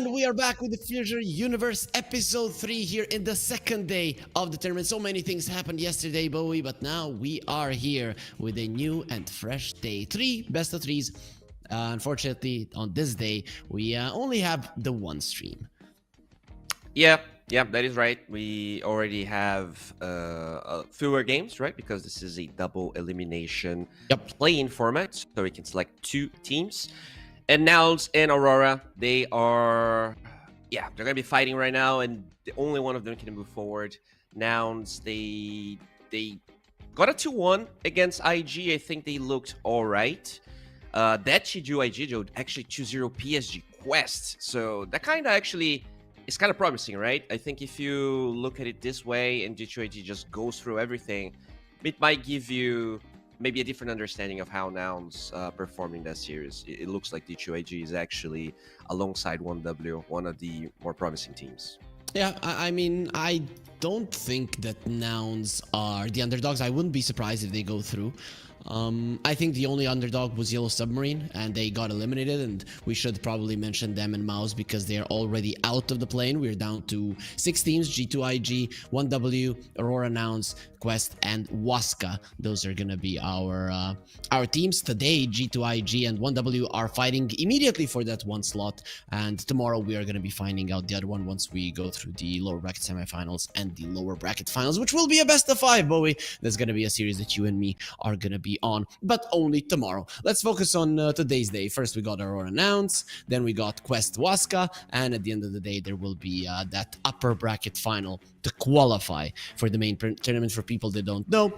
And we are back with the FISSURE Universe Ep.3 here in the second day of the tournament. So many things happened yesterday, Bowie, but now we are here with a new and fresh day. 3 best of 3s. Unfortunately, on this day, we only have the one stream. Yeah, that is right. We already have fewer games, right? Because this is a double elimination play-in format, so we can select 2 teams. And MOUZ and Aurora, they're gonna be fighting right now, and the only one of them can move forward. MOUZ, they got a 2-1 against IG. I think they looked all right. That Shiju IG actually 2-0 PSG Quest, so that kind of actually is kind of promising, right? I think if you look at it this way and G2IG just goes through everything, it might give you maybe a different understanding of how MOUZ performed in that series. It looks like G2IG is actually, alongside 1W, one of the more promising teams. Yeah, I mean, I don't think that MOUZ are the underdogs. I wouldn't be surprised if they go through. I think the only underdog was Yellow Submarine, and they got eliminated, and we should probably mention them and MOUZ because they are already out of the plane. We're down to 6 teams: G2IG, 1W, Aurora, MOUZ, Quest, and Waska. Those are gonna be our teams. Today, G2IG and 1W are fighting immediately for that one slot, and tomorrow we are gonna be finding out the other one once we go through the lower bracket semifinals and the lower bracket finals, which will be a best of 5, Bowie. There's gonna be a series that you and me are gonna be on, but only tomorrow. Let's focus on today's day. First, we got Aurora MOUZ, then we got Quest Waska, and at the end of the day, there will be that upper bracket final to qualify for the main tournament. For people that don't know,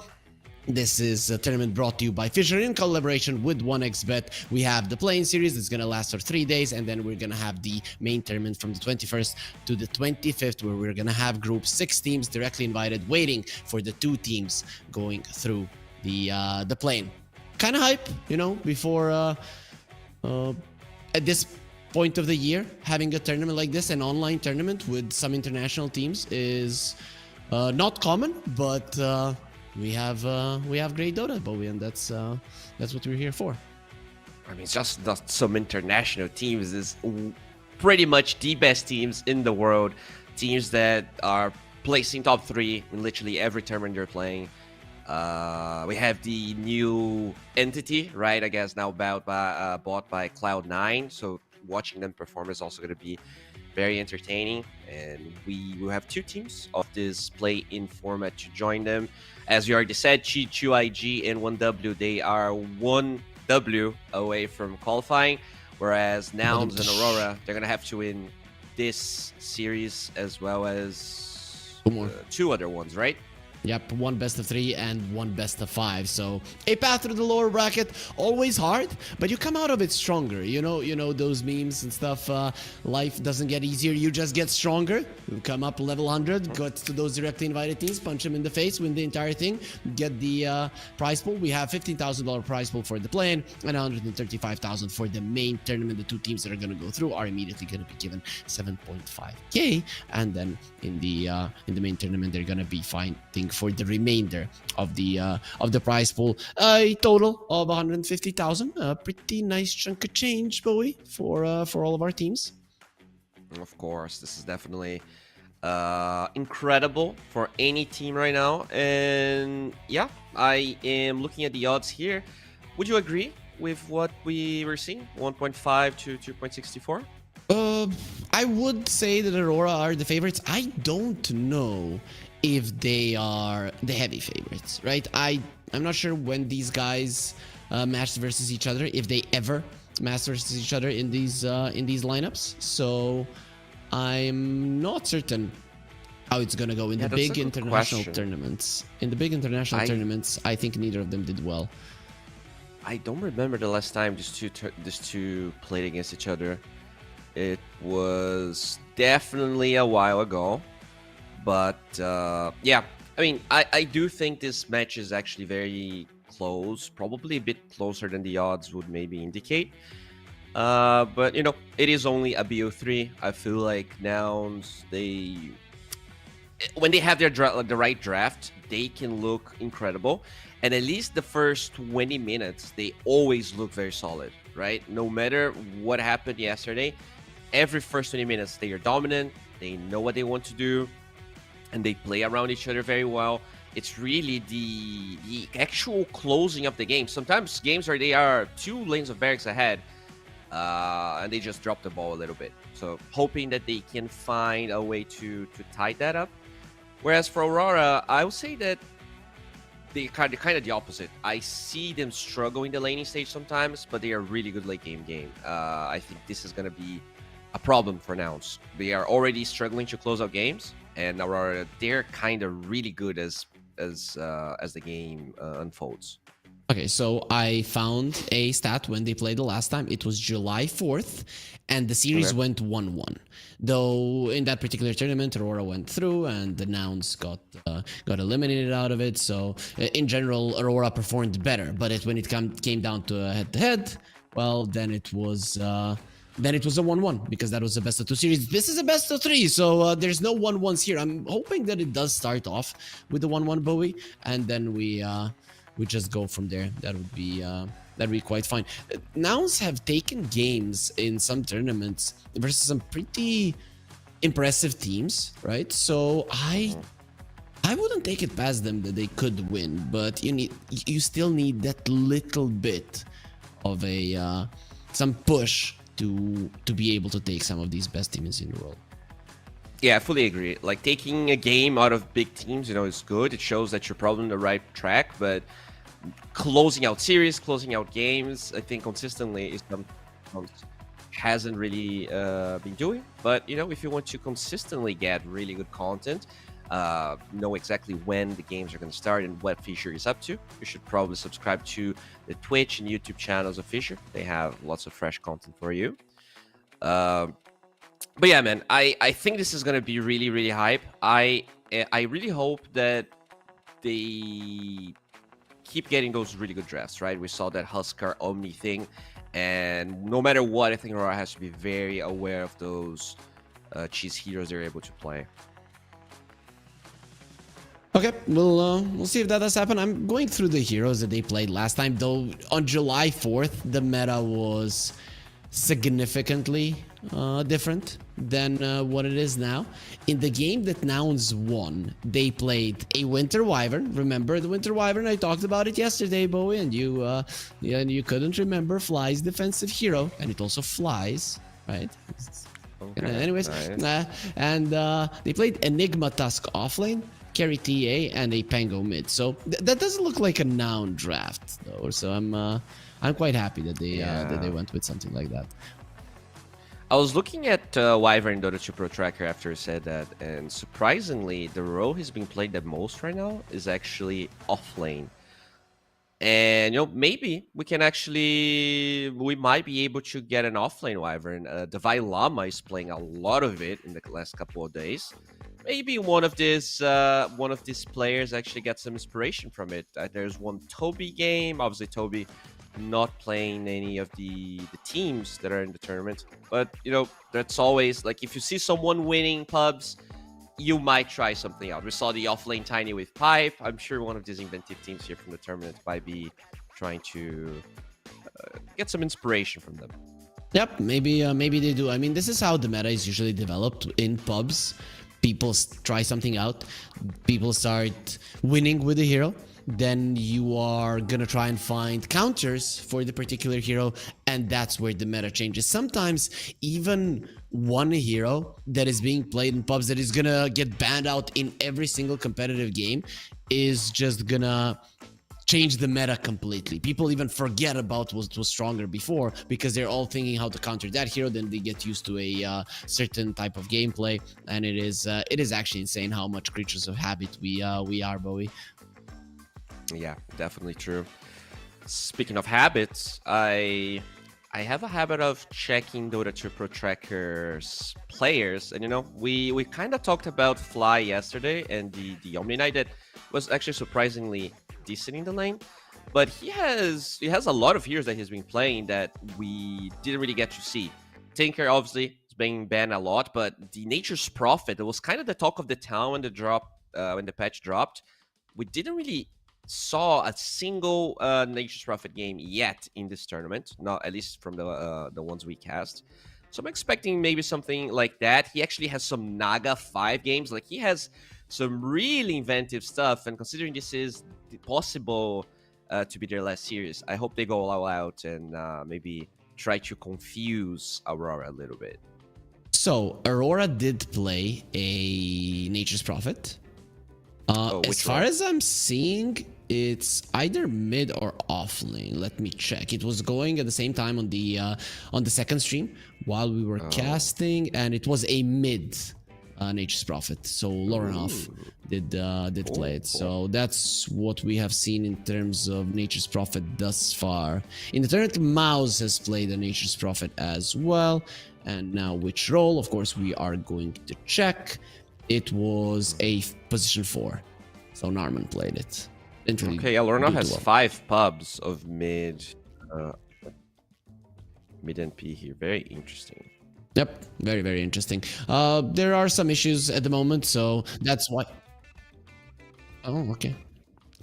this is a tournament brought to you by FISSURE in collaboration with 1xBet. We have the playing series that's going to last for 3 days, and then we're going to have the main tournament from the 21st to the 25th, where we're going to have groups, 6 teams directly invited, waiting for the 2 teams going through the plane. Kind of hype, you know, before at this point of the year, having a tournament like this, an online tournament with some international teams, is not common, but we have great Dota, Bowie, and that's what we're here for. I mean, it's just not some international teams. It's pretty much the best teams in the world, teams that are placing top 3 in literally every tournament they're playing. We have the new entity, right? I guess now bought by Cloud9. So watching them perform is also going to be very entertaining. And we will have 2 teams of this play-in format to join them. As we already said, G2IG and 1W, they are 1W away from qualifying, whereas MOUZ and Aurora, they're going to have to win this series as well as 2 other ones, right? Yep, 1 best of 3 and 1 best of 5. So a path through the lower bracket, always hard, but you come out of it stronger. You know those memes and stuff. Life doesn't get easier; you just get stronger. You come up level 100, go to those directly invited teams, punch them in the face, win the entire thing, get the prize pool. We have $15,000 prize pool for the play-in and $135,000 for the main tournament. The 2 teams that are going to go through are immediately going to be given 7.5K, and then in the main tournament, they're going to be fighting for the remainder of the prize pool, a total of 150,000. A pretty nice chunk of change, Bowie, for all of our teams. Of course, this is definitely incredible for any team right now. And yeah, I am looking at the odds here. Would you agree with what we were seeing, 1.5 to 2.64? I would say that Aurora are the favorites. I don't know if they are the heavy favorites, right? I'm not sure when these guys match versus each other, if they ever match versus each other in these lineups. So I'm not certain how it's gonna go in the big international tournaments. In the big international tournaments, I think neither of them did well. I don't remember the last time these two played against each other. It was definitely a while ago. But yeah, I mean, I do think this match is actually very close, probably a bit closer than the odds would maybe indicate. But, you know, it is only a BO3. I feel like MOUZ, when they have the right draft, they can look incredible. And at least the first 20 minutes, they always look very solid, right? No matter what happened yesterday, every first 20 minutes they are dominant, they know what they want to do, and they play around each other very well. It's really the actual closing of the game. Sometimes games where they are 2 lanes of barracks ahead, and they just drop the ball a little bit. So hoping that they can find a way to tie that up. Whereas for Aurora, I would say that they kind of the opposite. I see them struggle in the laning stage sometimes, but they are really good late game. I think this is going to be a problem for Nouns. They are already struggling to close out games, and Aurora, they're kind of really good as the game unfolds. Okay, so I found a stat when they played the last time. It was July 4th, and the series went 1-1. Though in that particular tournament, Aurora went through, and the Nouns got eliminated out of it. So in general, Aurora performed better. But when it came down to a head-to-head, well, then it was a 1-1 because that was a best of 2 series. This is a best of 3, so there's no 1-1s here. I'm hoping that it does start off with the 1-1 Bowie, and then we just go from there. That'd be quite fine. Nouns have taken games in some tournaments versus some pretty impressive teams, right? So I wouldn't take it past them that they could win, but you still need that little bit of a some push to be able to take some of these best teams in the world. Yeah, I fully agree. Like, taking a game out of big teams, is good. It shows that you're probably on the right track, but closing out series, closing out games, I think consistently is something hasn't really been doing. But, if you want to consistently get really good content, know exactly when the games are going to start and what FISSURE is up to, you should probably subscribe to the Twitch and YouTube channels of FISSURE. They have lots of fresh content for you. But yeah, man, I think this is going to be really, really hype. I really hope that they keep getting those really good drafts, right? We saw that Huskar Omni thing, and no matter what, I think Aurora has to be very aware of those cheese heroes they're able to play. Okay, we'll see if that does happen. I'm going through the heroes that they played last time, though. On July 4th, the meta was significantly different than what it is now. In the game that Nouns won, they played a Winter Wyvern. Remember the Winter Wyvern? I talked about it yesterday, Bowie, and you couldn't remember Fly's defensive hero, and it also flies, right? Okay, anyways, nice. And they played Enigma Tusk offlane, Carry TA, and a Pango mid. So that doesn't look like a Noun draft, though. So I'm quite happy that they went with something like that. I was looking at Wyvern Dota 2 Pro Tracker after I said that, and surprisingly, the role he's being played the most right now is actually offlane. And maybe we might be able to get an offlane Wyvern. Divine Llama is playing a lot of it in the last couple of days. Maybe one of these players actually got some inspiration from it. There's one Toby game. Obviously, Toby not playing any of the teams that are in the tournament. But, that's always, like, if you see someone winning pubs, you might try something out. We saw the offlane Tiny with Pipe. I'm sure one of these inventive teams here from the tournament might be trying to get some inspiration from them. Yep, maybe they do. I mean, this is how the meta is usually developed in pubs. People try something out. People start winning with the hero. Then you are gonna try and find counters for the particular hero, and that's where the meta changes. Sometimes even one hero that is being played in pubs that is gonna get banned out in every single competitive game is just gonna change the meta completely. People even forget about what was stronger before because they're all thinking how to counter that hero. Then they get used to a certain type of gameplay, and it is actually insane how much creatures of habit we are, Bowie. Yeah, definitely true. Speaking of habits, I have a habit of checking Dota 2 Pro Tracker's players, and we kind of talked about Fly yesterday and the Omni Knight that was actually surprisingly decent in the lane, but he has a lot of heroes that he's been playing that we didn't really get to see. Tinker obviously is being banned a lot, but the Nature's Prophet, it was kind of the talk of the town when the patch dropped. We didn't really saw a single Nature's Prophet game yet in this tournament, not at least from the ones we cast. So I'm expecting maybe something like that. He actually has some Naga 5 games. Like, he has some really inventive stuff. And considering this is possible to be their last series, I hope they go all out and maybe try to confuse Aurora a little bit. So Aurora did play a Nature's Prophet. As far as I'm seeing, it's either mid or off lane. Let me check. It was going at the same time on the second stream while we were casting, and it was a mid Nature's Prophet. So Laurenhoff did play it. So that's what we have seen in terms of Nature's Prophet thus far. In the tournament, MOUZ has played a Nature's Prophet as well. And now which role? Of course, we are going to check. It was a position 4. So Narman played it. Really okay, Aurora has 5 pubs of mid NP here. Very interesting. Yep, very, very interesting. There are some issues at the moment, so that's why... Oh, okay.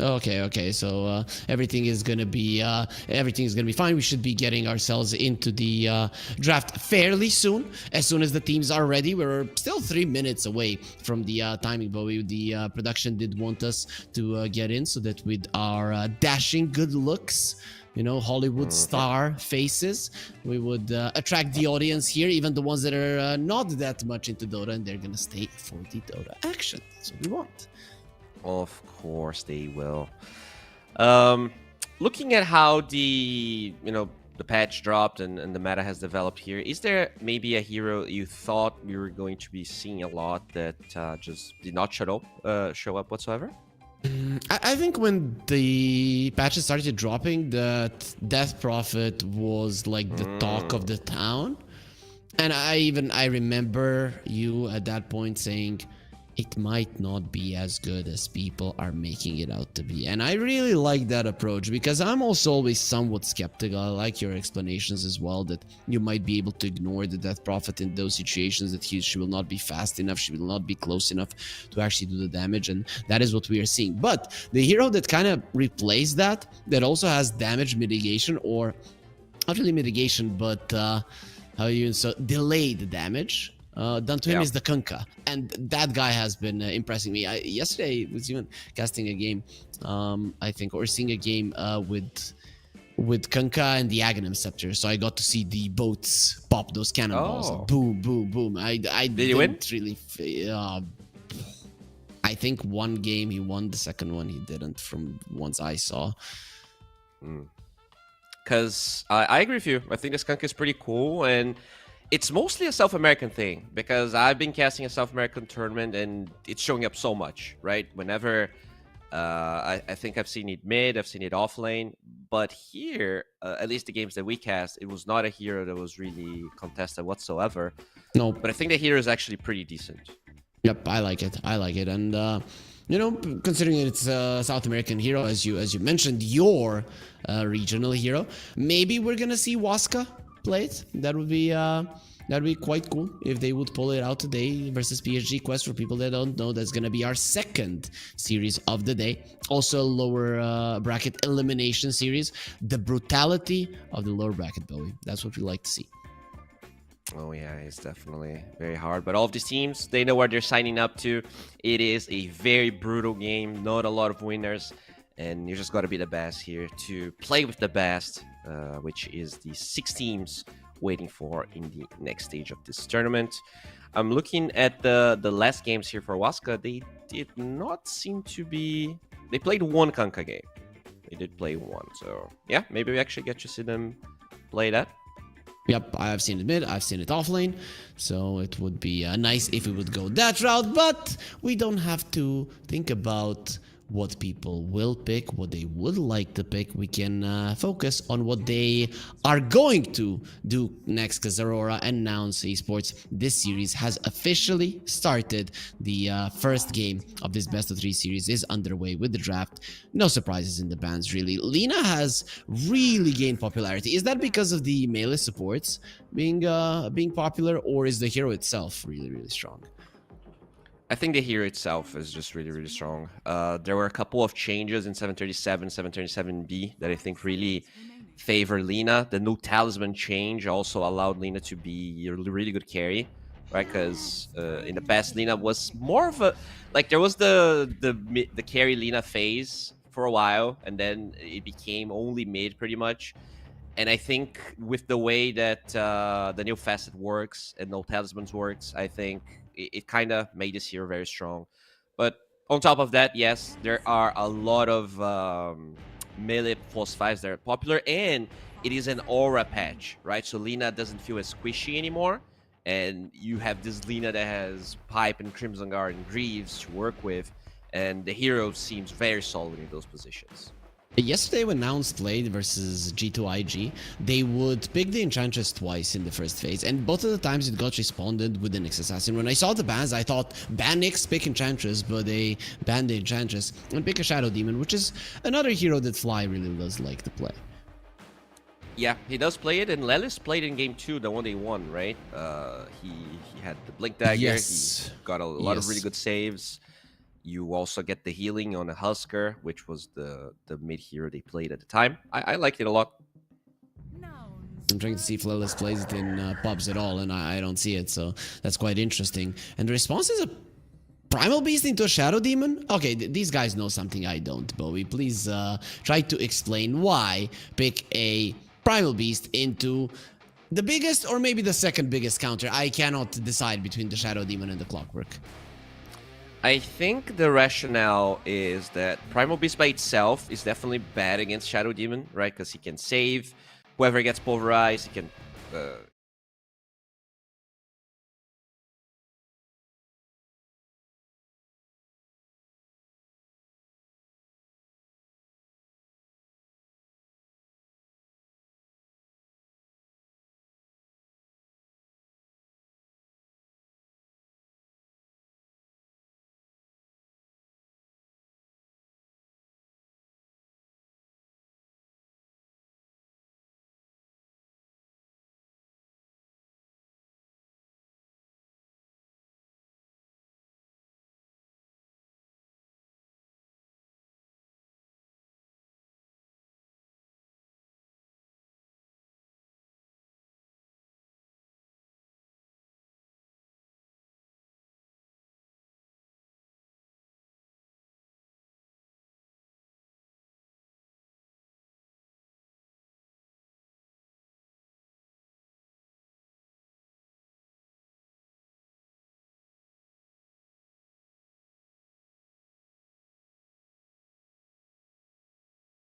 Okay. So everything is gonna be fine. We should be getting ourselves into the draft fairly soon. As soon as the teams are ready. We're still 3 minutes away from the timing, but the production did want us to get in so that with our dashing good looks, you know, Hollywood star faces, we would attract the audience here, even the ones that are not that much into Dota, and they're gonna stay for the Dota action. That's what we want. Of course they will. Looking at how the patch dropped and the meta has developed here, is there maybe a hero you thought we were going to be seeing a lot that just did not show up whatsoever? I think when the patches started dropping, that Death Prophet was like the talk of the town. And I remember you at that point saying, it might not be as good as people are making it out to be. And I really like that approach because I'm also always somewhat skeptical. I like your explanations as well, that you might be able to ignore the Death Prophet in those situations, that she will not be fast enough, she will not be close enough to actually do the damage, and that is what we are seeing. But the hero that kind of replaced that also has damage mitigation, or not really mitigation, but delayed damage done to him is the Kunkka, and that guy has been impressing me. Yesterday was even casting a game, I think, or seeing a game with Kunkka and the Aghanim Scepter, so I got to see the boats pop those cannonballs. Boom, boom, boom. I did you win? Really. I think one game he won, the second one he didn't, from ones I saw. Because I agree with you. I think this Kunkka is pretty cool, and it's mostly a South American thing, because I've been casting a South American tournament and it's showing up so much, right? Whenever I think I've seen it mid, I've seen it off lane, but here, at least the games that we cast, it was not a hero that was really contested whatsoever. No, but I think the hero is actually pretty decent. Yep, I like it, and you know, considering it's a South American hero, as you mentioned, your regional hero, maybe we're gonna see Waska play it. That would be quite cool if they would pull it out today versus PSG Quest. For people that don't know, that's gonna be our second series of the day, also a lower bracket elimination series. The brutality of the lower bracket, Bowie, that's what we like to see. Oh yeah, it's definitely very hard, but all of these teams, they know what they're signing up to. It is a very brutal game, not a lot of winners, and you just got to be the best here to play with the best, which is the 6 teams waiting for in the next stage of this tournament. I'm looking at the last games here for Waska. They did not seem to be... They played one Kunkka game. They did play one, so yeah, maybe we actually get to see them play that. Yep, I've seen it mid, I've seen it off lane, so it would be nice if we would go that route, but we don't have to think about what people will pick, what they would like to pick. We can focus on what they are going to do next, because Aurora and MOUZ eSports, this series has officially started. The first game of this best-of-3 series is underway with the draft. No surprises in the bans, really. Lina has really gained popularity. Is that because of the melee supports being popular, or is the hero itself really, really strong? I think the hero itself is just really, really strong. There were a couple of changes in 737, 737B that I think really favor Lina. The new talisman change also allowed Lina to be a really good carry, right? Because in the past, Lina was more of a like there was the carry Lina phase for a while, and then it became only mid pretty much. And I think with the way that the new facet works and no talismans works, I think it kind of made this hero very strong. But on top of that, yes, there are a lot of melee plus fives that are popular, and it is an aura patch, right? So Lina doesn't feel as squishy anymore, and you have this Lina that has Pipe and Crimson Guard and Greaves to work with, and the hero seems very solid in those positions. Yesterday when Nouns played versus G2IG, they would pick the Enchantress twice in the first phase, and both of the times it got responded with the Nyx Assassin. When I saw the bans, I thought, ban Nyx, pick Enchantress, but they banned the Enchantress and pick a Shadow Demon, which is another hero that Fly really does like to play. Yeah, he does play it, and Lelis played in game 2, the one they won, right? He had the Blink Dagger, Yes. He got a lot of really good saves. You also get the healing on a Husker, which was the mid hero they played at the time. I liked it a lot. I'm trying to see if Lelis plays it in pubs at all, and I don't see it, so that's quite interesting. And the response is a Primal Beast into a Shadow Demon? Okay, these guys know something I don't, Bowie. Please try to explain why pick a Primal Beast into the biggest or maybe the second biggest counter. I cannot decide between the Shadow Demon and the Clockwork. I think the rationale is that Primal Beast by itself is definitely bad against Shadow Demon, right? Because he can save whoever gets pulverized, he can...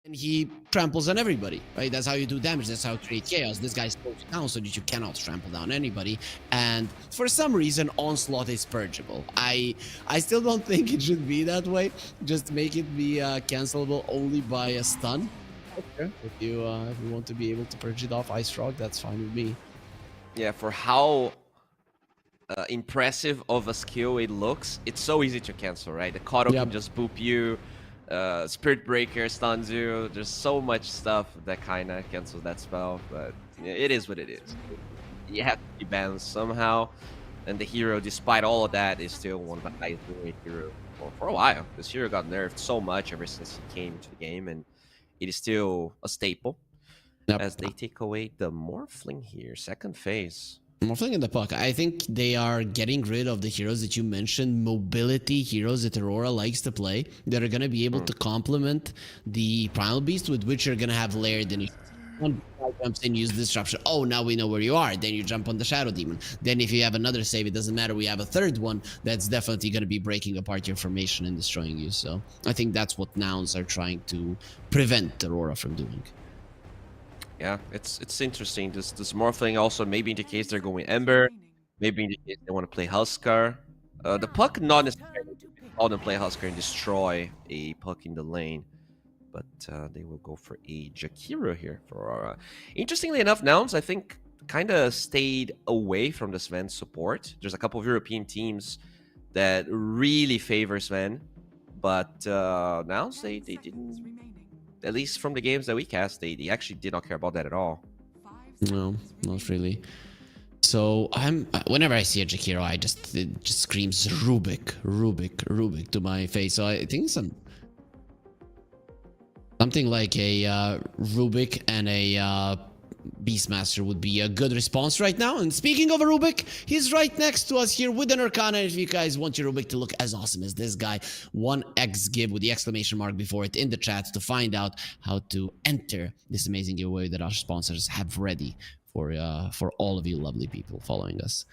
And he tramples on everybody, right? That's how you do damage. That's how you create chaos. This guy slows you down so that you cannot trample down anybody. And for some reason, Onslaught is purgeable. I still don't think it should be that way. Just make it be cancelable only by a stun. Okay. If you want to be able to purge it off Ice Frog, that's fine with me. Yeah, for how impressive of a skill it looks, it's so easy to cancel, right? The Kato can just boop you. Spirit Breaker stuns you. There's so much stuff that kind of cancels that spell, but it is what it is. You have to be balanced somehow, and the hero, despite all of that, is still one of the highest rated hero for a while. This hero got nerfed so much ever since he came to the game, and it is still a staple. As they take away the Morphling here, second phase. Morphling and the Puck. I think they are getting rid of the heroes that you mentioned, mobility heroes that Aurora likes to play, that are going to be able to complement the Primal Beast, with which you're going to have layered in. One guy jumps in, use Disruption. Oh, now we know where you are. Then you jump on the Shadow Demon. Then if you have another save, it doesn't matter. We have a third one that's definitely going to be breaking apart your formation and destroying you. So I think that's what Nouns are trying to prevent Aurora from doing. Yeah, it's interesting. This Morphling also maybe indicates they're going Ember. Maybe indicates they want to play Huskar. The Puck not necessarily all them play Huskar and destroy a Puck in the lane. But they will go for a Jakiro here for Aurora. Interestingly enough, Nouns, I think, kind of stayed away from the Sven support. There's a couple of European teams that really favor Sven. But Nouns, they didn't... At least from the games that we cast, they actually did not care about that at all. No, not really. So whenever I see a Jakiro, it just screams Rubik to my face. So I think Something like a Rubik and a Beastmaster would be a good response right now. And speaking of a Rubik, he's right next to us here with an Arcana. If you guys want your Rubik to look as awesome as this guy, 1x give with the exclamation mark before it in the chat to find out how to enter this amazing giveaway that our sponsors have ready for all of you lovely people following us.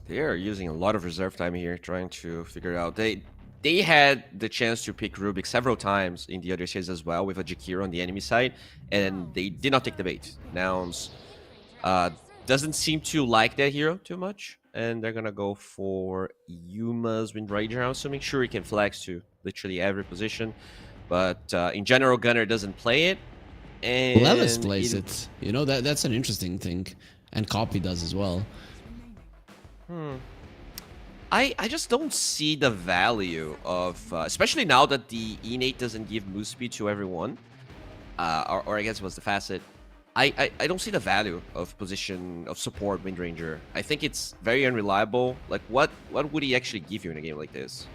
They are using a lot of reserve time here, trying to figure it out. They had the chance to pick Rubik several times in the other series as well with a Jakiro on the enemy side, and they did not take the bait. Nouns doesn't seem to like that hero too much, and they're gonna go for Yuma's Wind Ranger. I'm assuming sure he can flex to literally every position, but in general, Gunner doesn't play it. And Lelis plays it. You know, that's an interesting thing, and Copy does as well. I just don't see the value of, especially now that the innate doesn't give move speed to everyone, or I guess it was the facet. I don't see the value of position of support Wind Ranger. I think it's very unreliable. Like, what would he actually give you in a game like this?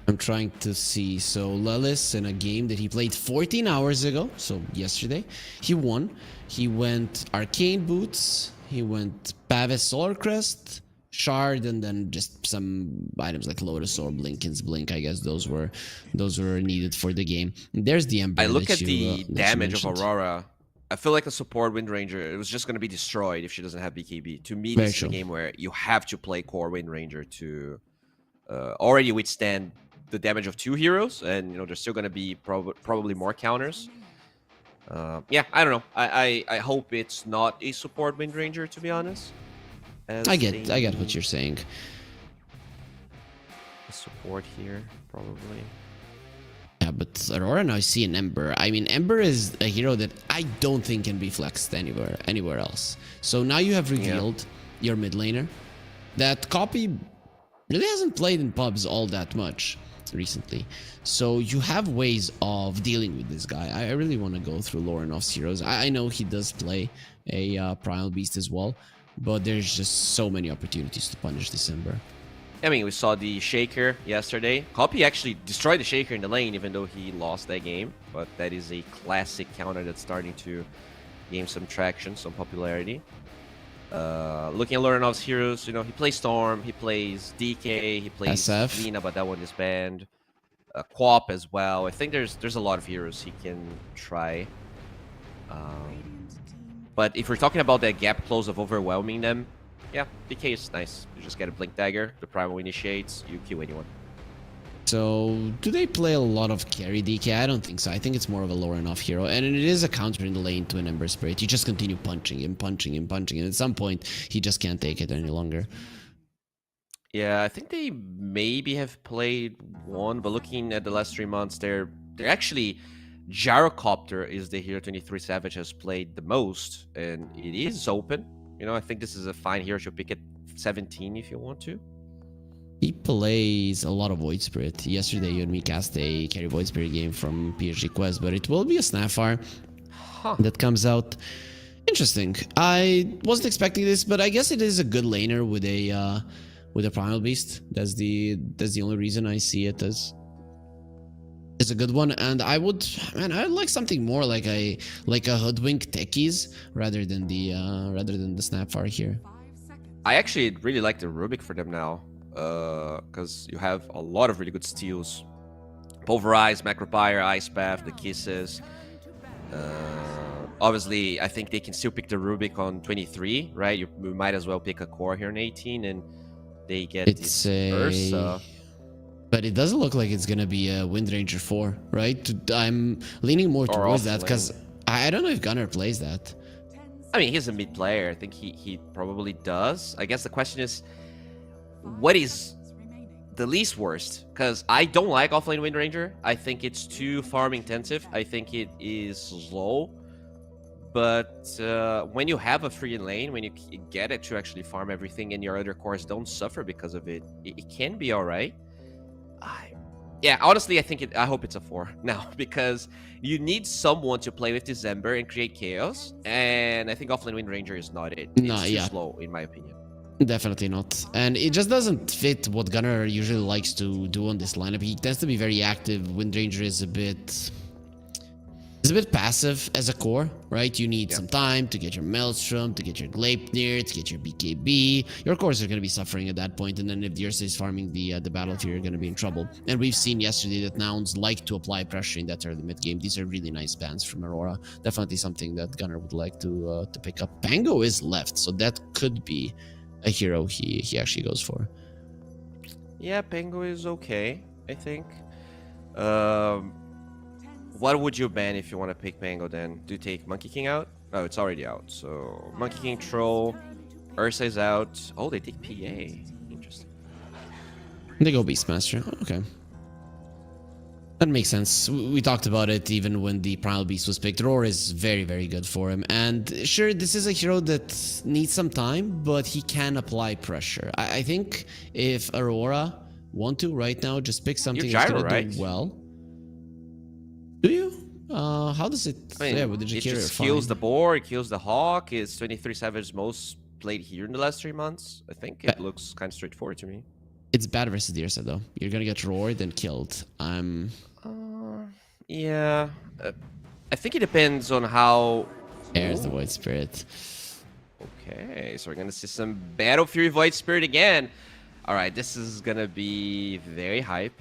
I'm trying to see. So Lelis, in a game that he played 14 hours ago, so yesterday, he won. He went Arcane Boots, he went Pavis Solar Crest, Shard, and then just some items like Lotus or Blinken's Blink. I guess those were needed for the game. There's the Ember. I look at the damage of Aurora. I feel like a support Wind Ranger, it was just going to be destroyed if she doesn't have BKB. To me, this is a game where you have to play core Wind Ranger to already withstand the damage of two heroes, and you know there's still going to be probably more counters. Yeah, I don't know. I hope it's not a support Wind Ranger, to be honest. I get what you're saying. Support here, probably. Yeah, but Aurora now I see an Ember. I mean, Ember is a hero that I don't think can be flexed anywhere else. So now you have revealed your mid laner. That Copy really hasn't played in pubs all that much recently. So you have ways of dealing with this guy. I really want to go through Lorenov's heroes. I know he does play a Primal Beast as well, but there's just so many opportunities to punish this Ember. I mean, we saw the Shaker yesterday. Copy actually destroyed the Shaker in the lane, even though he lost that game. But that is a classic counter that's starting to gain some traction, some popularity. Looking at Lorenov's heroes, you know, he plays Storm, he plays DK, he plays SF. Lina, but that one is banned. Quap as well. I think there's a lot of heroes he can try. But if we're talking about that gap close of overwhelming them, yeah, DK is nice. You just get a Blink Dagger, the Primal initiates, you kill anyone. So, do they play a lot of carry DK? I don't think so. I think it's more of a Lorenov hero. And it is a counter in the lane to an Ember Spirit. You just continue punching him, and at some point, he just can't take it any longer. Yeah, I think they maybe have played one, but looking at the last 3 months, they're actually... Gyrocopter is the hero Pt.3 Savage has played the most, and it is open. You know, I think this is a fine hero to pick at 17 if you want to. He plays a lot of Void Spirit. Yesterday, you and me cast a carry Void Spirit game from PSG Quest, but it will be a Snapfire that comes out. Interesting. I wasn't expecting this, but I guess it is a good laner with a Primal Beast. That's the only reason I see it as. It's a good one, and I'd like something more like a Hoodwink Techies rather than the Snapfire here. I actually really like the Rubik for them now, because you have a lot of really good steals. Pulverize, Macropire, Ice Bath, the Kisses. Obviously, I think they can still pick the Rubik on 23, right? You might as well pick a core here on 18, and they get this Ursa. But it doesn't look like it's going to be a Wind Ranger 4, right? I'm leaning more towards that because I don't know if Gunner plays that. I mean, he's a mid player. I think he probably does. I guess the question is, what is the least worst? Because I don't like offlane Wind Ranger. I think it's too farm intensive. I think it is slow. But when you have a free lane, when you get it to actually farm everything and your other cores don't suffer because of it, it can be all right. Yeah, honestly, I hope it's a 4 now, because you need someone to play with this Ember and create chaos, and I think offlane Wind Ranger is not it. It's too slow, in my opinion. Definitely not. And it just doesn't fit what Gunner usually likes to do on this lineup. He tends to be very active. Wind Ranger is a bit It's a bit passive as a core, right? You need some time to get your Maelstrom, to get your Gleipnir, to get your BKB. Your cores are going to be suffering at that point, and then if the Ursa is farming the battlefield, you're going to be in trouble. And we've seen yesterday that Nouns like to apply pressure in that early mid game. These are really nice bans from Aurora. Definitely something that Gunnar would like to pick up. Pango is left, so that could be a hero he actually goes for. Yeah, Pango is okay, I think. What would you ban if you want to pick Pango then? Do you take Monkey King out? Oh, it's already out. So Monkey King Troll, Ursa is out. Oh, they take PA. Interesting. They go Beastmaster. Okay. That makes sense. We talked about it even when the Primal Beast was picked. Aurora is very, very good for him. And sure, this is a hero that needs some time, but he can apply pressure. I think if Aurora want to right now, just pick something that's going to do well. Do you? How does it? I mean, yeah, with the it just kills the boar, it kills the hawk. It's 23 Savage most played here in the last 3 months. I think it looks kind of straightforward to me. It's bad versus the Ursa though. You're gonna get roared and killed. Yeah. I think it depends on how. There's the Void Spirit. Okay, so we're gonna see some Battle Fury Void Spirit again. All right, this is gonna be very hype.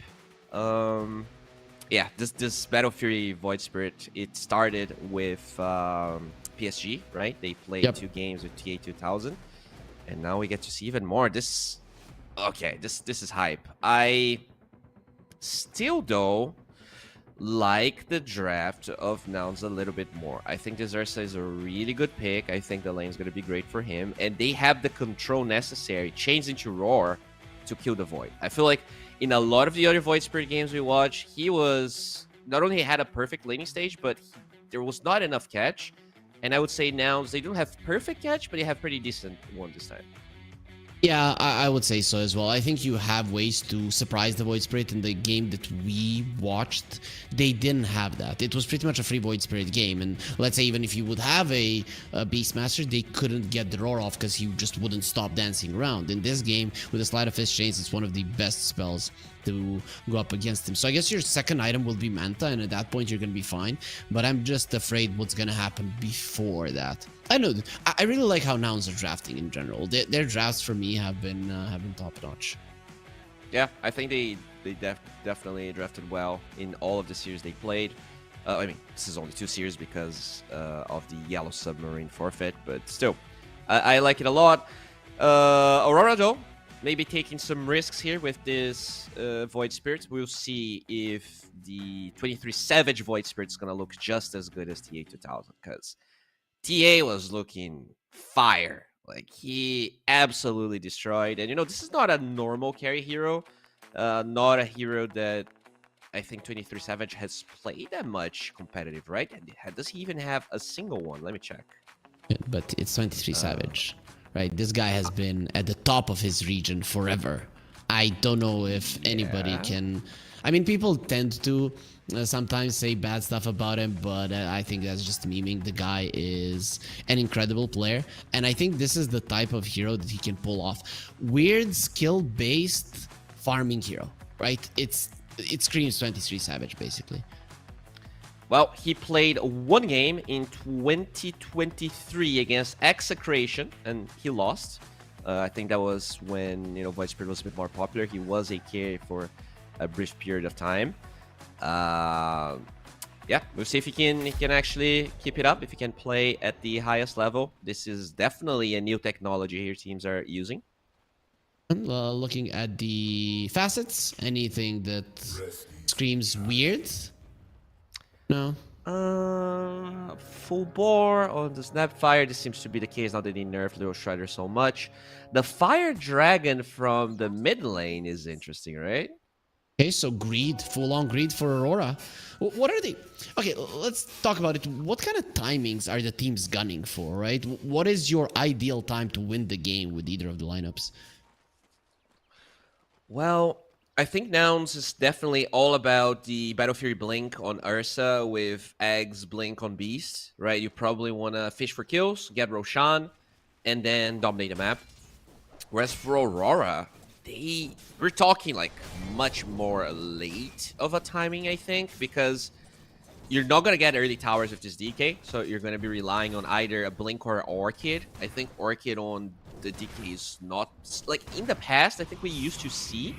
Yeah, this Battle Fury Void Spirit, it started with PSG, right? They played 2 games with TA2000, and now we get to see even more. This is hype. I still though like the draft of Nouns a little bit more. I think this Ursa is a really good pick. I think the lane's gonna be great for him, and they have the control necessary, change into Roar to kill the Void. I feel like in a lot of the other Void Spirit games we watch, he was not only had a perfect laning stage, but there was not enough catch. And I would say now they don't have perfect catch, but they have pretty decent one this time. Yeah, I would say so as well. I think you have ways to surprise the Void Spirit. In the game that we watched, they didn't have that. It was pretty much a free Void Spirit game. And let's say even if you would have a Beastmaster, they couldn't get the roar off because he just wouldn't stop dancing around. In this game, with a Sleight of Fist Chains, it's one of the best spells to go up against him. So I guess your second item will be Manta, and at that point you're going to be fine. But I'm just afraid what's going to happen before that. I know. I really like how Nouns are drafting in general. Their drafts for me have been top notch. Yeah, I think they definitely drafted well in all of the series they played. I mean, this is only 2 series because of the Yellow Submarine forfeit, but still, I like it a lot. Aurora though, maybe taking some risks here with this Void Spirit. We'll see if the 23 Savage Void Spirit is gonna look just as good as TA2000, because TA was looking fire. Like, he absolutely destroyed. And, you know, this is not a normal carry hero. Not a hero that I think 23 Savage has played that much competitive, right? Does he even have a single one? Let me check. Yeah, but it's 23 Savage, right? This guy has been at the top of his region forever. I don't know if anybody can... I mean, people tend to sometimes say bad stuff about him, but I think that's just memeing. The guy is an incredible player, and I think this is the type of hero that he can pull off. Weird skill-based farming hero, right? It screams 23 Savage, basically. Well, he played 1 game in 2023 against Execration, and he lost. I think that was when, you know, Void Spirit was a bit more popular. He was a carry for a brief period of time. Yeah, we'll see if he can actually keep it up, if he can play at the highest level. This is definitely a new technology here teams are using. Looking at the facets, anything that screams weird? No. Full bore on the Snapfire. This seems to be the case now that they nerfed Little Shredder so much. The Fire Dragon from the mid lane is interesting, right? Okay, so greed, full-on greed for Aurora. What are they? Okay, let's talk about it. What kind of timings are the teams gunning for, right? What is your ideal time to win the game with either of the lineups? Well, I think Nouns is definitely all about the Battle Fury Blink on Ursa with Eggs Blink on Beast, right? You probably want to fish for kills, get Roshan, and then dominate the map. Whereas for Aurora, we're talking like much more late of a timing, I think, because you're not going to get early towers with this DK, so you're going to be relying on either a Blink or Orchid. I think Orchid on the DK is not... Like, in the past, I think we used to see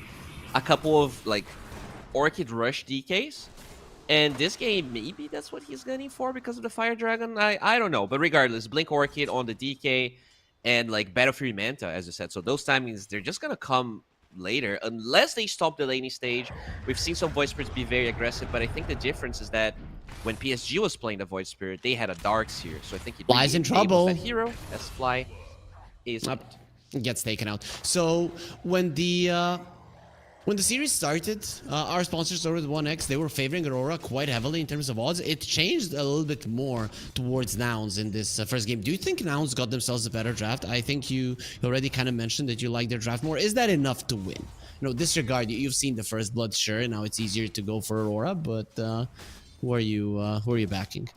a couple of, like, Orchid Rush DKs. And this game, maybe that's what he's gunning for because of the Fire Dragon. I don't know. But regardless, Blink Orchid on the DK and, like, Battlefield Manta, as you said. So those timings, they're just going to come later unless they stop the laning stage. We've seen some Void Spirits be very aggressive, but I think the difference is that when PSG was playing the Void Spirit, they had a Darkseer, so I think it Fly's in trouble. that hero as Fly is gets taken out. So when the series started, our sponsors over at 1x, they were favoring Aurora quite heavily in terms of odds. It changed a little bit more towards Nouns in this first game. Do you think Nouns got themselves a better draft? I think you already kind of mentioned that you like their draft more. Is that enough to win? You know, disregard, you've seen the first blood, sure. Now it's easier to go for Aurora, but who are you backing?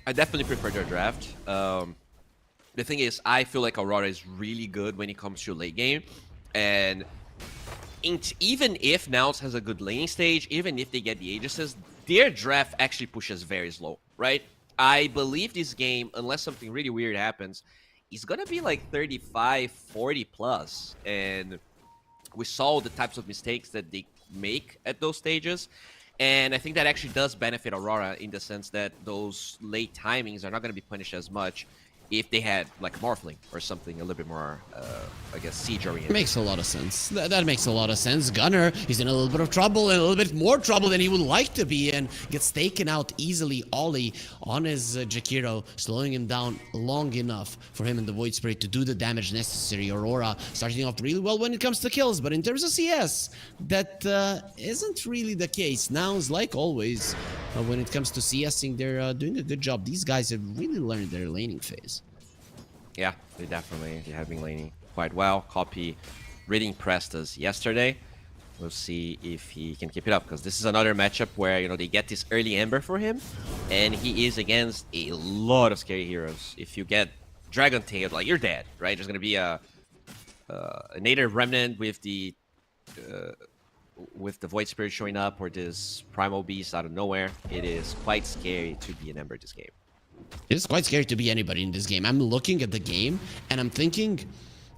I definitely prefer their draft. The thing is, I feel like Aurora is really good when it comes to late game, and even if Nouns has a good laning stage, even if they get the Aegises, their draft actually pushes very slow, right? I believe this game, unless something really weird happens, is gonna be like 35, 40 plus, and we saw the types of mistakes that they make at those stages. And I think that actually does benefit Aurora in the sense that those late timings are not going to be punished as much if they had like Morphling or something a little bit more, I guess, siege oriented. Makes a lot of sense. That makes a lot of sense. Gunner is in a little bit of trouble, and a little bit more trouble than he would like to be in. Gets taken out easily. Ollie on his Jakiro, slowing him down long enough for him and the Void Spirit to do the damage necessary. Aurora starting off really well when it comes to kills, but in terms of CS, that isn't really the case. Nouns, like always, when it comes to CSing, they're doing a good job. These guys have really learned their laning phase. Yeah, they have been laning quite well. Copy really impressed us yesterday. We'll see if he can keep it up, because this is another matchup where, you know, they get this early Ember for him, and he is against a lot of scary heroes. If you get Dragon Tail, like, you're dead, right? There's gonna be a native Remnant with the Void Spirit showing up, or this Primal Beast out of nowhere. It is quite scary to be an Ember this game. It's quite scary to be anybody in this game. I'm looking at the game, and I'm thinking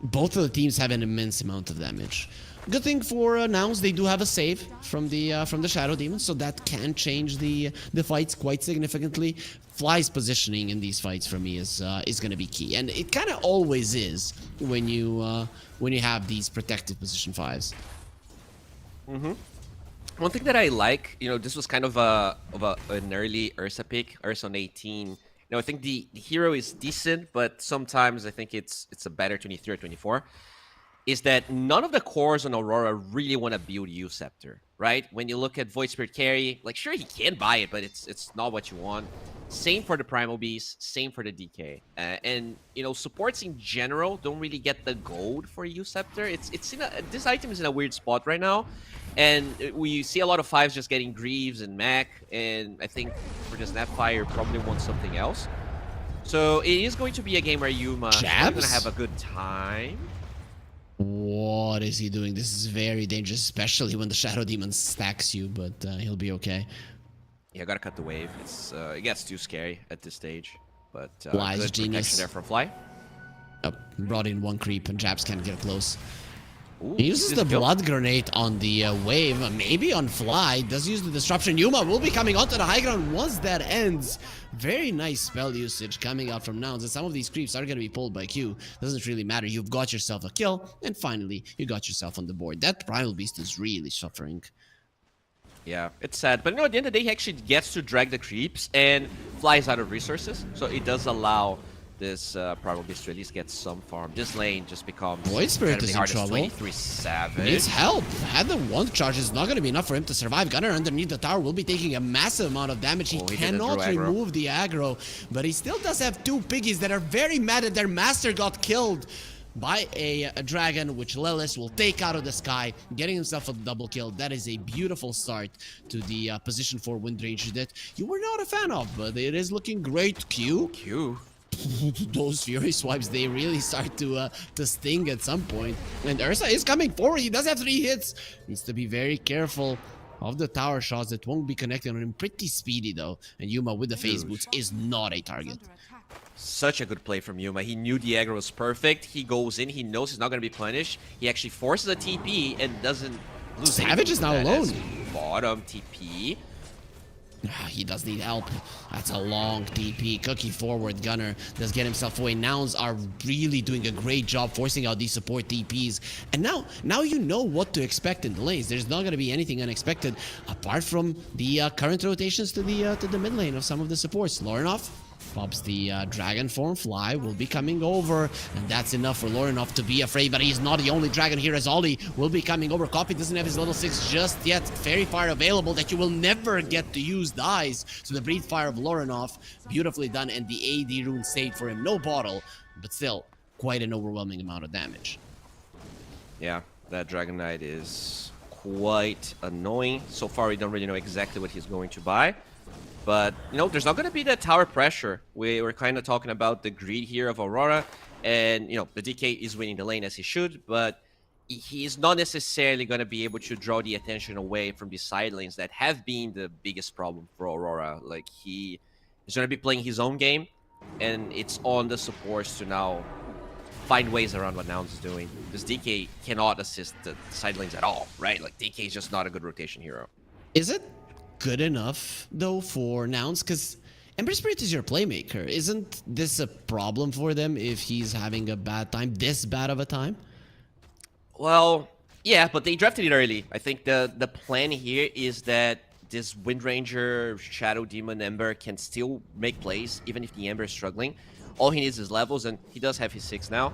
both of the teams have an immense amount of damage. Good thing for Nouns, they do have a save from the Shadow Demon, so that can change the fights quite significantly. Fly's positioning in these fights for me is going to be key, and it kind of always is when you have these protective position 5s. One thing that I like, you know, this was kind of an early Ursa pick, Ursa on 18. You know, I think the hero is decent, but sometimes I think it's a better 23 or 24. Is that none of the cores on Aurora really want to build U Scepter, right? When you look at Void Spirit carry, like, sure, he can buy it, but it's not what you want. Same for the Primal Beast, same for the DK. And, you know, supports in general don't really get the gold for U Scepter. This item is in a weird spot right now. And we see a lot of 5s just getting Greaves and Mac, and I think for the Snapfire probably wants something else. So it is going to be a game where Yuma is going to have a good time. What is he doing? This is very dangerous, especially when the Shadow Demon stacks you, but he'll be okay. Yeah, gotta cut the wave. It gets too scary at this stage, but Fly's good genius protection there from Fly. Oh, brought in one creep, and Japs can't get close. Ooh, He uses the blood grenade on the wave, maybe on Fly. Does use the disruption. Yuma will be coming onto the high ground once that ends. Very nice spell usage coming out from Nouns, and some of these creeps are going to be pulled by Q. Doesn't really matter. You've got yourself a kill, and finally, you got yourself on the board. That Primal Beast is really suffering. Yeah, it's sad. But no, at the end of the day, he actually gets to drag the creeps and flies out of resources. So it does allow this Primal Beast to at least get some farm. This lane just becomes Void Spirit is in trouble. 23 Savage. Needs help. Had the one charge, is not going to be enough for him to survive. Gunner underneath the tower will be taking a massive amount of damage. He cannot remove the aggro, but he still does have 2 piggies that are very mad that their master got killed by a dragon, which Lelis will take out of the sky, getting himself a double kill. That is a beautiful start to the position 4 Wind Rage that you were not a fan of, but it is looking great. Q. Those Fury swipes, they really start to sting at some point. And Ursa is coming forward. He does have 3 hits. Needs to be very careful of the tower shots that won't be connected on him. Pretty speedy though, and Yuma with the phase boots is not a target. Such a good play from Yuma. He knew the aggro was perfect. He goes in. He knows he's not going to be punished. He actually forces a TP and doesn't lose. Savage is now alone. Bottom TP. He does need help. That's a long TP. Cookie forward. Gunner does get himself away. Nouns are really doing a great job forcing out these support TPs. And now you know what to expect in the lanes. There's not going to be anything unexpected apart from the current rotations to the mid lane of some of the supports. Lorinov pops the dragon form. Fly will be coming over, and that's enough for Lorinov to be afraid, but he's not the only dragon here, as Ollie will be coming over. Copy doesn't have his level 6 just yet. Fairy Fire available that you will never get to use dies. So the Breathe Fire of Lorinov, beautifully done, and the AD rune saved for him. No bottle, but still quite an overwhelming amount of damage. Yeah, that Dragon Knight is quite annoying. So far, we don't really know exactly what he's going to buy. But, you know, there's not going to be that tower pressure. We're kind of talking about the greed here of Aurora. And, you know, the DK is winning the lane as he should. But he's not necessarily going to be able to draw the attention away from the side lanes that have been the biggest problem for Aurora. Like, he's going to be playing his own game. And it's on the supports to now find ways around what Nouns is doing. Because DK cannot assist the side lanes at all, right? Like, DK is just not a good rotation hero. Is it good enough though for Nouns? Because Ember Spirit is your playmaker. Isn't this a problem for them if he's having a bad time, this bad of a time? Well, yeah, but they drafted it early. I think the plan here is that this Wind Ranger, Shadow Demon, Ember can still make plays even if the Ember is struggling. All he needs is levels, and he does have his 6 now.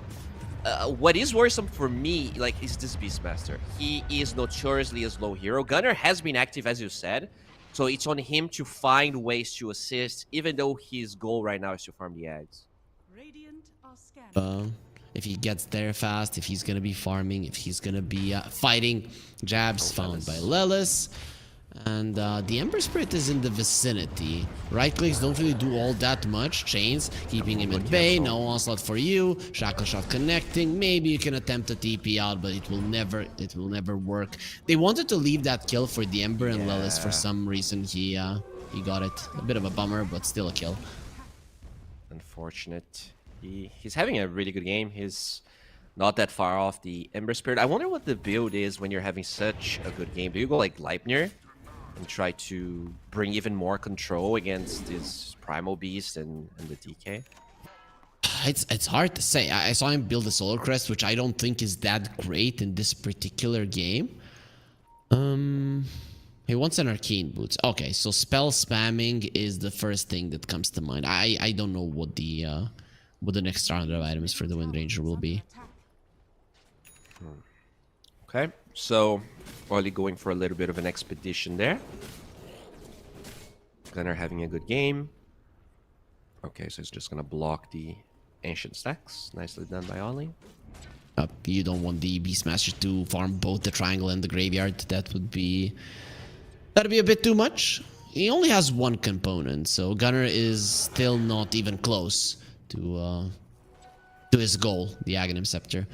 What is worrisome for me, like, is this Beastmaster. He is notoriously a slow hero. Gunner has been active, as you said. So it's on him to find ways to assist, even though his goal right now is to farm the eggs. If he gets there fast, if he's going to be farming, if he's going to be fighting. Jabs found by Lelis. And the Ember Spirit is in the vicinity. Right clicks don't really do all that much. Chains keeping him at bay. No onslaught for you. Shackle shot connecting. Maybe you can attempt a TP out, but it will never work. They wanted to leave that kill for the Ember and Lelis for some reason. He got it. A bit of a bummer, but still a kill. Unfortunate. He's having a really good game. He's not that far off the Ember Spirit. I wonder what the build is when you're having such a good game. Do you go like Leipnir and try to bring even more control against this Primal Beast and the DK? It's hard to say. I saw him build a Solar Crest, which I don't think is that great in this particular game. He wants an Arcane Boots. Okay, so spell spamming is the first thing that comes to mind. I don't know what the next round of items for the Wind Ranger will be. Okay, so Ollie going for a little bit of an expedition there. Gunner having a good game. Okay, so he's just gonna block the Ancient Stacks. Nicely done by Ollie. You don't want the Beastmaster to farm both the Triangle and the Graveyard. That'd be a bit too much. He only has one component, so Gunner is still not even close to his goal, the Aghanim Scepter.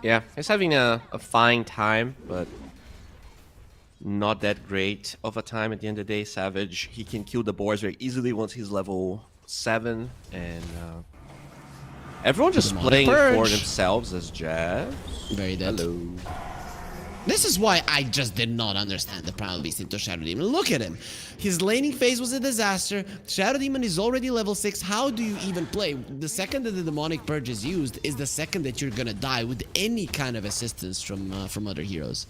Yeah, he's having a fine time, but not that great of a time at the end of the day. Savage, he can kill the boars very easily once he's level 7, and everyone just playing for themselves as Jazz. Very dead. Hello. This is why I just did not understand the Primal Beast into Shadow Demon. Look at him. His laning phase was a disaster. Shadow Demon is already level 6. How do you even play? The second that the Demonic Purge is used is the second that you're gonna die with any kind of assistance from other heroes.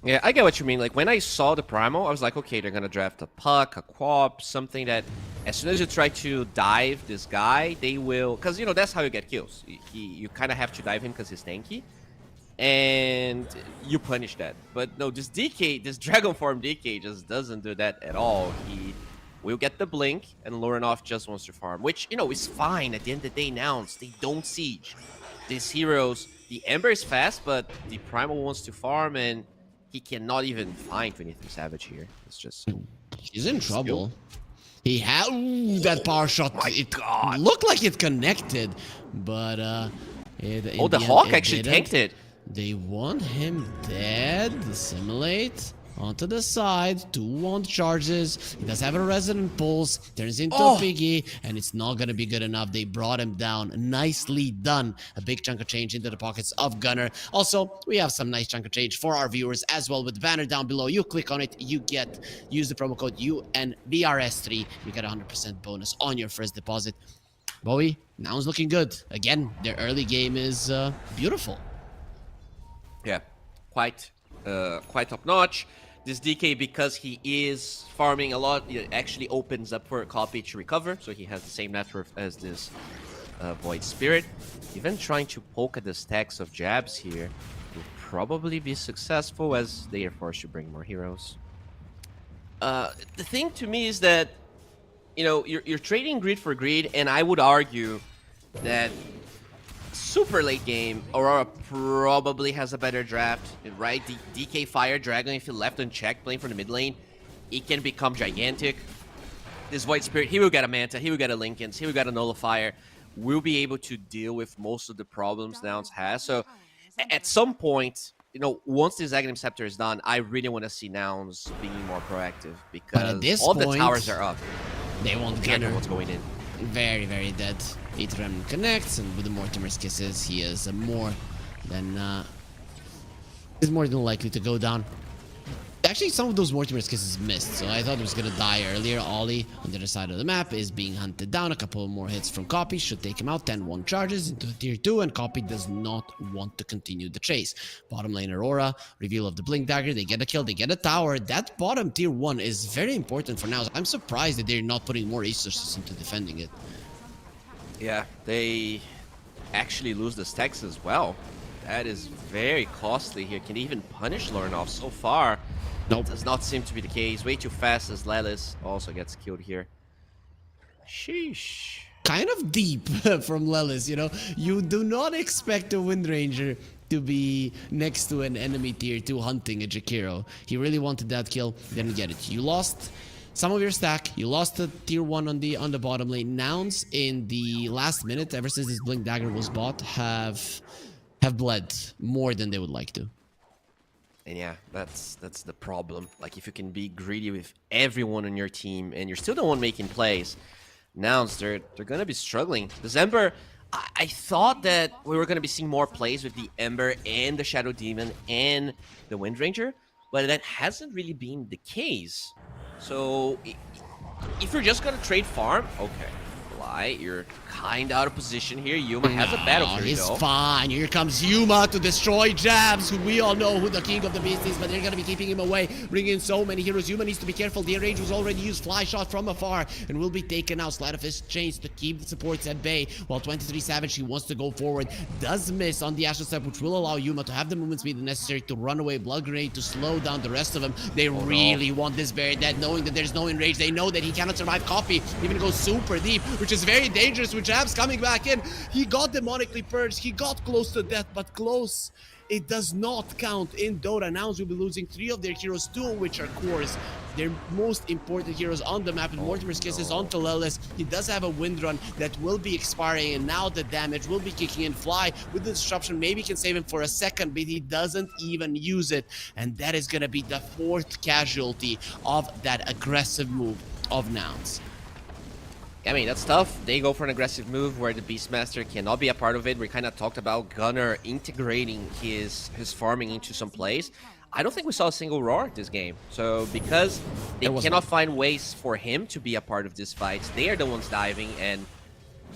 Yeah, I get what you mean. Like, when I saw the Primal, I was like, okay, they're gonna draft a Puck, a Quap, something that as soon as you try to dive this guy, they will... Because, you know, that's how you get kills. You kind of have to dive him because he's tanky. And you punish that. But no, this DK, this Dragon Form DK just doesn't do that at all. He will get the blink, and Lorinov just wants to farm, which, you know, is fine. At the end of the day, Nouns, they don't siege. These heroes, the Ember is fast, but the Primal wants to farm, and he cannot even find 23 Savage here. It's just... He's in trouble. He had that power shot. God. Looked like it connected, but... the Hawk actually tanked it. They want him dead. Assimilate. Onto the side. 2-1 charges. He does have a resonant pulse. Turns into a piggy. And it's not going to be good enough. They brought him down. Nicely done. A big chunk of change into the pockets of Gunner. Also, we have some nice chunk of change for our viewers as well. With the banner down below, you click on it. You use the promo code UNBRS3. You get a 100% bonus on your first deposit. Bowie, now it's looking good. Again, their early game is beautiful. Yeah, quite top notch. This DK, because he is farming a lot, it actually opens up for a copy to recover, so he has the same net worth as this Void Spirit. Even trying to poke at the stacks of jabs here will probably be successful, as they are forced to bring more heroes. The thing to me is that, you know, you're trading greed for greed, and I would argue that super late game, Aurora probably has a better draft, right? The DK Fire Dragon, if you left unchecked playing from the mid lane, it can become gigantic. This Void Spirit, he will get a Manta, he will get a Linken's, he will get a Nullifier. We'll be able to deal with most of the problems Nouns has. So at some point, you know, once this Aghanim Scepter is done, I really want to see Nouns being more proactive, because all the towers are up. They won't get what's going in. Very, very dead. Pt.3 connects, and with the Mortimer's Kisses, he is more than likely to go down. Actually, some of those Mortimer's Kisses missed, so I thought it was gonna die earlier. Ollie on the other side of the map is being hunted down. A couple more hits from Copy should take him out. 10-1 charges into tier 2, and Copy does not want to continue the chase. Bottom lane Aurora, reveal of the Blink Dagger, they get a kill, they get a tower. That bottom tier 1 is very important for now. I'm surprised that they're not putting more resources into defending it. Yeah, they actually lose the stacks as well. That is very costly here. Can even punish Lornoff so far? Nope. Does not seem to be the case. Way too fast, as Lelis also gets killed here. Sheesh. Kind of deep from Lelis, you know? You do not expect a Wind Ranger to be next to an enemy tier 2 hunting a Jakiro. He really wanted that kill, didn't get it. You lost some of your stack, you lost the tier 1 on the bottom lane. Nouns in the last minute, ever since this Blink Dagger was bought, have bled more than they would like to. And yeah, that's the problem. Like, if you can be greedy with everyone on your team and you're still the one making plays, Nouns, they're gonna be struggling. This Ember, I thought that we were gonna be seeing more plays with the Ember and the Shadow Demon and the Wind Ranger, but that hasn't really been the case. So if you're just gonna trade farm, okay, Fly, you're kind of out of position here. Yuma has a battle for you, It's though. fine. Here comes Yuma to destroy Jabs, who we all know who the king of the beast is, but they're gonna be keeping him away, bringing in so many heroes. Yuma needs to be careful. The range was already used. Fly shot from afar and will be taken out. Sleight of Fist chains to keep the supports at bay, while 23 Savage, he wants to go forward, does miss on the Astral Step, which will allow Yuma to have the movement speed necessary to run away. Blood Grenade to slow down the rest of them. They really want this very dead, knowing that there's no enrage. They know that he cannot survive Copy, even goes super deep, which is very dangerous with Jabs coming back in. He got demonically purged. He got close to death, but close, it does not count in Dota. Nouns will be losing 3 of their heroes, 2 of which are cores. Their most important heroes on the map, and Mortimer's Kisses onto Lelis. He does have a Wind Run that will be expiring, and now the damage will be kicking in. Fly with the disruption maybe can save him for a second, but he doesn't even use it, and that is gonna be the 4th casualty of that aggressive move of Nouns. I mean, that's tough. They go for an aggressive move where the Beastmaster cannot be a part of it. We kind of talked about Gunner integrating his farming into some plays. I don't think we saw a single roar this game. So because they cannot find ways for him to be a part of this fight, they are the ones diving, and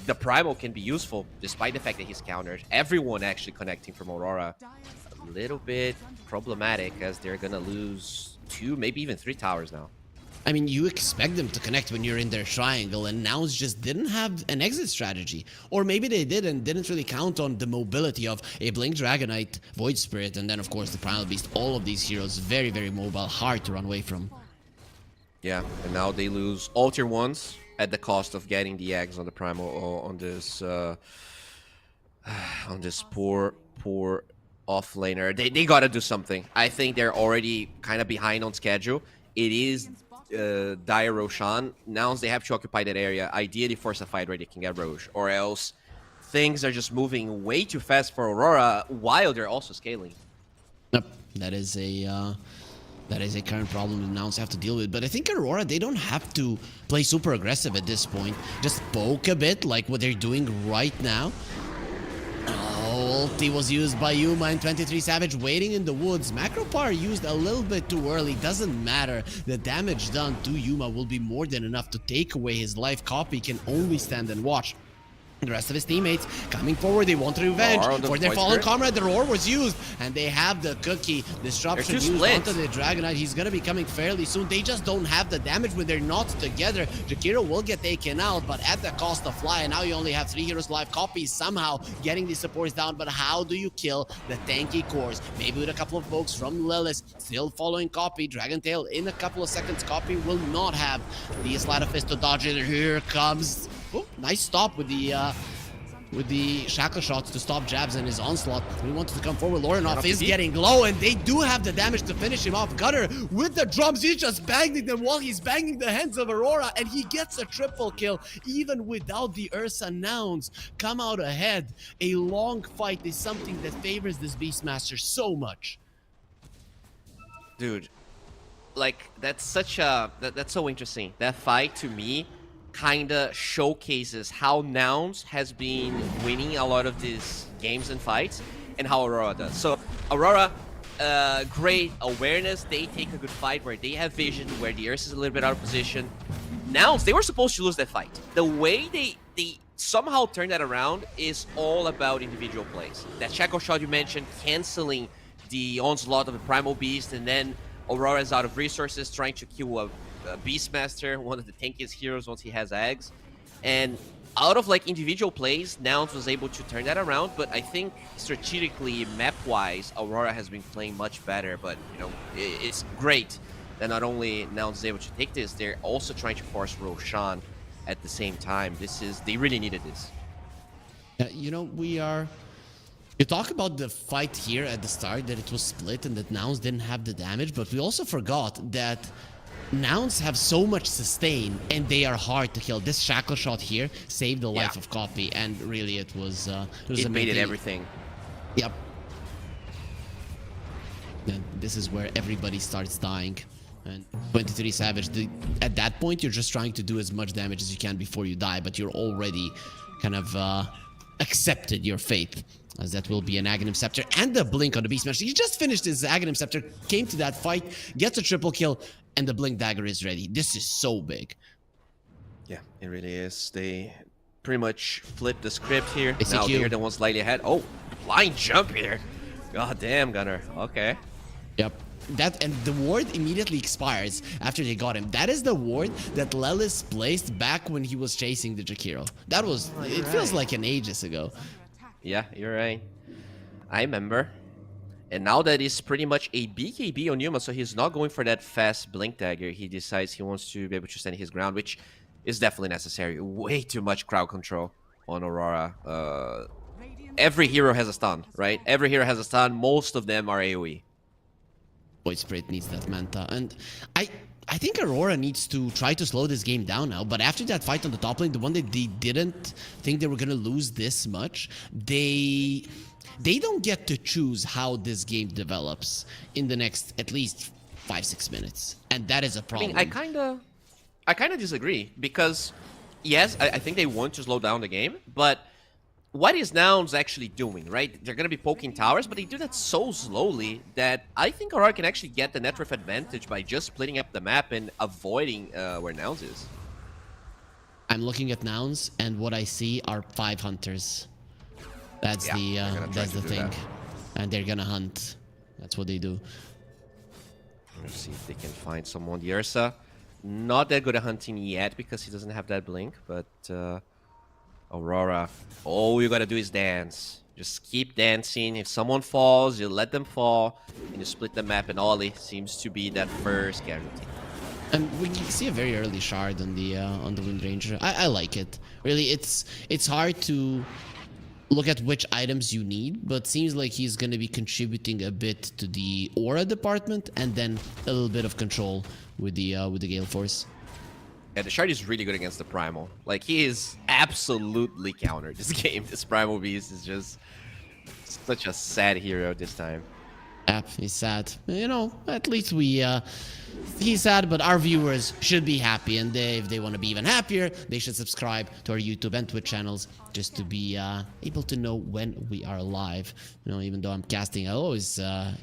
the Primal can be useful despite the fact that he's countered. Everyone actually connecting from Aurora. A little bit problematic, as they're going to lose 2, maybe even 3 towers now. I mean, you expect them to connect when you're in their triangle, and Nouns just didn't have an exit strategy. Or maybe they did and didn't really count on the mobility of a Blink Dragonite, Void Spirit, and then of course the Primal Beast. All of these heroes very, very mobile, hard to run away from. Yeah, and now they lose all tier 1s at the cost of getting the eggs on the Primal, on this poor off laner. They gotta do something. I think they're already kind of behind on schedule. It is Dire Roshan. Nouns, they have to occupy that area. Ideally force a fight where they can get Roche, or else things are just moving way too fast for Aurora while they're also scaling. Yep, that is a current problem that Nouns have to deal with. But I think Aurora, they don't have to play super aggressive at this point. Just poke a bit, like what they're doing right now. Oh, ulti was used by Yuma and Pt.3 Savage waiting in the woods. Macro Power used a little bit too early. Doesn't matter. The damage done to Yuma will be more than enough to take away his life. Copy can only stand and watch. The rest of his teammates coming forward, they want revenge for their fallen comrade. The roar was used, and they have the cookie disruption used onto the Dragonite. He's gonna be coming fairly soon. They just don't have the damage when they're not together. Jakiro will get taken out, but at the cost of Fly. And now you only have 3 heroes live. Copy somehow getting the supports down, but how do you kill the tanky cores? Maybe with a couple of pokes from Lilith, still following Copy. Dragon Tail in a couple of seconds. Copy will not have the Sleight of Fist to dodge it. Here comes. Oh, nice stop with the shackle shots to stop jabs and his onslaught. We wanted to come forward. Lorinov is getting low, and they do have the damage to finish him off. Gutter with the drums, he's just banging them while he's banging the hands of Aurora, and he gets a triple kill even without the Ursa. Nouns come out ahead. A long fight is something that favors this Beastmaster so much. Dude, like that's such a that's so interesting. That fight to me kinda showcases how Nouns has been winning a lot of these games and fights, and how Aurora does. So Aurora, great awareness. They take a good fight where they have vision, where the Ursa is a little bit out of position. Nouns, they were supposed to lose that fight. The way they somehow turned that around is all about individual plays. That shackle shot you mentioned, canceling the onslaught of the Primal Beast, and then Aurora is out of resources, trying to kill a Beastmaster, one of the tankiest heroes once he has eggs. And out of like individual plays, Nouns was able to turn that around, but I think strategically, map-wise, Aurora has been playing much better. But, you know, it's great that not only Nouns is able to take this, they're also trying to force Roshan at the same time. They really needed this. You know, you talk about the fight here at the start, that it was split and that Nouns didn't have the damage, but we also forgot that Nouns have so much sustain and they are hard to kill. This shackle shot here saved the life of Copy, and really it made it everything. Yep. And this is where everybody starts dying. And Pt.3 Savage, at that point you're just trying to do as much damage as you can before you die, but you're already kind of accepted your fate, as that will be an Aghanim Scepter and the Blink on the Beastmaster. He just finished his Aghanim Scepter, came to that fight, gets a triple kill, and the Blink Dagger is ready. This is so big. Yeah, it really is. They pretty much flipped the script here. Now ACQ. they're the ones slightly ahead. Oh, blind jump here. God damn, Gunner. Okay. Yep. That, and the ward immediately expires after they got him. That is the ward that Lelis placed back when he was chasing the Jakiro. That was, it feels like an ages ago. Yeah, you're right. I remember. And now that is pretty much a BKB on Yuma, so he's not going for that fast Blink Dagger. He decides he wants to be able to stand his ground, which is definitely necessary. Way too much crowd control on Aurora. Every hero has a stun, right? Every hero has a stun. Most of them are AoE. Void Spirit needs that Manta. And I think Aurora needs to try to slow this game down now, but after that fight on the top lane, the one that they didn't think they were going to lose this much, they don't get to choose how this game develops in the next at least 5-6 minutes, and that is a problem. I mean, I kind of disagree, because yes, I think they want to slow down the game, but what is Nouns actually doing, right? They're going to be poking towers, but they do that so slowly that I think Aurora can actually get the net worth advantage by just splitting up the map and avoiding where Nouns is. I'm looking at Nouns, and what I see are 5 hunters. That's the thing. And they're gonna hunt. That's what they do. Let's see if they can find someone. The Ursa, not that good at hunting yet because he doesn't have that blink, but Aurora, all you gotta do is dance. Just keep dancing. If someone falls, you let them fall, and you split the map, and Ollie seems to be that first casualty. And we see a very early shard on the Wind Ranger. I like it. Really, it's hard to look at which items you need, but seems like he's going to be contributing a bit to the aura department, and then a little bit of control with the Gale Force. Yeah, the Shard is really good against the Primal. Like, he is absolutely countered this game. This Primal Beast is just such a sad hero this time. Yeah, he's sad. You know, at least he's sad, but our viewers should be happy. And if they want to be even happier, they should subscribe to our YouTube and Twitch channels just to be able to know when we are live. You know, even though I'm casting, I always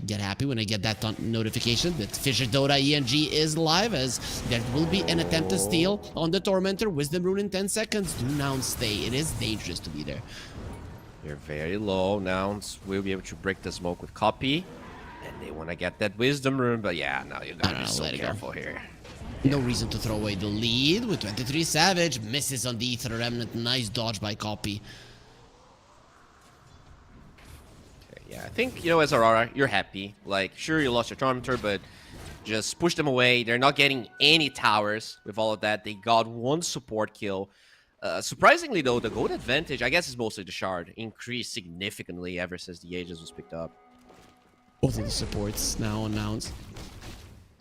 get happy when I get that notification that Fissure Dota ENG is live, as there will be an attempt to steal on the Tormentor. Wisdom Rune in 10 seconds. Do now stay. It is dangerous to be there. They're very low. Nouns will be able to break the smoke with Copy. And they want to get that Wisdom Rune, but yeah, now you gotta be so careful here. No reason to throw away the lead with Pt.3 Savage. Misses on the Ether Remnant. Nice dodge by Copy. Okay, yeah, I think, you know, as Aurora, you're happy. Like, sure, you lost your Tormentor, but just push them away. They're not getting any towers with all of that. They got one support kill. Surprisingly, though, the gold advantage, I guess, is mostly the Shard, increased significantly ever since the Aegis was picked up. Both of the supports now on Mounts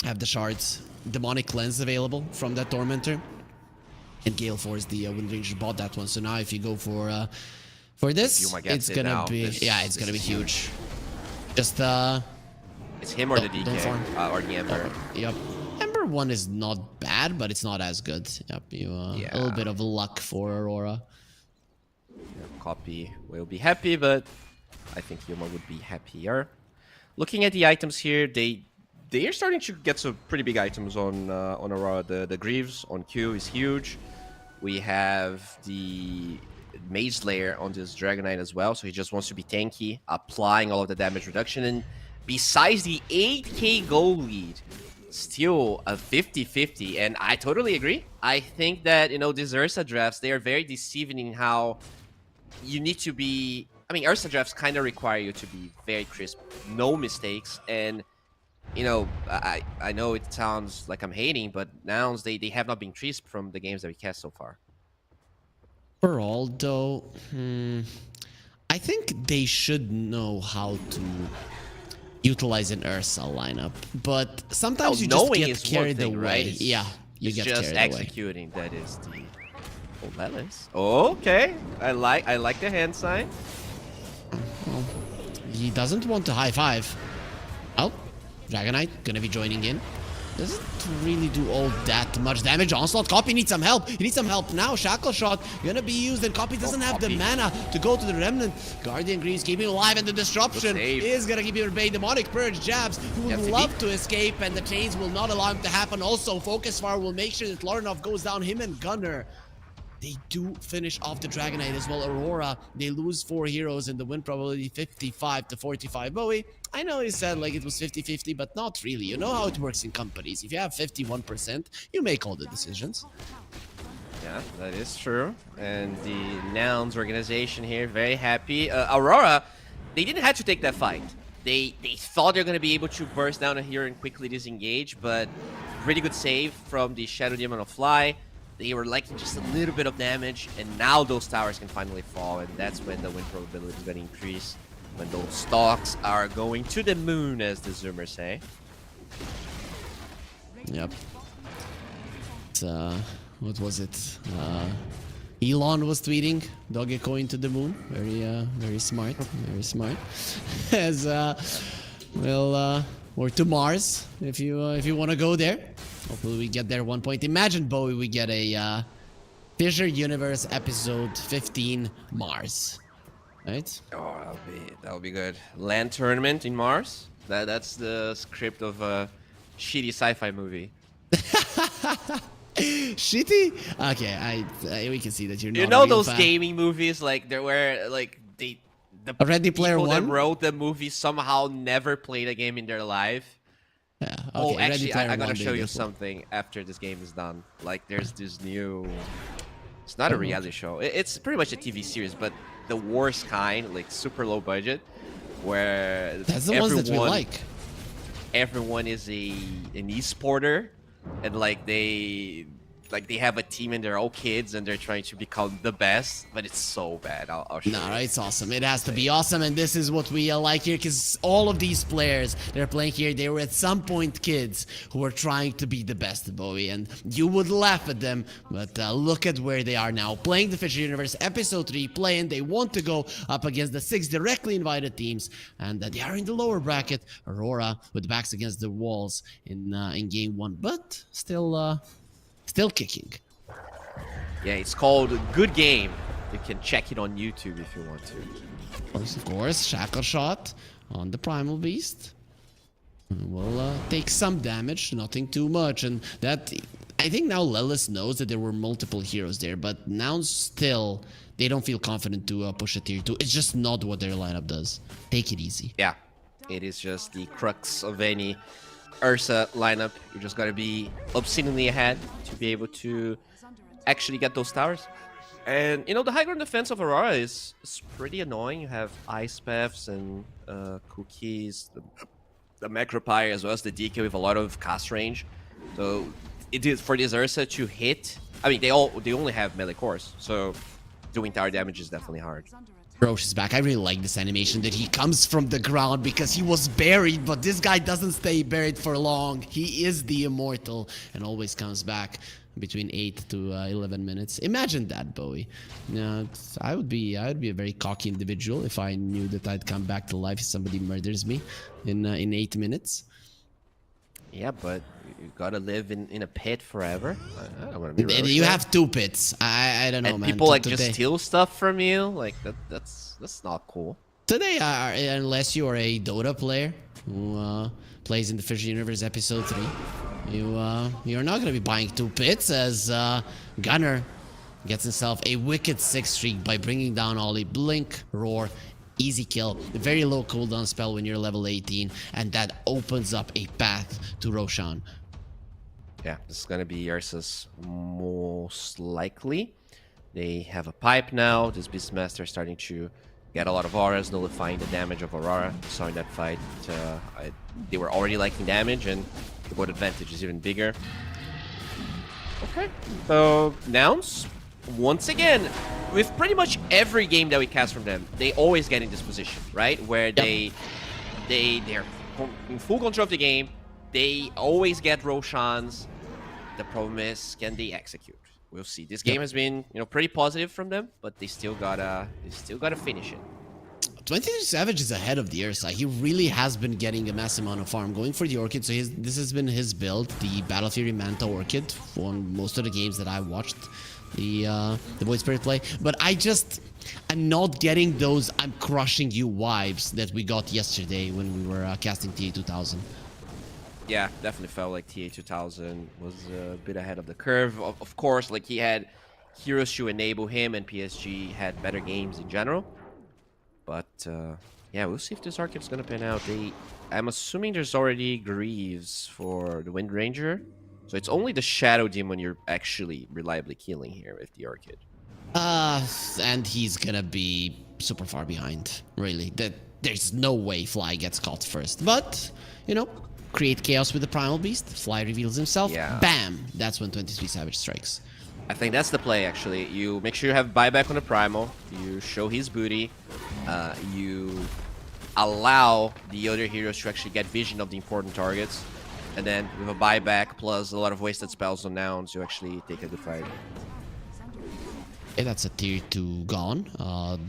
have the Shards. Demonic Lens available from that Tormentor. And Gale Force, the Wind Ranger, bought that one. So now if you go for this, it's gonna be it's gonna be huge. Just it's him or the DK or the Ember. Yep. Ember 1 is not bad, but it's not as good. Yep, a little bit of luck for Aurora. Yeah, Copy will be happy, but I think Yuma would be happier. Looking at the items here, they are starting to get some pretty big items on Aurora. The Greaves on Q is huge. We have the Mage Slayer on this Dragon Knight as well, so he just wants to be tanky, applying all of the damage reduction. And besides the 8k gold lead, still a 50-50, and I totally agree. I think that, you know, these Ursa drafts, they are very deceiving in how you need to be... I mean, Ursa drafts kind of require you to be very crisp, no mistakes, and, you know, I know it sounds like I'm hating, but Nouns, they have not been crisp from the games that we cast so far. Overall, though, I think they should know how to utilize an Ursa lineup, but sometimes you just get carried away. Right? Yeah, you get carried away. Just executing, that is the... Oh, Lelis. Okay, I like the hand sign. Well, he doesn't want to high five. Oh, Dragon Knight gonna be joining in. Doesn't really do all that much damage. Onslaught, Copy needs some help. He needs some help now. Shackle Shot gonna be used, and Copy doesn't have the mana to go to the Remnant. Guardian Greaves keeping him alive, and the disruption is gonna keep him at bay. Demonic Purge jabs. He would love to escape, and the chains will not allow him to happen. Also, Focus Fire will make sure that Lorinov goes down. Him and Gunner. They do finish off the Dragon Knight as well. Aurora, they lose 4 heroes and the win probability 55-45. Bowie, I know you said like it was 50-50, but not really. You know how it works in companies. If you have 51%, you make all the decisions. Yeah, that is true. And the Nouns organization here, very happy. Aurora, they didn't have to take that fight. They thought they're going to be able to burst down a hero and quickly disengage, but pretty good save from the Shadow Demon of Fly. They were liking just a little bit of damage, and now those towers can finally fall, and that's when the win probability is going to increase. When those stocks are going to the moon, as the Zoomers say. Yep. What was it? Elon was tweeting, Dogecoin to the moon. Very smart. Very smart. As or to Mars, if you want to go there. Hopefully we get there 1 point. Imagine, Bowie, we get a FISSURE Universe Episode 15 Mars. Right? Oh, that'll be good. Land tournament in Mars. That's the script of a shitty sci-fi movie. Shitty? Okay, we can see that you're not. You know those gaming movies, like there were like the Ready Player One that wrote the movie somehow never played a game in their life. Yeah. Okay, oh, actually, I gotta show you something after this game is done. Like, there's this new... It's not a reality show. It's pretty much a TV series, but the worst kind, like super low budget, where that's the ones that we like. Everyone is an eSporter, and like they like they have a team and they're all kids and they're trying to become the best, but it's so bad. I'll show No, you. it's awesome. It has to be awesome, and this is what we like here, because all of these players they're playing here, they were at some point kids who were trying to be the best, Bowie, and you would laugh at them, but look at where they are now, playing the FISSURE Universe Episode 3, playing. They want to go up against the 6 directly invited teams, and they are in the lower bracket. Aurora with backs against the walls in game 1, but still kicking. Yeah, it's called Good Game. You can check it on YouTube if you want to. Of course, Shackle Shot on the Primal Beast. Will take some damage, nothing too much, and that I think now Lelis knows that there were multiple heroes there, but now still they don't feel confident to push a tier 2. It's just not what their lineup does. Take it easy. Yeah, it is just the crux of any Ursa lineup. You just gotta be obscenely ahead to be able to actually get those towers. And you know, the high ground defense of Aurora is pretty annoying. You have Ice Paths and Cookies, the Macropire, as well as the DK with a lot of cast range. So it is for this Ursa to hit. I mean, they only have melee cores, so doing tower damage is definitely hard. Roche is back. I really like this animation that he comes from the ground because he was buried, but this guy doesn't stay buried for long. He is the immortal and always comes back between 8 to 11 minutes. Imagine that, Bowie. I would be a very cocky individual if I knew that I'd come back to life if somebody murders me in 8 minutes. Yeah, but you gotta live in a pit forever. I don't want to be You have 2 pits. I don't know, and man. people like just steal stuff from you. Like that's not cool. Today, unless you are a DOTA player who plays in the FISSURE Universe Episode 3, you're not gonna be buying 2 pits as Gunner gets himself a wicked 6 streak by bringing down Ollie. Blink, Roar, easy kill, very low cooldown spell when you're level 18, and that opens up a path to Roshan. Yeah, this is gonna be Ursa's most likely. They have a pipe now. This Beastmaster is starting to get a lot of auras, nullifying the damage of Aurora. We saw in that fight, they were already liking damage, and the board advantage is even bigger. Okay, so Nouns, once again, with pretty much every game that we cast from them, they always get in this position, right? Where they're in full control of the game. They always get Roshans. The problem is, can they execute? We'll see. This game has been, pretty positive from them, but they still gotta finish it. 23 Savage is ahead of the Ursa. He really has been getting a massive amount of farm, going for the Orchid. So this has been his build, the Battle Fury Manta Orchid, for most of the games that I watched the Void Spirit play. But I'm not getting those "I'm crushing you" vibes that we got yesterday when we were casting TA2000. Yeah, definitely felt like TA2000 was a bit ahead of the curve. Of course, like he had heroes to enable him, and PSG had better games in general. But yeah, we'll see if this Archid's gonna pan out. I'm assuming there's already Greaves for the Wind Ranger, so it's only the Shadow Demon you're actually reliably killing here with the Orchid. And he's gonna be super far behind. Really, there's no way Fly gets caught first. But create chaos with the Primal Beast. Fly reveals himself. Yeah. Bam! That's when 23 Savage strikes. I think that's the play, actually. You make sure you have buyback on the Primal. You show his booty. You allow the other heroes to actually get vision of the important targets. And then with a buyback plus a lot of wasted spells on Nouns, you actually take a good fight. Okay, that's a tier 2 gone.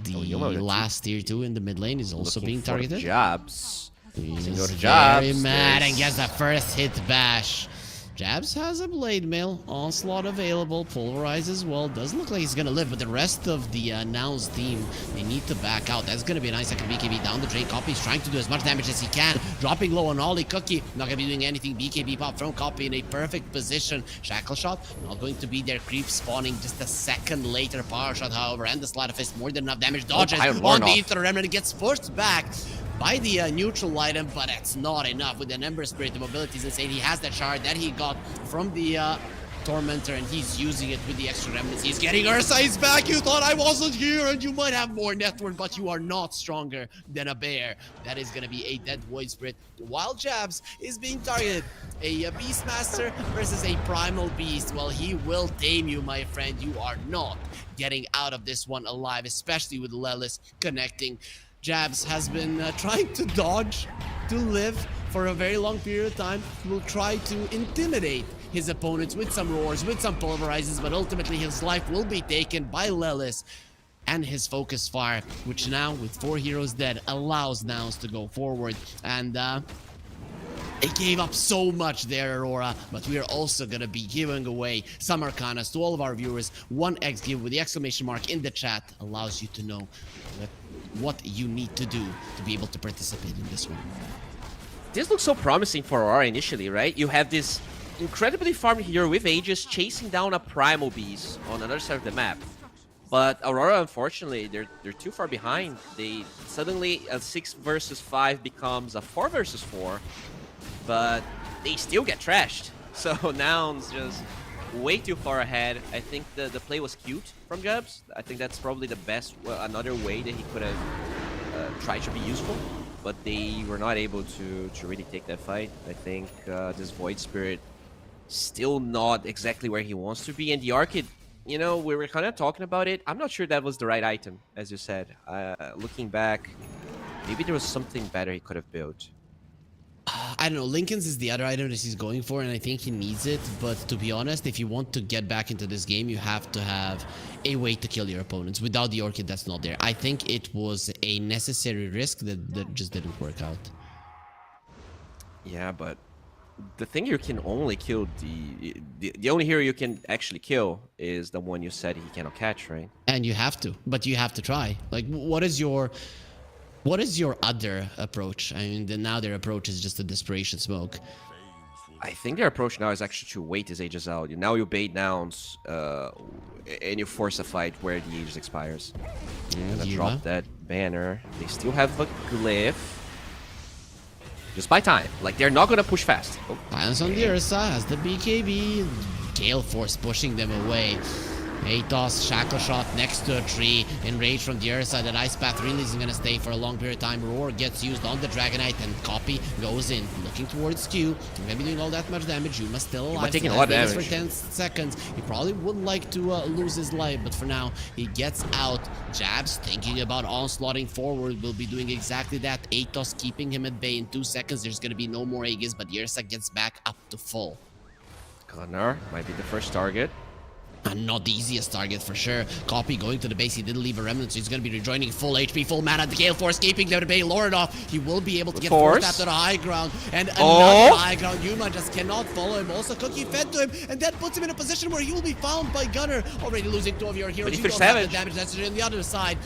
The last tier 2 in the mid lane is also being targeted. Jabs. He's Go to very Jabs. mad and gets the first hit bash. Jabs has a Blade Mail, Onslaught available, Pulverize as well. Doesn't look like he's gonna live, but the rest of the Nouns team, they need to back out. That's gonna be a nice second BKB down the drain. Copy's trying to do as much damage as he can. Dropping low on Ollie. Cookie, not gonna be doing anything. BKB pop from Copy in a perfect position. Shackle Shot, not going to be there. Creep spawning just a second later. Power Shot, however, and the Sleight of Fist, more than enough damage. Dodges on the Ether Remnant, gets forced back by the neutral item, but it's not enough with an Ember Spirit. The mobility is insane. He has that shard that he got from the Tormentor, and he's using it with the extra remnants. He's getting Ursa, he's back! You thought I wasn't here, and you might have more network, but you are not stronger than a bear. That is gonna be a dead Void Spirit, while Jabs is being targeted. A Beastmaster versus a Primal Beast. Well, he will tame you, my friend. You are not getting out of this one alive, especially with Lelis connecting. Jabs has been trying to dodge to live for a very long period of time. He will try to intimidate his opponents with some roars, with some pulverizes, but ultimately his life will be taken by Lelis and his focus fire, which now, with 4 heroes dead, allows MOUZ to go forward. And they gave up so much there, Aurora, but we are also going to be giving away some Arcanas to all of our viewers. 1x give with the exclamation mark in the chat allows you to know what you need to do to be able to participate in this one. This looks so promising for Aurora initially, right? You have this incredibly farmed hero with Aegis chasing down a Primal Beast on another side of the map. But Aurora, unfortunately, they're too far behind. They suddenly, a 6 versus 5 becomes a 4 versus 4. But they still get trashed. So Nouns just way too far ahead. I think the play was cute from Jabs. I think that's probably the best, another way that he could have tried to be useful. But they were not able to really take that fight. I think this Void Spirit still not exactly where he wants to be. And the Arcade, you know, we were kind of talking about it. I'm not sure that was the right item, as you said. Looking back, maybe there was something better he could have built. I don't know, Lincoln's is the other item that he's going for, and I think he needs it, but to be honest, if you want to get back into this game, you have to have a way to kill your opponents. Without the Orchid, that's not there. I think it was a necessary risk that just didn't work out. Yeah, but the thing you can only kill, the only hero you can actually kill is the one you said he cannot catch, right? And you have to, but you have to try. Like, what is your other approach? I mean, now their approach is just a desperation smoke. I think their approach now is actually to wait his Aegis out. Now you bait Nouns, and you force a fight where the Aegis expires. Gonna drop that banner. They still have a glyph. Just by time. Like, they're not gonna push fast. Oh. Silence on the Ursa has the BKB. Gale Force pushing them away. Atos, Shackle Shot next to a tree. Enraged from the other side. That Ice Path really isn't going to stay for a long period of time. Roar gets used on the Dragonite, and Copy goes in. Looking towards Q. You're going to be doing all that much damage. Yuma still alive. Taking a lot of damage. For 10 seconds. He probably would like to lose his life, but for now, he gets out. Jabs thinking about onslaughting forward. Will be doing exactly that. Atos keeping him at bay. In 2 seconds, there's going to be no more Aegis, but Yersa gets back up to full. Gunnar might be the first target. And not the easiest target for sure. Copy going to the base. He didn't leave a remnant, so he's going to be rejoining full HP, full mana. The Gale Force keeping them to bay. Loredov, he will be able to get forced after the high ground. And another high ground. Yuma just cannot follow him. Also, Cookie fed to him, and that puts him in a position where he will be found by Gunnar. Already losing 2 of your heroes. But you don't have the damage necessary on the other side.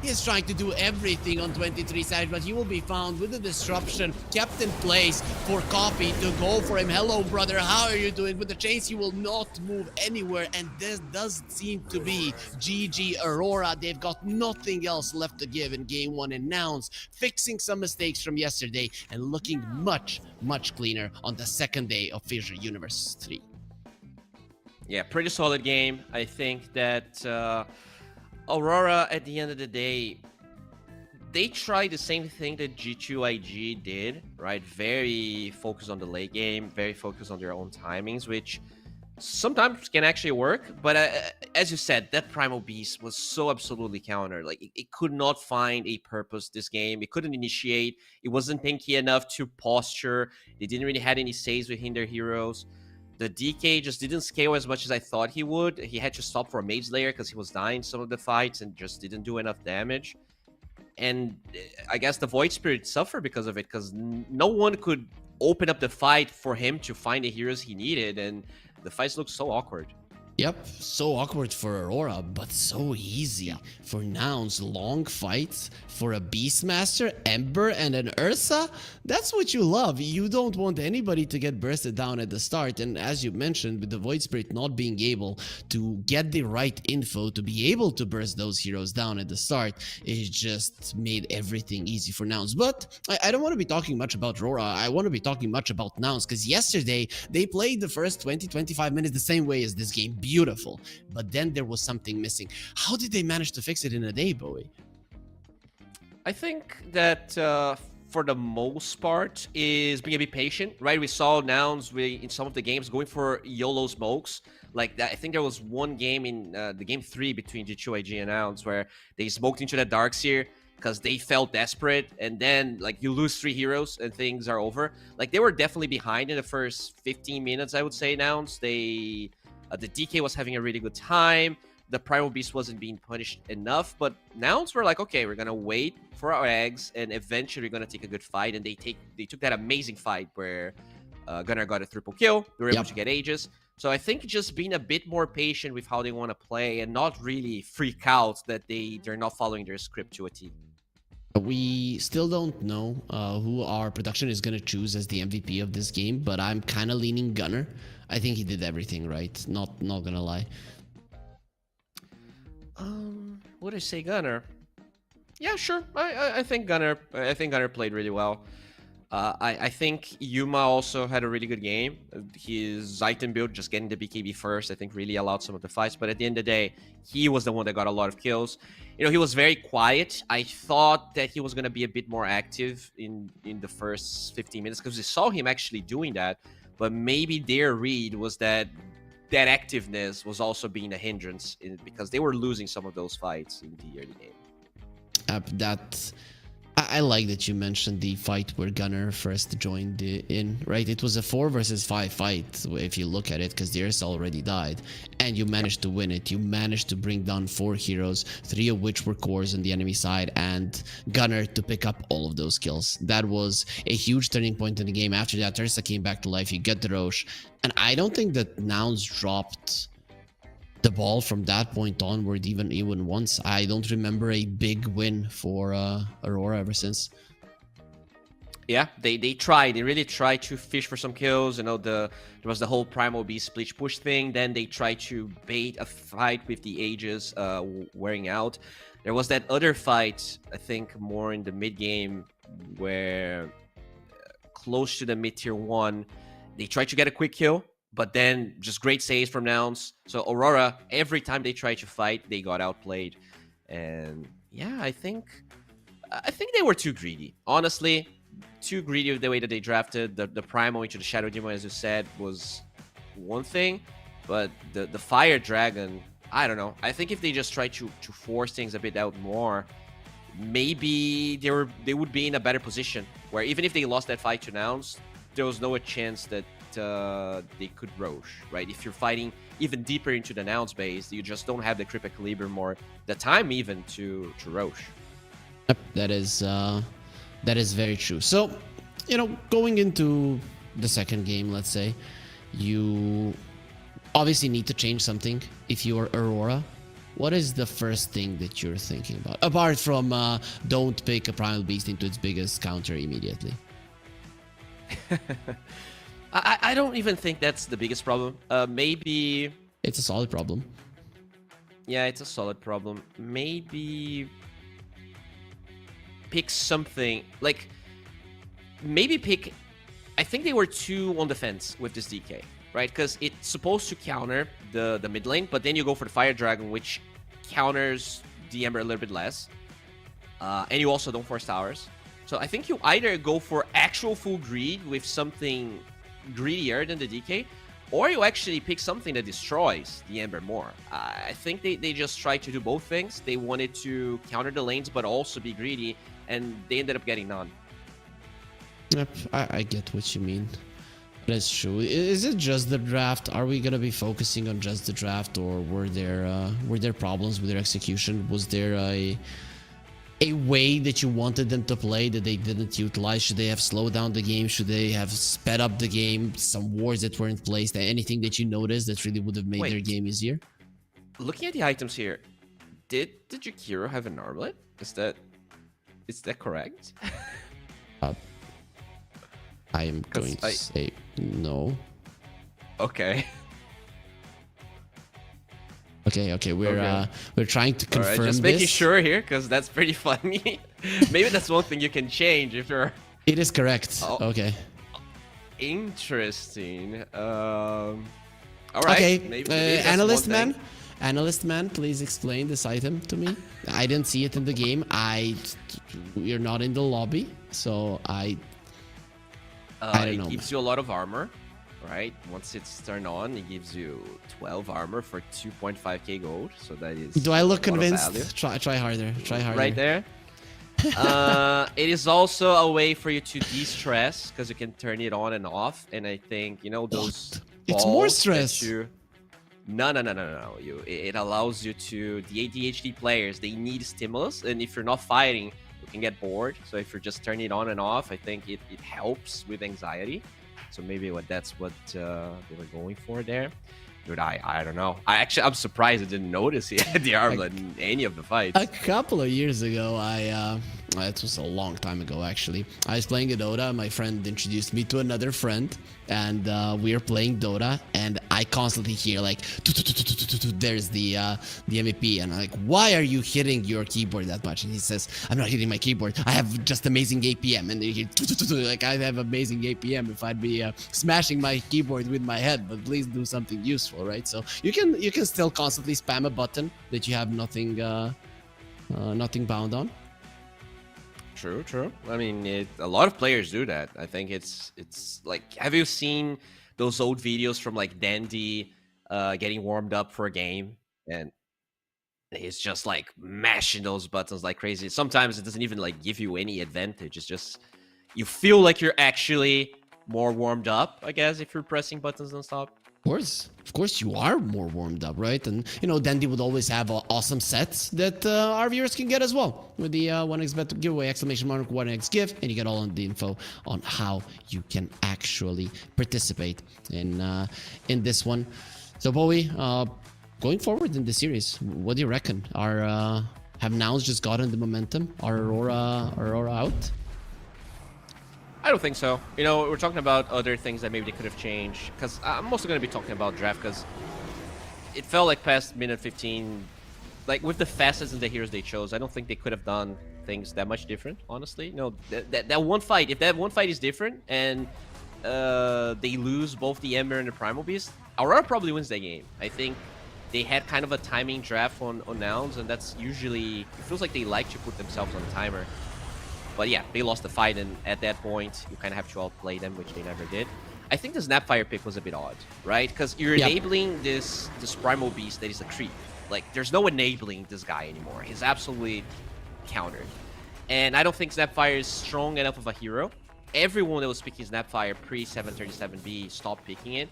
He is trying to do everything on 23 Savage, but he will be found with the disruption kept in place for Copy to go for him. Hello, brother. How are you doing? With the chains, he will not move anywhere, and this does seem to be GG Aurora. They've got nothing else left to give in game 1, and Nouns fixing some mistakes from yesterday and looking much, much cleaner on the second day of FISSURE Universe 3. Yeah, pretty solid game. I think that Aurora, at the end of the day, they tried the same thing that G2IG did, right? Very focused on the late game, very focused on their own timings, which sometimes can actually work. But as you said, that Primal Beast was so absolutely countered. Like, it could not find a purpose this game. It couldn't initiate. It wasn't tanky enough to posture. They didn't really have any saves within their heroes. The DK just didn't scale as much as I thought he would. He had to stop for a Mage Layer because he was dying some of the fights and just didn't do enough damage. And I guess the Void Spirit suffered because of it, because no one could open up the fight for him to find the heroes he needed, and the fights looked so awkward. Yep, so awkward for Aurora, but so easy for Nouns. Long fights for a Beastmaster, Ember, and an Ursa. That's what you love. You don't want anybody to get bursted down at the start. And as you mentioned, with the Void Spirit not being able to get the right info to be able to burst those heroes down at the start, it just made everything easy for Nouns. But I don't want to be talking much about Aurora. I want to be talking much about Nouns, because yesterday they played the first 20-25 minutes the same way as this game. Beautiful, but then there was something missing. How did they manage to fix it in a day, Bowie? I think that for the most part is being a bit patient, right? We saw Nouns in some of the games going for YOLO smokes. Like that, I think there was one game in the game 3 between G2IG and Nouns where they smoked into that Darkseer because they felt desperate, and then like you lose 3 heroes and things are over. Like they were definitely behind in the first 15 minutes, I would say. Nouns, the DK was having a really good time. The Primal Beast wasn't being punished enough, but Nouns were like, okay, we're gonna wait for our eggs, and eventually we're gonna take a good fight. And they took that amazing fight where Gunnar got a triple kill. They were able to get Aegis. So I think just being a bit more patient with how they want to play and not really freak out that they're not following their script to a T. We still don't know who our production is going to choose as the MVP of this game, but I'm kind of leaning Gunnar. I think he did everything right. Not gonna lie. Would I say Gunnar? Yeah, sure. I think Gunnar played really well. I think Yuma also had a really good game. His item build, just getting the BKB first, I think really allowed some of the fights. But at the end of the day, he was the one that got a lot of kills. You know, he was very quiet. I thought that he was going to be a bit more active in the first 15 minutes because we saw him actually doing that. But maybe their read was that activeness was also being a hindrance because they were losing some of those fights in the early game. I like that you mentioned the fight where Gunnar first joined in, right? It was a 4 versus 5 fight, if you look at it, because the Ursa already died. And you managed to win it. You managed to bring down 4 heroes, 3 of which were cores on the enemy side, and Gunnar to pick up all of those kills. That was a huge turning point in the game. After that, Ursa came back to life. You get the Roche. And I don't think that Nouns dropped the ball from that point onward even once. I don't remember a big win for Aurora ever since. Yeah, they tried. They really tried to fish for some kills. You know, there was the whole Primal Beast split push thing. Then they tried to bait a fight with the Aegis wearing out. There was that other fight, I think more in the mid game, where close to the mid tier 1, they tried to get a quick kill. But then just great saves from Nouns. So Aurora, every time they tried to fight, they got outplayed. And yeah, I think they were too greedy. Honestly, too greedy with the way that they drafted. The Primal into the Shadow Demon, as you said, was one thing. But the Fire Dragon, I don't know. I think if they just try to force things a bit out more, maybe they would be in a better position. Where even if they lost that fight to Nouns, there was no chance that they could Roche, right? If you're fighting even deeper into the Nouns base, you just don't have the Crypt Equilibrium or the time even to Roche. Yep, that is very true. So, you know, going into the second game, let's say, you obviously need to change something if you are Aurora. What is the first thing that you're thinking about? Apart from don't pick a Primal Beast into its biggest counter immediately. I don't even think that's the biggest problem. Maybe... It's a solid problem. Yeah, it's a solid problem. Maybe... pick something... Like, maybe pick... I think they were too on the fence with this DK, right? Because it's supposed to counter the mid lane, but then you go for the Fire Dragon, which counters the Ember a little bit less. And you also don't force towers. So I think you either go for actual full greed with something greedier than the DK, or you actually pick something that destroys the Ember more. I think they just tried to do both things. They wanted to counter the lanes, but also be greedy, and they ended up getting none. Yep, I get what you mean. That's true. Is it just the draft? Are we gonna be focusing on just the draft, or were there problems with their execution? Was there a way that you wanted them to play that they didn't utilize? Should they have slowed down the game? Should they have sped up the game? Some wars that weren't placed? Anything that you noticed that really would have made their Wait, game easier? looking at the items here, did Jakiro have an armlet? Is that correct? I am going to say no. Okay. Okay, we're trying to confirm Alright, just making sure here, because that's pretty funny. Maybe that's one thing you can change if you're... It is correct. Oh. Okay. Interesting. Alright. Okay, maybe analyst man, please explain this item to me. I didn't see it in the game. We're not in the lobby, so I don't know. It gives you a lot of armor, right? Once it's turned on, it gives you 12 armor for 2.5k gold. So that is... Do I look convinced? Try harder. Try harder. Right there. It is also a way for you to de-stress, because you can turn it on and off. And I think, you know, those... It's more stress. No. It allows you to... The ADHD players, they need stimulus. And if you're not fighting, you can get bored. So if you're just turning it on and off, I think it helps with anxiety. So maybe that's what they were going for there. Dude, I don't know. I'm surprised I didn't notice he had the armlet in any of the fights. A couple of years ago, it was a long time ago actually. I was playing a Dota. My friend introduced me to another friend, and we were playing Dota. And I constantly hear like, there's the MVP, and I'm like, why are you hitting your keyboard that much? And he says, I'm not hitting my keyboard. I have just amazing APM. And they hear like, I have amazing APM if I'd be smashing my keyboard with my head. But please do something useful, right? So you can still constantly spam a button that you have nothing bound on. True. I mean, a lot of players do that. I think it's like, have you seen those old videos from like Dandy getting warmed up for a game, and he's just like mashing those buttons like crazy. Sometimes it doesn't even like give you any advantage. It's just you feel like you're actually more warmed up, I guess, if you're pressing buttons non-stop. Of course, you are more warmed up, right? And you know, Dandy would always have awesome sets that our viewers can get as well with the 1xbet giveaway, !1x 1xgift, and you get all on the info on how you can actually participate in this one. So Bowie, going forward in the series, what do you reckon? Have MOUZ just gotten the momentum? Are Aurora out? I don't think so. You know, we're talking about other things that maybe they could have changed. Because I'm also going to be talking about draft, because it felt like past minute 15, like with the facets and the heroes they chose, I don't think they could have done things that much different, honestly. You know, that one fight, if that one fight is different and they lose both the Ember and the Primal Beast, Aurora probably wins that game. I think they had kind of a timing draft on MOUZ, and that's usually, it feels like they like to put themselves on a timer. But yeah, they lost the fight, and at that point, you kind of have to outplay them, which they never did. I think the Snapfire pick was a bit odd, right? Because you're enabling this Primal Beast that is a creep. Like, there's no enabling this guy anymore. He's absolutely countered. And I don't think Snapfire is strong enough of a hero. Everyone that was picking Snapfire pre-737B stopped picking it.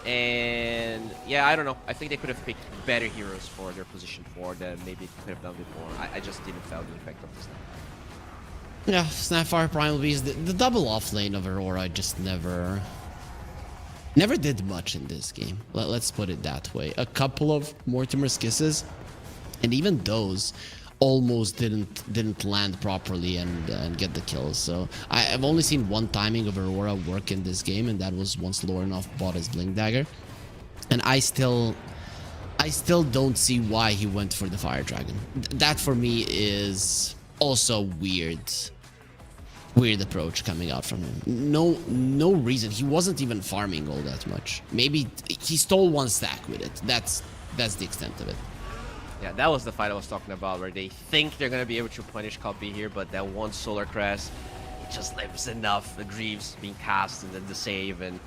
And yeah, I don't know. I think they could have picked better heroes for their position 4 than maybe they could have done before. I just didn't feel the effect of the Snapfire. Yeah, Snapfire, Primal Beast, the double off lane of Aurora just never did much in this game. Let's put it that way. A couple of Mortimer's Kisses, and even those almost didn't land properly and get the kills. So I've only seen one timing of Aurora work in this game, and that was once Lorinov bought his Blink Dagger. And I still don't see why he went for the Fire Dragon. That for me is also weird approach coming out from him. No reason. He wasn't even farming all that much. Maybe he stole one stack with it. That's the extent of it. Yeah, that was the fight I was talking about, where they think they're gonna be able to punish Copy here, but that one Solar Crest, it just leaves enough. The Greaves being cast and then the save, and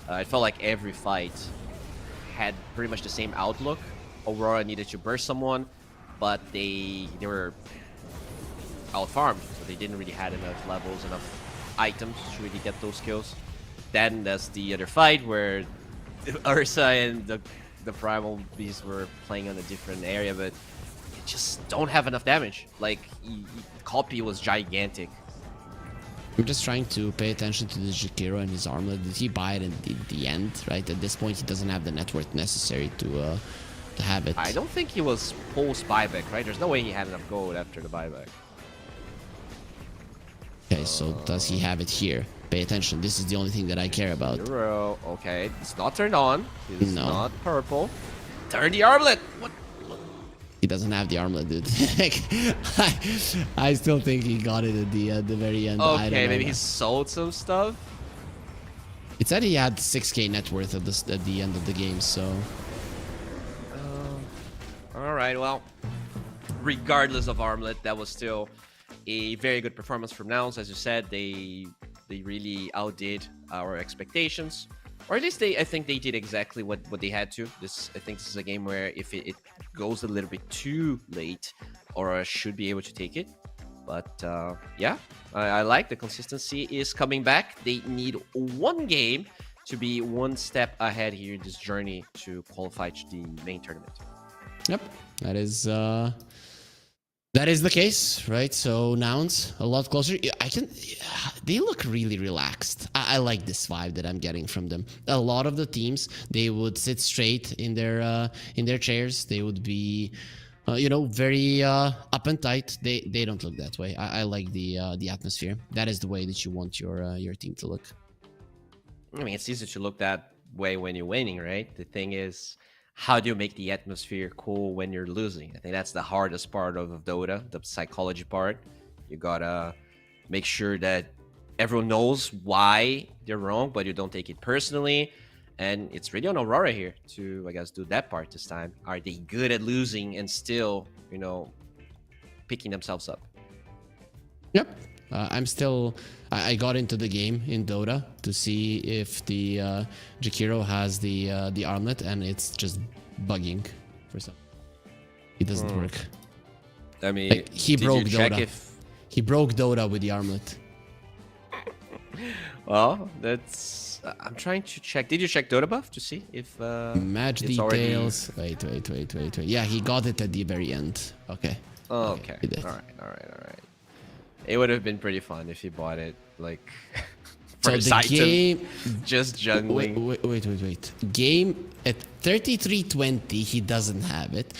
it felt like every fight had pretty much the same outlook. Aurora needed to burst someone, but they were out-farmed, so they didn't really have enough levels, enough items to really get those kills. Then there's the other fight where Ursa and the Primal Beast were playing on a different area, but just don't have enough damage. Like, copy was gigantic. I'm just trying to pay attention to the Jakiro and his armlet. Did he buy it at the end, right? At this point, he doesn't have the net worth necessary to have it. I don't think he was post buyback, right? There's no way he had enough gold after the buyback. Okay, so does he have it here? Pay attention. This is the only thing that I care about. Hero. Okay, it's not turned on. It's No. not purple. Turn the armlet. What? He doesn't have the armlet, dude. I still think he got it at the very end. Okay, maybe he sold some stuff. It said he had 6k net worth at the end of the game, so. All right, well, regardless of armlet, that was still a very good performance from MOUZ. As you said, they really outdid our expectations, or at least I think they did exactly what they had to. I think this is a game where if it goes a little bit too late, Aurora should be able to take it. But yeah, I like the consistency is coming back. They need one game to be one step ahead here in this journey to qualify to the main tournament. Yep, that is the case, right? So Nouns a lot closer. They look really relaxed. I like this vibe that I'm getting from them. A lot of the teams, they would sit straight in their chairs. They would be, very up and tight. They don't look that way. I like the atmosphere. That is the way that you want your team to look. I mean, it's easy to look that way when you're winning, right? The thing is, how do you make the atmosphere cool when you're losing? I think that's the hardest part of Dota, the psychology part. You gotta make sure that everyone knows why they're wrong, but you don't take it personally. And it's really on Aurora here to, I guess, do that part this time. Are they good at losing and still, picking themselves up? Yep. I got into the game in Dota to see if the Jakiro has the armlet, and it's just bugging for some. It doesn't work. I mean, like, he broke Dota. He broke Dota with the armlet. Well, that's. I'm trying to check. Did you check Dota buff to see if match details? Wait. Yeah, he got it at the very end. Okay. Okay. All right. It would have been pretty fun if he bought it, like, first so the item, game, just jungling. Wait. Game at 33:20, he doesn't have it.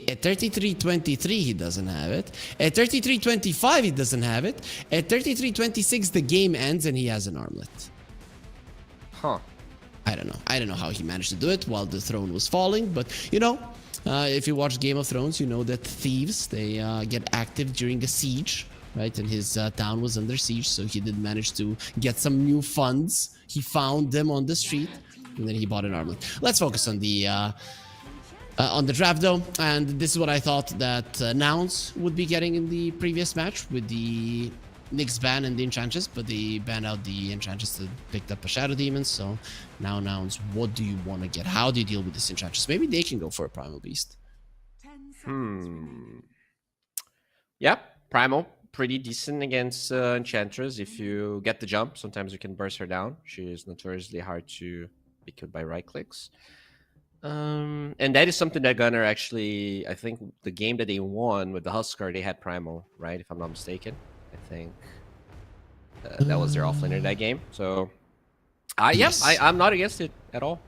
At 33:23, he doesn't have it. At 33:25, he doesn't have it. At 33:26, the game ends and he has an armlet. Huh. I don't know how he managed to do it while the throne was falling, but if you watch Game of Thrones, you know that thieves, they get active during a siege. Right, and his town was under siege, so he did manage to get some new funds. He found them on the street, and then he bought an armlet. Let's focus on the draft, though, and this is what I thought that Nouns would be getting in the previous match with the Nyx ban and the Enchantress, but they banned out the Enchantress and picked up a Shadow Demon. So now, Nouns, what do you want to get? How do you deal with this Enchantress? Maybe they can go for a Primal Beast. Yep, Primal. Pretty decent against Enchantress. If you get the jump, sometimes you can burst her down. She is notoriously hard to be killed by right clicks. And that is something that Gunnar actually, I think the game that they won with the Huskar, they had Primal, right? If I'm not mistaken. I think that was their offlaner that game. So, yes, I'm not against it at all.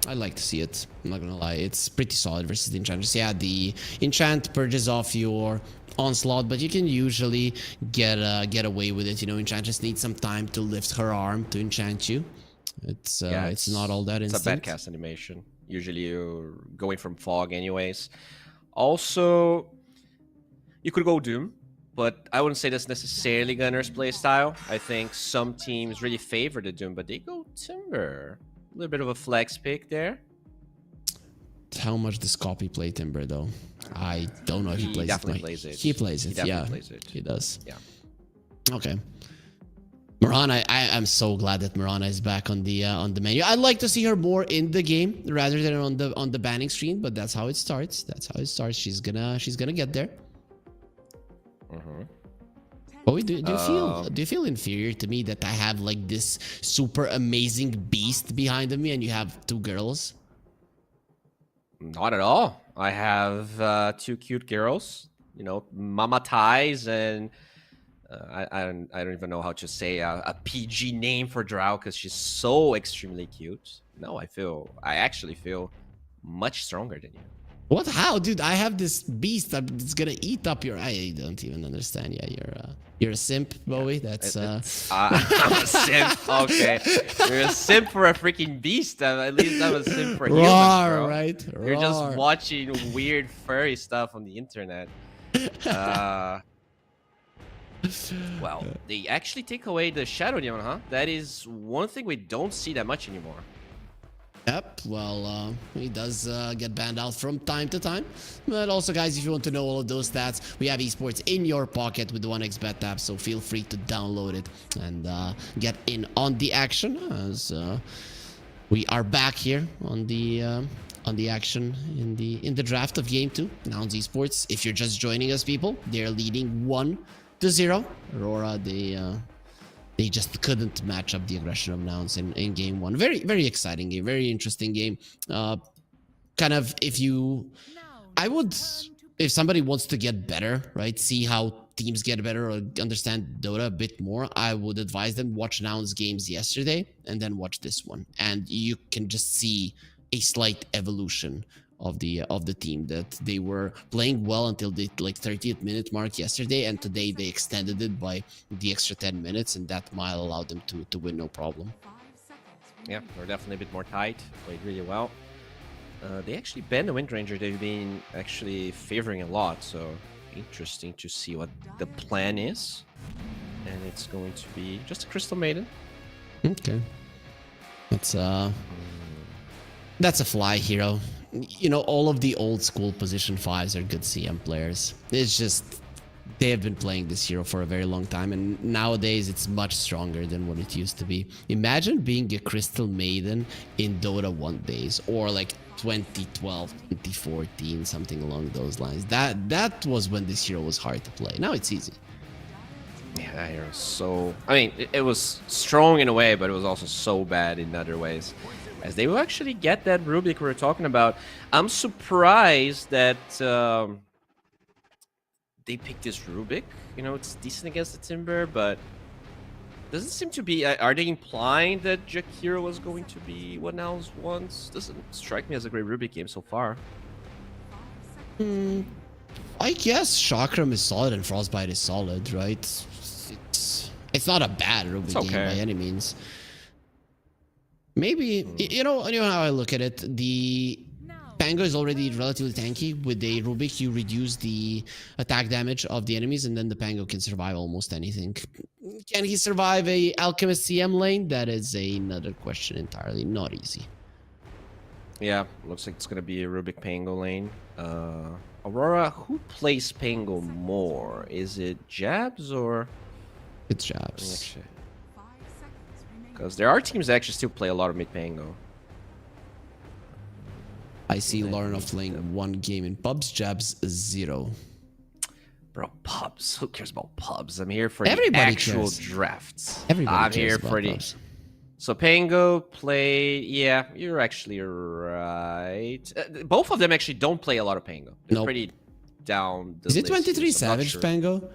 I like to see it. I'm not gonna lie. It's pretty solid versus the Enchantress. Yeah, the Enchant purges off your onslaught, but you can usually get away with it. Enchantress needs some time to lift her arm to enchant you. It's not all that instant. It's a bad cast animation. Usually you're going from fog anyways. Also, you could go Doom, but I wouldn't say that's necessarily Gunner's playstyle. I think some teams really favor the Doom, but they go Timber. A little bit of a flex pick there. How much does Copy play Timber, though? I don't know if he plays it. He plays it, yeah. He does. Yeah. Okay. Mirana, I'm so glad that Mirana is back on the menu. I'd like to see her more in the game rather than on the banning screen, but that's how it starts. She's gonna get there. Oh, do you feel inferior to me that I have like this super amazing beast behind me and you have two girls? Not at all. I have two cute girls, Mama Ties, and I don't even know how to say a PG name for Drow because she's so extremely cute. No, I actually feel much stronger than you. What? How, dude? I have this beast that's gonna eat up your. I don't even understand. Yeah, you're a simp, Bowie. That's I'm a simp. Okay, you're a simp for a freaking beast. At least I'm a simp for humans, bro. Right? You're just watching weird furry stuff on the internet. Well, they actually take away the Shadow Demon, huh? That is one thing we don't see that much anymore. Yep, well, he does get banned out from time to time. But also, guys, if you want to know all of those stats, we have esports in your pocket with the 1xBet app, so feel free to download it and get in on the action as we are back here on the action in the draft of Game 2. MOUZ eSports. If you're just joining us, people, they're leading 1-0. Aurora, they just couldn't match up the aggression of MOUZ in game 1. Very, very exciting game. Very interesting game. Kind of, if somebody wants to get better, right? See how teams get better or understand Dota a bit more, I would advise them watch MOUZ games yesterday and then watch this one. And you can just see a slight evolution of the team, that they were playing well until the 30th minute mark yesterday, and today they extended it by the extra 10 minutes, and that might allow them to win no problem. Yeah, they're definitely a bit more tight, played really well. They actually banned the Wind Ranger. They've been actually favoring a lot, so interesting to see what the plan is. And it's going to be just a Crystal Maiden. Okay, that's a fly hero. All of the old school position 5s are good CM players. It's just they have been playing this hero for a very long time, and nowadays it's much stronger than what it used to be. Imagine being a Crystal Maiden in Dota 1 days, or like 2012, 2014, something along those lines. That was when this hero was hard to play. Now it's easy. Yeah, that hero was so... I mean, it was strong in a way, but it was also so bad in other ways. As they will actually get that Rubik we were talking about. I'm surprised that they picked this Rubik. It's decent against the Timber, but doesn't seem to be... Are they implying that Jakiro was going to be what MOUZ wants? Doesn't strike me as a great Rubik game so far. I guess Chakram is solid and Frostbite is solid, right? It's not a bad Rubik game by any means. Maybe, you know how I look at it, the Pango is already relatively tanky. With a Rubik, you reduce the attack damage of the enemies, and then the Pango can survive almost anything. Can he survive a Alchemist CM lane? That is another question entirely. Not easy. Yeah, looks like it's going to be a Rubik Pango lane. Aurora, who plays Pango more? Is it Jabs or... It's Jabs. Because there are teams that actually still play a lot of mid Pango. I see Lauren playing 1 game in pubs, Jabs 0. Bro, pubs. Who cares about pubs? I'm here for the actual drafts. I'm here for the... Pubs. So Pango play... Yeah, you're actually right. Both of them actually don't play a lot of Pango. They're pretty down the list. Is it Pt.3 so Savage Pango?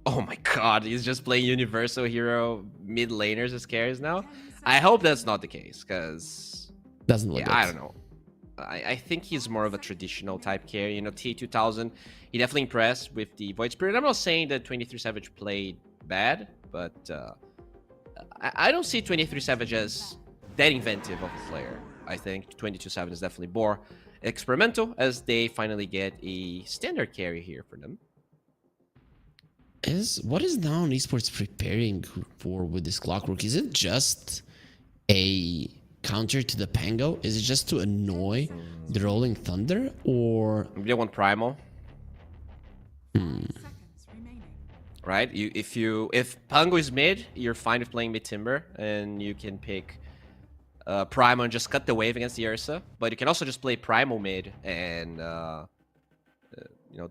Oh my god, he's just playing Universal Hero mid laners as carries now? I hope that's not the case, because... Doesn't look good. I don't know. I think he's more of a traditional type carry. T2000, he definitely impressed with the Void Spirit. I'm not saying that 23 Savage played bad, but I don't see 23 Savage as that inventive of a player. I think 22 Savage is definitely more experimental, as they finally get a standard carry here for them. What is now eSports preparing for with this Clockwork? Is it just a counter to the Pango? Is it just to annoy the Rolling Thunder, or they want Primal? Right? If Pango is mid, you're fine with playing mid Timber, and you can pick Primal and just cut the wave against the Ursa. But you can also just play Primal mid, and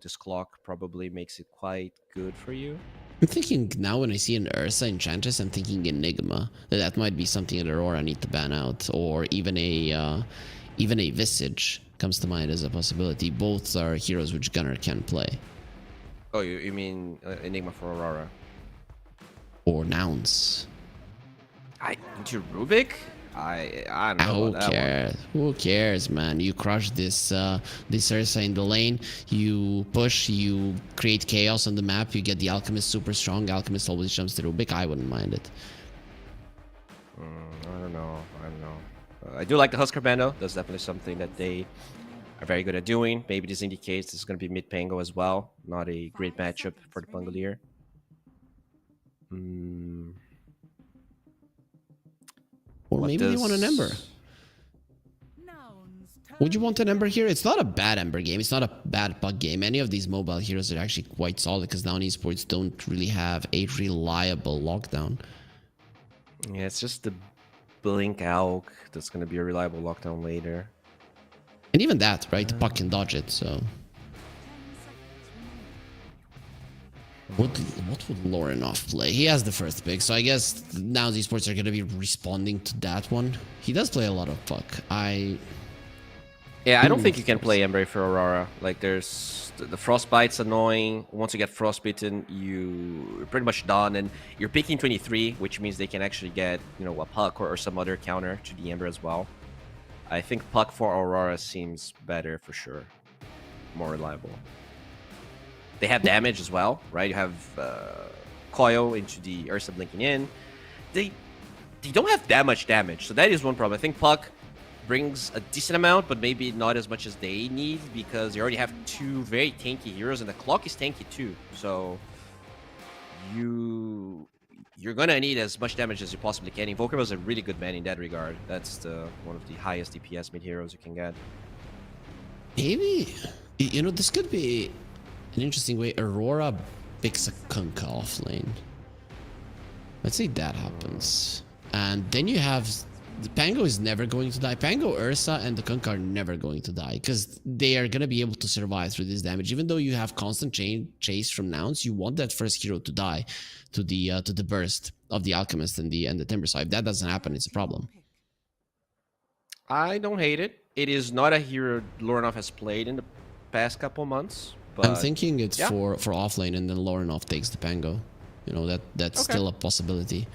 this clock probably makes it quite good for you. I'm thinking now when I see an Ursa Enchantress, I'm thinking Enigma. That might be something that Aurora need to ban out, or even a Even a Visage comes to mind as a possibility. Both are heroes which Gunnar can play. Oh, you mean Enigma for Aurora? Or Nouns. Into Rubik? I don't know about that one. Who cares? Who cares, man? You crush this this Ursa in the lane. You push. You create chaos on the map. You get the Alchemist super strong. Alchemist always jumps to Rubik. I wouldn't mind it. I don't know. I do like the Husker Band though. That's definitely something that they are very good at doing. Maybe this indicates this is going to be mid Pango as well. Not a great matchup for the Pangolier. Or maybe they want an Ember. Would you want an Ember here? It's not a bad Ember game. It's not a bad Puck game. Any of these mobile heroes are actually quite solid because now esports don't really have a reliable lockdown. Yeah, it's just the Blink Alk that's going to be a reliable lockdown later. And even that, right? The Puck can dodge it, so... What would Lorinov play? He has the first pick, so I guess now the esports are going to be responding to that one. He does play a lot of Puck. Yeah, I don't think you can play Ember for Aurora. Like, there's... The Frostbite's annoying. Once you get Frostbitten, you're pretty much done. And you're picking 23, which means they can actually get, you know, a Puck or some other counter to the Ember as well. I think Puck for Aurora seems better for sure. More reliable. They have damage as well, right? You have Coil into the Ursa blinking in. They don't have that much damage, so that is one problem. I think Puck brings a decent amount, but maybe not as much as they need because they already have two very tanky heroes, and the clock is tanky too. So you're gonna need as much damage as you possibly can. Invoker was a really good man in that regard. That's one of the highest DPS mid heroes you can get. Maybe, you know, this could be an interesting way. Aurora picks a Kunkka off lane. Let's say that happens. And then you have... The Pango is never going to die. Pango, Ursa, and the Kunkka are never going to die because they are going to be able to survive through this damage. Even though you have constant chase from Nouns, you want that first hero to die to the burst of the Alchemist and the Timber. So if that doesn't happen, it's a problem. I don't hate it. It is not a hero Lorinov has played in the past couple months. But I'm thinking it's for offlane, and then Lorinov takes the Pango. You know, that's still a possibility.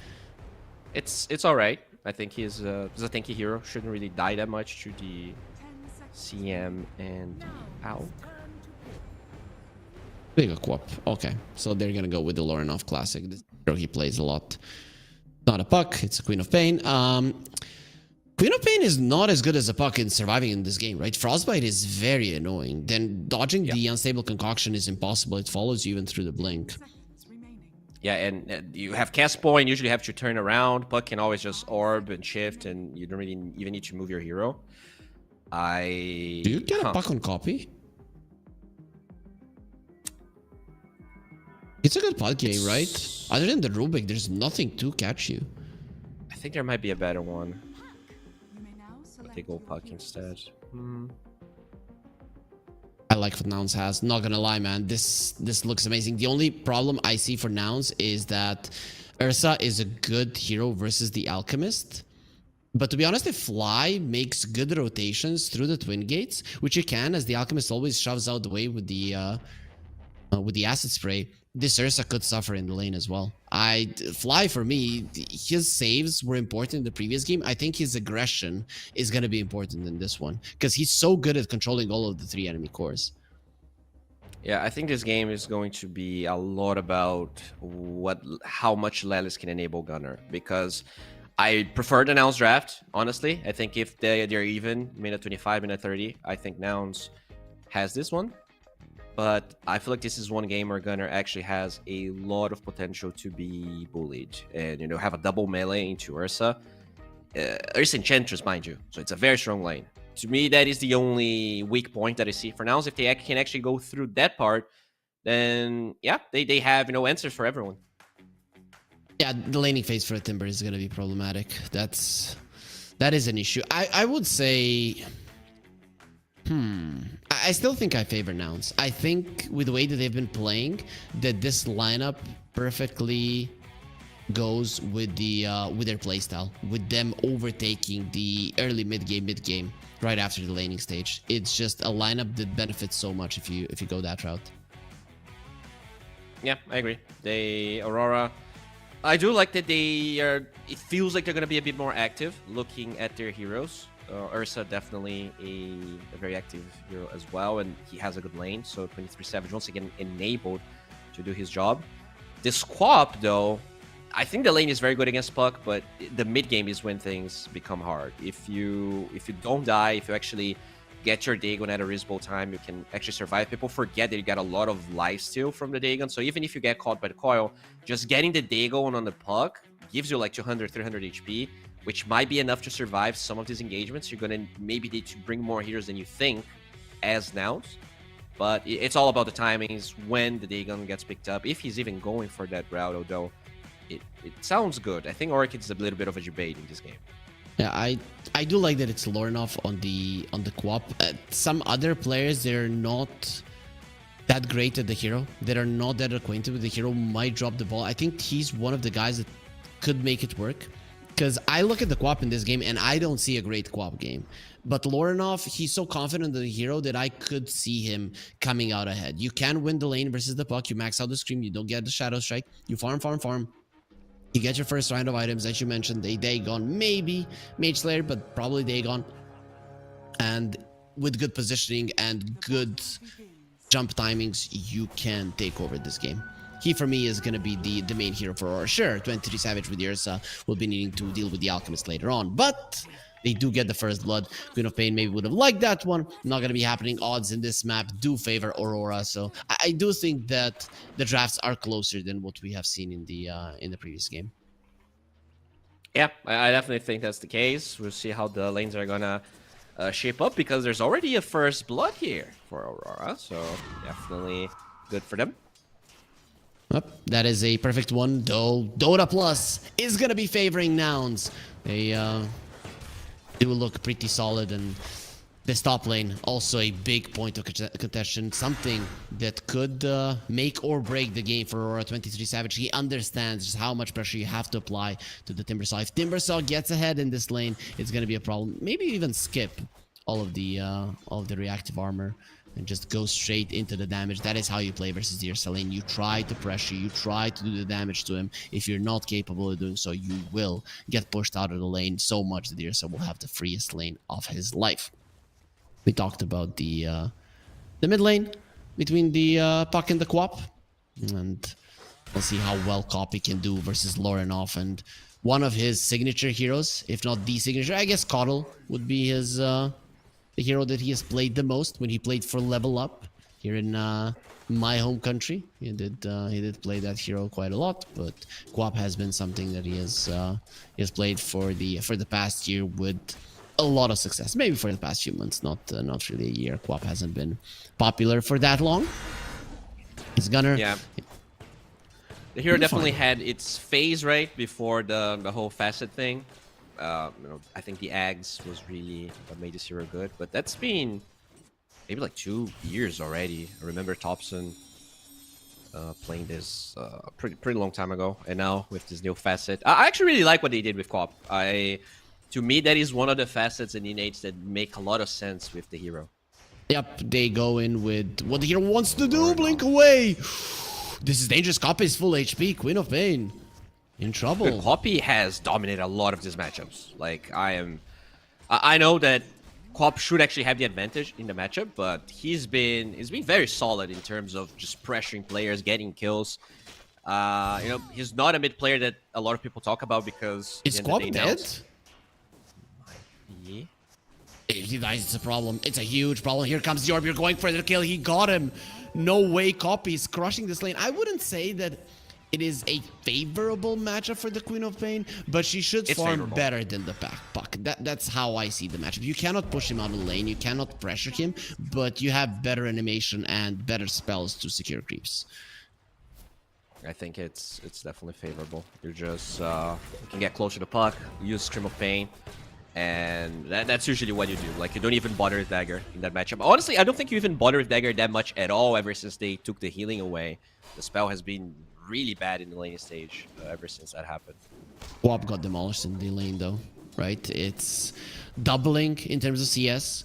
It's all right. I think he's a tanky hero. Shouldn't really die that much to the CM and the Owl. Big Aquap. Okay, so they're gonna go with the Lorinov classic. This hero he plays a lot. Not a Puck. It's a Queen of Pain. Queen of Pain is not as good as a Puck in surviving in this game, right? Frostbite is very annoying. Then dodging the Unstable Concoction is impossible. It follows you even through the blink. Yeah, and you have cast point, usually have to turn around. Puck can always just orb and shift, and you don't really even need to move your hero. Do you get a Puck on copy? It's a good Puck game, right? Other than the Rubik, there's nothing to catch you. I think there might be a better one. They go Puck instead. I like what Nouns has. Not gonna lie, man. This looks amazing. The only problem I see for Nouns is that Ursa is a good hero versus the Alchemist. But to be honest, if Fly makes good rotations through the Twin Gates, which you can, as the Alchemist always shoves out the way with the Acid Spray, this Ursa could suffer in the lane as well. Fly, for me, his saves were important in the previous game. I think his aggression is going to be important in this one because he's so good at controlling all of the 3 enemy cores. Yeah, I think this game is going to be a lot about how much Lelis can enable Gunnar, because I prefer the Nouns draft, honestly. I think if they're even, minute 25, minute 30, I think Nouns has this one. But I feel like this is one game where Gunnar actually has a lot of potential to be bullied and, you know, have a double melee into Ursa. Ursa Enchantress, mind you. So it's a very strong lane. To me, that is the only weak point that I see for Nouns. If they can actually go through that part, then, yeah, they have, you know, answers for everyone. Yeah, the laning phase for a Timber is going to be problematic. That is an issue. I would say... I still think I favor Nouns. I think with the way that they've been playing, that this lineup perfectly goes with their playstyle, with them overtaking the early mid game. right after the laning stage. It's just a lineup that benefits so much if you go that route. Yeah, I agree. Aurora, I do like that they are. It feels like they're gonna be a bit more active, looking at their heroes. Ursa definitely a very active hero as well, and he has a good lane. So 23 Savage once again enabled to do his job. This Quap though, I think the lane is very good against Puck, but the mid game is when things become hard. If you don't die, if you actually get your Dagon at a reasonable time, you can actually survive. People forget that you got a lot of life steal from the Dagon, so even if you get caught by the coil, just getting the Dagon on the Puck gives you like 200, 300 HP, which might be enough to survive some of these engagements. You're gonna maybe need to bring more heroes than you think as Nouns, but it's all about the timings when the Dagon gets picked up, if he's even going for that route, although it sounds good. I think Orchid's a little bit of a debate in this game. Yeah, I do like that it's Lornoff on the Quap. Some other players, they're not that great at the hero. They are not that acquainted with the hero, might drop the ball. I think he's one of the guys that could make it work. Because I look at the Quap in this game and I don't see a great Quap game. But Lornoff, he's so confident in the hero that I could see him coming out ahead. You can win the lane versus the Puck. You max out the Scream. You don't get the Shadow Strike. You farm. You get your first round of items, as you mentioned. Dagon, maybe Mage Slayer, but probably Dagon. And with good positioning and good jump timings, you can take over this game. He, for me, is going to be the main hero for Aurora. Sure, 23 Savage with Ursa will be needing to deal with the Alchemist later on, but they do get the first blood. Queen of Pain maybe would have liked that one. Not going to be happening. Odds in this map do favor Aurora, so I do think that the drafts are closer than what we have seen in the previous game. Yeah, I definitely think that's the case. We'll see how the lanes are gonna shape up, because there's already a first blood here for Aurora, so definitely good for them. That is a perfect one, though. DOTA Plus is going to be favoring Nouns. They do look pretty solid, and this top lane, also a big point of contention. Something that could make or break the game for Aurora. 23 Savage, he understands just how much pressure you have to apply to the Timbersaw. If Timbersaw gets ahead in this lane, it's going to be a problem. Maybe even skip all of the reactive armor and just go straight into the damage. That is how you play versus the Ursa lane. You try to pressure, you try to do the damage to him. If you're not capable of doing so, you will get pushed out of the lane so much that the Ursa will have the freest lane of his life. We talked about the mid lane between the Puck and the Quap, and we'll see how well Copy can do versus Lornoff. And one of his signature heroes, if not the signature, I guess Coddle would be his the hero that he has played the most when he played for Level Up here in my home country. He did play that hero quite a lot, but Quap has been something that he has played for the past year with a lot of success. Maybe for the past few months, not really a year. Quap hasn't been popular for that long. He's Gunner. Yeah. The hero definitely had its phase right before the whole facet thing. I think the Ags was really what made this hero good, but that's been maybe like 2 years already. I remember Thompson playing this pretty long time ago, and now with this new facet, I actually really like what they did with Quap. To me, that is one of the facets and innates that make a lot of sense with the hero. Yep, they go in with what the hero wants to do. Blink away. This is dangerous. Copy is full HP. Queen of Pain in trouble. Good. Copy has dominated a lot of these matchups. Like I know that Quap should actually have the advantage in the matchup, but he's been very solid in terms of just pressuring players, getting kills. He's not a mid player that a lot of people talk about because is Quap dead? Yeah. If he dies, it's a problem. It's a huge problem. Here comes the orb. You're going for the kill. He got him. No way. Copy is crushing this lane. I wouldn't say that it is a favorable matchup for the Queen of Pain, but she should farm better than the Puck. That's how I see the matchup. You cannot push him out of the lane. You cannot pressure him, but you have better animation and better spells to secure creeps. I think it's definitely favorable. You're just you can get closer to Puck, use Scream of Pain, and that's usually what you do. Like, you don't even bother with Dagger in that matchup. Honestly, I don't think you even bother with Dagger that much at all ever since they took the healing away. The spell has been really bad in the laning stage ever since that happened. Quap got demolished in the lane though. right? It's doubling in terms of CS.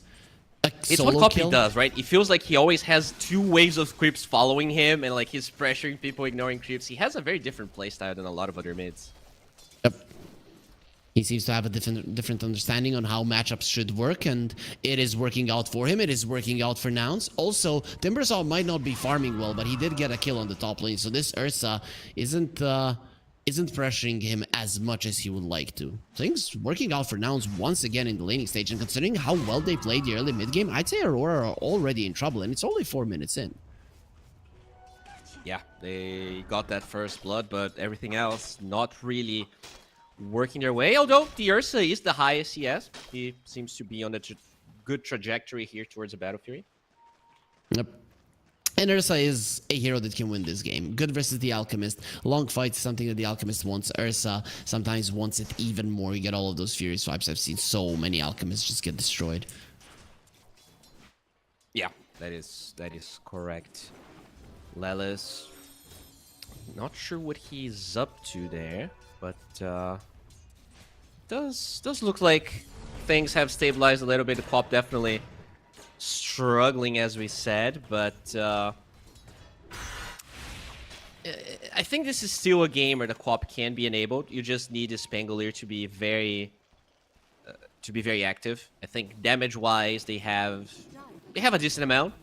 It's what Copy does, right? It feels like he always has 2 waves of creeps following him, and like he's pressuring people, ignoring creeps. He has a very different playstyle than a lot of other mids. Yep. He seems to have a different understanding on how matchups should work, and it is working out for him. It is working out for Nouns. Also, Timbersaw might not be farming well, but he did get a kill on the top lane, so this Ursa isn't pressuring him as much as he would like to. Things working out for Nouns once again in the laning stage, and considering how well they played the early mid game, I'd say Aurora are already in trouble, and it's only 4 minutes in. Yeah, they got that first blood, but everything else not really working their way. Although the Ursa is the highest CS, he seems to be on a good trajectory here towards a Battle Fury. Yep. And Ursa is a hero that can win this game. Good versus the Alchemist. Long fight is something that the Alchemist wants. Ursa sometimes wants it even more. You get all of those Furious vibes. I've seen so many Alchemists just get destroyed. Yeah, that is correct. Lelis, not sure what he's up to there, but does look like things have stabilized a little bit. The Pop definitely struggling, as we said, but I think this is still a game where the co-op can be enabled. You just need this Pangolier to be very active. I think damage-wise, they have a decent amount.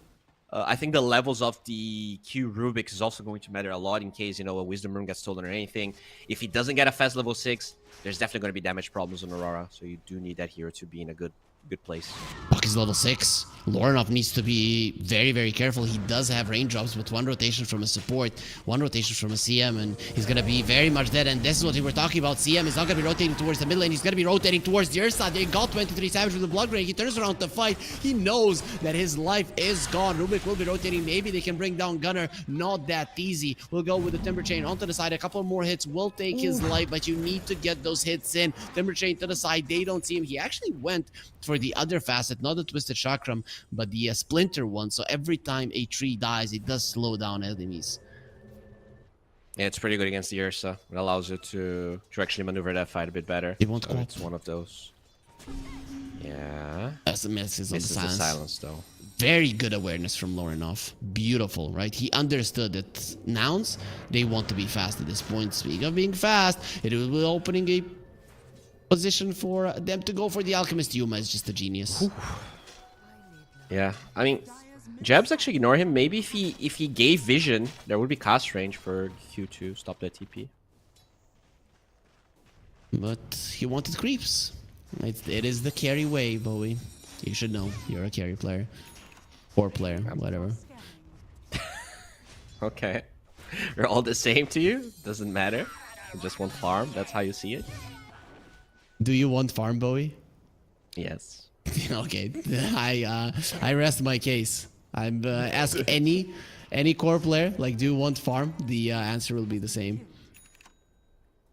I think the levels of the Q Rubik is also going to matter a lot in case, you know, a Wisdom Rune gets stolen or anything. If he doesn't get a fast level 6, there's definitely going to be damage problems on Aurora. So you do need that hero to be in a good place. Puck is level 6. Lorinov needs to be very, very careful. He does have raindrops with 1 rotation from a support, 1 rotation from a CM, and he's going to be very much dead. And this is what we were talking about. CM is not going to be rotating towards the mid lane. He's going to be rotating towards the Ursa. They got 23 Savage with the Blood Ring. He turns around to fight. He knows that his life is gone. Rubik will be rotating. Maybe they can bring down Gunner. Not that easy. We'll go with the Timber Chain onto the side. A couple more hits will take his life, but you need to get those hits in. Timber Chain to the side. They don't see him. He actually went for the other facet, not the Twisted Chakram, but the Splinter one. So every time a tree dies, it does slow down enemies. Yeah, it's pretty good against the Ursa. It allows you to actually maneuver that fight a bit better. They won't It's one of those. Yeah. That's the misses on the silence, though. Very good awareness from Lorinov. Beautiful, right? He understood that Nouns, they want to be fast at this point. Speaking of being fast, it will be opening a position for them to go for the Alchemist. Yuma is just a genius. Ooh. Yeah, I mean, Jabs actually ignore him. Maybe if he gave vision, there would be cast range for Q to stop that TP. But he wanted creeps. It is the carry way, Bowie. You should know. You're a carry player. Or player, whatever. Okay. We're all the same to you? Doesn't matter. You just want farm. That's how you see it? Do you want farm, Bowie? Yes. Okay, I rest my case. I'm ask any core player, like, do you want farm? The answer will be the same.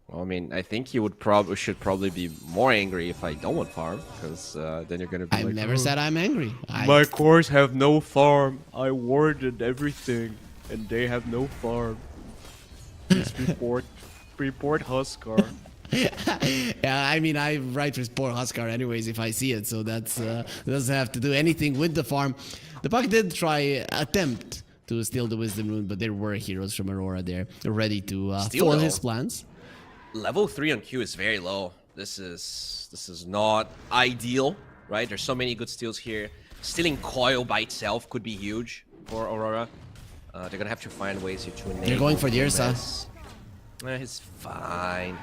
Well, I mean, I think you should probably be more angry if I don't want farm, because then you're gonna be I've never said I'm angry. My cores have no farm. I warded everything, and they have no farm. Please report Huskar. Yeah, I mean, I write for poor Huskar anyways if I see it, so that's doesn't have to do anything with the farm. The Puck did attempt to steal the Wisdom Rune, but there were heroes from Aurora there ready to foil his plans. Level 3 on Q is very low. This is not ideal, right? There's so many good steals here. Stealing Coil by itself could be huge for Aurora. They're gonna have to find ways here to enable. They're going for the Ursa. He's fine.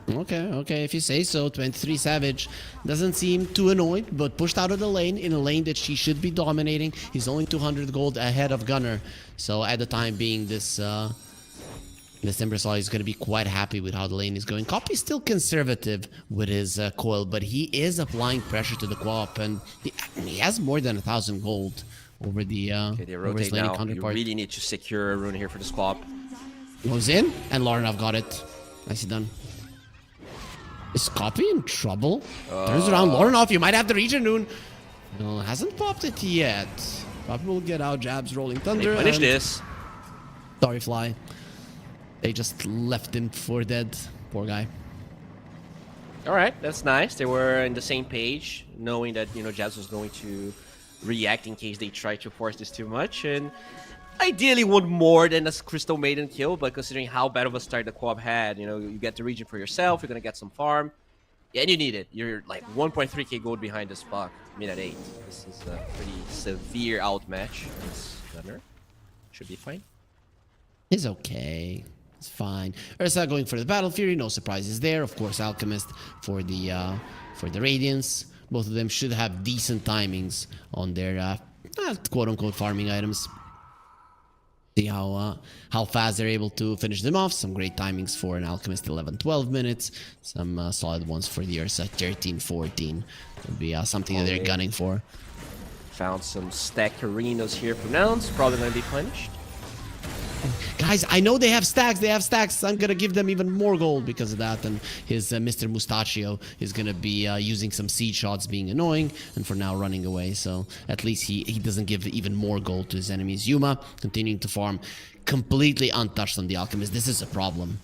Okay, if you say so. 23 Savage doesn't seem too annoyed, but pushed out of the lane in a lane that she should be dominating. He's only 200 gold ahead of Gunner, so at the time being, this Timbersaw is going to be quite happy with how the lane is going. Copy's still conservative with his coil, but he is applying pressure to the co-op, and he has more than 1,000 gold over the over his laning counterpart. You really need to secure a rune here for the squad. Moves in, and Lorinov got it. Nicely done. Is Copy in trouble? Turns around. Lorinov, you might have the regen rune. No, hasn't popped it yet. Copy will get out. Jabs, Rolling Thunder. They finish this. Sorry, Fly. They just left him for dead. Poor guy. All right, that's nice. They were in the same page, knowing that, you know, Jazz was going to react in case they try to force this too much. And ideally want more than a Crystal Maiden kill, but considering how bad of a start the co-op had, you know, you get the region for yourself, you're going to get some farm. Yeah, and you need it. You're like 1.3k gold behind this Puck, mid at 8. This is a pretty severe outmatch. This Gunner should be fine. It's okay. It's fine. Ursa going for the Battle Fury. No surprises there. Of course, Alchemist for the Radiance. Both of them should have decent timings on their quote-unquote farming items. See how fast they're able to finish them off. Some great timings for an Alchemist, 11-12 minutes. Some solid ones for the Ursa, 13-14. Would be something that they're gunning for. Found some stacked arenas here for Nouns. Probably going to be punished. Guys, I know they have stacks. They have stacks. I'm going to give them even more gold because of that. And his Mr. Mustachio is going to be using some seed shots, being annoying, and for now running away. So at least he doesn't give even more gold to his enemies. Yuma continuing to farm completely untouched on the Alchemist. This is a problem.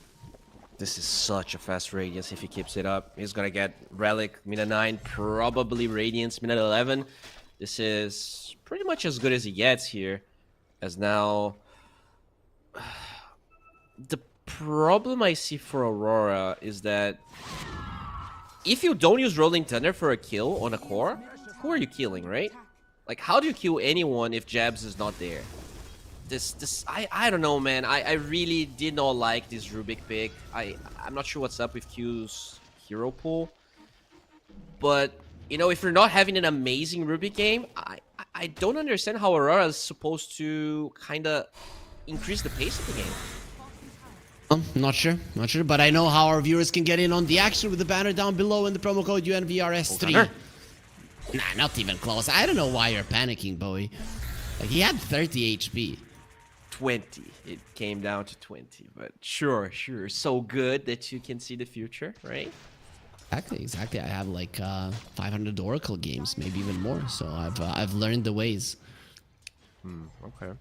This is such a fast Radiance if he keeps it up. He's going to get Relic, Mina 9, probably Radiance, Mina 11. This is pretty much as good as he gets here. As now... The problem I see for Aurora is that if you don't use Rolling Thunder for a kill on a core, who are you killing, right? Like, how do you kill anyone if Jabs is not there? I don't know, man. I really did not like this Rubik pick. I'm not sure what's up with Q's hero pool. But, you know, if you're not having an amazing Rubik game, I don't understand how Aurora is supposed to kind of increase the pace of the game. Not sure, but I know how our viewers can get in on the action with the banner down below and the promo code UNVRS3. Nah, not even close. I don't know why you're panicking, Bowie. Like, he had 30 HP. 20. It came down to 20, but sure. So good that you can see the future, right? Exactly. I have like 500 Oracle games, maybe even more. So I've learned the ways. Okay.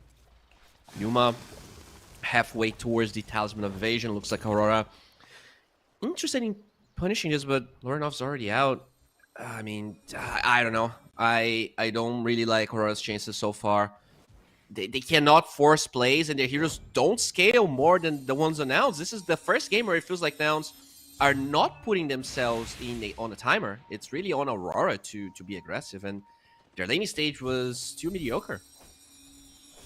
Yuma halfway towards the Talisman of Evasion. Looks like Aurora interested in punishing this, but Lorenov's already out. I mean, I don't know. I don't really like Aurora's chances so far. They cannot force plays, and their heroes don't scale more than the ones announced. This is the first game where it feels like Nouns are not putting themselves on a timer. It's really on Aurora to be aggressive, and their laning stage was too mediocre.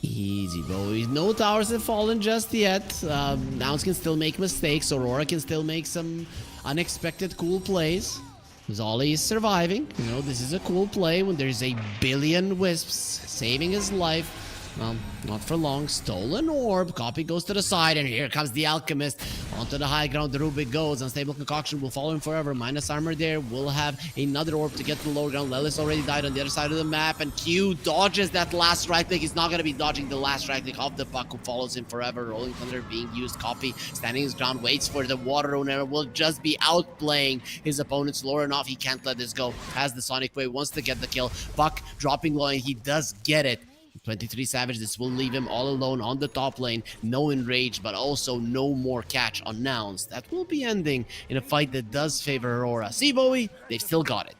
Easy, boys. No towers have fallen just yet. Nouns can still make mistakes. Aurora can still make some unexpected cool plays. Zolly is surviving. You know, this is a cool play when there's a billion wisps saving his life. Well, not for long. Stolen orb. Copy goes to the side, and here comes the Alchemist. Onto the high ground, the Rubik goes. Unstable Concoction will follow him forever. Minus armor there. We'll have another orb to get to the lower ground. Lelis already died on the other side of the map, and Q dodges that last right click. He's not going to be dodging the last right click of the Puck, who follows him forever. Rolling Thunder being used. Copy standing his ground, waits for the water owner. Will just be outplaying his opponent's Lorenov. He can't let this go. Has the Sonic Wave, wants to get the kill. Puck dropping low, and he does get it. Pt.3 Savage, this will leave him all alone on the top lane. No enrage, but also no more catch on Nouns. That will be ending in a fight that does favor Aurora. See, Bowie? They've still got it.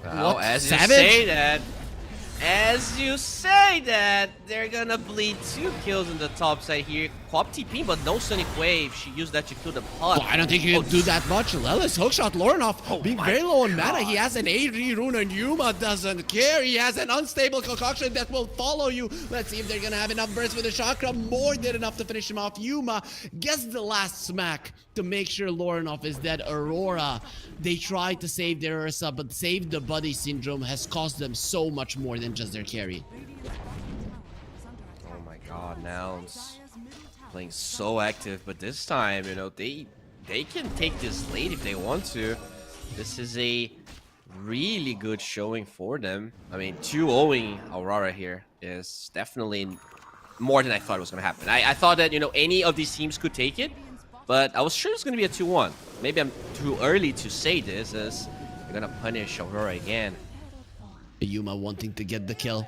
Well, as you say that, they're gonna bleed 2 kills in the top side here. Quap TP, but no Sonic Wave. She used that to kill the Puck. Well, I don't think you can do that much. Lelis hookshot Lorenov being very low on mana. He has an AD rune, and Yuma doesn't care. He has an unstable concoction that will follow you. Let's see if they're gonna have enough bursts with the chakra. More than enough to finish him off. Yuma gets the last smack to make sure Lorenov is dead. Aurora, they tried to save their Ursa, but save the buddy syndrome has cost them so much more than just their carry. Oh my god, Nouns playing so active, but this time, you know, they can take this late if they want to. This is a really good showing for them. I mean, 2-0ing Aurora here is definitely more than I thought was going to happen. I thought that, you know, any of these teams could take it, but I was sure it's going to be a 2-1. Maybe I'm too early to say this, as they're going to punish Aurora again. Yuma wanting to get the kill.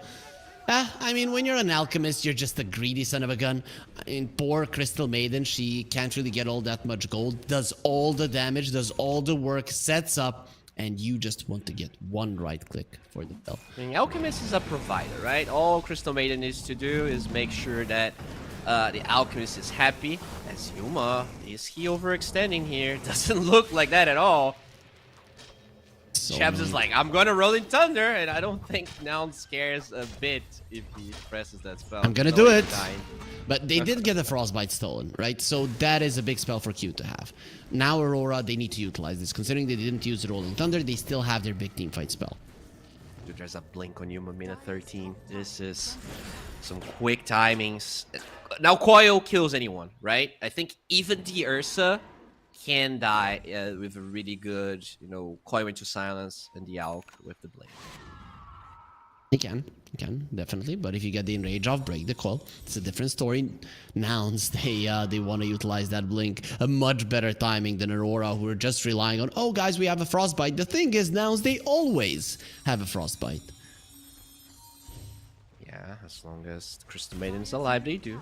I mean, when you're an alchemist, you're just a greedy son of a gun. I mean, poor Crystal Maiden, she can't really get all that much gold, does all the damage, does all the work, sets up, and you just want to get one right click for the bell. I mean, Alchemist is a provider, right? All Crystal Maiden needs to do is make sure that the Alchemist is happy. As Yuma, is he overextending here? Doesn't look like that at all. So Shabs is like, I'm gonna Rolling Thunder, and I don't think Nouns cares a bit if he presses that spell. I'm gonna do it. But they did get the Frostbite stolen, right? So that is a big spell for Q to have. Now Aurora, they need to utilize this. Considering they didn't use the Rolling Thunder, they still have their big team fight spell. Dude, there's a blink on Yuma, minute 13. This is some quick timings. Now Coil kills anyone, right? I think even the Ursa can die with a really good, Coil into silence and the Alk with the blink. He can, definitely. But if you get the enrage off, break the coil. It's a different story. Nouns, they want to utilize that blink. A much better timing than Aurora, who are just relying on, oh guys, we have a frostbite. The thing is, Nouns, they always have a frostbite. Yeah, as long as the Crystal Maiden is alive, they do.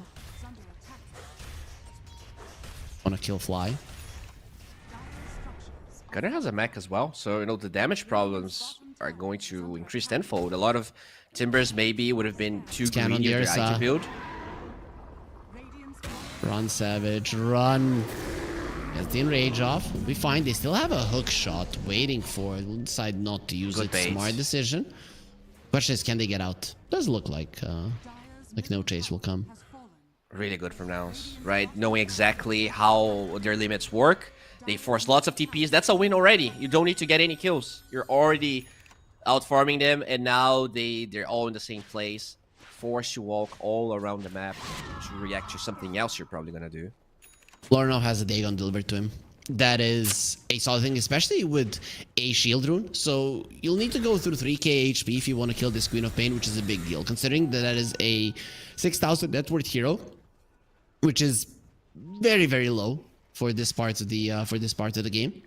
Want to kill Fly. Gunner has a mech as well, so the damage problems are going to increase tenfold. A lot of Timbers maybe would have been too greedy with their item build. Run, Savage, run. Gets the enrage off. We'll be fine. They still have a hook shot waiting for it. We'll decide not to use it. Smart decision. Question is, can they get out? Does look like no chase will come. Really good from Nouns, right? Knowing exactly how their limits work. They force lots of TPs. That's a win already. You don't need to get any kills. You're already out farming them, and now they're all in the same place. Force you walk all around the map to react to something else you're probably gonna do. Lorinov has a Dagon delivered to him. That is a solid thing, especially with a shield rune. So you'll need to go through 3k HP if you want to kill this Queen of Pain, which is a big deal, considering that is a 6,000 net worth hero, which is very, very low for this part of the game.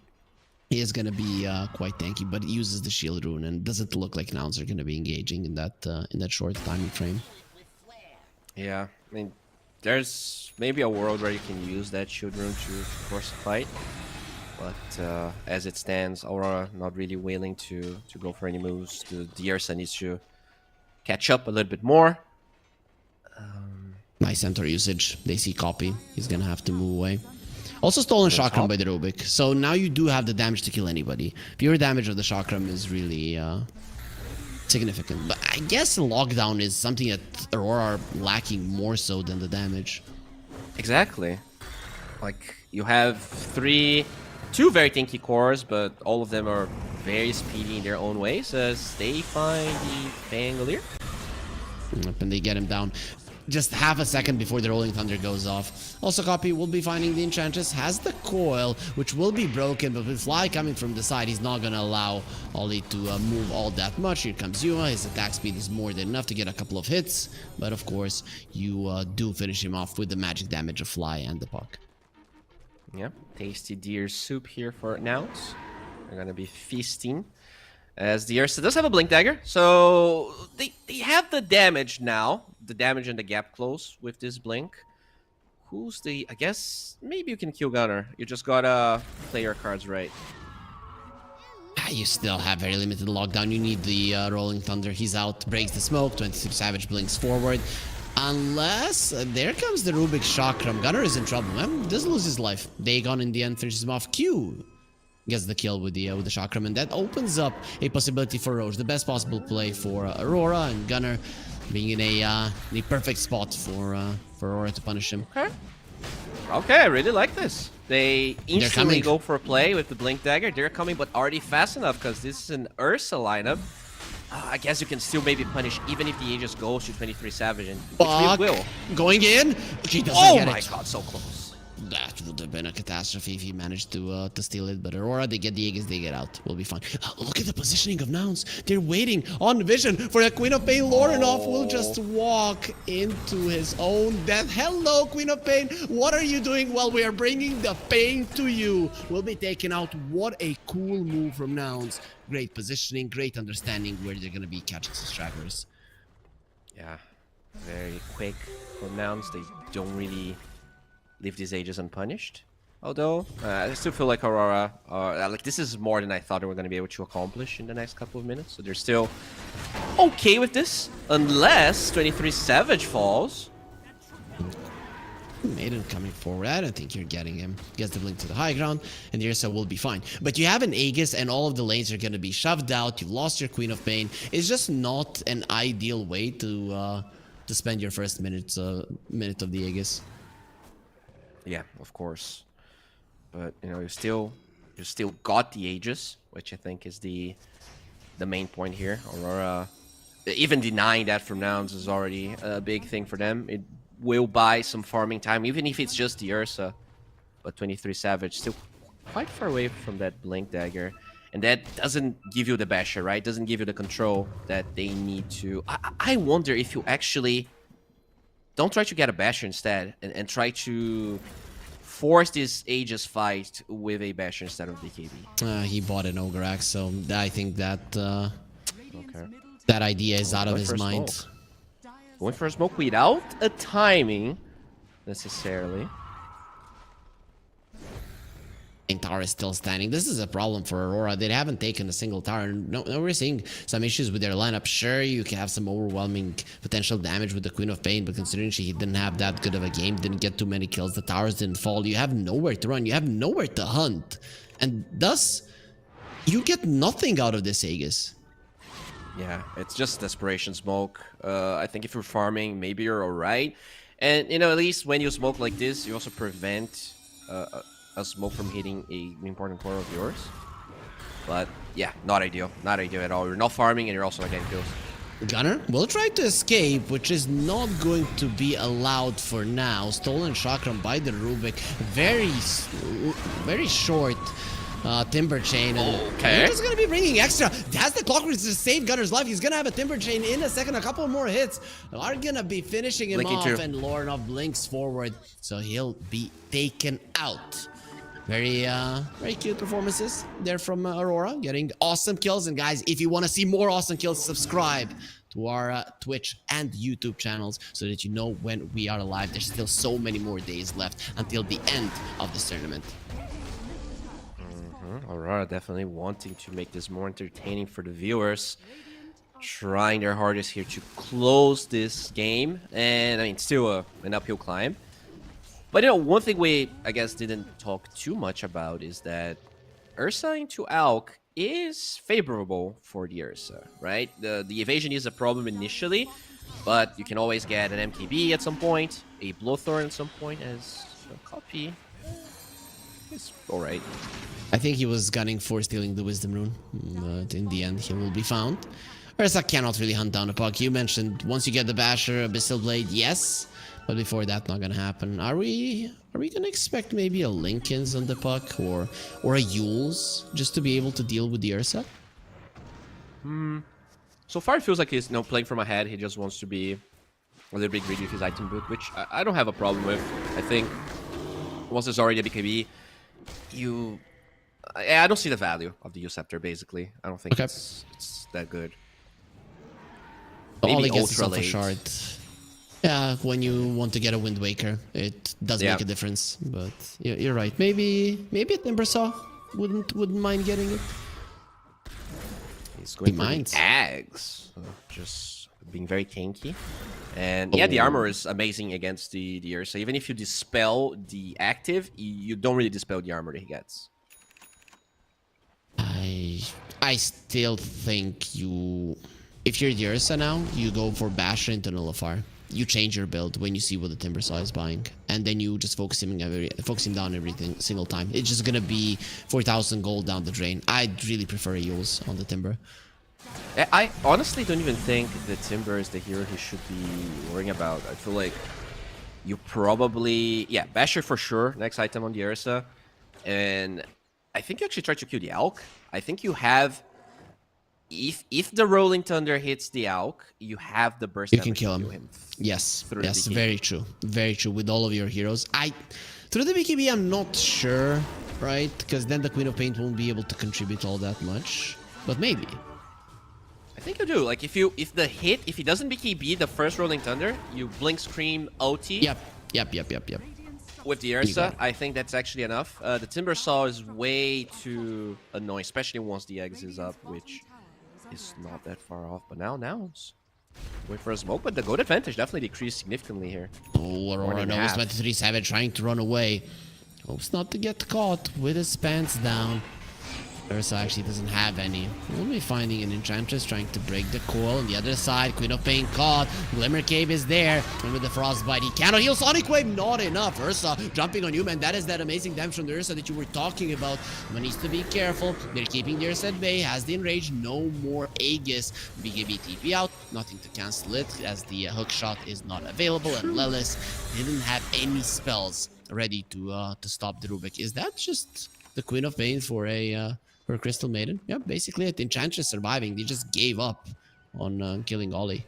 He is gonna be quite tanky, but he uses the shield rune and doesn't look like Nouns are gonna be engaging in that short time frame. Yeah, I mean, there's maybe a world where you can use that shield rune to force a fight, but as it stands, Aurora not really willing to go for any moves. The Ursa needs to catch up a little bit more. Nice centaur usage. They see copy. He's gonna have to move away. Also stolen chakram by the Rubik. So now you do have the damage to kill anybody. Pure damage of the chakram is really significant. But I guess lockdown is something that Aurora are lacking more so than the damage. Exactly. Like, you have two very tanky cores, but all of them are very speedy in their own ways as they find the Pangolier. And they get him down. Just half a second before the Rolling Thunder goes off. Also, Copy will be finding the Enchantress, has the coil, which will be broken, but with Fly coming from the side, he's not going to allow Ollie to move all that much. Here comes Yuma. His attack speed is more than enough to get a couple of hits, but of course, you do finish him off with the magic damage of Fly and the puck. Yep, tasty deer soup here for Nouns. They're going to be feasting. As the Ursa does have a Blink Dagger, so they have the damage now. The damage and the gap close with this Blink. Who's the... I guess maybe you can kill Gunner. You just gotta play your cards right. You still have very limited lockdown. You need the Rolling Thunder. He's out, breaks the smoke. 26 Savage blinks forward. Unless... there comes the Rubik Chakram. Gunner is in trouble, man. Doesn't lose his life. Dagon in the end finishes him off. Q gets the kill with the Chakram, and that opens up a possibility for Roche. The best possible play for Aurora, and Gunner being in a perfect spot for Aurora to punish him. Okay, I really like this. They instantly go for a play with the Blink Dagger. They're coming, but already fast enough because this is an Ursa lineup. I guess you can still maybe punish even if the Aegis goes to 23 Savage, and which we will. Going in. She doesn't get it. Oh my god, so close. That would have been a catastrophe if he managed to steal it, but Aurora, they get the Aegis, they get out. We'll be fine. Look at the positioning of Nouns. They're waiting on vision for the Queen of Pain. Lorinov will just walk into his own death. Hello, Queen of Pain. What are you doing while we are bringing the pain to you? We'll be taken out. What a cool move from Nouns. Great positioning, great understanding where they're going to be catching some stragglers. Yeah, very quick pronouns. They don't really leave these Aegis unpunished. Although, I still feel like Aurora, like this is more than I thought they were going to be able to accomplish in the next couple of minutes. So they're still okay with this, unless 23 Savage falls. Maiden coming forward. I don't think you're getting him. Gets the blink to the high ground, and the Ursa will be fine. But you have an Aegis, and all of the lanes are going to be shoved out. You've lost your Queen of Pain. It's just not an ideal way to spend your first minute of the Aegis. Yeah, of course. But you know, you still got the Aegis, which I think is the main point here. Aurora, even denying that from Nouns is already a big thing for them. It will buy some farming time, even if it's just the Ursa. But 23 Savage still quite far away from that Blink Dagger. And that doesn't give you the Basher, right? Doesn't give you the control that they need to. I wonder if you actually don't try to get a Basher instead and try to force this Aegis fight with a Basher instead of BKB. He bought an Ogre Axe, so I think that Okay. that idea is out of his mind. Smoke. Going for a smoke without a timing, necessarily. And tower is still standing. This is a problem for Aurora. They haven't taken a single tower. No, we're seeing some issues with their lineup. Sure, you can have some overwhelming potential damage with the Queen of Pain, but considering she didn't have that good of a game, didn't get too many kills, the towers didn't fall, you have nowhere to run, you have nowhere to hunt. And thus, you get nothing out of this Aegis. Yeah, it's just desperation smoke. I think if you're farming, maybe you're alright. And, you know, at least when you smoke like this, you also prevent a smoke from hitting an important core of yours. But, yeah, not ideal. Not ideal at all. You're not farming and you're also not getting kills. Gunner will try to escape, which is not going to be allowed for now. Stolen Chakram by the Rubik. Very short Timber Chain. Okay. He's going to be bringing extra. That's the clock to save Gunner's life. He's going to have a Timber Chain in a second. A couple more hits are going to be finishing him Blinking off. too. And Lornov blinks forward. So he'll be taken out. Very cute performances there from Aurora, getting awesome kills. And guys, if you want to see more awesome kills, subscribe to our Twitch and YouTube channels so that you know when we are live. There's still so many more days left until the end of this tournament. Aurora definitely wanting to make this more entertaining for the viewers. Trying their hardest here to close this game. And, I mean, still an uphill climb. But, you know, one thing we, I guess, didn't talk too much about is that Ursa into Alk is favorable for the Ursa, right? The evasion is a problem initially, but you can always get an MKB at some point, a Blowthorn at some point as a copy. It's alright. I think he was gunning for stealing the Wisdom Rune, but in the end, he will be found. Ursa cannot really hunt down a puck. You mentioned once you get the Basher, Abyssal Blade, yes. But before that, not gonna happen. Are we gonna expect maybe a Lincoln's on the puck or a Yule's just to be able to deal with the Ursa? So far, it feels like he's playing from ahead. He just wants to be a little bit greedy with his item boot, which I don't have a problem with. I think once there's already a BKB, I don't see the value of the Scepter, basically. I don't think it's that good. All he Maybe gets is ultra a late. shard. Yeah, when you want to get a Wind Waker, it does make a difference. But you're right. Maybe a Timbersaw wouldn't mind getting it. He's going for the Ags, just being very tanky. And yeah, the armor is amazing against the Ursa. Even if you dispel the active, you don't really dispel the armor that he gets. I still think if you're the Ursa now, you go for Basher into Nullifar. You change your build when you see what the Timbersaw is buying, and then you just focus him down everything single time. It's just gonna be 4,000 gold down the drain. I'd really prefer Yules on the Timber. I honestly don't even think the Timber is the hero he should be worrying about. I feel like you probably Basher for sure, next item on the Ursa, and I think you actually try to kill the Alk. I think you have. If the Rolling Thunder hits the Alk, you have the burst. You can kill him. Yes, very true. Very true with all of your heroes. Through the BKB, I'm not sure, right? Because then the Queen of Paint won't be able to contribute all that much. But maybe. I think you do. Like if he doesn't BKB the first Rolling Thunder, you blink scream OT. Yep. With the Ursa, I think that's actually enough. The Timber Saw is way too annoying, especially once the Eggs is up, which is not that far off. But now it's wait for a smoke, but the goat advantage definitely decreased significantly here. Oh, Aurora knows Pt.3 Savage trying to run away. Hopes not to get caught with his pants down. Ursa actually doesn't have any. We'll be finding an Enchantress trying to break the coil. On the other side, Queen of Pain caught. Glimmer Cave is there. And with the Frostbite, he cannot heal. Sonic Wave, not enough. Ursa jumping on you, man. That is that amazing damage from the Ursa that you were talking about. But needs to be careful. They're keeping the Ursa at bay. Has the Enrage. No more Aegis. BKB TP out. Nothing to cancel it as the hook shot is not available. And Lelis didn't have any spells ready to stop the Rubik. Is that just the Queen of Pain for a... for Crystal Maiden? Yeah, basically the Enchantress surviving. They just gave up on killing Ollie.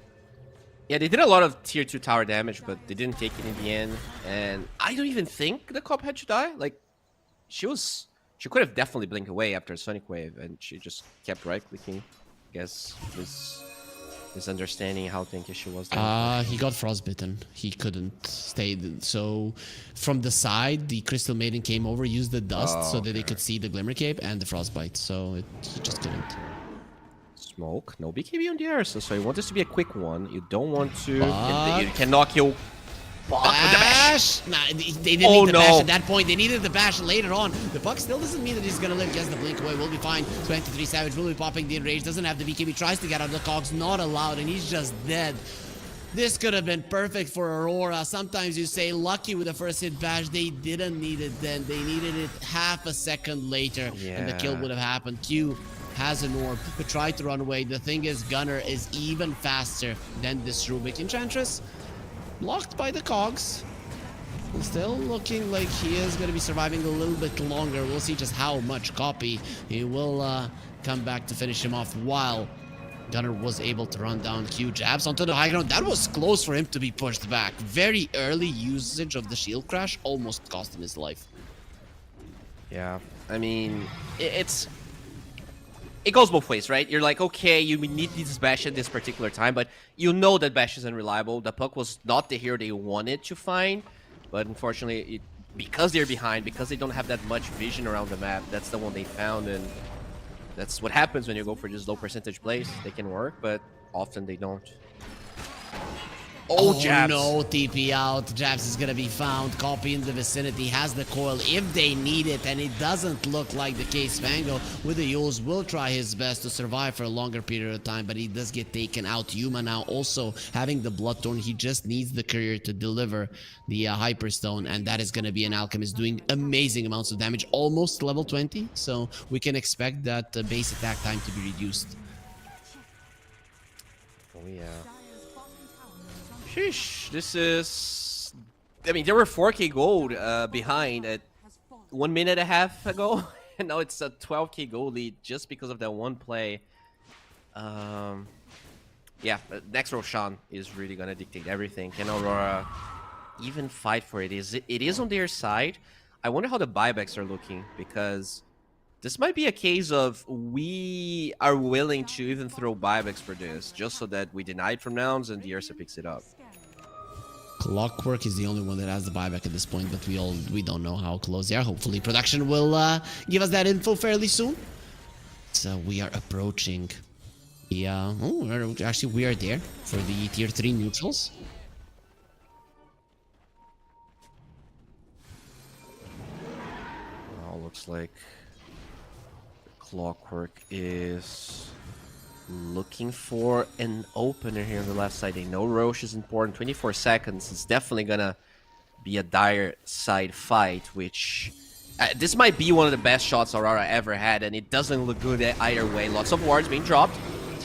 Yeah, they did a lot of tier 2 tower damage, but they didn't take it in the end. And I don't even think the cop had to die. Like, she could have definitely blinked away after a Sonic Wave, and she just kept right-clicking. I guess his understanding how tanky she was there. He got frostbitten. He couldn't stay. So from the side, the Crystal Maiden came over, used the dust so that they could see the Glimmer Cape and the frostbite. So he just couldn't. Smoke, no BKB on the air, so you want this to be a quick one. You don't want to. You cannot kill. Bash! Nah, they didn't need the bash at that point. They needed the bash later on. The puck still doesn't mean that he's gonna live. Gets the blink away. We'll be fine. Pt.3 Savage will be popping the enrage. Doesn't have the BKB. Tries to get out of the cogs. Not allowed, and he's just dead. This could have been perfect for Aurora. Sometimes you say lucky with the first hit bash. They didn't need it then. They needed it half a second later, and the kill would have happened. Q has an orb, but tried to run away. The thing is, Gunner is even faster than this Rubik. Enchantress blocked by the cogs. Still looking like he is going to be surviving a little bit longer. We'll see just how much copy he will come back to finish him off while Gunner was able to run down Q jabs onto the high ground. That was close for him to be pushed back. Very early usage of the shield crash almost cost him his life. Yeah, I mean, it goes both ways, right? You're like, okay, you need this bash at this particular time, but you know that bash is unreliable. The puck was not the hero they wanted to find, but unfortunately, because they're behind, because they don't have that much vision around the map, that's the one they found, and that's what happens when you go for just low percentage plays. They can work, but often they don't. Oh, Jabs. No, TP out. Jabs is gonna be found. Copy in the vicinity. Has the coil if they need it, and it doesn't look like the case. Fango with the Yules will try his best to survive for a longer period of time, but he does get taken out. Yuma now also having the Bloodthorn. He just needs the courier to deliver the Hyperstone, and that is gonna be an Alchemist doing amazing amounts of damage, almost level 20. So we can expect that base attack time to be reduced. Oh yeah. Sheesh, this is... I mean, there were 4k gold behind at 1 minute and a half ago, and now it's a 12k gold lead just because of that one play. Yeah, next Roshan is really gonna dictate everything. Can Aurora even fight for it? It is on their side. I wonder how the buybacks are looking, because this might be a case of we are willing to even throw buybacks for this, just so that we deny it from nouns and the Ursa picks it up. Clockwork is the only one that has the buyback at this point, but we don't know how close they are. Hopefully production will give us that info fairly soon. So we are approaching the actually we are there for the tier 3 neutrals. Well, looks like Clockwork is looking for an opener here on the left side. They know Roche is important. 24 seconds is definitely gonna be a dire side fight, which this might be one of the best shots Aurora ever had, and it doesn't look good either way. Lots of wards being dropped.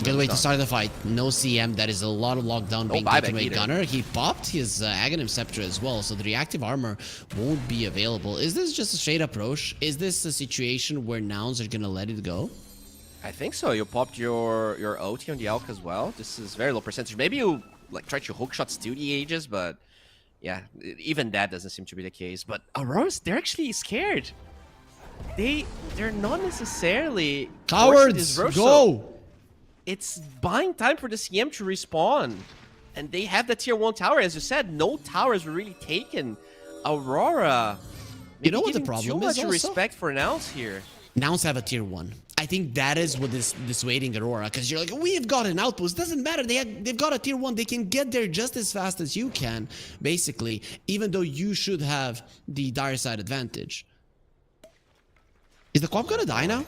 Good way to start the fight. No CM. That is a lot of lockdown being taken away. Gunner, he popped his Aghanim Scepter as well, so the reactive armor won't be available. Is this just a straight up Roche? Is this a situation where nouns are gonna let it go? I think so. You popped your OT on the Elk as well. This is very low percentage. Maybe you like try to hook shot steal the Aegis, but yeah, even that doesn't seem to be the case. But Aurora's, they're actually scared. They're not necessarily cowards. Go. it's buying time for the CM to respawn. And they have the tier 1 tower. As you said, no towers were really taken. Aurora. You know what the giving problem too is much also? respect for Nouns here. Nouns have a tier 1. I think that is what is dissuading Aurora, because you're like, we've got an outpost. Doesn't matter. They've got a tier 1. They can get there just as fast as you can, basically, even though you should have the dire side advantage. Is the Quap gonna die now?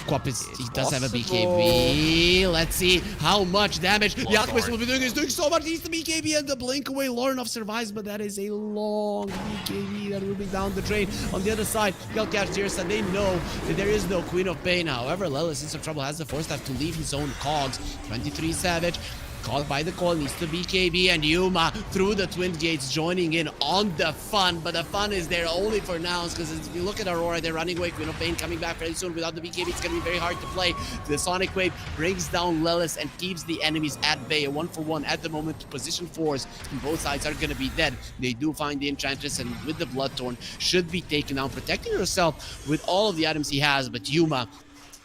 Quap he does have a BKB. Let's see how much damage the Alchemist will be doing. He's doing so much. He's the BKB and the blink away. Lorenov survives, but that is a long BKB that will be down the drain. On the other side, Hellcat Dirsa, they know that there is no Queen of Pain. However, Lelis in some trouble, has the force to have to leave his own cogs. 23 Savage. Caught by the call, needs to BKB, and Yuma through the twin gates joining in on the fun, but the fun is there only for Nouns, because if you look at Aurora, they're running away. Queen of Pain coming back very soon. Without the BKB, it's going to be very hard to play. The Sonic Wave brings down Lelis and keeps the enemies at bay. A 1-for-1 at the moment. Position 4s on both sides are going to be dead. They do find the Enchantress, and with the Bloodthorn should be taken down, protecting herself with all of the items he has, but Yuma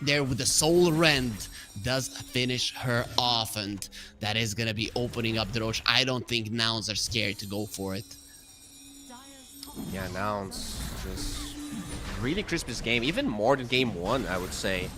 there with the Soul Rend does finish her off, and that is gonna be opening up the Roche. I don't think Nouns are scared to go for it. Yeah, Nouns just really crisp this game, even more than game 1, I would say.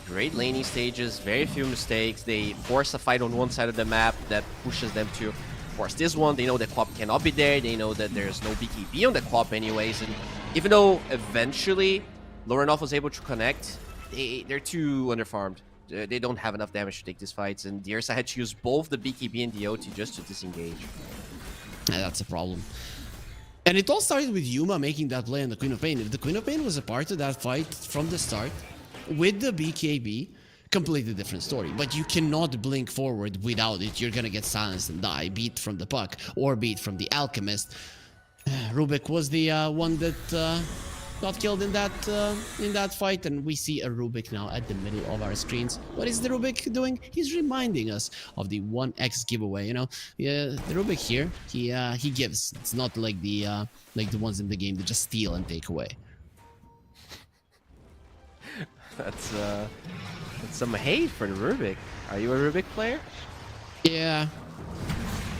Great laning stages, very few mistakes. They force a fight on one side of the map that pushes them to force this one. They know that Quap cannot be there. They know that there's no BKB on the Quap anyways, and even though eventually Lorenov was able to connect, they're too underfarmed. They don't have enough damage to take these fights, and Dirsa had to use both the BKB and the OT just to disengage. Yeah, that's a problem. And it all started with Yuma making that play on the Queen of Pain. If the Queen of Pain was a part of that fight from the start, with the BKB, completely different story. But you cannot blink forward without it. You're gonna get silenced and die, beat from the Puck, or beat from the Alchemist. Rubik was the one that got killed in that fight, and we see a Rubik now at the middle of our screens. What is the Rubik doing? He's reminding us of the 1x giveaway. You know, the Rubik here, he gives. It's not like the ones in the game that just steal and take away. That's some hate for the Rubik. Are you a Rubik player? Yeah.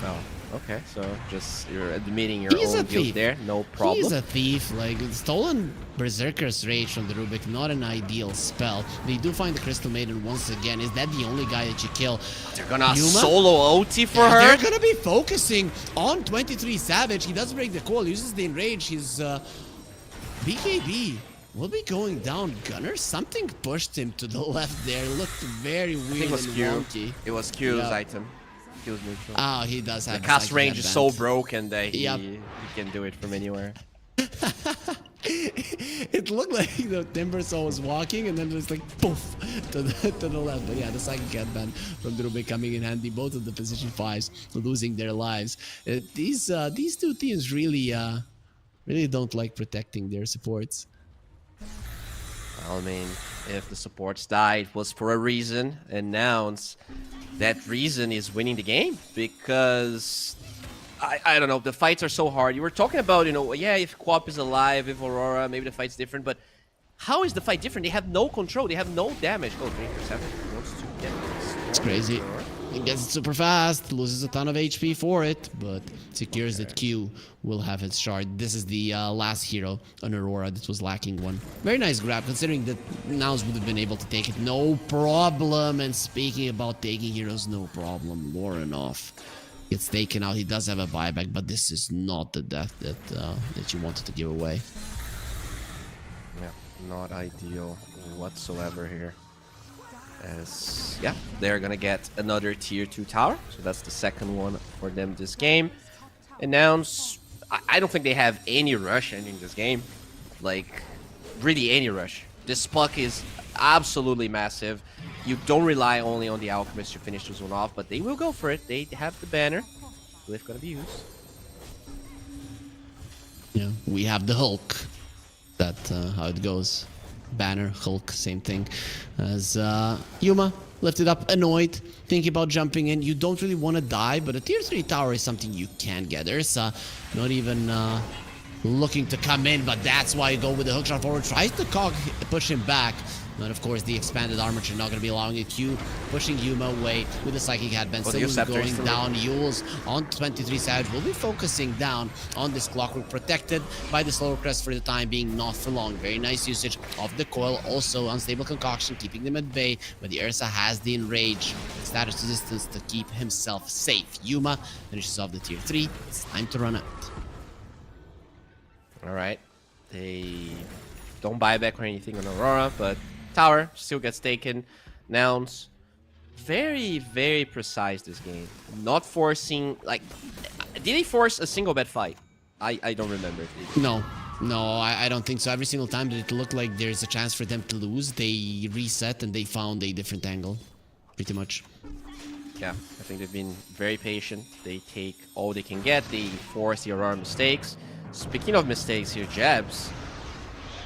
Oh. Okay, so just you're admitting your own guilt there, no problem. He's a thief. Like, stolen Berserker's Rage from the Rubik, not an ideal spell. They do find the Crystal Maiden once again. Is that the only guy that you kill? They're gonna solo OT for her? They're gonna be focusing on 23 Savage. He does break the call, uses the Enrage. His BKB will be going down. Gunner, something pushed him to the left there. Looked very weird. I think it was Q. It was Q's item. Neutral. Oh, he does have the cast range is so broken that he can do it from anywhere. It looked like the Timbersaw was walking and then just like poof to the left. But yeah, the second cat ban from the Rubik coming in handy. Both of the position 5s losing their lives. These two teams really don't like protecting their supports. Well, I mean, if the supports died, it was for a reason, and Nouns, that reason is winning the game, because I don't know, the fights are so hard. You were talking about, you know, yeah, if Quap is alive, if Aurora, maybe the fight's different, but how is the fight different? They have no control, they have no damage. Oh, 3-7 wants to get this. It's crazy. He gets it super fast, loses a ton of HP for it, but secures that Q will have its shard. This is the last hero on Aurora that was lacking one. Very nice grab, considering that Nouns would have been able to take it. No problem. And speaking about taking heroes, no problem. Lorenov gets taken out. He does have a buyback, but this is not the death that you wanted to give away. Yeah, not ideal whatsoever here. As yeah, they're gonna get another tier 2 tower, so that's the second one for them this game. And Nouns, I don't think they have any rush ending this game, like really any rush. This Puck is absolutely massive. You don't rely only on the Alchemist to finish this one off, but they will go for it. They have the banner. Glyph gonna be used. Yeah, we have the Hulk. That's how it goes. Banner, Hulk, same thing. As Yuma lifted up, annoyed, thinking about jumping in. You don't really want to die, but a tier 3 tower is something you can get. There's not even looking to come in, but that's why you go with the hookshot forward. Tries to push him back. But of course, the expanded armature not going to be allowing it. Q pushing Yuma away with the Psychic Headband. Still going down. Yules on 23 Savage will be focusing down on this Clockwork, protected by the Slower Crest for the time being, not for long. Very nice usage of the coil. Also, Unstable Concoction, keeping them at bay. But the Ursa has the Enrage status resistance to keep himself safe. Yuma finishes off the tier 3. It's time to run out. All right. They don't buy back or anything on Aurora, but tower still gets taken. Nouns, very, very precise this game. Not forcing, like, did he force a single bad fight? I don't remember if they did. No, I don't think so. Every single time that it looked like there's a chance for them to lose, they reset and they found a different angle, pretty much. Yeah, I think they've been very patient. They take all they can get. They force the Aurora mistakes. Speaking of mistakes here, Jabs.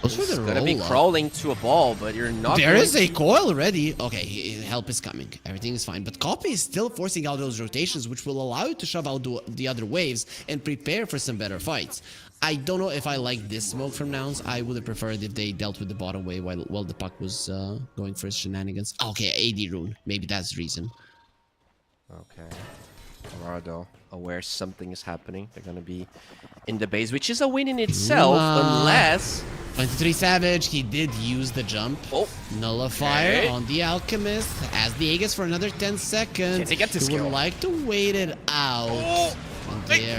It's gonna be crawling to a ball, but you're not. There is a coil ready. Okay, help is coming. Everything is fine. But Copy is still forcing out those rotations, which will allow you to shove out the other waves and prepare for some better fights. I don't know if I like this smoke from Nouns. I would have preferred if they dealt with the bottom wave while the puck was going for his shenanigans. Okay, AD rune. Maybe that's the reason. Okay. Aurora, though, aware something is happening. They're gonna be in the base, which is a win in itself, unless 23 Savage, he did use the jump. Oh. Nullifier on the Alchemist. As the Aegis for another 10 seconds. He would like to wait it out. Oh.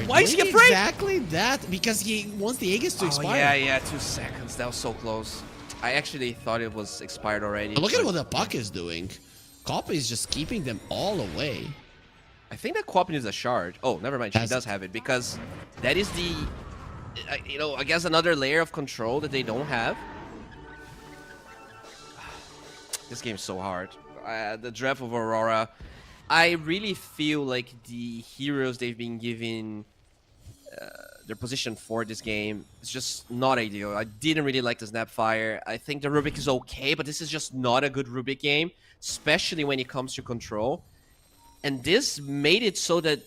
Why is he afraid? Exactly that, because he wants the Aegis to expire. Yeah, 2 seconds. That was so close. I actually thought it was expired already. Look at what the puck is doing. Copy is just keeping them all away. I think that Quapin is a shard. Oh, never mind. She does have it, because that is the, I guess another layer of control that they don't have. This game's so hard. The draft of Aurora, I really feel like the heroes they've been given their position for this game is just not ideal. I didn't really like the Snapfire. I think the Rubik is okay, but this is just not a good Rubik game, especially when it comes to control. And this made it so that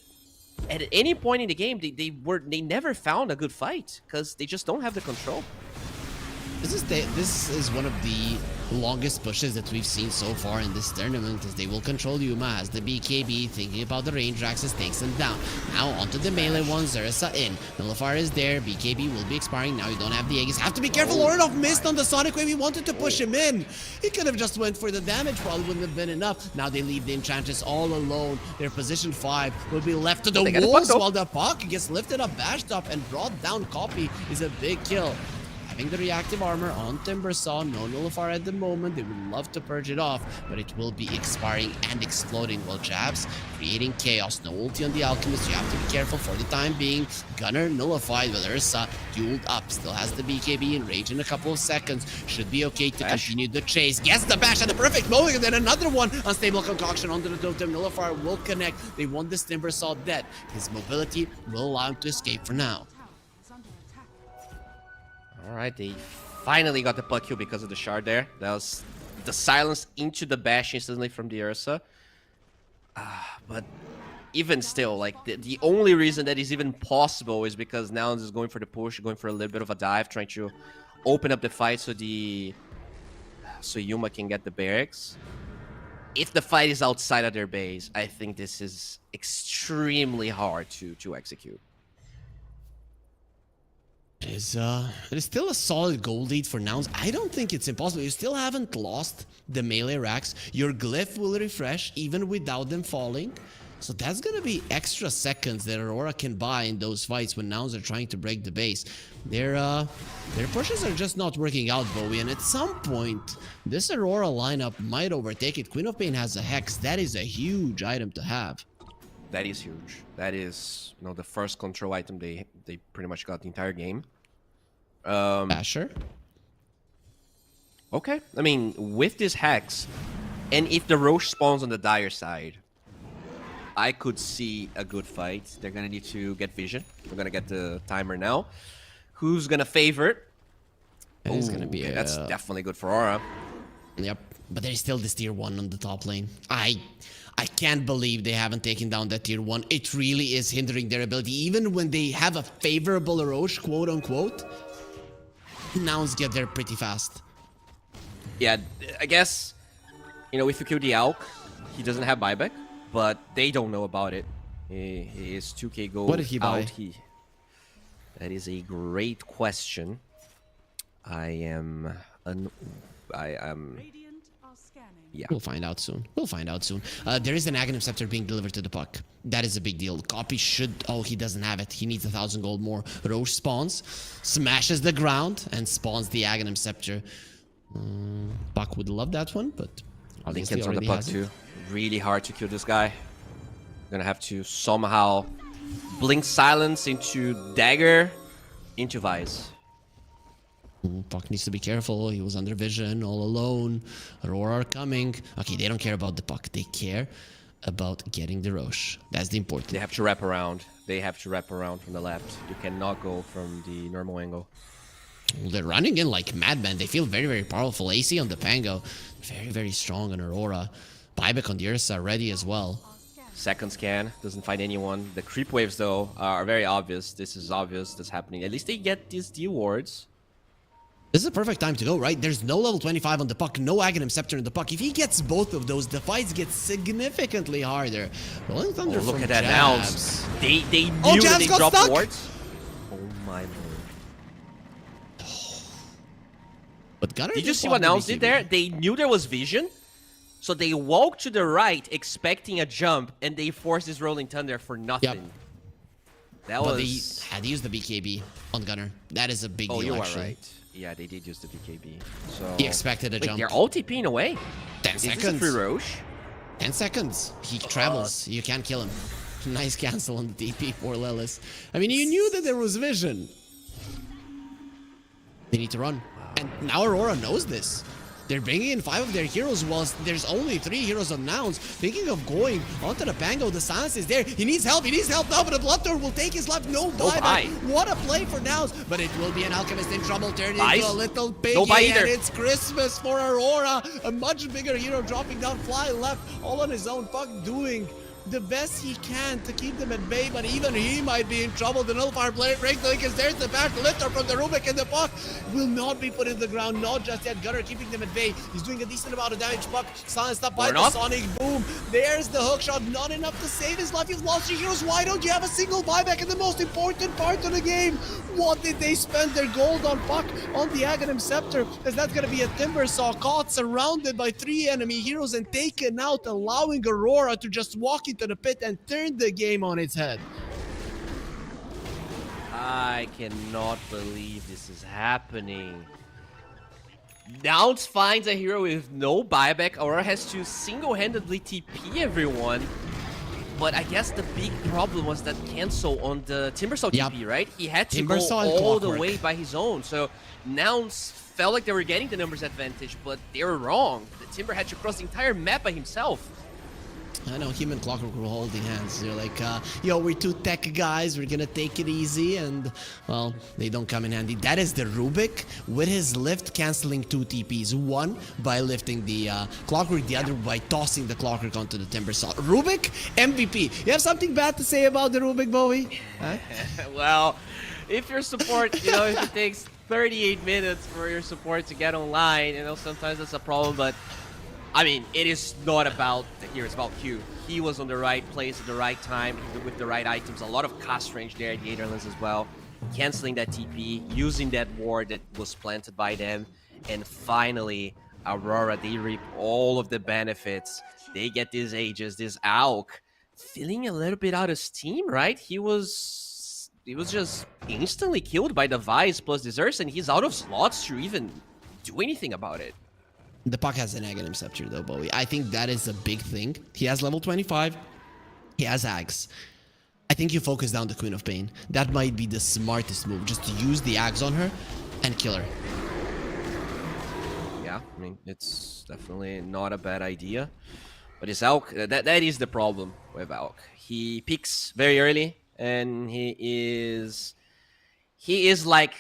at any point in the game, they never found a good fight because they just don't have the control. This is one of the longest pushes that we've seen so far in this tournament, as they will control Yuma as the BKB, thinking about the range axis, takes them down. Now onto the melee one, Zerissa in. Nullifier is there, BKB will be expiring. Now you don't have the Aegis. Have to be careful, Oradov missed on the Sonic Wave. He wanted to push him in. He could have just went for the damage, probably wouldn't have been enough. Now they leave the Enchantress all alone. Their position 5 will be left to the wolves while the puck gets lifted up, bashed up, and brought down. Copy is a big kill. Having the reactive armor on Timbersaw, no Nullifier at the moment. They would love to purge it off, but it will be expiring and exploding while Jabs creating chaos. No ulti on the Alchemist. You have to be careful for the time being. Gunner nullified, but Ursa fueled up. Still has the BKB in rage in a couple of seconds. Should be okay to continue the chase. Gets the bash at the perfect moment, and then another one. Unstable Concoction onto the totem. Nullifier will connect. They want this Timbersaw dead. His mobility will allow him to escape for now. Alright, they finally got the puck kill because of the shard there. That was the silence into the bash instantly from the Ursa. But even still, like, the only reason that is even possible is because Nouns is going for the push, going for a little bit of a dive, trying to open up the fight so Yuma can get the barracks. If the fight is outside of their base, I think this is extremely hard to execute. It is still a solid goal lead for Nouns. I don't think it's impossible. You still haven't lost the melee racks. Your glyph will refresh even without them falling. So that's going to be extra seconds that Aurora can buy in those fights when Nouns are trying to break the base. Their pushes are just not working out, Bowie. And at some point, this Aurora lineup might overtake it. Queen of Pain has a Hex. That is a huge item to have. That is huge. That is, the first control item they pretty much got the entire game. Basher. Okay. I mean, with this Hex, and if the Roche spawns on the Dire side, I could see a good fight. They're gonna need to get vision. We're gonna get the timer now. Who's gonna favor it? It's gonna be that's definitely good for Aura. Yep. But there's still this tier 1 on the top lane. I can't believe they haven't taken down that tier 1. It really is hindering their ability. Even when they have a favorable Roche, quote unquote, Nouns get there pretty fast. Yeah, I guess, you know, if you kill the Alk, he doesn't have buyback, but they don't know about it. He is 2k gold What did he buy? out. That is a great question. I am... Yeah. We'll find out soon. We'll find out soon. There is an Aghanim Scepter being delivered to the puck. That is a big deal. Copy should... Oh, he doesn't have it. He needs 1,000 gold more. Roche spawns, smashes the ground, and spawns the Aghanim Scepter. Puck would love that one, but... I think it's on the puck too. Really hard to kill this guy. Gonna have to somehow blink silence into dagger into Vice. Puck needs to be careful. He was under vision, all alone. Aurora are coming. Okay, they don't care about the puck. They care about getting the Roche. That's the important. They have to wrap around. They have to wrap around from the left. You cannot go from the normal angle. They're running in like madmen. They feel very, very powerful. AC on the Pango. Very, very strong on Aurora. Buyback on the Ursa ready as well. Second scan. Doesn't find anyone. The creep waves, though, are very obvious. This is obvious that's happening. At least they get these D wards. This is a perfect time to go, right? There's no level 25 on the puck, no Aghanim Scepter in the puck. If he gets both of those, the fights get significantly harder. Rolling Thunder look from at that Jabs. now. They knew that they dropped stuck. wards. Oh my lord. But Gunner Did you see what MOUZ did there? They knew there was vision, so they walked to the right expecting a jump, and they forced this Rolling Thunder for nothing. Yep. That but was... they had to use the BKB on Gunner. That is a big deal, you are actually. right. Yeah, they did use the BKB. So He expected a jump. They're all TPing away. 10 Is seconds. this a free Roche? 10 seconds. He travels. You can't kill him. Nice cancel on the TP for Lelis. I mean, you knew that there was vision. They need to run. And now Aurora knows this. They're bringing in 5 of their heroes whilst there's only 3 heroes on Nouns. Thinking of going onto the Pango. The silence is there. He needs help. He needs help now, but the Bloodthorn will take his life. No buyback. What a play for Nouns. But it will be an Alchemist in trouble. Turned into a little piggy. No buy either. And it's Christmas for Aurora. A much bigger hero dropping down. Fly left. All on his own. Puck doing the best he can to keep them at bay, but even he might be in trouble. The nullifier break link is there's the back lifter from the Rubik, and the puck will not be put in the ground, not just yet. Gunner keeping them at bay. He's doing a decent amount of damage. Puck silenced up by the Sonic Boom. There's the hook shot, not enough to save his life. You've lost your heroes. Why don't you have a single buyback in the most important part of the game? What did they spend their gold on? Puck on the Aghanim Scepter, as that's gonna be a Timber Saw caught, surrounded by 3 enemy heroes and taken out, allowing Aurora to just walk into the pit and turn the game on its head. I cannot believe this is happening. Nouns finds a hero with no buyback. Aurora has to single-handedly TP everyone. But I guess the big problem was that cancel on the Timbersaw TP, right? He had to go all the way by his own. So Nouns felt like they were getting the numbers advantage, but they were wrong. The Timber had to cross the entire map by himself. I know him and Clockwork were holding hands. They're like, yo, we're 2 tech guys. We're gonna take it easy. And, well, they don't come in handy. That is the Rubik with his lift canceling 2 TPs. One by lifting the Clockwork, the other by tossing the Clockwork onto the Timbersaw. Rubik, MVP. You have something bad to say about the Rubik, Bowie? Huh? Well, if your support, you know, if it takes 38 minutes for your support to get online, you know, sometimes that's a problem, but I mean, it is not about the hero, it's about Q. He was on the right place at the right time with the right items. A lot of cast range there at the Aetherlands as well. Canceling that TP, using that ward that was planted by them. And finally, Aurora, they reap all of the benefits. They get these Aegis, this Auk, feeling a little bit out of steam, right? He was just instantly killed by the Vice plus this Ursa, and he's out of slots to even do anything about it. The puck has an Aghanim Scepter though, Bowie. I think that is a big thing. He has level 25. He has Ags. I think you focus down the Queen of Pain. That might be the smartest move, just to use the Ags on her and kill her. Yeah, I mean, it's definitely not a bad idea. But his Auk, that is the problem with Auk. He picks very early, and he is like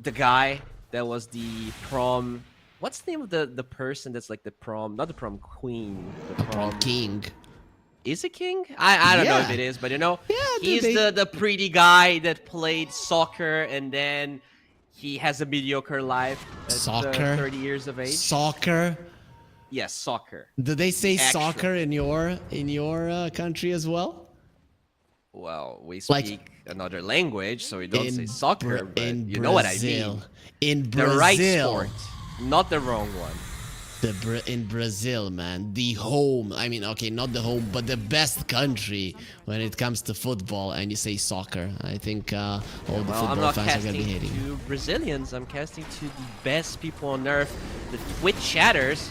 the guy that was the prom what's the name of the person that's like the prom, not the prom queen, The prom king. Is it king? I don't know if Yeah. it is, but you know, Yeah, he's the pretty guy that played soccer and then he has a mediocre life at Soccer. 30 years of age. Soccer. Yes, soccer. Do they say Actual. soccer in your country as well? Well, we Like- speak another language, so we don't say In soccer, Bra- but in you know what I Brazil. mean. In The Brazil. right sport, not the wrong one. In Brazil, man, the home. I mean, okay, not the home, but the best country when it comes to football. And you say soccer, I think all the Well, I'm football not fans are gonna casting be hating. to Brazilians. I'm casting to the best people on earth, the Twitch chatters.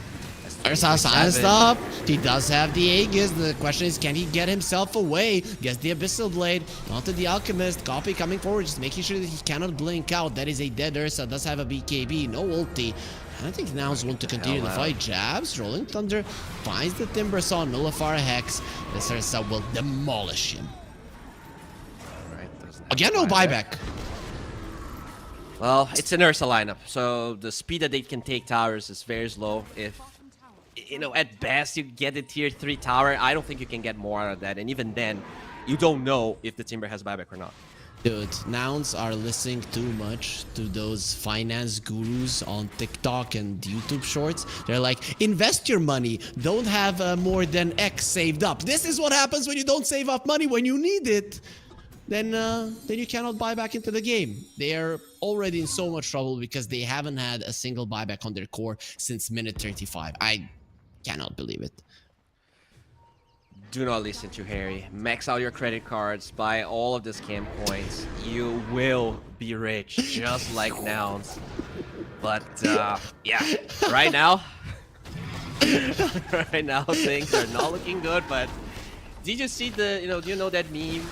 Stop. He does have the Aegis. The question is, can he get himself away? Gets the Abyssal Blade onto the Alchemist. Copy coming forward, just making sure that he cannot blink out. That is a dead Ursa. Does have a BKB. No ulti. I don't think now's want to continue the fight. Jabs, Rolling Thunder, finds the Timber Saw, Nullifier Hex. This Ursa will demolish him. Again, no buyback. Well, it's an Ursa lineup, so the speed that they can take towers is very slow. If, you know, at best you get a tier 3 tower, I don't think you can get more out of that. And even then, you don't know if the Timber has buyback or not. Dude, nouns are listening too much to those finance gurus on TikTok and YouTube shorts. They're like, invest your money. Don't have more than X saved up. This is what happens when you don't save up money when you need it. Then you cannot buy back into the game. They are already in so much trouble because they haven't had a single buyback on their core since minute 35. I cannot believe it. Do not listen to Harry. Max out your credit cards, buy all of the scam coins. You will be rich, just like nouns. But yeah, right now, things are not looking good. But did you see the? Do you know that meme?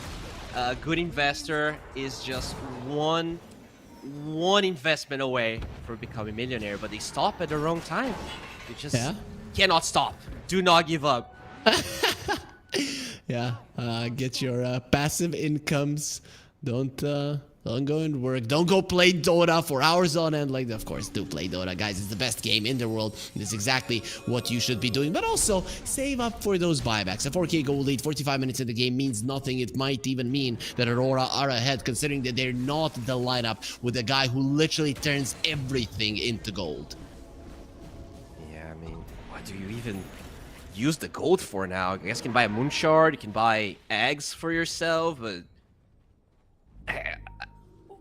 A good investor is just one investment away from becoming a millionaire, but they stop at the wrong time. You just cannot stop. Do not give up. Yeah, get your passive incomes. Don't go and work. Don't go play Dota for hours on end. Like, of course, do play Dota, guys. It's the best game in the world. It's exactly what you should be doing. But also, save up for those buybacks. A 4K gold lead, 45 minutes in the game means nothing. It might even mean that Aurora are ahead, considering that they're not the lineup with a guy who literally turns everything into gold. Yeah, I mean, what do you even use the gold for now? I guess you can buy a moon shard, you can buy eggs for yourself, but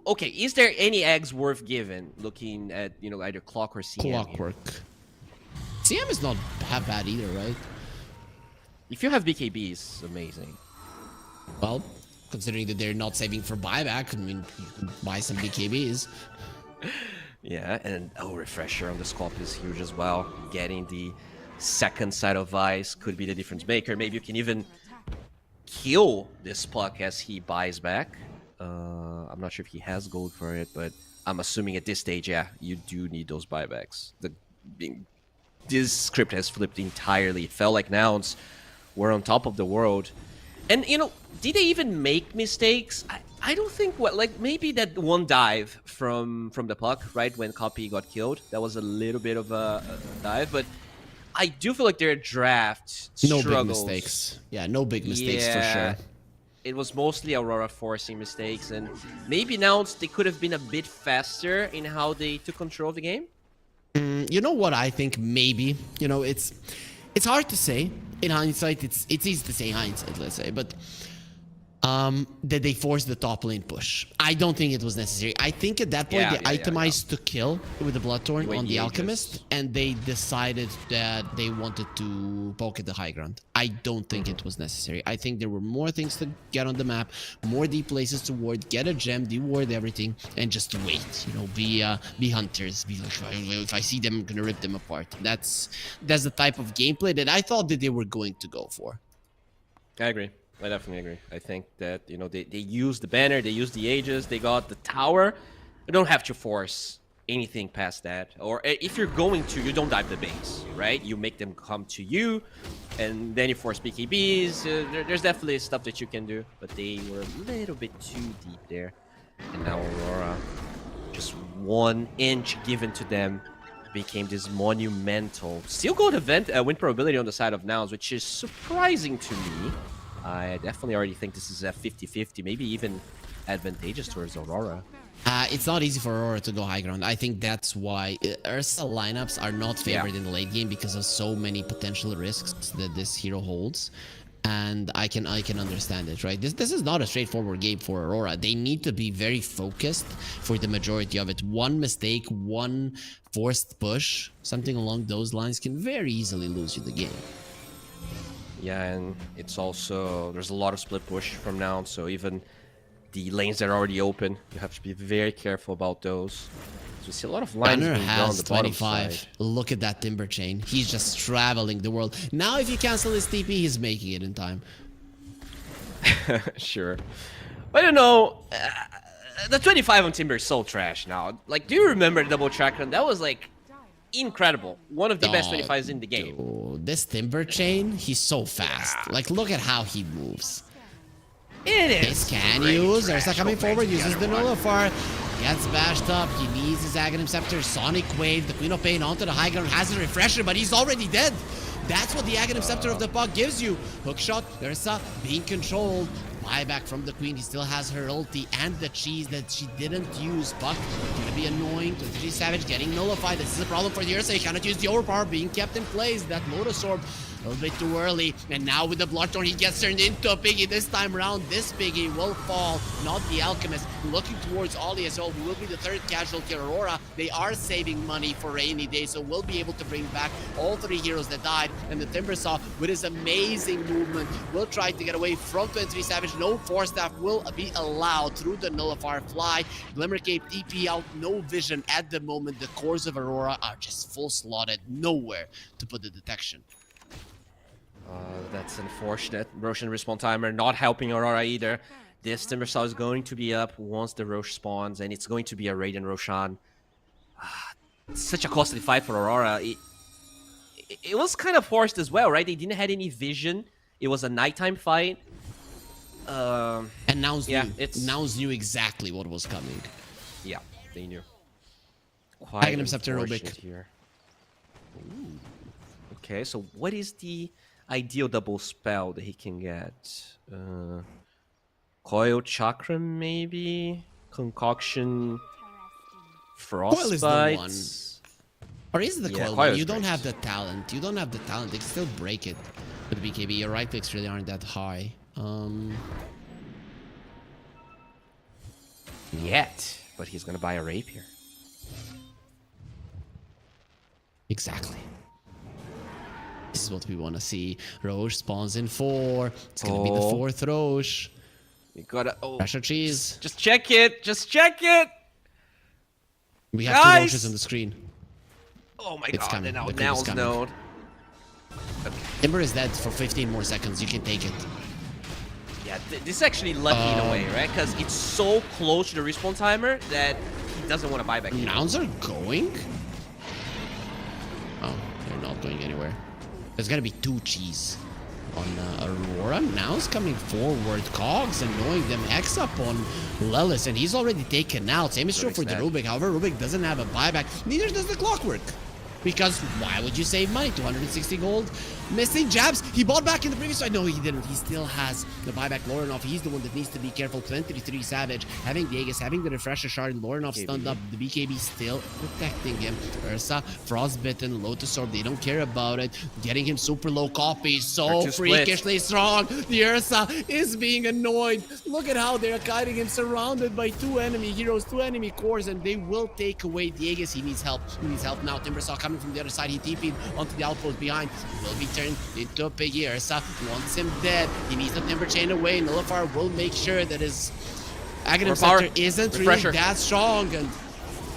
okay, is there any eggs worth giving looking at, either Clock or CM? Clockwork. CM is not half bad either, right? If you have BKB, it's amazing. Well, considering that they're not saving for buyback, I mean, you can buy some BKBs. Yeah, and refresher on the scope is huge as well. Getting the second side of Vice could be the difference maker. Maybe you can even kill this Puck as he buys back. I'm not sure if he has gold for it, but I'm assuming at this stage, yeah, you do need those buybacks. This script has flipped entirely. It felt like nouns were on top of the world. And, did they even make mistakes? I don't think, maybe that one dive from the Puck, right, when Copy got killed. That was a little bit of a dive, but I do feel like their draft No struggles. big mistakes. Yeah, no big mistakes for sure. It was mostly Aurora forcing mistakes, and maybe now they could have been a bit faster in how they took control of the game. You know what I think? Maybe. It's hard to say. In hindsight, it's easy to say hindsight, let's say, but that they forced the top lane push. I don't think it was necessary. I think at that point they itemized to kill with the Bloodthorn on the Alchemist, and they decided that they wanted to poke at the high ground. I don't think it was necessary. I think there were more things to get on the map, more deep places to ward, get a gem, deward everything, and just wait. Be hunters. Be like, if I see them, I'm gonna rip them apart. That's the type of gameplay that I thought that they were going to go for. I agree. I definitely agree. I think that, they used the banner, they used the Aegis, they got the tower. You don't have to force anything past that. Or if you're going to, you don't dive the base, right? You make them come to you, and then you force BKBs. There's definitely stuff that you can do, but they were a little bit too deep there. And now Aurora, just 1 inch given to them became this monumental. Still gold event win probability on the side of MOUZ, which is surprising to me. I definitely already think this is a 50-50, maybe even advantageous towards Aurora. It's not easy for Aurora to go high ground. I think that's why Ursa lineups are not favored in the late game because of so many potential risks that this hero holds. And I can understand it, right? This is not a straightforward game for Aurora. They need to be very focused for the majority of it. One mistake, one forced push, something along those lines can very easily lose you the game. Yeah, and it's also, there's a lot of split push from now, so even the lanes that are already open, you have to be very careful about those. So we see a lot of lines Banner being drawn on has the bottom 25. side. Look at that Timber chain. He's just traveling the world. Now if you cancel his TP, he's making it in time. Sure. I don't know. The 25 on Timber is so trash now. Like, do you remember the double track run? That was like incredible. One of the best 25s in the game. Dude, this Timber chain, he's so fast. Like, look at how he moves. It is. His can use. Ursa coming forward, uses the Nullifier. Gets bashed up. He needs his Aghanim Scepter. Sonic Wave. The Queen of Pain onto the high ground. Has a refresher, but he's already dead. That's what the Aghanim Scepter of the puck gives you. Hookshot. Ursa being controlled. Buyback from the Queen. He still has her ulti and the cheese that she didn't use. Puck gonna be annoying. Pt.3 Savage getting nullified. This is a problem for the Ursa. He cannot use the overpower being kept in place. That Lotus Orb a little bit too early. And now with the Bloodthorn, he gets turned into a Piggy. This time around, this Piggy will fall, not the Alchemist. Looking towards Ollie as well, who will be the third casualty. Aurora, they are saving money for rainy day, so we'll be able to bring back all three heroes that died. And the Timbersaw, with his amazing movement, will try to get away from Pt.3 Savage. No Force Staff will be allowed through the Nullifier Fly. Glimmer Cape TP out, no vision at the moment. The cores of Aurora are just full slotted, nowhere to put the detection. That's unfortunate. Roshan respawn timer not helping Aurora either. This Timbersaw is going to be up once the Rosh spawns, and it's going to be a Radiant Roshan. It's such a costly fight for Aurora. It was kind of forced as well, right? They didn't have any vision. It was a nighttime fight. And MOUZ MOUZ knew exactly what was coming. Yeah, they knew. Quite Aghanim Scepter unfortunate here. Ooh. Okay, so what is the ideal double spell that he can get? Coil Chakra, maybe? Concoction, Frostbite. Coil is the one. Or is it the Coil one? You don't great. have the talent. You don't have the talent. They can still break it with BKB. Your right clicks really aren't that high. Yet, but he's gonna buy a Rapier. Exactly. This is what we want to see. Roche spawns in 4. It's gonna be the 4th Roche. You gotta Pressure cheese. Just check it. Just check it. We have 2 Roches on the screen. Oh my It's god! coming. And The now creep is coming. node. Timber is dead for 15 more seconds. You can take it. Yeah, this is actually lucky in a way, right? Because it's so close to the respawn timer that he doesn't want to buy back. Nouns are going? Oh, they're not going anywhere. There's gonna be 2 cheese on Aurora. Nouns coming forward. Cogs annoying them. X up on Lelis, and he's already taken out. Same is true for the Rubik. However, Rubik doesn't have a buyback. Neither does the Clockwork. Because why would you save money? 260 gold. Missing jabs. He bought back in the previous fight. No, he didn't. He still has the buyback. Lorenov, he's the one that needs to be careful. Pt.3 Savage, having the Aegis, having the refresher shard. Lorenov stunned up. The BKB still protecting him. Ursa, Frostbitten, Lotus Orb. They don't care about it. Getting him super low copy. So freakishly strong. The Ursa is being annoyed. Look at how they're guiding him, surrounded by 2 enemy heroes, 2 enemy cores, and they will take away the Aegis. He needs help. He needs help now. Timbersaw coming from the other side. He TP'd onto the outpost behind. He will be turned into a Piggy. Ursa wants him dead. He needs the Timber chain away. Nullifier will make sure that his Aghanim Scepter isn't really that strong. And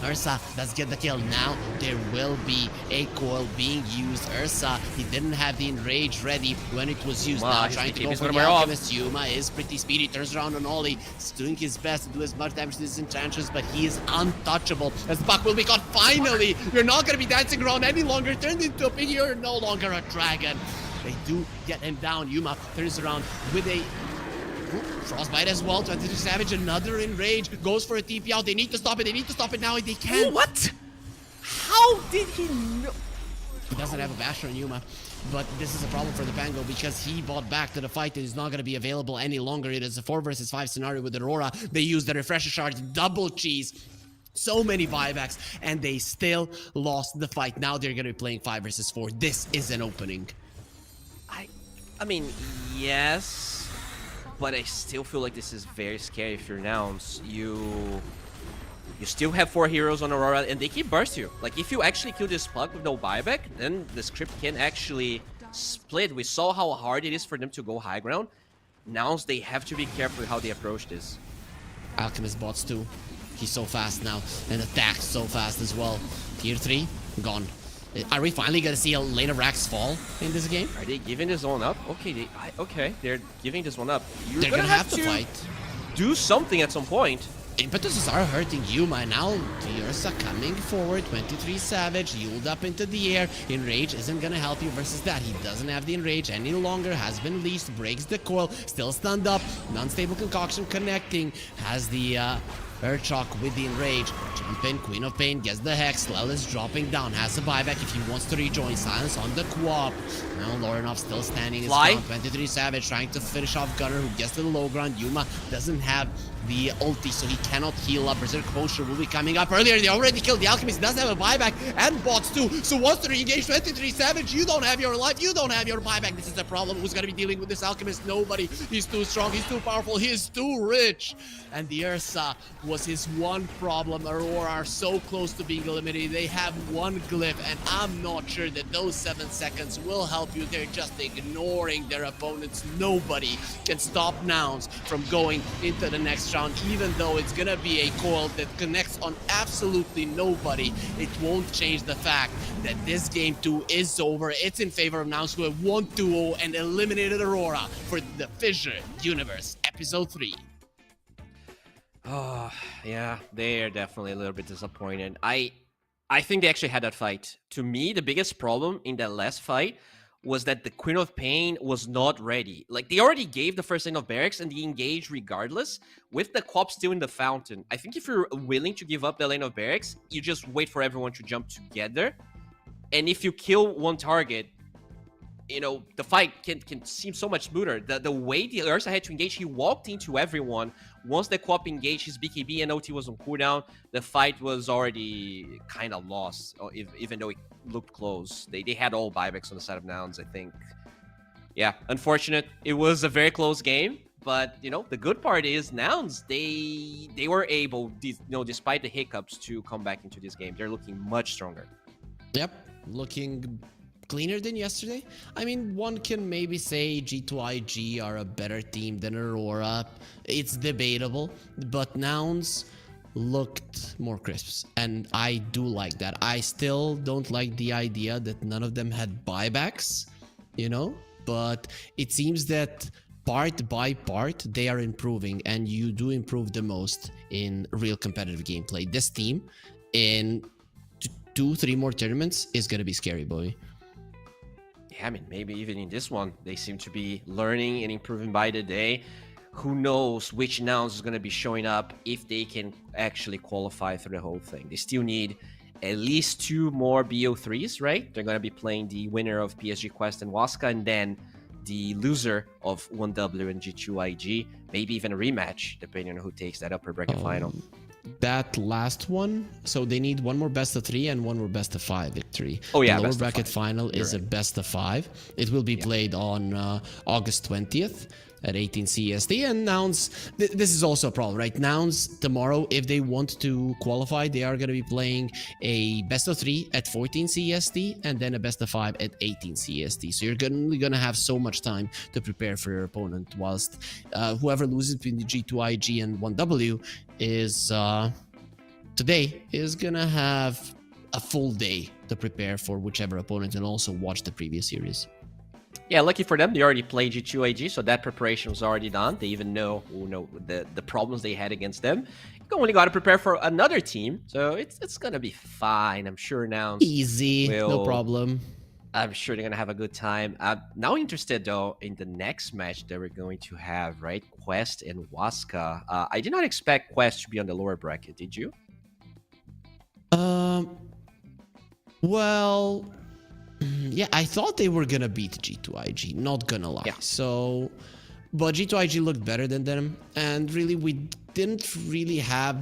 Ursa does get the kill. Now there will be a coil being used. Ursa, he didn't have the enrage ready when it was used. Now trying to go for the Alchemist. Yuma is pretty speedy. Turns around on Ollie. He's doing his best to do as much damage to his enchantress, but he is untouchable. As the puck will be caught. Finally, you're not going to be dancing around any longer. Turned into a piggy. You're no longer a dragon. They do get him down. Yuma turns around with a Frostbite as well. Pt.3 Savage, another enrage. Goes for a TP out. They need to stop it. They need to stop it now. They can. What? How Did he know? He doesn't have a basher on Yuma, but this is a problem for the Pango because he bought back to the fight. It is not going to be available any longer. It is a 4 versus 5 scenario with Aurora. They use the refresher shards, double cheese, so many buybacks, and they still lost the fight. Now they're going to be playing 5 versus 4. This is an opening. I mean, yes, but I still feel like this is very scary if you're Nouns. You still have 4 heroes on Aurora, and they can burst you. Like, if you actually kill this Pug with no buyback, then the script can actually split. We saw how hard it is for them to go high ground. Now they have to be careful how they approach this. Alchemist bots too. He's so fast now, and attacks so fast as well. Tier 3, gone. Are we finally gonna see a later Rax fall in this game? Are they giving this one up? Okay, they're giving this one up. They're gonna have to fight. Do something at some point. Impetuses are hurting Yuma, and now Ursa coming forward. 23 Savage, Yuled up into the air. Enrage isn't gonna help you versus that. He doesn't have the Enrage any longer. Has been leased, breaks the coil, still stunned up. Non-stable concoction connecting. Has the Earth Shock with the Enrage. Jump in, Queen of Pain gets the Hex. Lel is dropping down, has a buyback if he wants to rejoin. Silence on the co-op. Now Lorenov still standing his ground. 23 Savage trying to finish off Gunner, who gets to the low ground. Yuma doesn't have the ulti, so he cannot heal up. Berserk Potion will be coming up earlier. They already killed the Alchemist. Does have a buyback and bots too. So wants to re-engage 23 Savage. You don't have your life. You don't have your buyback. This is the problem. Who's going to be dealing with this Alchemist? Nobody. He's too strong. He's too powerful. He is too rich. And the Ursa was his one problem. Aurora are so close to being eliminated. They have one glyph, and I'm not sure that those 7 seconds will help you. They're just ignoring their opponents. Nobody can stop Nouns from going into the next round, even though it's gonna be a coil that connects on absolutely nobody. It won't change the fact that this game 2 is over. It's in favor of Nouns, who have won 2-0 and eliminated Aurora for the FISSURE Universe Episode 3. Oh, yeah, they're definitely a little bit disappointed. I think they actually had that fight. To me, the biggest problem in that last fight was that the Queen of Pain was not ready. Like, they already gave the first lane of barracks and they engaged regardless with the co-op still in the fountain. I think if you're willing to give up the lane of barracks, you just wait for everyone to jump together. And if you kill one target, you know, the fight can seem so much smoother. The way the Ursa had to engage, he walked into everyone. Once the co-op engaged, his BKB and OT was on cooldown, the fight was already kind of lost, even though it looked close. They had all buybacks on the side of Nouns, I think. Yeah, unfortunate. It was a very close game, but, you know, the good part is Nouns, they were able, you know, despite the hiccups, to come back into this game. They're looking much stronger. Yep, looking cleaner than yesterday. I mean, one can maybe say G2IG are a better team than Aurora. It's debatable, but Nouns looked more crisp, and I do like that. I still don't like the idea that none of them had buybacks, you know, but it seems that part by part they are improving, and you do improve the most in real competitive gameplay. This team in 2-3 more tournaments is gonna be scary, boy. Yeah, I mean, maybe even in this one, they seem to be learning and improving by the day. Who knows which Nouns is going to be showing up if they can actually qualify through the whole thing. They still need at least 2 more BO3s, right? They're going to be playing the winner of PSG Quest and Waska, and then the loser of 1W and G2IG. Maybe even a rematch, depending on who takes that upper bracket final. That last one, so they need 1 more best of 3 and 1 more best of 5 victory. Oh yeah, the lower bracket final is a best of 5. It will be played on August 20th at 18 CST. And Nouns, this is also a problem, right? Nouns tomorrow, if they want to qualify, they are going to be playing a best of 3 at 14 CST and then a best of 5 at 18 CST. So you're only going to have so much time to prepare for your opponent, whilst whoever loses between the G2IG and 1W is today is going to have a full day to prepare for whichever opponent and also watch the previous series. Yeah, lucky for them, they already played G2IG, so that preparation was already done. They even know, the problems they had against them. You only got to prepare for another team, so it's gonna be fine. I'm sure now. Easy, no problem. I'm sure they're gonna have a good time. I'm now interested though in the next match that we're going to have, right? Quest and Waska. I did not expect Quest to be on the lower bracket. Did you? Well, yeah, I thought they were gonna beat G2IG, not gonna lie. Yeah. So, but G2IG looked better than them, and really we didn't really have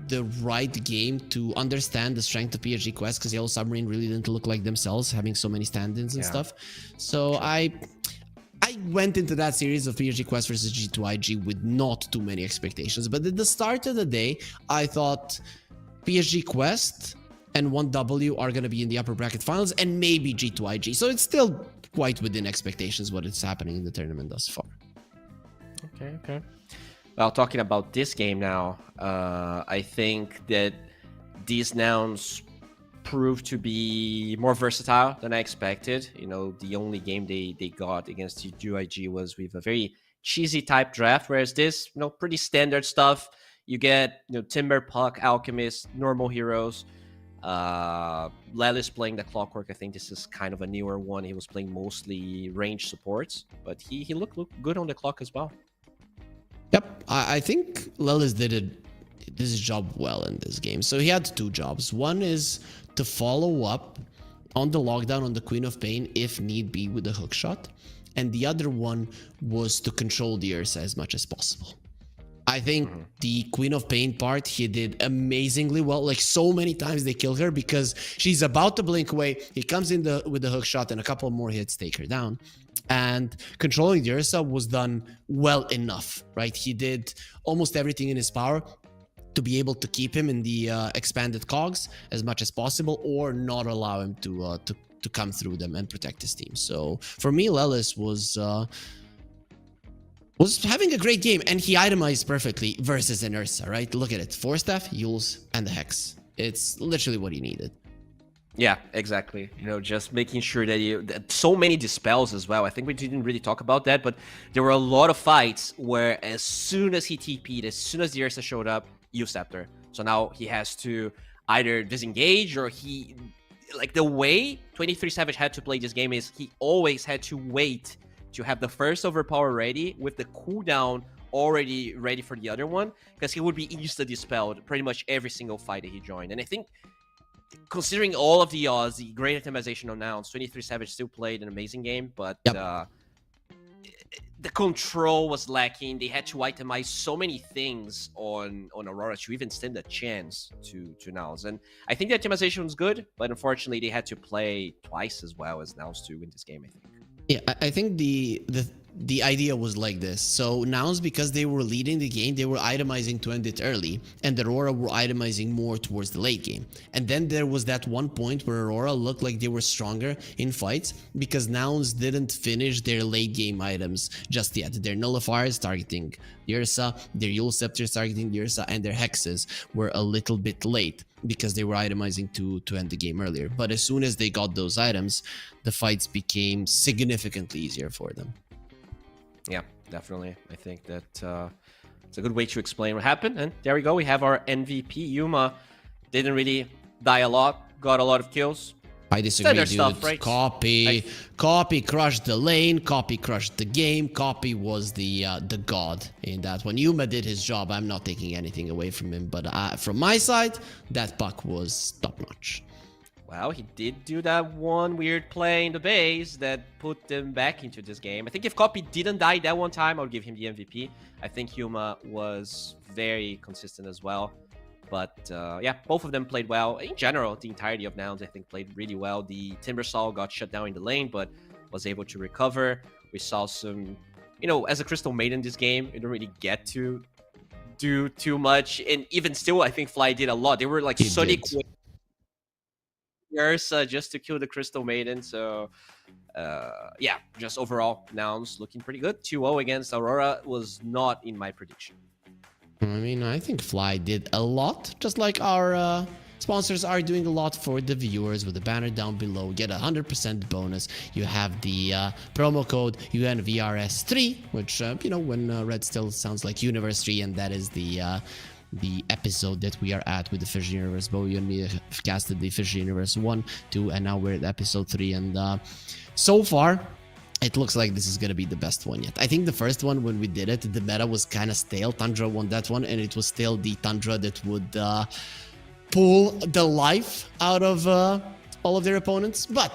the right game to understand the strength of PSG Quest, because Yellow Submarine really didn't look like themselves, having so many stand-ins and stuff. So I went into that series of PSG Quest versus G2IG with not too many expectations, but at the start of the day, I thought PSG Quest and 1W are going to be in the upper bracket finals, and maybe G2IG. So it's still quite within expectations what is happening in the tournament thus far. Okay. Well, talking about this game now, I think that these nouns proved to be more versatile than I expected. You know, the only game they got against G2IG was with a very cheesy type draft, whereas this, you know, pretty standard stuff. You get, you know, Timber, Puck, Alchemist, normal heroes. Lelis playing the Clockwork. I think this is kind of a newer one. He was playing mostly range supports, but he looked good on the clock as well. Yep, I think Lelis did this job well in this game. So he had two jobs. One is to follow up on the lockdown on the Queen of Pain if need be with a hook shot, and the other one was to control the Ursa as much as possible. I think the Queen of Pain part, he did amazingly well. Like, so many times they kill her because she's about to blink away. He comes in with the hook shot, and a couple more hits take her down. And controlling the Ursa was done well enough, right? He did almost everything in his power to be able to keep him in the expanded cogs as much as possible, or not allow him to come through them and protect his team. So for me, Lelis was having a great game, and he itemized perfectly versus an Ursa, right? Look at it. 4-staff, Yules, and the Hex. It's literally what he needed. Yeah, exactly. You know, just making sure that so many dispels as well. I think we didn't really talk about that, but there were a lot of fights where as soon as he TP'd, as soon as the Ursa showed up, you Scepter. So now he has to either disengage, or like the way 23 Savage had to play this game is he always had to wait to have the first overpower ready with the cooldown already ready for the other one, because he would be insta-dispelled pretty much every single fight that he joined. And I think, considering all of the odds, the great optimization on nouns, 23 Savage still played an amazing game, but the control was lacking. They had to itemize so many things on Aurora to even stand a chance to nouns. And I think the optimization was good, but unfortunately they had to play twice as well as nouns to win this game, I think. Yeah, I think the idea was like this. So nouns, because they were leading the game, they were itemizing to end it early, and Aurora were itemizing more towards the late game. And then there was that one point where Aurora looked like they were stronger in fights because nouns didn't finish their late game items just yet. Their nullifiers targeting the Ursa, their Yule Scepters targeting the Ursa, and their hexes were a little bit late because they were itemizing to end the game earlier. But as soon as they got those items, the fights became significantly easier for them. Yeah, definitely. I think that it's a good way to explain what happened. And there we go. We have our MVP. Yuma didn't really die a lot, got a lot of kills. I disagree, dude. Stuff, right? Copy crushed the lane. Copy crushed the game. Copy was the god in that one. Yuma did his job. I'm not taking anything away from him, but from my side, that puck was top notch. Well, he did do that one weird play in the base that put them back into this game. I think if Copy didn't die that one time, I would give him the MVP. I think Yuma was very consistent as well. But yeah, both of them played well. In general, the entirety of Nouns, I think, played really well. The Timbersaw got shut down in the lane, but was able to recover. We saw some, you know, as a Crystal Maiden this game, you don't really get to do too much. And even still, I think Fly did a lot. They were like Sonic Ursa just to kill the Crystal Maiden. So yeah, just overall, Nouns looking pretty good. 2-0 against Aurora was not in my prediction. I mean, I think Fly did a lot, just like our sponsors are doing a lot for the viewers. With the banner down below, get 100% bonus. You have the promo code UNVRS3, which, you know, when red still sounds like Universe 3, and that is the episode that we are at with the FISSURE Universe. But we only have casted the FISSURE Universe 1, 2, and now we're at episode 3. And so far, it looks like this is going to be the best one yet. I think the first one, when we did it, the meta was kind of stale. Tundra won that one, and it was still the Tundra that would pull the life out of all of their opponents. But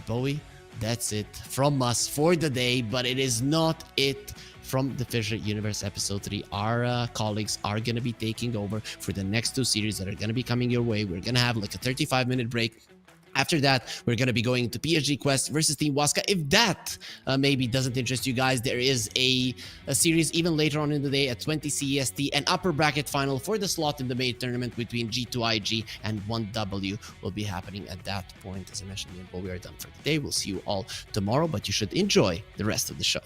Bowie, that's it from us for the day. But it is not it from the FISSURE Universe Episode 3. Our colleagues are going to be taking over for the next 2 series that are going to be coming your way. We're going to have like a 35-minute break. After that, we're going to be going to PSG Quest versus Team Waska. If that maybe doesn't interest you guys, there is a series even later on in the day at 20 CEST, an upper bracket final for the slot in the main tournament between G2IG and 1W will be happening at that point. As I mentioned, we are done for the day. We'll see you all tomorrow, but you should enjoy the rest of the show.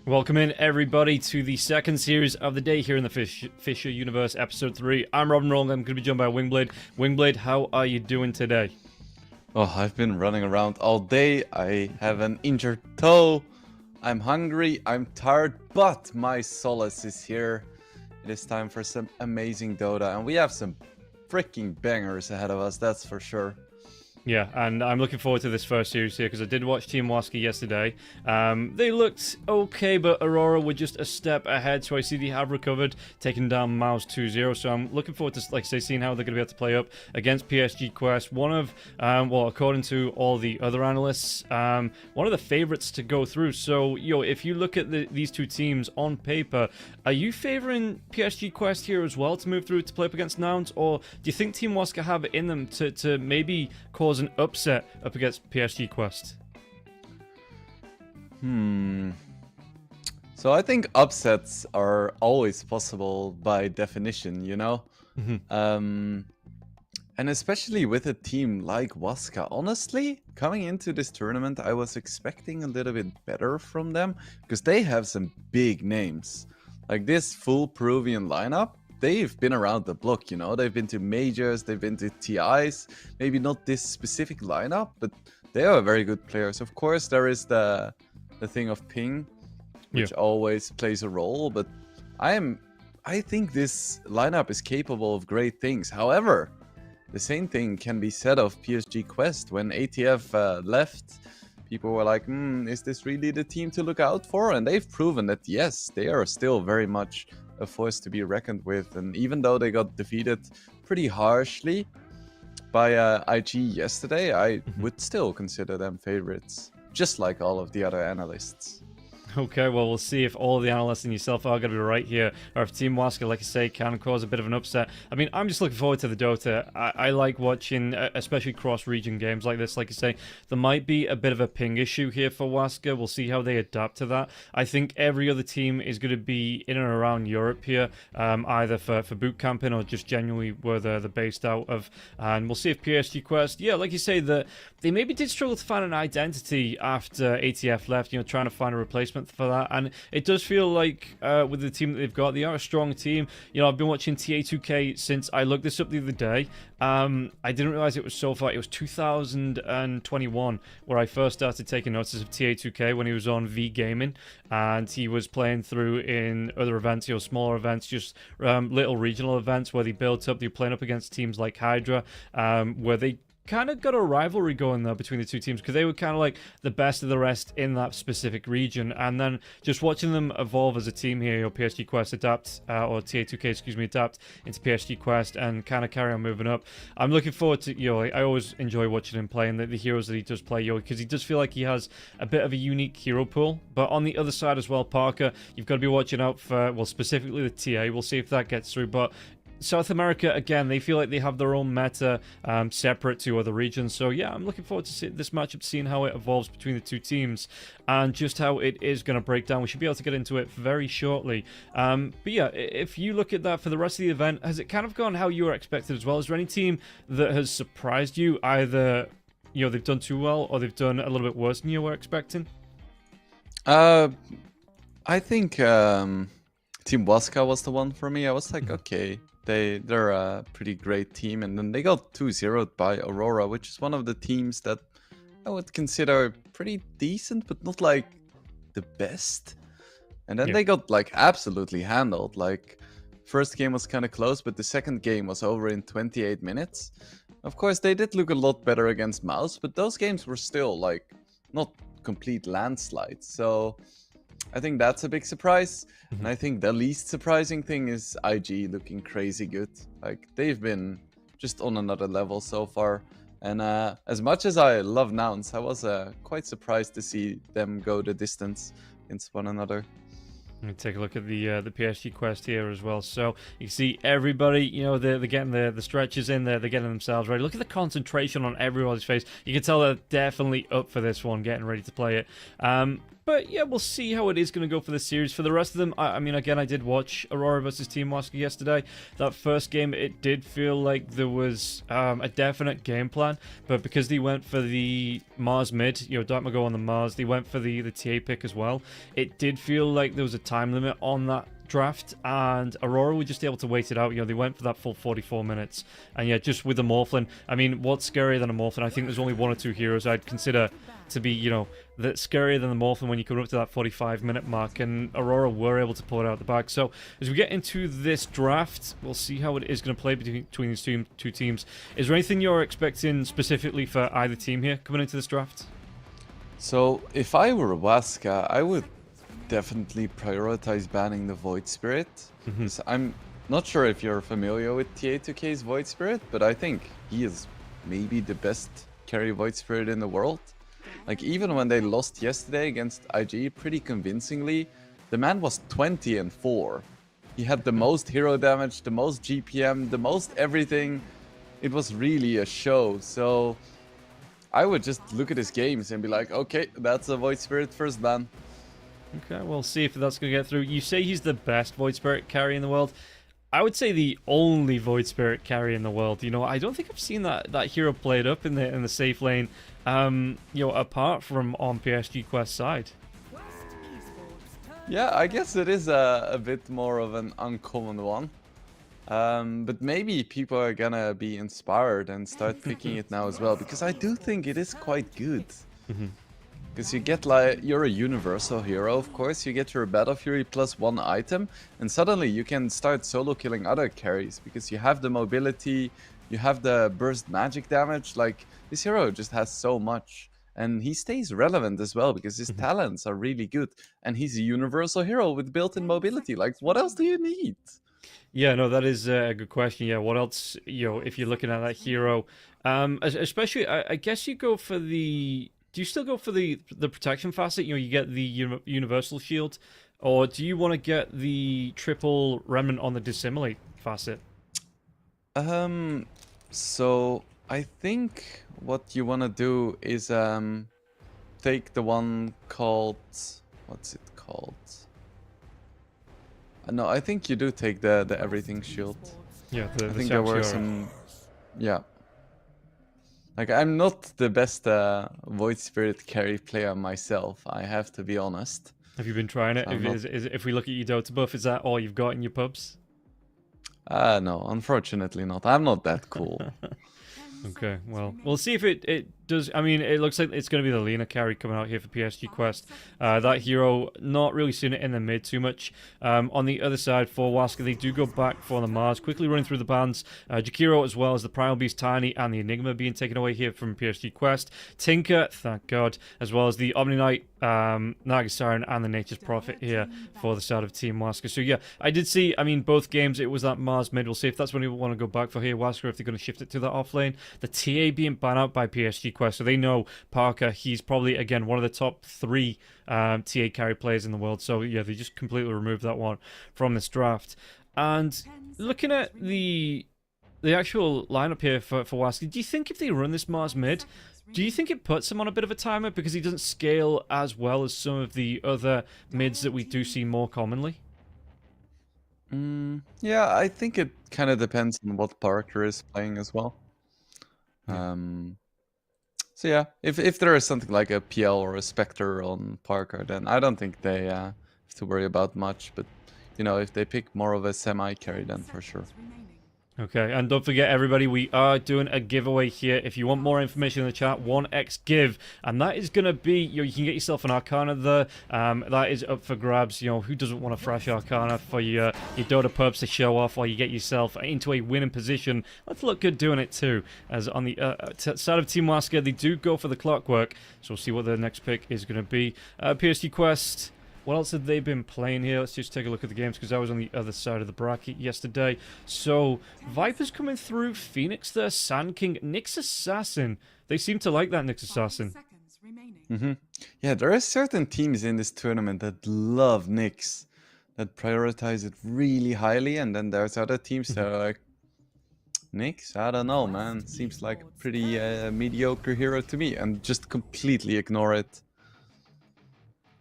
Welcome in, everybody, to the second series of the day here in the FISSURE Universe Episode 3. I'm Robin Roll, I'm going to be joined by Wingblade. Wingblade, how are you doing today? Oh, I've been running around all day. I have an injured toe. I'm hungry, I'm tired, but my solace is here. It is time for some amazing Dota, and we have some freaking bangers ahead of us, that's for sure. Yeah, and I'm looking forward to this first series here because I did watch Team Waska yesterday. They looked okay, but Aurora were just a step ahead, so I see they have recovered, taking down MOUZ 2-0. So I'm looking forward to, like I say, seeing how they're going to be able to play up against PSG Quest. One of, well, according to all the other analysts, one of the favorites to go through. So, if you look at these two teams on paper, are you favoring PSG Quest here as well to move through to play up against Nouns, or do you think Team Waska have it in them to maybe cause an upset up against PSG Quest? So I think upsets are always possible by definition, you know? And especially with a team like Waska. Honestly, coming into this tournament, I was expecting a little bit better from them because they have some big names. Like this full Peruvian lineup, they've been around the block, you know? They've been to majors, they've been to TIs, maybe not this specific lineup, but they are very good players. Of course, there is the thing of ping, which always plays a role, but I think this lineup is capable of great things. However, the same thing can be said of PSG Quest. When ATF left, people were like, is this really the team to look out for? And they've proven that, yes, they are still very much a force to be reckoned with. And even though they got defeated pretty harshly by IG yesterday, I would still consider them favorites, just like all of the other analysts. Okay, well, we'll see if all the analysts and yourself are going to be right here, or if Team Waska, like I say, can cause a bit of an upset. I mean, I'm just looking forward to the Dota. I like watching, especially cross-region games like this. Like I say, there might be a bit of a ping issue here for Waska. We'll see how they adapt to that. I think every other team is going to be in and around Europe here, either for boot camping or just genuinely where they're based out of. And we'll see if PSG Quest, like you say, that they maybe did struggle to find an identity after ATF left, trying to find a replacement for that, and it does feel like with the team that they've got, they are a strong team. I've been watching TA2K since I looked this up the other day. I didn't realize it was so far. It was 2021 where I first started taking notice of TA2K when he was on V Gaming, and he was playing through in other events, smaller events, just little regional events where they built up. They're playing up against teams like Hydra, where they kind of got a rivalry going there between the two teams because they were kind of like the best of the rest in that specific region. And then just watching them evolve as a team here, PSG Quest adapt, or TA2K, excuse me, adapt into PSG Quest and kind of carry on moving up. I'm looking forward to, I always enjoy watching him play and the heroes that he does play, because he does feel like he has a bit of a unique hero pool. But on the other side as well, Parker, you've got to be watching out for, well, specifically the TA. We'll see if that gets through. But South America, again, they feel like they have their own meta separate to other regions. So, yeah, I'm looking forward to this matchup, seeing how it evolves between the two teams and just how it is going to break down. We should be able to get into it very shortly. But, yeah, if you look at that for the rest of the event, has it kind of gone how you were expected as well? Is there any team that has surprised you? Either, they've done too well or they've done a little bit worse than you were expecting? I think Team Waska was the one for me. I was like, okay, they're a pretty great team, and then they got 2-0'd by Aurora, which is one of the teams that I would consider pretty decent, but not like the best. And then they got like absolutely handled. Like, first game was kind of close, but the second game was over in 28 minutes. Of course, they did look a lot better against MOUZ, but those games were still like not complete landslides. So I think that's a big surprise. And I think the least surprising thing is IG looking crazy good. Like, they've been just on another level so far. And as much as I love Nouns, I was quite surprised to see them go the distance against one another. Let me take a look at the PSG Quest here as well. So you see everybody, they're getting the stretches in there, they're getting themselves ready. Look at the concentration on everybody's face. You can tell they're definitely up for this one, getting ready to play it. But yeah, we'll see how it is going to go for this series. For the rest of them, I mean, again, I did watch Aurora versus Team Waska yesterday. That first game, it did feel like there was a definite game plan, but because they went for the MOUZ mid, you know, Dartmago on the MOUZ, they went for the TA pick as well. It did feel like there was a time limit on that draft, and Aurora were just able to wait it out. You know, they went for that full 44 minutes, and yeah, just with the Morphlin, I mean, what's scarier than a Morphlin? I think there's only 1 or 2 heroes I'd consider to be, you know, that scarier than the Morphlin when you come up to that 45-minute mark, and Aurora were able to pull it out the bag. So as we get into this draft, we'll see how it is going to play between these two teams. Is there anything you're expecting specifically for either team here coming into this draft? So if I were Waska, I would definitely prioritize banning the Void Spirit. I'm not sure if you're familiar with TA2K's Void Spirit, but I think he is maybe the best carry Void Spirit in the world. Like, even when they lost yesterday against IG pretty convincingly, the man was 20-4. He had the most hero damage, the most GPM, the most everything. It was really a show. So I would just look at his games and be like, okay, that's a Void Spirit first ban. Okay, we'll see if that's going to get through. You say he's the best Void Spirit carry in the world. I would say the only Void Spirit carry in the world. You know, I don't think I've seen that hero played up in the safe lane, you know, apart from on PSG Quest side. Yeah, I guess it is a bit more of an uncommon one. But maybe people are gonna be inspired and start picking it now as well, because I do think it is quite good. Because you get, like, you're a universal hero, of course, you get your Battle Fury plus 1 item, and suddenly you can start solo killing other carries, because you have the mobility, you have the burst magic damage. Like, this hero just has so much, and he stays relevant as well, because his talents are really good, and he's a universal hero with built-in mobility. Like, what else do you need? Yeah, no, that is a good question. Yeah, what else, you know, if you're looking at that hero, especially, I guess you go for the... Do you still go for the protection facet? You know, you get the universal shield, or do you want to get the triple remnant on the dissimilate facet? So I think what you want to do is take the one called, what's it called? No, I think you do take the everything shield. Yeah, I think there were some, yeah. Like, I'm not the best Void Spirit carry player myself, I have to be honest. Have you been trying it? If we look at your Dota buff, is that all you've got in your pubs? No, unfortunately not. I'm not that cool. Okay, well, we'll see if it does. I mean, it looks like it's going to be the Lena carry coming out here for PSG Quest. That hero, not really seeing it in the mid too much. On the other side, for Waska, they do go back for the MOUZ, quickly running through the bans. Jakiro, as well as the Primal Beast Tiny and the Enigma being taken away here from PSG Quest. Tinker, thank God, as well as the Omni Knight, Nagasiren, and the Nature's Prophet here for the side of Team Waska. So yeah, I did see, I mean, both games, it was that MOUZ mid. We'll see if that's when we want to go back for here, Waska, if they're going to shift it to that off lane. The TA being banned out by PSG Quest, so they know Parker, he's probably, again, one of the top 3 TA carry players in the world. So yeah, they just completely removed that one from this draft. And looking at the actual lineup here for Waska, do you think if they run this MOUZ mid, do you think it puts him on a bit of a timer because he doesn't scale as well as some of the other mids that we do see more commonly? Yeah, I think it kind of depends on what Parker is playing as well. So yeah, if there is something like a PL or a Spectre on Parker, then I don't think they have to worry about much. But, you know, if they pick more of a semi-carry, then for sure. Okay, and don't forget, everybody, we are doing a giveaway here. If you want more information in the chat, 1x give, and that is going to be, you can get yourself an Arcana there. That is up for grabs. You know, who doesn't want a fresh Arcana for your Dota pubs to show off while you get yourself into a winning position? Let's look good doing it too. As on the side of Team Waska, they do go for the Clockwork, so we'll see what the next pick is going to be. PSG Quest. What else have they been playing here? Let's just take a look at the games, because I was on the other side of the bracket yesterday. So, Viper's coming through, Phoenix there, Sand King, Nyx Assassin. They seem to like that Nyx Assassin. Yeah, there are certain teams in this tournament that love Nyx, that prioritize it really highly, and then there's other teams that are like, Nyx? I don't know, man. Seems like a pretty mediocre hero to me, and just completely ignore it.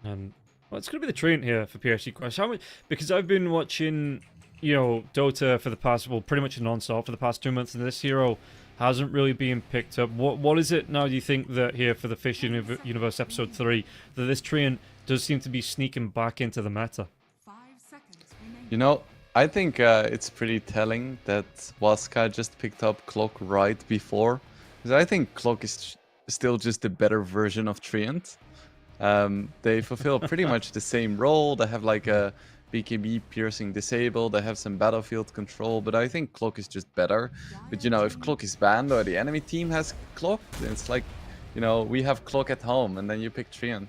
And well, it's going to be the Treant here for PSG Quest. How much? Because I've been watching, you know, Dota for the past, well, pretty much non-stop for the past 2 months, and this hero hasn't really been picked up. What is it now? Do you think that here for the FISSURE Universe Ep.3 that this Treant does seem to be sneaking back into the meta? You know, I think it's pretty telling that Waska just picked up Clock right before, because I think Clock is still just a better version of Treant. They fulfill pretty much the same role. They have like a BKB piercing disable. They have some battlefield control, but I think Clock is just better. But you know, if Clock is banned or the enemy team has Clock, then it's like, you know, we have Clock at home, and then you pick Treant.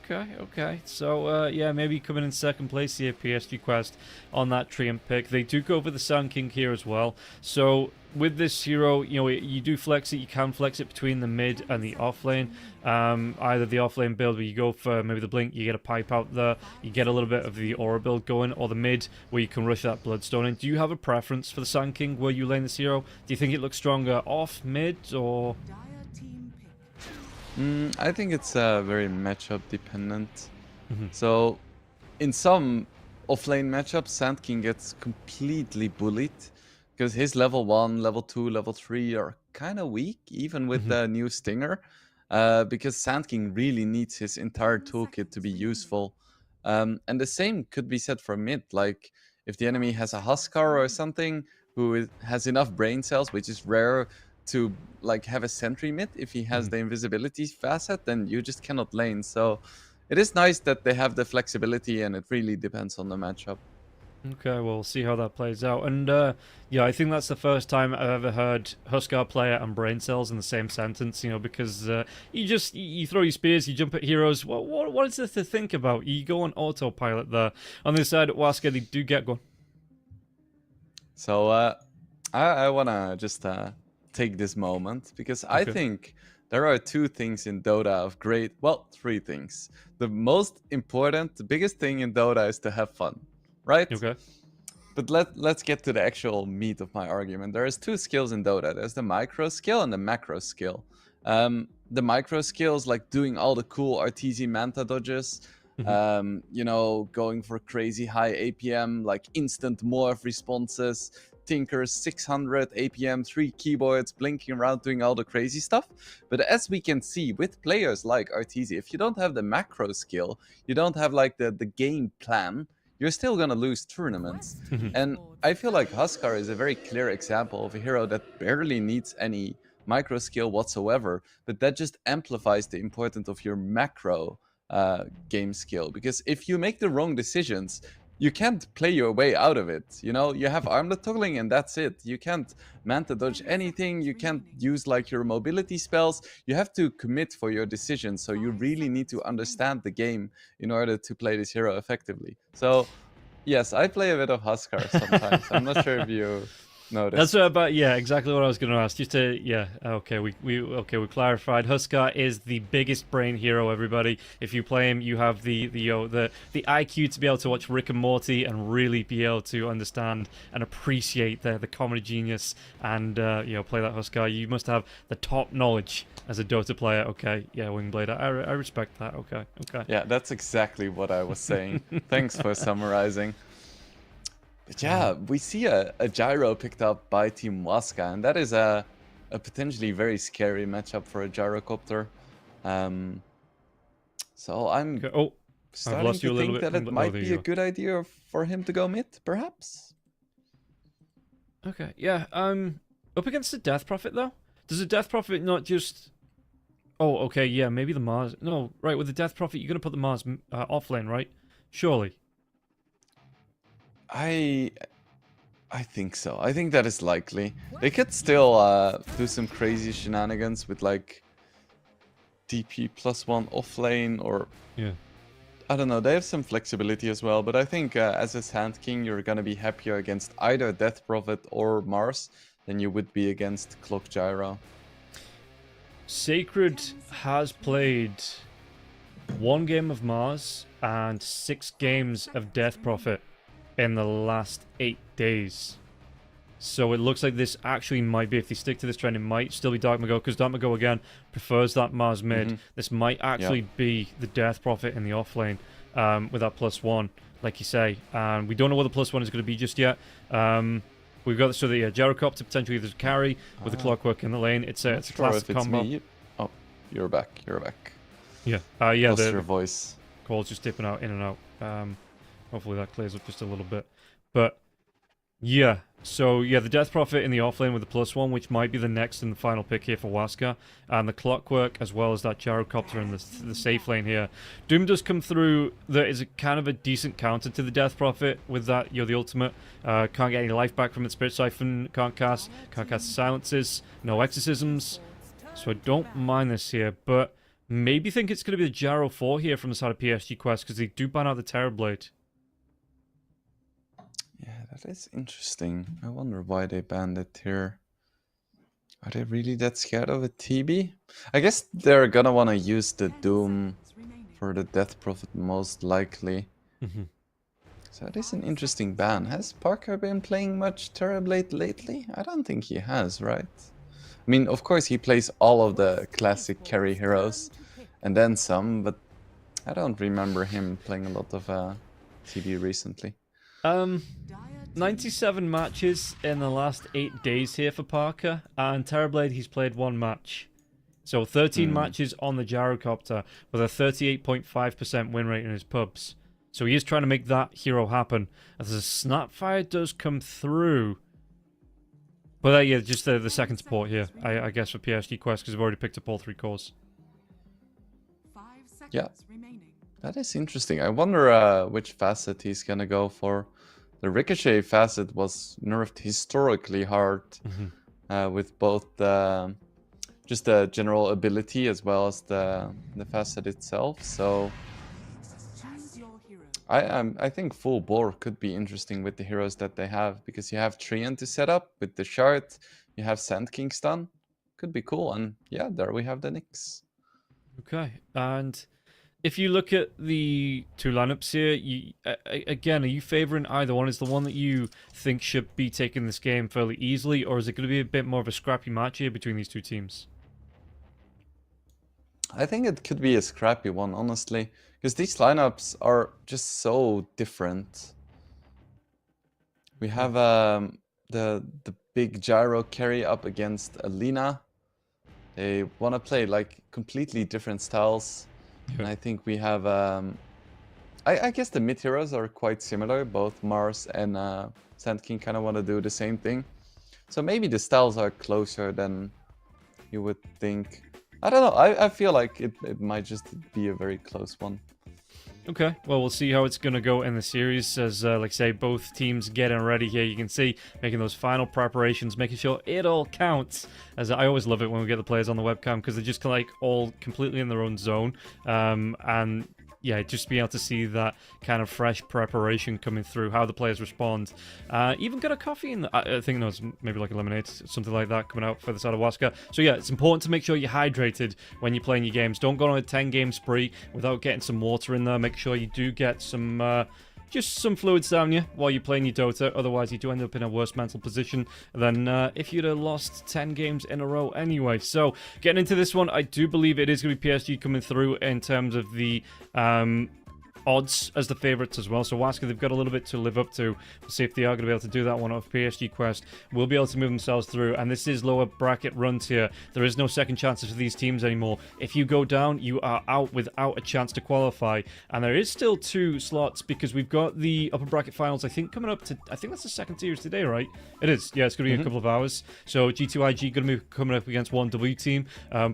Okay. So, yeah, maybe coming in second place here, PSG Quest, on that Treant pick. They do go for the Sand King here as well. So, with this hero, you know, you do flex it. You can flex it between the mid and the off lane. Either the off lane build where you go for maybe the blink, you get a pipe out there, you get a little bit of the Aura build going, or the mid where you can rush that Bloodstone in. Do you have a preference for the Sand King where you lane this hero? Do you think it looks stronger off, mid, or... I think it's very matchup dependent. So, in some offlane matchups, Sand King gets completely bullied because his level 1, level 2, level 3 are kind of weak, even with the new Stinger. Because Sand King really needs his entire toolkit to be useful. And the same could be said for mid. Like, if the enemy has a Huskar or something who has enough brain cells, which is rare to like have a sentry mid, if he has the invisibility facet, then you just cannot lane. So it is nice that they have the flexibility, and it really depends on the matchup. Okay, well, we'll see how that plays out. And yeah, I think that's the first time I've ever heard Huskar player and brain cells in the same sentence, you know, because you throw your spears, you jump at heroes. What is there to think about? You go on autopilot there. On the side, Waska, they do get going. So I want to just take this moment, because I think there are 2 things in Dota of great, well, 3 things. The most important, the biggest thing in Dota is to have fun, right? Okay. But let's get to the actual meat of my argument. There's 2 skills in Dota. There's the micro skill and the macro skill. The micro skills, like doing all the cool RTZ Manta dodges, you know, going for crazy high APM, like instant morph responses, Tinker's 600 APM, 3 keyboards, blinking around, doing all the crazy stuff. But as we can see with players like Arteezy, if you don't have the macro skill, you don't have like the game plan, you're still gonna lose tournaments. And I feel like Huskar is a very clear example of a hero that barely needs any micro skill whatsoever, but that just amplifies the importance of your macro game skill. Because if you make the wrong decisions, you can't play your way out of it. You know, you have armlet toggling and that's it. You can't manta dodge anything. You can't use like your mobility spells. You have to commit for your decisions. So you really need to understand the game in order to play this hero effectively. So yes, I play a bit of Huskar sometimes. I'm not sure if you noticed. That's what about, yeah, exactly what I was going to ask. Just to, yeah, okay, we clarified. Huskar is the biggest brain hero, everybody. If you play him, you have the IQ to be able to watch Rick and Morty and really be able to understand and appreciate the comedy genius and you know, play that Huskar. You must have the top knowledge as a Dota player. Okay, yeah, Wingblade, I respect that. Okay. Yeah, that's exactly what I was saying. Thanks for summarizing. But yeah, we see a gyro picked up by Team Waska, and that is a potentially very scary matchup for a gyrocopter. So I'm starting to think that it might be a good idea for him to go mid, perhaps. Okay, yeah. Up against the Death Prophet though, does the Death Prophet not just? Oh, okay, yeah, maybe the MOUZ. No, right. With the Death Prophet, you're gonna put the MOUZ offlane, right? Surely. I think so. I think that is likely. They could still do some crazy shenanigans with like DP +1 offlane, or I don't know. They have some flexibility as well, but I think as a Sand King, you're gonna be happier against either Death Prophet or Mars than you would be against Clock Gyro. Sacred has played 1 game of Mars and 6 games of Death Prophet in the last 8 days. So it looks like this actually might be, if they stick to this trend, it might still be Dark Mago, because Dark Mago, again, prefers that MOUZ mid. This might actually be the Death Prophet in the offlane with that +1, like you say. And we don't know what the +1 is going to be just yet. We've got the Gyrocopter, potentially there's a carry with the Clockwork in the lane. It's a classic combo. Oh, you're back. You're back. Yeah, your voice. Call's just dipping out, in and out. Hopefully that clears up just a little bit. But yeah, so yeah, the Death Prophet in the offlane with the +1, which might be the next and the final pick here for Waska, and the Clockwork as well as that Gyrocopter in the safe lane here. Doom does come through. There is a kind of a decent counter to the Death Prophet with that. The ultimate can't get any life back from its Spirit Siphon. Can't cast silences. No exorcisms. So I don't mind this here, but maybe think it's going to be the Gyro 4 here from the side of PSG Quest, because they do ban out the Terrorblade. Yeah, that is interesting. I wonder why they banned it here. Are they really that scared of a TB? I guess they're gonna want to use the Doom for the Death Prophet most likely. So that is an interesting ban. Has Parker been playing much Terrorblade lately? I don't think he has, right? I mean, of course he plays all of the classic carry heroes and then some, but I don't remember him playing a lot of TB recently. 97 matches in the last 8 days here for Parker, and Terrorblade, he's played 1 match. So 13 matches on the Gyrocopter with a 38.5% win rate in his pubs. So he is trying to make that hero happen. As the Snapfire does come through. But yeah, just the second support here, I guess, for PSG Quest, because we've already picked up all 3 cores. Yeah, that is interesting. I wonder which facet he's gonna go for. The Ricochet facet was nerfed historically hard with both just the general ability as well as the facet itself. So I think full bore could be interesting with the heroes that they have, because you have Treant to set up with the shard, you have Sand King stun, could be cool. And yeah, there we have the Nyx. Okay, and if you look at the 2 lineups here, again, are you favouring either one? Is the one that you think should be taking this game fairly easily, or is it going to be a bit more of a scrappy match here between these 2 teams? I think it could be a scrappy one, honestly, because these lineups are just so different. We have the big Gyro carry up against Alina. They want to play like completely different styles. And I think we have, I guess the mid heroes are quite similar. Both Mars and Sand King kind of want to do the same thing. So maybe the styles are closer than you would think. I don't know. I feel like it might just be a very close one. Okay, well, we'll see how it's going to go in the series as, like I say, both teams getting ready here. You can see, making those final preparations, making sure it all counts. As I always love it when we get the players on the webcam, because they're just like all completely in their own zone. And yeah, just being able to see that kind of fresh preparation coming through, how the players respond. Even got a coffee in the, I think it was maybe like a lemonade, something like that coming out for the side of Waska. So yeah, it's important to make sure you're hydrated when you're playing your games. Don't go on a 10-game spree without getting some water in there. Make sure you do get some just some fluids down you while you're playing your Dota. Otherwise, you do end up in a worse mental position than if you'd have lost 10 games in a row anyway. So, getting into this one, I do believe it is going to be PSG coming through in terms of the odds as the favourites as well. So Waska, they've got a little bit to live up to. We'll see if they are going to be able to do that one off PSG Quest. Will be able to move themselves through, and this is lower bracket runs here. There is no second chances for these teams anymore. If you go down, you are out without a chance to qualify, and there is still 2 slots because we've got the upper bracket finals, I think, coming up to, I think that's the second series today, right? It is. Yeah, it's going to be a couple of hours. So G2IG going to be coming up against 1W team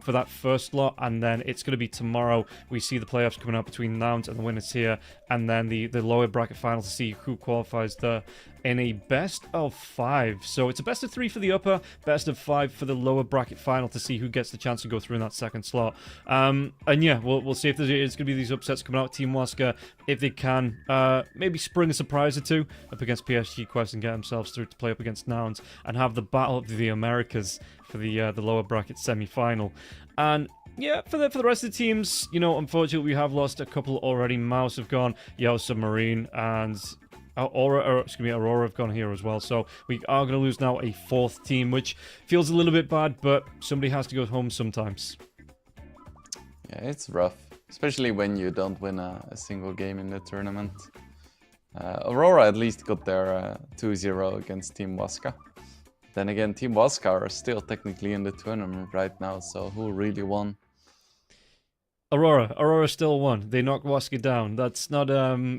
for that first slot, and then it's going to be tomorrow. We see the playoffs coming up between Nouns and the winners here, and then the lower bracket final to see who qualifies there in a best of 5. So it's a best of 3 for the upper, best of 5 for the lower bracket final to see who gets the chance to go through in that second slot. And yeah, we'll see if there's going to be these upsets coming out. Team Waska, if they can, maybe spring a surprise or 2 up against PSG Quest and get themselves through to play up against Nouns and have the Battle of the Americas for the lower bracket semi-final. And yeah, for the rest of the teams, you know, unfortunately we have lost a couple already. MOUZ have gone, Yellow Submarine, and Aurora have gone here as well. So we are going to lose now a 4th team, which feels a little bit bad, but somebody has to go home sometimes. Yeah, it's rough, especially when you don't win a single game in the tournament. Aurora at least got their 2-0 against Team Waska. Then again, Team Waska are still technically in the tournament right now, so who really won? Aurora still won. They knocked Waska down. That's not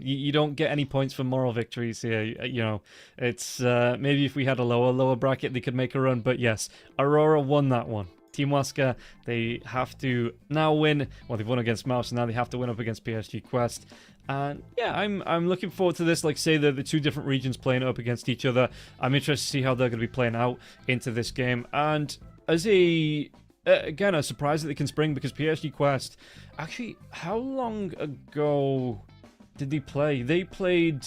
you don't get any points for moral victories here. You know, it's maybe if we had a lower bracket they could make a run, but yes, Aurora won that one. Team Waska, they have to now win. Well, they've won against MOUZ, and now they have to win up against PSG Quest. And yeah, I'm looking forward to this. Like say the 2 different regions playing up against each other. I'm interested to see how they're going to be playing out into this game. And as a again, a surprise that they can spring, because PSG Quest, actually, how long ago did they play? They played...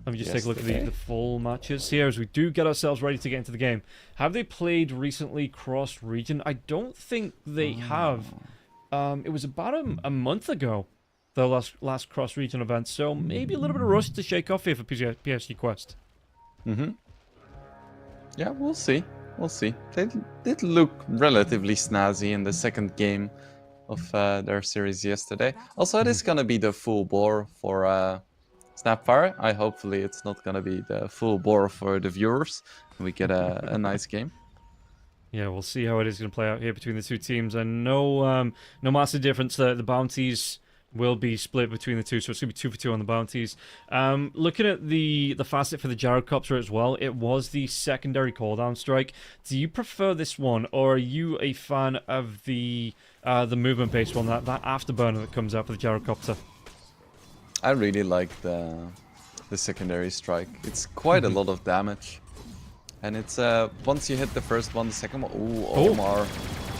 Let me just take a look at the full matches here as we do get ourselves ready to get into the game. Have they played recently cross-region? I don't think they have. It was about a month ago, the last cross-region event, so maybe a little bit of rust to shake off here for PSG Quest. Yeah, we'll see. We'll see. They did look relatively snazzy in the second game of their series yesterday. Also, it is going to be the full bore for Snapfire. Hopefully it's not going to be the full bore for the viewers. And we get a nice game. Yeah, we'll see how it is going to play out here between the 2 teams. And no massive difference. The bounties will be split between the 2, so it's going to be 2 for 2 on the bounties. Looking at the facet for the gyrocopter as well, it was the secondary cooldown strike. Do you prefer this one, or are you a fan of the movement-based one, that afterburner that comes out for the gyrocopter? I really like the secondary strike. It's quite a lot of damage. And it's once you hit the first one, the second one... Ooh, Omar.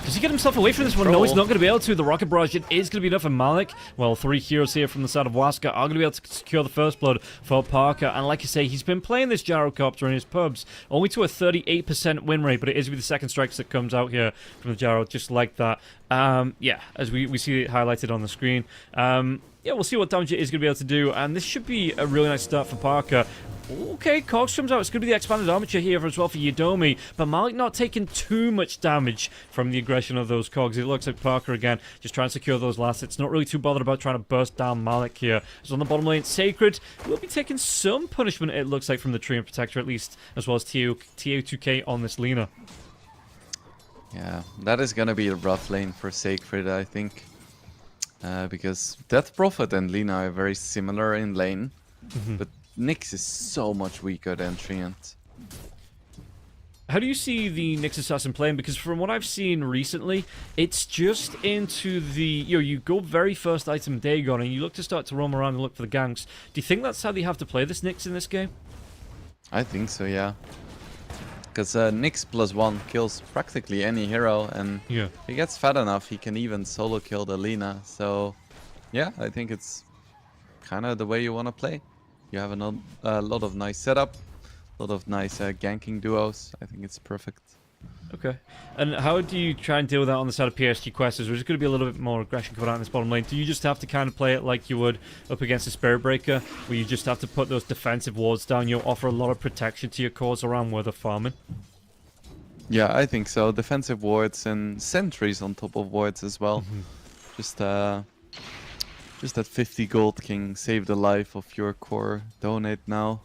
Does he get himself away from this one? No, he's not going to be able to. The rocket barrage, it is going to be enough for Malik. Well, 3 heroes here from the side of Waska are going to be able to secure the first blood for Parker. And like I say, he's been playing this gyrocopter in his pubs, only to a 38% win rate, but it is with the second strikes that comes out here from the gyro, just like that. Yeah, as we see it highlighted on the screen. Yeah, we'll see what damage it is going to be able to do, and this should be a really nice start for Parker. Okay, Cogs comes out. It's going to be the expanded armature here as well for Yodomi, but Malik not taking too much damage from the aggression of those Cogs. It looks like Parker again, just trying to secure those last hits. Not really too bothered about trying to burst down Malik here. So on the bottom lane, Sacred will be taking some punishment, it looks like, from the Treant Protector at least, as well as TO2K on this Lina. Yeah, that is going to be a rough lane for Sacred, I think. Because Death Prophet and Lina are very similar in lane, but Nyx is so much weaker than Treant. How do you see the Nyx Assassin playing? Because from what I've seen recently, it's just into the... you go very first item Dagon, and you look to start to roam around and look for the ganks. Do you think that's how they have to play this Nyx in this game? I think so, yeah. Because Nyx +1 kills practically any hero, and if he gets fat enough, he can even solo kill the Lina. So, yeah, I think it's kind of the way you want to play. You have a lot of nice setup, a lot of nice ganking duos. I think it's perfect. Okay. And how do you try and deal with that on the side of PSG Quest? Is there's going to be a little bit more aggression coming out in this bottom lane? Do you just have to kind of play it like you would up against a Spirit Breaker, where you just have to put those defensive wards down? You'll offer a lot of protection to your cores around where they're farming? Yeah, I think so. Defensive wards and sentries on top of wards as well. Just that 50 gold can save the life of your core. Donate now.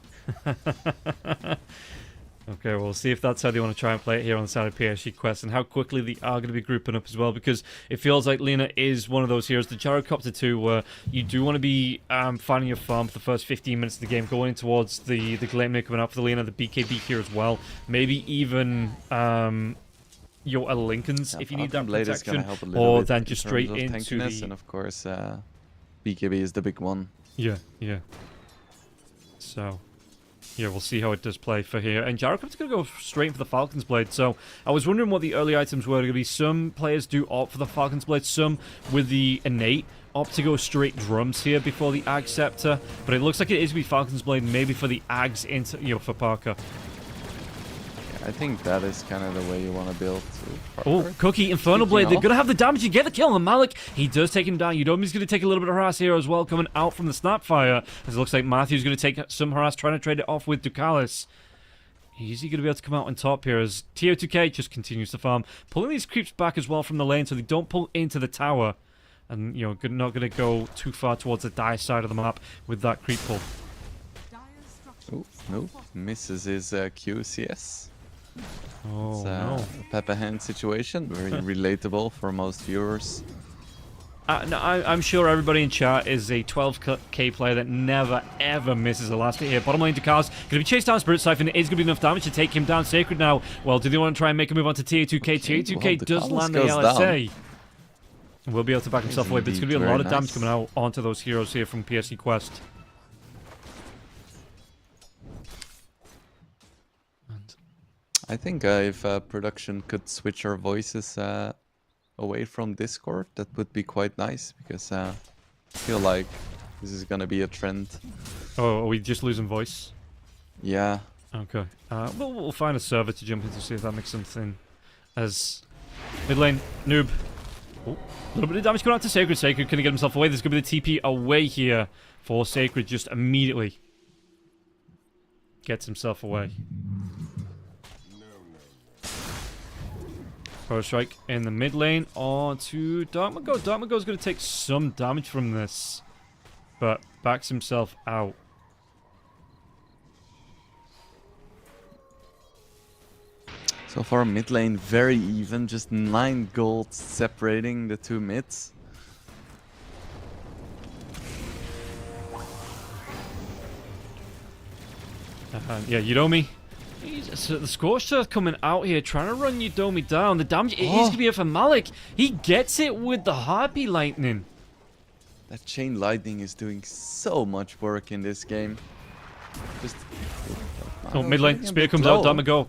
Okay, we'll see if that's how they want to try and play it here on the side of PSG Quest, and how quickly they are going to be grouping up as well, because it feels like Lina is one of those heroes, the Gyrocopter 2, where you do want to be finding your farm for the first 15 minutes of the game, going towards the Gleipnir coming out for the Lina, the BKB here as well, maybe even your Lincolns if you need that protection, or then just straight into the... And of course, BKB is the big one. Yeah. So... yeah, we'll see how it does play for here. And Gyrocopter's going to go straight for the Falcon's Blade. So I was wondering what the early items were going to be. Some players do opt for the Falcon's Blade. Some with the innate opt to go straight drums here before the Ag Scepter. But it looks like it is going to be Falcon's Blade, maybe for the Ags into, for Parker. I think that is kind of the way you want to build. Oh, Cookie, Infernal Blade, they're going to have the damage to get the kill on Malik. He does take him down. Udomi's going to take a little bit of harass here as well, coming out from the Snapfire. As it looks like Matthew's going to take some harass, trying to trade it off with Ducalis. Is he going to be able to come out on top here as TO2K just continues to farm, pulling these creeps back as well from the lane so they don't pull into the tower. And, you know, not going to go too far towards the Dire side of the map with that creep pull. Oh, no. Misses his QCS. Oh, It's no. a Pepper Hand situation. Very relatable for most viewers. No, I'm sure everybody in chat is a 12k player that never, ever misses a last hit here. Bottom lane to Cars. Going to be chased down Spirit Siphon. It is going to be enough damage to take him down. Sacred now. Well, do they want to try and make a move onto Tier 2K? Okay, Tier 2K well, does Ducalis land the goes LSA. down. And will be able to back himself away, but it's going to be a Indeed, lot of very damage nice. coming out onto those heroes here from PSC Quest. I think if production could switch our voices away from Discord, that would be quite nice, because I feel like this is gonna be a trend. Oh, are we just losing voice? Yeah. Okay. We'll find a server to jump into, see if that makes something. As mid lane, Noob. Oh, a little bit of damage going out to Sacred. Sacred couldn't get himself away. There's going to be the TP away here for Sacred just immediately. Gets himself away. Power Strike in the mid lane onto Darkmago. Darkmago's going to take some damage from this, but backs himself out. So far, mid lane very even, just 9 gold separating the two mids. Yeah, Udomi. So the Scorcher coming out here, trying to run Udomi down. The damage it is going to be here for Malik. He gets it with the Harpy Lightning. That Chain Lightning is doing so much work in this game. Just... Oh, mid lane. Spear comes out. Darkmago.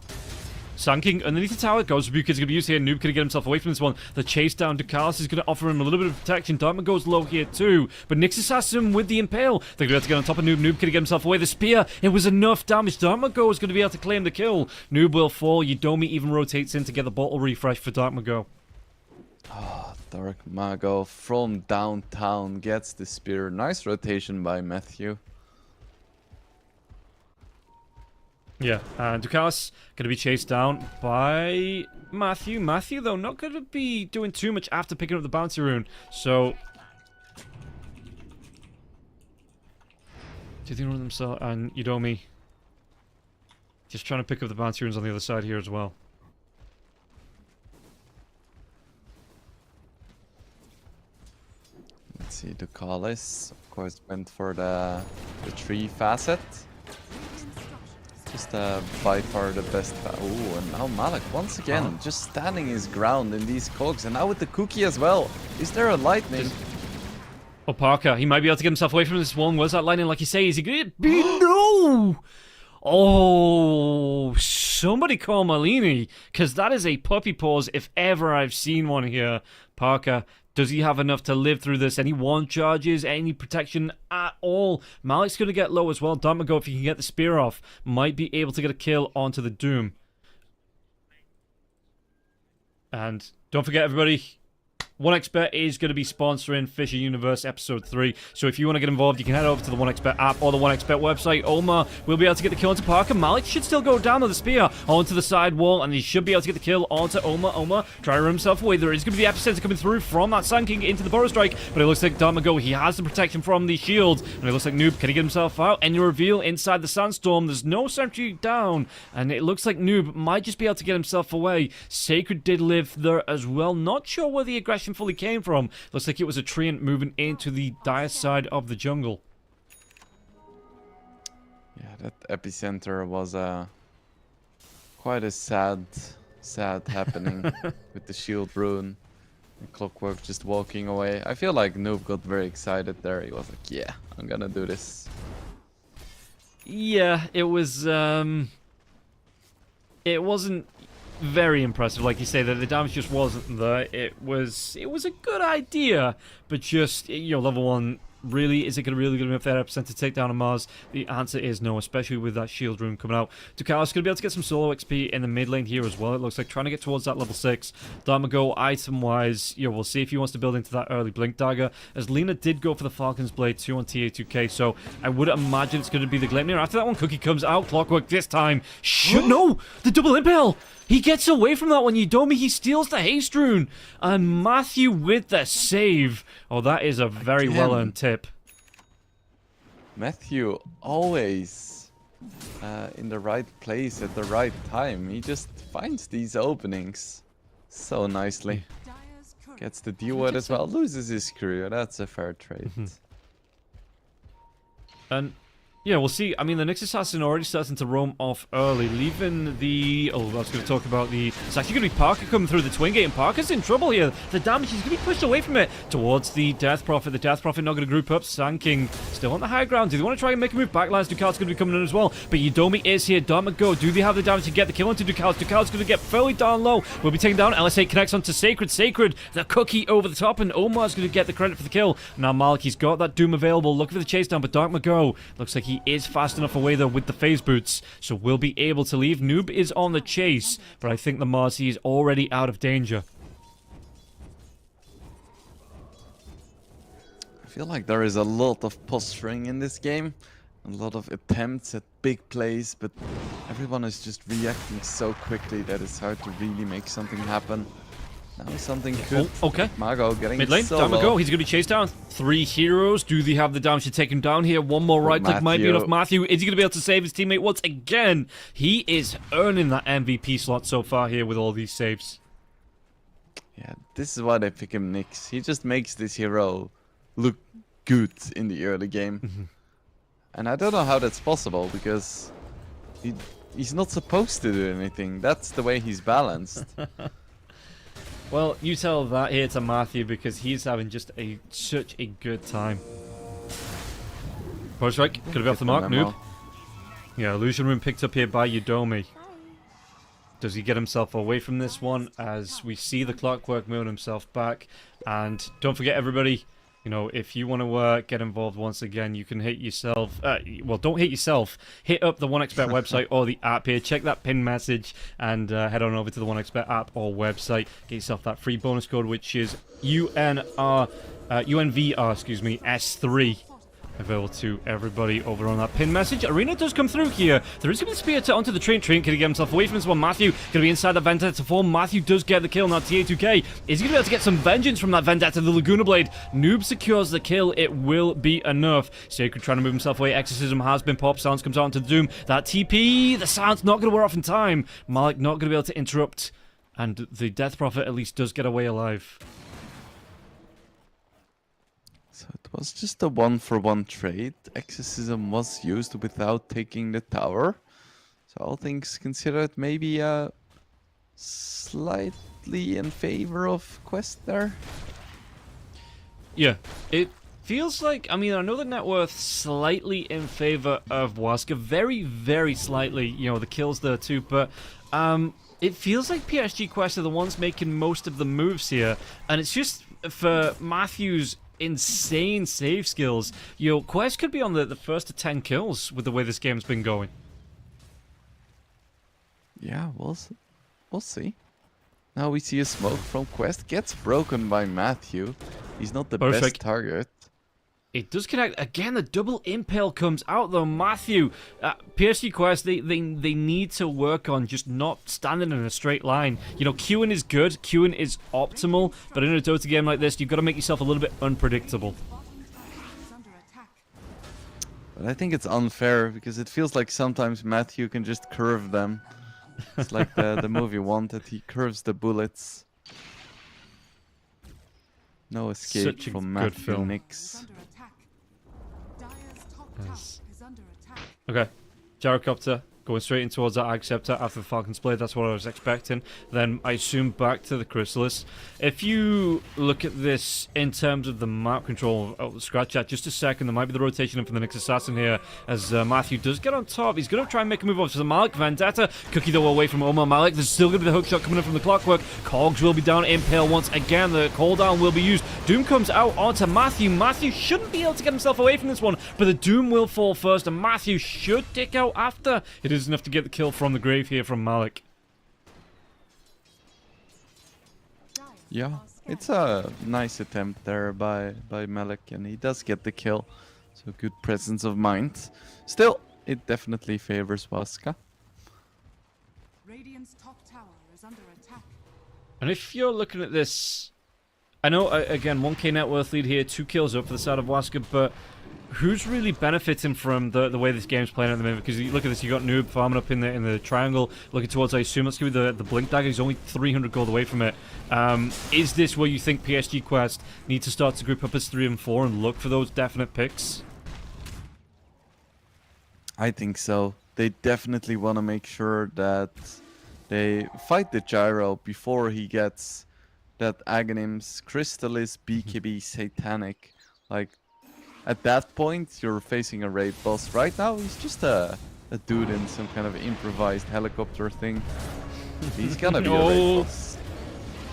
Sanking underneath the tower. Goes Rebuke is going to be used here. Noob can get himself away from this one. The chase down to Carlos is going to offer him a little bit of protection. Darkmago's low here too. But Nixus has him with the Impale. They're going to have to get on top of Noob. Noob can get himself away. The spear. It was enough damage. Darkmago is going to be able to claim the kill. Noob will fall. Udomi even rotates in to get the bottle refresh for Darkmago. Oh, Darkmago from downtown gets the spear. Nice rotation by Matthew. Yeah, and Ducalis going to be chased down by Matthew. Matthew, though, not going to be doing too much after picking up the bounty rune. So, do you think one of themselves and Udomi just trying to pick up the bounty runes on the other side here as well? Let's see, Ducalis, of course, went for the tree facet. Just by far the best. Oh, and now Malik once again just standing his ground in these cogs, and now with the cookie as well. Is there a lightning? Oh, Parker, he might be able to get himself away from this one. Was that lightning, like you say? Is he going to be? No! Oh, somebody call Malini, because that is a puppy paws if ever I've seen one here. Parker, does he have enough to live through this? Any wand charges? Any protection at all? Malik's going to get low as well. Darkmago, if he can get the spear off, might be able to get a kill onto the Doom. And don't forget, everybody, 1xBet is going to be sponsoring FISSURE Universe Episode 3. So if you want to get involved, you can head over to the 1xBet app or the 1xBet website. Omar will be able to get the kill onto Parker. Malik should still go down with the spear onto the side wall, and he should be able to get the kill onto Omar. Omar trying to run himself away. There is going to be the epicenter coming through from that Sand King into the Burrow Strike, but it looks like Darkmago, he has the protection from the shield, and it looks like Noob, can he get himself out? Any reveal inside the Sandstorm? There's no sentry down, and it looks like Noob might just be able to get himself away. Sacred did live there as well. Not sure where the aggression fully came from. Looks like it was a treant moving into the dire side of the jungle. Yeah, that epicenter was quite a sad happening with the shield rune and Clockwork just walking away. I feel like Noob got very excited there. He was like, yeah, I'm gonna do this. Yeah, it wasn't very impressive, like you say, that the damage just wasn't there. It was a good idea, but just, you know, level 1 really, is it really going to be up there % to take down a MOUZ? The answer is no, especially with that shield room coming out. Ducal's going to be able to get some solo XP in the mid lane here as well. It looks like trying to get towards that level 6. Darmago, item-wise, we'll see if he wants to build into that early Blink Dagger, as Lina did go for the Falcon's Blade 2 on TA2K, so I would imagine it's going to be the Gleipnir. After that one, Cookie comes out, Clockwork this time. No! The double impale! He gets away from that one, Yudomi. He steals the haste rune. And Matthew with the save. Oh, that is a very well-earned tip. Matthew always in the right place at the right time. He just finds these openings so nicely. Gets the duet as well. Loses his career. That's a fair trade. And yeah, we'll see. I mean, the Nyx Assassin already starting to roam off early, leaving the... Oh, I was going to talk about the... It's actually going to be Parker coming through the Twin Gate, and Parker's in trouble here. The damage, he's going to be pushed away from it towards the Death Prophet. The Death Prophet not going to group up. Sanking still on the high ground. Do they want to try and make a move back? Lance Ducal's going to be coming in as well. But Yudomi is here. Darmago, do they have the damage to get the kill into Ducal? Ducal's going to get fairly down low. Will be taken down. LS8 connects onto Sacred. Sacred, the cookie over the top, and Omar's going to get the credit for the kill. Now Maliki's got that Doom available. Looking for the chase down, but Darmago looks like he is fast enough away though with the phase boots, so we'll be able to leave. Noob is on the chase, but I think the MOUZ is already out of danger. I feel like there is a lot of posturing in this game, a lot of attempts at big plays, but everyone is just reacting so quickly that it's hard to really make something happen. Now something could. Oh, okay. Mago getting mid lane. Darmago, he's going to be chased down. 3 heroes. Do they have the damage to take him down here? One more right click might be enough. Matthew, is he going to be able to save his teammate once again? He is earning that MVP slot so far here with all these saves. Yeah, this is why they pick him Nyx. He just makes this hero look good in the early game. And I don't know how that's possible, because he's not supposed to do anything. That's the way he's balanced. Well, you tell that here to Matthew, because he's having just such a good time. Power strike, could be off the mark, noob. Yeah, illusion rune picked up here by Yudomi. Does he get himself away from this one, as we see the Clockwork Moon himself back? And don't forget, everybody, you know, if you want to get involved once again, you can hit yourself. Well, don't hit yourself. Hit up the 1xBet website or the app here. Check that pinned message and head on over to the 1xBet app or website. Get yourself that free bonus code, which is UNVR, S3. Available to everybody over on that pin message. Arena does come through here. There is going to be a spear onto the train. Train can he get himself away from this one? Matthew going to be inside the Vendetta form. Matthew does get the kill. Now TA2K, is he going to be able to get some vengeance from that Vendetta? The Laguna Blade. Noob secures the kill. It will be enough. Sacred trying to move himself away. Exorcism has been popped. Silence comes out into the Doom. That TP, the silence not going to wear off in time. Malik not going to be able to interrupt. And the Death Prophet at least does get away alive. So it was just a 1-for-1 trade. Exorcism was used without taking the tower. So all things considered, maybe slightly in favor of Quest there. Yeah, it feels like, I mean, I know the net worth slightly in favor of Waska. Very, very slightly, you know, the kills there too, but it feels like PSG Quest are the ones making most of the moves here. And it's just for Matthew's insane save skills. You know, Quest could be on the first to 10 kills with the way this game's been going. Yeah, we'll see. Now we see a smoke from Quest. Gets broken by Matthew. He's not the best target. It does connect. Again, the double impale comes out though. Matthew, PSG Quest, they need to work on just not standing in a straight line. You know, queuing is good, queuing is optimal, but in a Dota game like this, you've got to make yourself a little bit unpredictable. But I think it's unfair, because it feels like sometimes Matthew can just curve them. It's like the movie Wanted, he curves the bullets. No escape from Matthew Nyx. Yes. Okay, Gyrocopter Going straight in towards that Ag Scepter after the Falcon's Blade, that's what I was expecting. Then I assume back to the Chrysalis. If you look at this in terms of the map control of the Scratch Chat, just a second, there might be the rotation in for the next Assassin here, as Matthew does get on top. He's going to try and make a move over to the Malik. Vendetta, Cookie though away from Omar Malik. There's still going to be the hookshot coming in from the Clockwork. Cogs will be down, Impale once again, the cooldown will be used. Doom comes out onto Matthew. Matthew shouldn't be able to get himself away from this one, but the Doom will fall first, and Matthew should dick out after. It is enough to get the kill from the grave here from Malik. Yeah, it's a nice attempt there by Malik, and he does get the kill. So good presence of mind. Still, it definitely favors Waska. Radiant's top tower is under attack. And if you're looking at this, I know, again, 1k net worth lead here, 2 kills up for the side of Waska, but who's really benefiting from the way this game's playing at the moment? Because you look at this, you got Noob farming up in the triangle, looking towards, I assume that's going to be the Blink Dagger. He's only 300 gold away from it. Is this where you think PSG Quest need to start to group up as 3 and 4 and look for those definite picks? I think so. They definitely want to make sure that they fight the Gyro before he gets that Aghanims, Crystallis, BKB, Satanic. Like, at that point, you're facing a raid boss. Right now, he's just a dude in some kind of improvised helicopter thing. He's gonna be a raid boss.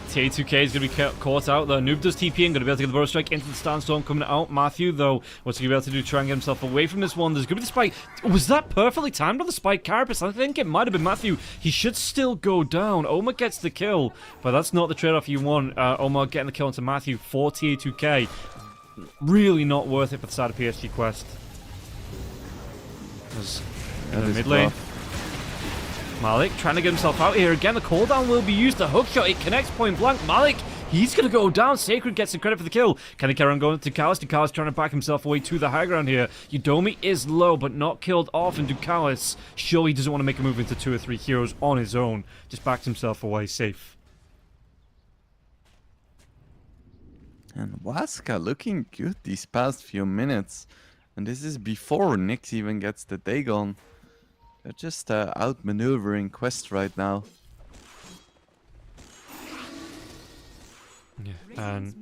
TA2K is going to be caught out there. Noob does TP and going to be able to get the Burrow Strike into the Sandstorm coming out. Matthew, though, what's he going to be able to do? Try and get himself away from this one. There's going to be the spike. Was that perfectly timed on the spike Carapace? I think it might have been Matthew. He should still go down. Omar gets the kill, but that's not the trade-off you want. Omar getting the kill into Matthew for TA2K. Really not worth it for the side of PSG Quest. In the mid lane. Malik trying to get himself out here. Again, the cooldown will be used. The hookshot, it connects point blank. Malik, he's going to go down. Sacred gets the credit for the kill. Can he carry on going to Ducalis? Ducalis trying to back himself away to the high ground here. Udomi is low, but not killed off. And Ducalis surely doesn't want to make a move into 2 or 3 heroes on his own. Just backs himself away safe. And Waska looking good these past few minutes. And this is before Nyx even gets the Dagon. They're just outmaneuvering Quest right now. Yeah, and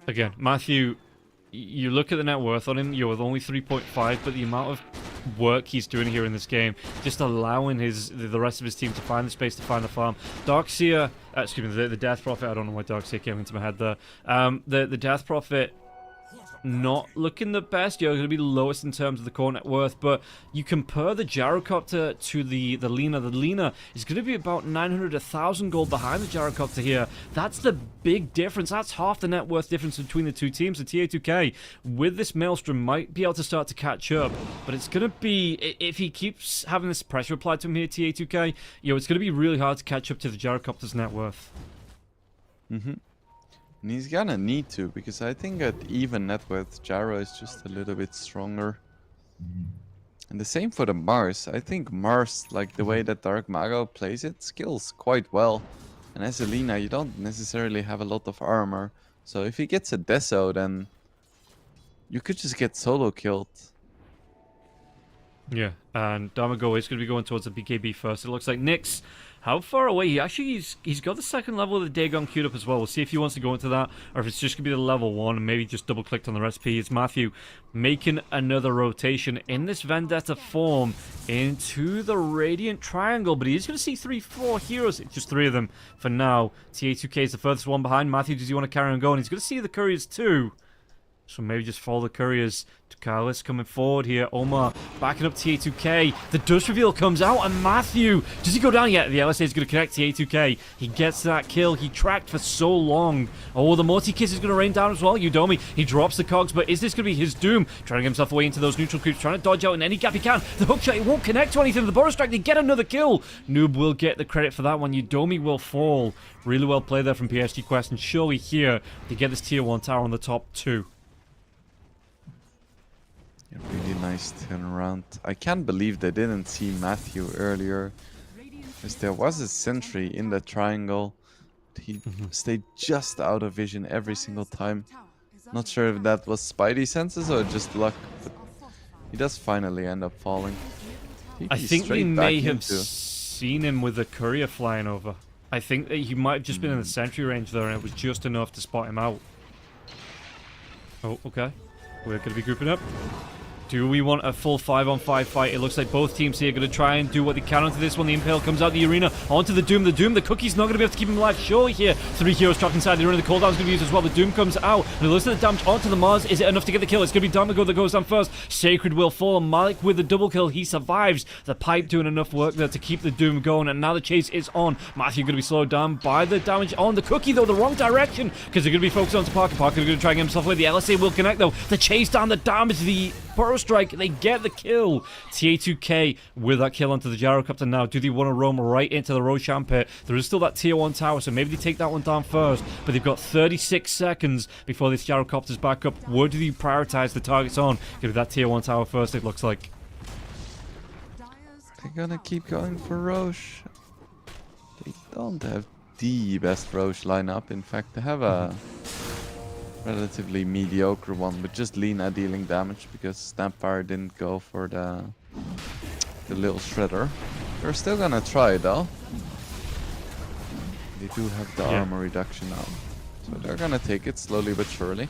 again, Matthew, you look at the net worth on him, you're with only 3.5, but the amount of work he's doing here in this game, just allowing the rest of his team to find the space to find the farm. Darkseer, excuse me, the Death Prophet, I don't know why Darkseer came into my head there. The Death Prophet, not looking the best. You're going to be the lowest in terms of the core net worth, but you compare the Gyrocopter to the Lina. The Lina is going to be about 900, 1,000 gold behind the Gyrocopter here. That's the big difference. That's half the net worth difference between the two teams. The TA2K, with this Maelstrom, might be able to start to catch up, but it's going to be, if he keeps having this pressure applied to him here, TA2K, it's going to be really hard to catch up to the Gyrocopter's net worth. And he's gonna need to, because I think at even net worth, Gyro is just a little bit stronger. And the same for the Mars. I think Mars, like the way that Dark Mago plays it, skills quite well. And as a Lina, you don't necessarily have a lot of armor. So if he gets a Deso, then you could just get solo killed. Yeah, and Damago is going to be going towards the BKB first. It looks like Nyx, how far away? He's got the second level of the Dagon queued up as well. We'll see if he wants to go into that, or if it's just going to be the level 1 and maybe just double clicked on the recipe. It's Matthew making another rotation in this Vendetta form into the Radiant Triangle, but he's going to see 3-4 heroes, just 3 of them for now. TA2K is the furthest one behind. Matthew, does he want to carry on going? He's going to see the couriers too. So maybe just follow the couriers. Ducalis coming forward here. Omar backing up TA2K. The dust reveal comes out, and Matthew, does he go down yet? The LSA is going to connect TA2K. He gets that kill. He tracked for so long. Oh, the multi-kiss is going to rain down as well. Udomi, he drops the cogs, but is this going to be his doom? Trying to get himself away into those neutral creeps, trying to dodge out in any gap he can. The hookshot, it won't connect to anything. The Burrow Strike, they get another kill. Noob will get the credit for that one. Udomi will fall. Really well played there from PSG Quest, and surely here they get this tier 1 tower on the top 2. A really nice turnaround. I can't believe they didn't see Matthew earlier, because there was a sentry in the triangle. He stayed just out of vision every single time. Not sure if that was Spidey senses or just luck, but he does finally end up falling. I think we straight may back have into- seen him with a courier flying over. I think that he might have just been in the sentry range there, and it was just enough to spot him out. Oh, okay. We're going to be grouping up. Do we want a full 5-on-5 fight? It looks like both teams here are going to try and do what they can onto this one. The Impale comes out the arena onto the Doom. The Doom, the Cookie's not going to be able to keep him alive. Surely here, 3 heroes trapped inside the arena. The cooldown's going to be used as well. The Doom comes out. And it looks like the damage onto the MOUZ. Is it enough to get the kill? It's going to be Damago that goes down first. Sacred will fall. Malik with the double kill. He survives. The Pipe doing enough work there to keep the Doom going. And now the chase is on. Matthew going to be slowed down by the damage on the Cookie, though, the wrong direction. Because they're going to be focused onto Parker. Parker going to try and get himself away. The LSA will connect, though. The chase down, the damage, the Burrow Strike. They get the kill. TA2K with that kill onto the Gyrocopter now. Do they want to roam right into the Roshan pit? There is still that tier 1 tower, so maybe they take that one down first. But they've got 36 seconds before this Gyrocopter's back up. Where do you prioritize the targets on? Give that tier 1 tower first, it looks like. They're gonna keep going for Roche. They don't have the best Roche lineup. In fact, they have a relatively mediocre one, but just Lina dealing damage because Snappfire didn't go for the little shredder. They're still gonna try though. They do have the armor reduction now, so they're gonna take it slowly but surely.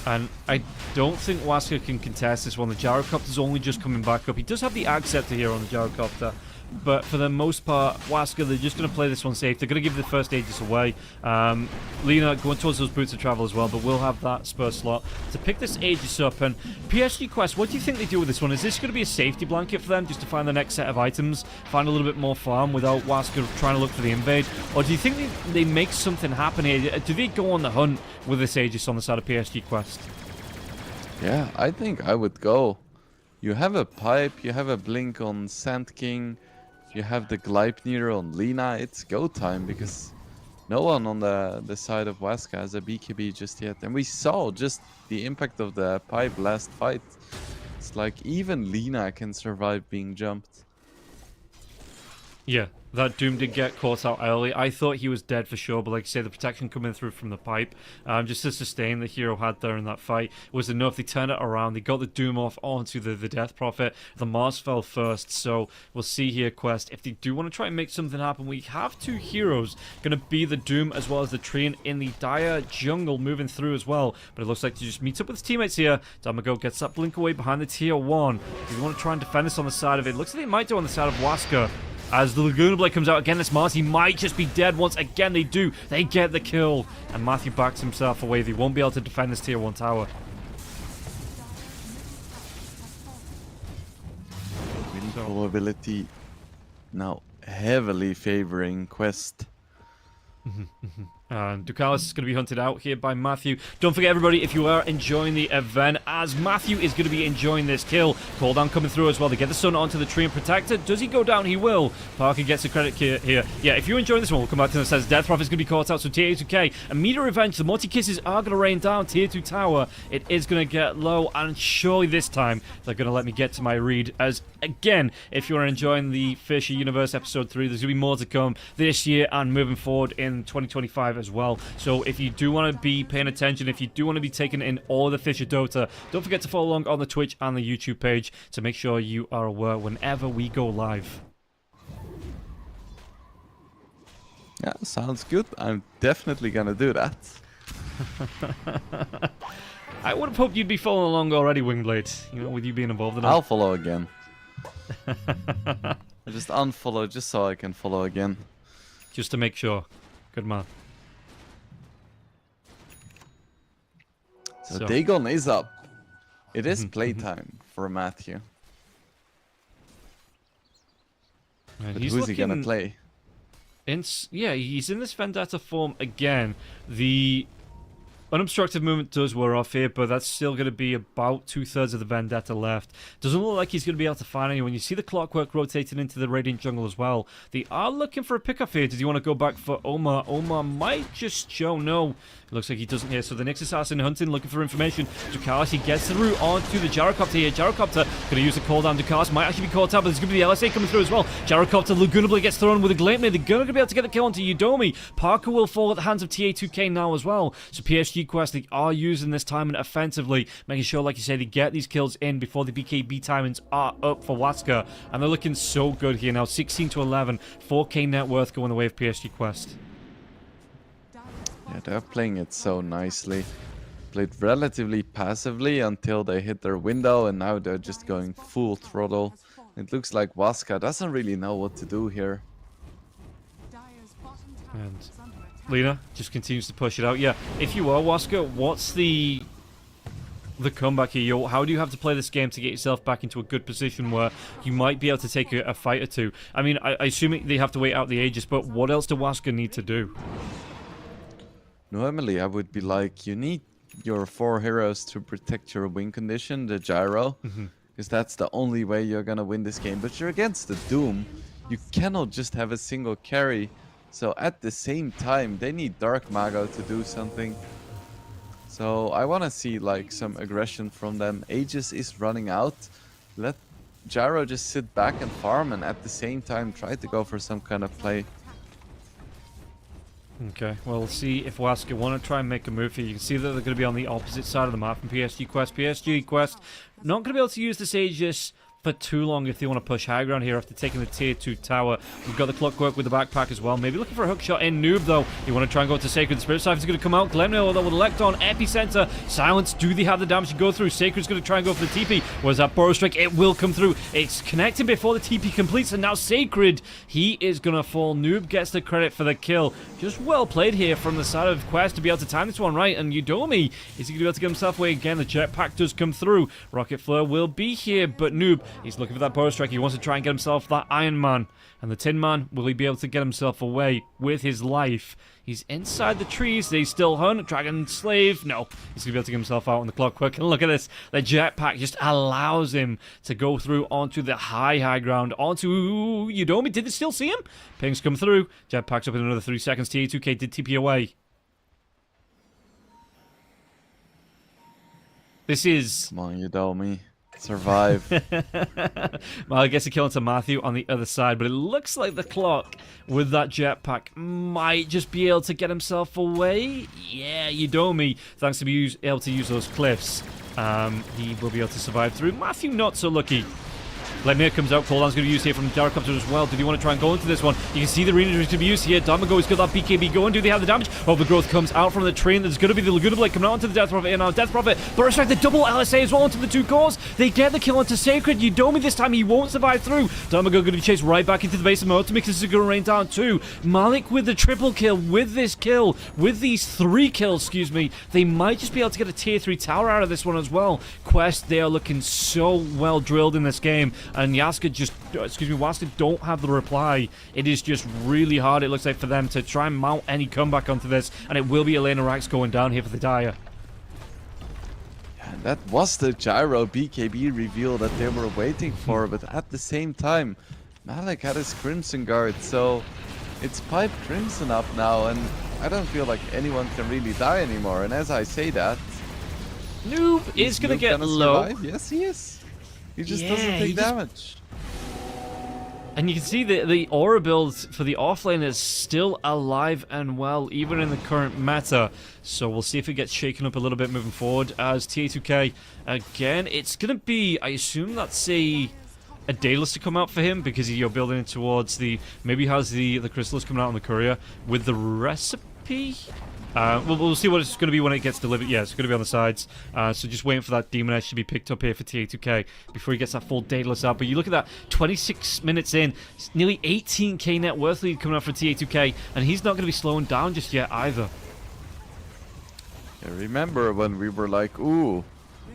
And I don't think Wasker can contest this one. The Gyrocopter's only just coming back up. He does have the Ag Scepter here on the Gyrocopter, but for the most part, Wasker, they're just going to play this one safe. They're going to give the first Aegis away. Lina going towards those Boots of Travel as well, but we'll have that spur slot to pick this Aegis up. And PSG Quest, what do you think they do with this one? Is this going to be a safety blanket for them, just to find the next set of items, find a little bit more farm without Wasker trying to look for the invade? Or do you think they make something happen here? Do they go on the hunt with this Aegis on the side of PSG Quest? Yeah, I think I would go. You have a Pipe, you have a Blink on Sand King, you have the Gleipnir on Lina. It's go time because no one on the side of Waska has a BKB just yet. And we saw just the impact of the Pipe last fight. It's like even Lina can survive being jumped. Yeah, that Doom did get caught out early. I thought he was dead for sure, but like I say, the protection coming through from the Pipe, just to sustain the hero had there in that fight was enough. They turned it around. They got the Doom off onto the Death Prophet. The Mars fell first, so we'll see here, Quest. If they do want to try and make something happen, we have 2 heroes. Going to be the Doom as well as the Treant in the dire jungle moving through as well. But it looks like he just meets up with his teammates here. Damago gets that Blink away behind the tier 1. Do we want to try and defend this on the side of it? Looks like they might do on the side of Wasker. As the Laguna Blade comes out again, this Mars, he might just be dead once again. They do. They get the kill. And Matthew backs himself away. They won't be able to defend this tier 1 tower. Win probability now heavily favoring Quest. And Ducalis is going to be hunted out here by Matthew. Don't forget, everybody, if you are enjoying the event, as Matthew is going to be enjoying this kill. Cooldown coming through as well. They get the Sun onto the Treant Protector. Does he go down? He will. Parker gets the credit here. Yeah, if you're enjoying this one, we'll come back to it. It says Death Prophet is going to be caught out, so tier 2K. Immediate revenge. The multi-kisses are going to rain down. Tier 2 tower. It is going to get low, and surely this time they're going to let me get to my read. As, again, if you're enjoying the FISSURE Universe Ep.3, there's going to be more to come this year and moving forward in 2025 as well. So if you do want to be paying attention, if you do want to be taking in all the FISSURE Dota, don't forget to follow along on the Twitch and the YouTube page to make sure you are aware whenever we go live. Yeah, sounds good. I'm definitely gonna do that. I would have hoped you'd be following along already, Wingblade, you know, with you being involved in it. I'll follow again. I just unfollow just so I can follow again. Just to make sure. Good man. So Dagon is up. It is playtime for Matthew. And But he's who's he gonna play? Yeah, he's in this Vendetta form again. The unobstructed movement does wear off here, but that's still going to be about 2/3 of the Vendetta left. Doesn't look like he's going to be able to find anyone. You see the Clockwork rotating into the Radiant Jungle as well. They are looking for a pickup here. Does he want to go back for Omar? Omar might just show no. It looks like he doesn't here. So the Nyx Assassin hunting, looking for information. Ducalis, he gets through onto the Gyrocopter here. Gyrocopter going to use a cooldown. Ducalis might actually be caught up, but there's going to be the LSA coming through as well. Gyrocopter, Laguna Blade gets thrown with a Gleipnir. They're going to be able to get the kill onto Yudomi. Parker will fall at the hands of TA2K now as well. So PSG PSG Quest, they are using this timing offensively, making sure, like you say, they get these kills in before the BKB timings are up for Waska. And they're looking so good here now. 16 to 11, 4k net worth going the way of PSG Quest. Yeah, they're playing it so nicely. Played relatively passively until they hit their window, and now they're just going full throttle. It looks like Waska doesn't really know what to do here. And Lina just continues to push it out. Yeah, if you are Waska, what's the comeback here? How do you have to play this game to get yourself back into a good position where you might be able to take a fight or two? I mean, I assume they have to wait out the Aegis, but what else do Waska need to do? Normally, I would be like, you need your 4 heroes to protect your win condition, the gyro, because that's the only way you're gonna win this game. But you're against the Doom. You cannot just have a single carry. So at the same time, they need Dark Mago to do something. So I want to see like some aggression from them. Aegis is running out. Let Gyro just sit back and farm, and at the same time try to go for some kind of play. Okay, well, we'll see if Waska want to try and make a move here. You can see that they're going to be on the opposite side of the map from PSG Quest. PSG Quest not going to be able to use this Aegis for too long if they want to push high ground here after taking the tier 2 tower. We've got the Clockwork with the backpack as well. Maybe looking for a hook shot in Noob, though. You want to try and go to Sacred. The Spirit Siphon's going to come out. Glenmore, though, with Electron, Epicenter, Silence. Do they have the damage to go through? Sacred's going to try and go for the TP. Where's that Burrow Strike? It will come through. It's connecting before the TP completes, and now Sacred, he is going to fall. Noob gets the credit for the kill. Just well played here from the side of Quest to be able to time this one right, and Udomi, is he going to be able to get himself away again? The jetpack does come through. Rocket Flare will be here, but Noob, he's looking for that Burrow Strike. He wants to try and get himself that Iron Man. And the Tin Man, will he be able to get himself away with his life? He's inside the trees. They still hunt. Dragon Slave. No. He's going to be able to get himself out on the Clockwork. And look at this. The jetpack just allows him to go through onto the high ground. Onto Udomi. Did they still see him? Pings come through. Jetpack's up in another 3 seconds. TA2K did TP away. This is... Come on, Udomi. Survive. Well, I guess a kill into Matthew on the other side, but it looks like the Clock with that jetpack might just be able to get himself away. Yeah, Udomi, thanks to be able to use those cliffs, he will be able to survive through. Matthew not so lucky. Lemire comes out. Cooldown's going to be used here from Gyrocopter as well. Do they want to try and go into this one? You can see the arena is going to be used here. Damago's got that BKB going. Do they have the damage? Overgrowth comes out from the train. There's going to be the Laguna Blade coming out onto the Death Prophet here now. Death Prophet, Burrow Strike, the double LSA as well onto the 2 cores. They get the kill onto Sacred. Udomi this time, he won't survive through. Damago going to be chased right back into the base of Motomix. This is going to rain down too. Malik with the triple kill. With this kill, with these 3 kills, excuse me, they might just be able to get a tier 3 tower out of this one as well. Quest, they are looking so well drilled in this game, and Yaska just, Waska don't have the reply. It is just really hard, it looks like, for them to try and mount any comeback onto this, and it will be Elena Rax going down here for the Dire. Yeah, that was the Gyro BKB reveal that they were waiting for, but at the same time, Malik had his Crimson Guard, so it's Pipe Crimson up now, and I don't feel like anyone can really die anymore. And as I say that, Noob is going to get low. Survive? Yes, he is. He just doesn't take damage. And you can see the Aura build for the offlane is still alive and well, even in the current meta. So we'll see if it gets shaken up a little bit moving forward. As TA2K, again, it's going to be, I assume that's a Daedalus to come out for him, because you're building it towards the, maybe has the Chrysalis coming out on the courier with the recipe. We'll see what it's going to be when it gets delivered. Yeah, it's going to be on the sides. So just waiting for that Demon Edge to be picked up here for TA2K before he gets that full Daedalus out. But you look at that, 26 minutes in, nearly 18k net worth lead coming out for TA2K, and he's not going to be slowing down just yet either. Yeah, remember when we were like, ooh,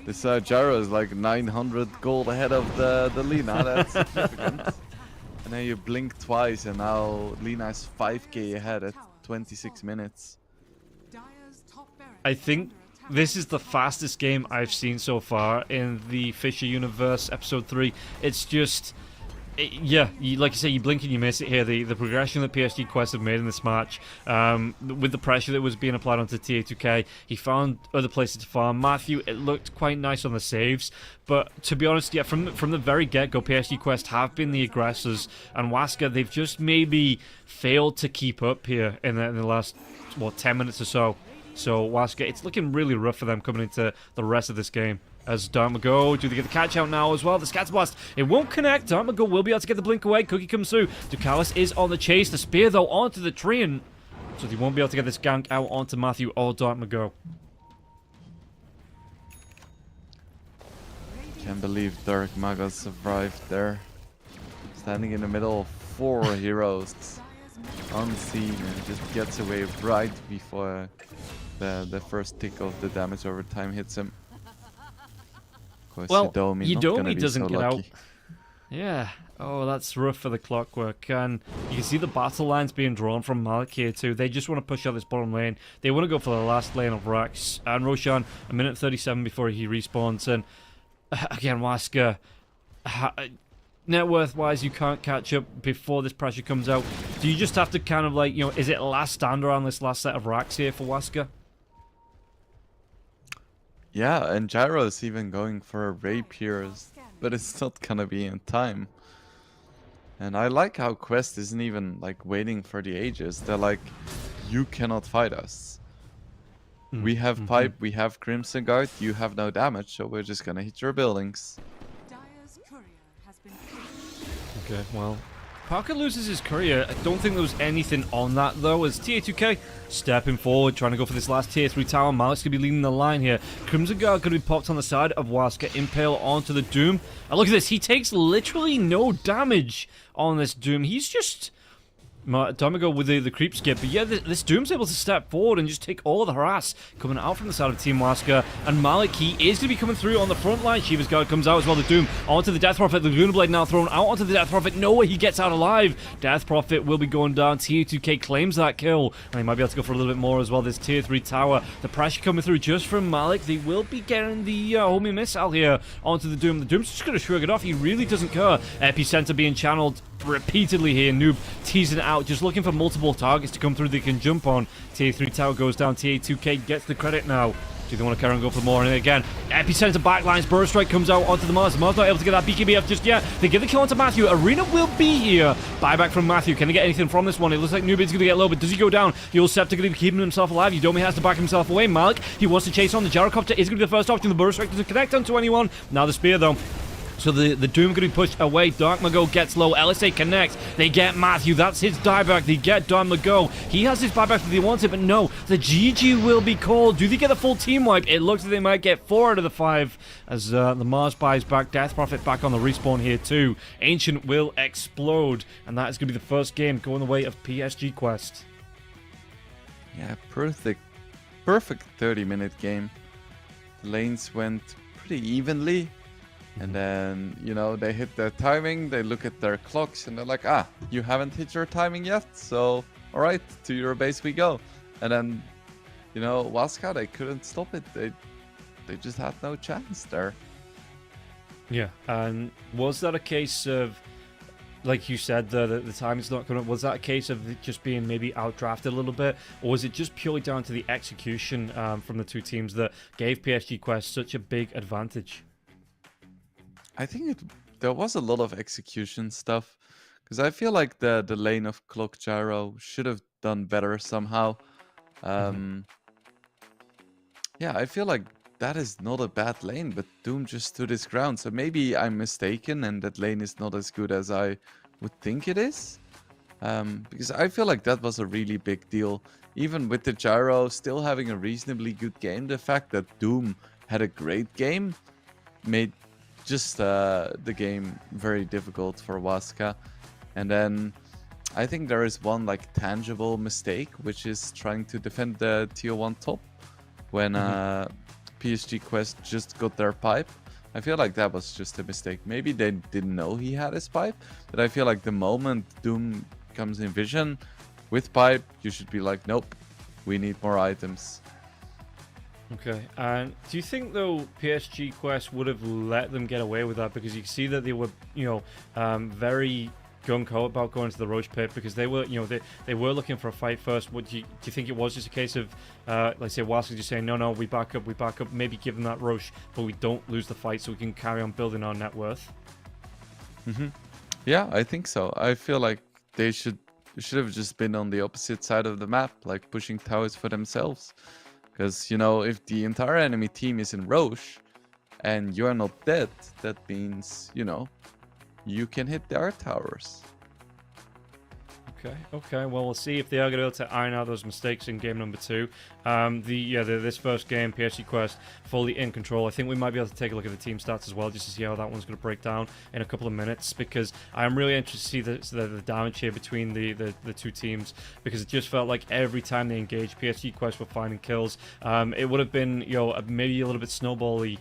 this Gyro is like 900 gold ahead of the Lina, that's significant. And then you blink twice, and now Lina is 5k ahead at 26 minutes. I think this is the fastest game I've seen so far in the FISSURE Universe Ep.3. It's just, yeah, like you say, you blink and you miss it here. The progression that PSG Quest have made in this match, with the pressure that was being applied onto TA2K, he found other places to farm. Matthew, it looked quite nice on the saves, but to be honest, yeah, from the very get-go, PSG Quest have been the aggressors, and Waska, they've just maybe failed to keep up here in the last, what, 10 minutes or so. So Waska, it's looking really rough for them coming into the rest of this game. As Darmago, do they get the catch out now as well? The Scatter Blast, it won't connect. Darmago will be able to get the blink away. Cookie comes through. Ducalis is on the chase. The spear, though, onto the tree, and so they won't be able to get this gank out onto Matthew or Darmago. Can't believe Dark Maga survived there. Standing in the middle of 4 heroes. Unseen, and just gets away right before the first tick of the damage over time hits him. Of course, Well, Yudomi doesn't get lucky. out. Yeah. Oh, that's rough for the Clockwork. And you can see the battle lines being drawn from Malik here too. They just want to push out this bottom lane. They want to go for the last lane of Rax. And Roshan, a minute 37 before he respawns. And again, Waska, net worth wise, you can't catch up before this pressure comes out. Do you just have to kind of like, you know, is it last stand around this last set of Rax here for Waska? Yeah, and Gyro is even going for a rapier, but it's not gonna be in time. And I like how Quest isn't even like waiting for the Aegis. They're like, you cannot fight us. We have pipe, we have Crimson Guard, you have no damage, so we're just gonna hit your buildings. Dire's courier has been Okay, well, Parker loses his courier. I don't think there was anything on that, though, as TA2K stepping forward, trying to go for this last tier 3 tower. Malik's going to be leading the line here. Crimson Guard going to be popped on the side of Waska. Impale onto the Doom. And look at this. He takes literally no damage on this Doom. He's just... Domigo with the creep skip, but yeah, this Doom's able to step forward and just take all the harass coming out from the side of Team Waska. And Malik, he is going to be coming through on the front line. Shiva's Guard comes out as well. The Doom onto the Death Prophet. The Luna Blade now thrown out onto the Death Prophet. No way he gets out alive. Death Prophet will be going down. Tier 2K claims that kill, and he might be able to go for a little bit more as well. This Tier 3 tower. The pressure coming through just from Malik. They will be getting the homing missile here onto the Doom. The Doom's just going to shrug it off. He really doesn't care. Epicenter being channeled repeatedly here. Noob teasing it out, just looking for multiple targets to come through they can jump on. Tier 3 tower goes down. Tier 2K gets the credit now. Do they want to carry on and go for more? And again, Epicenter backlines. Burst Strike comes out onto the Mars. Mars not able to get that BKB just yet. They give the kill onto Matthew. Arena will be here. Buyback from Matthew. Can they get anything from this one? It looks like Noobid's going to get low, but does he go down? Yul Scepter going to be keeping himself alive. Yudomi has to back himself away. Malik, he wants to chase on. The Gyrocopter is going to be the first option. The Burst Strike doesn't connect onto anyone. Now the Spear, though. So the Doom going to be pushed away. Dark Mago gets low. LSA connects. They get Matthew. That's his dieback. They get Dark Mago. He has his buyback if they want it, but no. The GG will be called. Do they get a full team wipe? It looks like they might get 4 out of the 5 as the Mars buys back. Death Prophet back on the respawn here too. Ancient will explode, and that is going to be the first game going the way of PSG Quest. Yeah, perfect 30-minute game. The lanes went pretty evenly. And then, you know, they hit their timing, they look at their clocks, and they're like, ah, you haven't hit your timing yet, so, alright, to your base we go. And then, you know, Waska, they couldn't stop it. They just had no chance there. Yeah, and was that a case of, like you said, the time is not coming up, was that a case of it just being maybe outdrafted a little bit, or was it just purely down to the execution from the two teams that gave PSG Quest such a big advantage? I think there was a lot of execution stuff, because I feel like the lane of Clock Gyro should have done better somehow. Yeah, I feel like that is not a bad lane, but Doom just stood his ground. So maybe I'm mistaken and that lane is not as good as I would think it is. Because I feel like that was a really big deal. Even with the Gyro still having a reasonably good game, the fact that Doom had a great game made just the game very difficult for Waska. And then I think there is one like tangible mistake, which is trying to defend the tier 1 top when PSG Quest just got their pipe. I feel like that was just a mistake. Maybe they didn't know he had his pipe, but I feel like the moment Doom comes in vision with pipe, you should be like, nope, we need more items. Okay, and do you think though PSG Quest would have let them get away with that, because you can see that they were, you know, very gung-ho about going to the Roche pit, because they were, you know, they were looking for a fight first. Do you think it was just a case of, like say, Waska just saying, no, we back up, maybe give them that Roche, but we don't lose the fight so we can carry on building our net worth? Yeah, I think so. I feel like they should have just been on the opposite side of the map, like pushing towers for themselves. Because, you know, if the entire enemy team is in Roche and you are not dead, that means, you know, you can hit their towers. Okay. Well, we'll see if they are going to be able to iron out those mistakes in game number 2. This first game, PSG Quest, fully in control. I think we might be able to take a look at the team stats as well, just to see how that one's going to break down in a couple of minutes, because I am really interested to see the damage here between the two teams, because it just felt like every time they engaged, PSG Quest were finding kills. It would have been, you know, maybe a little bit snowbally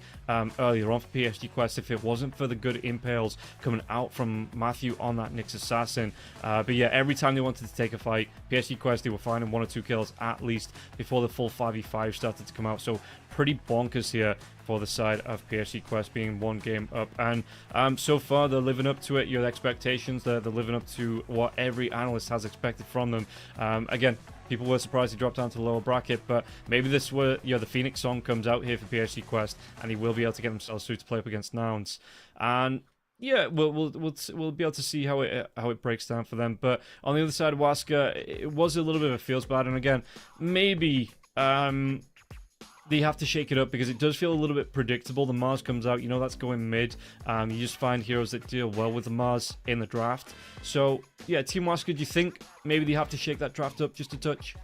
earlier on for PSG Quest if it wasn't for the good impales coming out from Matthew on that Nyx Assassin. But yeah, every time they wanted to take a fight, PSG Quest, they were finding 1 or 2 kills at least before the full 5v5 started to come out. So pretty bonkers here for the side of PSG Quest, being 1 game up. And so far, they're living up to it, your expectations. They're living up to what every analyst has expected from them. Again, people were surprised he dropped down to the lower bracket, but maybe this were, you know, the Phoenix song comes out here for PSG Quest, and he will be able to get themselves through to play up against Nouns. And yeah, we'll be able to see how it breaks down for them. But on the other side, Waska, it was a little bit of a feels bad, and again, maybe they have to shake it up, because it does feel a little bit predictable. The MOUZ comes out, you know that's going mid. You just find heroes that deal well with the MOUZ in the draft. So yeah, Team Waska, do you think maybe they have to shake that draft up just a touch?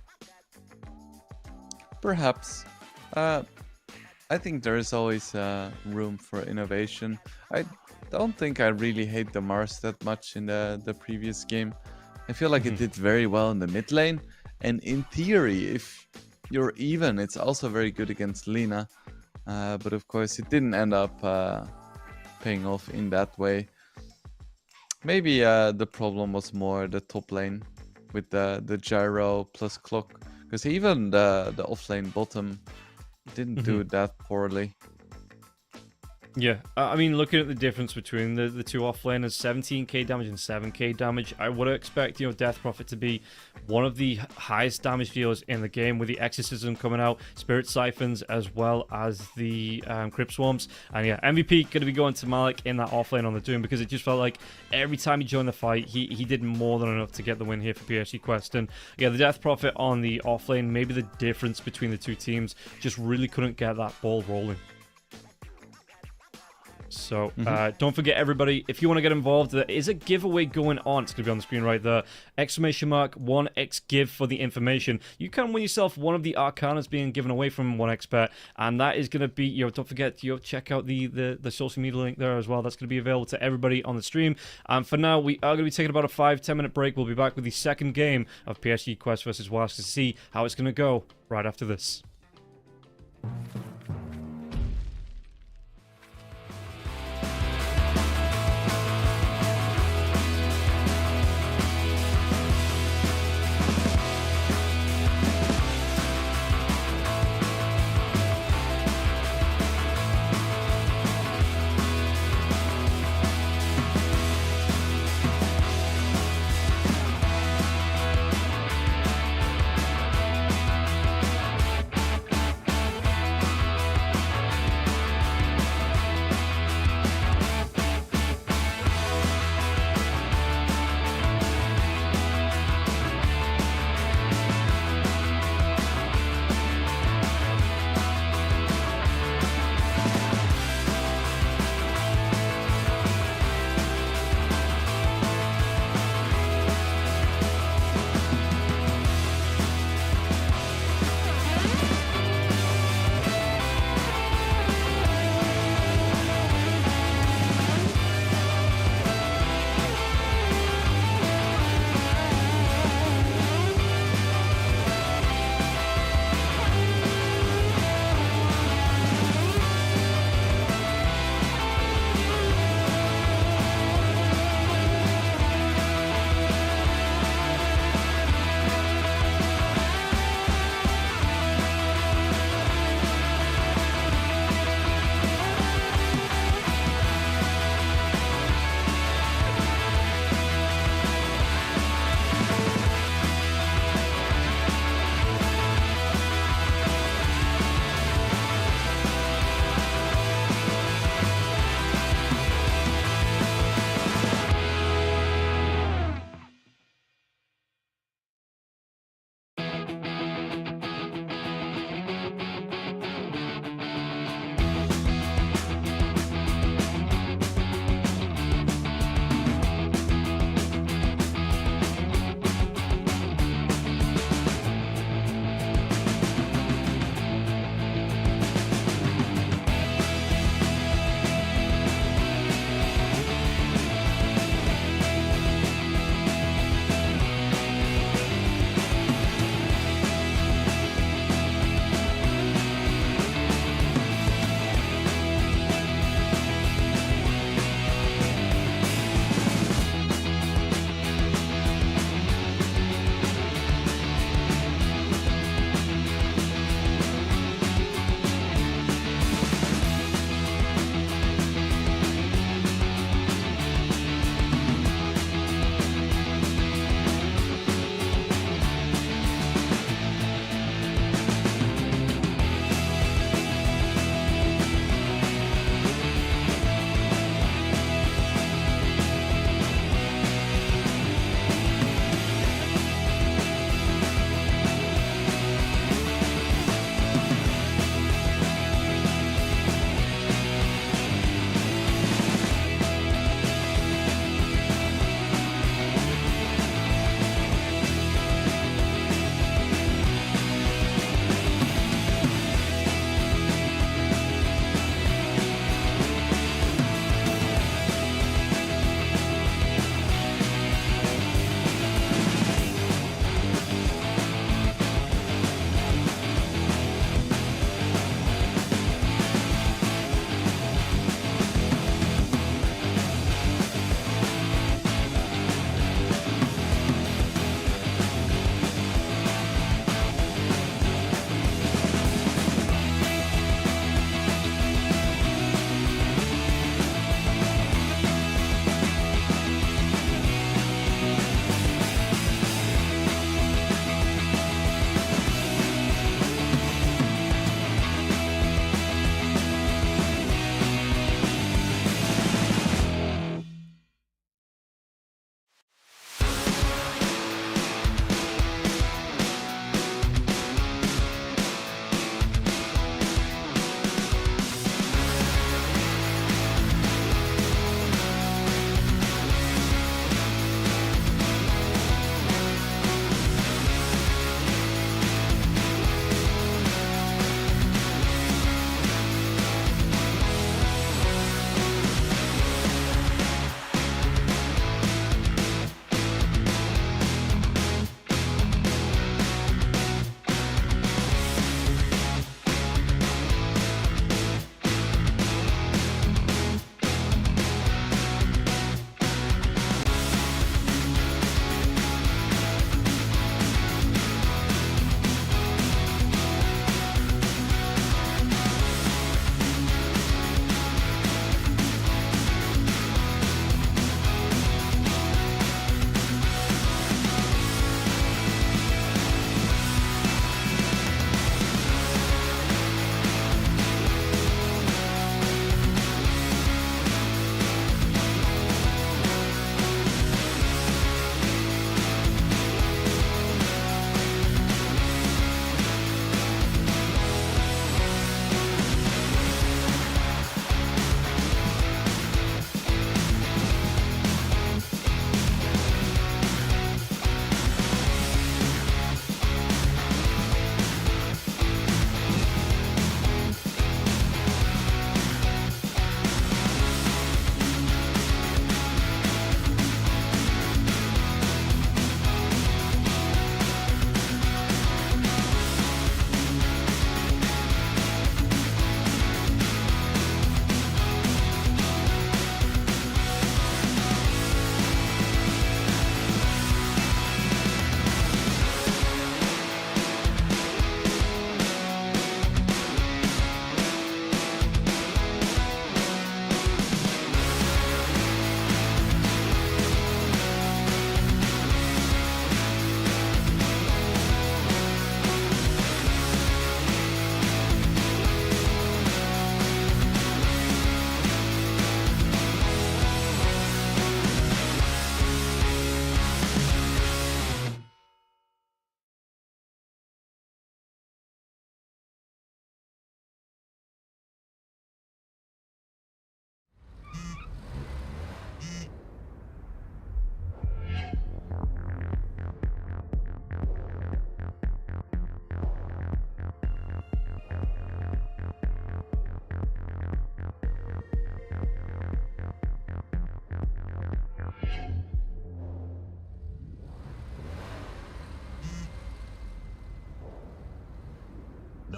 Perhaps. I think there is always room for innovation. I don't think I really hate the Mars that much in the previous game. I feel like it did very well in the mid lane, and in theory, if you're even, it's also very good against Lina. But of course, it didn't end up paying off in that way. Maybe the problem was more the top lane with the gyro plus clock, because even the off lane bottom didn't do that poorly. Yeah, I mean, looking at the difference between the two offlaners, 17k damage and 7k damage, I would expect, you know, Death Prophet to be one of the highest damage dealers in the game, with the Exorcism coming out, Spirit Siphons, as well as the Crypt Swarms. And yeah, MVP going to be going to Malik in that offlane on the Doom, because it just felt like every time he joined the fight, he did more than enough to get the win here for PSG Quest. And yeah, the Death Prophet on the offlane, maybe the difference between the two teams, just really couldn't get that ball rolling. So don't forget, everybody, if you want to get involved, there is a giveaway going on. It's going to be on the screen right there. !1x give for the information. You can win yourself one of the Arcanas being given away from 1xbet, and that is going to be, you know, don't forget, you know, check out the social media link there as well. That's going to be available to everybody on the stream. For now, we are going to be taking about a 5-10 minute break. We'll be back with the second game of PSG Quest versus WASK to see how it's going to go right after this.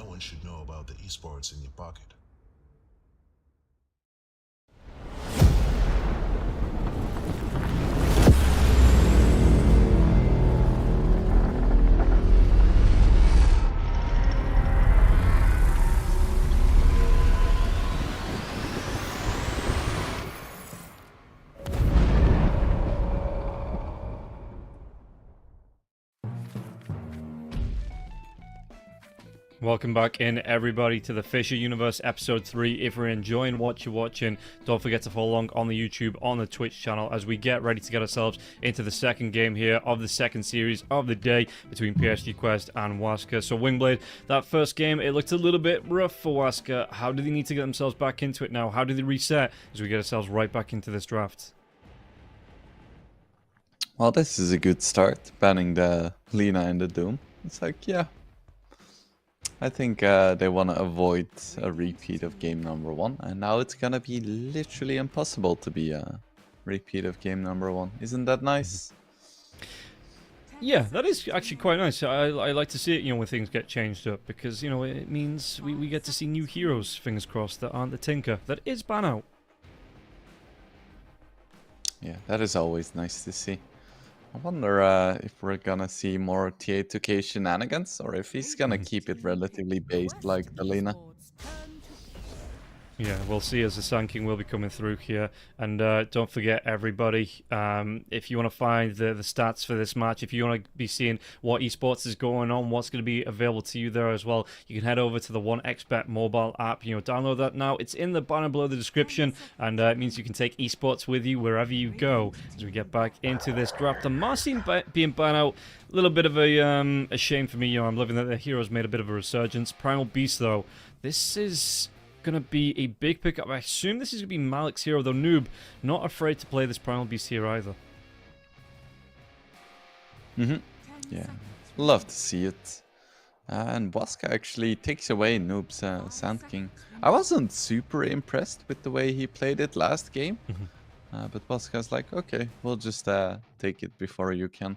no one should know about the esports in your pocket. Welcome back in, everybody, to the FISSURE Universe Episode 3. If you're enjoying what you're watching, don't forget to follow along on the YouTube, on the Twitch channel, as we get ready to get ourselves into the second game here of the second series of the day between PSG Quest and Waska. So, Wingblade, that first game, it looked a little bit rough for Waska. How do they need to get themselves back into it now? How do they reset as we get ourselves right back into this draft? Well, this is a good start, banning the Lina and the Doom. It's like, yeah. I think they want to avoid a repeat of game number 1, and now it's gonna be literally impossible to be a repeat of game number 1. Isn't that nice? Yeah, that is actually quite nice. I like to see it, when things get changed up, because, it means we get to see new heroes, fingers crossed, that aren't the Tinker. That is ban out. Yeah, that is always nice to see. I wonder if we're gonna see more Pt.3 shenanigans, or if he's gonna keep it relatively based like the Lina. Yeah, we'll see as the Sand King will be coming through here. And don't forget, everybody, if you want to find the stats for this match, if you want to be seeing what esports is going on, what's going to be available to you there as well, you can head over to the 1xBet mobile app. Download that now. It's in the banner below the description, and it means you can take esports with you wherever you go as we get back into this draft. The Marcin being banned out, a little bit of a shame for me. I'm loving that the heroes made a bit of a resurgence. Primal Beast, though, this is going to be a big pickup. I assume this is going to be Malik's hero, though Noob not afraid to play this Primal Beast here either. Yeah, love to see it. And Waska actually takes away Noob's Sand King. I wasn't super impressed with the way he played it last game, but Waska's like, okay, we'll just take it before you can.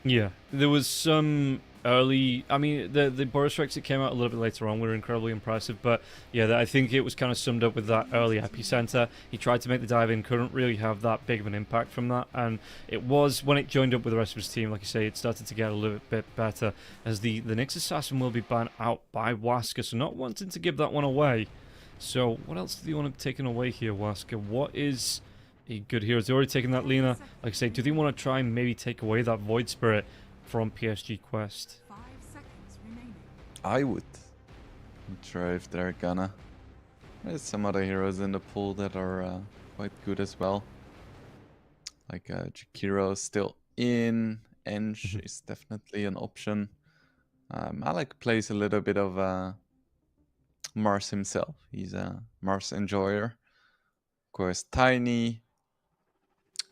Yeah, there was some early... I mean, the Boris Strikes that came out a little bit later on were incredibly impressive, but yeah, I think it was kind of summed up with that early epicenter. He tried to make the dive in, couldn't really have that big of an impact from that, and it was, when it joined up with the rest of his team, like you say, it started to get a little bit better, as the Nyx Assassin will be banned out by Waska, so not wanting to give that one away. So, what else do you want to take away here, Waska? What is a good hero? They've already taken that Lina. Like I say, do they want to try and maybe take away that Void Spirit from PSG Quest? 5 seconds remaining. I would. Not sure if they're gonna. There's some other heroes in the pool that are quite good as well. Like Jakiro still in. Enge is definitely an option. Malik plays a little bit of Mars himself. He's a Mars enjoyer. Of course, Tiny.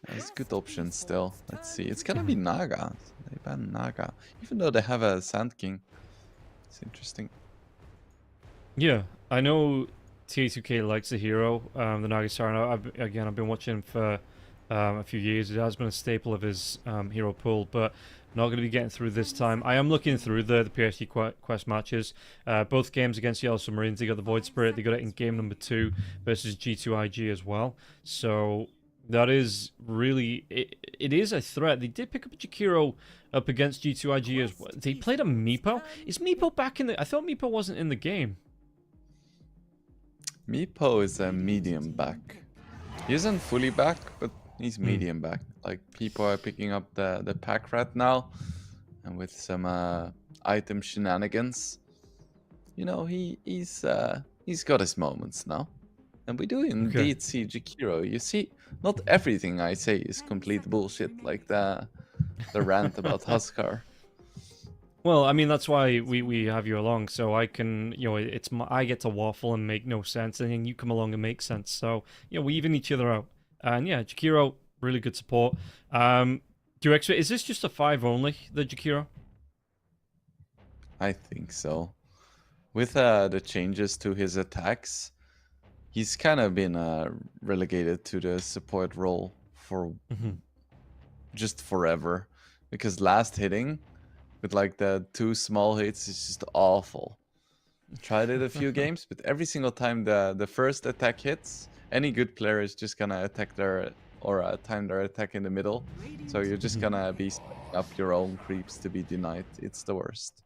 There's good options still. Let's see. It's gonna be Naga. They ban Naga. Even though they have a Sand King. It's interesting. Yeah, I know TA2K likes the hero, the Naga Sarno. I've been watching him for a few years. It has been a staple of his hero pool, but not going to be getting through this time. I am looking through the PSG Quest matches. Both games against Yellow Submarines, they got the Void Spirit. They got it in game number 2 versus G2IG as well. So that is really... It is a threat. They did pick up Jakiro up against G2IG as well. They played a Meepo. Is Meepo back in the... I thought Meepo wasn't in the game. Meepo is a medium back. He isn't fully back, but he's medium back. Like, people are picking up the pack rat now. And with some item shenanigans. You know, he's got his moments now. And we do indeed see Jakiro. You see, not everything I say is complete bullshit, like the rant about Huskar. Well, I mean, that's why we have you along, so I can, I get to waffle and make no sense, and then you come along and make sense. So, we even each other out. And yeah, Jakiro, really good support. Do you expect, is this just a 5 only, the Jakiro? I think so. With the changes to his attacks, he's kind of been relegated to the support role for just forever. Because last hitting, with like the 2 small hits is just awful. Tried it a few games, but every single time the first attack hits, any good player is just gonna attack their or time their attack in the middle. So you're just gonna be setting up your own creeps to be denied. It's the worst.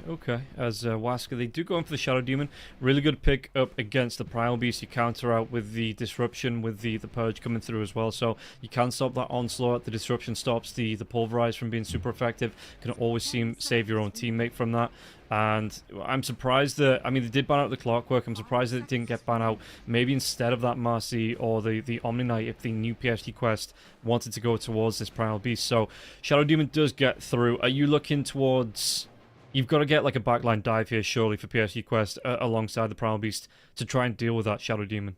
Okay. As Waska, they do go in for the Shadow Demon. Really good pick up against the Primal Beast. You counter out with the Disruption, with the Purge coming through as well. So you can stop that onslaught. The Disruption stops the Pulverize from being super effective. Can always save your own teammate from that. And I'm surprised that, I mean, they did ban out the Clockwork. I'm surprised that it didn't get banned out. Maybe instead of that Marcy or the Omni Knight, if the new PSG quest wanted to go towards this Primal Beast. So Shadow Demon does get through. Are you looking towards... You've got to get like a backline dive here, surely, for PSG quest alongside the Primal Beast to try and deal with that Shadow Demon.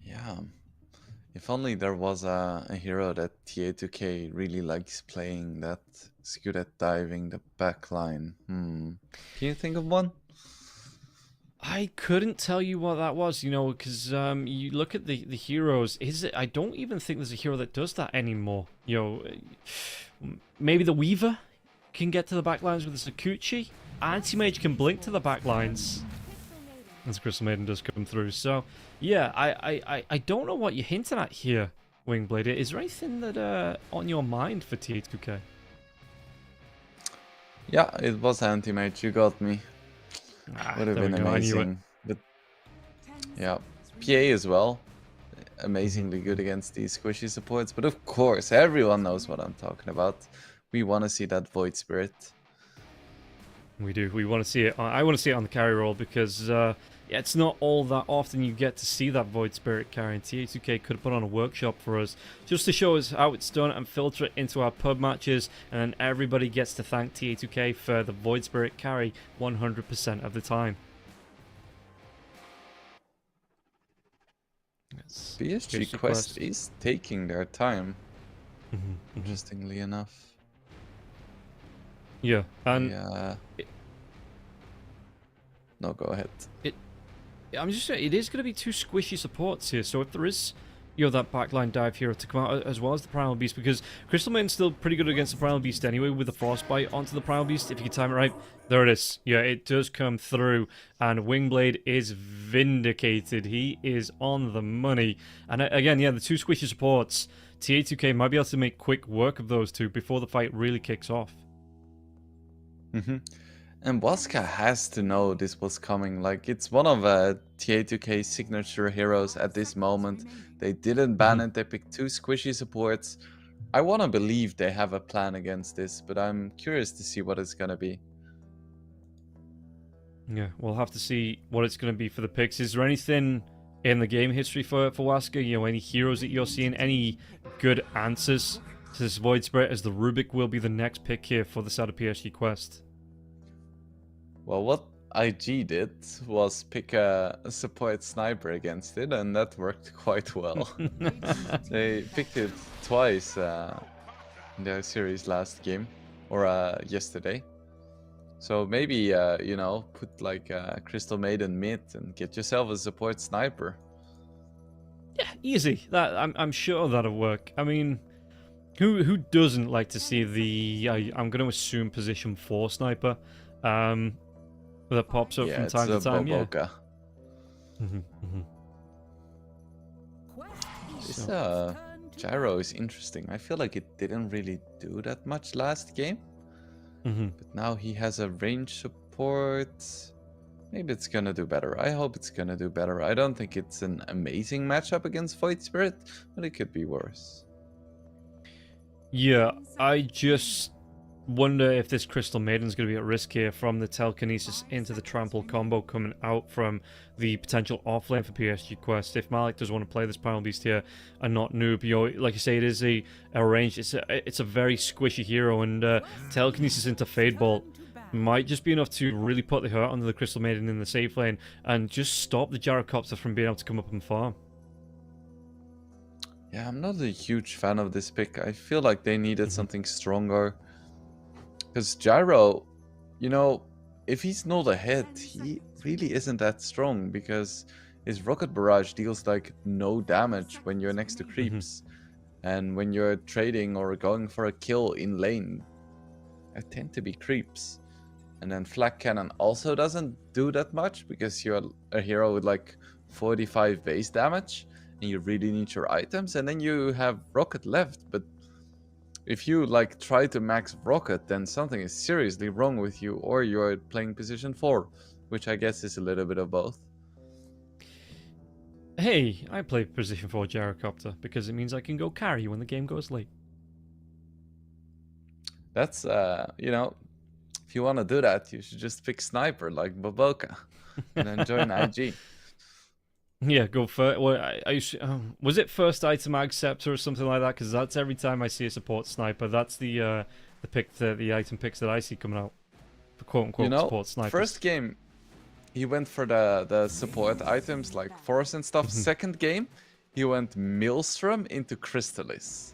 Yeah. If only there was a hero that TA2K really likes playing that is good at diving the backline. Can you think of one? I couldn't tell you what that was, you know, because you look at the heroes. I don't even think there's a hero that does that anymore. You know, maybe the Weaver can get to the backlines with the Sakuchi. Anti-Mage can blink to the backlines. As Crystal Maiden does come through. So, yeah, I don't know what you're hinting at here, Wingblade. Is there anything that on your mind for TA2K? Yeah, it was Anti-Mage. You got me. Would have been amazing. But yeah, PA as well. Amazingly good against these squishy supports. But of course, everyone knows what I'm talking about. We want to see that Void Spirit. We do. We want to see it. I want to see it on the carry roll because yeah, it's not all that often you get to see that Void Spirit carry. And TA2K could have put on a workshop for us just to show us how it's done and filter it into our pub matches. And then everybody gets to thank TA2K for the Void Spirit carry 100% of the time. PSG quest is taking their time. Interestingly enough. Yeah, and no, go ahead. I'm just saying, it is going to be 2 squishy supports here. So if there is, you know, that backline dive hero to come out as well as the Primal Beast, because Crystal Maiden's still pretty good against the Primal Beast anyway with the Frostbite onto the Primal Beast. If you can time it right, there it is. Yeah, it does come through, and Wingblade is vindicated. He is on the money. And again, yeah, the 2 squishy supports, TA2K might be able to make quick work of those 2 before the fight really kicks off. And Waska has to know this was coming. Like, it's one of TA2K's signature heroes at this moment. They didn't ban it. They picked 2 squishy supports. I want to believe they have a plan against this, but I'm curious to see what it's going to be. Yeah, we'll have to see what it's going to be for the picks. Is there anything in the game history for Waska? You know, any heroes that you're seeing? Any good answers to this Void Spirit, as the Rubik will be the next pick here for the side of PSG quest? Well, what IG did was pick a support sniper against it, and that worked quite well. They picked it twice in their series last game, or yesterday. So maybe, you know, put like Crystal Maiden mid and get yourself a support sniper. Yeah, easy. I'm sure that'll work. I mean, who doesn't like to see the, I'm going to assume, position 4 sniper? That pops up from time to time. Boboka. Yeah. This gyro is interesting. I feel like it didn't really do that much last game. But now he has a range support. Maybe it's gonna do better. I hope it's gonna do better. I don't think it's an amazing matchup against Void Spirit, but it could be worse. Yeah, I just wonder if this Crystal Maiden's going to be at risk here from the telekinesis into the trample combo coming out from the potential offlane for PSG quest. If Malik does want to play this Primal Beast here and not noob, you know, like I say, it is a range. It's a very squishy hero, and telekinesis into Fade Bolt might just be enough to really put the hurt onto the Crystal Maiden in the safe lane and just stop the Gyrocopter from being able to come up and farm. Yeah, I'm not a huge fan of this pick. I feel like they needed something stronger. Because Gyro, you know, if he's not ahead, he really isn't that strong, because his Rocket Barrage deals like no damage when you're next to creeps. And when you're trading or going for a kill in lane, I tend to be creeps. And then Flak Cannon also doesn't do that much because you're a hero with like 45 base damage and you really need your items, and then you have Rocket left. But if you like try to max Rocket, then something is seriously wrong with you, or you're playing position 4, which I guess is a little bit of both. Hey, I play position 4 Gyrocopter because it means I can go carry when the game goes late. That's, you know, if you want to do that, you should just pick Sniper like Boboka and then join IG. Yeah, go for well, was it first item Acceptor or something like that? Because that's every time I see a support sniper, that's the item picks that I see coming out for quote unquote support snipers. First game, he went for the support items like Force and stuff. Second game, he went Maelstrom into Crystallis.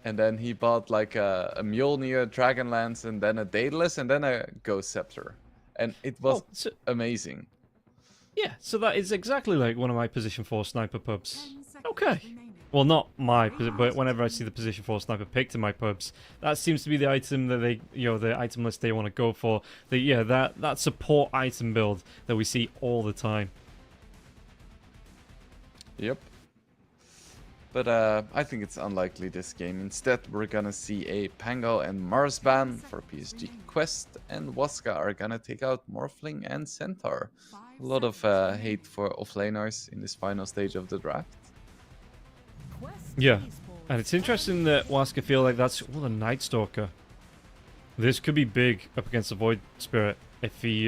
And then he bought like a Mjolnir, Dragonlance, and then a Daedalus, and then a Ghost Scepter. And it was amazing. Yeah, so that is exactly like one of my position 4 sniper pubs. Okay. Well, not my, but whenever I see the position 4 sniper picked in my pubs, that seems to be the item that they, the item list they want to go for. That support item build that we see all the time. Yep. But I think it's unlikely this game. Instead, we're gonna see a Pango and Mars ban for PSG Quest, and Waska are gonna take out Morphling and Centaur. A lot of hate for offlaners in this final stage of the draft. Yeah, and it's interesting that Waska feel like that's the Night Stalker. This could be big up against the Void Spirit if he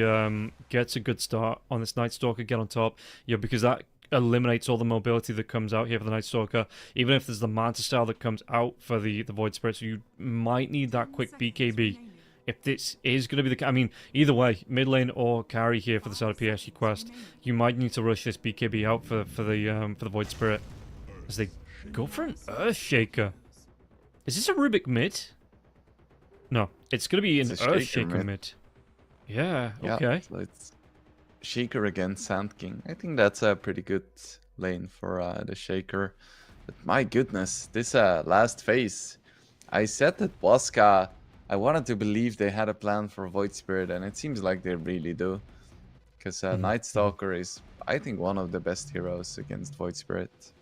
gets a good start on this Night Stalker, get on top. Yeah, because that eliminates all the mobility that comes out here for the Night Stalker. Even if there's the Manta style that comes out for the Void Spirit, so you might need that quick BKB. If this is going to be the... I mean, either way, mid lane or carry here for the side of PSG Quest, you might need to rush this BKB out for the Void Spirit as they go for an Earthshaker. Is this a Rubik mid? No, it's going to be an Earthshaker mid. Yeah, okay. So it's Shaker against Sand King. I think that's a pretty good lane for the Shaker. But my goodness, this last phase, I said that Waska, I wanted to believe they had a plan for Void Spirit, and it seems like they really do. Because Night Stalker is, I think, one of the best heroes against Void Spirit.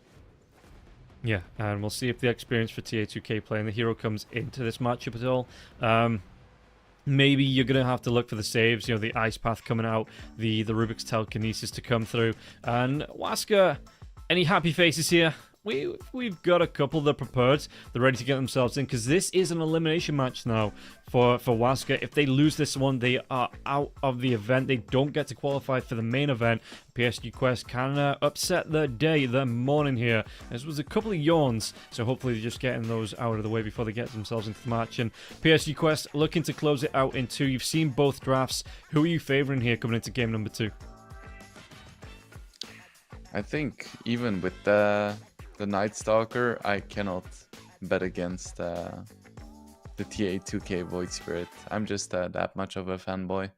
Yeah, and we'll see if the experience for TA2K playing the hero comes into this matchup at all. Maybe you're going to have to look for the saves, the Ice Path coming out, the Rubik's Telekinesis to come through. And Waska, any happy faces here? We've got a couple that are prepared. They're ready to get themselves in, because this is an elimination match now for Waska. If they lose this one, they are out of the event. They don't get to qualify for the main event. PSG Quest can upset their day, their morning here. This was a couple of yawns, so hopefully they're just getting those out of the way before they get themselves into the match. And PSG Quest looking to close it out in 2. You've seen both drafts. Who are you favouring here coming into game number 2? I think even with the Night Stalker, I cannot bet against the TA2K Void Spirit. I'm just that much of a fanboy.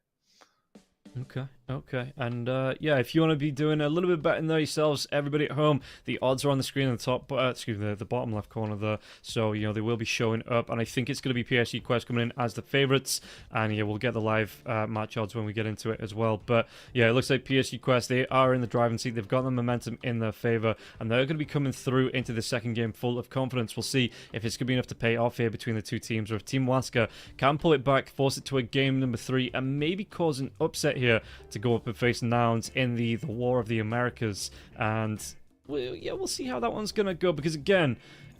Okay. And yeah, if you want to be doing a little bit better there yourselves, everybody at home, the odds are on the screen in the top, the bottom left corner there. So, they will be showing up, and I think it's going to be PSG Quest coming in as the favourites. And yeah, we'll get the live match odds when we get into it as well. But yeah, it looks like PSG Quest, they are in the driving seat. They've got the momentum in their favour, and they're going to be coming through into the second game full of confidence. We'll see if it's going to be enough to pay off here between the two teams, or if Team Waska can pull it back, force it to a game number 3, and maybe cause an upset here to go up and face Nouns in the War of the Americas. And we'll see how that one's gonna go, because again,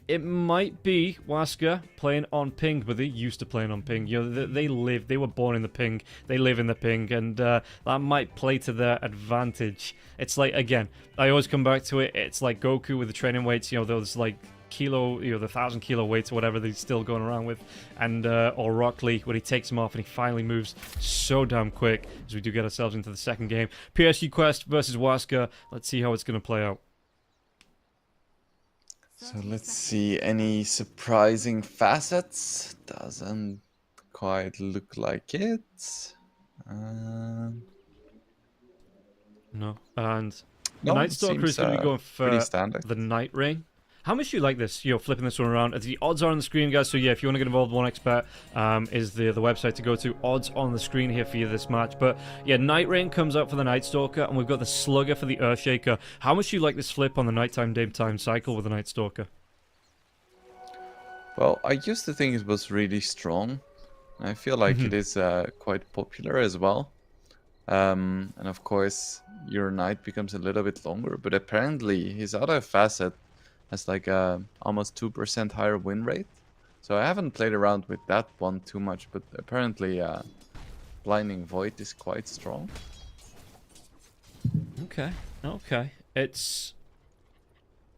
it might be Waska playing on ping, but they're used to playing on ping. They were born in the ping, they live in the ping, and that might play to their advantage. It's like, again, I always come back to it, it's like Goku with the training weights, those like kilo, the 1,000 kilo weights or whatever that he's still going around with, and or Rock Lee when he takes him off and he finally moves so damn quick, as we do get ourselves into the second game. PSG Quest versus Waska. Let's see how it's going to play out. So let's see, any surprising facets? Doesn't quite look like it. No, and No, Night it Stalker seems, is going to be going for pretty standard. the Night Ring. How much do you like this, flipping this one around? The odds are on the screen, guys, so yeah, if you want to get involved, 1xBet is the website to go to. Odds on the screen here for you this match. But yeah, Night Rain comes out for the Night Stalker, and we've got the Slugger for the Earthshaker. How much do you like this flip on the nighttime, daytime cycle with the Night Stalker? Well, I used to think it was really strong. I feel like it is quite popular as well. And of course, your night becomes a little bit longer, but apparently his other facet has like a almost 2% higher win rate. So I haven't played around with that one too much, but apparently Blinding Void is quite strong. Okay. It's...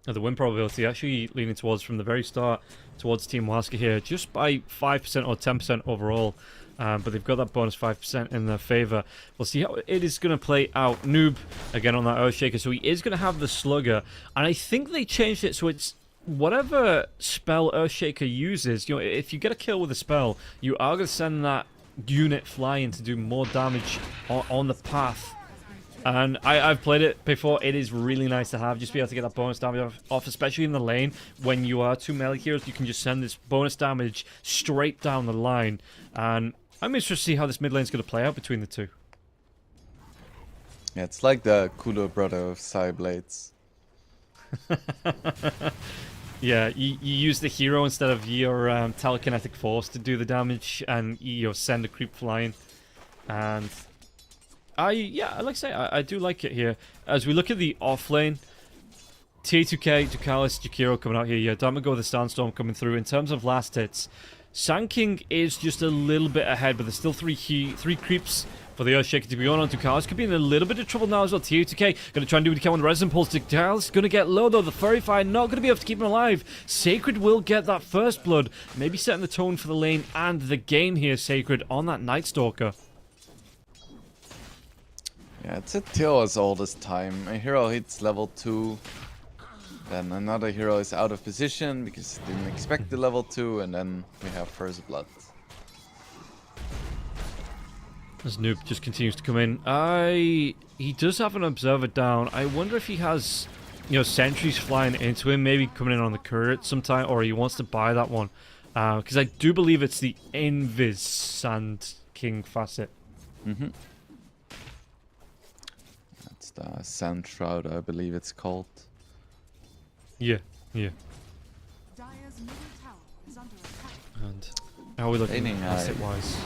the win probability actually leaning towards, from the very start, towards Team Waska here, just by 5% or 10% overall. But they've got that bonus 5% in their favor. We'll see how it is going to play out. Noob, again, on that Earthshaker, so he is going to have the Slugger. And I think they changed it so it's whatever spell Earthshaker uses, if you get a kill with a spell, you are going to send that unit flying to do more damage on the path. And I've played it before. It is really nice to have, just be able to get that bonus damage off, especially in the lane. When you are 2 melee heroes, you can just send this bonus damage straight down the line. And I'm interested to see how this mid lane is going to play out between the two. Yeah, it's like the cooler brother of Psyblades. Yeah, you use the hero instead of your telekinetic force to do the damage, and you send a creep flying. And like I say, I do like it here. As we look at the off lane, Pt.3, Ducalis, Jakiro coming out here. Yeah, Damago with the Sandstorm coming through. In terms of last hits, Sand King is just a little bit ahead, but there's still three creeps for the Earthshaker to be on Ducalis. Could be in a little bit of trouble now as well. Pt.3 going to try and do what he can with the Resin Pulse. Ducalis going to get low though. The Furry Fire not going to be able to keep him alive. Sacred will get that first blood. Maybe setting the tone for the lane and the game here, Sacred, on that Night Stalker. Yeah, it's a Teos all this time. A hero hits level 2, then another hero is out of position because he didn't expect the level 2, and then we have first blood. As Noob just continues to come in. He does have an Observer down. I wonder if he has, sentries flying into him, maybe coming in on the turret sometime, or he wants to buy that one. Because I do believe it's the Invis Sand King facet. That's the Sand Shroud, I believe it's called. Yeah. Dire's middle tower is under attack. And how are we looking Aiming high. asset-wise?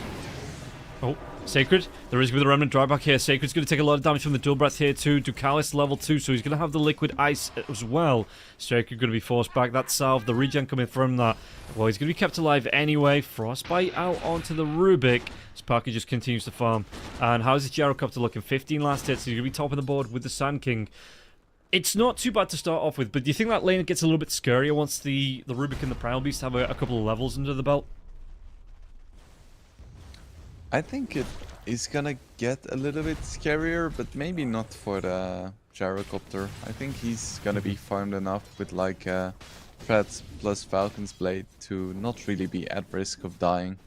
Oh, Sacred. There is going to be the Remnant drawback here. Sacred's going to take a lot of damage from the Dual Breath here too. Ducalis level 2, so he's going to have the Liquid Ice as well. Sacred going to be forced back. That salve, the regen coming from that. Well, he's going to be kept alive anyway. Frostbite out onto the Rubik. Sparky just continues to farm. And how's the Gyrocopter looking? 15 last hits. So he's going to be top of the board with the Sand King. It's not too bad to start off with, but do you think that lane gets a little bit scarier once the Rubik and the Primal Beast have a couple of levels under the belt? I think it is gonna get a little bit scarier, but maybe not for the Gyrocopter. I think he's gonna be farmed enough with like Threats plus Falcon's Blade to not really be at risk of dying.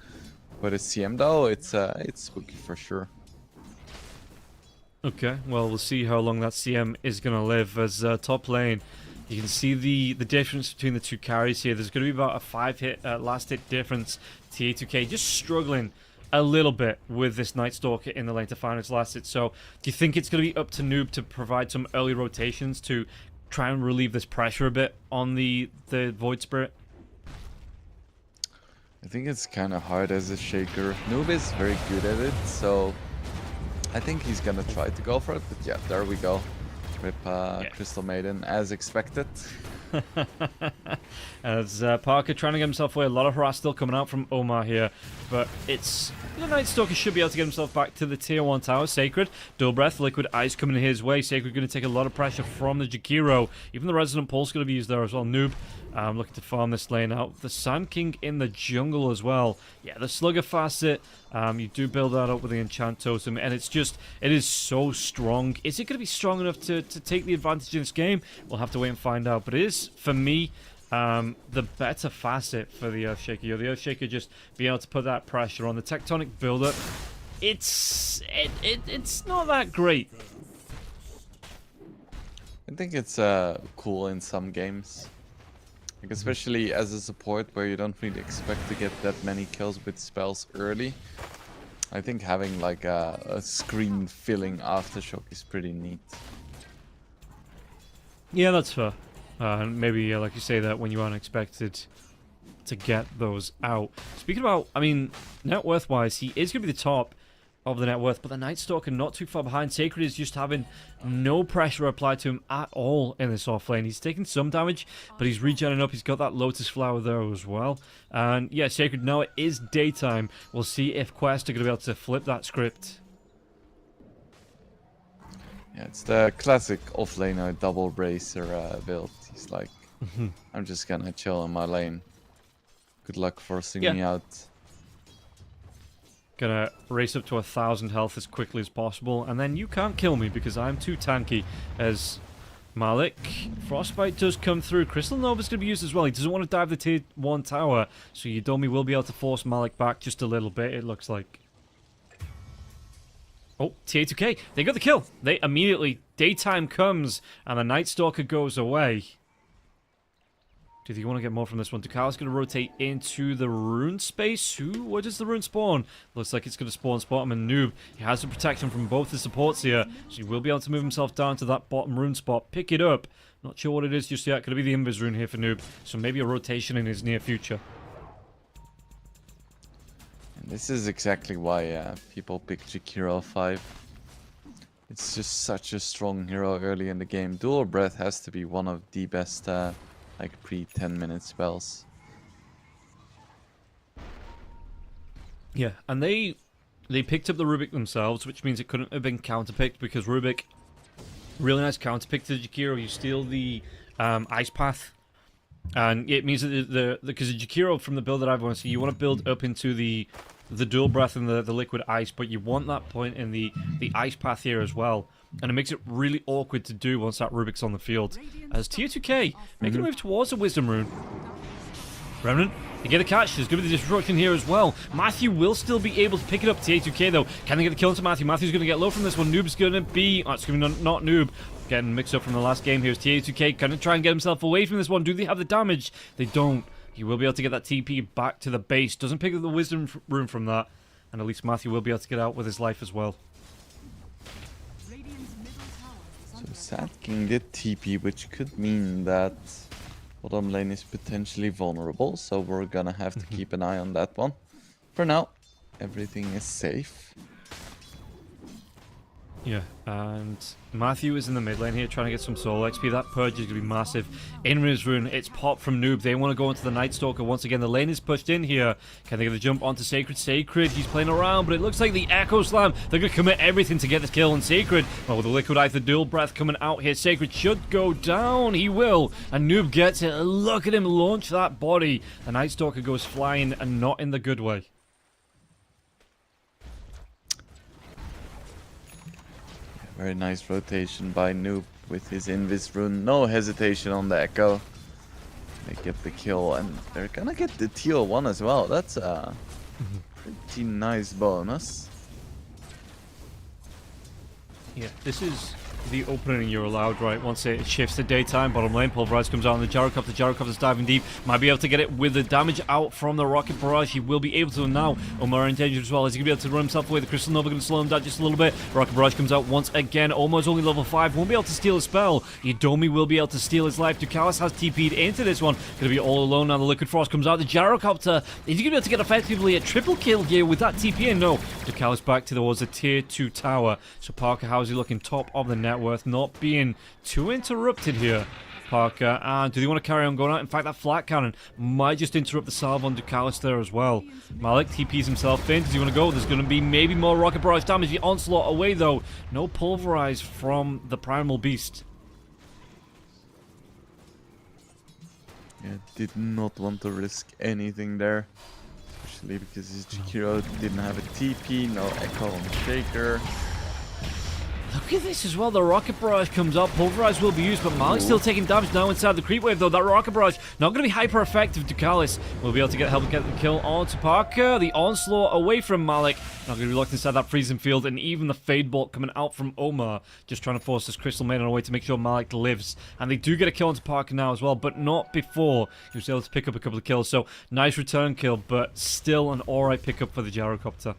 For the CM though, it's spooky for sure. Okay, well, we'll see how long that CM is going to live. As top lane, you can see the difference between the two carries here. There's going to be about a 5-hit, last hit difference. TA2K just struggling a little bit with this Night Stalker in the lane to find its last hit. So, do you think it's going to be up to Noob to provide some early rotations to try and relieve this pressure a bit on the Void Spirit? I think it's kind of hard as a Shaker. Noob is very good at it, so I think he's gonna try to go for it, but yeah, there we go. Rip Crystal Maiden, as expected. As Parker trying to get himself away. A lot of harass still coming out from Omar here, but it's... The Night Stalker should be able to get himself back to the tier 1 tower. Sacred, Dual Breath, Liquid Ice coming his way. Sacred going to take a lot of pressure from the Jakiro. Even the Resonant Pulse going to be used there as well. Noob looking to farm this lane out. The Sand King in the jungle as well. Yeah, the Slugger facet, you do build that up with the Enchant Totem, and it's just, it is so strong. Is it going to be strong enough to take the advantage in this game? We'll have to wait and find out, but it is, for me, the better facet for the Earthshaker. The Earthshaker just being able to put that pressure on the Tectonic builder. It's not that great. I think it's cool in some games. Like especially as a support where you don't really expect to get that many kills with spells early. I think having like a screen filling aftershock is pretty neat. Yeah, that's fair. Maybe, like you say, that when you aren't expected to get those out. Speaking about, I mean, net worth-wise, he is going to be the top of the net worth, but the Night Stalker not too far behind. Sacred is just having no pressure applied to him at all in this off lane. He's taking some damage, but he's regenerating up. He's got that Lotus Flower there as well. And yeah, Sacred, now it is daytime. We'll see if Quest are going to be able to flip that script. Yeah, it's the classic offlaner double bracer build. He's like, I'm just gonna chill in my lane. Good luck forcing me out. Gonna race up to 1,000 health as quickly as possible, and then you can't kill me because I'm too tanky. As Malik, Frostbite does come through. Crystal Nova's gonna be used as well. He doesn't want to dive the tier 1 tower, so Yudomi will be able to force Malik back just a little bit, it looks like. Oh, Т2K, they got the kill. They immediately, daytime comes, and the Night Stalker goes away. Do you want to get more from this one? Ducala's going to rotate into the rune space. Where does the rune spawn? Looks like it's going to spawn Spot'em and Noob. He has to protect him from both the supports here, so he will be able to move himself down to that bottom rune spot, pick it up. Not sure what it is just yet. Could be the Invis rune here for Noob, so maybe a rotation in his near future. And this is exactly why people pick Jakiro 5. It's just such a strong hero early in the game. Dual Breath has to be one of the best like pre-10-minute spells. Yeah, and they picked up the Rubik themselves, which means it couldn't have been counterpicked because Rubik, really nice counterpick to Jakiro. You steal the Ice Path, and it means that because the Jakiro from the build that I've want to see, you want to build up into the Dual Breath and the Liquid Ice, but you want that point in the Ice Path here as well. And it makes it really awkward to do once that Rubik's on the field. As Т2K making a move towards the Wisdom Rune. Remnant, they get a catch. There's going to be the disruption here as well. Matthew will still be able to pick it up. Т2K though, can they get the kill into Matthew? Matthew's going to get low from this one. Noob's going to be... Oh, it's going to be not Noob. Getting mixed up from the last game here. Is Т2K going to try and get himself away from this one? Do they have the damage? They don't. He will be able to get that TP back to the base. Doesn't pick up the Wisdom Rune from that. And at least Matthew will be able to get out with his life as well. So Sad King did TP, which could mean that bottom lane is potentially vulnerable, so we're gonna have to keep an eye on that one. For now, everything is safe. Yeah, and Matthew is in the mid lane here trying to get some solo XP. That purge is going to be massive. Invis rune, it's pop from Noob. They want to go into the Night Stalker once again. The lane is pushed in here. Can they get the jump onto Sacred? Sacred, he's playing around, but it looks like the Echo Slam. They're going to commit everything to get this kill on Sacred. Well, with the Liquid Ice, the Dual Breath coming out here, Sacred should go down. He will, and Noob gets it. Look at him launch that body. The Night Stalker goes flying, and not in the good way. Very nice rotation by Noob with his Invis rune. No hesitation on the Echo. They get the kill, and they're gonna get the tier 1 as well. That's a pretty nice bonus. Yeah, this is the opening you're allowed, right? Once it shifts to daytime, bottom lane, Pulverize comes out on the Gyrocopter. The Gyrocopter's diving deep. Might be able to get it with the damage out from the Rocket Barrage. He will be able to now. Omar in danger as well. Is he going to be able to run himself away? The Crystal Nova going to slow him down just a little bit. Rocket Barrage comes out once again. Almost only level 5. Won't be able to steal a spell. Yudomi will be able to steal his life. Ducalis has TP'd into this one. Going to be all alone now. The Liquid Frost comes out. The Gyrocopter. Is he going to be able to get effectively a triple kill here with that TP in? No. Ducalis back towards the tier 2 tower. So Parker, how's he looking? Top of the net worth. Not being too interrupted here, Parker. And do they want to carry on going out? In fact, that flat cannon might just interrupt the salve on Ducalis there as well. Malik TPs himself in. Does he want to go? There's going to be maybe more Rocket Barrage damage. The onslaught away though. No Pulverize from the Primal Beast. Yeah, did not want to risk anything there. Especially because his Jakiro didn't have a TP, no Echo on Shaker. Look at this as well. The rocket barrage comes up. Pulverize will be used, but Malik's still taking damage now inside the creep wave, though. That rocket barrage not going to be hyper effective. Ducalis will be able to help get the kill onto Parker. The onslaught away from Malik. Not going to be locked inside that freezing field, and even the Fade Bolt coming out from Omar, just trying to force this Crystal Maiden away to make sure Malik lives. And they do get a kill onto Parker now as well, but not before he was able to pick up a couple of kills. So nice return kill, but still an alright pickup for the Gyrocopter.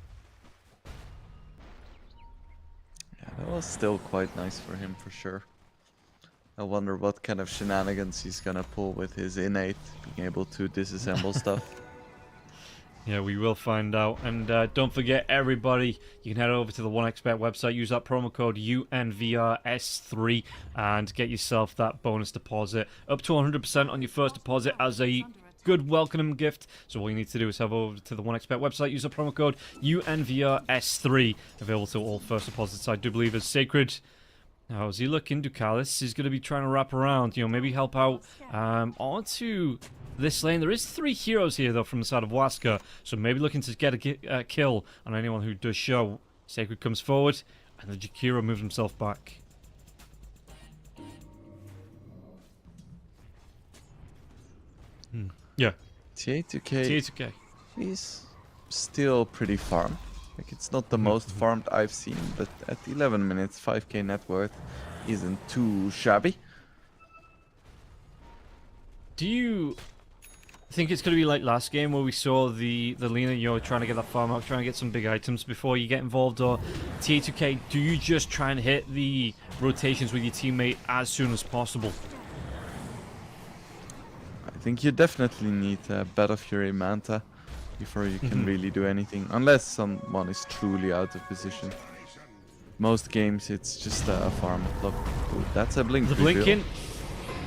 That was still quite nice for him, for sure. I wonder what kind of shenanigans he's gonna pull with his innate, being able to disassemble stuff. Yeah, we will find out. And don't forget, everybody, you can head over to the 1xBet website, use that promo code UNVRS3, and get yourself that bonus deposit. Up to 100% on your first deposit as a good welcome gift. So all you need to do is head over to the 1xBet website, use the promo code UNVRS3, available to all first deposits. I do believe is Sacred. How's he looking? Ducalis is going to be trying to wrap around, maybe help out onto this lane. There is 3 heroes here, though, from the side of Waska, so maybe looking to get a kill on anyone who does show. Sacred comes forward, and the Jakiro moves himself back. Yeah. Т2K is still pretty farmed. Like, it's not the most farmed I've seen, but at 11 minutes, 5k net worth isn't too shabby. Do you think it's going to be like last game where we saw the Lina, trying to get that farm out, trying to get some big items before you get involved? Or Т2K, do you just try and hit the rotations with your teammate as soon as possible? I think you definitely need a Battle Fury Manta before you can really do anything, unless someone is truly out of position. Most games it's just a farm block. Ooh, that's a blink. The blink in.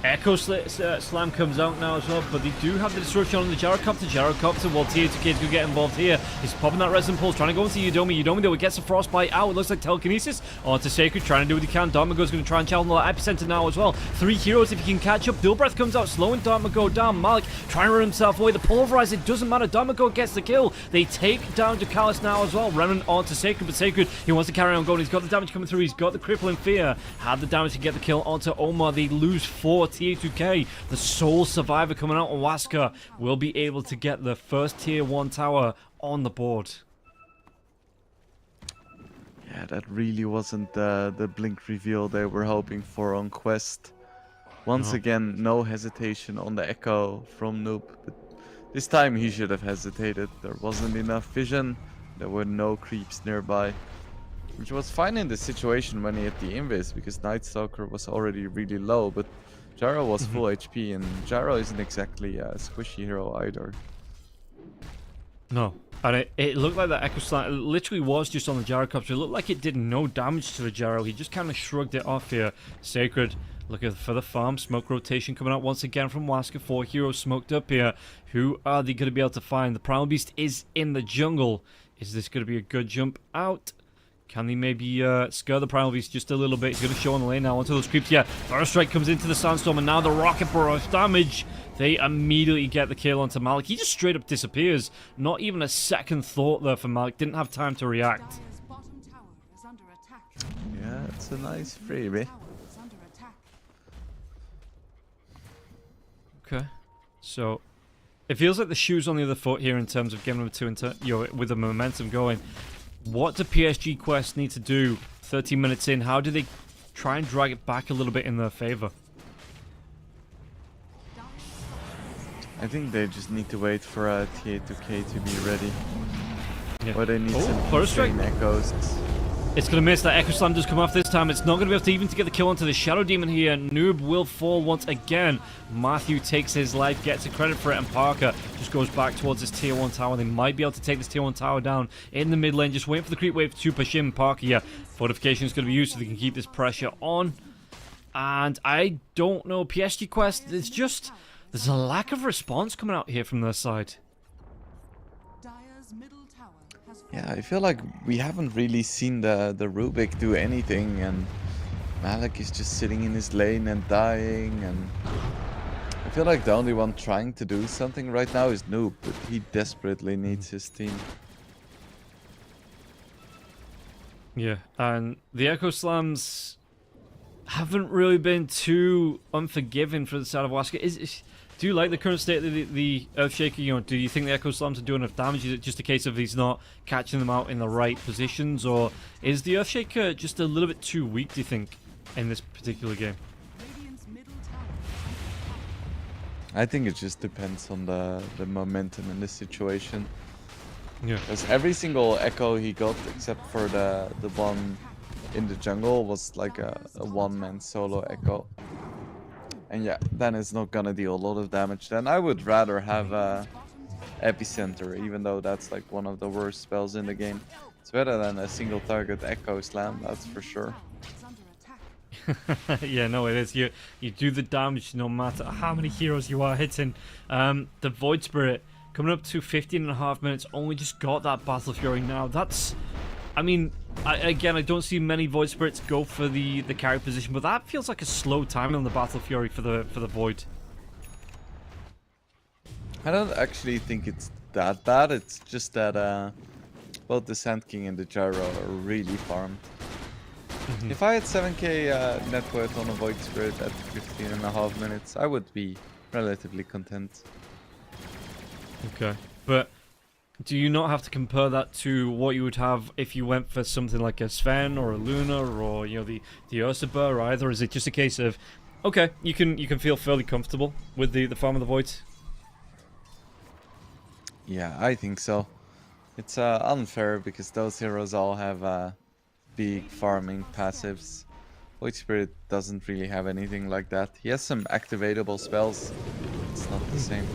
Echo Slam comes out now as well, but they do have the disruption on the Gyrocopter. Gyrocopter, while Т2K could get involved here. He's popping that Resonant Pulse, trying to go into Yudomi. Yudomi, though, he gets a Frostbite out. It looks like Telekinesis onto Sacred, trying to do what he can. Darmago's going to try and challenge the Epicenter now as well. 3 heroes if he can catch up. Dual Breath comes out, slowing Darmago down. Malik trying to run himself away. The Pulverize, it doesn't matter. Darmago gets the kill. They take down Ducalis now as well. Remnant onto Sacred, but Sacred, he wants to carry on going. He's got the damage coming through. He's got the Crippling Fear. Had the damage to get the kill onto Omar. They lose 4 Т2K. The sole survivor coming out on Waska will be able to get the first tier 1 tower on the board. Yeah, that really wasn't the blink reveal they were hoping for on Quest. Once again, no hesitation on the Echo from Noob. But this time he should have hesitated. There wasn't enough vision. There were no creeps nearby. Which was fine in the situation when he had the Invis, because Night Stalker was already really low, but Gyro was full HP, and Gyro isn't exactly a squishy hero either. No. And it looked like that Echo Slam literally was just on the Gyrocopter. It looked like it did no damage to the Gyro. He just kind of shrugged it off here. Sacred looking for the farm. Smoke rotation coming out once again from Waska. 4 heroes smoked up here. Who are they going to be able to find? The Primal Beast is in the jungle. Is this going to be a good jump out? Can they maybe scare the Primal Beast just a little bit? He's going to show on the lane now onto those creeps. Yeah, First Strike comes into the Sandstorm, and now the Rocket Barrage damage. They immediately get the kill onto Malik. He just straight up disappears. Not even a second thought there for Malik. Didn't have time to react. Dire's bottom tower is under attack. Yeah, it's a nice freebie. Tower is under attack. Okay. So, it feels like the shoe's on the other foot here in terms of game number 2 with the momentum going. What do PSG Quest need to do 13 minutes in? How do they try and drag it back a little bit in their favor? I think they just need to wait for Т2K to be ready. Yeah. Or they need some First Strike. insane echoes. It's going to miss. That Echo Slam does come off this time. It's not going to be able to even to get the kill onto the Shadow Demon here. Noob will fall once again. Matthew takes his life, gets a credit for it, and Parker just goes back towards this tier 1 tower. They might be able to take this tier 1 tower down in the mid lane. Just waiting for the creep wave to push in. Parker, yeah, fortification is going to be used so they can keep this pressure on. And I don't know, PSG Quest, it's just, there's a lack of response coming out here from their side. Dire's middle tower has Yeah, I feel like we haven't really seen the Rubik do anything, and Malik is just sitting in his lane and dying, and I feel like the only one trying to do something right now is Noob, but he desperately needs his team. Yeah, and the Echo Slams haven't really been too unforgiving for the side of Waska. Do you like the current state of the Earthshaker? You know, do you think the Echo Slams are doing enough damage? Is it just a case of he's not catching them out in the right positions, or is the Earthshaker just a little bit too weak, do you think, in this particular game? Radiant's middle tower. I think it just depends on the momentum in this situation. Yeah. Because every single echo he got, except for the one in the jungle, was like a one-man solo echo. And yeah, then it's not gonna deal a lot of damage. Then I would rather have Epicenter, even though that's like one of the worst spells in the game. It's better than a single target echo slam, that's for sure. It's under attack. Yeah, no, it is. You do the damage no matter how many heroes you are hitting. The Void Spirit coming up to 15.5 minutes, only just got that Battle Fury now. That's, I mean, I don't see many Void Spirits go for the carry position, but that feels like a slow time on the Battle Fury for the Void. I don't actually think it's that bad. It's just that both the Sand King and the Gyro are really farmed. If I had 7k net worth on a Void Spirit at 15.5 minutes, I would be relatively content. Okay, but do you not have to compare that to what you would have if you went for something like a Sven or a Luna or, you know, the Ursula or either? Is it just a case of, okay, you can feel fairly comfortable with the farm of the Void? Yeah, I think so. It's unfair because those heroes all have big farming passives. Void Spirit doesn't really have anything like that. He has some activatable spells. It's not the same.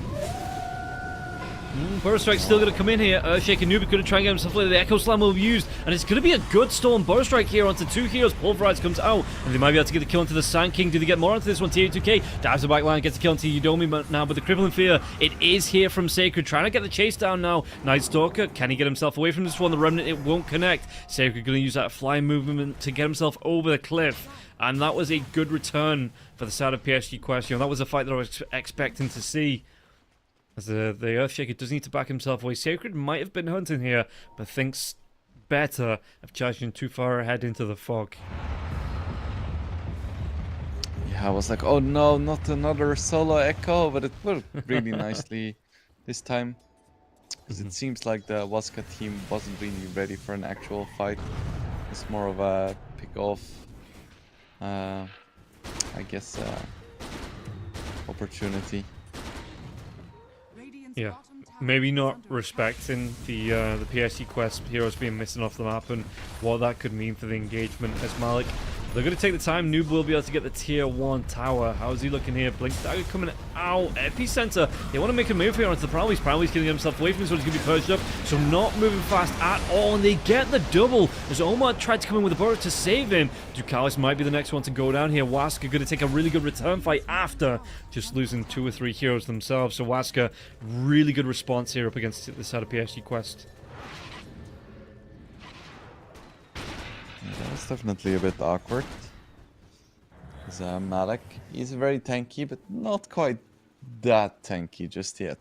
Burst Strike's still going to come in here. Earthshaker Noob is going to try and get himself later. The Echo Slam will be used, and it's going to be a good storm. Burst Strike here onto two heroes. Pulverize comes out, and they might be able to get the kill into the Sand King. Do they get more onto this one? Т2K dives the back line, gets the kill into Yudomi now, but the Crippling Fear, it is here from Sacred, trying to get the chase down now. Night Stalker, can he get himself away from this one? The Remnant, it won't connect. Sacred going to use that flying movement to get himself over the cliff. And that was a good return for the side of PSG Quest. You know, that was a fight that I was expecting to see. As the Earthshaker does need to back himself away. Sacred might have been hunting here, but thinks better of charging too far ahead into the fog. Yeah, I was like, oh no, not another solo echo, but it worked really nicely this time. Because it seems like the Waska team wasn't really ready for an actual fight. It's more of a pick-off, I guess, opportunity. Radiant's Yeah, bottom tower maybe is not under respecting the PSG Quest heroes being missing off the map and what that could mean for the engagement as Malik. They're going to take the time. Noob will be able to get the tier 1 tower. How's he looking here? Blink Dagger coming out. Epicenter. They want to make a move here onto the Prowley's. Prowley's getting himself away from this one. He's going to be purged up. So not moving fast at all. And they get the double as Omar tried to come in with a burst to save him. Ducalis might be the next one to go down here. Waska going to take a really good return fight after just losing 2 or 3 heroes themselves. So Waska, really good response here up against the side of PSG Quest. That was definitely a bit awkward. Because Malik, he's very tanky, but not quite that tanky just yet.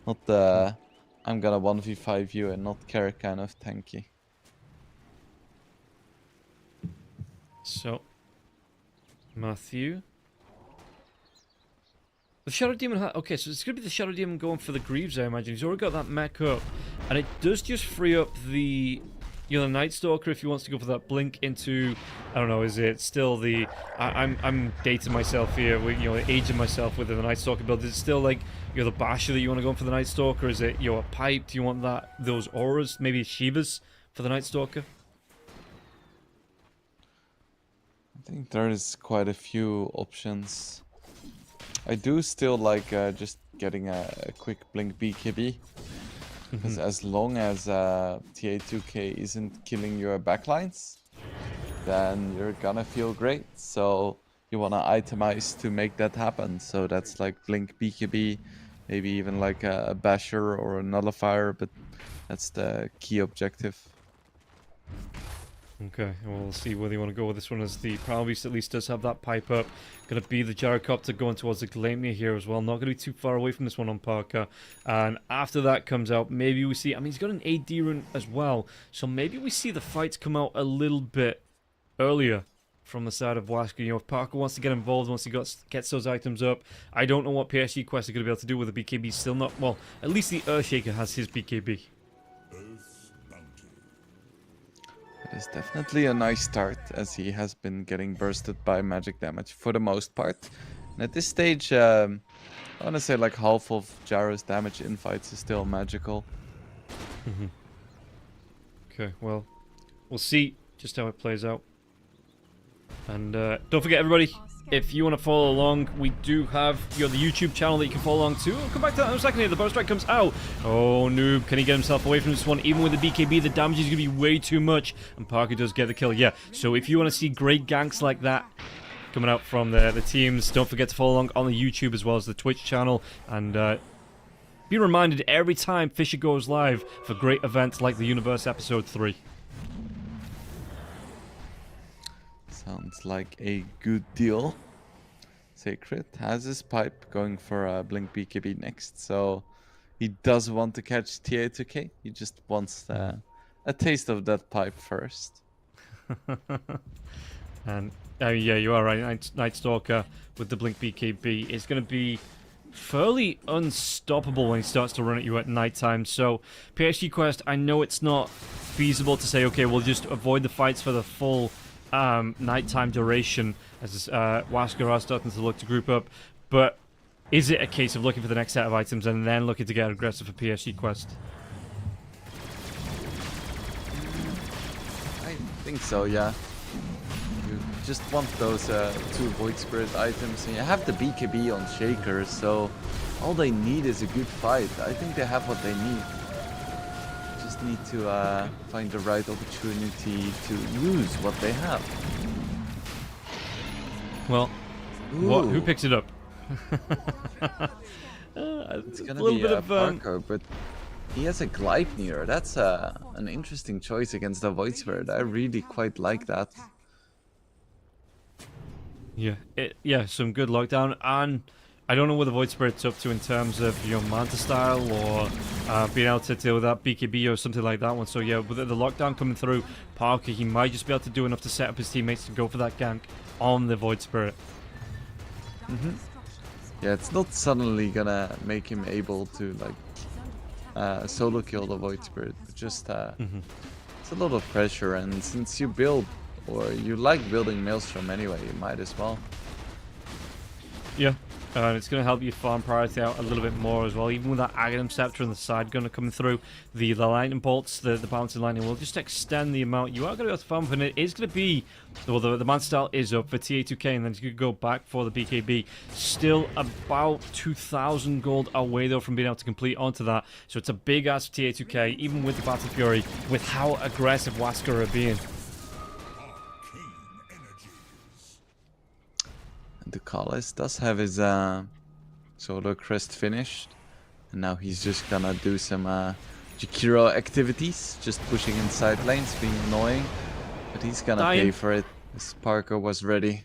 Not the I'm gonna 1v5 you and not care kind of tanky. So, Matthew. The Shadow Demon, okay, so it's going to be the Shadow Demon going for the Greaves, I imagine. He's already got that mech up. And it does just free up the, you know, the Night Stalker if he wants to go for that blink into, I don't know, is it still the, I'm dating myself here, you know, aging myself with the Night Stalker build. Is it still like, you know, the Basher that you want to go for the Night Stalker? Is it, you know, a Pipe? Do you want that, those Auras, maybe Shivas for the Night Stalker? I think there is quite a few options. I do still like just getting a quick blink BKB. Because as long as Т2K isn't killing your backlines, then you're gonna feel great. So you wanna itemize to make that happen. So that's like blink BKB, maybe even like a basher or a nullifier, but that's the key objective. Okay, well, we'll see whether you want to go with this one, as the Prowl Beast at least does have that pipe up. Going to be the Gyrocopter going towards the Glamia here as well. Not going to be too far away from this one on Parker. And after that comes out, maybe we see... I mean, he's got an AD rune as well. So maybe we see the fights come out a little bit earlier from the side of Wasker. You know, if Parker wants to get involved, once he gets those items up, I don't know what PSG Quest are going to be able to do with the BKB. Still not... Well, at least the Earthshaker has his BKB. It's definitely a nice start, as he has been getting bursted by magic damage for the most part. And at this stage, I want to say like half of Gyro's damage in fights is still magical. Okay, well, we'll see just how it plays out. And don't forget, everybody, if you want to follow along, we do have the YouTube channel that you can follow along to. We'll come back to that in a second here. The bow strike comes out. Oh, Noob, can he get himself away from this one? Even with the BKB, the damage is going to be way too much. And Parker does get the kill. Yeah, so if you want to see great ganks like that coming out from the teams, don't forget to follow along on the YouTube as well as the Twitch channel. And be reminded every time Fisher goes live for great events like the Universe Ep.3. Sounds like a good deal. Sacred has his pipe going for Blink BKB next, so he does want to catch Pt.3. He just wants a taste of that pipe first. And yeah, you are right. Night Stalker with the Blink BKB is going to be fairly unstoppable when he starts to run at you at nighttime. So PSG Quest, I know it's not feasible to say, okay, we'll just avoid the fights for the full nighttime duration, as Wasker are starting to look to group up, but is it a case of looking for the next set of items and then looking to get aggressive for PSG Quest? I think so, yeah. You just want those 2 Void Spirit items, and you have the BKB on Shaker, so all they need is a good fight. I think they have what they need. Just need to find the right opportunity to use what they have. Well, who picks it up? It's gonna be Parker, but he has a Gleipnir. That's an interesting choice against the Void Spirit. I really quite like that. Yeah, some good lockdown, and I don't know what the Void Spirit's up to in terms of Manta style or being able to deal with that BKB or something like that one. So yeah, with the lockdown coming through, Parker, he might just be able to do enough to set up his teammates to go for that gank on the Void Spirit. Yeah, it's not suddenly gonna make him able to like solo kill the Void Spirit, but just it's a lot of pressure, and since you build or you like building Maelstrom anyway, you might as well. Yeah. And it's going to help you farm priority out a little bit more as well. Even with that Aghanim Scepter and the side gunner coming through, the lightning bolts, the balancing lightning will just extend the amount you are going to be able to farm, and it is going to be, well, the man style is up for TA2K, and then you could go back for the BKB. Still about 2,000 gold away though from being able to complete onto that, so it's a big ask for TA2K, even with the Battle Fury, with how aggressive Wasker are being. The Callis does have his solo crest finished, and now he's just gonna do some Jakiro activities, just pushing inside lanes, being annoying, but he's gonna pay for it, as Parker was ready.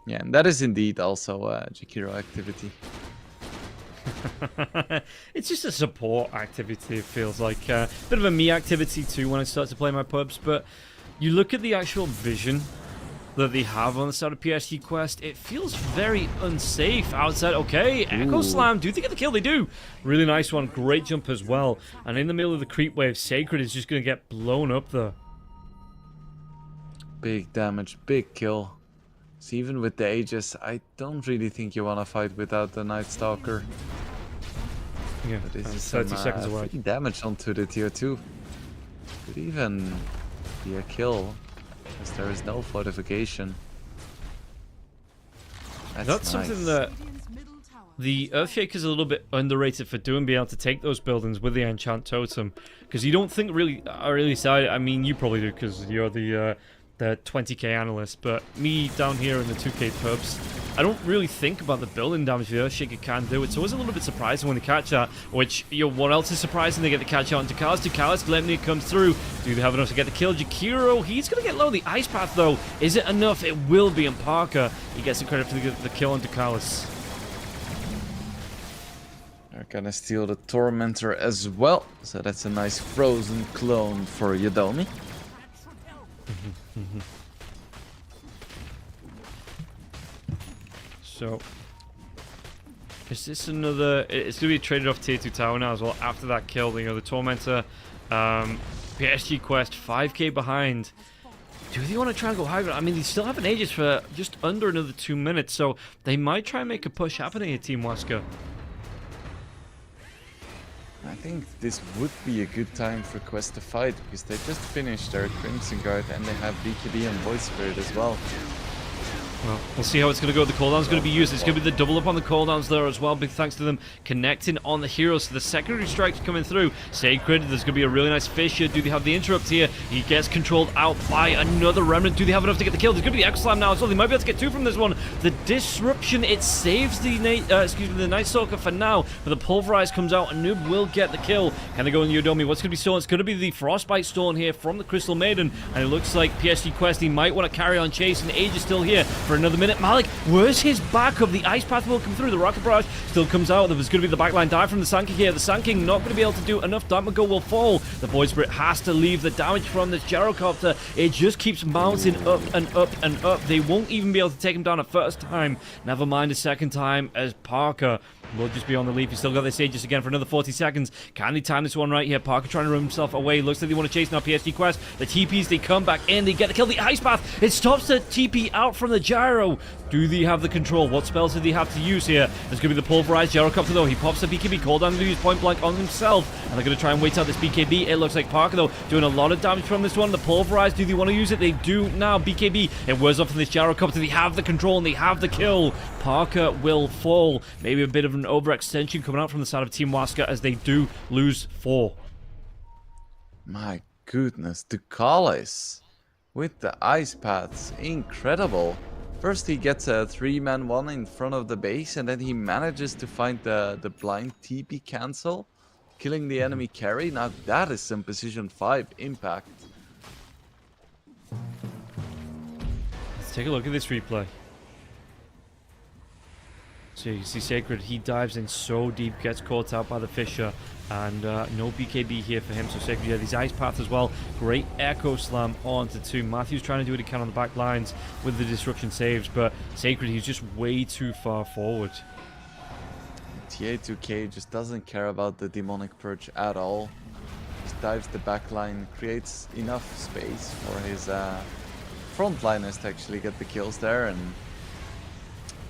Yeah, and that is indeed also a Jakiro activity. It's just a support activity, it feels like. A bit of a me activity too when I start to play my pubs, but you look at the actual vision that they have on the side of PSG Quest, it feels very unsafe outside. Okay, Echo Slam, do they get the kill? They do. Really nice one, great jump as well. And in the middle of the creep wave, Sacred is just going to get blown up there. Big damage, big kill. So even with the Aegis, I don't really think you want to fight without the Night Stalker. Yeah, but this is 30 some, seconds away. free damage onto the tier 2. Could even be a kill, as there is no fortification. That's nice. Something that the Earthshaker is a little bit underrated for doing, being able to take those buildings with the Enchant Totem, because you don't think really side. I mean, you probably do because you're the the 20k analyst, but me down here in the 2k pubs, I don't really think about the building damage the Earthshaker can do. It's always a little bit surprising when they catch that, which, you know, what else is surprising? They get the catch out on Ducalis. Ducalis, Glemnir comes through. Do they have enough to get the kill? Jakiro, he's going to get low. The Ice Path, though, is it enough? It will be, and Parker, he gets the credit for the kill on Ducalis. They're gonna steal the Tormentor as well, so that's a nice frozen clone for Yodomi. So, is this another... It's going to be traded off tier 2 tower now as well after that kill. You know, the Tormentor, PSG Quest, 5k behind. Do they want to try and go higher? I mean, they still have an Aegis for just under another 2 minutes, so they might try and make a push happening here, Team Waska. I think this would be a good time for Quest to fight, because they just finished their Crimson Guard and they have BKB and Void Spirit as well. Well, we'll see how it's going to go. The cooldown's going to be used. It's going to be the double up on the cooldowns there as well. Big thanks to them connecting on the heroes. So the secondary strikes coming through. Sacred, there's going to be a really nice Fissure. Do they have the interrupt here? He gets controlled out by another Remnant. Do they have enough to get the kill? There's going to be the Echo Slam now as well. They might be able to get 2 from this one. The Disruption, it saves the the Night Stalker for now. But the Pulverize comes out and Noob will get the kill. Can they go in Yodomi? What's going to be stolen? It's going to be the Frostbite stolen here from the Crystal Maiden. And it looks like PSG Quest, he might want to carry on chasing. Age is still here for another minute. Malik, where's his backup? The Ice Path will come through. The Rocket Barrage still comes out. There was going to be the backline dive from the Sun King here. The Sun King not going to be able to do enough. Damago will fall. The Void Spirit has to leave. The damage from this Gyrocopter, it just keeps mounting up and up and up. They won't even be able to take him down a first time. Never mind a second time, as Parker will just be on the leap. He's still got this Aegis again for another 40 seconds. Can they time this one right here? Parker trying to run himself away. Looks like they want to chase now PSG Quest. The TPs, they come back in. They get the kill. The Ice Path, it stops the TP out from the Gyro. Do they have the control? What spells do they have to use here? There's going to be the Pulverized Gyrocopter though. He pops the BKB. Cooldown to use point blank on himself. And they're going to try and wait out this BKB. It looks like Parker though doing a lot of damage from this one. The Pulverized, do they want to use it? They do now. BKB, it wears off from this Gyrocopter. They have the control and they have the kill. Parker will fall. Maybe a bit of an overextension coming out from the side of Team Waska as they do lose 4. My goodness, Ducalis with the Ice Paths, incredible. First he gets a 3-man 1 in front of the base, and then he manages to find the blind TP cancel, killing the enemy carry. Now that is some position 5 impact. Let's take a look at this replay. So you can see Sacred, he dives in so deep, gets caught out by the Fissure, and no BKB here for him. So Sacred, yeah, these Ice Path as well. Great Echo Slam onto 2. Matthew's trying to do what he can on the back lines with the Disruption saves, but Sacred, he's just way too far forward. TA2K just doesn't care about the Demonic Purge at all. Just dives the back line, creates enough space for his frontliners to actually get the kills there, and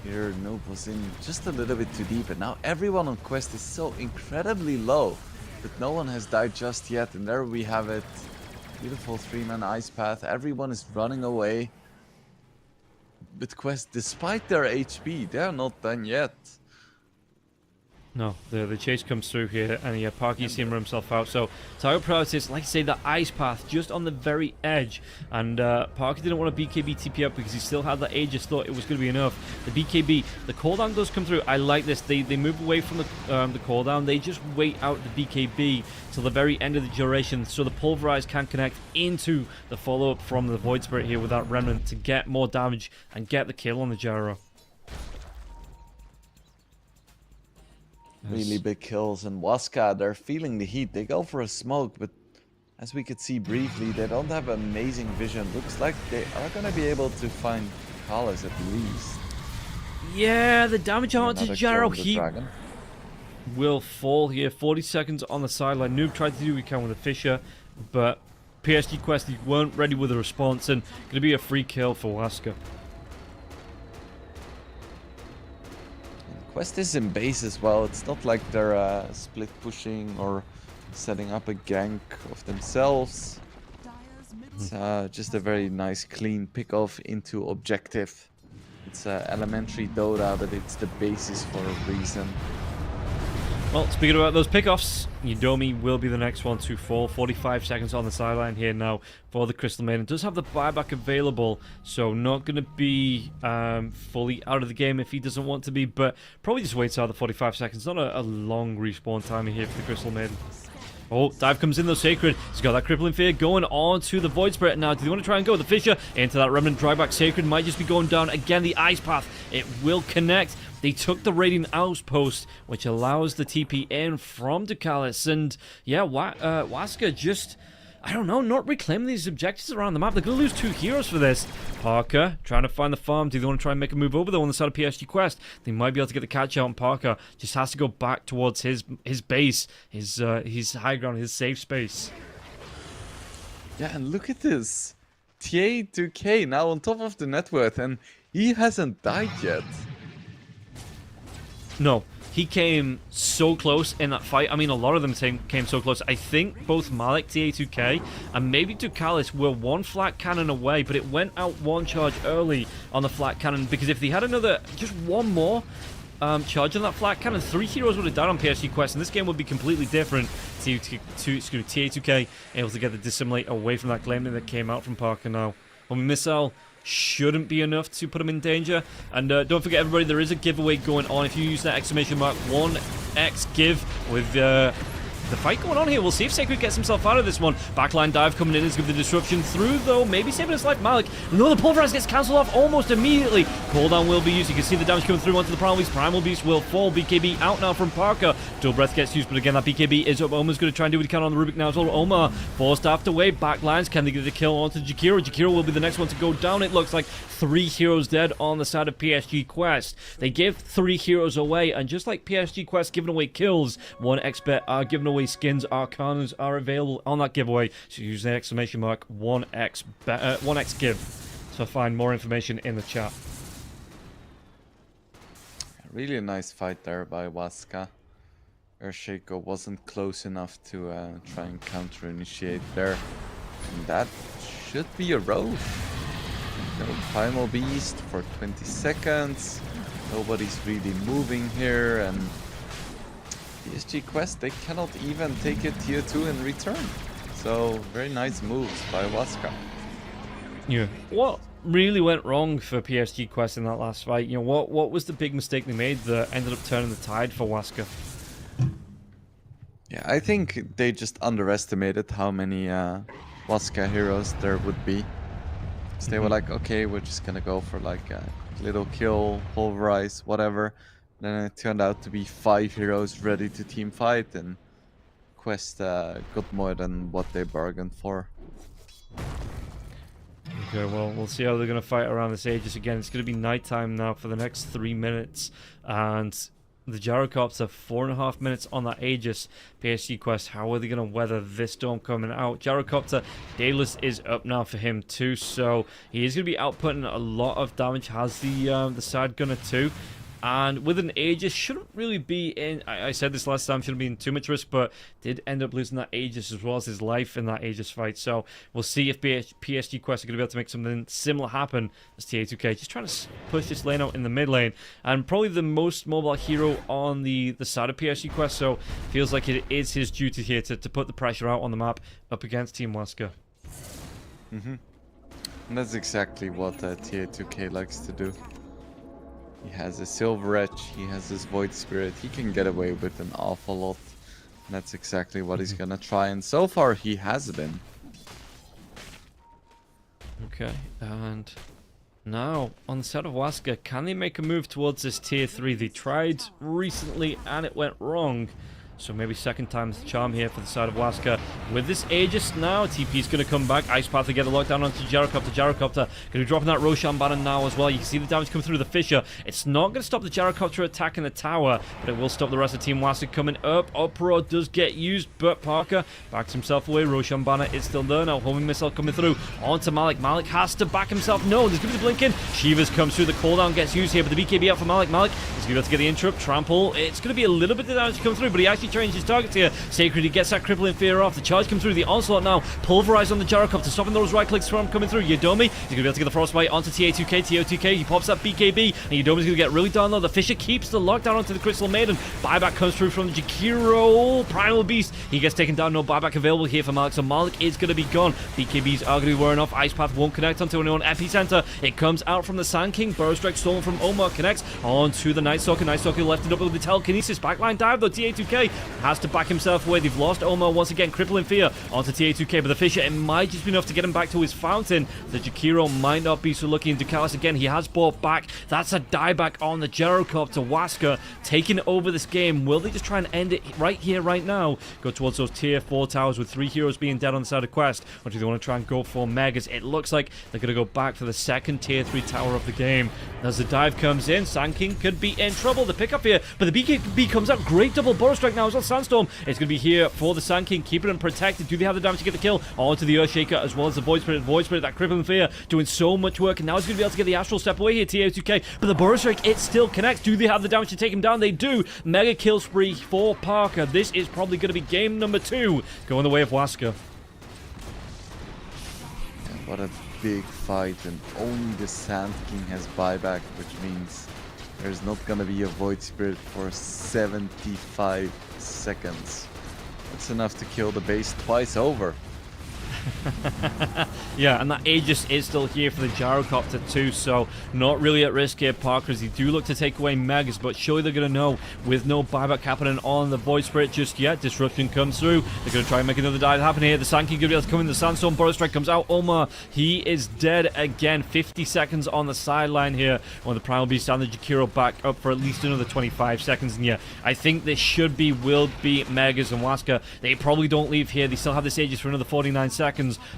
here Noob was in just a little bit too deep, and now everyone on Quest is so incredibly low that no one has died just yet, and there we have it. Beautiful 3-man Ice Path, everyone is running away. But Quest, despite their HP, they are not done yet. No, the chase comes through here, and yeah, Parky's seen himself out. So, target priorities, like I say, the Ice Path just on the very edge. And Parky didn't want a BKB TP up because he still had that Aegis, thought it was going to be enough. The BKB, the cooldown does come through. I like this. They move away from the cooldown. They just wait out the BKB till the very end of the duration, so the Pulverize can connect into the follow-up from the Void Spirit here with that Remnant to get more damage and get the kill on the Gyro. Really big kills, and Waska, they're feeling the heat. They go for a smoke, but as we could see briefly, they don't have amazing vision. Looks like they are going to be able to find Kalas at least. Yeah, the damage onto Gyro, he dragon will fall here. 40 seconds on the sideline. Noob tried to do what he can with a Fissure, but PSG Quest weren't ready with a response, and going to be a free kill for Waska. Quest is in base as well. It's not like they're split pushing or setting up a gank of themselves. It's just a very nice clean pick-off into objective. It's elementary Dota, but it's the basis for a reason. Well, speaking about those pickoffs, Yudomi will be the next one to fall. 45 seconds on the sideline here now for the Crystal Maiden. Does have the buyback available, so not going to be fully out of the game if he doesn't want to be, but probably just waits out the 45 seconds. Not a long respawn time here for the Crystal Maiden. Oh, dive comes in though, Sacred. He's got that crippling fear going on to the Void Spirit now. Do they want to try and go? The Fissure into that Remnant drawback. Sacred might just be going down. Again, the Ice Path. It will connect. They took the Radiant Outpost, which allows the TP in from Ducalis. And yeah, Waska just, I don't know, not reclaiming these objectives around the map. They're going to lose 2 heroes for this. Parker trying to find the farm. Do they want to try and make a move over though on the side of PSG Quest? They might be able to get the catch out, and Parker just has to go back towards his base, his high ground, his safe space. Yeah, and look at this. Pt.3 now on top of the net worth, and he hasn't died yet. No, he came so close in that fight. I mean, a lot of them came so close. I think both Malik, Pt.3, and maybe Ducalis were one flat cannon away, but it went out one charge early on the flat cannon, because if they had another, just one more charge on that flat cannon, 3 heroes would have died on PSG Quest, and this game would be completely different. Ta2k able to get the Dissimulate away from that Gaimin that came out from Parker now. Homing Missile shouldn't be enough to put him in danger. And don't forget, everybody, there is a giveaway going on. If you use that exclamation mark 1x give with the fight going on here. We'll see if Sacred gets himself out of this one. Backline dive coming in is give the disruption through, though. Maybe saving his life. Malik. No, the Pulverize gets cancelled off almost immediately. Cooldown will be used. You can see the damage coming through onto the Primal Beast. Primal Beast will fall. BKB out now from Parker. Dual Breath gets used, but again, that BKB is up. Omar's going to try and do what he can on the Rubik now as well. Omar forced after way. Backlines. Can they get a kill onto Jakiro? Jakiro will be the next one to go down. It looks like 3 heroes dead on the side of PSG Quest. They give 3 heroes away, and just like PSG Quest giving away kills, 1xbet are giving away skins. Arcanas are available on that giveaway, so use the exclamation mark 1x give to find more information in the chat. Really nice fight there by Waska. Earthshaker wasn't close enough to try and counter initiate there, and that should be a road. No Primal Beast for 20 seconds. Nobody's really moving here, and PSG Quest, they cannot even take a tier 2 in return. So, very nice moves by Waska. Yeah. What really went wrong for PSG Quest in that last fight? You know, what was the big mistake they made that ended up turning the tide for Waska? Yeah, I think they just underestimated how many Waska heroes there would be. So they were like, okay, we're just gonna go for like a little kill, pulverize, whatever. Then it turned out to be 5 heroes ready to team fight, and Quest got more than what they bargained for. Okay, well, we'll see how they're going to fight around this Aegis again. It's going to be nighttime now for the next 3 minutes, and the Gyrocopter 4.5 minutes on that Aegis. PSG Quest, how are they going to weather this storm coming out? Gyrocopter, Daedalus is up now for him too, so he is going to be outputting a lot of damage. Has the side gunner too. And with an Aegis, shouldn't really be in, I said this last time, shouldn't be in too much risk, but did end up losing that Aegis as well as his life in that Aegis fight. So we'll see if PSG Quest are going to be able to make something similar happen as Ta2k. Just trying to push this lane out in the mid lane. And probably the most mobile hero on the side of PSG Quest, so feels like it is his duty here to put the pressure out on the map up against Team Waska. And that's exactly what Ta2k likes to do. He has a Silver Edge, he has his Void Spirit, he can get away with an awful lot. And that's exactly what he's gonna try, and so far he has been. Okay, and now on the side of Waska, can they make a move towards this tier 3? They tried recently and it went wrong. So maybe second time's the charm here for the side of Waska. With this Aegis now, TP's going to come back. Ice Path to get the lockdown onto Gyrocopter. Gyrocopter going to be dropping that Roshan Banner now as well. You can see the damage come through the Fissure. It's not going to stop the Gyrocopter attacking the tower, but it will stop the rest of Team Waska coming up. Uproar does get used, but Parker backs himself away. Roshan Banner is still there now. Homing Missile coming through onto Malik. Malik has to back himself. No, there's going to be the blink in. Shivas comes through. The cooldown gets used here, but the BKB out for Malik. Malik is going to be able to get the interrupt. Trample. It's going to be a little bit of damage to come through, but he actually actually change his targets here. Sacred, he gets that crippling fear off. The charge comes through. The onslaught now pulverized on the Gyrocopter, stopping those right clicks from coming through. Yodomi, he's going to be able to get the frostbite onto TA2K. TA2K, he pops that BKB, and Yodomi's going to get really down low. The Fissure keeps the lockdown onto the Crystal Maiden. Buyback comes through from the Jakiro. Primal Beast, he gets taken down. No buyback available here for Malik, so Malik is going to be gone. BKBs are going to be wearing off. Ice Path won't connect onto anyone. Epicenter, it comes out from the Sand King. Burrow Strike stolen from Omar, connects onto the Night Stalker. Night Stalker left it up with the telekinesis. Backline dive though. TA2K has to back himself away. They've lost Omar once again. Crippling fear onto TA2K, but the Fissure, it might just be enough to get him back to his fountain. The Jakiro might not be so lucky. And Ducalis again, he has bought back. That's a dieback on the Gyrocopter. Waska taking over this game. Will they just try and end it right here, right now? Go towards those tier 4 towers with 3 heroes being dead on the side of Quest. Or do they want to try and go for Megas? It looks like they're going to go back for the second tier 3 tower of the game. As the dive comes in, Sand King could be in trouble. The pickup here, but the BKB comes up. Great double Burrow Strike now as well. Sandstorm, it's going to be here for the Sand King, keeping him protected. Do they have the damage to get the kill? Onto the Earthshaker as well as the Void Spirit. Void Spirit, that crippling fear, doing so much work, and now he's going to be able to get the Astral Step away here, TA2K. But the Burrow Strike, it still connects. Do they have the damage to take him down? They do. Mega kill spree for Parker. This is probably going to be game number 2, going the way of Waska. What a big fight, and only the Sand King has buyback, which means there's not gonna be a Void Spirit for 75 seconds. That's enough to kill the base twice over. Yeah, and that Aegis is still here for the Gyrocopter too, so not really at risk here, Parker, as they do look to take away Megas, but surely they're going to know with no buyback happening on the Void Spirit just yet. Disruption comes through. They're going to try and make another dive happen here. The Sand King going to be able to come in. The Sandstorm Burrow Strike comes out. Omar, he is dead again. 50 seconds on the sideline here. When the Primal Beast and the Jakiro back up for at least another 25 seconds. And yeah, I think this will be Megas and Waska. They probably don't leave here. They still have this Aegis for another 49 seconds.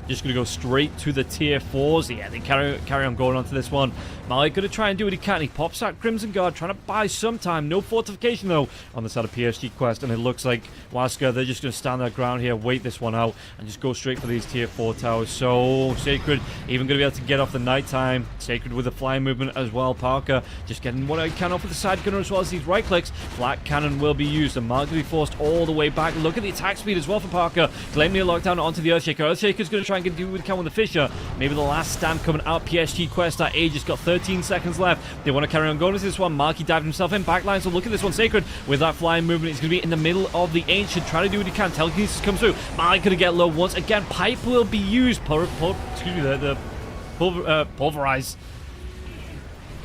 Just going to go straight to the tier 4s. Yeah, they carry on going on to this one. Malik going to try and do what he can. He pops that Crimson Guard, trying to buy some time. No fortification, though, on the side of PSG Quest. And it looks like Waska, they're just going to stand their ground here, wait this one out, and just go straight for these tier 4 towers. So, Sacred even going to be able to get off the nighttime. Sacred with the flying movement as well. Parker just getting what I can off with the side gunner as well as these right clicks. Flat cannon will be used, and Malik will be forced all the way back. Look at the attack speed as well for Parker. Claiming a lockdown onto the Earthshaker. Earthshaker's going to try and do what he can with the Fissure. Maybe the last stand coming out. PSG Quest, that Aegis got 13 seconds left. They want to carry on going to this one. Marky dived himself in. Backline, so look at this one. Sacred with that flying movement. He's going to be in the middle of the Ancient, trying to do what he can. Telekinesis comes through. Malik going to get low once again. Pipe will be used. Pulverize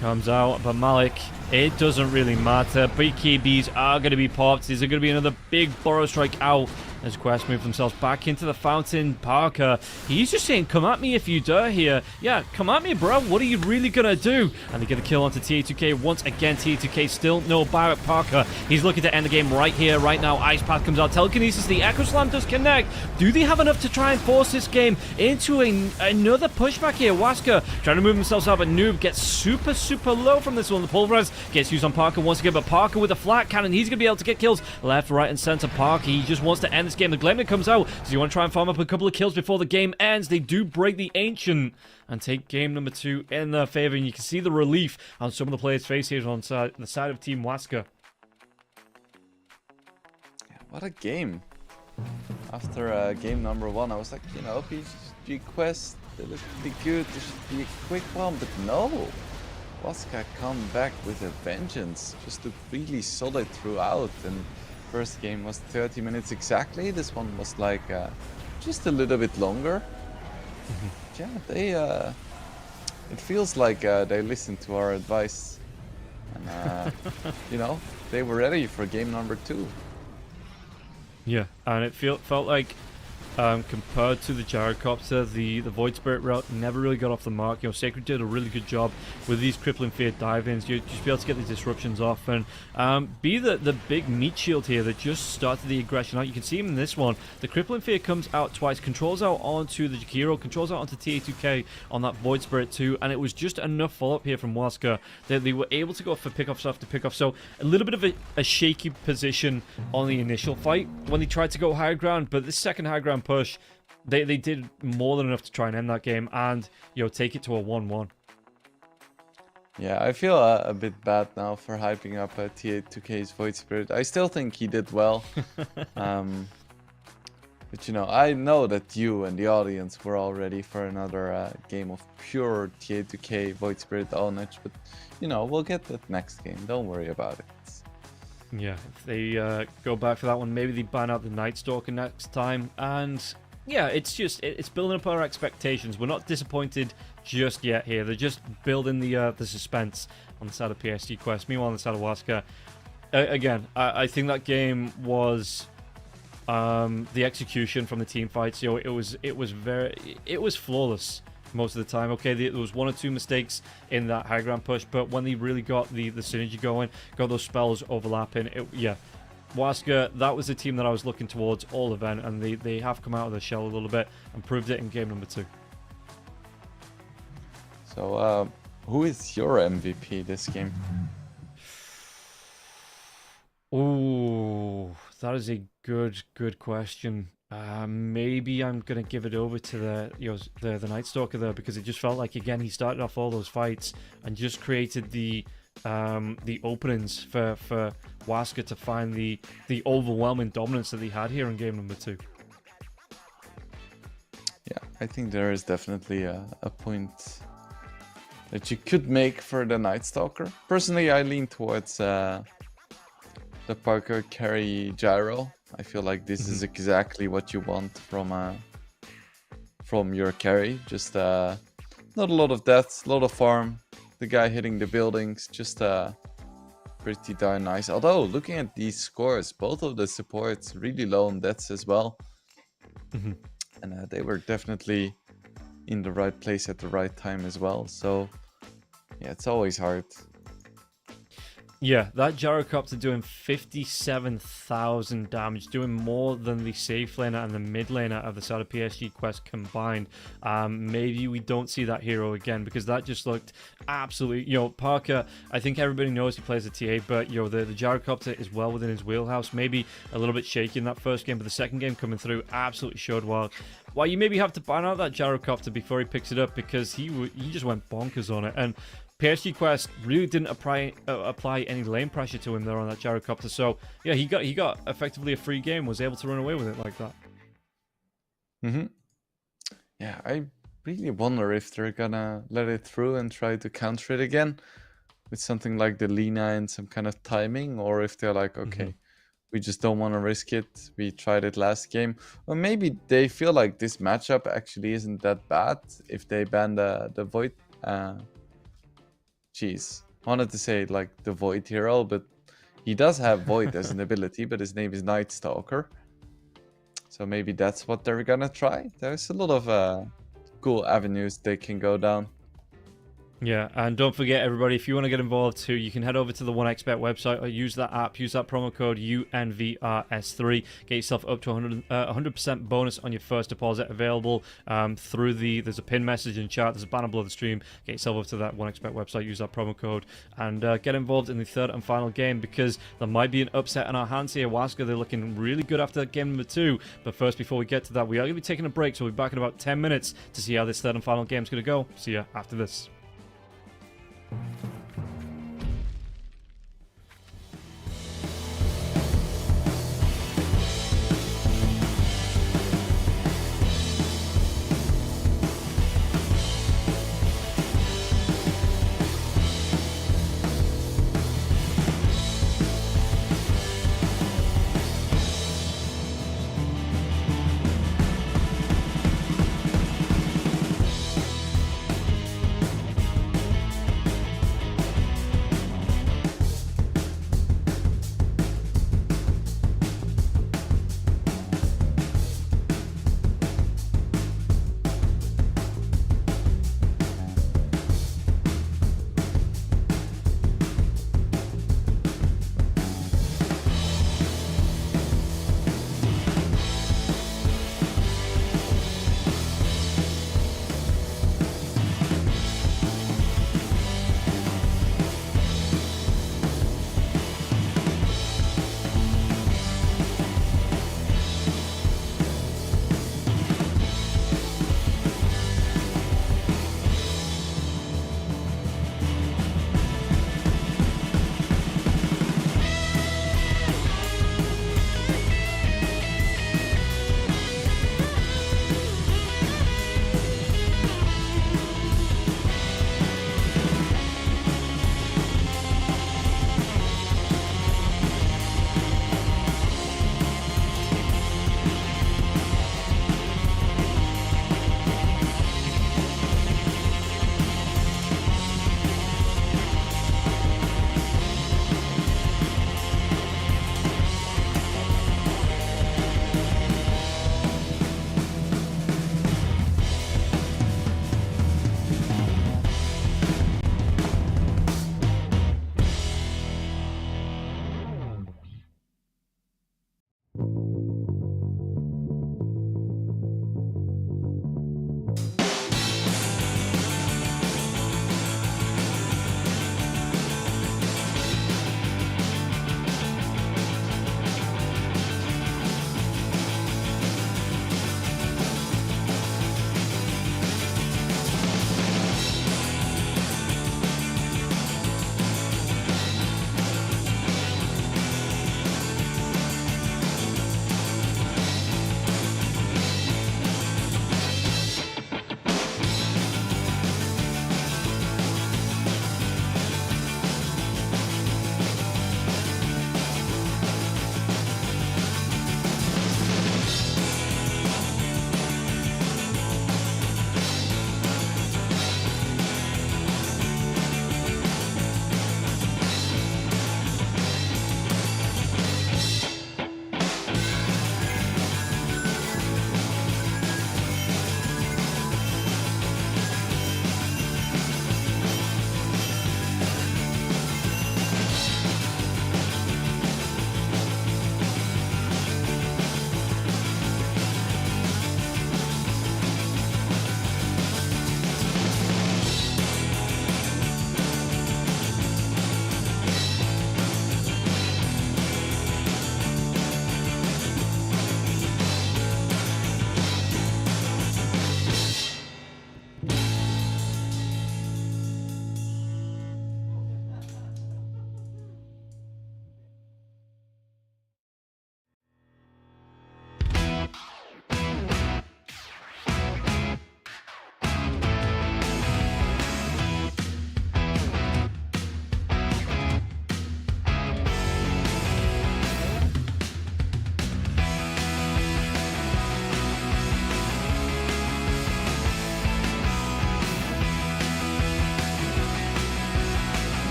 comes out, but Malik, it doesn't really matter. BKBs are going to be popped. There's going to be another big Burrow Strike out as Quest move themselves back into the fountain. Parker, he's just saying, come at me if you dare here. Yeah, come at me, bro. What are you really going to do? And they get a kill onto TA2K once again. TA2K still no buyback. Parker, he's looking to end the game right here, right now. Ice Path comes out. Telekinesis, the Echo Slam does connect. Do they have enough to try and force this game into another pushback here? Waska trying to move themselves out, but Noob gets super low from this one. The Pulverize gets used on Parker once again, but Parker with a flat cannon, he's going to be able to get kills left, right, and center. Parker, he just wants to end this game. The Gaimin comes out, so you want to try and farm up a couple of kills before the game ends. They do break the Ancient and take game number 2 in their favor, and you can see the relief on some of the players' face here on the side of Team Waska. What a game. After game number 1, I was like, you know, PSG Quest, they look pretty good. This should be a quick one, but no. Waska come back with a vengeance. Just looked really solid throughout, and first game was 30 minutes exactly. This one was like just a little bit longer. Yeah, they it feels like they listened to our advice, and you know, they were ready for game number 2. Yeah, and it felt like compared to the Gyrocopter, the Void Spirit route never really got off the mark. You know, Sacred did a really good job with these Crippling Fear dive-ins. You just be able to get the disruptions off and be the big meat shield here that just started the aggression out. You can see him in this one. The Crippling Fear comes out twice, controls out onto the Jakiro, controls out onto TA2K on that Void Spirit too, and it was just enough follow-up here from Waska that they were able to go for pickoffs after pickoff. So a little bit of a shaky position on the initial fight when they tried to go higher ground, but this second high ground push, they did more than enough to try and end that game and, you know, take it to a 1-1. Yeah, I feel a bit bad now for hyping up Т2K's Void Spirit. I still think he did well. But you know, I know that you and the audience were all ready for another game of pure Т2K Void Spirit ownage. But you know, we'll get that next game. Don't worry about it. Yeah, if they go back for that one, maybe they ban out the Night Stalker next time. And yeah, it's just it's building up our expectations. We're not disappointed just yet here. They're just building the suspense on the side of PSG Quest. Meanwhile, on the side of Waska, again, I think that game was the execution from the team fights. You know, it was flawless most of the time. Okay, there was one or two mistakes in that high ground push, but when they really got the synergy going, got those spells overlapping, Waska, that was the team that I was looking towards all event, and they have come out of the shell a little bit and proved it in game number 2. So, who is your MVP this game? Ooh, that is a good question. Maybe I'm gonna give it over to the Night Stalker there, because it just felt like, again, he started off all those fights and just created the openings for Waska to find the overwhelming dominance that they had here in game number 2. Yeah, I think there is definitely a point that you could make for the Night Stalker. Personally, I lean towards the Parker carry gyro. I feel like this is exactly what you want from your carry. Just not a lot of deaths, a lot of farm. The guy hitting the buildings, just pretty darn nice. Although, looking at these scores, both of the supports really low on deaths as well. And they were definitely in the right place at the right time as well. So, yeah, it's always hard. Yeah, that Gyrocopter doing 57,000 damage, doing more than the safe laner and the mid laner of the side of PSG Quest combined. Maybe we don't see that hero again, because that just looked absolutely... You know, Parker, I think everybody knows he plays a TA, but, you know, the Gyrocopter is well within his wheelhouse. Maybe a little bit shaky in that first game, but the second game coming through absolutely showed why you maybe have to ban out that Gyrocopter before he picks it up, because he just went bonkers on it. And PSG Quest really didn't apply any lane pressure to him there on that Gyrocopter. So yeah, he got effectively a free game, was able to run away with it like that. Yeah, I really wonder if they're gonna let it through and try to counter it again with something like the Lina and some kind of timing, or if they're like, okay, we just don't want to risk it. We tried it last game. Or maybe they feel like this matchup actually isn't that bad if they ban the Void. Jeez, I wanted to say like the Void hero, but he does have Void as an ability, but his name is Night Stalker. So maybe that's what they're gonna try. There's a lot of cool avenues they can go down. Yeah, and don't forget, everybody, if you want to get involved too, you can head over to the 1xBet website or use that app, use that promo code UNVRS3, get yourself up to 100% bonus on your first deposit, available through there's a pin message in chat, there's a banner below the stream. Get yourself up to that 1xBet website, use that promo code, and get involved in the third and final game, because there might be an upset on our hands here. Waska, they're looking really good after game number 2, but first, before we get to that, we are going to be taking a break, so we'll be back in about 10 minutes to see how this third and final game is going to go. See ya after this.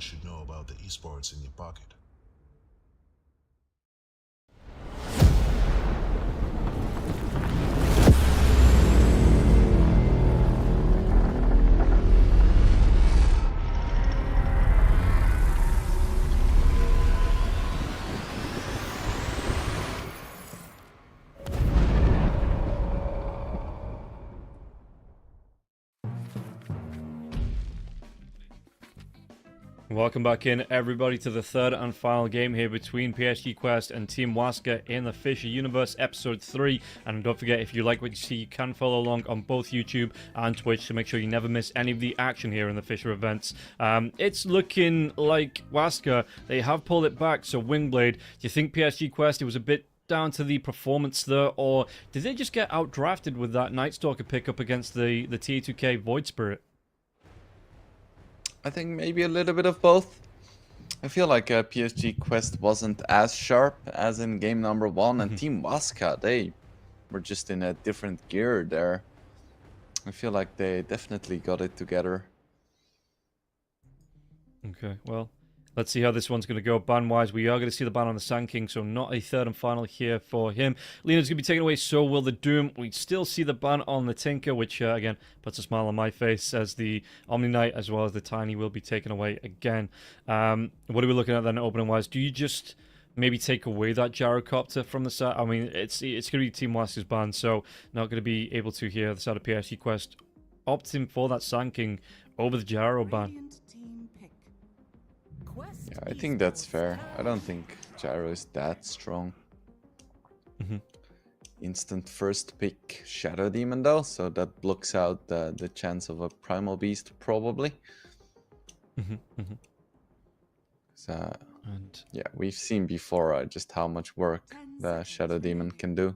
should know about the esports in your pocket. Welcome back in, everybody, to the third and final game here between PSG Quest and Team Waska in the FISSURE Universe Episode 3. And don't forget, if you like what you see, you can follow along on both YouTube and Twitch to make sure you never miss any of the action here in the FISSURE events. It's looking like Waska, they have pulled it back, so Wingblade, do you think PSG Quest, it was a bit down to the performance there, or did they just get outdrafted with that Night Stalker pickup against the Т.3 Void Spirit? I think maybe a little bit of both. I feel like PSG Quest wasn't as sharp as in game number 1, and Team Waska, they were just in a different gear there. I feel like they definitely got it together. Okay, well, let's see how this one's going to go ban-wise. We are going to see the ban on the Sand King, so not a third and final here for him. Lena's going to be taken away, so will the Doom. We still see the ban on the Tinker, which, again, puts a smile on my face, as the Omni Knight as well as the Tiny will be taken away again. What are we looking at then, opening-wise? Do you just maybe take away that Gyrocopter from the side? I mean, it's going to be Team Waska's ban, so not going to be able to hear the side of PSG Quest opting for that Sand King over the Gyro ban. Radiant team pick. Quest Yeah, I think that's fair. I don't think Gyro is that strong. Instant first pick Shadow Demon though, so that blocks out the chance of a Primal Beast probably. So, yeah, we've seen before just how much work the Shadow Demon can do.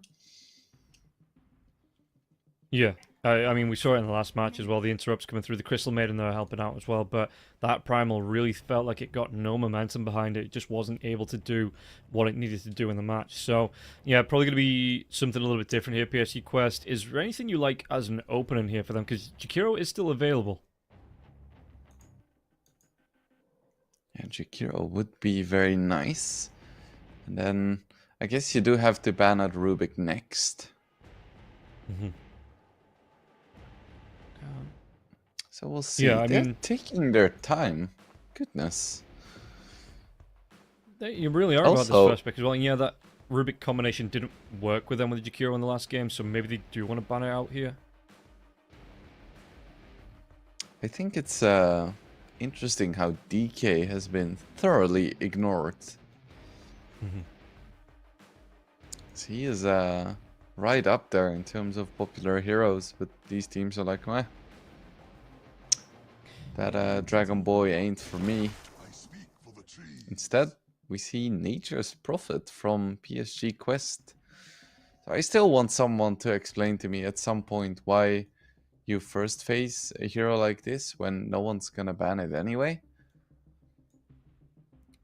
Yeah, I mean, we saw it in the last match as well. The interrupts coming through, the Crystal Maiden there helping out as well. But that Primal really felt like it got no momentum behind it. It just wasn't able to do what it needed to do in the match. So, yeah, probably going to be something a little bit different here, PSG Quest. Is there anything you like as an opening here for them? Because Jakiro is still available. Yeah, Jakiro would be very nice. And then I guess you do have to ban out Rubik next. So we'll see. Yeah, I They're mean, taking their time. Goodness. You really are about this Also- first pick as well. And yeah, that Rubik combination didn't work with them with the Jakiro in the last game, so maybe they do want to ban it out here. I think it's interesting how DK has been thoroughly ignored. So he is right up there in terms of popular heroes, but these teams are like, meh. That Dragon Boy ain't for me. Instead, we see Nature's Prophet from PSG Quest. So I still want someone to explain to me at some point why you first face a hero like this when no one's gonna ban it anyway.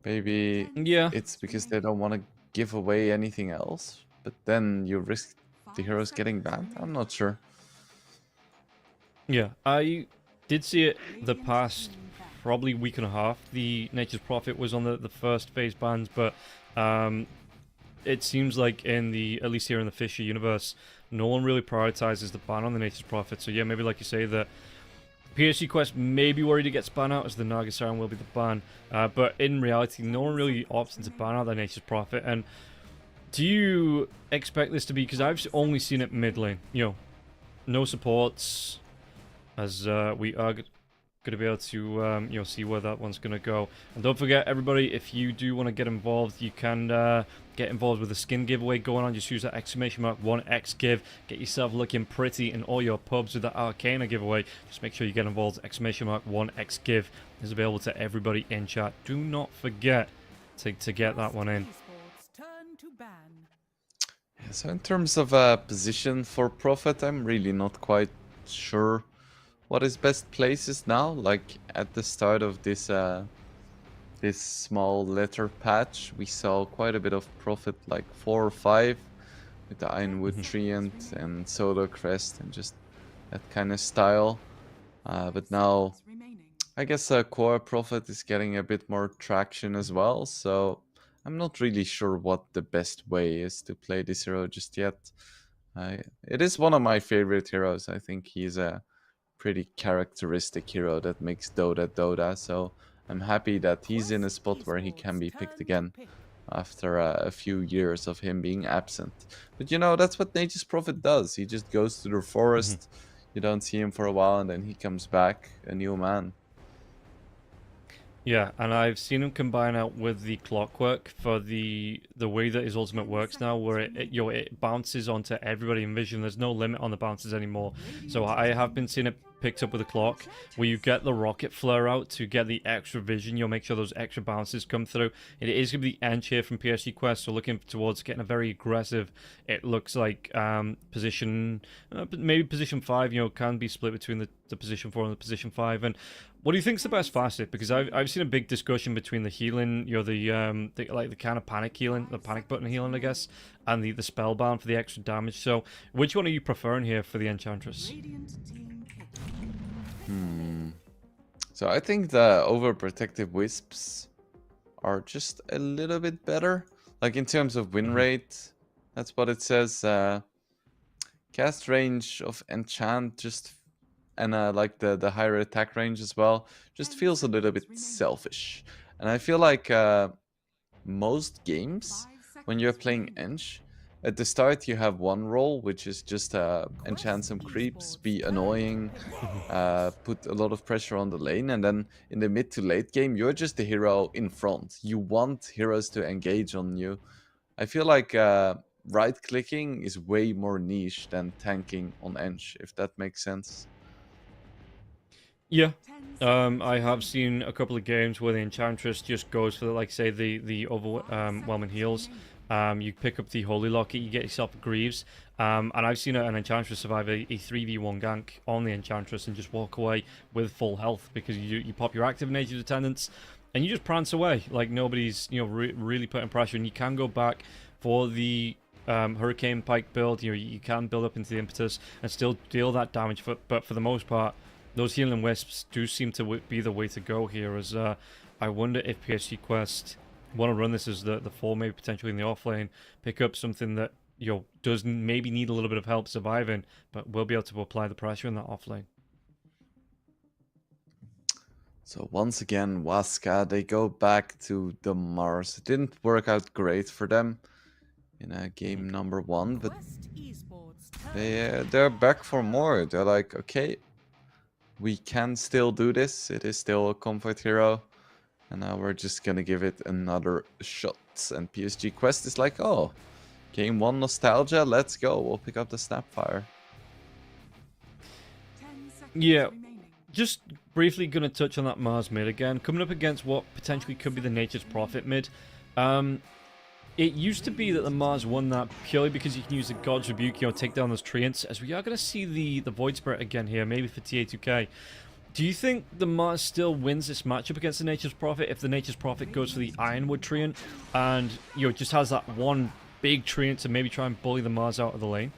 Maybe Yeah. it's because they don't want to give away anything else, but then you risk the heroes getting banned. I'm not sure. Yeah, I did see it the past probably week and a half. The Nature's Prophet was on the first phase bans, but it seems like at least here in the FISSURE universe, no one really prioritizes the ban on the Nature's Prophet. So yeah, maybe like you say, the PSG Quest may be worried it gets banned out, as the Nagasaran will be the ban. But in reality, no one really opts to ban out the Nature's Prophet. And do you expect this to be, because I've only seen it mid lane, no supports, as we are going to be able to see where that one's going to go. And don't forget, everybody, if you do want to get involved, you can get involved with the skin giveaway going on. Just use that !1xgive. Get yourself looking pretty in all your pubs with that Arcana giveaway. Just make sure you get involved. !1xgive is available to everybody in chat. Do not forget to get that one in. eSports turn to ban. Yeah, so in terms of position for Prophet, I'm really not quite sure what his best place is now. Like at the start of this this small letter patch, we saw quite a bit of Prophet, like 4 or 5, with the Ironwood Treant and Soda Crest and just that kind of style. But now I guess Core Prophet is getting a bit more traction as well, so I'm not really sure what the best way is to play this hero just yet. It is one of my favorite heroes. I think he's a pretty characteristic hero that makes Dota Dota, so I'm happy that he's in a spot where he can be picked again after a few years of him being absent. But you know, that's what Nature's Prophet does. He just goes to the forest, you don't see him for a while, and then he comes back a new man. Yeah, and I've seen him combine out with the clockwork for the way that his ultimate works now, where it bounces onto everybody in vision. There's no limit on the bounces anymore. So I have been seeing it picked up with a clock, where you get the rocket flare out to get the extra vision. You'll make sure those extra bounces come through. It is going to be the end here from PSG Quest, so looking towards getting a very aggressive. It looks like position, maybe position 5. You know, can be split between the position 4 and the position 5. And what do you think's the best facet? Because I've seen a big discussion between the healing, you know, the kind of panic healing, the panic button healing, I guess, and the spellbound for the extra damage. So, which one are you preferring here for the Enchantress? So I think the overprotective wisps are just a little bit better. Like in terms of win rate, that's what it says. Cast range of enchant just and like the higher attack range as well just feels a little bit selfish. And I feel like most games when you're playing Ench, at the start you have one role, which is just enchant some creeps, be annoying, put a lot of pressure on the lane, and then in the mid to late game you're just the hero in front. You want heroes to engage on you. I feel like right clicking is way more niche than tanking on Ench, if that makes sense. Yeah, I have seen a couple of games where the Enchantress just goes for, like, say, the overwhelming heals. You pick up the Holy Locket, you get yourself a Greaves, and I've seen an Enchantress survive a 3v1 gank on the Enchantress and just walk away with full health because you pop your active nature attendants and you just prance away like nobody's, you know, really putting pressure. And you can go back for the Hurricane Pike build. You know, you can build up into the impetus and still deal that damage, but for the most part, those healing wisps do seem to be the way to go here. As I wonder if PSG Quest want to run this as the 4, maybe potentially in the off lane, pick up something that, you know, does maybe need a little bit of help surviving, but will be able to apply the pressure in that off lane. So once again, Waska, they go back to the MOUZ. It didn't work out great for them in game number 1, but they're back for more. They're like, okay, we can still do this. It is still a comfort hero. And now we're just gonna give it another shot. And PSG Quest is like, oh, game 1 nostalgia, let's go. We'll pick up the Snapfire. Yeah, just briefly gonna touch on that MOUZ mid again. Coming up against what potentially could be the Nature's Prophet mid. It used to be that the MOUZ won that purely because you can use the God's Rebuke, you know, take down those treants, as we are going to see the Void Spirit again here, maybe for TA2K. Do you think the MOUZ still wins this matchup against the Nature's Prophet if the Nature's Prophet goes for the Ironwood treant and, you know, just has that one big treant to maybe try and bully the MOUZ out of the lane?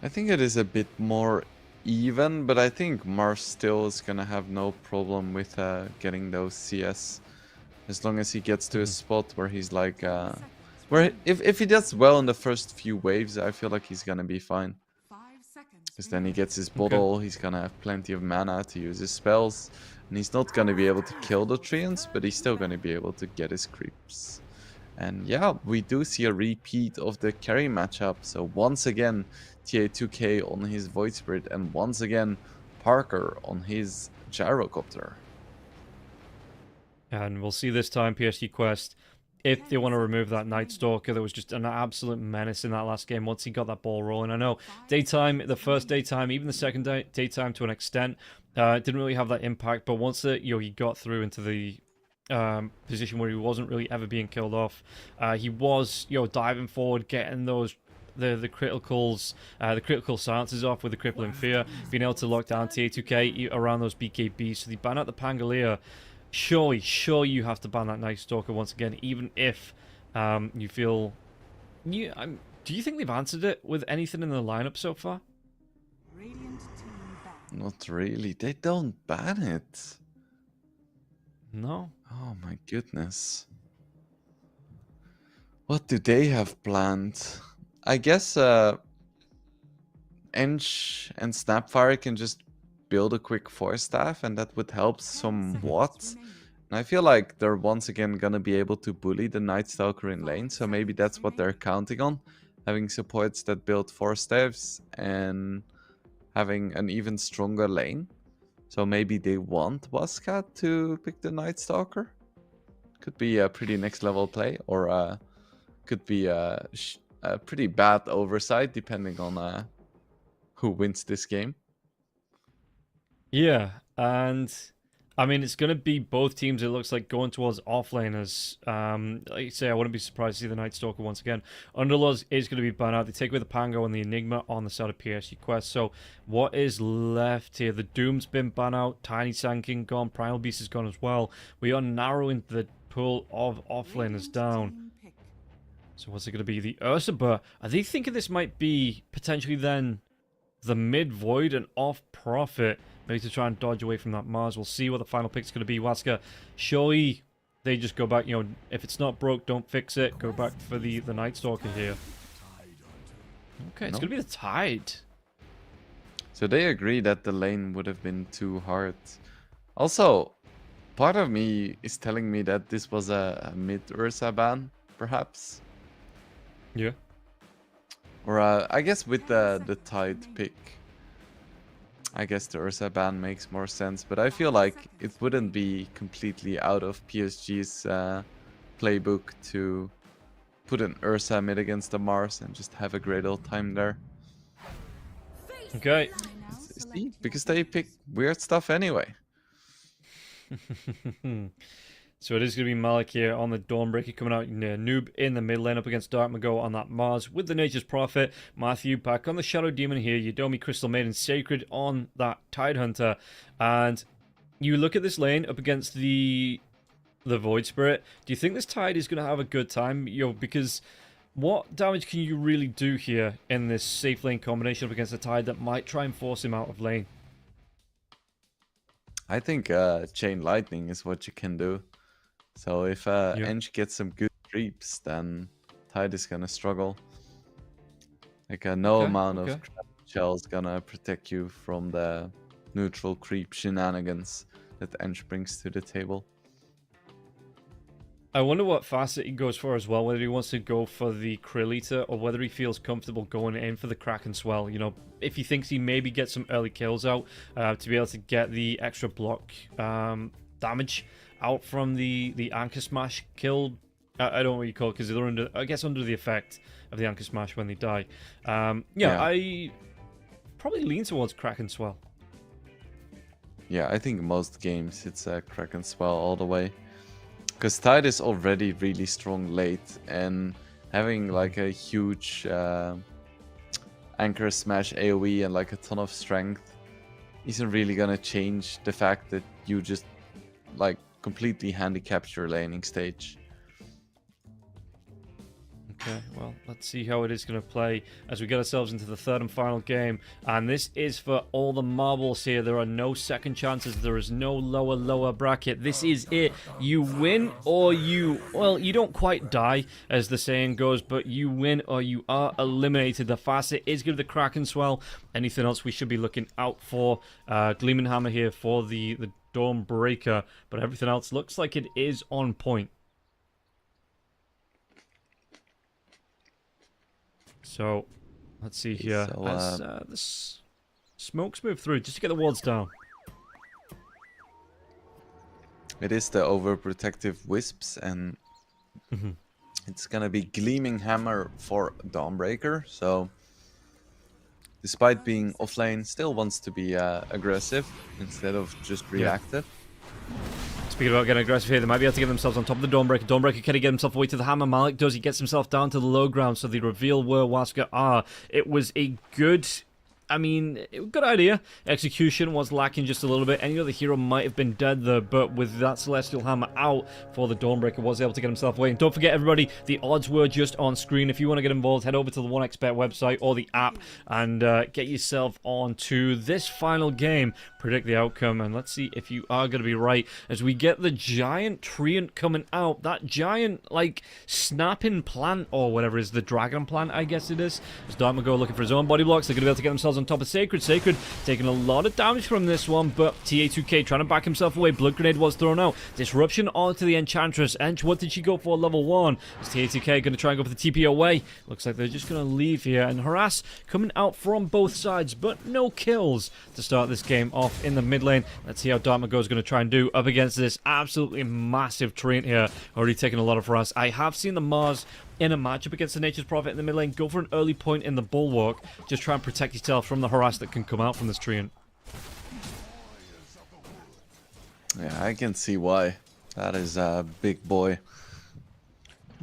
I think it is a bit more even, but I think MOUZ still is going to have no problem with getting those CS. As long as he gets to a spot where he's like, where if he does well in the first few waves, I feel like he's gonna be fine. Because then he gets his bottle, he's gonna have plenty of mana to use his spells, and he's not gonna be able to kill the treants, but he's still gonna be able to get his creeps. And yeah, we do see a repeat of the carry matchup. So once again, TA2K on his Void Spirit, and once again, Parker on his Gyrocopter. And we'll see this time PSG Quest, if they want to remove that Night Stalker that was just an absolute menace in that last game once he got that ball rolling. I know daytime, the first daytime, even the second daytime to an extent, didn't really have that impact, but once he got through into the position where he wasn't really ever being killed off, he was, you know, diving forward, getting those the critical silences off with the Crippling Fear, being able to lock down TA2K around those BKBs. So they ban out the Pangolier. Surely you have to ban that Night Stalker once again, even if you feel... do you think they've answered it with anything in the lineup so far? Radiant team back. Not really. They don't ban it. No. Oh my goodness. What do they have planned? I guess Ench and Snapfire can just build a quick Force Staff, and that would help somewhat. And I feel like they're once again gonna be able to bully the Night Stalker in lane, so maybe that's what they're counting on. Having supports that build Force Staffs and having an even stronger lane. So maybe they want Waska to pick the Night Stalker. Could be a pretty next level play, or could be a pretty bad oversight depending on who wins this game. Yeah, and I mean, it's going to be both teams, it looks like, going towards offlaners. Like you say, I wouldn't be surprised to see the Night Stalker once again. Underlords is going to be banned out. They take away the Pango and the Enigma on the side of PSG Quest. So what is left here? The Doom's been banned out. Tiny Sand King gone. Primal Beast is gone as well. We are narrowing the pool of offlaners down. So what's it going to be? The Ursa, but are they thinking this might be potentially then the mid Void and off Prophet? Maybe to try and dodge away from that MOUZ. We'll see what the final pick's going to be. Waska, surely they just go back, you know, if it's not broke, don't fix it. Go back for the Night Stalker here. Okay, it's going to be the Tide. So they agree that the lane would have been too hard. Also, part of me is telling me that this was a mid-Ursa ban, perhaps. Yeah. Or I guess with the Tide pick, I guess the Ursa ban makes more sense, but I feel like it wouldn't be completely out of PSG's playbook to put an Ursa mid against the Mars and just have a great old time there. Okay. See? Because they pick weird stuff anyway. So it is going to be Malik here on the Dawnbreaker coming out. Noob in the mid lane up against Dark Mago on that MOUZ with the Nature's Prophet. Matthew back on the Shadow Demon here. Yudomi Crystal Maiden Sacred on that Tide Hunter. And you look at this lane up against the Void Spirit. Do you think this Tide is going to have a good time? You know, because what damage can you really do here in this safe lane combination up against a Tide that might try and force him out of lane? I think Chain Lightning is what you can do. So if Ench gets some good creeps, then Tide is gonna struggle. Like no amount of shells gonna protect you from the neutral creep shenanigans that Ench brings to the table. I wonder what facet he goes for as well, whether he wants to go for the Krill Eater or whether he feels comfortable going in for the Kraken Swell. You know, if he thinks he maybe gets some early kills out to be able to get the extra block damage out from the Anchor Smash kill. I don't know what you call it because they're under, I guess, under the effect of the Anchor Smash when they die. Yeah, I probably lean towards Kraken Swell. Yeah, I think most games it's a Kraken Swell all the way. Because Tide is already really strong late, and having like a huge Anchor Smash AoE and like a ton of strength isn't really gonna change the fact that you just like completely handicapped your laning stage. Okay, well, let's see how it is going to play as we get ourselves into the third and final game. And this is for all the marbles here. There are no second chances. There is no lower bracket. This is it. You win or you, well, you don't quite die, as the saying goes, but you win or you are eliminated. The facet is going to be the Kraken Swell. Anything else we should be looking out for? Gleaming Hammer here for the Dawnbreaker, but everything else looks like it is on point. So, let's see here. So, as the smokes move through, just to get the wards down. It is the overprotective Wisps, and it's gonna be Gleaming Hammer for Dawnbreaker. So, despite being offlane, still wants to be aggressive instead of just reactive. Speaking about getting aggressive here, they might be able to get themselves on top of the Dawnbreaker. Dawnbreaker, can he get himself away to the hammer? Malik does. He gets himself down to the low ground, so they reveal where Waska are. It was a good I mean, good idea. Execution was lacking just a little bit. Any other hero might have been dead there, but with that Celestial Hammer out for the Dawnbreaker, was able to get himself away. And don't forget, everybody, the odds were just on screen. If you want to get involved, head over to the 1xBet website or the app and get yourself on to this final game. Predict the outcome, and let's see if you are going to be right as we get the giant treant coming out. That giant, like, snapping plant, or whatever is the dragon plant, I guess it is. As Dartmago looking for his own body blocks. They're going to be able to get themselves on top of Sacred. Sacred taking a lot of damage from this one, but TA2K trying to back himself away. Blood Grenade was thrown out. Disruption onto the Enchantress. Ench, what did she go for? Level 1. Is TA2K going to try and go for the TP away? Looks like they're just going to leave here. And Harass coming out from both sides, but no kills to start this game off in the mid lane. Let's see how Dartmago is going to try and do up against this absolutely massive treant here. Already taking a lot of Harass. I have seen the MOUZ in a matchup against the Nature's Prophet in the mid lane. Go for an early point in the Bulwark. Just try and protect yourself from the harass that can come out from this treant. Yeah, I can see why. That is a big boy.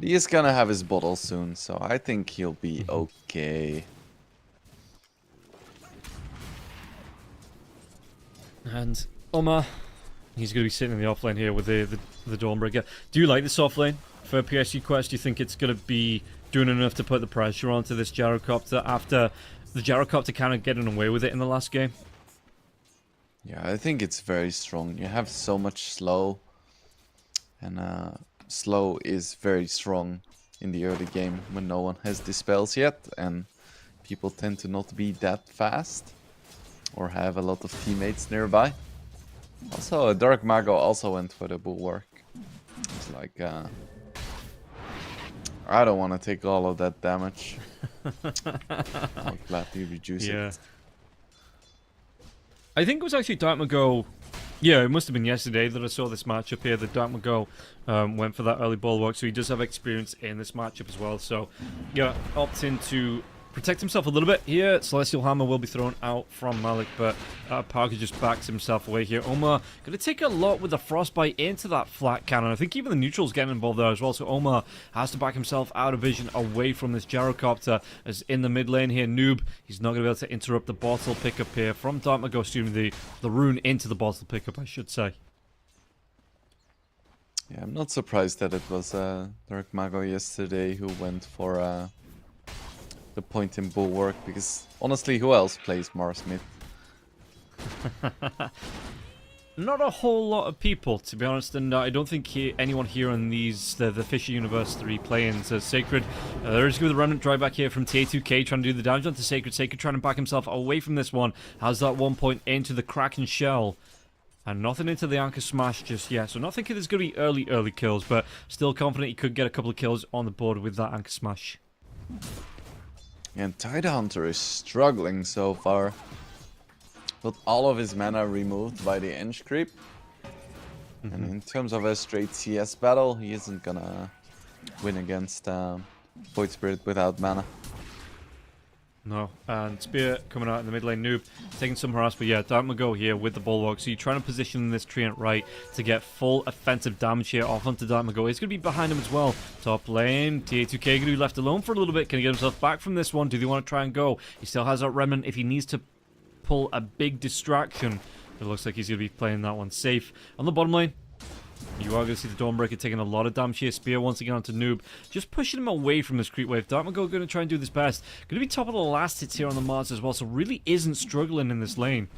He is gonna have his bottle soon, so I think he'll be okay. And Omar, he's going to be sitting in the offlane here with the Dawnbreaker. Do you like the soft lane for PSG Quest? Do you think it's going to be doing enough to put the pressure onto this Gyrocopter after the Gyrocopter kind of getting away with it in the last game? Yeah, I think it's very strong. You have so much slow, and slow is very strong in the early game when no one has dispels yet, and people tend to not be that fast or have a lot of teammates nearby. Also, Dark Mago also went for the Bulwark. It's like, I don't want to take all of that damage. I'll gladly reduce it. I think it was actually Dartmago. Yeah, it must have been yesterday that I saw this matchup here. That Dartmago went for that early Bulwark, so he does have experience in this matchup as well. So, yeah, opting to protect himself a little bit here. Celestial Hammer will be thrown out from Malik, but Parker just backs himself away here. Omar going to take a lot with the Frostbite into that flat cannon. I think even the neutral's getting involved there as well, so Omar has to back himself out of vision away from this Gyrocopter. As in the mid lane here, Noob, he's not going to be able to interrupt the bottle pickup here from Dartmago, assuming the rune into the bottle pickup, I should say. Yeah, I'm not surprised that it was Dark Mago yesterday who went for the point in Bulwark, because honestly, who else plays Mars mid? Not a whole lot of people, to be honest, and I don't think anyone here on these the FISSURE Universe 3 play-ins. Sacred, there is the Remnant drive back here from TA2K, trying to do the damage onto Sacred. Sacred trying to back himself away from this one. Has that 1 point into the Kraken Shell. And nothing into the Anchor Smash just yet, so not thinking there's going to be early kills, but still confident he could get a couple of kills on the board with that Anchor Smash. And Tidehunter is struggling so far. With all of his mana removed by the Ench creep. And in terms of a straight CS battle, he isn't gonna win against Void Spirit without mana. No, and Spear coming out in the mid lane. Noob taking some harass, but yeah, Dartmago here with the Bulwark. So you're trying to position this treant right to get full offensive damage here off onto Dartmago. He's going to be behind him as well. Top lane, TA2K going to be left alone for a little bit. Can he get himself back from this one? Do they want to try and go? He still has that Remnant if he needs to pull a big distraction. It looks like he's going to be playing that one safe. On the bottom lane, you are going to see the Dawnbreaker taking a lot of damage here. Spear once again onto Noob. Just pushing him away from this creep wave. Dartmago going to try and do this best. Going to be top of the last hits here on the MOUZ as well, so really isn't struggling in this lane.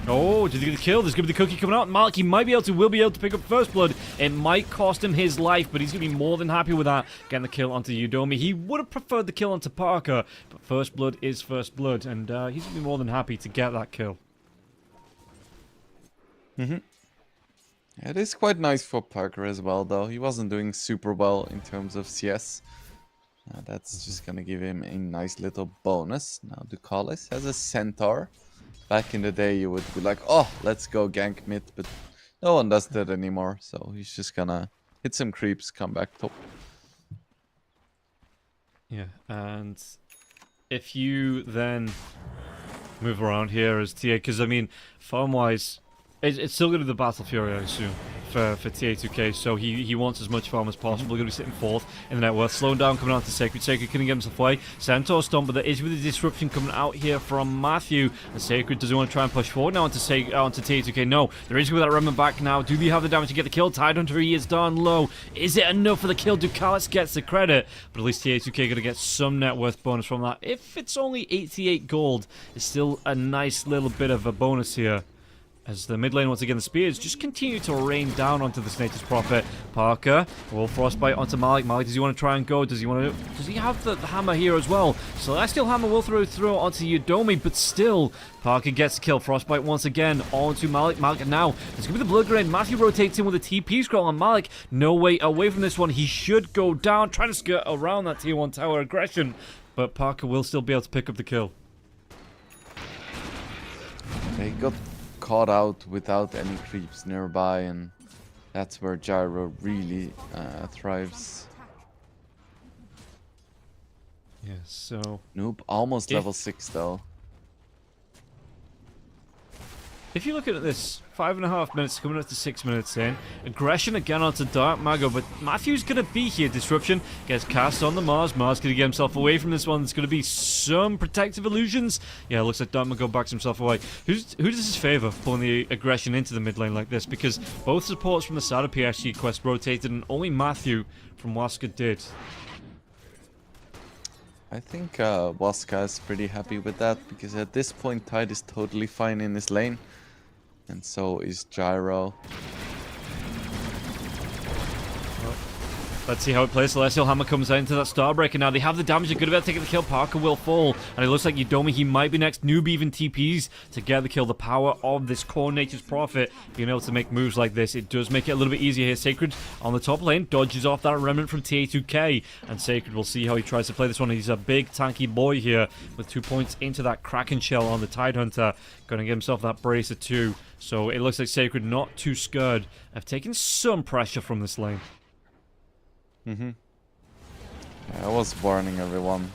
Oh, did he get the kill? There's going to be the cookie coming out. Malik, he might be able to, will be able to pick up First Blood. It might cost him his life, but he's going to be more than happy with that. Getting the kill onto Udomi. He would have preferred the kill onto Parker, but First Blood is First Blood, and he's going to be more than happy to get that kill. It is quite nice for Parker as well, though. He wasn't doing super well in terms of CS. That's just gonna give him a nice little bonus. Now Ducalis has a Centaur. Back in the day, you would be like, oh, let's go gank mid, but no one does that anymore. So he's just gonna hit some creeps, come back top. Yeah, and if you then move around here as TA, because I mean, farm-wise, it's still going to be the Battle Fury, I assume, for TA2K, so he wants as much farm as possible. Going to be sitting 4th in the net worth. Slowing down, coming out to Sacred. Sacred couldn't get himself away. Centaur Stomp, but there is with the disruption coming out here from Matthew. And Sacred doesn't want to try and push forward now onto TA2K. No, there is going to be that remnant back now. Do they have the damage to get the kill? Tidehunter, he is down low. Is it enough for the kill? Ducalis gets the credit, but at least TA2K going to get some net worth bonus from that. If it's only 88 gold, it's still a nice little bit of a bonus here. As the mid lane, once again, the spears just continue to rain down onto this Nature's Prophet. Parker will frostbite onto Malik. Malik, does he want to try and go? Does he have the hammer here as well? Celestial Hammer will throw onto Yudomi, but still, Parker gets the kill. Frostbite once again onto Malik. Malik now, there's going to be the blood grenade. Matthew rotates in with a TP scroll on Malik. No way away from this one. He should go down, trying to skirt around that tier 1 tower aggression, but Parker will still be able to pick up the kill. They got caught out without any creeps nearby, and that's where Gyro really thrives. Yeah, so Noob almost level 6 though. if you look at this, 5.5 minutes coming up to 6 minutes in. Aggression again onto Dark Mago, but Matthew's going to be here. Disruption gets cast on the MOUZ. MOUZ going to get himself away from this one. There's going to be some protective illusions. Yeah, it looks like Dark Mago backs himself away. Who does this favour, pulling the aggression into the mid lane like this? Because both supports from the side of PSG quest rotated, and only Matthew from Waska did. I think Waska is pretty happy with that, because at this point Tide is totally fine in his lane. And so is Gyro. Let's see how it plays. Celestial Hammer comes out into that Starbreaker now. They have the damage. They're going to be able to take the kill. Parker will fall. And it looks like Yudomi, he might be next. Noob even TPs to get the kill. The power of this core Nature's Prophet being able to make moves like this. It does make it a little bit easier here. Sacred on the top lane dodges off that remnant from TA2K. And Sacred will see how he tries to play this one. He's a big tanky boy here with 2 points into that Kraken shell on the Tidehunter. Going to get himself that Bracer too. So it looks like Sacred not too scared of taking some pressure from this lane. Yeah, I was warning everyone.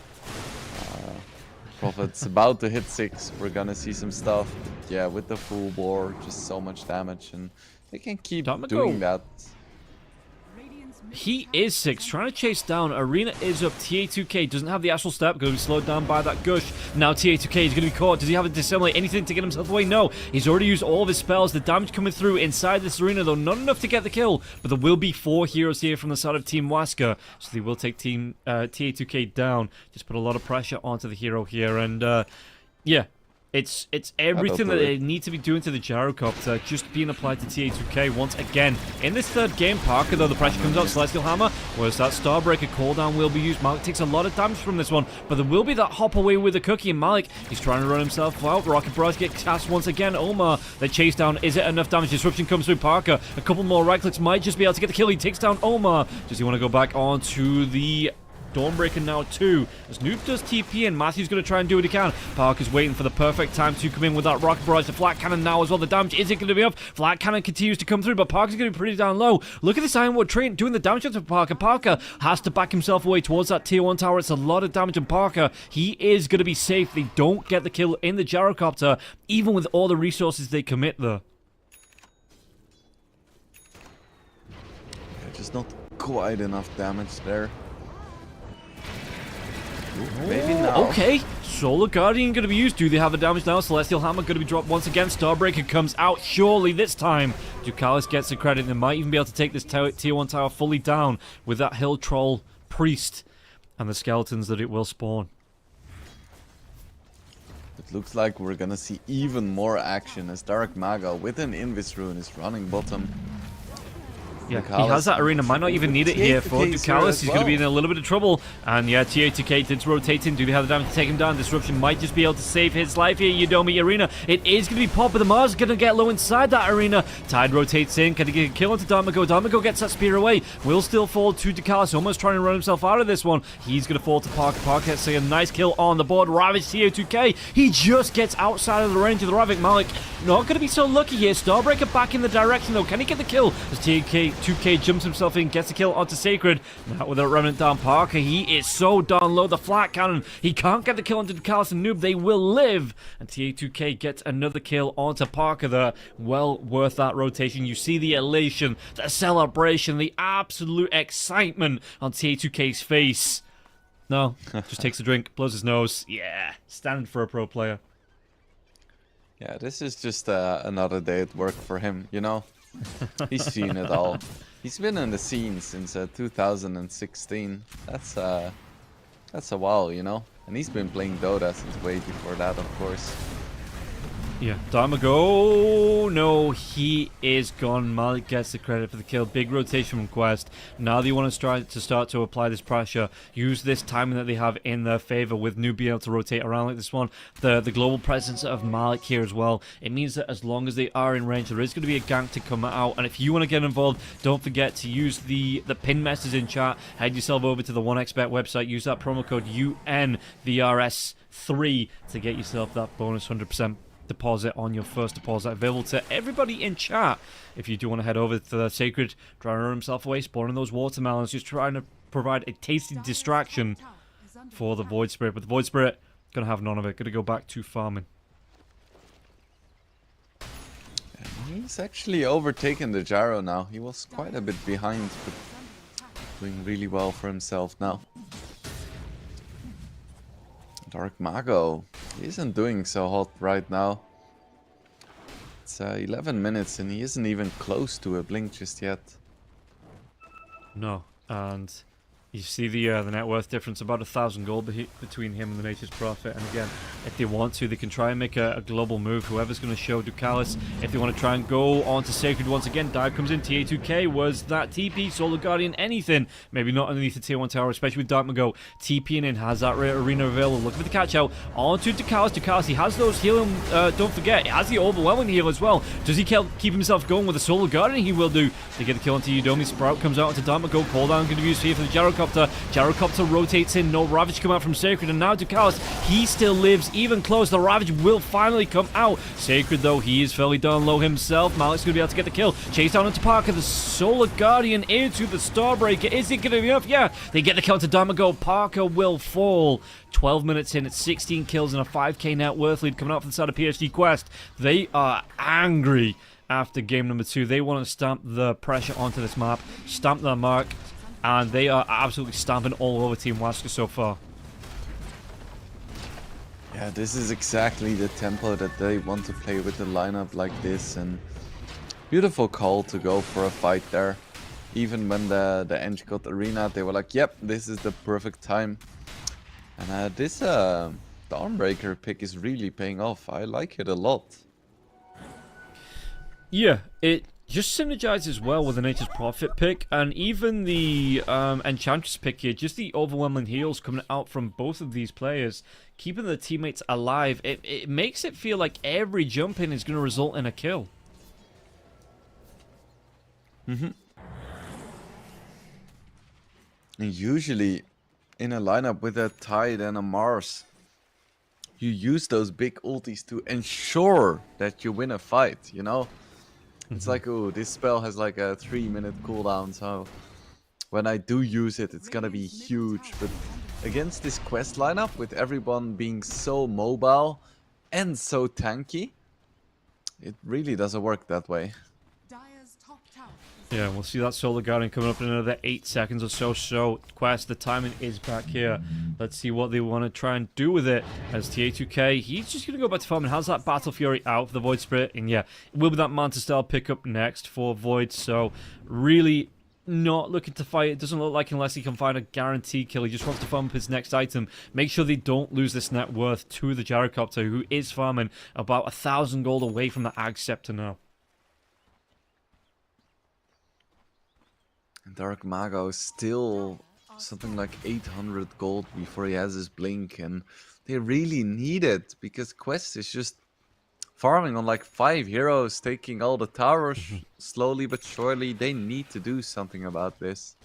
Prophet's about to hit 6. We're gonna see some stuff. But yeah, with the full war, just so much damage, and they can keep doing that. He is 6, trying to chase down. Arena is up. TA2K doesn't have the Astral Step, going to be slowed down by that Gush. Now TA2K is going to be caught. Does he have a Dissimulate? Anything to get himself away? No. He's already used all of his spells. The damage coming through inside this arena, though, not enough to get the kill. But there will be 4 heroes here from the side of Team Waska, so they will take Team TA2K down. Just put a lot of pressure onto the hero here, and yeah. It's everything that they need to be doing to the Gyrocopter just being applied to TA2K once again. In this third game, Parker, though, the pressure comes out. Celestial Hammer, whereas that Starbreaker cooldown will be used. Malik takes a lot of damage from this one, but there will be that hop away with the cookie, and Malik, he's trying to run himself out. Rocket Barrage gets cast once again. Omar, the chase down. Is it enough damage? Disruption comes through. Parker, a couple more right clicks might just be able to get the kill. He takes down Omar. Does he want to go back onto the Dawnbreaker now too, as Noob does TP and Matthew's going to try and do what he can. Parker's waiting for the perfect time to come in with that Rocket Barrage. The Flat Cannon now as well. The damage isn't going to be up. Flat Cannon continues to come through, but Parker's going to be pretty down low. Look at this Ironwood train doing the damage to Parker. Parker has to back himself away towards that tier 1 tower. It's a lot of damage on Parker. He is going to be safe. They don't get the kill in the Gyrocopter, even with all the resources they commit there. Yeah, just not quite enough damage there. Maybe now. Okay, Solar Guardian going to be used. Do they have the damage now? Celestial Hammer going to be dropped once again. Starbreaker comes out surely this time. Ducalis gets the credit. They might even be able to take this tier 1 tower fully down with that Hill Troll Priest and the skeletons that it will spawn. It looks like we're gonna see even more action as Dark Maga with an Invis Rune is running bottom. Yeah, he has that arena, might not even need it here for Ducalis. He's going to be in a little bit of trouble. And yeah, TA2K did rotate in. Do they have the damage to take him down? Disruption might just be able to save his life here. Yudomi arena. It is going to be popped, but the MOUZ is going to get low inside that arena. Tide rotates in. Can he get a kill onto Darmago? Darmago gets that spear away. Will still fall to Ducalis. Almost trying to run himself out of this one. He's going to fall to Parker. Parker gets a nice kill on the board. Ravage TA2K. He just gets outside of the range of the Ravik. Malik not going to be so lucky here. Starbreaker back in the direction though. Can he get the kill? As Pt.2 jumps himself in, gets a kill onto Sacred. Now with a Remnant down Parker, he is so darn low. The flat cannon, he can't get the kill onto Ducalis and Noob. They will live. And TA2K gets another kill onto Parker there. Well worth that rotation. You see the elation, the celebration, the absolute excitement on TA2K's face. No, just takes a drink, blows his nose. Yeah, standard for a pro player. Yeah, this is just another day at work for him, you know? He's seen it all. He's been in the scene since 2016. That's a while, you know? And he's been playing Dota since way before that, of course. Yeah, Damago, no, he is gone. Malik gets the credit for the kill. Big rotation from Quest. Now they want to start to apply this pressure. Use this timing that they have in their favor with Noob being able to rotate around like this one. The global presence of Malik here as well. It means that as long as they are in range, there is going to be a gank to come out. And if you want to get involved, don't forget to use the pin message in chat. Head yourself over to the 1xBet website. Use that promo code UNVRS3 to get yourself that bonus 100% deposit on your first deposit, available to everybody in chat. If you do want to head over to the Sacred, trying to run himself away, spawning those watermelons, just trying to provide a tasty distraction for the Void Spirit. But the Void Spirit, gonna have none of it, gonna go back to farming. He's actually overtaken the Gyro now. He was quite a bit behind, but doing really well for himself now. Dark Mago, he isn't doing so hot right now. It's 11 minutes and he isn't even close to a blink just yet. No, and you see the net worth difference, about 1,000 gold between him and the Nature's Prophet. And again, if they want to, they can try and make a global move. Whoever's going to show Ducalis, if they want to try and go on to Sacred once again. Dive comes in, TA2K, was that TP, Solar Guardian, anything. Maybe not underneath the tier 1 tower, especially with Dark Mago. TPing in, has that arena available. Looking for the catch out onto Ducalis. Ducalis, he has those healing, don't forget, he has the overwhelming heal as well. Does he keep himself going with a Solar Guardian? He will do. They get the kill onto Udomi. Sprout comes out onto Dark Mago. Call down, going to be used here for the Gyrocopter. Gyrocopter rotates in, no Ravage come out from Sacred, and now Ducalis, he still lives even close. The Ravage will finally come out. Sacred though, he is fairly darn low himself. Malik's going to be able to get the kill. Chase down into Parker, the Solar Guardian into the Starbreaker. Is it going to be enough? Yeah, they get the kill to Damago. Parker will fall. 12 minutes in, it's 16 kills and a 5k net worth lead coming out from the side of PSG Quest. They are angry after game number 2. They want to stamp the pressure onto this map, stamp their mark, and they are absolutely stamping all over Team Wasker so far. Yeah, this is exactly the tempo that they want to play with the lineup like this, and beautiful call to go for a fight there. Even when the Eng got arena, they were like, yep, this is the perfect time. And this Dawnbreaker pick is really paying off. I like it a lot. Yeah, it just synergizes well with the Nature's Prophet pick, and even the Enchantress pick here. Just the overwhelming heals coming out from both of these players, keeping their teammates alive. It makes it feel like every jump in is going to result in a kill. And usually, in a lineup with a Tide and a Mars, you use those big ultis to ensure that you win a fight, you know? It's like, oh, this spell has like a 3-minute cooldown, so when I do use it, it's gonna be huge. But against this quest lineup, with everyone being so mobile and so tanky, it really doesn't work that way. Dire's top tower Yeah, we'll see that Solar Guardian coming up in another 8 seconds or so. So, Quest, the timing is back here. Let's see what they want to try and do with it. As TA2K, he's just going to go back to farm and has that Battle Fury out for the Void Spirit. And yeah, it will be that Manta style pickup next for Void. So, really not looking to fight. It doesn't look like, unless he can find a guaranteed kill. He just wants to farm up his next item. Make sure they don't lose this net worth to the Gyrocopter, who is farming about 1,000 gold away from the Ag Scepter now. Dark Mago is still something like 800 gold before he has his blink, and they really need it because Quest is just farming on like 5 heroes, taking all the towers slowly but surely. They need to do something about this.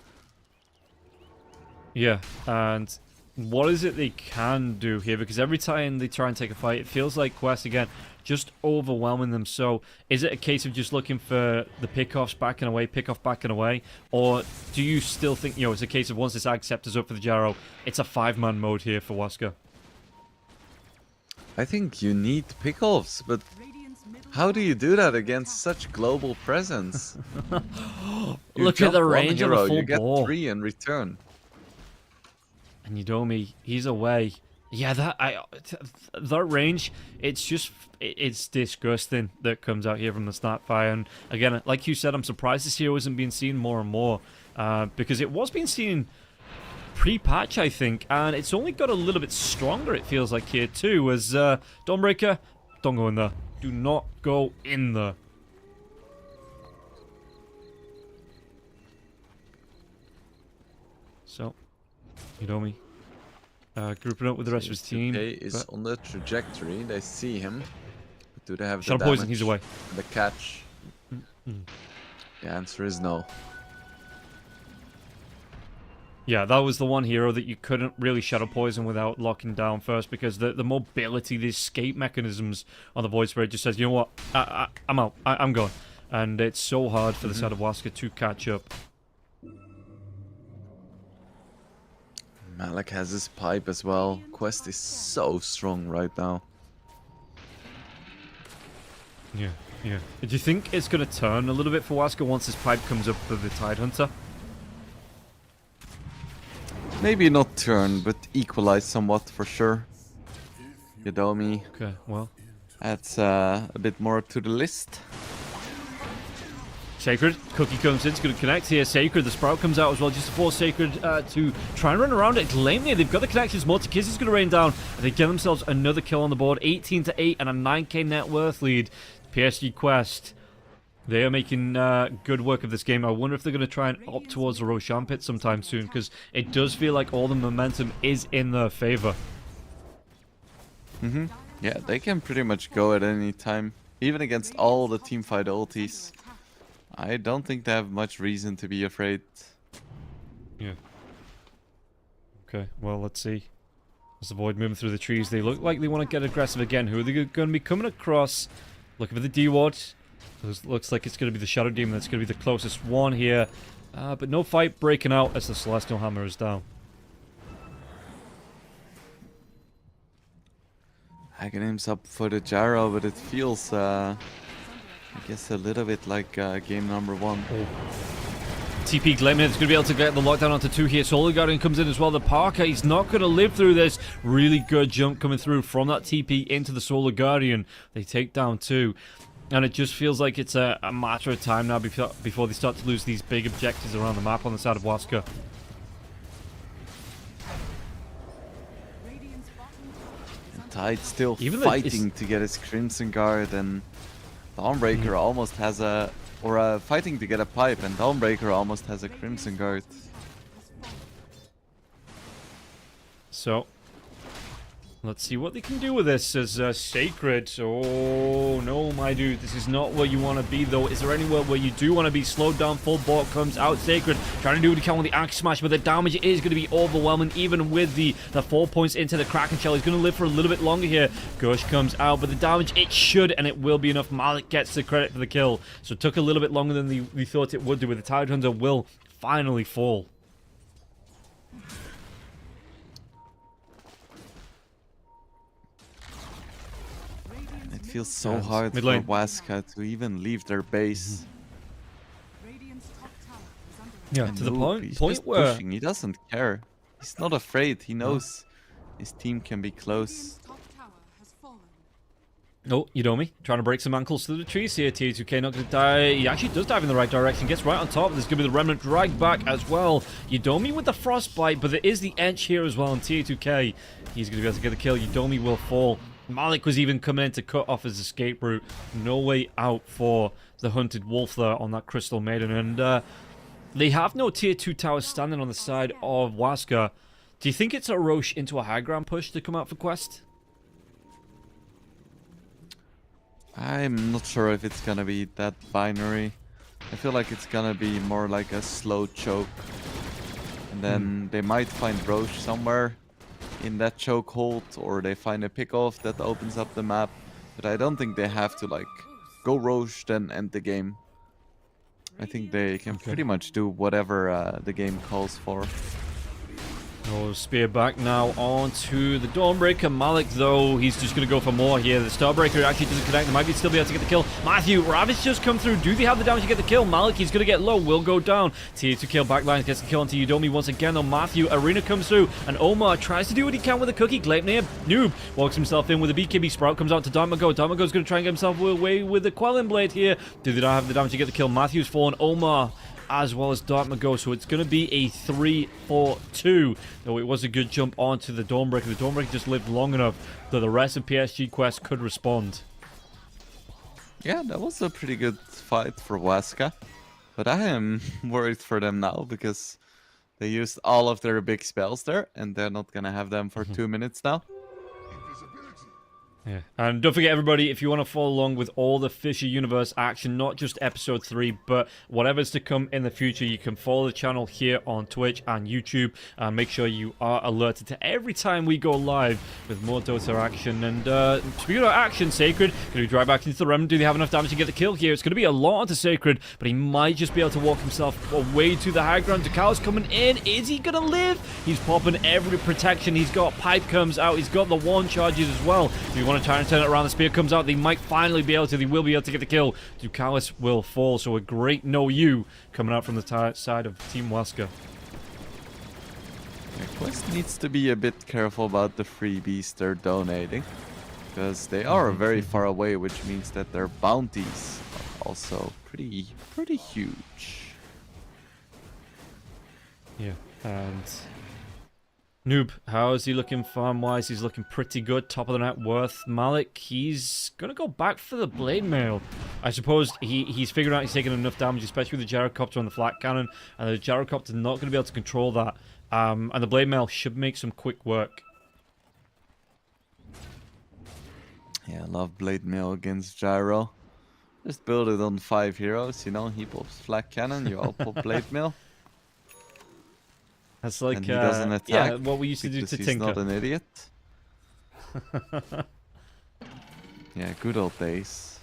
Yeah, and what is it they can do here? Because every time they try and take a fight, it feels like Quest, again, just overwhelming them. So is it a case of just looking for the pickoffs backing away, pickoff backing away? Or do you still think, you know, it's a case of once this Ag Scepter's up for the Gyro, it's a 5-man mode here for Waska? I think you need pickoffs, but how do you do that against such global presence? Look at jump the one range of hero, a full you get ball. 3 in return. And Yudomi, he's away. Yeah, that range, it's just, it's disgusting that comes out here from the Snapfire. And again, like you said, I'm surprised this hero isn't being seen more and more. Because it was being seen pre-patch, I think. And it's only got a little bit stronger, it feels like, here too. As Dawnbreaker, don't go in there. Do not go in there. So, Yudomi. Grouping up with the rest of his team. Is on the trajectory. They see him. But do they have the Shadow damage? Poison, he's away. The catch. The answer is no. Yeah, that was the one hero that you couldn't really Shadow Poison without locking down first, because the mobility, the escape mechanisms on the Void Spray just says, you know what, I'm out, I'm going. And it's so hard for the side of Waska to catch up. Malik has his pipe as well. Quest is so strong right now. Yeah. Do you think it's going to turn a little bit for Waska once this pipe comes up for the Tidehunter? Maybe not turn, but equalize somewhat for sure. Yudomi Okay, well. adds a bit more to the list. Sacred, Cookie comes in, it's going to connect here. Sacred, the Sprout comes out as well, just to force Sacred to try and run around it. Glamely, they've got the connections. Multikiss is going to rain down. They get themselves another kill on the board. 18-8 and a 9k net worth lead. PSG Quest, they are making good work of this game. I wonder if they're going to try and opt towards the Roshan pit sometime soon, because it does feel like all the momentum is in their favor. Yeah, they can pretty much go at any time. Even against all the teamfight ultis. I don't think they have much reason to be afraid. Yeah. Okay, well, let's see. As the Void moving through the trees, they look like they want to get aggressive again. Who are they going to be coming across? Looking for the D-Ward. Looks like it's going to be the Shadow Demon that's going to be the closest one here. But no fight breaking out as the Celestial Hammer is down. Aghanim's up for the Gyro, but it feels, I guess, a little bit like game number 1. TP Glemmin is going to be able to get the lockdown onto 2 here. Solar Guardian comes in as well. The Parker, he's not going to live through this. Really good jump coming through from that TP into the Solar Guardian. They take down 2. And it just feels like it's a matter of time now before they start to lose these big objectives around the map on the side of Waska. Tide still Even fighting to get his Crimson Guard, and Dawnbreaker almost has fighting to get a pipe, and Dawnbreaker almost has a Crimson Guard. So, let's see what they can do with this as Sacred. Oh, no, my dude. This is not where you want to be, though. Is there anywhere where you do want to be? Slowed down, full bot comes out. Sacred trying to do what he can with the Axe Smash, but the damage is going to be overwhelming, even with the 4 points into the Kraken Shell. He's going to live for a little bit longer here. Gush comes out, but the damage, it should, and it will be enough. Malik gets the credit for the kill. So it took a little bit longer than we thought it would do, with the Tidehunter will finally fall. It feels so hard for Waska to even leave their base. Yeah, And to the Noob, he's point just where... pushing. He doesn't care. He's not afraid. He knows his team can be close. Oh, Yudomi trying to break some ankles through the trees here. Pt.3 not going to die. He actually does dive in the right direction. Gets right on top. There's going to be the Remnant drag back as well. Yudomi with the Frostbite, but there is the edge here as well. And Pt.3, he's going to be able to get the kill. Yudomi will fall. Malik was even coming in to cut off his escape route. No way out for the Hunted Wolf there on that Crystal Maiden. And they have no tier 2 towers standing on the side of Waska. Do you think it's a Roche into a high ground push to come out for Quest? I'm not sure if it's gonna be that binary. I feel like it's gonna be more like a slow choke. And then they might find Roche somewhere. in that chokehold, or they find a pick-off that opens up the map. But I don't think they have to like go Roche then end the game. I think they can pretty much do whatever the game calls for. Oh, spear back now onto the Dawnbreaker. Malik, though, he's just going to go for more here. The Starbreaker actually doesn't connect. They might be still be able to get the kill. Matthew, Ravis just come through. Do they have the damage to get the kill? Malik, he's going to get low. Will go down. T2 kill backline. Gets the kill onto Udomi once again, though. Matthew, Arena comes through. And Omar tries to do what he can with a cookie. Gleipnir, noob, walks himself in with a BKB. Sprout comes out to Darmago. Darmago's going to try and get himself away with the Quelling Blade here. Do they not have the damage to get the kill? Matthew's fallen. Omar as well as Dartmago, so it's going to be a 3-4-2. Though it was a good jump onto the Dawnbreaker. The Dawnbreaker just lived long enough that the rest of PSG Quest could respond. Yeah, that was a pretty good fight for Waska. But I am worried for them now because they used all of their big spells there, and they're not going to have them for 2 minutes now. Yeah, and don't forget everybody, if you want to follow along with all the FISSURE Universe action, not just episode 3, but whatever's to come in the future, you can follow the channel here on Twitch and YouTube, and make sure you are alerted to every time we go live with more Dota action. And speaking of action, Sacred going to drive back into the Remnant. Do they have enough damage to get the kill here? It's going to be a lot onto Sacred, but he might just be able to walk himself away to the high ground. Ducal's coming in. Is he going to live? He's popping every protection he's got. Pipe comes out. He's got the one charges as well. If you want to try and turn it around, the spear comes out. They might finally be able to. They will be able to get the kill. Ducalis will fall. So a great no-you coming out from the side of Team Waska. Yeah, Quest needs to be a bit careful about the freebies they're donating, because they are very far away, which means that their bounties are also pretty huge. Yeah, and Noob, how is he looking farm-wise? He's looking pretty good. Top of the net worth. Malik, he's going to go back for the Blade Mail. I suppose he's figured out he's taking enough damage, especially with the Gyrocopter on the flat cannon. And the Gyrocopter not going to be able to control that. And the Blade Mail should make some quick work. Yeah, I love Blade Mail against Gyro. Just build it on 5 heroes, you know, he pops flat cannon, you all pop Blade Mail. That's like, and he doesn't attack, yeah, what we used to do to he's Tinker. not an idiot. Yeah, good old days.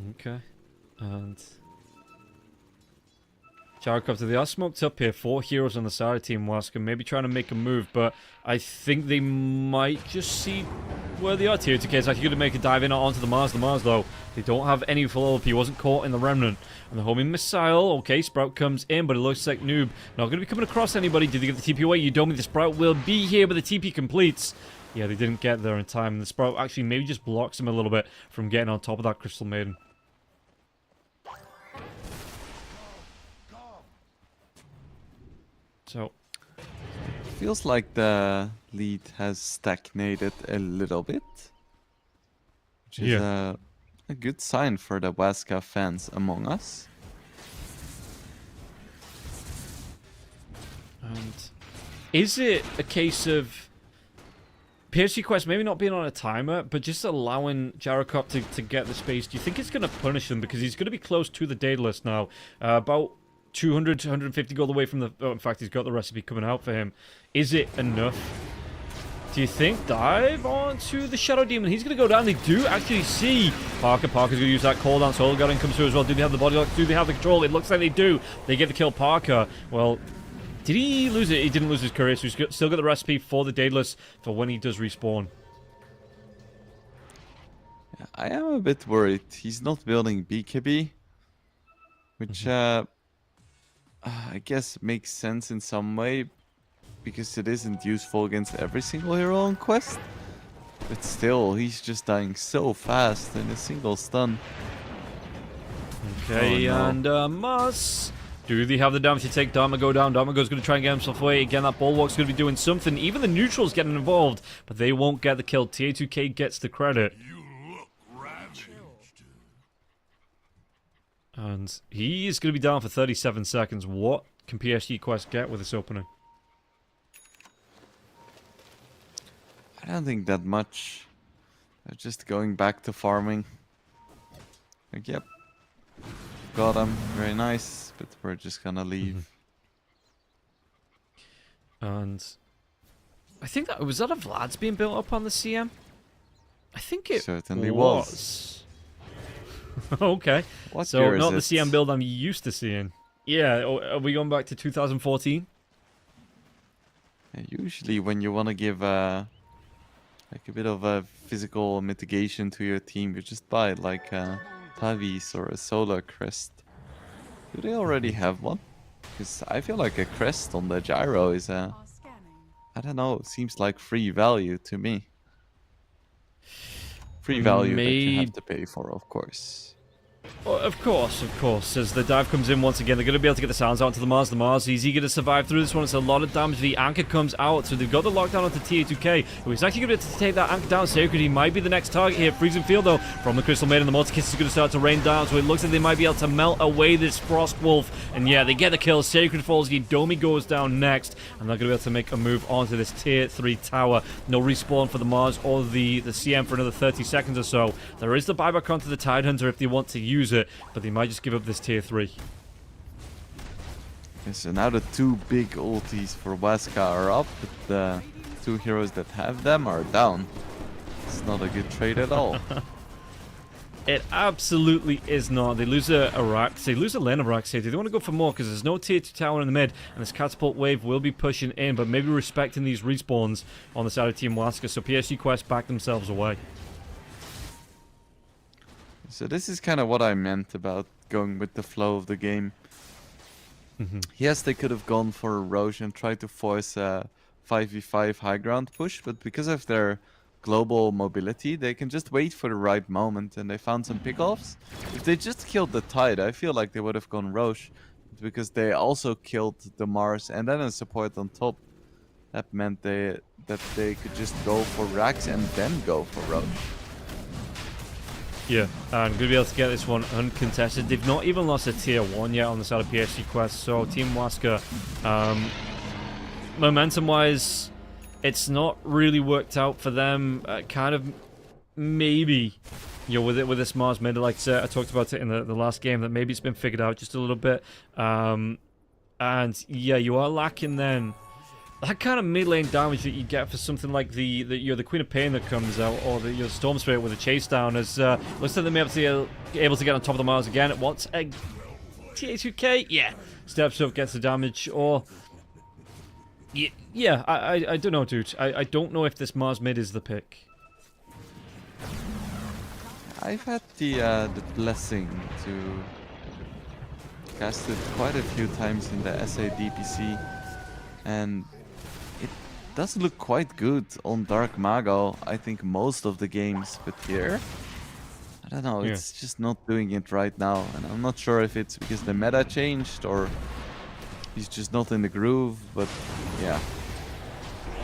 Okay. And Gyrocopter, they are smoked up here. 4 heroes on the side of Team Waska, maybe trying to make a move, but I think they might just see where they are. Pt.3 is actually going to make a dive in onto the MOUZ. The MOUZ, though, they don't have any follow-up. He wasn't caught in the Remnant. And the homing missile, okay, Sprout comes in, but it looks like Noob not going to be coming across anybody. Did they get the TP away? You told me the Sprout will be here, but the TP completes. Yeah, they didn't get there in time. And the Sprout actually maybe just blocks him a little bit from getting on top of that Crystal Maiden. So, Feels like the lead has stagnated a little bit, which is a good sign for the Waska fans among us. and is it a case of PSG Quest maybe not being on a timer, but just allowing Gyrocopter to get the space? Do you think it's going to punish him? Because he's going to be close to the Daedalus now. About 200 to 150 gold away from the... Oh, in fact, he's got the recipe coming out for him. Is it enough? Do you think? Dive onto the Shadow Demon. He's going to go down. They do actually see Parker. Parker's going to use that call down. Soul Guardian comes through as well. Do they have the body lock? Do they have the control? It looks like they do. They get the kill. Parker, well, did he lose it? He didn't lose his courier, so he's still got the recipe for the Daedalus for when he does respawn. I am a bit worried. He's not building BKB, which I guess makes sense in some way, because it isn't useful against every single hero on Quest. But still, he's just dying so fast in a single stun. Okay, Oh, no. and MOUZ. Do they have the damage to take Darmago down? Darmago's going to try and get himself away. Again, that Bulwark's going to be doing something. Even the neutrals getting involved, but they won't get the kill. TA2K gets the credit. And he is going to be down for 37 seconds. What can PSG Quest get with this opening? I don't think that much. They're just going back to farming. Like, yep. Got him. Very nice. But we're just gonna leave. And I think that was that a Vlad's being built up on the CM? I think it Certainly was. Okay. What So year is not the it? CM build I'm used to seeing. Yeah, are we going back to 2014? Usually when you want to give like a bit of a physical mitigation to your team, you just buy like a Tavis or a Solar Crest. Do they already have one? Because I feel like a crest on the gyro is Are scanning. I don't know, seems like free value to me. Free value that you have to pay for, of course. Well, of course. As the dive comes in once again, they're going to be able to get the sounds out to the MOUZ. The MOUZ, he's eager to survive through this one. It's a lot of damage. The anchor comes out, so they've got the lockdown onto Pt.3, who is actually going to be able to take that anchor down. Sacred, he might be the next target here. Freezing Field, though, from the Crystal Maiden. The multi-kiss is going to start to rain down, so it looks like they might be able to melt away this Frost Wolf. And yeah, they get the kill. Sacred falls. Yodomi goes down next, and they're going to be able to make a move onto this Tier 3 tower. No respawn for the MOUZ or the CM for another 30 seconds or so. There is the buyback onto the Tidehunter if they want to use it, but they might just give up this Tier 3. Okay, so now the two big ultis for Waska are up, but the two heroes that have them are down. It's not a good trade at all. It absolutely is not. They lose a Rax. They lose a lane of Rax here. Do they want to go for more? Because there's no Tier 2 tower in the mid, and this catapult wave will be pushing in, but maybe respecting these respawns on the side of Team Waska. So PSG Quest back themselves away. So this is kind of what I meant about going with the flow of the game. Yes, they could have gone for Roche and tried to force a 5v5 high ground push, but because of their global mobility, they can just wait for the right moment, and they found some pickoffs. If they just killed the Tide, I feel like they would have gone Roche, because they also killed the Mars and then a support on top. That meant that they could just go for Rax and then go for Roche. Yeah, and going to be able to get this one uncontested. They've not even lost a Tier 1 yet on the side of PSG Quest, so Team Waska, momentum-wise, it's not really worked out for them. Kind of, maybe, you know, with this Mars mid, like I talked about it in the last game, that maybe it's been figured out just a little bit. And yeah, you are lacking then that kind of mid lane damage that you get for something like the Queen of Pain that comes out, or the Storm Spirit with a chase down. As looks like they may be able to get on top of the MOUZ again. What's a TA2K? Yeah, steps up, gets the damage, or yeah. I don't know, dude. I don't know if this MOUZ mid is the pick. I've had the blessing to cast it quite a few times in the SA DPC, and it does look quite good on Dark Mago, I think, most of the games, but here, I don't know, it's just not doing it right now, and I'm not sure if it's because the meta changed or he's just not in the groove, but yeah.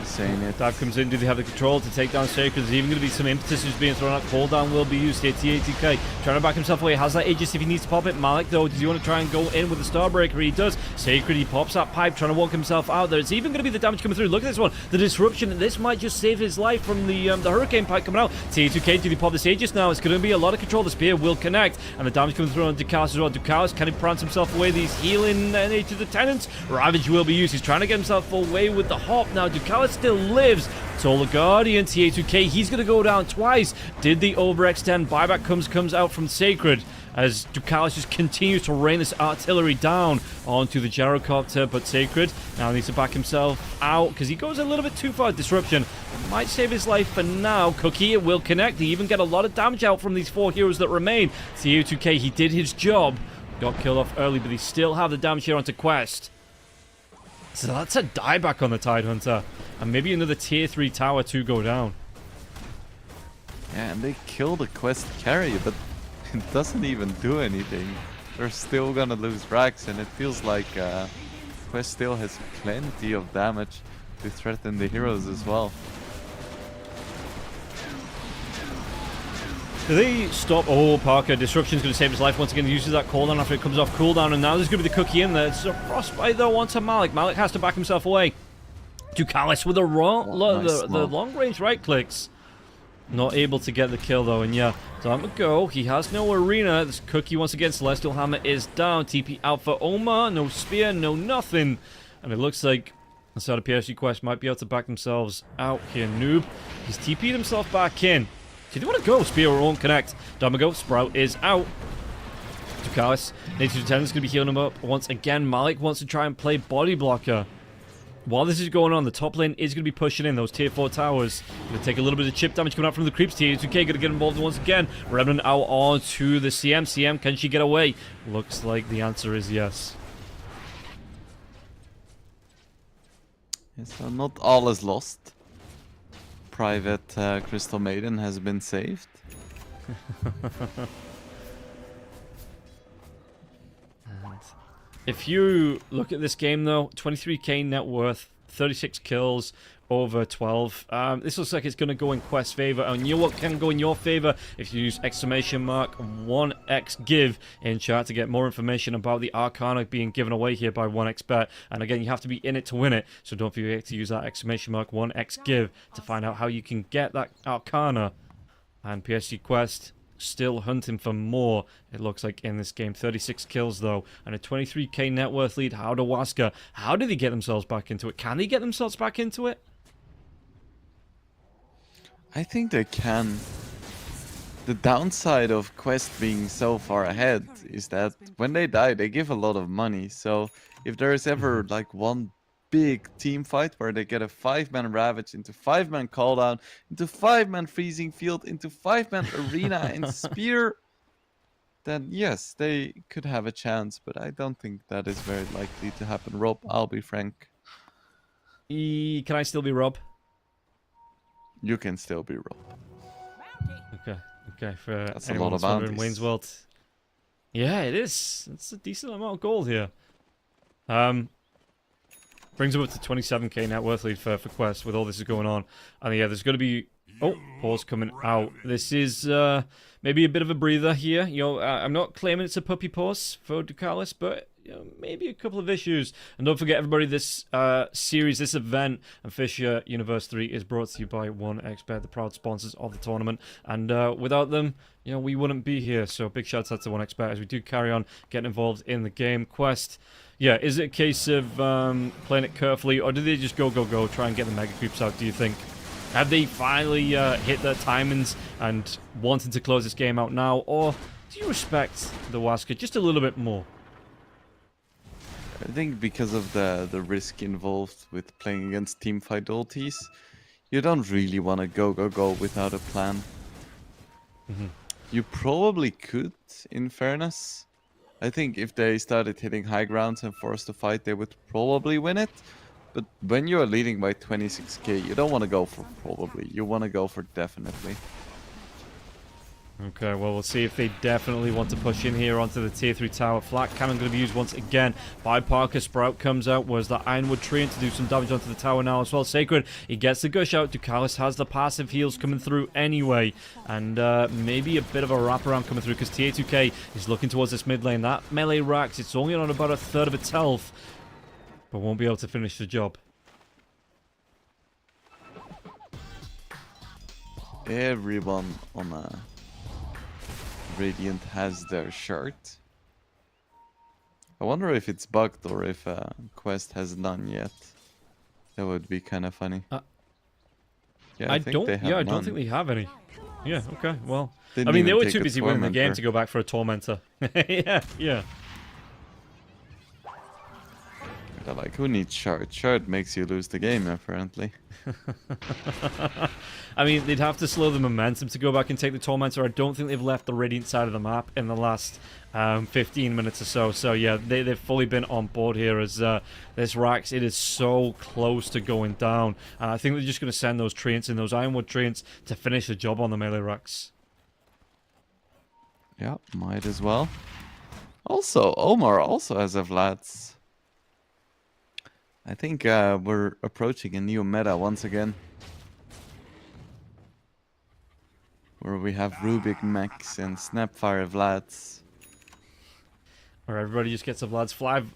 Saying it. Dive comes in. Do they have the control to take down Sacred? There's even going to be some impetus who's being thrown out. Cooldown will be used here. TA2K trying to back himself away. Has that Aegis if he needs to pop it. Malik, though, does he want to try and go in with the Starbreaker? He does. Sacred, he pops that pipe, trying to walk himself out there. It's even going to be the damage coming through. Look at this one. The disruption. This might just save his life from the Hurricane pipe coming out. TA2K, do they pop this Aegis now? It's going to be a lot of control. The spear will connect. And the damage coming through on Ducalis as well. Ducalis, can he prance himself away? These healing to the Tenants. Ravage will be used. He's trying to get himself away with the hop. Now, Ducalis still lives. Solar Guardian, TA2K, he's going to go down twice. Did the overextend? Buyback comes out from Sacred as Ducalis just continues to rain this artillery down onto the gyrocopter, but Sacred now needs to back himself out because he goes a little bit too far. Disruption might save his life for now. Cookie, it will connect. They even get a lot of damage out from these 4 heroes that remain. TA2K, he did his job. Got killed off early, but he still have the damage here onto Quest. So that's a dieback on the Tidehunter. And maybe another Tier 3 tower to go down. Yeah, and they kill the Quest carry, but it doesn't even do anything. They're still gonna lose Rax, and it feels like Quest still has plenty of damage to threaten the heroes as well. Do they stop? Oh, Parker, Disruption's going to save his life once again. He uses that cooldown after it comes off cooldown, and now there's going to be the Cookie in there. It's a Frostbite, though, onto Malik. Malik has to back himself away. Ducalis with the long-range right clicks. Not able to get the kill, though, and yeah, time to go. He has no arena. This Cookie, once again, Celestial Hammer is down. TP out for Omar. No spear, no nothing. And it looks like And so the PSG Quest might be able to back themselves out here. Noob, he's TP'd himself back in. Did he want to go? Spear won't connect. Domago, Sprout is out. Ducalis, Nature Lieutenant's going to be healing him up once again. Malik wants to try and play body blocker. While this is going on, the top lane is going to be pushing in those tier 4 towers. Going to take a little bit of chip damage coming out from the creeps. T2K going to get involved once again. Remnant out onto the CM. CM, can she get away? Looks like the answer is yes. So not all is lost. Private Crystal Maiden has been saved. If you look at this game, though, 23k net worth, 36 kills, over 12. This looks like it's going to go in Quest's favor. And you know what can go in your favor? If you use exclamation mark 1x give in chat to get more information about the Arcana being given away here by 1xbet. And again, you have to be in it to win it. So don't forget to use that exclamation mark 1x give to find out how you can get that Arcana. And PSG Quest still hunting for more, it looks like, in this game. 36 kills, though, and a 23k net worth lead. How do Waska? How do they get themselves back into it? Can they get themselves back into it? I think they can. The downside of Quest being so far ahead is that when they die, they give a lot of money. So if there is ever like one big team fight where they get a 5-man Ravage into 5-man Calldown, into 5-man Freezing Field, into 5-man Arena and Spear, then yes, they could have a chance. But I don't think that is very likely to happen. Rob, I'll be frank. Can I still be Rob? You can still be Rob. Okay, for that's a lot of in bounties. Wayne's World. Yeah, it is. It's a decent amount of gold here. Brings him up to 27k net worth lead for Quest with all this is going on. And yeah, there's going to be... Oh, pause coming out. This is maybe a bit of a breather here. You know, I'm not claiming it's a puppy pause for Ducalis, but you know, maybe a couple of issues. And don't forget, everybody, this series, this event, and FISSURE Universe 3 is brought to you by 1xbet, the proud sponsors of the tournament. And without them, you know, we wouldn't be here. So big shout out to 1xbet as we do carry on getting involved in the game. Quest, yeah, is it a case of playing it carefully, or do they just go, try and get the mega creeps out, do you think? Have they finally hit their timings and wanted to close this game out now, or do you respect the Waska just a little bit more? I think because of the risk involved with playing against teamfight ultis, you don't really want to go without a plan. You probably could, in fairness. I think if they started hitting high grounds and forced a fight, they would probably win it. But when you are leading by 26k, you don't want to go for probably. You want to go for definitely. Okay, well, we'll see if they definitely want to push in here onto the tier 3 tower. Flat cannon going to be used once again by Parker. Sprout comes out. Was the Ironwood Tree to do some damage onto the tower now as well. Sacred, he gets the gush out. Ducalis has the passive heals coming through anyway. And maybe a bit of a wraparound coming through because T2K is looking towards this mid lane. That melee racks, it's only on about a third of its health, but won't be able to finish the job. Everyone on a Radiant has their shirt. I wonder if it's bugged or if Quest has none yet. That would be kind of funny. Yeah, I don't think they have any. Yeah, okay, well. Didn't I mean, they even were take too a busy winning the game Tormentor. to go back for a Tormentor. yeah. They're like, who needs shard? Shard makes you lose the game, apparently. I mean, they'd have to slow the momentum to go back and take the Tormentor. I don't think they've left the Radiant side of the map in the last 15 minutes or so. So yeah, they've fully been on board here as this Rax, it is so close to going down. And I think they're just going to send those Treants in, those Ironwood Treants, to finish the job on the melee Rax. Yeah, might as well. Also, Omar also has a Vlad's. I think we're approaching a new meta once again. Where we have Rubik Max and Snapfire Vlads. Where everybody just gets a Vlads. Five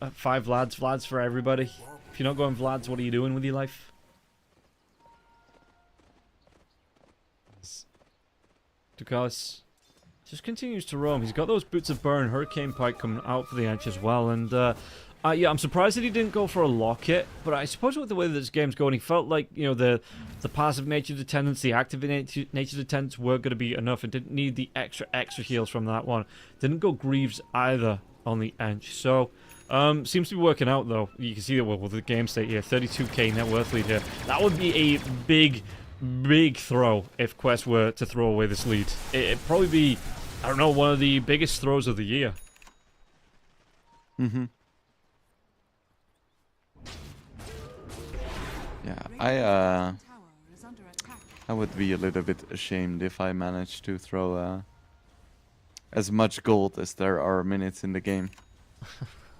Vlads for everybody. If you're not going Vlads, what are you doing with your life? Ducalis just continues to roam. He's got those Boots of Burn, Hurricane Pike coming out for the Ench as well. And Yeah, I'm surprised that he didn't go for a locket, but I suppose with the way that this game's going, he felt like, you know, the passive nature of the tendons, the active nature of the tendons were going to be enough and didn't need the extra heals from that one. Didn't go Greaves either on the Ench. So, seems to be working out, though. You can see that with the game state here, 32k net worth lead here. That would be a big throw if Quest were to throw away this lead. It'd probably be, I don't know, one of the biggest throws of the year. Mm-hmm. Yeah, I would be a little bit ashamed if I managed to throw as much gold as there are minutes in the game.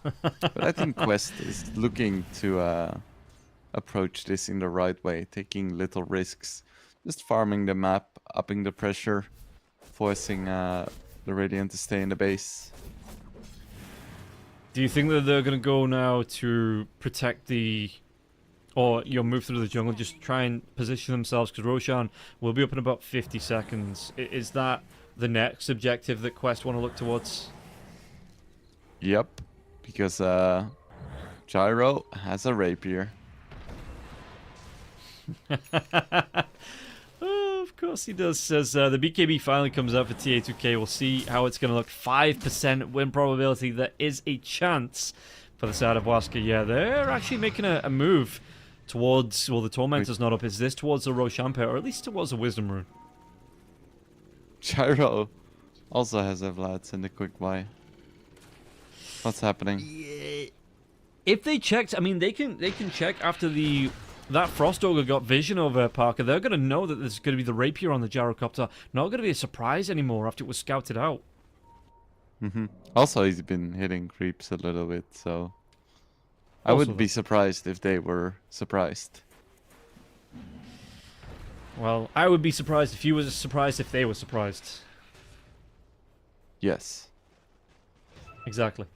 But I think Quest is looking to approach this in the right way, taking little risks, just farming the map, upping the pressure, forcing the Radiant to stay in the base. Do you think that they're going to go now to protect the... or you'll move through the jungle, just try and position themselves, because Roshan will be up in about 50 seconds. Is that the next objective that Quest want to look towards? Yep, because Gyro has a rapier. Oh, of course he does. As the BKB finally comes out for TA2K, we'll see how it's going to look. 5% win probability. There is a chance for the side of Waska. Yeah, they're actually making a move towards, well, the Tormentor's not up. Is this towards the Roshan pair, or at least towards the Wisdom Rune? Gyro also has a Vlads and a quick buy. What's happening? Yeah. If they checked, I mean, they can check after that Frost Ogre got vision over Parker. They're going to know that there's going to be the Rapier on the Gyrocopter. Not going to be a surprise anymore after it was scouted out. Mm-hmm. Also, he's been hitting creeps a little bit, so I wouldn't be surprised if they were surprised. Well, I would be surprised if you were surprised if they were surprised. Yes. Exactly.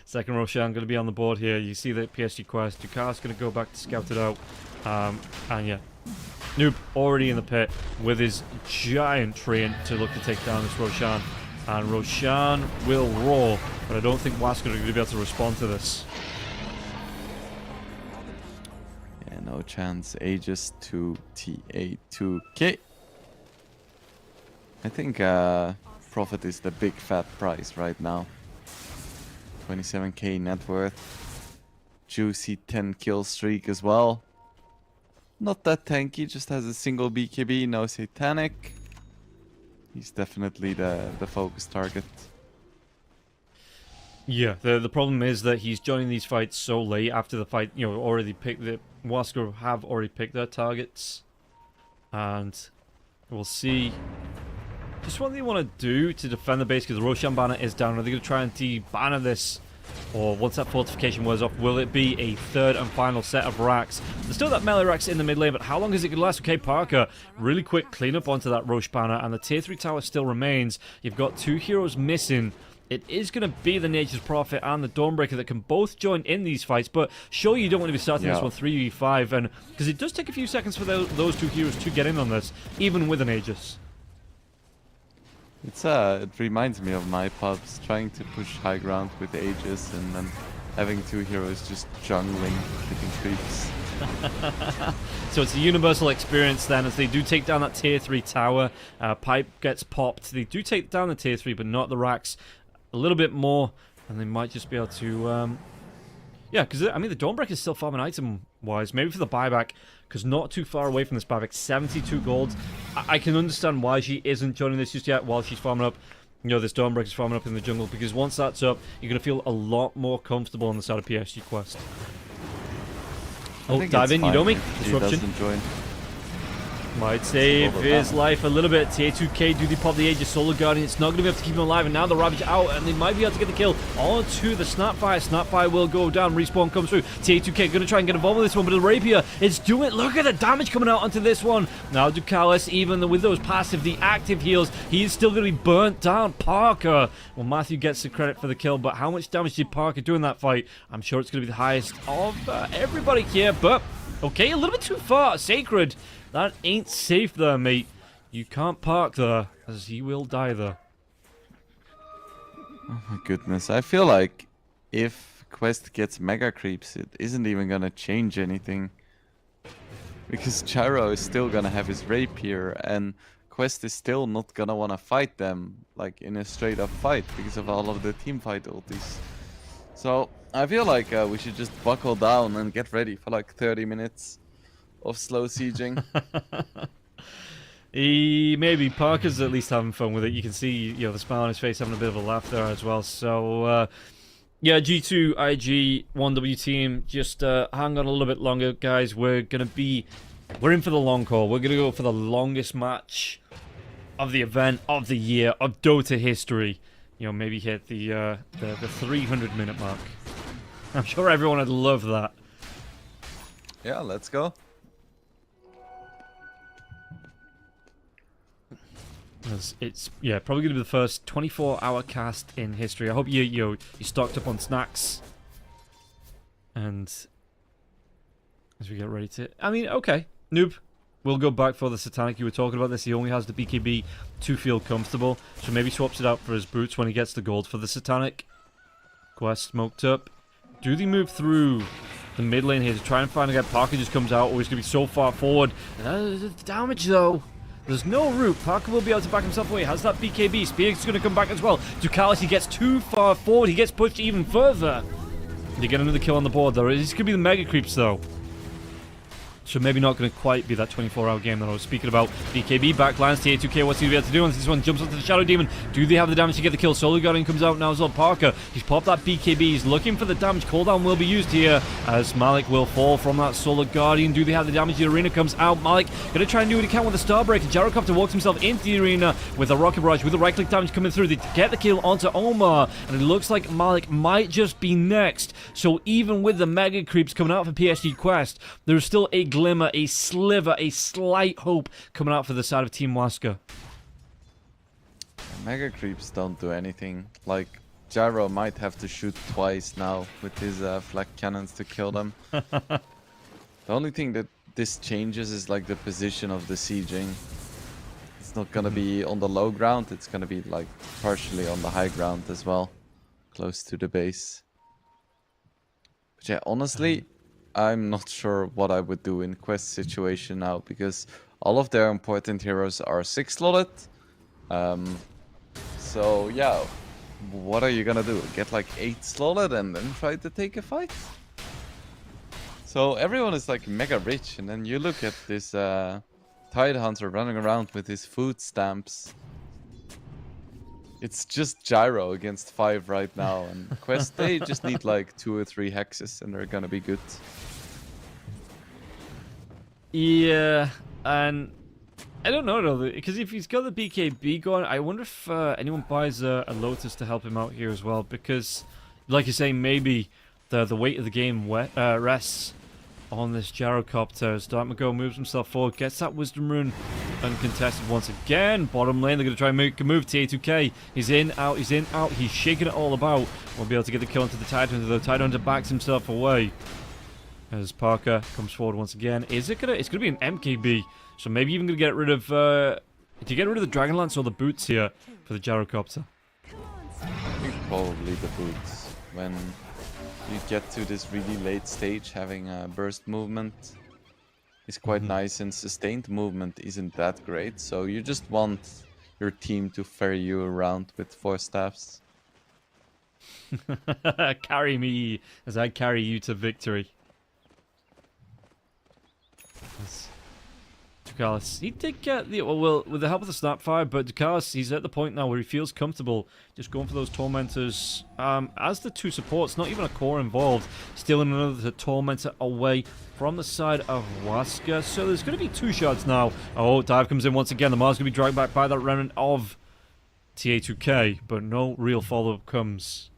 Second Roshan going to be on the board here. You see that PSG Quest. Ducar's going to go back to scout it out. And yeah, Noob already in the pit with his giant train to look to take down this Roshan. And Roshan will roar, but I don't think Waska are going to be able to respond to this. Yeah, no chance. Aegis to TA2K. I think Prophet is the big fat prize right now. 27k net worth. Juicy 10 kill streak as well. Not that tanky, just has a single BKB, no Satanic. He's definitely the focus target. Yeah, the problem is that he's joining these fights so late after the fight, you know, already picked the Waska have already picked their targets. And we'll see just what they want to do to defend the base, because the Roshan banner is down. Are they going to try and de-banner this? Or once that fortification wears off, will it be a third and final set of racks? There's still that melee racks in the mid lane, but how long is it going to last? Okay, Parker, really quick cleanup onto that Roche banner, and the tier 3 tower still remains. You've got two heroes missing. It is going to be the Nature's Prophet and the Dawnbreaker that can both join in these fights, but sure, you don't want to be starting this one 3v5, and because it does take a few seconds for those two heroes to get in on this, even with an Aegis. It reminds me of my pubs, trying to push high ground with Aegis and then having two heroes just jungling, hitting creeps. So it's a universal experience then, as they do take down that tier 3 tower. Pipe gets popped. They do take down the tier 3, but not the racks. A little bit more, and they might just be able to... yeah, because, I mean, the Dawnbreaker is still farming item-wise. Maybe for the buyback, because not too far away from this buyback. 72 gold. I can understand why she isn't joining this just yet while she's farming up. You know, this Dawnbreaker is farming up in the jungle, because once that's up, you're going to feel a lot more comfortable on the side of PSG Quest. Oh, dive in, Yudomi. Disruption. Might save his life a little bit. TA2K, do they pop the Aegis Solar Guardian? It's not going to be able to keep him alive, and now the Ravage out, and they might be able to get the kill onto the Snapfire. Snapfire will go down, Respawn comes through. TA2K going to try and get involved with this one, but the Rapier is doing it. Look at the damage coming out onto this one. Now Ducalis, even with those passive, the active heals, he is still going to be burnt down. Parker, well, Matthew gets the credit for the kill, but how much damage did Parker do in that fight? I'm sure it's going to be the highest of everybody here, but okay, a little bit too far. Sacred, that ain't safe there, mate. You can't park there, as he will die there. Oh my goodness. I feel like if Quest gets Mega Creeps, it isn't even gonna change anything. Because Gyro is still gonna have his Rapier, and Quest is still not gonna wanna fight them, like in a straight up fight, because of all of the team fight ultis. So, I feel like we should just buckle down and get ready for like 30 minutes of slow sieging. Maybe Parker's at least having fun with it. You can see, you know, the smile on his face, having a bit of a laugh there as well. So, yeah, G2, IG, 1W team, just hang on a little bit longer, guys. We're in for the long haul. We're gonna go for the longest match of the event, of the year, of Dota history. You know, maybe hit the 300-minute mark. I'm sure everyone would love that. Yeah, let's go. It's yeah, probably gonna be the first 24-hour cast in history. I hope you stocked up on snacks. And as we get ready to, I mean, okay, Noob, we'll go back for the Satanic. You were talking about this. He only has the BKB to feel comfortable, so maybe swaps it out for his boots when he gets the gold for the Satanic. Quest smoked up. Do they move through the mid lane here to try and find a guy? Parker just comes out. Oh, he's gonna be so far forward. The damage though. There's no route. Parker will be able to back himself away. Has that BKB. Spear's going to come back as well. Ducalis, he gets too far forward. He gets pushed even further. They get another kill on the board, though. It's going to be the Mega Creeps, though. So maybe not going to quite be that 24-hour game that I was speaking about. BKB backlines, TA2K, what's he going to be able to do? And this one jumps onto the Shadow Demon. Do they have the damage to get the kill? Solar Guardian comes out now as well. Parker, he's popped that BKB. He's looking for the damage. Cooldown will be used here as Malik will fall from that Solar Guardian. Do they have the damage? The arena comes out. Malik going to try and do what he can with the Starbreaker. Gyrocopter walks himself into the arena with a Rocket Barrage, with the right-click damage coming through. They get the kill onto Omar, and it looks like Malik might just be next. So even with the Mega Creeps coming out for PSG Quest, there's still a glimmer, a sliver, a slight hope coming out for the side of Team Waska. Mega Creeps don't do anything. Like, Gyro might have to shoot twice now with his flak cannons to kill them. The only thing that this changes is like the position of the sieging. It's not gonna be on the low ground, it's gonna be like partially on the high ground as well, close to the base. But yeah, honestly, I'm not sure what I would do in quest situation now, because all of their important heroes are 6-slotted. So yeah, what are you gonna do? Get like 8-slotted and then try to take a fight? So everyone is like mega rich, and then you look at this Tide Hunter running around with his food stamps. It's just Gyro against 5 right now, and Quest, they just need like 2 or 3 hexes and they're gonna be good. Yeah, and I don't know though, because if he's got the BKB going, I wonder if anyone buys a Lotus to help him out here as well, because like you say, maybe the weight of the game rests on this Gyrocopter. As Dartmago moves himself forward, gets that Wisdom Rune uncontested once again. Bottom lane, they're going to try and make a move. TA2K, he's in, out, he's shaking it all about. Won't be able to get the kill into the Tidehunter, though. Tidehunter backs himself away as Parker comes forward once again. It's gonna be an MKB, so maybe even gonna get rid of do you get rid of the Dragonlance or the boots here for the Gyrocopter? I think probably the boots. When you get to this really late stage, having a burst movement is quite nice, and sustained movement isn't that great, so you just want your team to ferry you around with 4 staffs. Carry me as I carry you to victory. Ducalis, he did get the well with the help of the Snapfire, but Ducalis, he's at the point now where he feels comfortable just going for those Tormentors. As the 2 supports, not even a core involved, stealing another Tormentor away from the side of Waska. So there's going to be 2 shots now. Oh, dive comes in once again. The Mars going to be dragged back by that remnant of TA2K, but no real follow-up comes.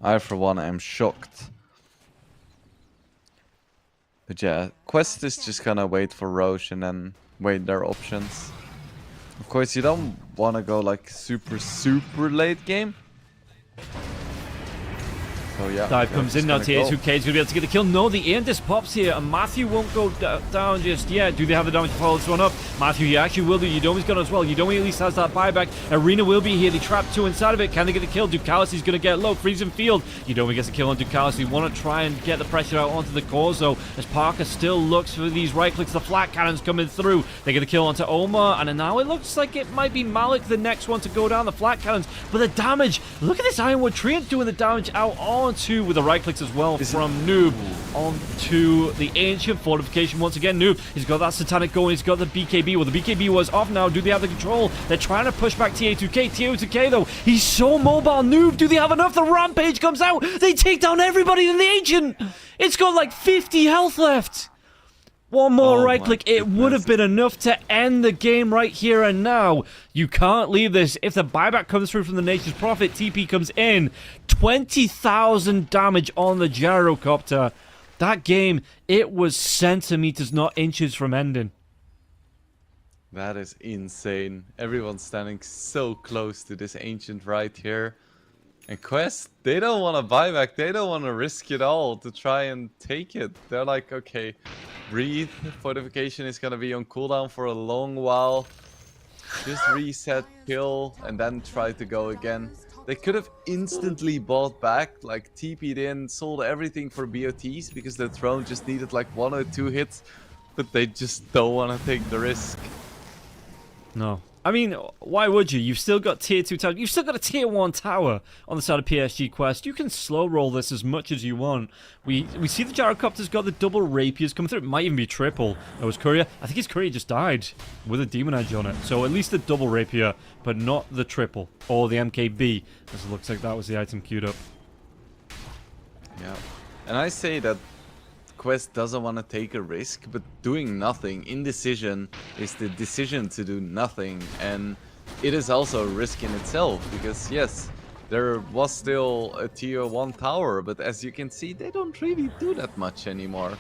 I, for one, am shocked. But yeah, Quest is just gonna wait for Roche and then wait their options. Of course, you don't want to go like super late game. Oh yeah. Dive they're comes just in now. gonna go. Т3 is going to be able to get the kill. No, the Aeondis pops here, and Matthew won't go down just yet. Do they have the damage to follow this one up? Matthew, he actually will do. Yudomi's got it as well. Yudomi at least has that buyback. Arena will be here. They trap 2 inside of it. Can they get the kill? Ducalis is going to get low. Freezing field. Yudomi gets a kill on Ducalis. They want to try and get the pressure out onto the cores, though, as Parker still looks for these right clicks. The flat cannons coming through. They get a kill onto Omar, and now it looks like it might be Malik, the next one to go down. The flat cannons, but the damage. Look at this Ironwood Treant doing the damage out onto with the right clicks as well from Noob onto the Ancient Fortification once again. Noob, he's got that Satanic going, he's got the BKB. Well, the BKB was off now. Do they have the control? They're trying to push back TA2K. TA2K, though, he's so mobile. Noob, do they have enough? The Rampage comes out. They take down everybody in the Ancient. It's got like 50 health left. One more right click, it would have been enough to end the game right here and now. You can't leave this. If the buyback comes through from the Nature's Prophet, TP comes in. 20,000 damage on the gyrocopter. That game, it was centimeters, not inches from ending. That is insane. Everyone's standing so close to this Ancient right here. And Quest, they don't want to buy back. They don't want to risk it all to try and take it. They're like, okay, breathe. Fortification is going to be on cooldown for a long while. Just reset, kill, and then try to go again. They could have instantly bought back, like TP'd in, sold everything for BOTs because the throne just needed like 1 or 2 hits. But they just don't want to take the risk. No. I mean, why would you? You've still got tier 2 towers. You've still got a tier 1 tower on the side of PSG Quest. You can slow roll this as much as you want. We see the gyrocopter's got the double rapiers coming through. It might even be triple. That was Courier. I think his Courier just died with a demon edge on it. So at least the double rapier, but not the triple or the MKB, as it looks like that was the item queued up. Yeah. And I say that Quest doesn't want to take a risk, but doing nothing, indecision, is the decision to do nothing, and it is also a risk in itself, because yes, there was still a tier 1 tower, but as you can see, they don't really do that much anymore.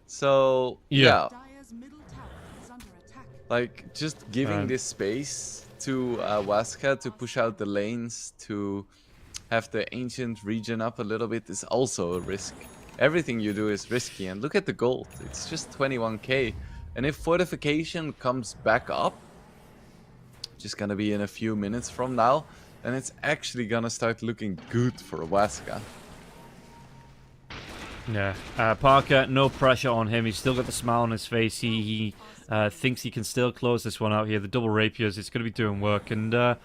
So, yeah. Dire's middle tower is under attack. Like, just giving this space to Waska to push out the lanes, to have the Ancient regen up a little bit is also a risk. Everything you do is risky, and look at the gold. It's just 21k. And if Fortification comes back up, just gonna be in a few minutes from now, then it's actually gonna start looking good for Waska. Yeah, Parker, no pressure on him. He's still got the smile on his face. He thinks he can still close this one out here. The double rapiers, it's going to be doing work. And let's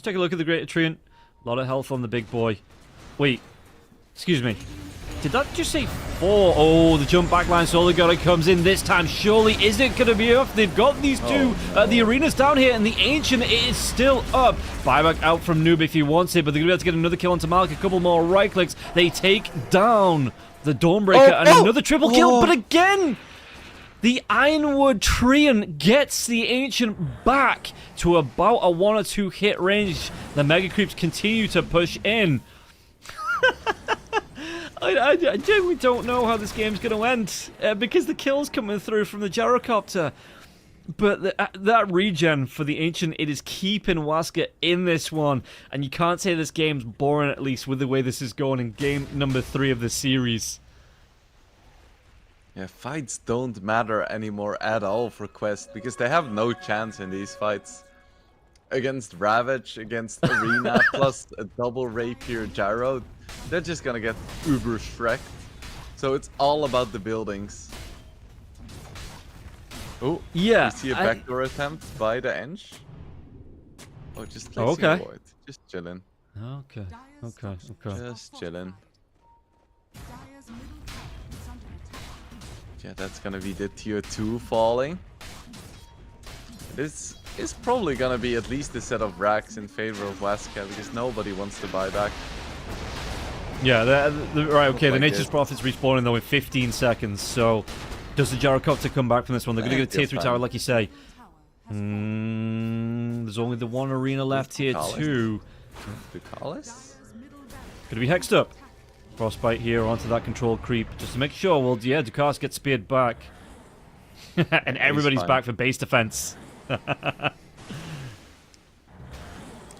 take a look at the Greater Treant. A lot of health on the big boy. Wait, excuse me. Did that just say 4? Oh, the jump backline solo guy comes in this time. Surely, is it going to be enough? They've got these two. The arena's down here, and the Ancient is still up. Buyback out from Noob if he wants it, but they're going to be able to get another kill onto Malik. A couple more right clicks. They take down the Dawnbreaker, and another triple kill. But again, the Ironwood Treant gets the Ancient back to about a 1 or 2 hit range. The Mega Creeps continue to push in. I genuinely don't know how this game's going to end because the kill's coming through from the gyrocopter. But that regen for the Ancient, it is keeping Waska in this one. And you can't say this game's boring, at least with the way this is going in game number 3 of the series. Yeah, fights don't matter anymore at all for Quest, because they have no chance in these fights. Against Ravage, against Arena, plus a double rapier gyro, they're just gonna get uber shreked. So it's all about the buildings. Oh, yeah. You see a backdoor attempt by the Eng? Oh, just placing a ward. Just chilling. Okay. Just chilling. Dire's middle tower is under attack. Yeah, that's gonna be the tier 2 falling. This is probably gonna be at least a set of racks in favor of Waska, because nobody wants to buy back. Yeah, right, okay, the Like Nature's Prophet's respawning though in 15 seconds, so does the gyrocopter come back from this one? They're going to get a tier 3 tower, like you say. There's only the one arena left, tier 2. Ducalis? Going to be hexed up. Frostbite here onto that control creep, just to make sure, well, yeah, Ducalis gets speared back. And everybody's back for base defense.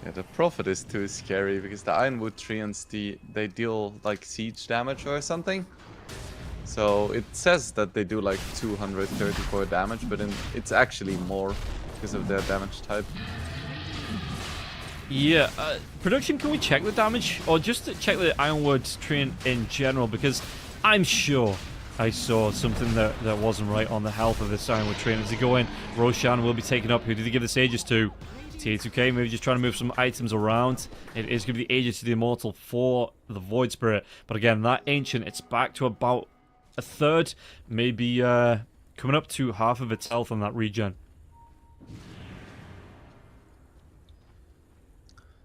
Yeah, the Prophet is too scary because the Ironwood Treants, they deal like siege damage or something. So it says that they do like 234 damage, but it's actually more because of their damage type. Yeah, production, can we check the damage? Or just to check the Ironwood Treant in general? Because I'm sure I saw something that wasn't right on the health of this Ironwood Treant. As they go in, Roshan will be taken up. Who did he give this Aegis to? Pt.3, maybe just trying to move some items around. It is going to be the Aegis to the Immortal for the Void Spirit. But again, that Ancient, it's back to about a third, maybe coming up to half of its health on that regen.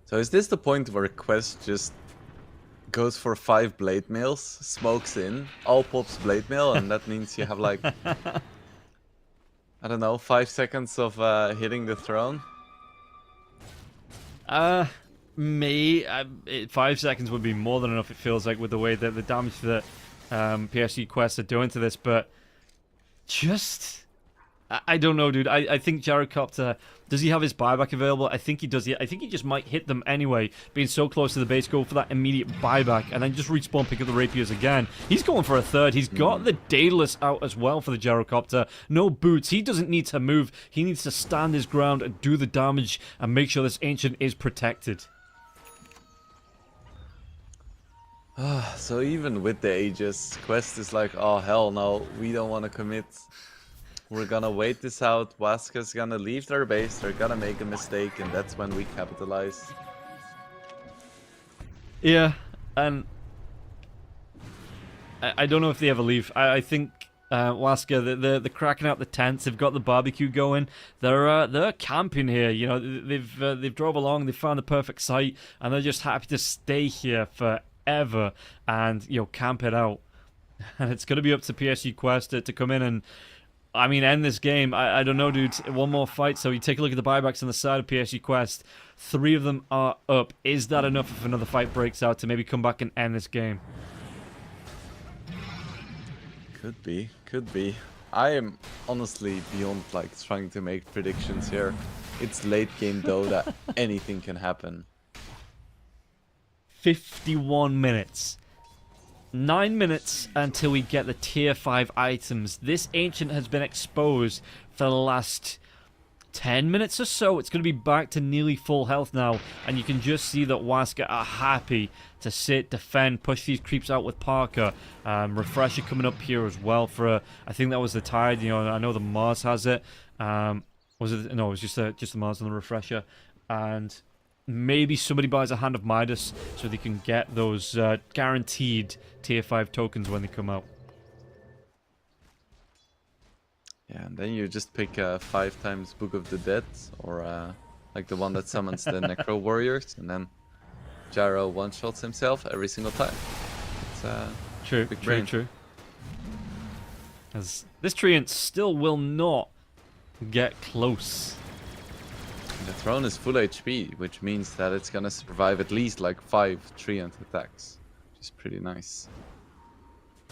So is this the point where Quest just goes for 5 blade mails, smokes in, all pops blade mail, and that means you have like, I don't know, 5 seconds of hitting the throne? 5 seconds would be more than enough, it feels like, with the way that the damage that PSG Quest are doing to this, but just... I don't know, dude. I think Gyrocopter, does he have his buyback available? I think he does. I think he just might hit them anyway, being so close to the base, go for that immediate buyback, and then just respawn, pick up the rapiers again. He's going for a third. He's got the Daedalus out as well for the Gyrocopter. No boots. He doesn't need to move. He needs to stand his ground and do the damage and make sure this Ancient is protected. So even with the Aegis, Quest is like, oh hell no, we don't want to commit. We're gonna wait this out. Waska's gonna leave their base. They're gonna make a mistake, and that's when we capitalize. Yeah, and I don't know if they ever leave. I think Waska, they're cracking out the tents. They've got the barbecue going. They're camping here. You know, they've drove along. They found the perfect site, and they're just happy to stay here forever and camp it out. And it's gonna be up to PSG Quest to come in and, I mean, end this game. I don't know, dude. One more fight. So you take a look at the buybacks on the side of PSG Quest. 3 of them are up. Is that enough if another fight breaks out to maybe come back and end this game? Could be, could be. I am honestly beyond like trying to make predictions here. It's late game Dota. Anything can happen. 51 minutes. 9 minutes until we get the tier 5 items. This Ancient has been exposed for the last 10 minutes or so. It's going to be back to nearly full health now, and you can just see that Waska are happy to sit, defend, push these creeps out with Parker. Refresher coming up here as well for I think that was the Tide. I know the MOUZ has it. Was it? No, it was just the MOUZ and the Refresher. And maybe somebody buys a Hand of Midas so they can get those guaranteed tier 5 tokens when they come out. Yeah, and then you just pick 5 times Book of the Dead, or like the one that summons the Necro Warriors, and then Gyro one-shots himself every single time. It's True. As this Treant still will not get close. The throne is full HP, which means that it's gonna survive at least like 5 Treant attacks, which is pretty nice.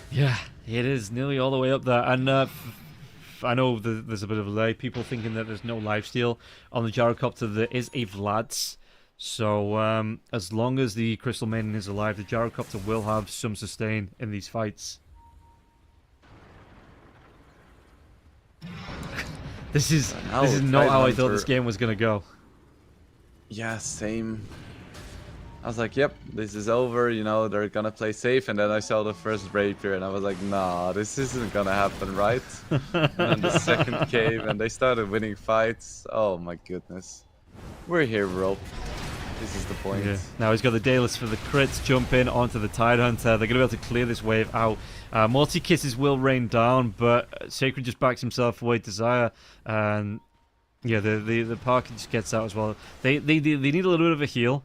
Yeah, it is nearly all the way up there. And I know there's a bit of a delay. People thinking that there's no lifesteal on the Gyrocopter. There is a Vlad's. So as long as the Crystal Maiden is alive, the Gyrocopter will have some sustain in these fights. This is not how I thought this game was gonna go. Yeah, same. I was like, yep, this is over, they're gonna play safe, and then I saw the first rapier and I was like, nah, this isn't gonna happen, right? And then the second came and they started winning fights. Oh my goodness. We're here, bro. This is the point. Yeah. Now he's got the Daedalus for the crits, jump in onto the Tide Hunter. They're going to be able to clear this wave out. Multi-kisses will rain down, but Sacred just backs himself away, Desire. And yeah, the Parker just gets out as well. They need a little bit of a heal.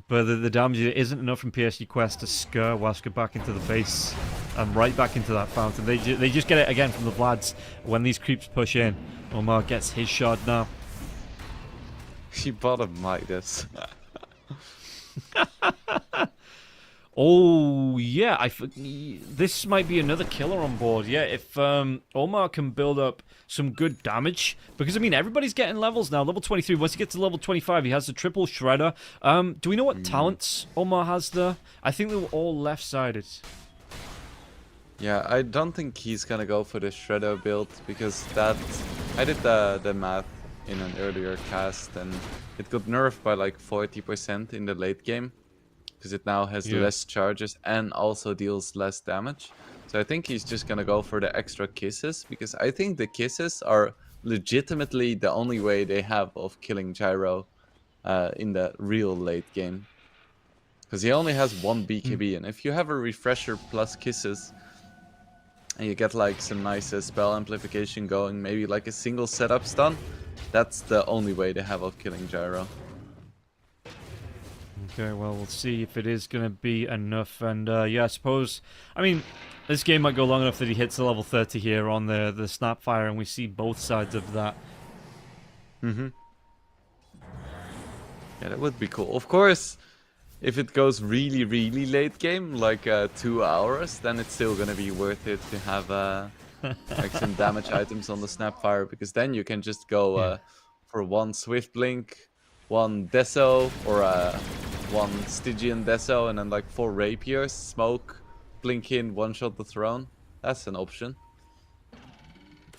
But the damage isn't enough from PSG Quest to scare Waska back into the base and right back into that fountain. They just get it again from the Vlads when these creeps push in. Omar gets his shard now. He bought a Midas. Oh, yeah, this might be another killer on board. Yeah, if Omar can build up some good damage, because, I mean, everybody's getting levels now. Level 23, once he gets to level 25, he has the triple shredder. Do we know what talents Omar has there? I think they were all left-sided. Yeah, I don't think he's gonna go for the shredder build, because that... I did the math in an earlier cast, and it got nerfed by like 40% in the late game. Because it now has less charges and also deals less damage. So I think he's just gonna go for the extra kisses, because I think the kisses are legitimately the only way they have of killing Gyro in the real late game. Because he only has one BKB, and if you have a refresher plus kisses, and you get like some nice spell amplification going, maybe like a single setup stun, that's the only way they have of killing Gyro. Okay, well, we'll see if it is going to be enough. And yeah, I suppose, I mean, this game might go long enough that he hits the level 30 here on the Snapfire, and we see both sides of that. Yeah, that would be cool. Of course, if it goes really, really late game, like 2 hours, then it's still going to be worth it to have like some damage items on the Snapfire, because then you can just go for one Swift Blink, one Deso, or one Stygian Deso, and then like 4 Rapiers, smoke, blink in, one-shot the throne. That's an option.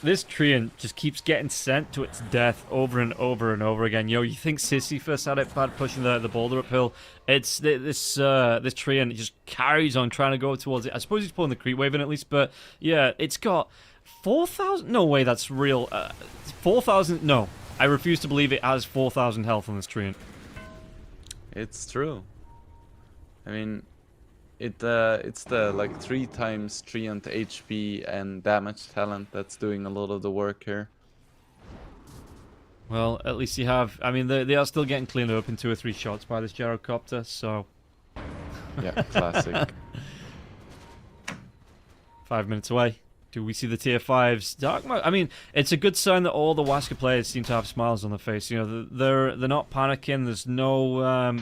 This Treant just keeps getting sent to its death over and over and over again. Yo, you think Sisyphus had it bad pushing the boulder uphill? It's this Treant just carries on trying to go towards it. I suppose he's pulling the creep wave in at least, but yeah, it's got 4,000. No way, that's real. 4,000. No, I refuse to believe it has 4,000 health on this Treant. It's true. I mean, it's the like 3 times Treant HP and damage talent that's doing a lot of the work here. Well, at least you have... I mean, they are still getting cleaned up in 2 or 3 shots by this gyrocopter, so... Yeah, classic. 5 minutes away. Do we see the tier 5s? I mean, it's a good sign that all the Wasker players seem to have smiles on their face. You know, they're not panicking. There's no...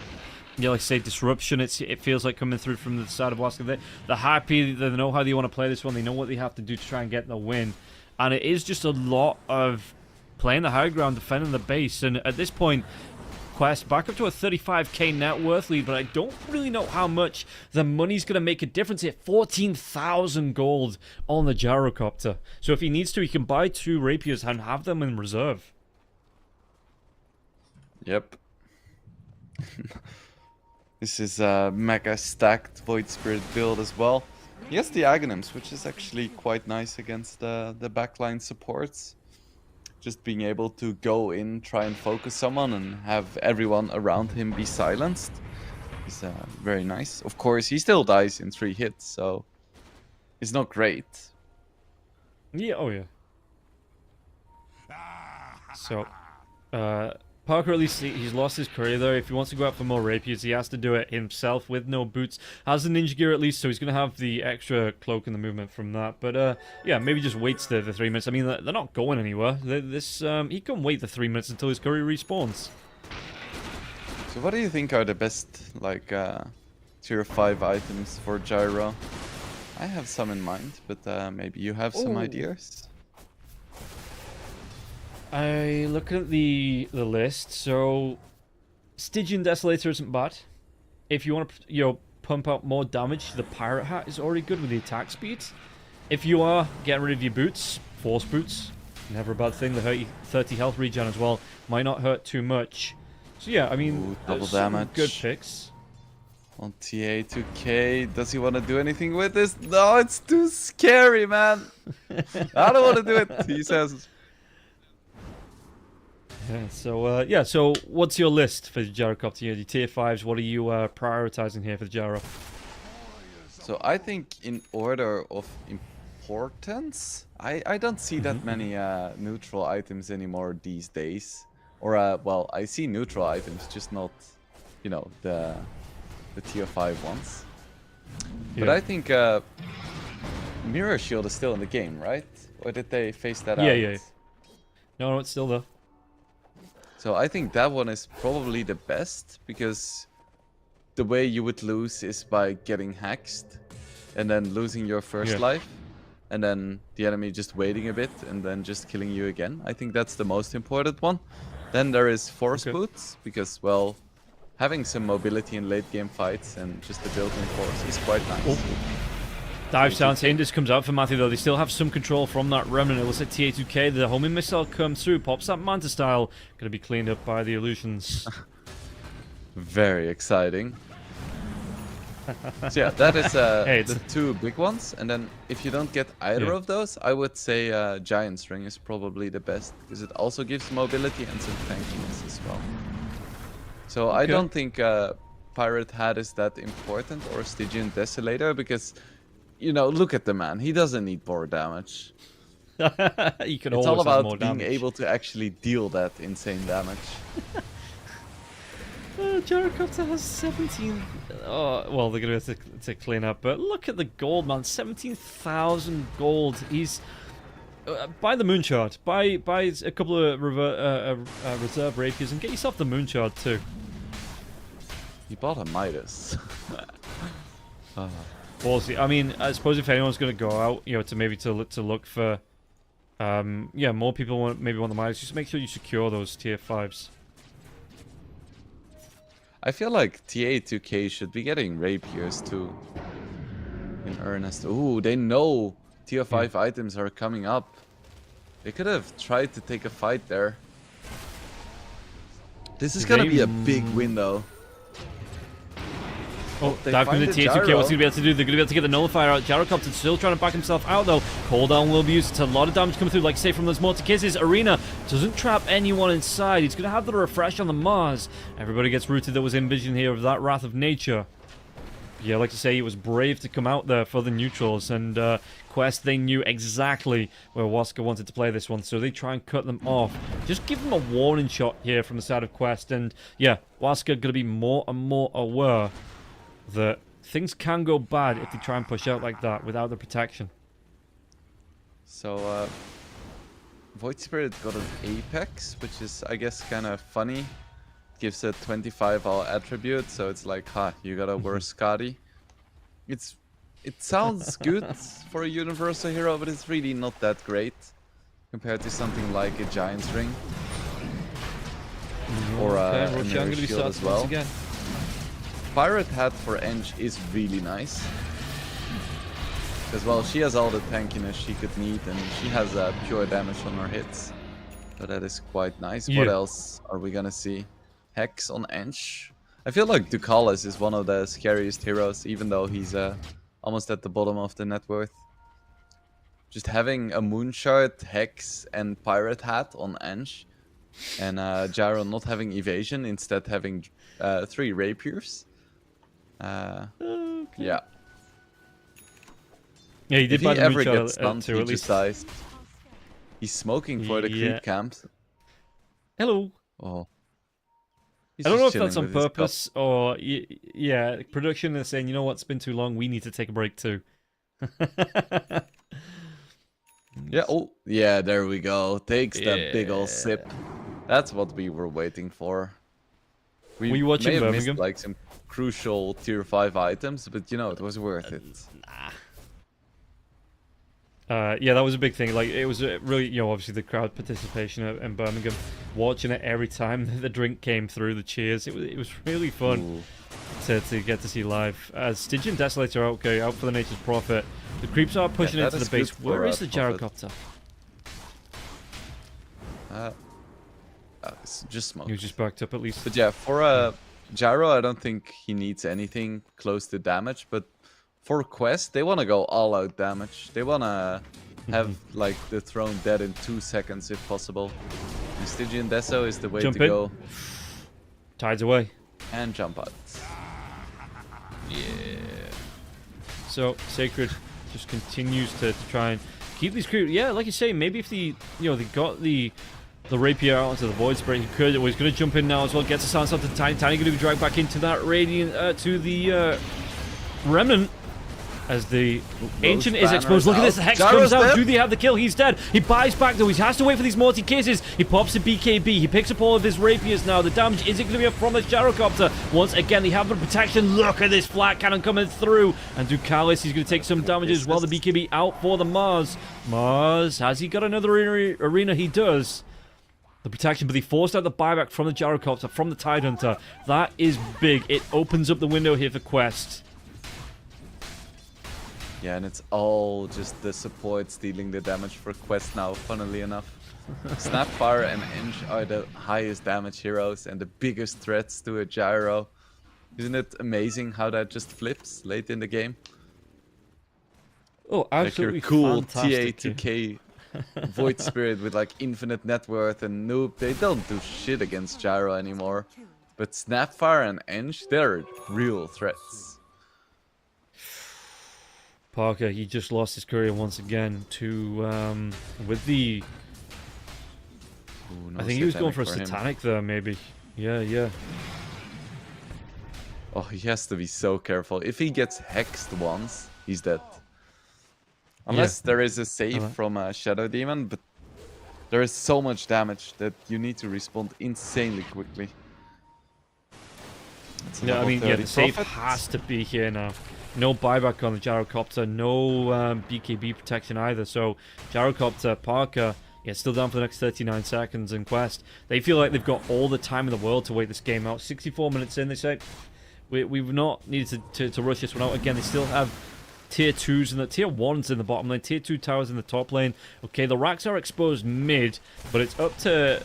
yeah, like say disruption. It feels like coming through from the side of Wasker. They're happy. They know how they want to play this one. They know what they have to do to try and get the win. And it is just a lot of playing the high ground, defending the base. And at this point, Quest back up to a 35k net worth lead, but I don't really know how much the money's going to make a difference here. 14,000 gold on the gyrocopter. So if he needs to, he can buy 2 rapiers and have them in reserve. Yep. This is a mega stacked Void Spirit build as well. He has the Aghanims, which is actually quite nice against the backline supports. Just being able to go in, try and focus someone, and have everyone around him be silenced is very nice. Of course, he still dies in 3 hits, so it's not great. Yeah, oh yeah. So, Parker, at least he's lost his career there. If he wants to go out for more rapiers, he has to do it himself with no boots. Has the ninja gear at least, so he's going to have the extra cloak and the movement from that. But yeah, maybe just waits the 3 minutes. I mean, they're not going anywhere. He can wait the 3 minutes until his career respawns. So what do you think are the best, like, tier 5 items for Gyro? I have some in mind, but maybe you have some ideas? I look at the list, so Stygian Desolator isn't bad. If you want to, pump out more damage, the Pirate Hat is already good with the attack speed. If you are getting rid of your boots, Force Boots, never a bad thing. The 30 health regen as well might not hurt too much. So yeah, I mean, ooh, double damage. Good picks. On TA 2K, does he want to do anything with this? No, it's too scary, man. I don't want to do it, he says. Yeah, so what's your list for the gyrocopter here? The tier 5s, what are you prioritizing here for the gyro? So I think in order of importance, I don't see that many neutral items anymore these days. Or, well, I see neutral items, just not, the tier 5 ones. Yeah. But I think Mirror Shield is still in the game, right? Or did they phase that out? Yeah. No, it's still there. So I think that one is probably the best, because the way you would lose is by getting hexed and then losing your first life, and then the enemy just waiting a bit and then just killing you again. I think that's the most important one. Then there is force boots, because, well, having some mobility in late game fights and just the built-in force is quite nice. Dive sounds. Indus comes out for Matthew, though. They still have some control from that Remnant. It looks like TA2K, the homing missile comes through, pops that Manta style. Going to be cleaned up by the illusions. Very exciting. So yeah, that is the two big ones. And then if you don't get either of those, I would say Giant's Ring is probably the best, because it also gives mobility and some tankiness as well. So I don't think Pirate Hat is that important, or Stygian Desolator, because, you know, look at the man. He doesn't need more damage. You can It's always all have about more being damage. able to actually deal that insane damage. Gyrocopter has 17. Oh, well, they're going to have to clean up. But look at the gold, man. 17,000 gold. He's... buy the Moonshard. Buy a couple of reserve rapiers and get yourself the Moonshard too. He bought a Midas. We'll see. I mean, I suppose if anyone's going to go out, you know, to look for, more people maybe want the Midas, just make sure you secure those tier 5s. I feel like TA2K should be getting rapiers too. In earnest. Ooh, they know tier 5 items are coming up. They could have tried to take a fight there. This is gonna be a big win though. Oh, they dive from the find tier the 2K. What's gyro. he going to be able to do? They're going to be able to get the Nullifier out. Gyrocopter's still trying to back himself out, though. Cooldown will be used. It's a lot of damage coming through, like I say, from those Mortar Kisses. Arena doesn't trap anyone inside. He's going to have the refresh on the MOUZ. Everybody gets rooted that was envisioned here of that Wrath of Nature. Yeah, like I say, it was brave to come out there for the neutrals. And Quest, they knew exactly where Waska wanted to play this one, so they try and cut them off. Just give them a warning shot here from the side of Quest. And yeah, Waska going to be more and more aware that things can go bad if they try and push out like that without the protection. So, Void Spirit got an Apex, which is, I guess, kind of funny. Gives a 25 all attribute, so it's like, you got a worse Skadi. It sounds good for a universal hero, but it's really not that great compared to something like a Giant's Ring. Or a Mirror Shield as well. Again. Pirate Hat for Eng is really nice. Because, well, she has all the tankiness she could need, and she has pure damage on her hits. So that is quite nice. What else are we gonna see? Hex on Eng. I feel like Ducalis is one of the scariest heroes, even though he's almost at the bottom of the net worth. Just having a Moonshard, Hex, and Pirate Hat on Eng, and Gyro not having evasion, instead having 3 rapiers. Yeah. Yeah, he did If he buy the ever Moonshard, gets stunned, too, he at least. just dies. He's smoking for the creep camps. Hello. Oh. I don't know if that's on purpose or, yeah, production is saying, you know what, it's been too long, we need to take a break too. Yeah, oh, yeah, there we go. Takes that big ol' sip. That's what we were waiting for. We Were you watching may have Birmingham? missed, like, some crucial tier 5 items, but, you know, it was worth it. Yeah, that was a big thing. Like, it was really, you know, obviously the crowd participation in Birmingham, watching it every time the drink came through, the cheers. It was really fun to get to see live. As Stygian Desolator out for the Nature's Prophet. The creeps are pushing into the base. Where is the Gyrocopter? It's just smoke. He was just backed up at least. But yeah, for Gyro, I don't think he needs anything close to damage, but for Quest, they want to go all-out damage. They want to have, like, the throne dead in 2 seconds if possible. And Stygian Deso is the way Jump to in. go. Tides away. And jump out. Yeah. So, Sacred just continues to try and keep these crew. Yeah, like you say, maybe if they got the rapier out onto the Void Spirit, he could. He's going to jump in now as well. Gets a silence onto Tiny. Tiny going to be dragged back into that Radiant, to the Remnant. as the Rose Ancient is banner exposed. Look at this, the Hex Gyro's comes out. dead. Do they have the kill? He's dead. He buys back though. He has to wait for these multi-cases. He pops a BKB. He picks up all of his rapiers now. The damage isn't going to be up from this Gyrocopter. Once again, they have the protection. Look at this flat cannon coming through. And Ducalis, he's going to take some damage as well. The BKB out for the MOUZ. MOUZ, has he got another arena? He does. The protection, but he forced out the buyback from the Gyrocopter, from the Tidehunter. That is big. It opens up the window here for Quest. Yeah, and it's all just the supports dealing the damage for Quest now, funnily enough. Snapfire and Eng are the highest damage heroes and the biggest threats to a Gyro. Isn't it amazing how that just flips late in the game? Oh, absolutely like your cool fantastic. TA2K Void Spirit with like infinite net worth and Noob, they don't do shit against Gyro anymore. But Snapfire and Eng, they're real threats. Parker, he just lost his career once again to, with the... Ooh, no I think he was going for a him. Satanic there, maybe. Yeah. Oh, he has to be so careful. If he gets hexed once, he's dead. Unless there is a save from a Shadow Demon, but there is so much damage that you need to respond insanely quickly. Yeah, I mean, yeah, the save Prophet. has to be here now. No buyback on the Gyrocopter, no BKB protection either. So, Gyrocopter, Parker, yeah, still down for the next 39 seconds. And Quest, they feel like they've got all the time in the world to wait this game out. 64 minutes in, they say. We've not needed to rush this one out. Again, they still have tier 2s and the tier 1s in the bottom lane, tier 2 towers in the top lane. Okay, the racks are exposed mid, but it's up to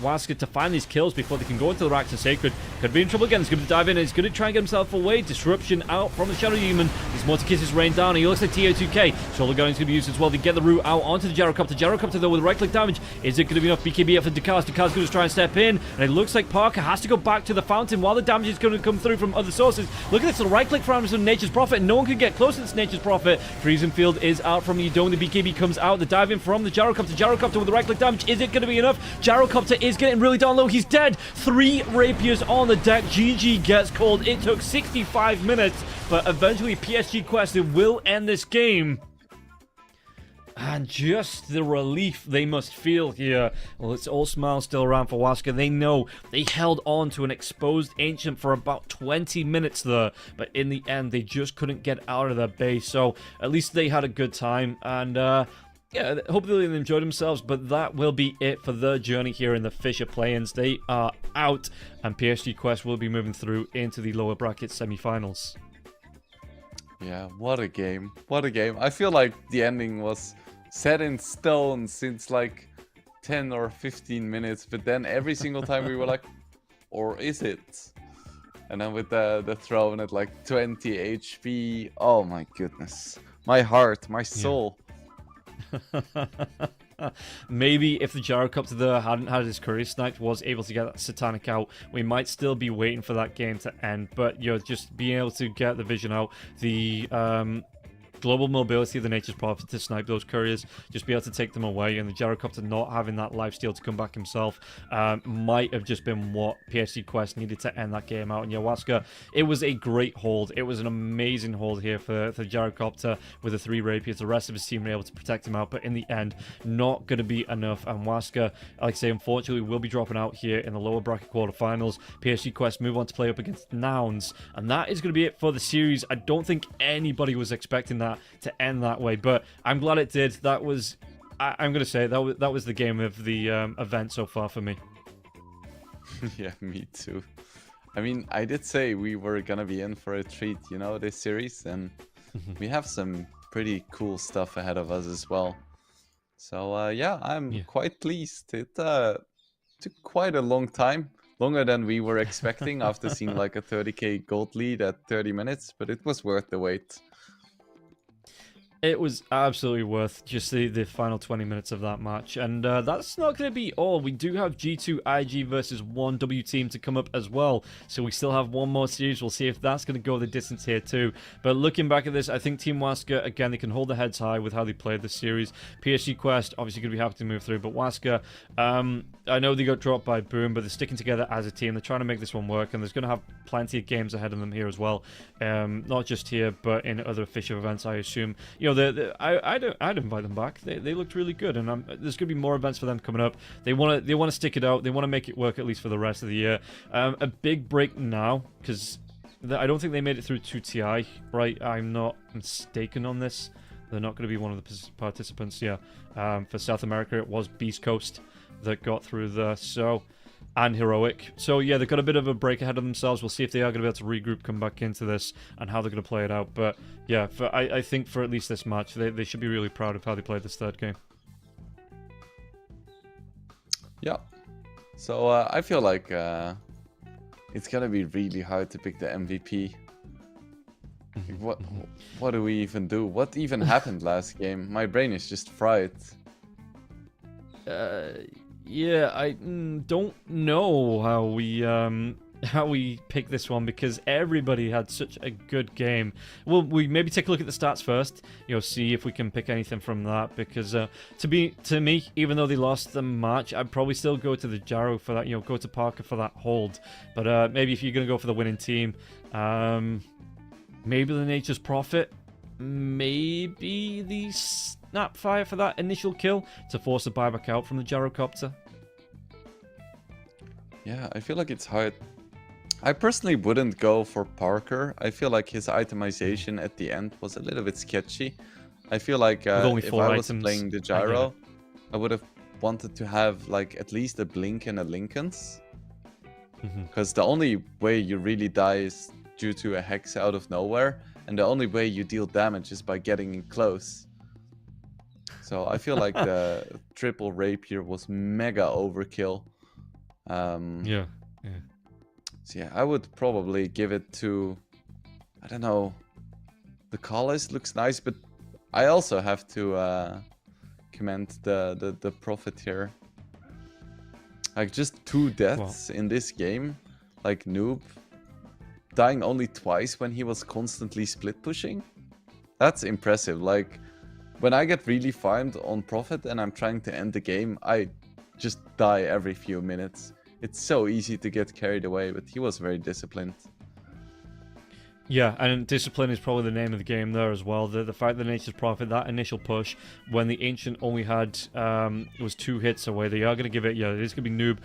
Waska to find these kills before they can go into the racks and Sacred. Could be in trouble again. He's going to dive in and he's going to try and get himself away. Disruption out from the Shadow Demon. These multi-kisses rain down. He looks like TO2K. Solar Gunning's going to be used as well. They get the route out onto the Gyrocopter. Gyrocopter though with right-click damage. Is it going to be enough? BKB up for Ducalis. Ducalis going to try and step in. And it looks like Parker has to go back to the fountain while the damage is going to come through from other sources. Look at this. The right-click from Nature's Prophet. And no one can get close to this Nature's Prophet. Freezing Field is out from Udon. The BKB comes out. The dive in from the Gyrocopter. Gyrocopter with the right-click damage. Is it going to be enough? Gyrocopter is getting really down low. He's dead. 3 rapiers on the deck. GG gets called. It took 65 minutes, but eventually PSG Quest will end this game. And just the relief they must feel here. Well, it's all smiles still around for Waska. They know they held on to an exposed Ancient for about 20 minutes there, but in the end, they just couldn't get out of their base. So at least they had a good time, and yeah, hopefully they enjoyed themselves, but that will be it for their journey here in the Fissure play-ins. They are out, and PSG Quest will be moving through into the lower bracket semi-finals. Yeah, what a game. What a game. I feel like the ending was set in stone since like 10 or 15 minutes, but then every single time we were like, or is it? And then with the throne at like 20 HP, oh my goodness. My heart, my soul. Maybe if the Gyrocopter there hadn't had his career sniped, was able to get that Satanic out, we might still be waiting for that game to end. But you're just being able to get the vision out, the global mobility of the Nature's Prophet to snipe those couriers, just be able to take them away, and the Gyrocopter not having that lifesteal to come back himself might have just been what PSG Quest needed to end that game out. And Yawaska, it was a great hold. It was an amazing hold here for the Gyrocopter with the 3 rapiers. The rest of his team were able to protect him out, but in the end, not going to be enough. And Waska, like I say, unfortunately, will be dropping out here in the lower bracket quarterfinals. PSG Quest move on to play up against Nouns, and that is going to be it for the series. I don't think anybody was expecting that to end that way, but I'm glad it did. That was, I'm going to say, that was the game of the event so far for me. Yeah, me too. I mean, I did say we were gonna be in for a treat, you know, this series, and we have some pretty cool stuff ahead of us as well. So yeah, I'm quite pleased. It took quite a long time, longer than we were expecting after seeing like a 30k gold lead at 30 minutes, but it was worth the wait. It was absolutely worth just the final 20 minutes of that match. And that's not going to be all. We do have G2 IG versus 1W team to come up as well. So we still have one more series. We'll see if that's going to go the distance here too. But looking back at this, I think Team Waska, again, they can hold their heads high with how they played this series. PSG Quest, obviously going to be happy to move through. But Waska, I know they got dropped by Boom, but they're sticking together as a team. They're trying to make this one work. And there's going to have plenty of games ahead of them here as well. Not just here, but in other FISSURE events, I assume. You know, I'd invite them back. They looked really good, and there's going to be more events for them coming up. They want to stick it out. They want to make it work at least for the rest of the year. A big break now, because I don't think they made it through 2TI, right? I'm not mistaken on this. They're not going to be one of the participants, yeah. For South America, it was Beast Coast that got through there, so... and Heroic. So yeah, they've got a bit of a break ahead of themselves. We'll see if they are going to be able to regroup, come back into this, and how they're going to play it out. But yeah, I think for at least this match, they should be really proud of how they played this third game. Yeah. So I feel like it's going to be really hard to pick the MVP. What do we even do? What even happened last game? My brain is just fried. Yeah, I don't know how we pick this one, because everybody had such a good game. Well, we maybe take a look at the stats first, you know, see if we can pick anything from that, because to me, even though they lost the match, I'd probably still go to the Jaro for that, you know, go to Parker for that hold. But maybe if you're going to go for the winning team, maybe the Nature's Prophet, maybe the Snapfire for that initial kill to force the buyback out from the Gyrocopter. Yeah, I feel like it's hard. I personally wouldn't go for Parker. I feel like his itemization at the end was a little bit sketchy. I feel like if I was playing the Gyro, I would have wanted to have like at least a Blink and a Lincoln's. Because the only way you really die is due to a Hex out of nowhere, and the only way you deal damage is by getting in close. So I feel like the triple Rapier was mega overkill. Yeah. So yeah, I would probably give it to, I don't know, the Collis looks nice, but I also have to commend the Prophet here. Like just 2 deaths in this game, like Noob dying only twice when he was constantly split pushing. That's impressive. Like when I get really farmed on Prophet and I'm trying to end the game, I just die every few minutes. It's so easy to get carried away, but he was very disciplined. Yeah, and discipline is probably the name of the game there as well. The fact that Nature's Prophet, that initial push, when the Ancient only had, it was 2 hits away, they are going to give it, yeah, it is going to be Noob,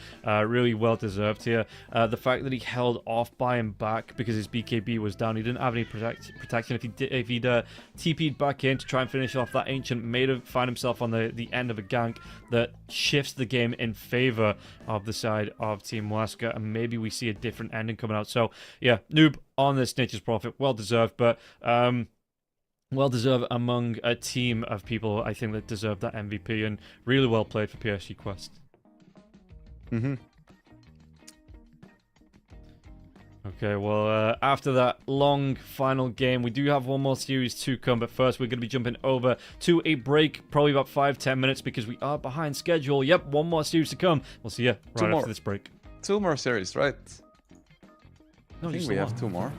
really well deserved here. The fact that he held off by and back because his BKB was down, he didn't have any protection. If he'd TP'd back in to try and finish off that Ancient, made him find himself on the end of a gank that shifts the game in favor of the side of Team Waska, and maybe we see a different ending coming out. So, yeah, Noob on this Nature's Prophet, well deserved, but well deserved among a team of people, I think, that deserve that MVP, and really well played for PSG Quest. Okay, well, after that long final game, we do have one more series to come, but first we're going to be jumping over to a break, probably about 5-10 minutes, because we are behind schedule. Yep, one more series to come. We'll see you right after this break. 2 more series, right? No, I think we have 2 more.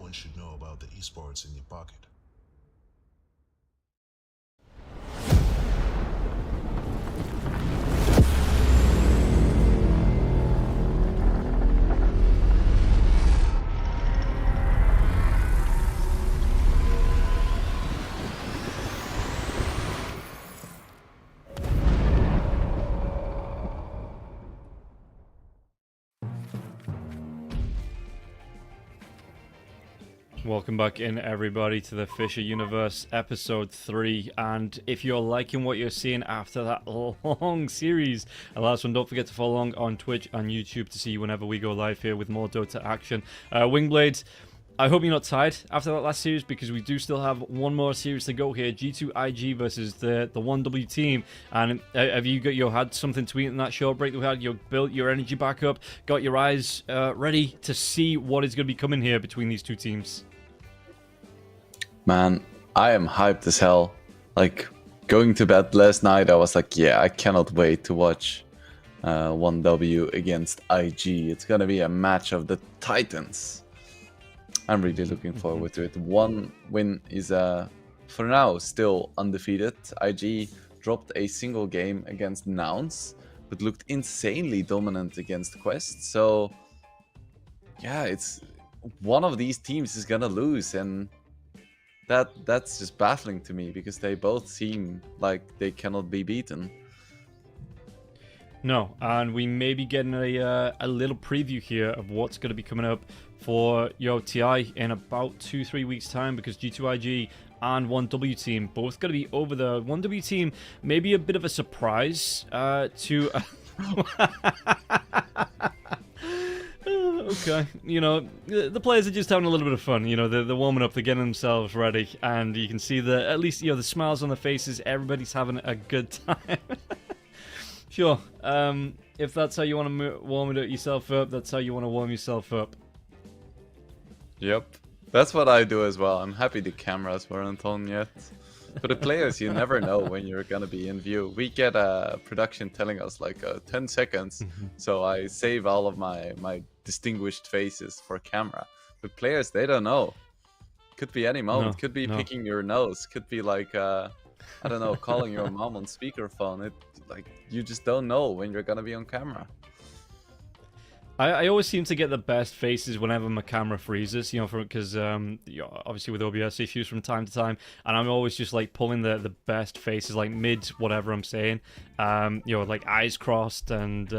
everyone should know about the esports in your pocket. Welcome back in, everybody, to the FISSURE Universe Episode 3. And if you're liking what you're seeing after that long series, and last one, don't forget to follow along on Twitch and YouTube to see whenever we go live here with more Dota action. Wingblade, I hope you're not tired after that last series, because we do still have one more series to go here. G2IG versus the 1W team. And have you had something to eat in that short break that we had? You built your energy back up, got your eyes ready to see what is going to be coming here between these two teams? Man, I am hyped as hell. Like, going to bed last night, I was like, yeah, I cannot wait to watch 1W against IG. It's gonna be a match of the Titans. I'm really looking forward to it. One win is, for now, still undefeated. IG dropped a single game against MOUZ, but looked insanely dominant against Quest. So, yeah, it's one of these teams is gonna lose, and that's just baffling to me, because they both seem like they cannot be beaten. No, and we may be getting a little preview here of what's going to be coming up for TI in about 2-3 weeks time, because G2IG and 1W team both going to be over. The 1W team maybe a bit of a surprise to okay, the players are just having a little bit of fun. They're warming up, they're getting themselves ready, and you can see at least the smiles on their faces. Everybody's having a good time. Sure, if that's how you want to warm yourself up, that's how you want to warm yourself up. Yep, that's what I do as well. I'm happy the cameras weren't on yet. For the players, you never know when you're gonna be in view. We get a production telling us like 10 seconds, so I save all of my distinguished faces for camera. But players, they don't know. Could be any moment. Could be picking your nose. Could be like I don't know, calling your mom on speakerphone. You just don't know when you're gonna be on camera. I always seem to get the best faces whenever my camera freezes, because obviously with OBS issues from time to time, and I'm always just like pulling the best faces, like mid whatever I'm saying, like eyes crossed, and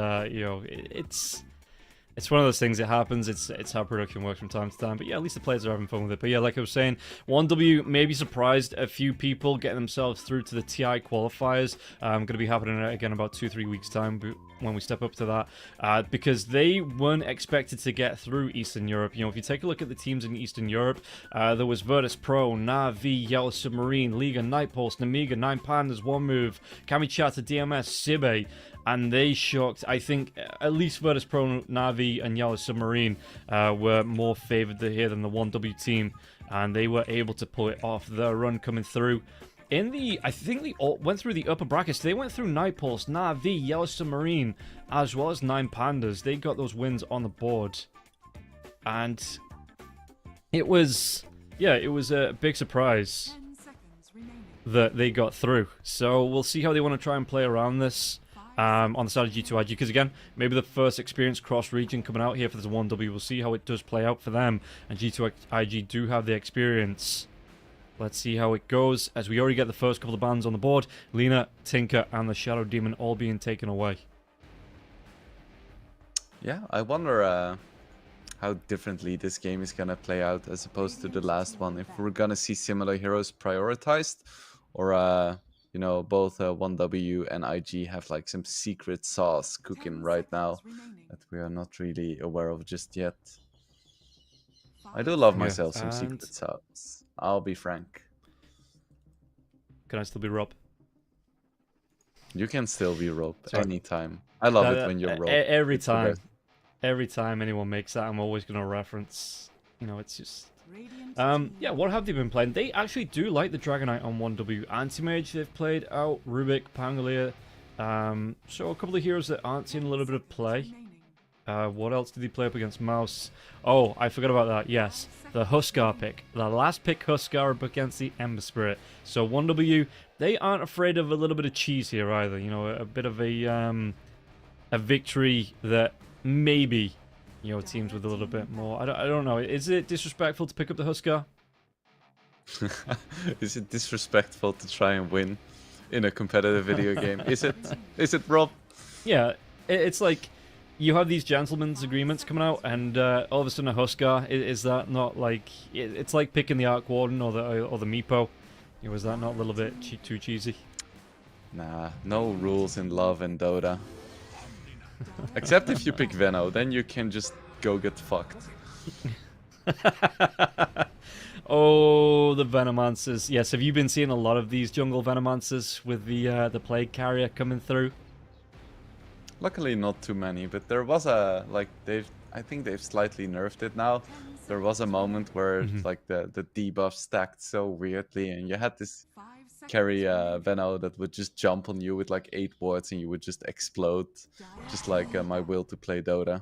it's one of those things that happens. It's how production works from time to time. But yeah, at least the players are having fun with it. But yeah, like I was saying, 1W maybe surprised a few people getting themselves through to the TI qualifiers. Going to be happening again about 2-3 weeks time when we step up to that, because they weren't expected to get through Eastern Europe. If you take a look at the teams in Eastern Europe, there was Virtus Pro, Na'Vi, Yellow Submarine, Liga, Nightpulse, Namiga, 9 Pandas, One Move, Kamichata, DMS, Sibe. And they shocked, I think, at least Virtus Pro, Na'Vi, and Yellow Submarine were more favored here than the 1W team. And they were able to pull it off. The run coming through. I think they all went through the upper brackets. They went through Nightpulse, Na'Vi, Yellow Submarine, as well as 9 Pandas. They got those wins on the board. And it was a big surprise that they got through. So we'll see how they want to try and play around this. On the side of G2IG, because again, maybe the first experience cross-region coming out here for the 1W. We'll see how it does play out for them, and G2IG do have the experience. Let's see how it goes, as we already get the first couple of bans on the board. Lina, Tinker, and the Shadow Demon all being taken away. Yeah, I wonder how differently this game is gonna play out as opposed to the last one. If we're gonna see similar heroes prioritized, or both 1W and IG have like some secret sauce cooking right now that we are not really aware of just yet. I do love myself some secret sauce. I'll be frank. Can I still be Rob? You can still be Rob anytime. I love it when you're Rob. Every time anyone makes that, I'm always going to reference. It's just... yeah, what have they been playing? They actually do like the Dragonite on 1W. Anti-Mage they've played out, Rubik, Pangolier. So a couple of heroes that aren't seeing a little bit of play. What else did he play up against? MOUZ. Oh, I forgot about that. Yes, the Huskar pick. The last pick Huskar up against the Ember Spirit. So 1W, they aren't afraid of a little bit of cheese here either. You know, a bit of a victory that maybe, you know, teams with a little bit more. I don't know. Is it disrespectful to pick up the Huskar? Is it disrespectful to try and win in a competitive video game? Is it? Is it, Rob? Yeah, it's like you have these gentlemen's agreements coming out, and all of a sudden a Huskar. Is that not like it's like picking the Arc Warden or the Meepo? You know, is that not a little bit too cheesy? Nah, no rules in love and Dota. Except if you pick Veno, then you can just go get fucked. Oh, the Venomancers. Yes, have you been seeing a lot of these jungle Venomancers with the Plague Carrier coming through? Luckily not too many, but there was a, like, I think they've slightly nerfed it now. There was a moment where like the debuff stacked so weirdly, and you had this carry Veno that would just jump on you with like 8 wards and you would just explode, just like my will to play Dota.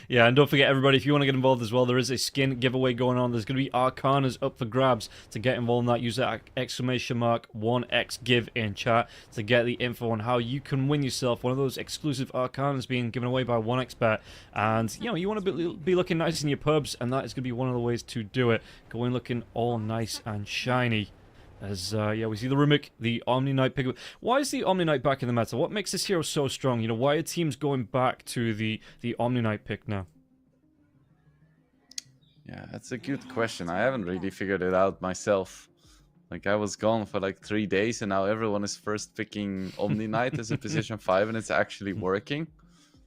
Yeah, and don't forget, everybody, if you want to get involved as well, there is a skin giveaway going on. There's going to be Arcanas up for grabs. To get involved in that, use that !1xgive in chat to get the info on how you can win yourself one of those exclusive Arcanas being given away by 1xbet. And, you know, you want to be looking nice in your pubs, and that is going to be one of the ways to do it. Go in looking all nice and shiny. As, yeah, we see the Rumik, the Omni Knight pick. Why is the Omni Knight back in the meta? What makes this hero so strong? You know, why are teams going back to the Omni Knight pick now? Yeah, that's a good question. I haven't really figured it out myself. Like, I was gone for like 3 days, and now everyone is first picking Omni Knight as a position 5, and it's actually working.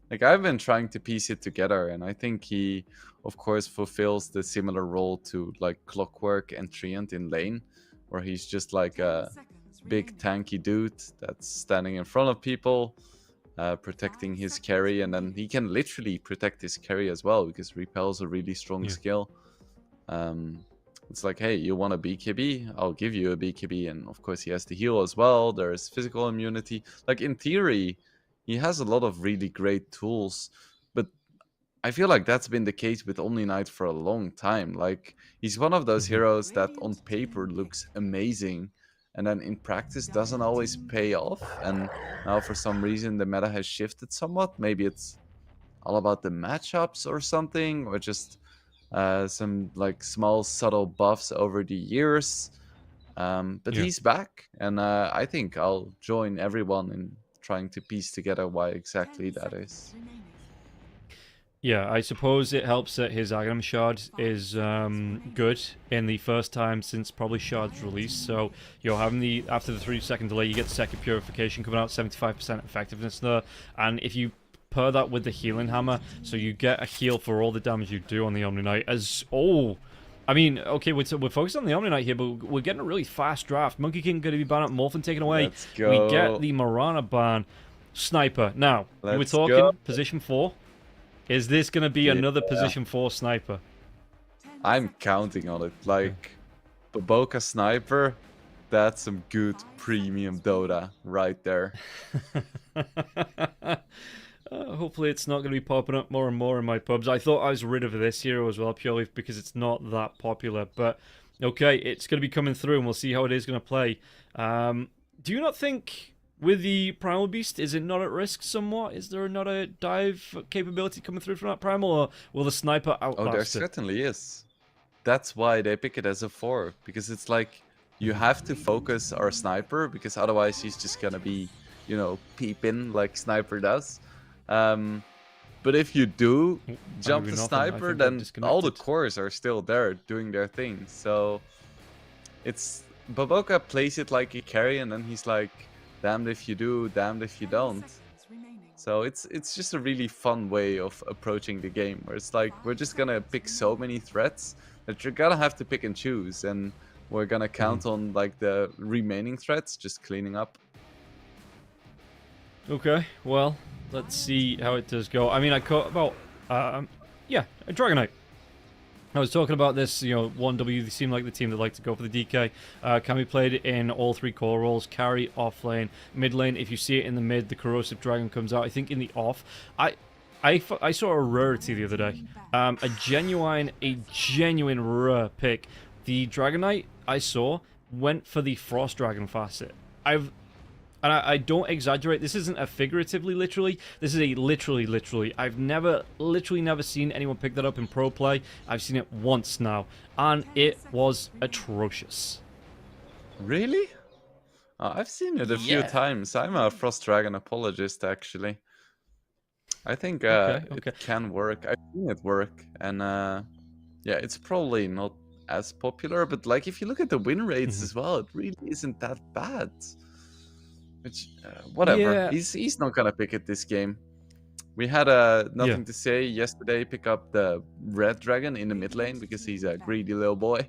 Like, I've been trying to piece it together, and I think he, of course, fulfills the similar role to, like, Clockwork and Treant in lane, where he's just like a big tanky dude that's standing in front of people, protecting his carry, and then he can literally protect his carry as well, because Repel's a really strong skill. It's like, hey, you want a BKB? I'll give you a BKB, and of course he has the heal as well. There's physical immunity. Like, in theory, he has a lot of really great tools, but I feel like that's been the case with Omni Knight for a long time. Like, he's one of those heroes that on paper looks amazing, and then in practice doesn't always pay off. And now for some reason the meta has shifted somewhat. Maybe it's all about the matchups or something, or just some like small subtle buffs over the years. But he's back, and I think I'll join everyone in trying to piece together why exactly that is. Yeah, I suppose it helps that his Aghanim Shard is good in the first time since probably Shard's release. So you're having after the 3-second delay, you get Second Purification coming out, 75% effectiveness there. And if you pair that with the Healing Hammer, so you get a heal for all the damage you do on the Omni Knight. I mean, okay, we're focused on the Omni Knight here, but we're getting a really fast draft. Monkey King going to be banned up, Morphin taken away. Let's go. We get the Mirana ban. Sniper. Now, we were talking position 4. Is this going to be another position 4 sniper? I'm counting on it. Like, Baboka Sniper, that's some good premium Dota right there. Hopefully it's not going to be popping up more and more in my pubs. I thought I was rid of this hero as well, purely because it's not that popular. But, okay, it's going to be coming through, and we'll see how it is going to play. Do you not think, with the Primal Beast, is it not at risk somewhat? Is there not a dive capability coming through from that Primal, or will the Sniper outlast Oh, there it? certainly is. That's why they pick it as a 4, because it's like, you have to focus our Sniper, because otherwise he's just gonna be, you know, peeping like Sniper does. But if you do jump the Sniper, then all the cores are still there doing their thing. So it's, Baboka plays it like a carry, and then he's like, damned if you do, damned if you don't. So it's just a really fun way of approaching the game, where it's like, we're just gonna pick so many threats that you're gonna have to pick and choose, and we're gonna count on like the remaining threats just cleaning up. Okay, well, let's see how it does go. I mean, I caught about, yeah, a Dragonite. I was talking about this, 1W, they seem like the team that like to go for the DK. Can be played in all 3 core roles, carry, off lane, mid lane. If you see it in the mid, the Corrosive Dragon comes out. I think in the off, I saw a rarity the other day. A genuine rare pick. The Dragonite I saw went for the Frost Dragon facet. And I don't exaggerate, this isn't a figuratively literally, this is a literally. I've literally never seen anyone pick that up in pro play. I've seen it once now, and it was atrocious. Really? I've seen it a few times. I'm a Frost Dragon apologist, actually. I think it can work. I've seen it work, and yeah, it's probably not as popular, but like if you look at the win rates as well, it really isn't that bad. Which, whatever. Yeah. He's not gonna pick it this game. We had nothing to say yesterday. Pick up the red dragon in the mid lane because he's a greedy little boy.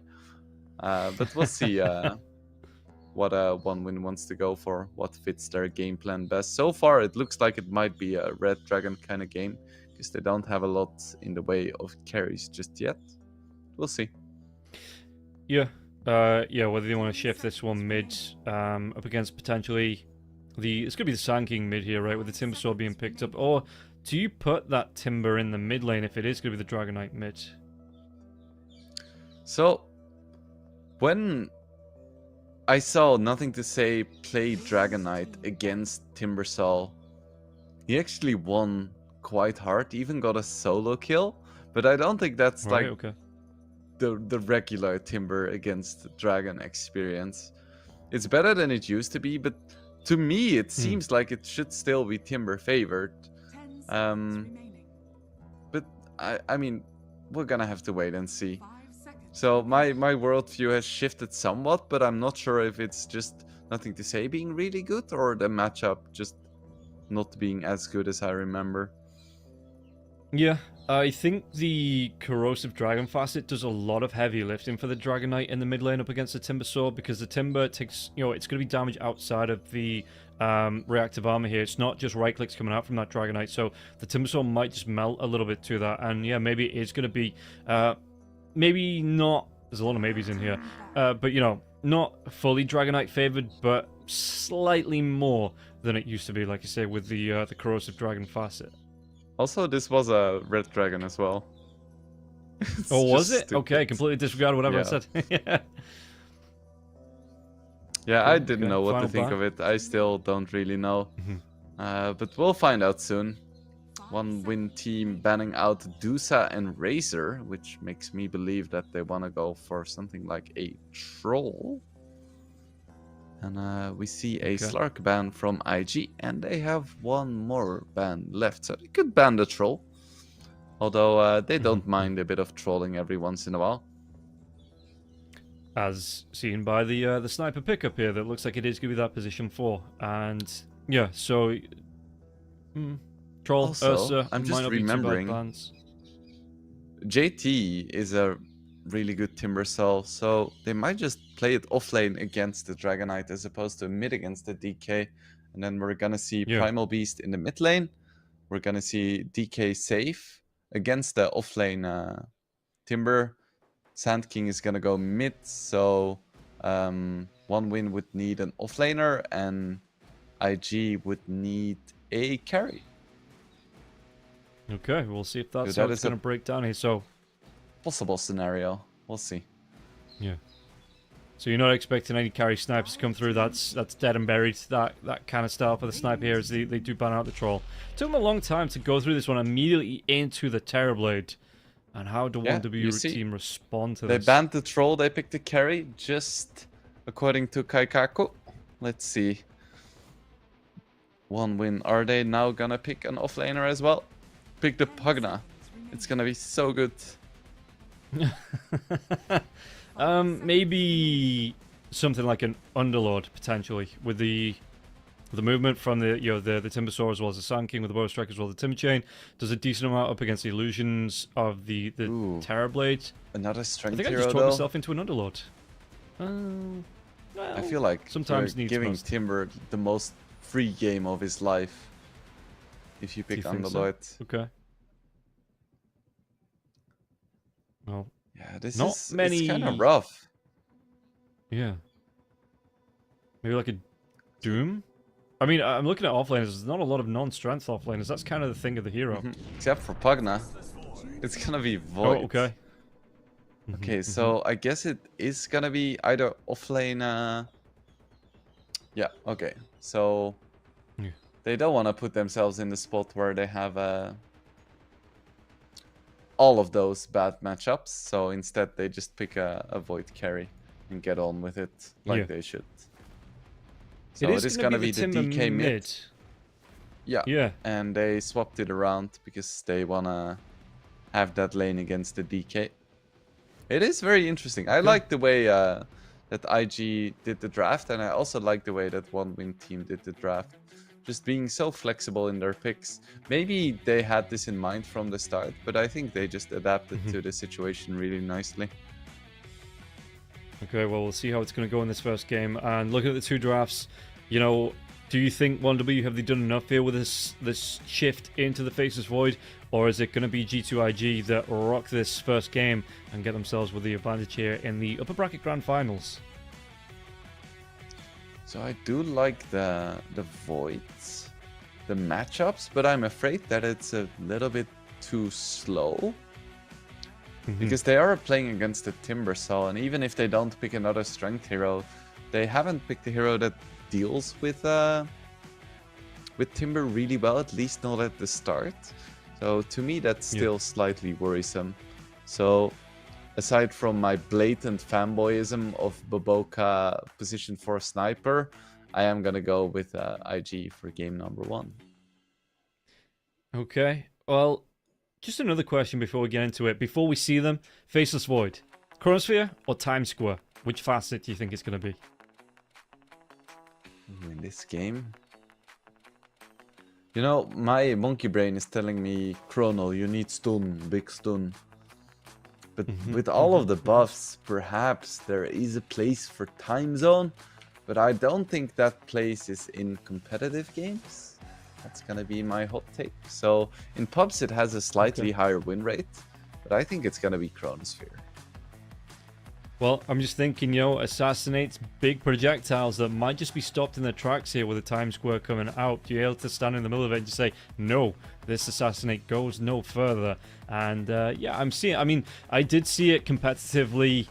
But we'll see what 1win wants to go for. What fits their game plan best. So far, it looks like it might be a red dragon kind of game because they don't have a lot in the way of carries just yet. We'll see. Yeah. Whether they want to shift this one mid up against potentially it's going to be the Sand King mid here, right, with the Timber Sword being picked up. Or do you put that Timber in the mid lane if it is going to be the Dragonite mid? So, when I saw Nothing to Say play Dragonite against Timbersaw, he actually won quite hard, even got a solo kill. But I don't think that's the regular Timber against Dragon experience. It's better than it used to be, but to me it seems like it should still be Timber favored. But I mean, we're gonna have to wait and see. So my worldview has shifted somewhat, but I'm not sure if it's just Nothing to Say being really good or the matchup just not being as good as I remember. Yeah, I think the Corrosive Dragon facet does a lot of heavy lifting for the Dragonite in the mid lane up against the Timber Sword, because the Timber takes, it's going to be damage outside of the reactive armor here. It's not just right clicks coming out from that Dragonite, so the Timber Sword might just melt a little bit to that, and yeah, maybe it is going to be, maybe not, there's a lot of maybes in here, but not fully Dragonite favored, but slightly more than it used to be, like you say, with the Corrosive Dragon facet. Also, this was a red dragon as well. Oh, was it? Stupid. Okay, completely disregarded whatever I said. Yeah, I didn't know what to think of it. I still don't really know. But we'll find out soon. 1win team banning out DOTA and Razor, which makes me believe that they want to go for something like a troll. And we see a Slark ban from IG, and they have one more ban left, so they could ban the troll. Although they don't mind a bit of trolling every once in a while. As seen by the sniper pickup here, that looks like it is going to be that position 4. And yeah, so troll, also, Ursa, I'm just remembering, JT is a really good Timber Cell, so they might just play it offlane against the Dragonite as opposed to mid against the DK, and then we're gonna see Primal Beast in the mid lane. We're gonna see DK safe against the offlane Timber. Sand King is gonna go mid, so 1win would need an offlaner and IG would need a carry. Okay, we'll see if that's how it's gonna break down here. So possible scenario. We'll see. Yeah. So you're not expecting any carry snipers to come through. That's dead and buried. That kind of style for the sniper here as they do ban out the troll. Took them a long time to go through this one immediately into the Terrorblade. And how do 1W team respond to this? They banned the troll, they picked the carry, just according to Kaikaku. Let's see. 1win. Are they now gonna pick an offlaner as well? Pick the Pugna. It's gonna be so good. Maybe something like an Underlord potentially with the movement from the the Timbersaw as well as the Sand King with the Bow Strike as well as the Timber Chain does a decent amount up against the illusions of the Terrorblade. Another strength I think I just talked myself into an Underlord. Well, I feel like sometimes giving Timber the most free game of his life if you pick Underlord. So? Okay. Well, yeah, This Not is many- it's kind of rough. Yeah. Maybe like a Doom? I mean, I'm looking at offlaners. There's not a lot of non-strength offlaners. That's kind of the thing of the hero. Except for Pugna. It's gonna be Void. Oh, okay. Okay, so I guess it is gonna be either offlane. Yeah, okay. So Yeah. they don't want to put themselves in the spot where they have all of those bad matchups. So instead, they just pick a Void carry and get on with it like Yeah. they should. So It it is gonna gonna be the Timber DK mid. Yeah. Yeah. And they swapped it around because they wanna have that lane against the DK. It is very interesting. I like the way that IG did the draft, and I also like the way that One Win Team did the draft. Just being so flexible in their picks. Maybe they had this in mind from the start, but I think they just adapted to the situation really nicely. Okay, well, we'll see how it's going to go in this first game. And looking at the two drafts, you know, do you think 1W, have they done enough here with this shift into the Faceless Void? Or is it going to be G2IG that rock this first game and get themselves with the advantage here in the upper bracket grand finals? So I do like the Voids, the matchups, but I'm afraid that it's a little bit too slow. Because they are playing against the Timbersaw, and even if they don't pick another strength hero, they haven't picked a hero that deals with Timber really well, at least not at the start. So to me, that's still slightly worrisome. So aside from my blatant fanboyism of Baboka position 4 sniper, I am gonna go with IG for game number 1. Okay, well, just another question before we get into it. Before we see them, Faceless Void, Chronosphere or Times Square? Which facet do you think it's going to be? In this game, you know, my monkey brain is telling me, Chrono, you need stun, big stun. But with all of the buffs, perhaps there is a place for time zone, but I don't think that place is in competitive games. That's gonna be my hot take. So in pubs, it has a slightly higher win rate, but I think it's gonna be Chronosphere. Well, I'm just thinking, you know, assassinates big projectiles that might just be stopped in their tracks here with the Times Square coming out. You're able to stand in the middle of it and just say, no, this assassinate goes no further. And yeah, I'm seeing, I mean, I did see it competitively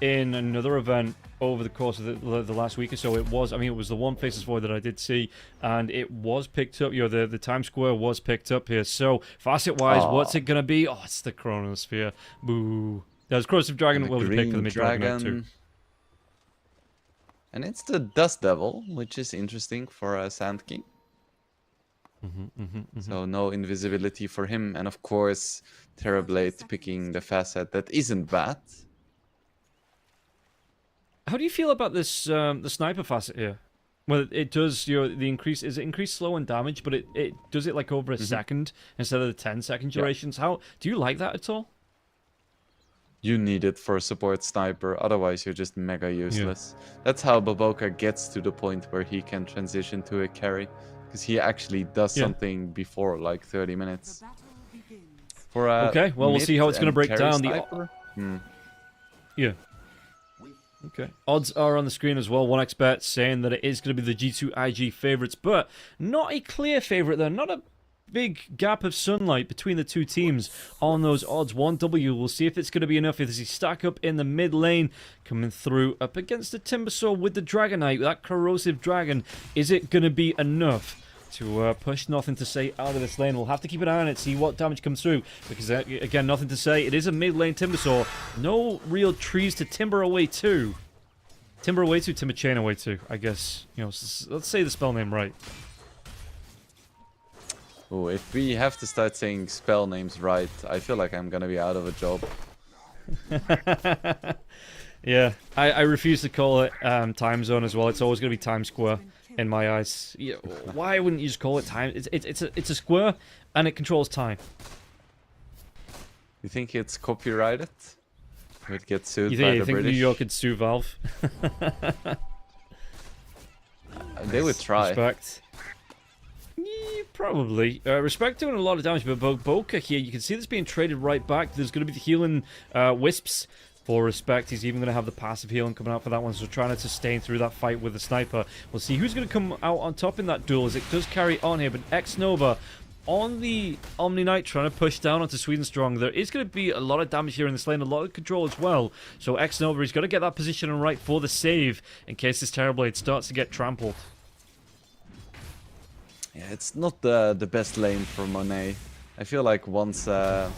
in another event over the course of the last week or so. It was, I mean, it was the one Faceless Void that I did see, and it was picked up, you know, the Times Square was picked up here. So, facet-wise, what's it going to be? Oh, it's the Chronosphere. Boo. There's Corrosive Dragon will be picked for the mid dragon too. And it's the Dust Devil, which is interesting for a Sand King. So no invisibility for him, and of course Terrorblade picking the facet that isn't bad. How do you feel about this the sniper facet here? Well, it does, you know, the increase, is it increased slow and damage, but it does it like over a second instead of the 10-second durations. How do you like that at all? You need it for a support sniper, otherwise you're just mega useless. That's how Baboka gets to the point where he can transition to a carry, because he actually does something before like 30 minutes. For a okay, well, we'll see how it's going to break down. Sniper? Yeah. Okay. Odds are on the screen as well. 1xBet saying that it is going to be the G2IG favourites, but not a clear favourite there. Not a big gap of sunlight between the two teams on those odds. 1W, we'll see if it's going to be enough. If he stack up in the mid lane, coming through up against the Timbersaw with the Dragonite, that Corrosive Dragon, is it going to be enough to push Nothing to Say out of this lane? We'll have to keep an eye on it, see what damage comes through, because again, Nothing to Say, it is a mid lane Timbersaw. No real trees to timber away to. Timber away to, timber chain away to, I guess. You know, let's say the spell name right. Oh, if we have to start saying spell names right, I feel like I'm gonna be out of a job. Yeah, I refuse to call it time zone as well. It's always gonna be Time Square in my eyes. Yeah, why wouldn't you just call it time? It's a square and it controls time. You think it's copyrighted? It gets sued You by think, the British? New York could sue Valve? They would try. Respect. Probably. Respect doing a lot of damage, but Boca here, you can see this being traded right back. There's going to be the healing Wisps for Respect. He's even going to have the passive healing coming out for that one, so trying to sustain through that fight with the sniper. We'll see who's going to come out on top in that duel as it does carry on here, but X-Nova on the Omni Knight trying to push down onto Sweden Strong. There is going to be a lot of damage here in this lane, a lot of control as well. So X-Nova, he's got to get that position right for the save in case this Terrorblade starts to get trampled. Yeah, it's not the best lane for Monet. I feel like once they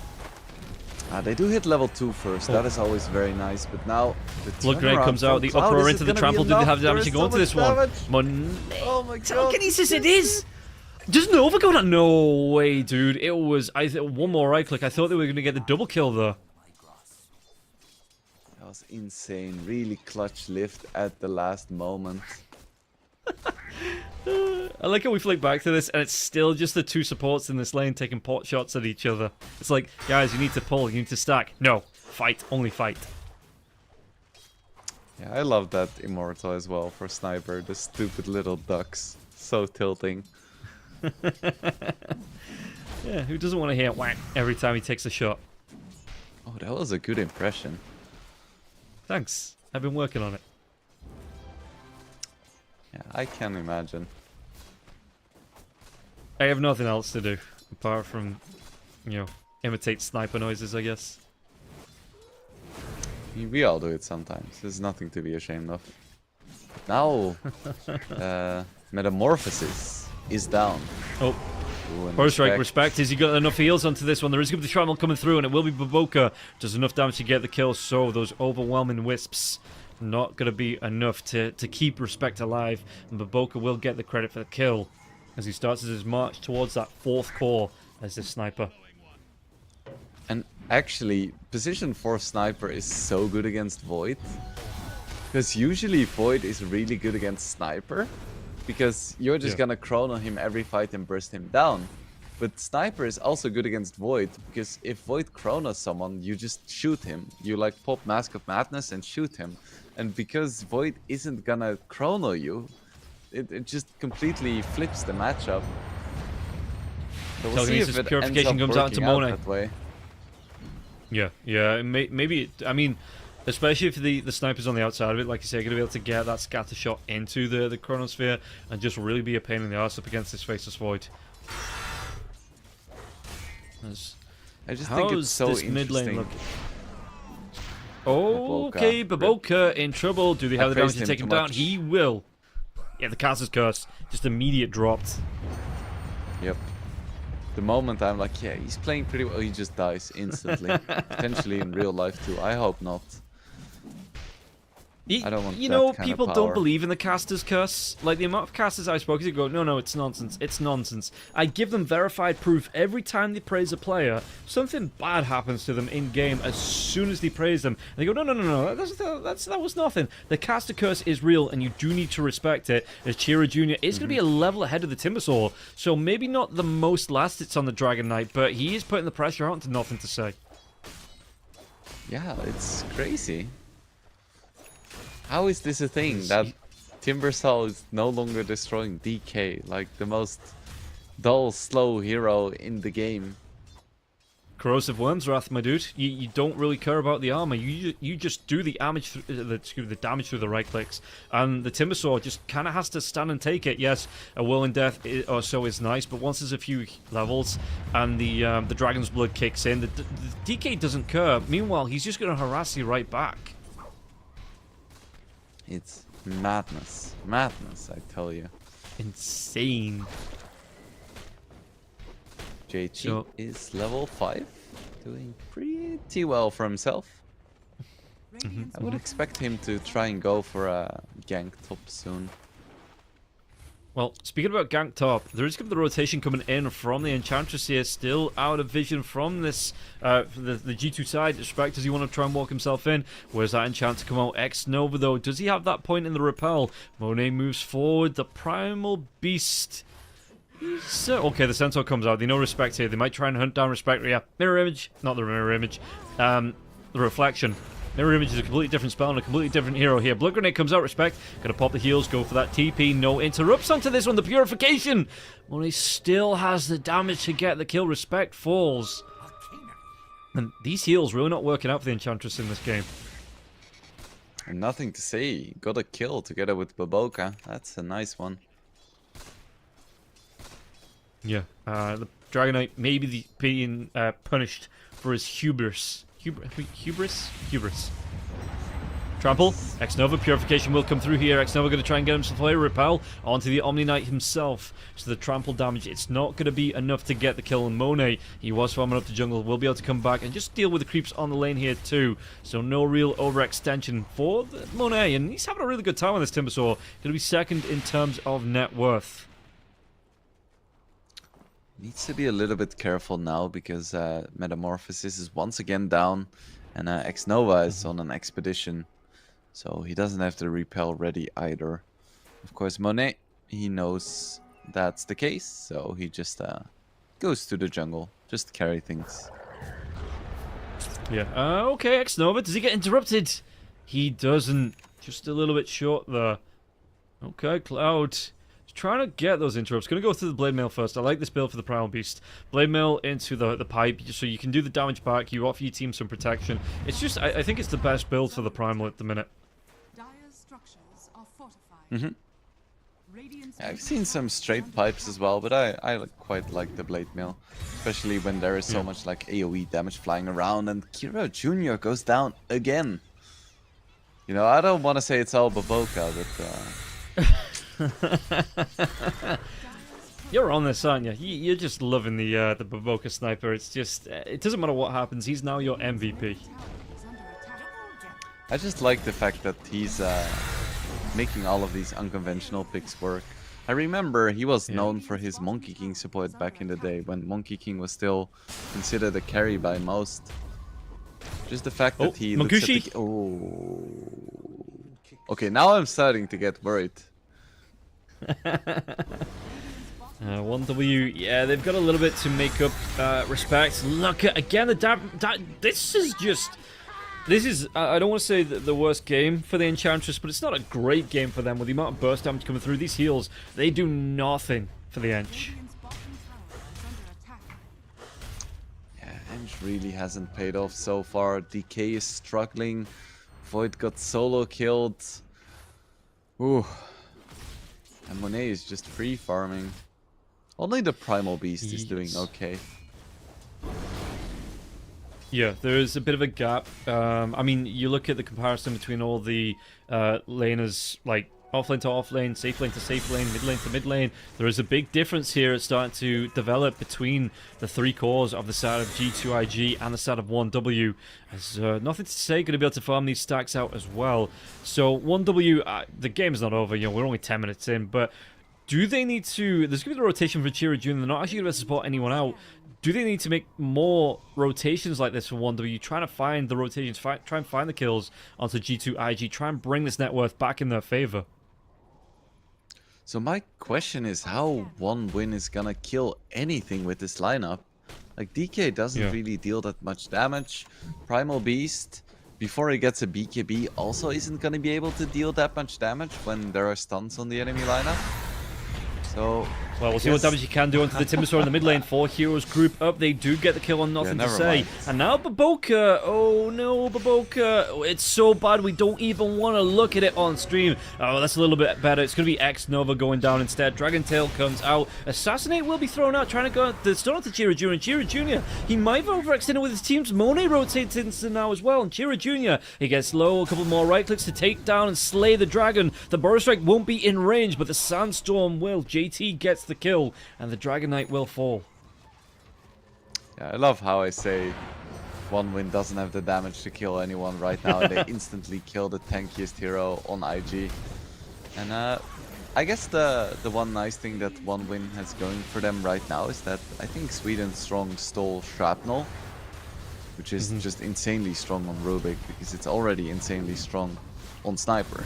do hit level 2 first, that is always very nice, but now the Blood Grenade comes out, the Aurora into the trample. Do they have damage to go into this one? Monet. Oh my god. Telekinesis it is! Does Nova go down? No way, dude. It was, one more right click. I thought they were going to get the double kill though. That was insane. Really clutch lift at the last moment. I like how we flick back to this and it's still just the two supports in this lane taking pot shots at each other. It's like, guys, you need to pull, you need to stack. No, fight, only fight. Yeah, I love that Immortal as well for Sniper. The stupid little ducks. So tilting. Yeah, who doesn't want to hear whack every time he takes a shot? Oh, that was a good impression. Thanks, I've been working on it. Yeah, I can imagine. I have nothing else to do apart from, you know, imitate sniper noises, I guess. We all do it sometimes. There's nothing to be ashamed of. Now, Metamorphosis is down. Oh. First strike, respect. Has he got enough heals onto this one? There is going to be Shrapnel coming through, and it will be Baboka. Does enough damage to get the kill, so those overwhelming wisps not going to be enough to keep Respect alive. And Baboka will get the credit for the kill as he starts his march towards that fourth core as the sniper. And actually, position 4 Sniper is so good against Void. Because usually Void is really good against Sniper. Because you're just gonna chrono him every fight and burst him down. But Sniper is also good against Void, because if Void chronos someone, you just shoot him. You like pop Mask of Madness and shoot him. And because Void isn't gonna chrono you, it just completely flips the matchup. So we'll see if it Purification comes out to Monet. That way. Yeah, maybe, I mean, especially if the sniper's on the outside of it, like you say, you're going to be able to get that scatter shot into the chronosphere and just really be a pain in the arse up against this Faceless Void. I just think it's so interesting. Oh, okay, Baboka in trouble. Do they have the damage to take him down? He will. Yeah, the Caster's Curse just immediate dropped. Yep. The moment I'm like, yeah, he's playing pretty well, he just dies instantly. Potentially in real life too. I hope not. I don't want that kind people of power. Don't believe in the Caster's Curse. Like, the amount of casters I've spoken to go, no, it's nonsense, it's nonsense. I give them verified proof every time they praise a player. Something bad happens to them in-game as soon as they praise them. And they go, no, that was nothing. The Caster Curse is real, and you do need to respect it, as Chira Jr. is going to be a level ahead of the Timbersaw. So maybe not the most last hits on the Dragon Knight, but he is putting the pressure on to nothing to say. Yeah, it's crazy. How is this a thing that Timbersaw is no longer destroying DK, like the most dull, slow hero in the game? Corrosive Worm's Wrath, my dude. You don't really care about the armor. You just do the damage through the right clicks, and the Timbersaw just kind of has to stand and take it. Yes, a Whirling Death or so is nice, but once there's a few levels and the Dragon's Blood kicks in, the DK doesn't care. Meanwhile, he's just going to harass you right back. It's madness. Madness, I tell you. Insane. JG is level 5. Doing pretty well for himself. I would expect him to try and go for a gank top soon. Well, speaking about gank top, there is the rotation coming in from the Enchantress here, still out of vision from this, the G2 side. Respect, does he want to try and walk himself in? Where's that enchant to come out? X-Nova though, does he have that point in the repel? Monet moves forward, the Primal Beast. Okay, the Centaur comes out, they know Respect here, they might try and hunt down Respect. Yeah, mirror image, not the mirror image, the reflection. Mirror Image is a completely different spell and a completely different hero here. Blood Grenade comes out, respect. Gonna pop the heals, go for that TP. No interrupts onto this one. The Purification. Monet still has the damage to get the kill. Respect falls. And these heals really not working out for the Enchantress in this game. And nothing to say. Got a kill together with Baboka. That's a nice one. Yeah, the Dragon Knight maybe being punished for his hubris. Hubris. Trample. X-Nova Purification will come through here. X-Nova going to try and get himself a repel onto the Omni Knight himself. So the trample damage, it's not going to be enough to get the kill on Monet. He was farming up the jungle, will be able to come back and just deal with the creeps on the lane here too. So no real overextension for Monet, and he's having a really good time on this Timbersaw. Going to be second in terms of net worth. Needs to be a little bit careful now because Metamorphosis is once again down and X-Nova is on an expedition. So he doesn't have the repel ready either. Of course, Monet, he knows that's the case, so he just goes to the jungle, just carry things. Yeah, okay, X-Nova, does he get interrupted? He doesn't. Just a little bit short there. Okay, Cloud. Trying to get those interrupts. Going to go through the Blade Mail first. I like this build for the Primal Beast. Blade Mail into the pipe, so you can do the damage back. You offer your team some protection. It's just, I think it's the best build for the Primal at the minute. Dire's structures are fortified. Radiant's I've seen some straight pipes as well, but I quite like the Blade Mail. Especially when there is so much like AoE damage flying around and Kira Jr. goes down again. You know, I don't want to say it's all Baboka, but... You're on this, aren't you? You're just loving the Baboka sniper. It's just, it doesn't matter what happens. He's now your MVP. I just like the fact that he's making all of these unconventional picks work. I remember he was known for his Monkey King support back in the day when Monkey King was still considered a carry by most. Just the fact that he looks at the... Okay, now I'm starting to get worried. 1W, yeah, they've got a little bit to make up respect. Look at, again, this is just... This is, I don't want to say the worst game for the Enchantress, but it's not a great game for them with the amount of burst damage coming through. These heals, they do nothing for the Ench. Yeah, Ench really hasn't paid off so far. DK is struggling. Void got solo killed. Ooh. And Monet is just free farming. Only the Primal Beast is doing okay. Yeah, there is a bit of a gap. I mean, you look at the comparison between all the laners, like offlane to offlane, safe lane to safe lane, mid lane to mid lane. There is a big difference here. It's starting to develop between the three cores of the side of G2IG and the side of 1W. There's nothing to say, going to be able to farm these stacks out as well. So 1W, the game is not over. You know, we're only 10 minutes in, but do they need to... There's going to be the rotation for Chira June. They're not actually going to support anyone out. Do they need to make more rotations like this for 1W? Trying to find the rotations, try and find the kills onto G2IG, try and bring this net worth back in their favor. So my question is how one win is gonna kill anything with this lineup. Like DK doesn't really deal that much damage. Primal Beast, before he gets a BKB, also isn't gonna be able to deal that much damage when there are stuns on the enemy lineup. So... Well, we'll see what damage he can do onto the Timbersaw in the mid lane. 4 heroes group up. They do get the kill on nothing to say. Mind. And now Baboka. Oh no, Baboka. It's so bad we don't even want to look at it on stream. Oh, that's a little bit better. It's going to be X-Nova going down instead. Dragon Tail comes out. Assassinate will be thrown out, trying to go the stun onto Chira Jr. And Chira Jr., he might have overextended with his team's Monet rotates into now as well. And Chira Jr., he gets low. A couple more right clicks to take down and slay the dragon. The Burrow Strike won't be in range, but the Sandstorm will. JT gets the kill, and the Dragon Knight will fall. Yeah, I love how I say one win doesn't have the damage to kill anyone right now, and they instantly kill the tankiest hero on IG. And I guess the one nice thing that one win has going for them right now is that I think Sweden Strong stole Shrapnel, which is just insanely strong on Rubik, because it's already insanely strong on Sniper.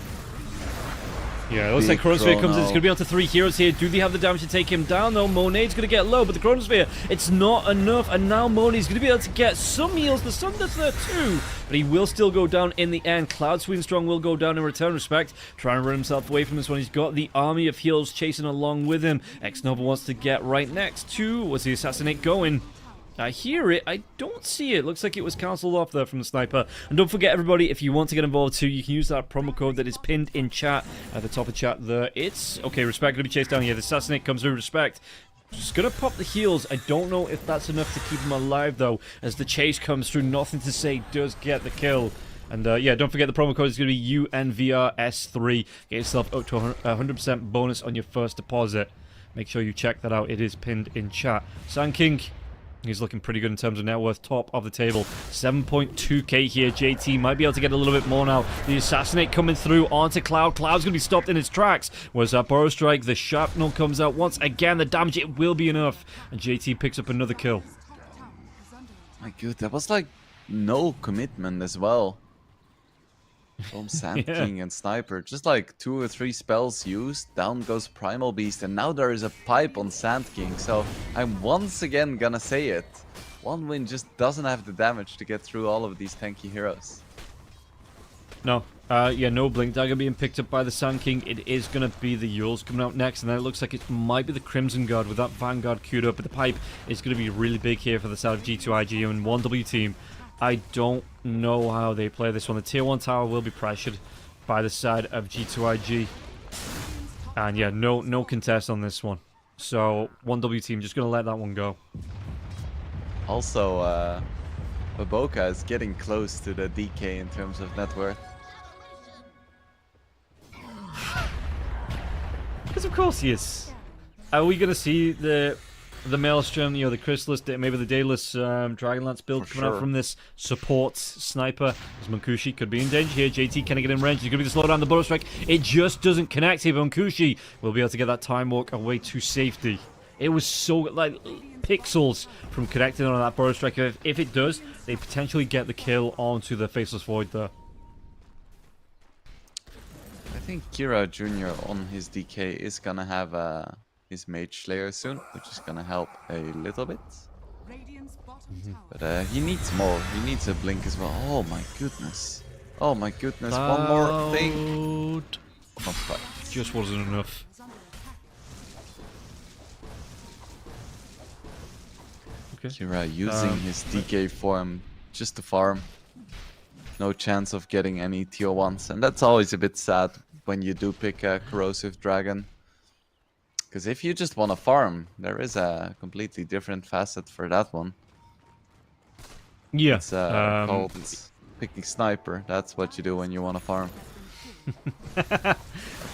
Yeah, it looks like Chronosphere comes in. It's going to be on to 3 heroes here. Do they have the damage to take him down, though? Monet's going to get low, but the Chronosphere, it's not enough. And now Monet's going to be able to get some heals. The Sun does there too, but he will still go down in the end. Cloud Strong will go down in return. Respect, trying to run himself away from this one. He's got the army of heals chasing along with him. X-Nova wants to get right next to, was the Assassinate going? I hear it. I don't see it. Looks like it was cancelled off there from the sniper. And don't forget, everybody, if you want to get involved too, you can use that promo code that is pinned in chat at the top of chat there. It's okay. Respect going to be chased down here. The Assassinate comes through. Respect. Just gonna pop the heals. I don't know if that's enough to keep him alive though. As the chase comes through, Nothing to Say does get the kill. And yeah, don't forget the promo code is going to be UNVRS3. Get yourself up to 100% bonus on your first deposit. Make sure you check that out. It is pinned in chat. Sand King. He's looking pretty good in terms of net worth, top of the table. 7.2k here. JT might be able to get a little bit more now. The Assassinate coming through onto Cloud. Cloud's going to be stopped in its tracks. Whereas that Burrow Strike, the Shrapnel comes out once again. The damage, it will be enough. And JT picks up another kill. My god, that was like no commitment as well. From Sand Yeah. King and Sniper. Just like 2 or 3 spells used, down goes Primal Beast, and now there is a pipe on Sand King. So I'm once again gonna say it. One win just doesn't have the damage to get through all of these tanky heroes. No. Yeah, no Blink Dagger being picked up by the Sand King. It is going to be the Yules coming out next, and then it looks like it might be the Crimson Guard with that Vanguard queued up. But the pipe is going to be really big here for the side of G2IG and 1W team. I don't know how they play this one. The tier 1 tower will be pressured by the side of G2IG. And yeah, no contest on this one. So 1W team just going to let that one go. Also, Baboka is getting close to the DK in terms of net worth. Because of course he is. Are we going to see the Maelstrom, you know, the Chrysalis, maybe the Daedalus Dragonlance build For coming out sure. from this support sniper? As Mankushi could be in danger here. JT can get in range. He's going to be the slowdown, the Burrow Strike. It just doesn't connect here. Mankushi will be able to get that time walk away to safety. It was so, like, pixels from connecting on that Burrow Strike. If it does, they potentially get the kill onto the Faceless Void there. I think Kira Jr. on his DK is gonna have his Mage Slayer soon, which is gonna help a little bit. Radiant's bottom tower But he needs more. He needs a blink as well. Oh my goodness. Oh my goodness. One more thing. Not quite. Just wasn't enough. is under attack. Okay. Kira using his DK form just to farm. No chance of getting any tier 1s. And that's always a bit sad when you do pick a Corrosive Dragon. Because if you just want to farm, there is a completely different facet for that one. Yeah. It's called picking Sniper. That's what you do when you want to farm.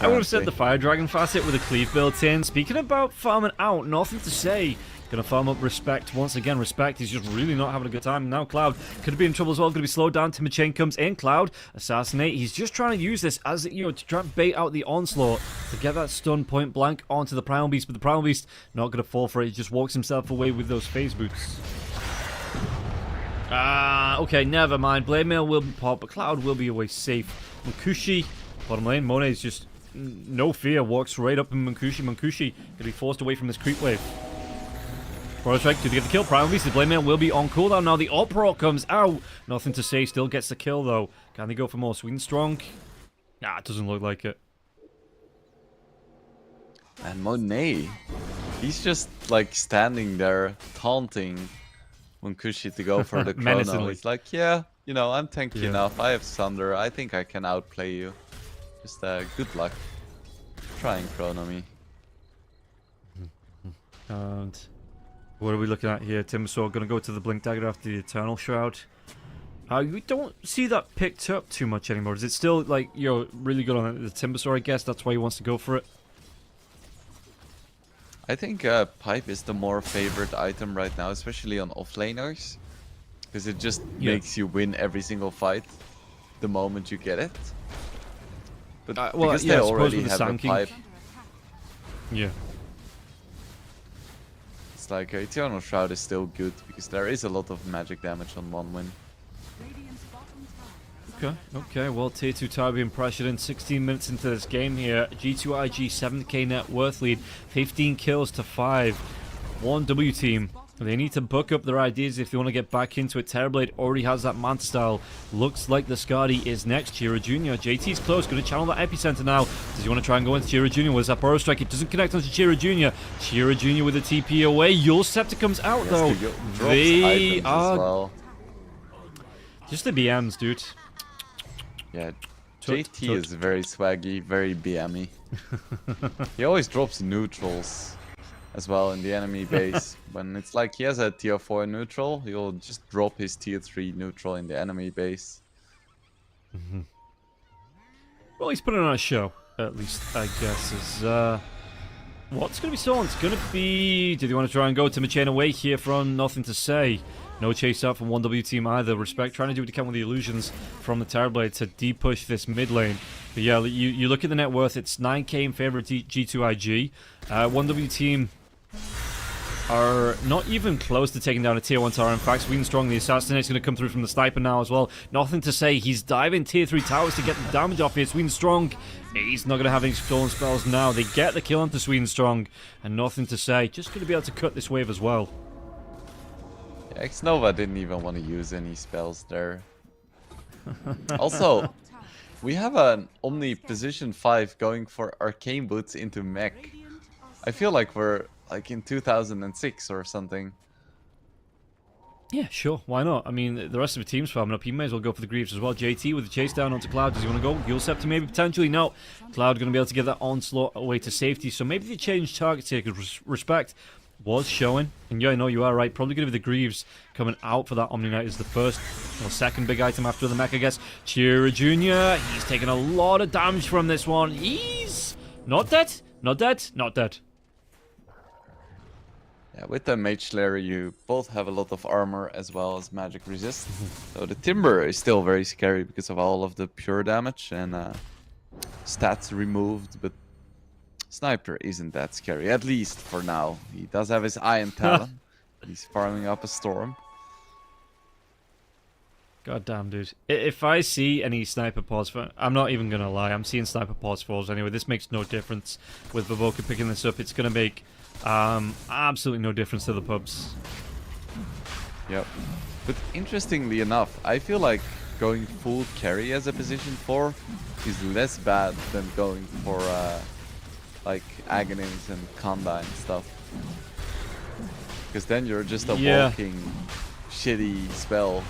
I would have said the Fire Dragon facet with a cleave built in. Speaking about farming out, Nothing to Say. Gonna farm up Respect once again. Respect, he's just really not having a good time. Now Cloud could be in trouble as well. Gonna be slowed down. Timber comes in. Cloud, Assassinate. He's just trying to use this as, you know, to try and bait out the onslaught to get that stun point blank onto the Primal Beast. But the Primal Beast not gonna fall for it. He just walks himself away with those phase boots. Okay, never mind. Blade Mail will be popped, but Cloud will be away safe. Mankushi, bottom lane. Monet is just no fear. Walks right up in Mankushi. Mankushi gonna be forced away from this creep wave. Burrow Strike to get the kill. Primal Beast, the Blade Mail will be on cooldown now. The Opera comes out. Nothing to Say, still gets the kill though. Can they go for more? Sweet and Strong? Nah, it doesn't look like it. And Monet, he's just like standing there taunting Munkushi to go for the chrono. Menacingly. He's like, yeah, you know, I'm tanky Yeah. enough. I have Sunder. I think I can outplay you. Just good luck. Try and chrono me. And what are we looking at here? Timbersaw going to go to the Blink Dagger after the Eternal Shroud. We don't see that picked up too much anymore. Is it still, like, you're really good on the Timbersaw, I guess? That's why he wants to go for it? I think Pipe is the more favored item right now, especially on offlaners. Because it just makes you win every single fight the moment you get it. But well, because yeah, they I suppose already with the have a Sand King. Pipe, Yeah. it's like Eternal Shroud is still good because there is a lot of magic damage on one win. Radiant's bottom tower is Okay. Well, Tier 2 tower being pressured in 16 minutes into this game here. G2IG 7k net worth lead, 15 kills to 5. 1W team. They need to book up their ideas if they want to get back into it. Terrorblade already has that Manta style. Looks like the Skadi is next. Chira Jr. JT's close. Going to channel that Epicenter now. Does he want to try and go into Chira Jr.? Was that Burrow Strike? It doesn't connect onto Chira Jr. Chira Jr. with a TP away. Yule Scepter comes out though. They are... well. Just the BMs, dude. Yeah, JT is very swaggy, very BM-y. He always drops neutrals as well in the enemy base. When it's like he has a tier 4 neutral, he'll just drop his tier 3 neutral in the enemy base. Well, he's putting on a show, at least, I guess. Is what's going to be stolen? It's going to be... Do they want to try and go to Machane away here from Nothing to Say? No chase out from 1W team either. Respect trying to do what he can with the illusions from the Terrorblade to de-push this mid lane. But yeah, you look at the net worth, it's 9k in favor of G2IG. 1W team are not even close to taking down a tier 1 tower. In fact, Sweden Strong, the Assassinate's going to come through from the sniper now as well. Nothing to Say, he's diving tier 3 towers to get the damage off here. Sweden Strong, he's not going to have any stolen spells now. They get the kill onto Sweden Strong, and Nothing to Say, just going to be able to cut this wave as well. X-Nova didn't even want to use any spells there. Also, we have an Omni position 5 going for Arcane Boots into mech. I feel like we're like in 2006 or something. Yeah, sure. Why not? I mean, the rest of the team's farming up. He may as well go for the Greaves as well. JT with the chase down onto Cloud. Does he want to go? Yule Scepter maybe, potentially. No. Cloud going to be able to get that onslaught away to safety. So maybe they change targets here because Respect was showing. And yeah, I know you are right. Probably going to be the Greaves coming out for that Omni Knight is the first or second big item after the mech, I guess. Chira Jr. He's taking a lot of damage from this one. He's not dead. Not dead. Not dead. Yeah, with the Mage Slayer, you both have a lot of armor as well as magic resist. So the Timber is still very scary because of all of the pure damage and stats removed, but Sniper isn't that scary, at least for now. He does have his Iron Talon. He's farming up a Storm. God damn, dude. If I see any Sniper Pause for... I'm not even going to lie. I'm seeing Sniper Pause falls anyway. This makes no difference with Baboka picking this up. It's going to make absolutely no difference to the pubs. Yep. But interestingly enough, I feel like going full carry as a position 4 is less bad than going for like Aghanim's and Kanda and stuff. Because then you're just a walking shitty spell.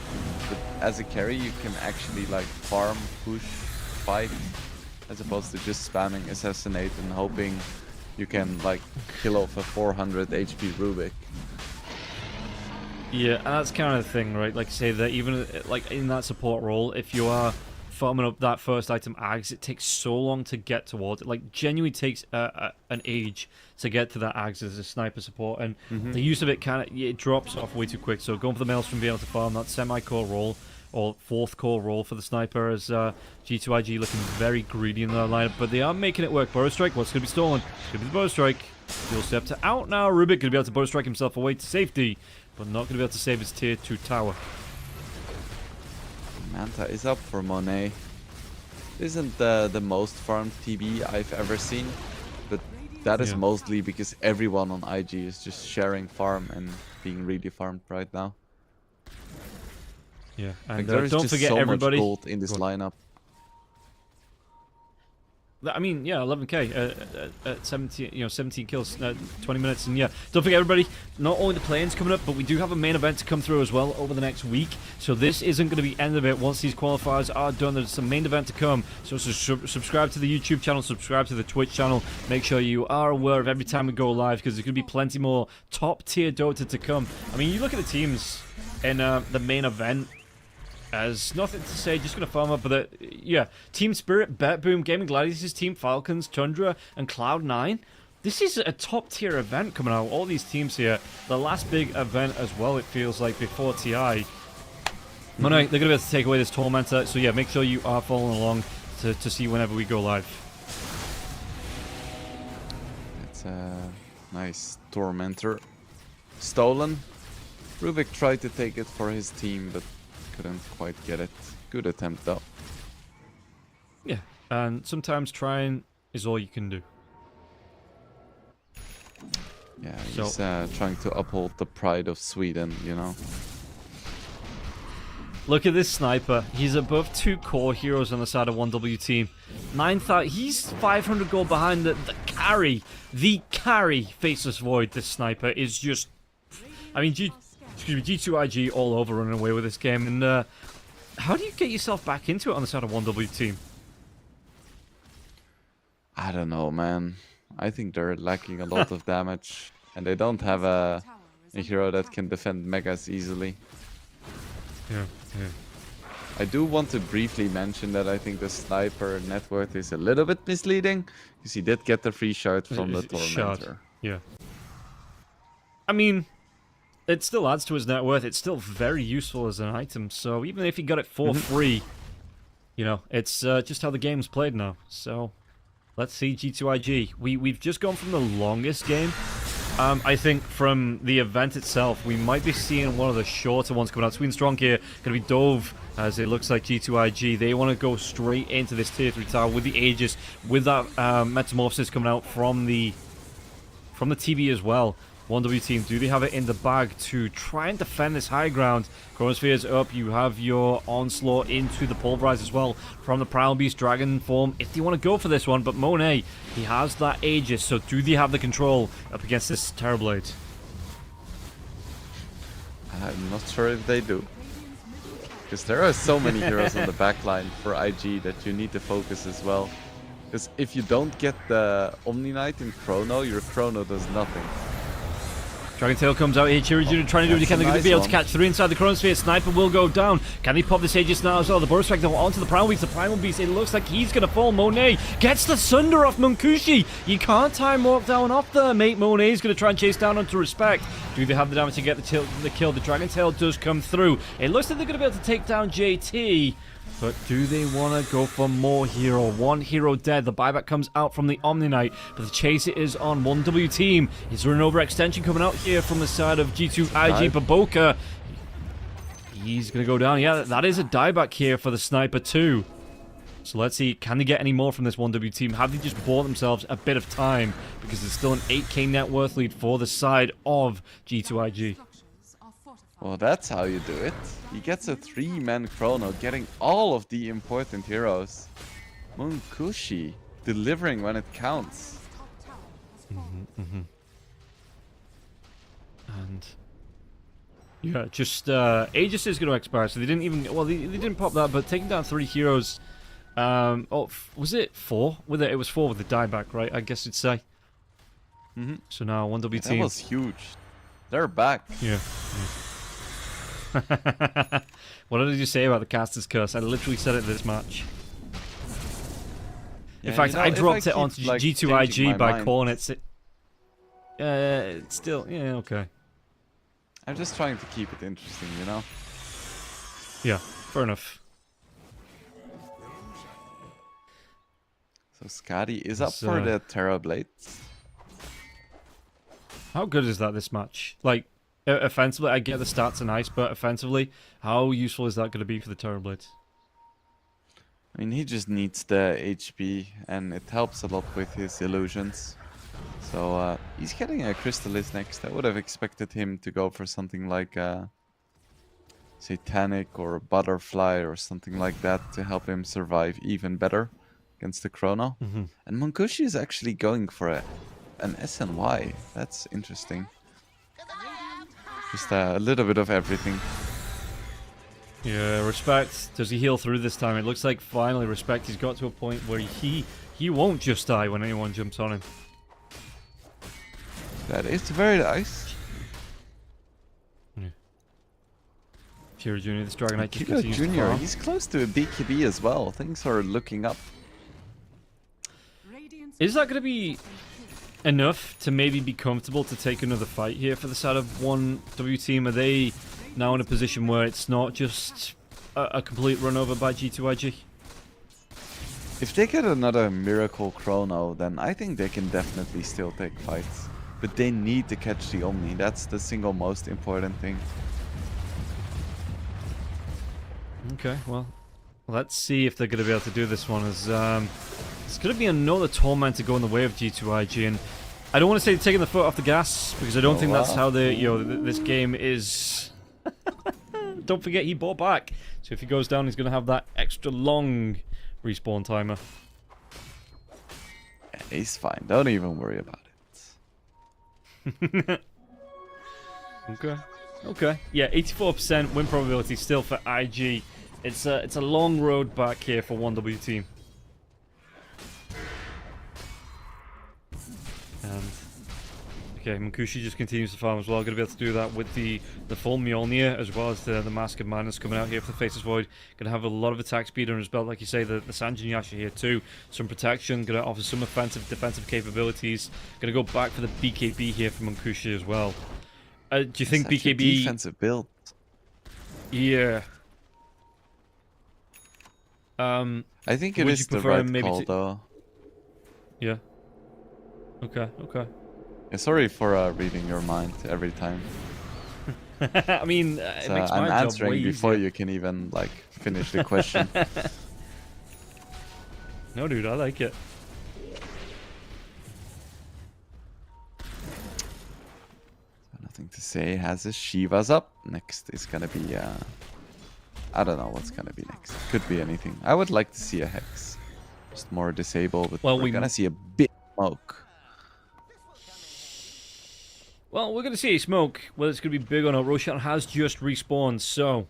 But as a carry you can actually like farm, push, fight, as opposed to just spamming Assassinate and hoping you can like kill off a 400 HP Rubik. Yeah, and that's kind of the thing, right? Like I say, that even like in that support role, if you are farming up that first item Ags, it takes so long to get towards it. Like genuinely takes an age to get to that Ags as a sniper support, and the use of it it drops off way too quick. So going for the Maelstrom, being able to farm that semi-core role or fourth core role for the sniper, as G2IG looking very greedy in their lineup, but they are making it work. Burrow Strike, what's going to be stolen? It's going to be the Burrow Strike. Yule Scepter out now. Rubik going to be able to Burrow Strike himself away to safety, but not going to be able to save his tier 2 tower. Manta is up for Monet. This isn't the most farmed TB I've ever seen, but that is mostly because everyone on IG is just sharing farm and being really farmed right now. Yeah, and like, there is don't just forget so everybody. much gold in this lineup. I mean, yeah, 11k at 17, 17 kills, 20 minutes, and yeah, don't forget everybody. Not only the play-ins coming up, but we do have a main event to come through as well over the next week. So this isn't going to be the end of it. Once these qualifiers are done, there's some main event to come. So subscribe to the YouTube channel, subscribe to the Twitch channel. Make sure you are aware of every time we go live, because there's going to be plenty more top-tier Dota to come. I mean, you look at the teams in the main event. As nothing to say, just going to farm up, but yeah, Team Spirit, BetBoom, Gaimin Gladiators, Team Falcons, Tundra, and Cloud9. This is a top-tier event coming out. All these teams here. The last big event as well, it feels like, before TI. But no, they're going to be able to take away this Tormentor, so yeah, make sure you are following along to see whenever we go live. It's a nice Tormentor. Stolen. Rubik tried to take it for his team, but Couldn't quite get it. Good attempt though. Yeah, and sometimes trying is all you can do. Yeah, So- he's trying to uphold the pride of Sweden, you know. Look at this sniper. He's above 2 core heroes on the side of 1W team. 9,000. He's 500 gold behind the carry. The carry Faceless Void. This sniper is just. I mean, G2IG all over running away with this game. And how do you get yourself back into it on the side of 1W team? I don't know, man. I think they're lacking a lot of damage. And they don't have a hero that can defend megas easily. Yeah. I do want to briefly mention that I think the sniper net worth is a little bit misleading. Because he did get the free shard from the Tormentor. Yeah. I mean, it still adds to his net worth. It's still very useful as an item. So even if he got it for free, you know, it's just how the game's played now. So let's see G2IG. We've just gone from the longest game. I think from the event itself, we might be seeing one of the shorter ones coming out. Sweden Strong here going to be dove, as it looks like G2IG. They want to go straight into this tier 3 tower with the Aegis, with that Metamorphosis coming out from the TB as well. 1W team, do they have it in the bag to try and defend this high ground? Chronosphere's up, you have your onslaught into the Pulverize as well from the Primal Beast Dragon form, if they want to go for this one. But Monet, he has that Aegis, so do they have the control up against this Terrorblade? I'm not sure if they do. Because there are so many heroes on the backline for IG that you need to focus as well. Because if you don't get the Omni Knight in Chrono, your Chrono does nothing. Dragon Tail comes out here. Chirijuda trying to do what he can. They're going to be able to catch 3 inside the Chronosphere. Sniper will go down. Can he pop this Aegis now as well? The Burst Strike though onto the Primal Beast. The Primal Beast, it looks like he's going to fall. Monet gets the Sunder off Munkushi. You can't time walk down off there, mate. Monet's going to try and chase down onto Respect. Do they have the damage to get the kill? The Dragon Tail does come through. It looks like they're going to be able to take down JT. But do they want to go for more hero? One hero dead. The buyback comes out from the Omni Knight, but the chase is on 1W team. He's running over extension coming out here from the side of G2IG. Baboka. He's going to go down. Yeah, that is a dieback here for the sniper too. So let's see, can they get any more from this 1W team? Have they just bought themselves a bit of time? Because there's still an 8k net worth lead for the side of G2IG. Well, that's how you do it. He gets a 3-man Chrono, getting all of the important heroes. Munkushi, delivering when it counts. And yeah, just Aegis is going to expire, so they didn't even, well, they didn't pop that, but taking down 3 heroes. Was it 4 with it? It was 4 with the dieback, right? I guess you'd say. So now 1W team. That was huge. They're back. Yeah. What did you say about the Caster's Curse? I literally said it this match. Yeah, In fact, you know, I if dropped it keep, onto like, G2IG changing my by mind- calling it. It's still, yeah, okay. I'm just trying to keep it interesting, you know? Yeah, fair enough. So Skadi is up So- for the Terrorblade. How good is that this match? Like, offensively, I get the stats are nice, but offensively, how useful is that going to be for the Terrorblade? I mean, he just needs the HP, and it helps a lot with his illusions. So he's getting a Crystallis next. I would have expected him to go for something like Satanic or a Butterfly or something like that to help him survive even better against the Chrono. And Munkushi is actually going for an SNY. That's interesting. Just a little bit of everything. Yeah, Respect. Does he heal through this time? It looks like finally Respect has got to a point where he won't just die when anyone jumps on him. That is very nice. Fury Jr., this Dragon Knight just Kilo continues to Jr., farm. he's close to a DKB as well. Things are looking up. Is that going to be enough to maybe be comfortable to take another fight here for the side of 1W team? Are they now in a position where it's not just a complete run over by G2IG? If they get another Miracle Chrono, then I think they can definitely still take fights. But they need to catch the Omni. That's the single most important thing. Okay, well, let's see if they're going to be able to do this one. As it's going to be another torment to go in the way of G2IG, and I don't want to say taking the foot off the gas because I don't think that's how this game is. Don't forget he bought back, so if he goes down, he's going to have that extra long respawn timer. Yeah, he's fine. Don't even worry about it. Okay. Yeah, 84% win probability still for IG. It's a long road back here for 1W team. And okay, Munkushi just continues to farm as well. Going to be able to do that with the full Mjolnir as well as the Mask of Madness coming out here for the Faceless Void. Going to have a lot of attack speed under his belt, like you say. The Sanjin Yasha here too. Some protection. Going to offer some offensive, defensive capabilities. Going to go back for the BKB here for Munkushi as well. Do you think Such a BKB defensive build? Yeah. I think it would is you the prefer right maybe call, to- though. Yeah. Okay. Yeah, sorry for reading your mind every time. I mean, it makes my I'm job answering way before easier. you can even like finish the question. No, dude, I like it. Nothing to say. Has his Shiva's up. Next is gonna be I don't know what's gonna be next. Could be anything. I would like to see a Hex. Just more disable, but Well, we're we gonna see a bit smoke. Well, we're going to see a smoke. Whether it's going to be big or not, Roshan has just respawned, so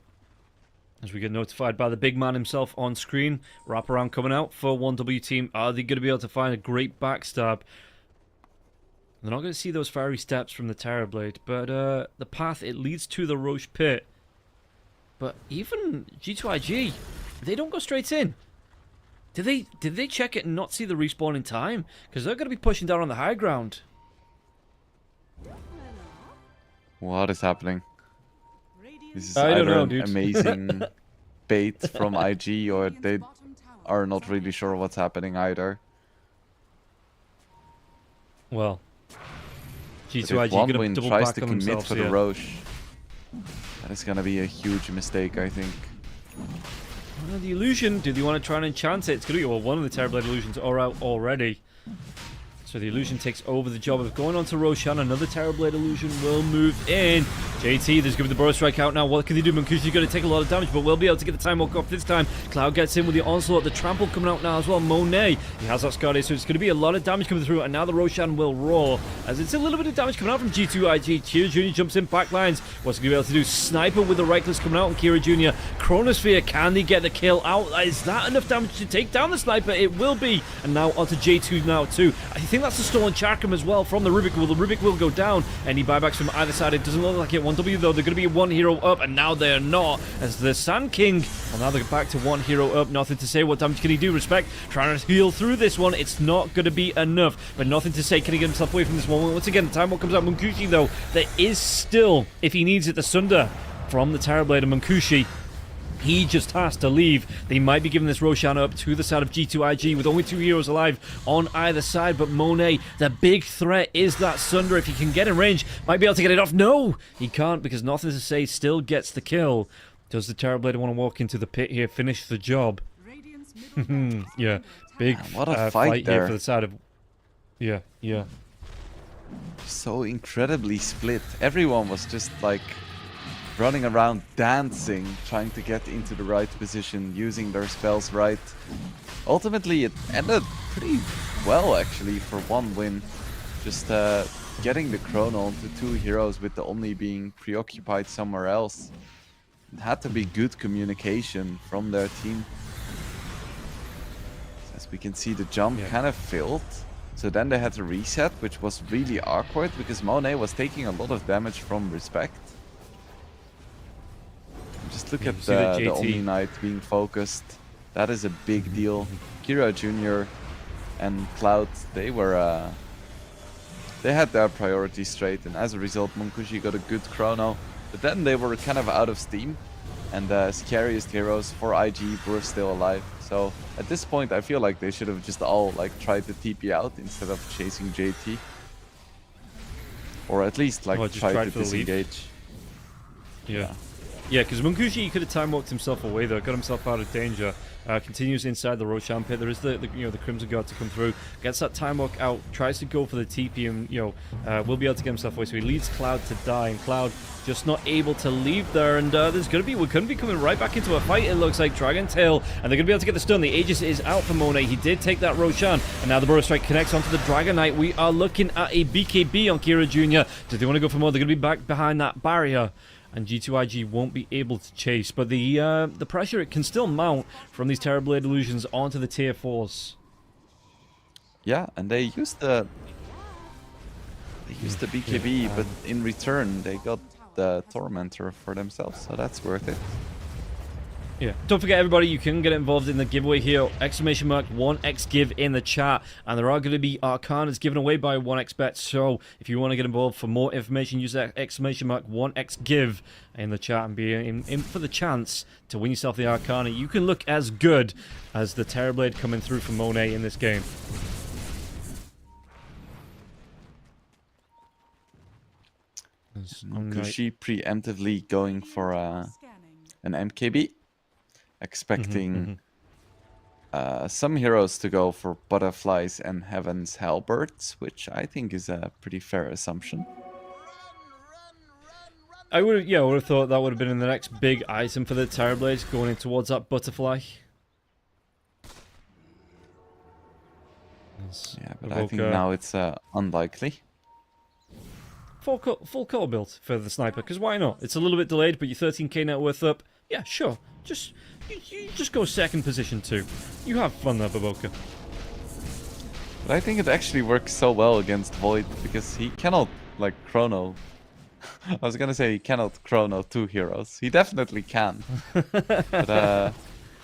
as we get notified by the big man himself on screen, wraparound coming out for 1W team. Are they going to be able to find a great backstab? They're not going to see those fiery steps from the Terrorblade, but the path, it leads to the Roche pit. But even G2IG, they don't go straight in. Did they check it and not see the respawn in time? Because they're going to be pushing down on the high ground. What is happening? This is I don't either know, an dude. amazing bait from IG, or they are not really sure what's happening either. Well, But G2IG if going to OneWin double tries back to on commit themselves for the here. Roche, that is gonna be a huge mistake, I think. The illusion, do they want to try and enchant it? It's going to be, well, one of the Terrorblade illusions are out already. So the illusion takes over the job of going on to Roshan. Another Terrorblade illusion will move in. JT, there's going to be the Burrow Strike out now. What can they do? Munkushi's going to take a lot of damage, but we'll be able to get the time walk off this time. Cloud gets in with the onslaught. The trample coming out now as well. Monet, he has that Scarlet, so it's going to be a lot of damage coming through. And now the Roshan will roar, as it's a little bit of damage coming out from G2IG. Kira Jr. jumps in back lines. What's he going to be able to do? Sniper with the Reckless coming out on Kira Jr. Chronosphere, can they get the kill out? Is that enough damage to take down the Sniper? It will be. And now onto J2 now too. I think that's a stolen Chakram as well from the Rubik Will. The Rubik will go down. Any buybacks from either side? It doesn't look like it. 1W though. They're going to be one hero up, and now they're not. As the Sand King, well, now they're back to one hero up. Nothing to say. What damage can he do? Respect. Trying to heal through this one. It's not going to be enough, but nothing to say. Can he get himself away from this one? Once again, the time what comes out. Munkushi though, there is still, if he needs it, the Sunder from the Terrorblade, and Munkushi, he just has to leave. They might be giving this Roshan up to the side of G2IG with only 2 heroes alive on either side. But Monet, the big threat is that Sunder. If he can get in range, might be able to get it off. No, he can't, because nothing to say still gets the kill. Does the Terrorblade want to walk into the pit here, finish the job? Yeah, big What a fight there. here for the side of... Yeah. So incredibly split. Everyone was just like running around dancing, trying to get into the right position, using their spells right. Ultimately, it ended pretty well, actually, for one win. Just getting the chrono onto 2 heroes with the Omni being preoccupied somewhere else. It had to be good communication from their team. As we can see, the jump kind of failed. So then they had to reset, which was really awkward because Monet was taking a lot of damage from Respect. Just look at the Omni Knight being focused. That is a big deal. Kira Jr. and Cloud, they were they had their priorities straight, and as a result Munkushi got a good chrono. But then they were kind of out of steam, and the scariest heroes for IG were still alive. So at this point I feel like they should have just all like tried to TP out instead of chasing JT. Or at least like try to disengage. Yeah. Yeah, because Munkushi could have time walked himself away though, got himself out of danger. Continues inside the Roshan pit. There is the Crimson Guard to come through. Gets that time walk out. Tries to go for the TP and will be able to get himself away. So he leaves Cloud to die, and Cloud just not able to leave there. And we're gonna be coming right back into a fight. It looks like Dragon Tail, and they're gonna be able to get the stun. The Aegis is out for Monet. He did take that Roshan, and now the Burrow Strike connects onto the Dragon Knight. We are looking at a BKB on Kira Jr. Do they want to go for more? They're gonna be back behind that barrier, and G2IG won't be able to chase. But the pressure it can still mount from these Terrorblade illusions onto the tier 4s. Yeah, and they used the BKB, but in return they got the Tormentor for themselves, so that's worth it. Yeah. Don't forget, everybody, you can get involved in the giveaway here. Exclamation mark 1xgive in the chat. And there are going to be Arcanas given away by 1xbet. So if you want to get involved for more information, use that exclamation mark 1xgive in the chat and be in for the chance to win yourself the Arcana. You can look as good as the Terrorblade coming through from Monet in this game. Munkushi preemptively going for an MKB. Expecting some heroes to go for Butterflies and Heaven's Halberds, which I think is a pretty fair assumption. I would have thought that would have been in the next big item for the Terrorblades, going in towards that Butterfly. Yeah, but I think now it's unlikely. Full core build for the Sniper, because why not? It's a little bit delayed, but your 13k net worth up. Yeah, sure. You just go second position too. You have fun there, Baboka. But I think it actually works so well against Void because he cannot like chrono. I was gonna say he cannot chrono two heroes. He definitely can. But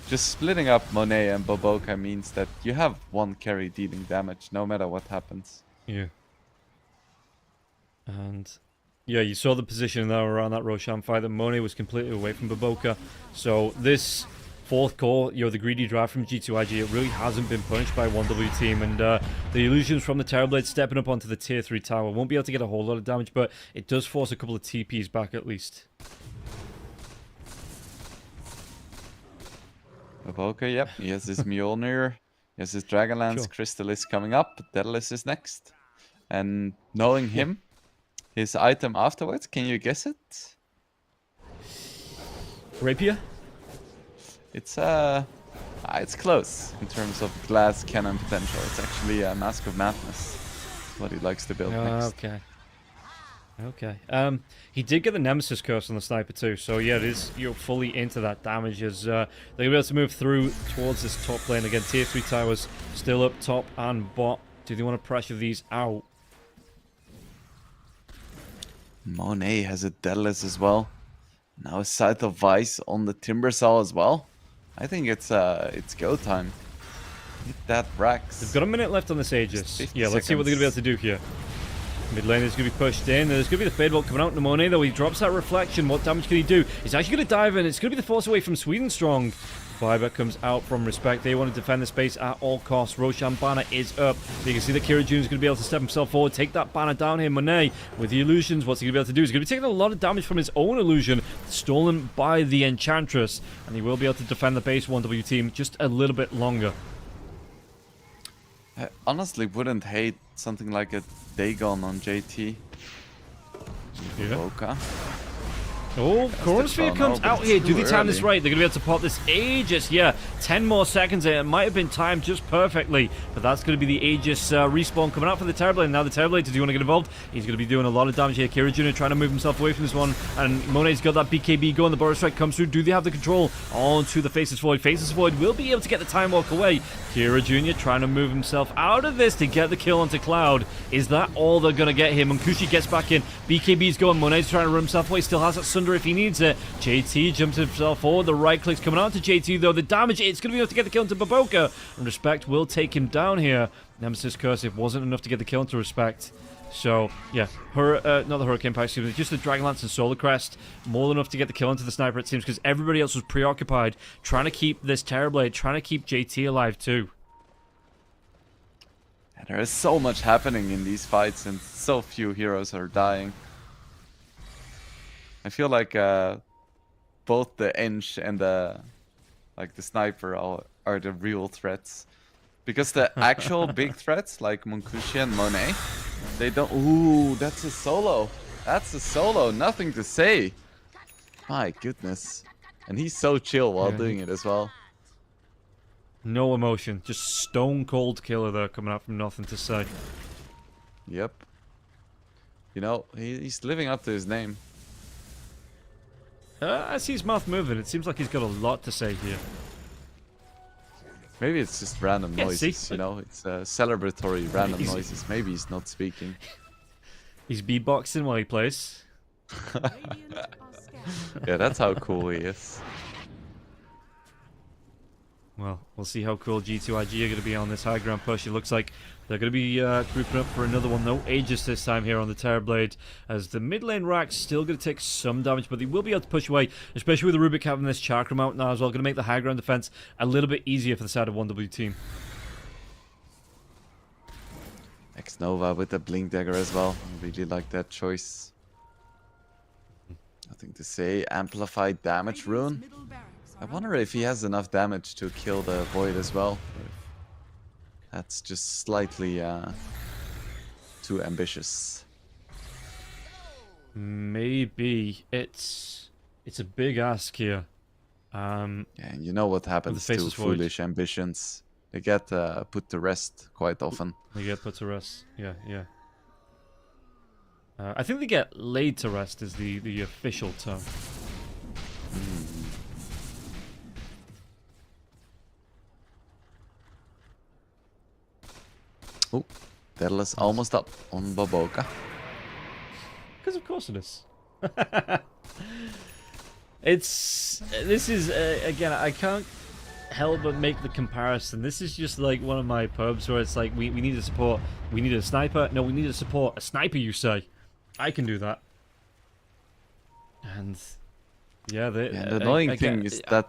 just splitting up Monet and Baboka means that you have one carry dealing damage no matter what happens. Yeah. And yeah, you saw the position now around that Roshan fight that Monet was completely away from Baboka. So this fourth core, the greedy drive from G2IG, it really hasn't been punished by 1W team. And the illusions from the Terrorblade stepping up onto the tier 3 tower won't be able to get a whole lot of damage, but it does force a couple of TPs back at least. Baboka, yep, he has his Mjolnir, he has his Dragonlance, sure. Crystallis coming up, Daedalus is next. And knowing him, his item afterwards, can you guess it? Rapier? It's close in terms of glass cannon potential. It's actually a Mask of Madness. What he likes to build next. Okay. He did get the Nemesis curse on the Sniper too, so yeah, it is fully into that damage as they're gonna be able to move through towards this top lane again. Tier 3 towers still up top and bot. Do they want to pressure these out? Monet has a Daedalus as well. Now a Scythe of Vice on the Timbersaw as well. I think it's go time. Hit that Rax. They've got a minute left on this Aegis. Yeah, let's see what they're going to be able to do here. Mid lane is going to be pushed in. There's going to be the Fade Bolt coming out to Monet, though. He drops that Reflection. What damage can he do? He's actually going to dive in. It's going to be the Force Away from Sweden Strong. Buyback comes out from Respect. They want to defend the space at all costs. Roshan banner is up. You can see that Kira Jr. is going to be able to step himself forward, take that banner down here. Monet with the illusions. What's he going to be able to do? He's going to be taking a lot of damage from his own illusion, stolen by the Enchantress, and he will be able to defend the base 1W team just a little bit longer. I honestly wouldn't hate something like a Dagon on JT. Yeah. Boca. Oh, Chronosphere comes out here. Do they time this right? They're going to be able to pop this Aegis. Yeah, 10 more seconds. It might have been timed just perfectly. But that's going to be the Aegis respawn coming out for the Terrorblade. Now the Terrorblade, does he want to get involved? He's going to be doing a lot of damage here. Kira Jr. trying to move himself away from this one. And Monet's got that BKB going. The Burrow Strike comes through. Do they have the control onto the Faceless Void? Faceless Void will be able to get the Time Walk away. Kira Jr. trying to move himself out of this to get the kill onto Cloud. Is that all they're going to get here? Munkushi gets back in. BKB's going. Monet's trying to run himself away. Still has that Sunder if he needs it. JT jumps himself forward. The right click's coming out to JT, though. The damage, it's going to be enough to get the kill into Baboka. And Respect will take him down here. Nemesis Curse, it wasn't enough to get the kill into Respect. So, yeah, not the Hurricane Pack, excuse me, just the Dragonlance and Solar Crest. More than enough to get the kill into the Sniper, it seems, because everybody else was preoccupied trying to keep this Terrorblade, trying to keep JT alive, too. And there is so much happening in these fights, and so few heroes are dying. I feel like both the Ench and the sniper are the real threats. Because the actual big threats like Monkushi and Monet, they don't. Ooh, that's a solo. That's a solo. Nothing to say. My goodness. And he's so chill while doing it as well. No emotion, just stone cold killer there coming out from nothing to say. Yep. You know, he's living up to his name. I see his mouth moving. It seems like he's got a lot to say here. Maybe it's just random noises, see? you know? It's celebratory random noises. Maybe he's not speaking. He's beatboxing while he plays. Radiant are scanning. Yeah, that's how cool he is. Well, we'll see how cool G2IG are going to be on this high ground push. It looks like they're going to be grouping up for another one. No Aegis this time here on the Terrorblade, as the mid lane Rack's still going to take some damage, but they will be able to push away, especially with the Rubik having this Chakram out now as well. Going to make the high ground defense a little bit easier for the side of 1W team. X-Nova with the Blink Dagger as well. I really like that choice. Nothing to say. Amplified damage rune. Middle barracks I are wonder if he has enough damage to kill the Void as well. That's just slightly too ambitious. Maybe it's a big ask here. Yeah, and you know what happens to Faceless Void. foolish ambitions. They get put to rest quite often. They get put to rest. Yeah, yeah. I think they get laid to rest is the official term. Oh, Daedalus almost up on Baboka. Because of course it is. This is again, I can't help but make the comparison. This is just like one of my pubs where it's like we need to support, we need a sniper. No, we need to support a sniper, you say. I can do that. And yeah, The annoying thing is that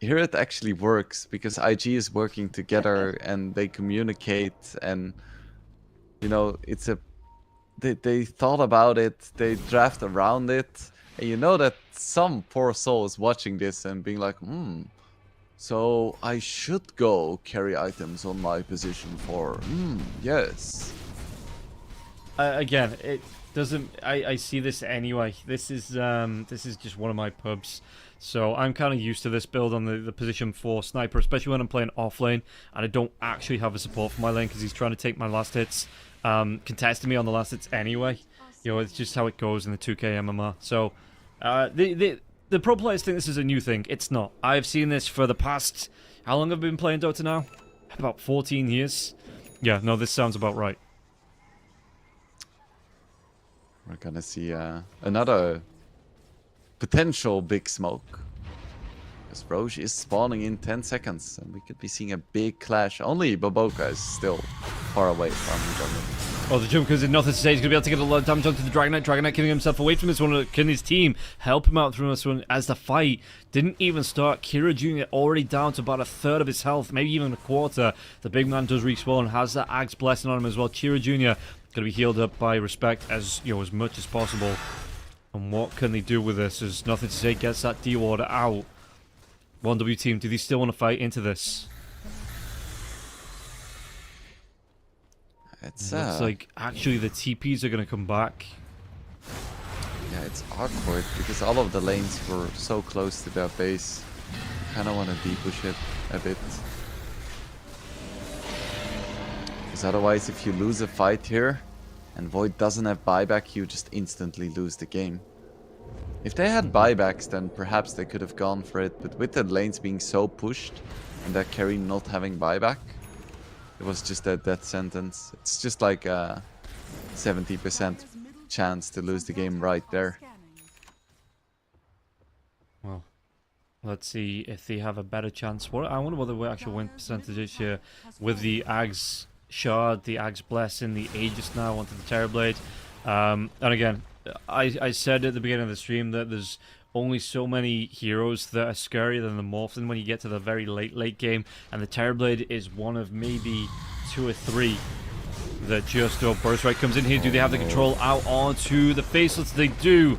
here it actually works because IG is working together and they communicate, and you know, it's a they thought about it, they draft around it, and you know that some poor soul is watching this and being like, so I should go carry items on my position for yes. Again, it doesn't. I see this anyway. This is just one of my pubs, so I'm kind of used to this build on the position 4 sniper, especially when I'm playing off lane and I don't actually have a support for my lane because he's trying to take my last hits, contesting me on the last hits anyway. You know, it's just how it goes in the 2K MMR. So the pro players think this is a new thing. It's not. I've seen this for the past, how long have I been playing Dota now? About 14 years. Yeah, no, this sounds about right. We're gonna see another potential big smoke. Because Roche is spawning in 10 seconds, and we could be seeing a big clash. Only Baboka is still far away from the jungle. Oh, the jump comes in, nothing to say. He's going to be able to get a lot of damage onto the Dragon Knight. Dragon Knight killing himself away from this one. Can his team help him out through this one as the fight didn't even start? Kira Jr. already down to about a third of his health, maybe even a quarter. The big man does respawn, has that Axe blessing on him as well. Kira Jr. going to be healed up by Respect as, you know, as much as possible. And what can they do with this? There's nothing to say. Gets that D-Warder out. 1W team, do they still want to fight into this? It's looks like actually the TPs are going to come back. Yeah, it's awkward because all of the lanes were so close to their base. Kind of want to de-push it a bit. Because otherwise, if you lose a fight here and Void doesn't have buyback, you just instantly lose the game. If they had buybacks, then perhaps they could have gone for it. But with the lanes being so pushed and that carry not having buyback, it was just a death sentence. It's just like a 70% chance to lose the game right there. Well, let's see if they have a better chance. I wonder what the actual win percentage is here with the Axe Shard, the Axe Blessing, the Aegis now onto the Terrorblade. And again, I said at the beginning of the stream that there's only so many heroes that are scarier than the Morphin when you get to the very late game, and the Terrorblade is one of maybe 2 or 3 that just don't. Burst Right comes in here. Do they have the control out onto the Faceless? They do.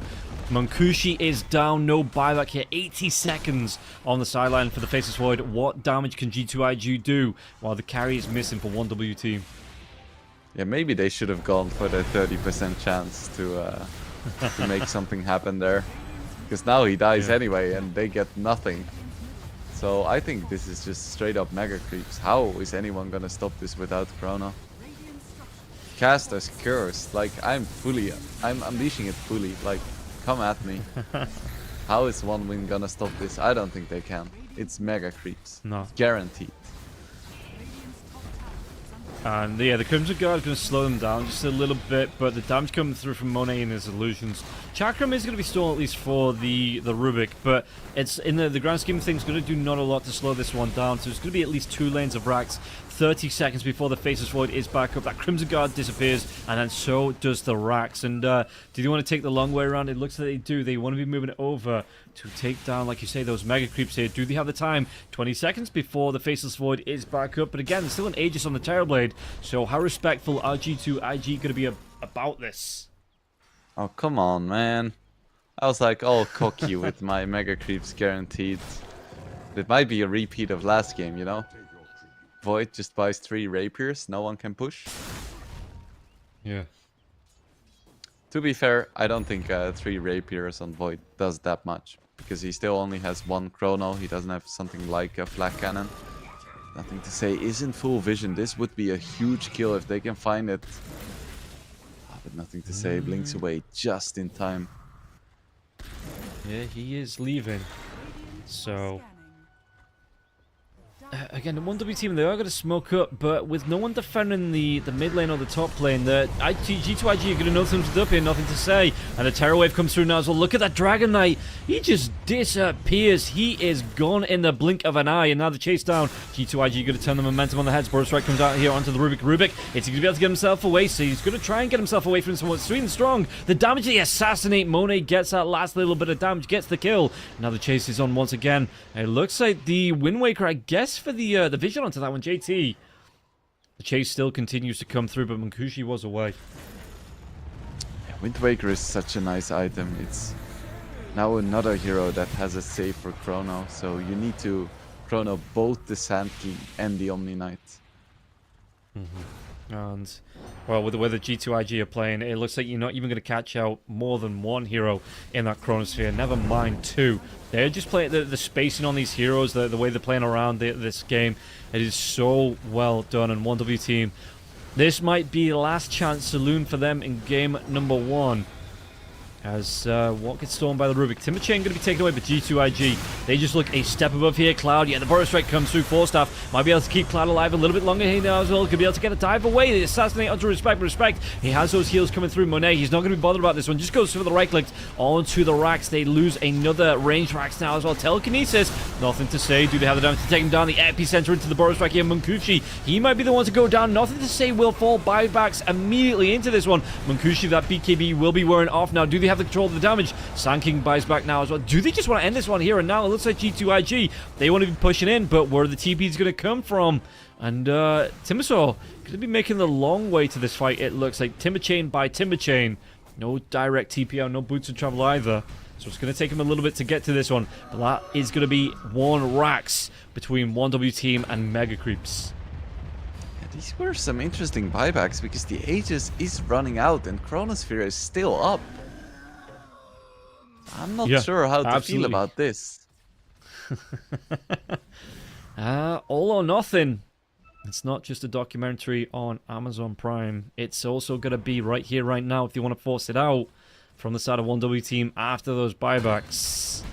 Munkushi is down, no buyback here. 80 seconds on the sideline for the Faceless Void. What damage can G2IG do while the carry is missing for 1W team? Yeah, maybe they should have gone for the 30% chance to make something happen there. Because now he dies anyway and they get nothing. So I think this is just straight up mega creeps. How is anyone gonna stop this without Chrono? Cast as cursed. Like, I'm unleashing it fully. Like, come at me. How is 1 win gonna stop this? I don't think they can. It's mega creeps. No. Guaranteed. And yeah, the Crimson Guard is going to slow them down just a little bit, but the damage coming through from Monet and his illusions. Chakram is going to be stolen at least for the Rubik, but it's in the grand scheme of things going to do not a lot to slow this one down. So it's going to be at least 2 lanes of racks. 30 seconds before the Faceless Void is back up. That Crimson Guard disappears, and then so does the racks. And do they want to take the long way around? It looks like they do. They want to be moving it over to take down, like you say, those mega creeps here. Do they have the time? 20 seconds before the Faceless Void is back up. But again, there's still an Aegis on the Terrorblade. So how respectful are G2IG going to be about this? Oh, come on, man. I was like all cocky with my mega creeps guaranteed. It might be a repeat of last game, you know? Void just buys 3 rapiers, no one can push. Yeah. To be fair, I don't think 3 rapiers on Void does that much. Because he still only has 1 chrono, he doesn't have something like a flak cannon. Nothing to say, isn't full vision. This would be a huge kill if they can find it. But nothing to say, blinks away just in time. Yeah, he is leaving. So again, the 1W team, they are going to smoke up, but with no one defending the mid lane or the top lane, the G2IG are going to know something's up here, nothing to say. And a Terror Wave comes through now as well. Look at that Dragon Knight. He just disappears. He is gone in the blink of an eye. And now the chase down. G2IG going to turn the momentum on the heads. Burst Strike comes out here onto the Rubik. Rubik, is he going to be able to get himself away? So he's going to try and get himself away from someone sweet and strong. The damage they assassinate. Monet gets that last little bit of damage, gets the kill. Now the chase is on once again. It looks like the Wind Waker, I guess, for the vision onto that one, JT. The chase still continues to come through, but Munkushi was away. Wind Waker is such a nice item. It's now another hero that has a save for Chrono, so you need to Chrono both the Sand King and the Omni Knight. And, well, with the way the G2IG are playing, it looks like you're not even going to catch out more than 1 hero in that Chronosphere, never mind 2. They're just playing the spacing on these heroes, the way they're playing around this game. It is so well done, and 1W team, this might be the last chance saloon for them in game number 1. As what gets stolen by the Rubik. Timber Chain going to be taken away, but G2IG, they just look a step above here. Cloud, yeah, the Burrow Strike comes through. Forstaff might be able to keep Cloud alive a little bit longer here now as well. Could be able to get a dive away. The Assassinate onto Respect. He has those heals coming through. Monet, he's not going to be bothered about this one. Just goes for the right click onto the racks. They lose another range racks now as well. Telekinesis, nothing to say. Do they have the damage to take him down? The epicenter into the Burrow Strike here. Munkushi, he might be the one to go down. Nothing to say. Will fall. Buybacks immediately into this one. Munkushi, that BKB will be wearing off now. Do they have the control of the damage? Sand King buys back now as well. Do they just want to end this one here and now? It looks like G2IG, they want to be pushing in, but where are the TPs going to come from? And Timbersaw going to be making the long way to this fight, it looks like. Timber Chain by Timber Chain. No direct TP out, no boots of travel either. So it's going to take him a little bit to get to this one. But that is going to be 1 racks between 1W team and Mega Creeps. These were some interesting buybacks because the Aegis is running out and Chronosphere is still up. I'm not sure how to feel about this. All or nothing. It's not just a documentary on Amazon Prime. It's also going to be right here, right now, if you want to force it out from the side of 1W team after those buybacks.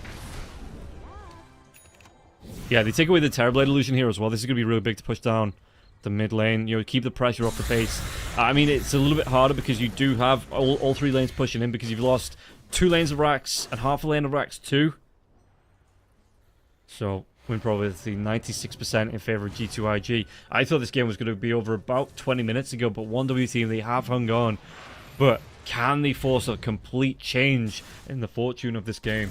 Yeah, they take away the Terrorblade illusion here as well. This is going to be really big to push down the mid lane. You know, keep the pressure off the base. I mean, it's a little bit harder because you do have all 3 lanes pushing in because you've lost 2 lanes of racks and half a lane of racks too. So win probability 96% in favor of G2IG. I thought this game was going to be over about 20 minutes ago, but 1W team, they have hung on. But can they force a complete change in the fortune of this game?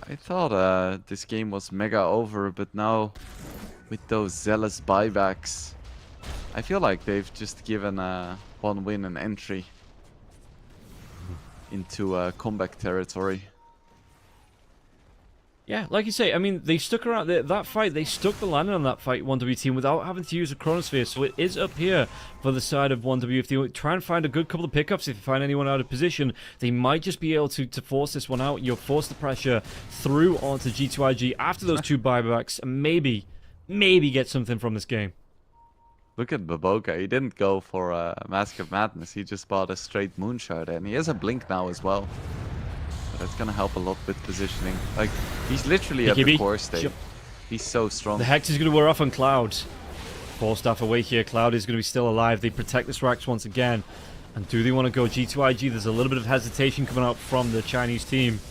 I thought this game was mega over, but now with those zealous buybacks, I feel like they've just given 1 win an entry. into comeback territory. Yeah, like you say, I mean, they stuck around that fight. They stuck the landing on that fight, 1W team, without having to use a Chronosphere. So it is up here for the side of 1W. If they try and find a good couple of pickups, if you find anyone out of position, they might just be able to force this one out. You'll force the pressure through onto G2IG after those 2 buybacks, and maybe get something from this game. Look at Baboka. He didn't go for a Mask of Madness. He just bought a straight Moonshard, and he has a Blink now as well. That's gonna help a lot with positioning. Like, he's literally at the core state. He's so strong. The Hex is gonna wear off on Cloud. Force staff away here. Cloud is gonna be still alive. They protect this Rax once again. And do they want to go G2IG? There's a little bit of hesitation coming out from the Chinese team,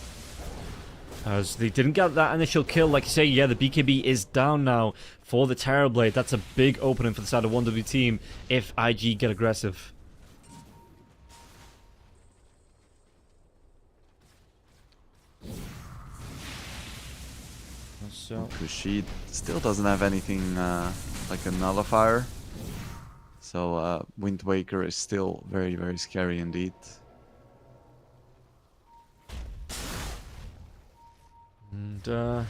as they didn't get that initial kill. Like you say, yeah, the BKB is down now for the Terrorblade. That's a big opening for the side of 1W team if IG get aggressive. So Kushid still doesn't have anything like a nullifier. So Wind Waker is still very, very scary indeed. And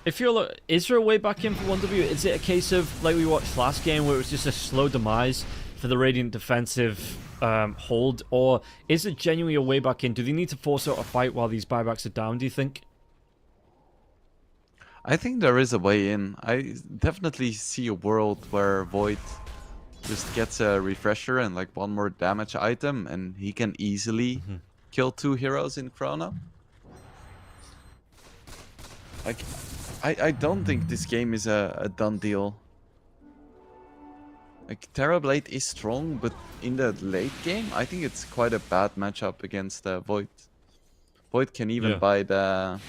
if you're, is there a way back in for 1W? Is it a case of, like we watched last game, where it was just a slow demise for the Radiant defensive hold? Or is it genuinely a way back in? Do they need to force out a fight while these buybacks are down, do you think? I think there is a way in. I definitely see a world where Void just gets a refresher and like 1 more damage item, and he can easily kill 2 heroes in Chrono. Like, I don't think this game is a done deal. Like, Terrorblade is strong, but in the late game, I think it's quite a bad matchup against Void. Void can even buy the...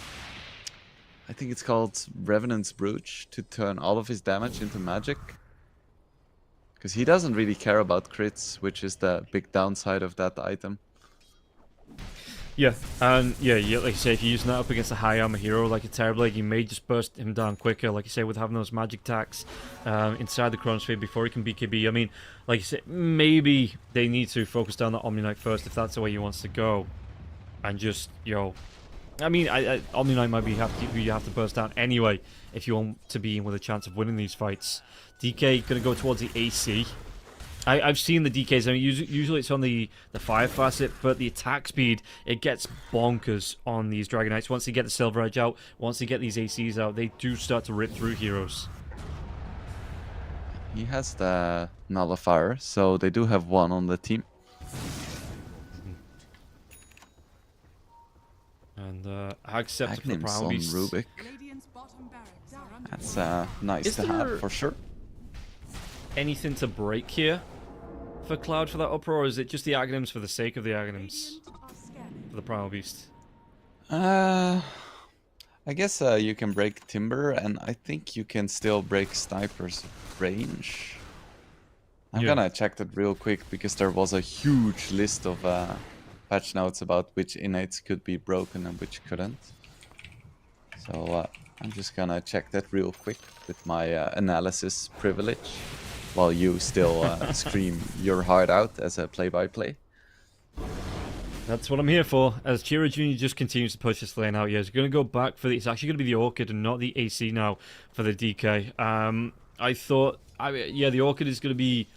I think it's called Revenant's Brooch to turn all of his damage into magic. Because he doesn't really care about crits, which is the big downside of that item. Yeah, and yeah, like you say, if you're using that up against a high armor hero like a Terrorblade, you may just burst him down quicker, like you say, with having those magic attacks inside the Chronosphere before he can BKB. I mean, like you said, maybe they need to focus down the Omni Knight first if that's the way he wants to go. And just, I mean, Omni Knight might be who you have to burst down anyway if you want to be in with a chance of winning these fights. DK going to go towards the AC. I've seen the DKs. I mean, usually it's on the fire facet, but the attack speed, it gets bonkers on these Dragon Knights. Once they get the Silver Edge out, once they get these ACs out, they do start to rip through heroes. He has the Nullifier, so they do have 1 on the team. And Accept for Agnim's Prowl on Beast. Rubik. Radiant's bottom barracks are under That's nice to have, for sure. Anything to break here for Cloud for that Uproar, or is it just the Aghanims for the sake of the Aghanims Radiant are scanning. for the Primal Beast? I guess you can break Timber, and I think you can still break Sniper's range. I'm gonna check that real quick, because there was a huge list of patch notes about which innates could be broken and which couldn't. So I'm just gonna check that real quick with my analysis privilege, while you still scream your heart out as a play-by-play. That's what I'm here for, as Chira Jr. just continues to push this lane out. Yeah, he's going to go back for the... It's actually going to be the Orchid and not the AC now for the DK. I thought... yeah, the Orchid is going to be,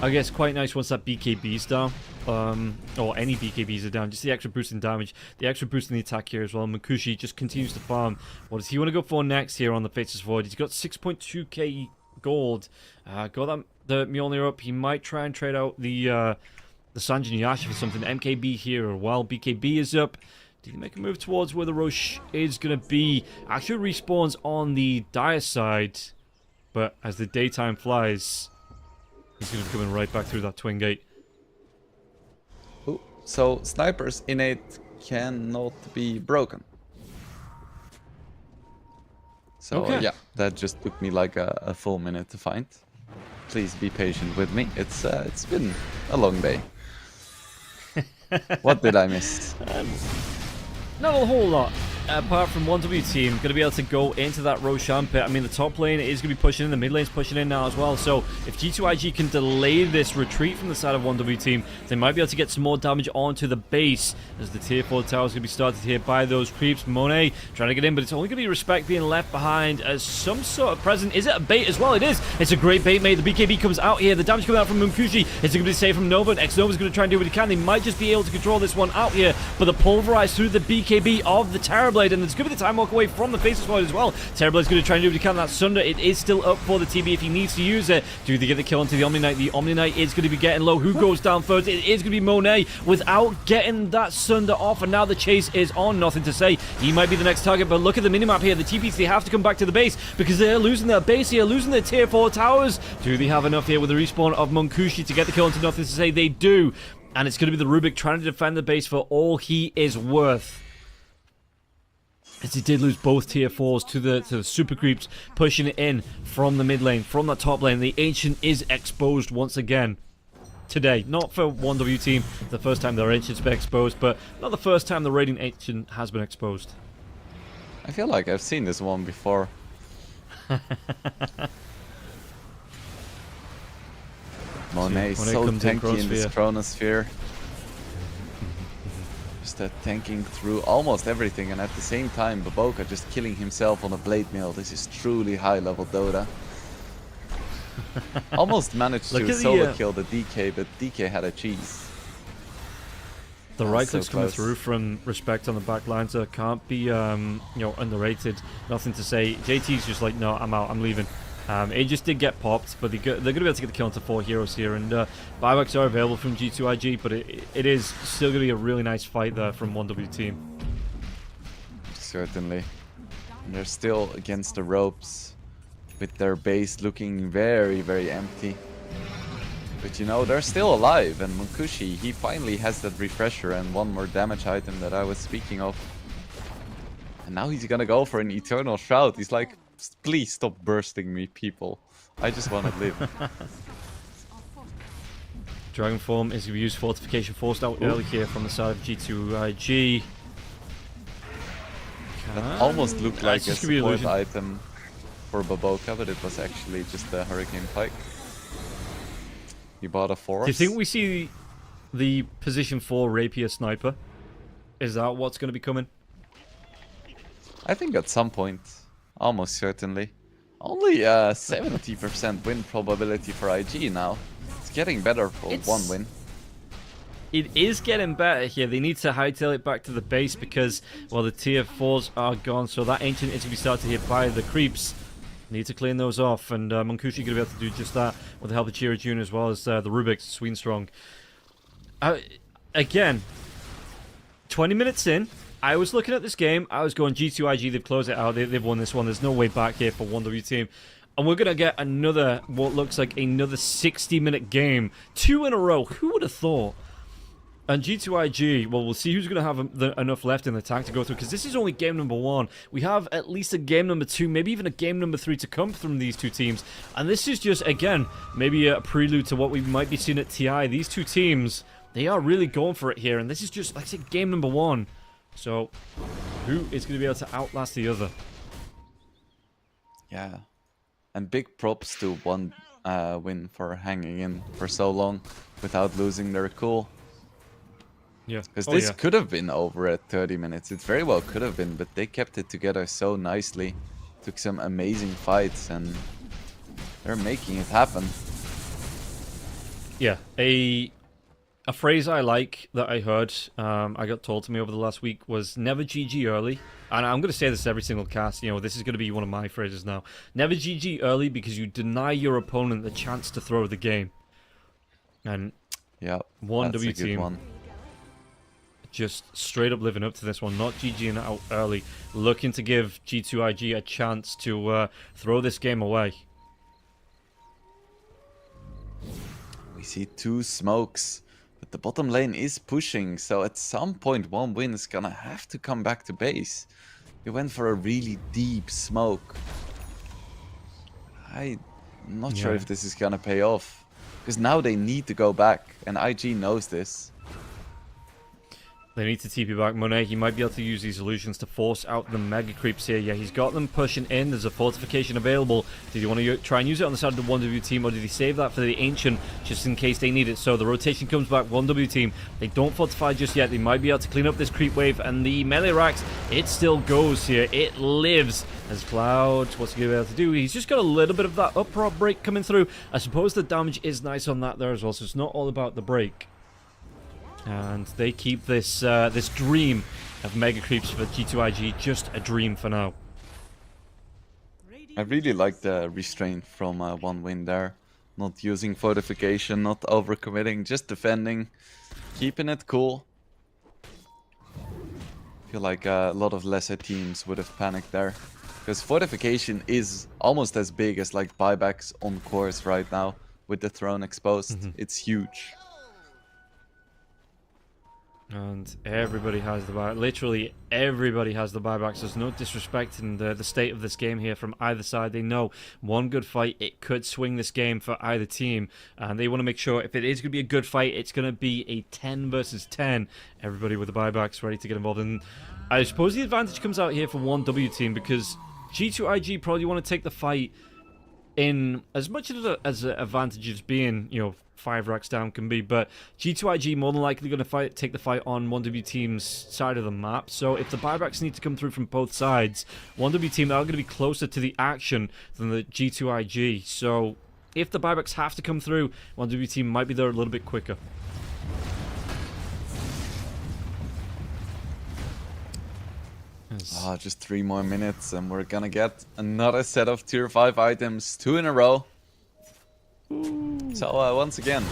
I guess, quite nice once that BKB's down. Or any BKBs are down. Just the extra boost in damage. The extra boost in the attack here as well. Makushi just continues to farm. What does he want to go for next here on the Faceless Void? He's got 6.2k gold. Got the Mjolnir up. He might try and trade out the Sanjin Yasha for something. MKB here. While BKB is up, did he make a move towards where the Roche is going to be? Actually respawns on the Dire side, but as the daytime flies, he's going to be coming right back through that twin gate. Ooh, so Sniper's innate cannot be broken. So yeah, that just took me like a full minute to find. Please be patient with me. It's been a long day. What did I miss? Not a whole lot. apart from 1W team, going to be able to go into that Roshan pit. I mean, the top lane is going to be pushing in, the mid lane's pushing in now as well. So if G2IG can delay this retreat from the side of 1W team, they might be able to get some more damage onto the base as the tier 4 tower is going to be started here by those creeps. Monet trying to get in, but it's only going to be Respect being left behind as some sort of present. Is it a bait as well? It is. It's a great bait mate. The BKB comes out here. The damage coming out from Munkushi. It's going to be saved from Nova, and X-Nova's going to try and do what he can. They might just be able to control this one out here, but the pulverize through the BKB of the Terrorblade, and it's going to be the time walk away from the face exploit as well. Terrorblade's going to try and do what he can. That Sunder, it is still up for the TB if he needs to use it. Do they get the kill onto the Omni Knight? The Omni Knight is going to be getting low. Who goes down first? It is going to be Monet without getting that Sunder off, and now the chase is on. Nothing to say. He might be the next target, but look at the minimap here. The Pt.3 have to come back to the base because they're losing their base here, losing their tier 4 towers. Do they have enough here with the respawn of Munkushi to get the kill onto Nothing to Say? They do. And it's going to be the Rubik trying to defend the base for all he is worth. As he did lose both tier 4s to the super creeps, pushing it in from the mid lane, from that top lane. The Ancient is exposed once again today. Not for 1W team, the first time their Ancient's been exposed, but not the first time the Radiant Ancient has been exposed. I feel like I've seen this one before. Monet so tanky in this Chronosphere. Just tanking through almost everything, and at the same time Baboka just killing himself on a blade mail. This is truly high level Dota. Almost managed to solo kill the DK, but DK had a cheese. The right clicks coming through from Respect on the back lines can't be underrated. Nothing to say. JT's just like, no, I'm out, I'm leaving. It just did get popped, but they're going to be able to get the kill into 4 heroes here, and buybacks are available from G2IG, but it is still going to be a really nice fight there from 1W team. Certainly. And they're still against the ropes, with their base looking very, very empty. But you know, they're still alive, and Munkushi, he finally has that refresher and one more damage item that I was speaking of. And now he's gonna go for an Eternal Shroud. He's like, please stop bursting me, people. I just want to live. Dragon Form is going to use Fortification forced out early here from the side of G2IG. That almost looked like a support item for Baboka, but it was actually just a Hurricane Pike. He bought a force. Do you think we see the position 4 Rapier Sniper? Is that what's going to be coming? I think at some point. Almost certainly. Only 70% win probability for IG now. It's getting better for one win. It is getting better here. They need to hightail it back to the base because, well, the tier 4s are gone. So that Ancient is going to be started here by the creeps. Need to clean those off. And Munkushi going to be able to do just that with the help of Chira June as well as the Rubik's Sween Strong. Again, 20 minutes in. I was looking at this game, I was going G2IG, they've closed it out, they've won this one, there's no way back here for 1W team. And we're going to get another, what looks like another 60-minute game. 2 in a row, who would have thought? And G2IG, well, we'll see who's going to have enough left in the tank to go through, because this is only game number 1. We have at least a game number 2, maybe even a game number 3 to come from these two teams. And this is just, again, maybe a prelude to what we might be seeing at TI. These two teams, they are really going for it here, and this is just, like I said, game number 1. So, who is going to be able to outlast the other? Yeah. And big props to one win for hanging in for so long without losing their cool. Yeah. Because this could have been over at 30 minutes. It very well could have been, but they kept it together so nicely. Took some amazing fights, and they're making it happen. Yeah. A phrase I like that I heard, I got told to me over the last week was never GG early. And I'm going to say this every single cast, you know, this is going to be one of my phrases now. Never GG early because you deny your opponent the chance to throw the game. And yeah, 1W team just straight up living up to this one, not GGing out early, looking to give G2IG a chance to throw this game away. We see 2 smokes. But the bottom lane is pushing, so at some point one win is gonna have to come back to base. He went for a really deep smoke. I'm not sure if this is gonna pay off. Because now they need to go back, and IG knows this. They need to TP back Monet. He might be able to use these illusions to force out the mega creeps here. Yeah, he's got them pushing in. There's a fortification available. Did he want to try and use it on the side of the 1W team, or did he save that for the Ancient just in case they need it? So the rotation comes back. 1W team, they don't fortify just yet. They might be able to clean up this creep wave, and the melee racks, it still goes here. It lives. As Cloud, what's he going to be able to do? He's just got a little bit of that uproar break coming through. I suppose the damage is nice on that there as well, so it's not all about the break. And they keep this this dream of mega creeps for G2IG just a dream for now. I really like the restraint from one win there. Not using fortification, not overcommitting, just defending, keeping it cool. I feel like a lot of lesser teams would have panicked there. Because fortification is almost as big as like buybacks on course right now with the throne exposed. It's huge. And everybody has the buy. Literally everybody has the buybacks. There's no disrespecting the state of this game here from either side. They know one good fight, it could swing this game for either team. And they want to make sure if it is going to be a good fight, it's going to be a 10 versus 10. Everybody with the buybacks ready to get involved. And I suppose the advantage comes out here for 1W team because G2IG probably want to take the fight in as much as an advantage as being, you know, 5 racks down can be, but G2IG more than likely going to take the fight on 1W team's side of the map. So if the buybacks need to come through from both sides, 1W team are going to be closer to the action than the G2IG. So if the buybacks have to come through, 1W team might be there a little bit quicker. Just 3 more minutes and we're gonna get another set of tier 5 items, 2 in a row. So once again,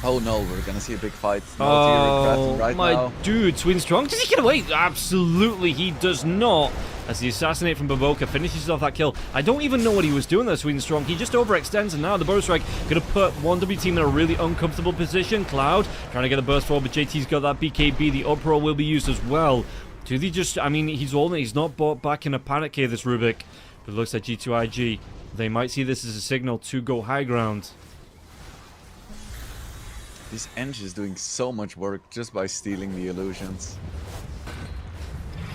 oh no, we're gonna see a big fight. No tier crafting right my now. dude, Swin Strong, does he get away? Absolutely, he does not. As the assassinate from Baboka finishes off that kill. I don't even know what he was doing there, Swin Strong. He just overextends, and now the burst strike gonna put 1W team in a really uncomfortable position. Cloud trying to get a burst forward, but JT's got that BKB. The uproar will be used as well. Do they just, I mean, he's not bought back in a panic here, this Rubik. But it looks like G2IG, they might see this as a signal to go high ground. This Eng is doing so much work just by stealing the illusions.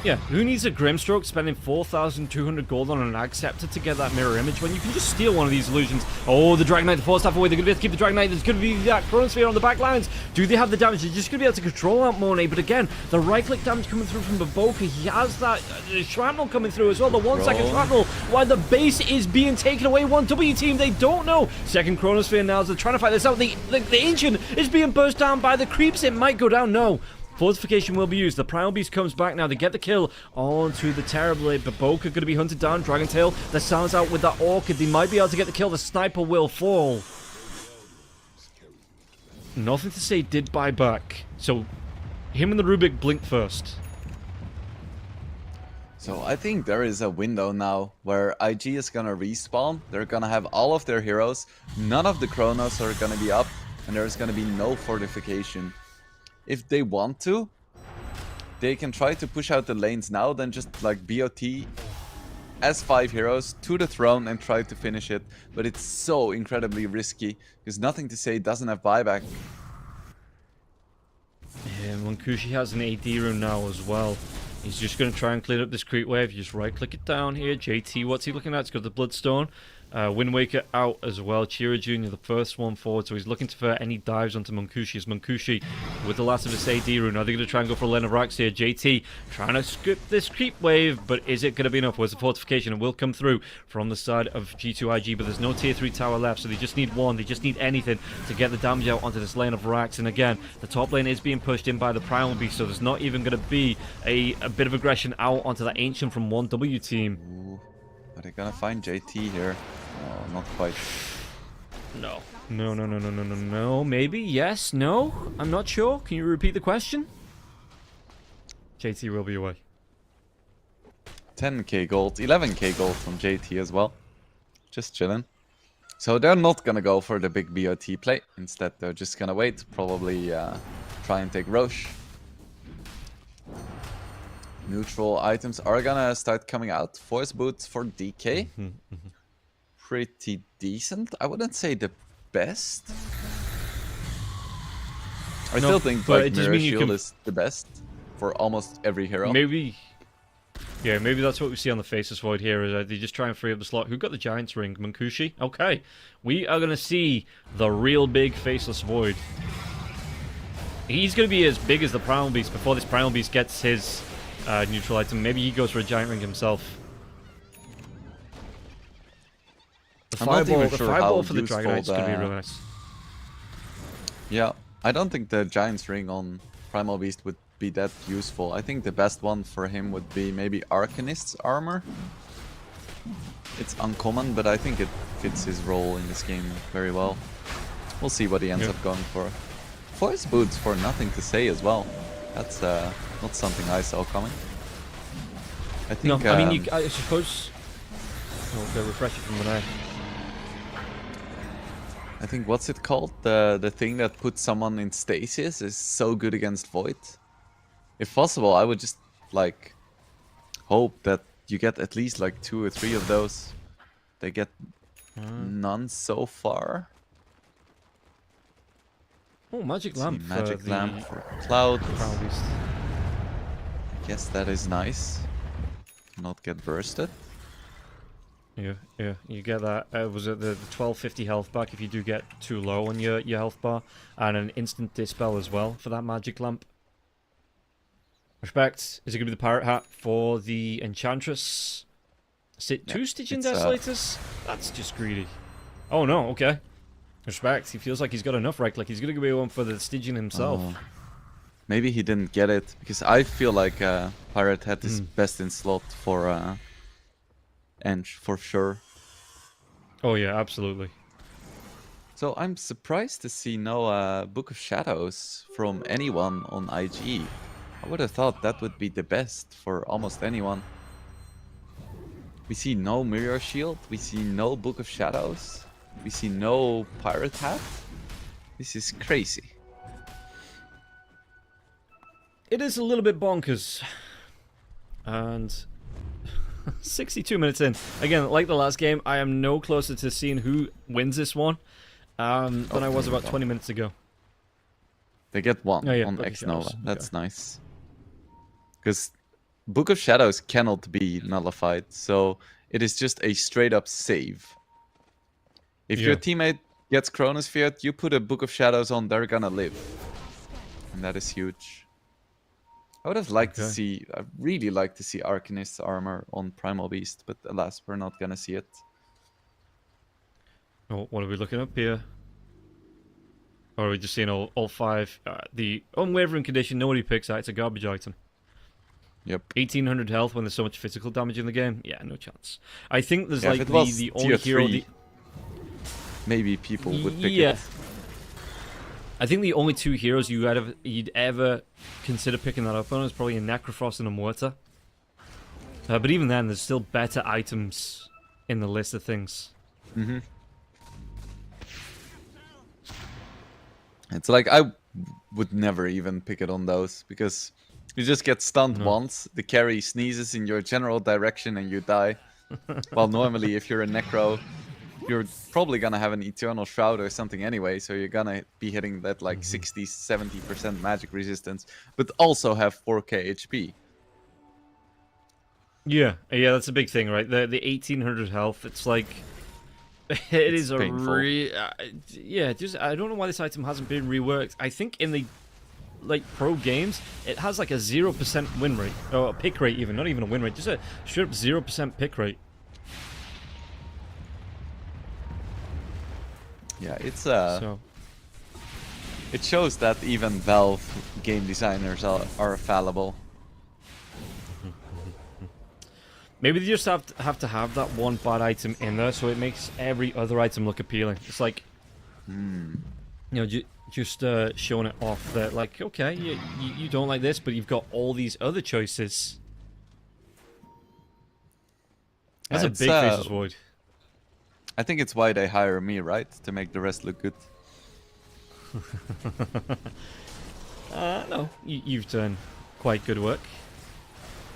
Yeah, who needs a Grimstroke spending 4,200 gold on an Acceptor to get that mirror image when you can just steal one of these illusions? Oh, the Dragon Knight, the Force Staff away. They're going to be able to keep the Dragon Knight. There's going to be that Chronosphere on the back lines. Do they have the damage? They're just going to be able to control out Monet. But again, the right-click damage coming through from Baboka. He has that shrapnel coming through as well. The 1 second shrapnel. While the base is being taken away. 1W team, they don't know. Second Chronosphere now as they're trying to fight this out. The Ancient is being burst down by the creeps. It might go down. No. Fortification will be used. The Primal Beast comes back now. They get the kill onto the Terrorblade. Baboka going to be hunted down. Dragon Tail, the sounds out with that Orchid. They might be able to get the kill. The Sniper will fall. Nothing to say did buy back. So, him and the Rubik blinked first. So I think there is a window now where IG is gonna respawn. They're gonna have all of their heroes. None of the Chronos are gonna be up. And there's gonna be no fortification. If they want to, they can try to push out the lanes now, then just like BOT as 5 heroes to the throne and try to finish it. But it's so incredibly risky, because Nothing to Say doesn't have buyback. Yeah, Monkushi has an AD rune now as well. He's just going to try and clear up this creep wave. You just right-click it down here. JT, what's he looking at? It's got the Bloodstone. Wind Waker out as well. Chira Jr., the first one forward, so he's looking for any dives onto Monkushi. As Monkushi, with the last of his AD rune, are they going to try and go for a lane of racks here? JT trying to script this creep wave, but is it going to be enough? Where's the fortification? It will come through from the side of G2IG, but there's no tier 3 tower left, so they just need one. They just need anything to get the damage out onto this lane of racks. And again, the top lane is being pushed in by the Primal Beast, so there's not even going to be a bit of aggression out onto that Ancient from 1W team. Ooh, are they gonna find JT here? No, not quite. No. No. Maybe. Yes. No. I'm not sure. Can you repeat the question? JT will be away. 10k gold, 11k gold from JT as well. Just chilling. So they're not gonna go for the big BOT play. Instead, they're just gonna wait. Probably try and take Roche. Neutral items are gonna start coming out. Force boots for DK. Pretty decent. I wouldn't say the best. I still think but like it doesn't Mirror mean you Shield can- is the best for almost every hero. Maybe. Yeah, maybe that's what we see on the Faceless Void here, is that they just try and free up the slot. Who got the Giant's Ring? Mankushi? Okay. We are going to see the real big Faceless Void. He's going to be as big as the Primal Beast before this Primal Beast gets his neutral item. Maybe he goes for a Giant Ring himself. The I'm not even fireball, sure how for the useful Dragonite's going to be the- really nice. Yeah, I don't think the Giant's Ring on Primal Beast would be that useful. I think the best one for him would be maybe Arcanist's armor. It's uncommon, but I think it fits his role in this game very well. We'll see what he ends up going for. Voice boots for nothing to say as well. That's not something I saw coming. I think. No, I mean, I suppose... Oh, okay, refresh it from the knife. I think what's it called? The thing that puts someone in stasis is so good against Void. If possible, I would just like hope that you get at least like 2 or 3 of those. They get none so far. Oh, Magic Lamp. Magic for Lamp the for Cloud. Primal Beast. I guess that is nice. Not get bursted. Yeah, you get that. Was it the 1250 health back if you do get too low on your health bar, and an instant dispel as well for that Magic Lamp. Respect. Is it going to be the Pirate Hat for the Enchantress? Two Stygian Desolators? That's just greedy. Oh no, okay. Respect. He feels like he's got enough, right? Like he's going to be one for the Stygian himself. Oh. Maybe he didn't get it, because I feel like Pirate Hat is best in slot for Eng, for sure. Oh yeah, absolutely. So I'm surprised to see no Book of Shadows from anyone on IG. I would have thought that would be the best for almost anyone. We see no Mirror Shield, we see no Book of Shadows, we see no Pirate Hat. This is crazy. It is a little bit bonkers. And 62 minutes in. Again, like the last game, I am no closer to seeing who wins this one than I was about 20 minutes ago. They get one Oh, yeah, on Book of X Nova. Shadows. That's nice. Because Book of Shadows cannot be nullified, so it is just a straight up save. If your teammate gets Chronosphered, you put a Book of Shadows on, they're gonna live. And that is huge. I would have liked to see, I really like to see Arcanist's armor on Primal Beast, but alas, we're not gonna see it. Oh, what are we looking up here? Or are we just seeing all 5? The Unwavering Condition, nobody picks that. It's a garbage item. Yep. 1800 health when there's so much physical damage in the game? Yeah, no chance. I think there's Yeah, like if it was the tier only hero... 3, maybe people would pick it. I think the only 2 heroes you'd ever consider picking that up on is probably a Necrofrost and a Mortar. But even then, there's still better items in the list of things. Mm-hmm. It's like I would never even pick it on those, because you just get stunned once, the carry sneezes in your general direction and you die. While normally if you're a Necro, you're probably gonna have an Eternal Shroud or something anyway, so you're gonna be hitting that like 60-70% magic resistance, but also have 4k HP. Yeah, that's a big thing, right? The 1800 health, it's like... It's a painful. yeah, just I don't know why this item hasn't been reworked. I think in the pro games, it has like a 0% win rate, or a pick rate even, not even a win rate, just a straight up 0% pick rate. Yeah, it's So it shows that even Valve game designers are fallible. maybe they just have to have that one bad item in there, so it makes every other item look appealing. It's like, you know, just showing it off that, like, okay, you don't like this, but you've got all these other choices. That's a big Faceless Void. I think it's why they hire me, right? To make the rest look good. No, you've done quite good work.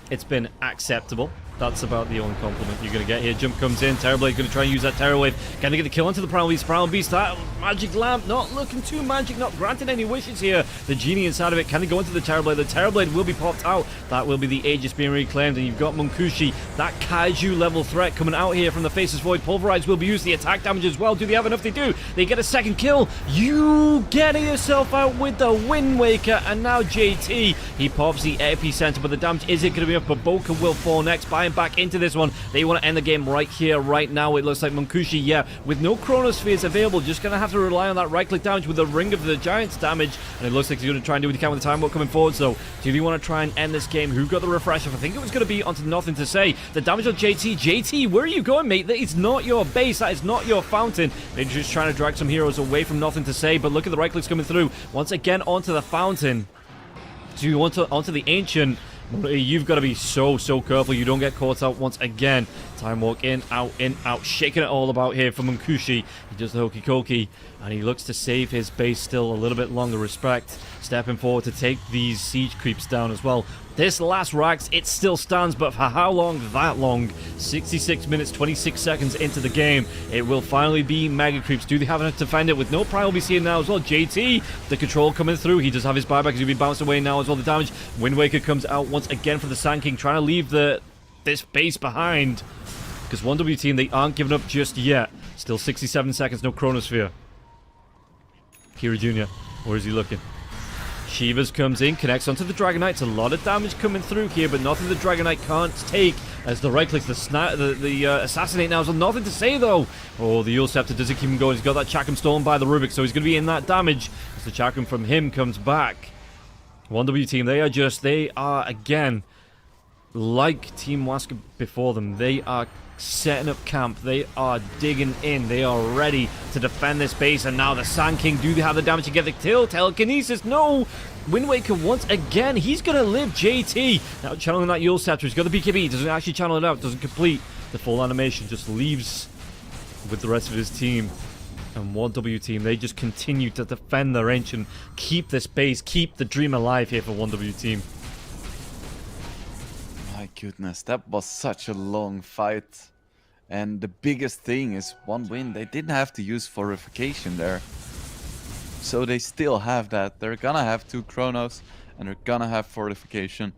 It's been acceptable. That's about the only compliment you're going to get here. Jump comes in. Terrorblade going to try and use that Terror Wave. Can they get the kill onto the Primal Beast? Primal Beast, that Magic Lamp not looking too magic, not granting any wishes here. The Genie inside of it. Can they go into the Terrorblade? The Terrorblade will be popped out. That will be the Aegis being reclaimed. And you've got Munkushi, that Kaiju level threat coming out here from the Faceless Void. Pulverize will be used. The attack damage as well. Do they have enough? They do. They get a second kill. You get yourself out with the Wind Waker. And now JT, he pops the epicenter, but the damage isn't going to be up. But Boka will fall next, buying back into this one. They want to end the game right here, right now. It looks like Munkushi, yeah, with no Chronospheres available, just going to have to rely on that right-click damage with the Ring of the Giants damage. And it looks like he's going to try and do what he can with the time walk coming forward. So, do you want to try and end this game? Who got the refresh? I think it was going to be onto Nothing to Say. The damage on JT. JT, where are you going, mate? That is not your base. That is not your fountain. They're just trying to drag some heroes away from Nothing to Say. But look at the right-clicks coming through. Once again, onto the fountain. So you want to onto the Ancient. You've got to be so careful you don't get caught out once again. Time walk in, out, shaking it all about here for Munkushi. He does the hokey cokey, and he looks to save his base still a little bit longer. Respect, stepping forward to take these siege creeps down as well. This last Rax, it still stands, but for how long? That long. 66 minutes, 26 seconds into the game. It will finally be Mega Creeps. Do they have enough to defend it? With no Primal Beast here now as well. JT, the control coming through. He does have his buyback. He's going to be bounced away now as well. The damage. Wind Waker comes out once again for the Sand King, trying to leave this base behind. Because 1W team, they aren't giving up just yet. Still 67 seconds, no Chronosphere. Kira Jr., where is he looking? Shivas comes in, connects onto the Dragonite. A lot of damage coming through here, but nothing the Dragonite can't take. As the right clicks, the Assassinate now. So nothing to say, though. Oh, the Yule Scepter doesn't keep him going. He's got that Chakram stolen by the Rubik, so he's going to be in that damage. As the Chakram from him comes back. 1W team, they are, again, like Team Waska before them. They are setting up camp. They are digging in. They are ready to defend this base. And now the Sand King, do they have the damage to get the kill? Telekinesis, no! Wind Waker once again. He's going to live. JT now channeling that Yule Scepter. He's got the BKB. Doesn't actually channel it out. Doesn't complete the full animation. Just leaves with the rest of his team. And 1W team, they just continue to defend their Ancient. Keep this base. Keep the dream alive here for 1W team. My goodness, that was such a long fight. And the biggest thing is one win. They didn't have to use Fortification there. So they still have that. They're gonna have 2 Chronos, and they're gonna have Fortification.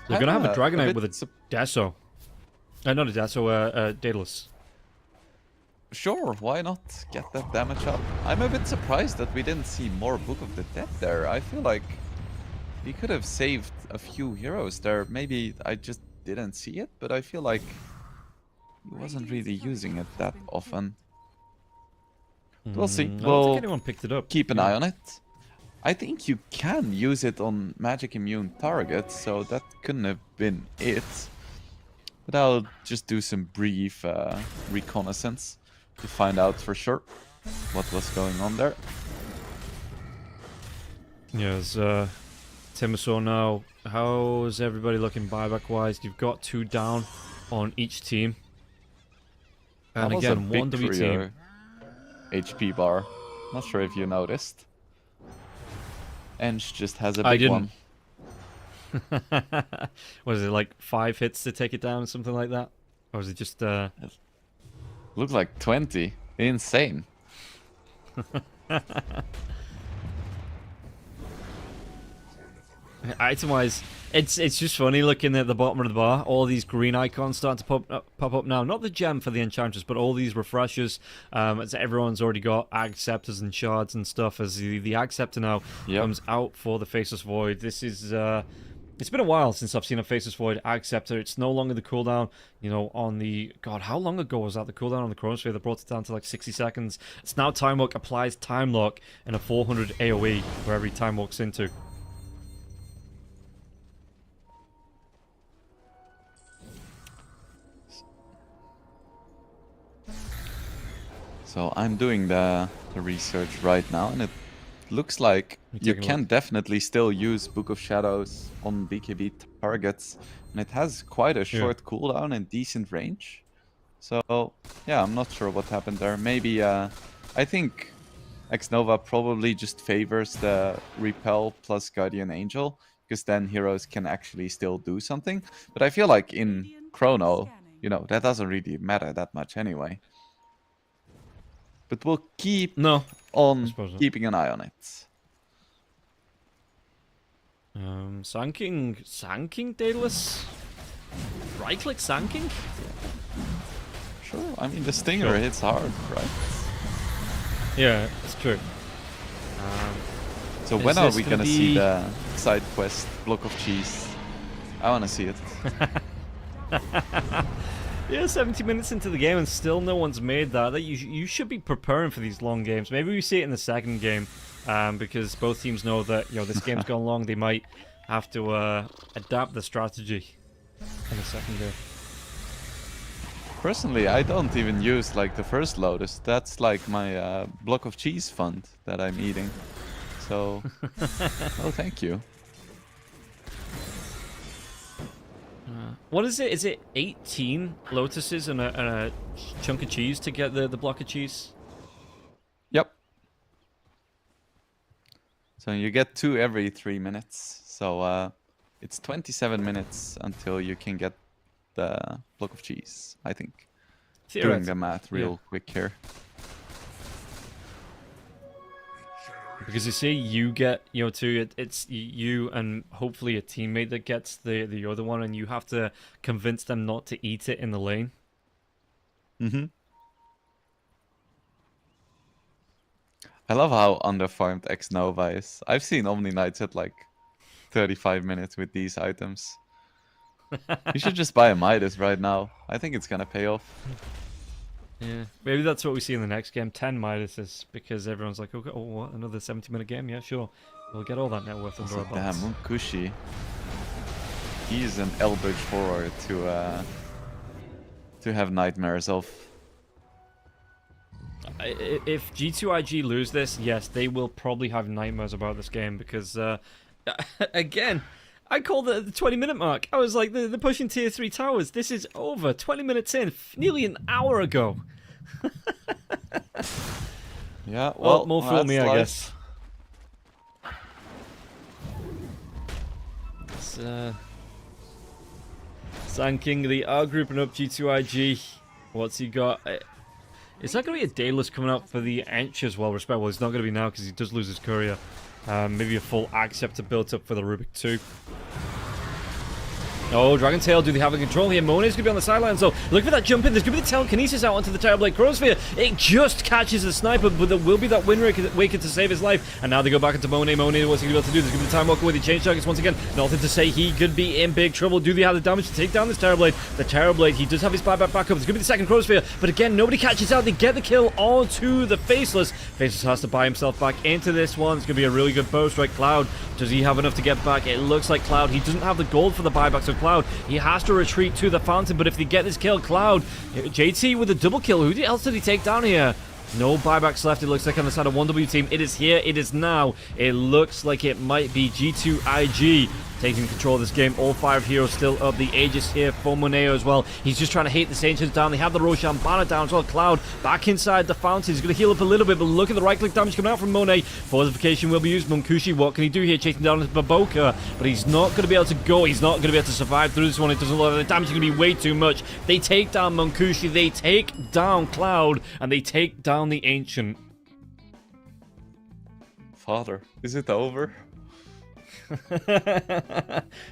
They're gonna have a Dragonite with a Deso. Not a Deso, Daedalus. Sure, why not get that damage up? I'm a bit surprised that we didn't see more Book of the Dead there. I feel like we could have saved a few heroes there. Maybe I just didn't see it, but I feel like he wasn't really using it that often. We'll see. I don't We'll think anyone picked it up. keep an eye on it. I think you can use it on magic immune targets, so that couldn't have been it. But I'll just do some brief reconnaissance to find out for sure what was going on there. Yes, Timisaur now. How's everybody looking buyback-wise? You've got 2 down on each team. And That was again, a big 1W for team. your HP bar. Not sure if you noticed. Ench just has a big I didn't. one. Was it like 5 hits to take it down or something like that? Or was it just Looked like 20. Insane. item-wise, it's just funny looking at the bottom of the bar. All these green icons starting to pop up now. Not the gem for the Enchantress, but all these refreshers. As everyone's already got Ag Scepters and shards and stuff. As the Ag Scepter now comes out for the Faceless Void. This is it's been a while since I've seen a Faceless Void Ag Scepter. It's no longer the cooldown, you know, on the... God, how long ago was that? The cooldown on the Chronosphere, they brought it down to like 60 seconds. It's now Time Walk applies Time Lock and a 400 AoE where every Time Walk's into. So I'm doing the research right now, and it looks like you can definitely still use Book of Shadows on BKB targets, and it has quite a short cooldown and decent range. So yeah, I'm not sure what happened there. Maybe I think Xnova probably just favors the Repel plus Guardian Angel. because then heroes can actually still do something. But I feel like in Chrono, you know, that doesn't really matter that much anyway. But we'll keep No, on suppose not. keeping an eye on it. Sanking Daedalus? Right click Sanking? Sure, I mean the stinger Sure. hits hard, right? Yeah, it's true. So Is when are this we gonna gonna see be- the side quest block of cheese? I wanna see it. Yeah, 70 minutes into the game and still no one's made that. You should be preparing for these long games. Maybe we see it in the second game, because both teams know that this game's gone long. They might have to adapt the strategy in the second game. Personally, I don't even use like the first Lotus. That's like my block of cheese fund that I'm eating. So, oh, thank you. What is it? Is it 18 lotuses and a chunk of cheese to get the block of cheese? Yep. So you get 2 every 3 minutes. So it's 27 minutes until you can get the block of cheese, I think. Doing the math real quick here. Because you see, you get, two, it's you and hopefully a teammate that gets the other one, and you have to convince them not to eat it in the lane. Mm-hmm. I love how underfarmed X Nova is. I've seen Omni Knights at like 35 minutes with these items. You should just buy a Midas right now. I think it's gonna pay off. Yeah, maybe that's what we see in the next game, 10 Midases, because everyone's like, okay, oh, what, another 70-minute game? Yeah, sure. We'll get all that net worth under our Damn, belts. Munkushi. He's an Eldritch horror to have nightmares of. If G2IG lose this, yes, they will probably have nightmares about this game, because, again, I called it the 20-minute mark. I was like, they're pushing tier 3 towers. This is over. 20 minutes in, nearly an hour ago. Yeah, well, more for me, I life. guess. It's, Sanking, they are grouping up G2IG. What's he got? Is that going to be a Daedalus coming up for the Ench as well? Respect. Well, it's not going to be now because he does lose his courier. Maybe a full Acceptor built up for the Rubik 2. Oh, Dragon Tail, do they have a control here? Monet is going to be on the sideline, so look for that jump in. There's going to be the telekinesis out onto the Terrorblade Chronosphere. It just catches the sniper, but there will be that Wind Waker to save his life. And now they go back into Monet. Monet, what's he going to be able to do? There's going to be the Time Walker with the change targets once again. Nothing to say, he could be in big trouble. Do they have the damage to take down this Terrorblade? The Terrorblade, he does have his buyback back up. There's going to be the second Chronosphere, but again, nobody catches out. They get the kill onto the Faceless. Faceless has to buy himself back into this one. It's going to be a really good bow strike. Cloud, does he have enough to get back? It looks like Cloud, he doesn't have the gold for the buyback, so Cloud, he has to retreat to the fountain, but if they get this kill, Cloud, JT with a double kill, who else did he take down here? No buybacks left, it looks like on the side of 1W team. It is here, it is now. It looks like it might be G2IG taking control of this game. All 5 heroes still up. The Aegis here for Moneo as well. He's just trying to hit the Ancients down. They have the Roshan banner down as well. Cloud back inside the fountain. He's going to heal up a little bit, but look at the right-click damage coming out from Monet. Fortification will be used. Munkushi, what can he do here? Chasing down Baboka, but he's not going to be able to go. He's not going to be able to survive through this one. It doesn't look like the damage is going to be way too much. They take down Munkushi. They take down Cloud, and they take down the Ancient. Father, is it over?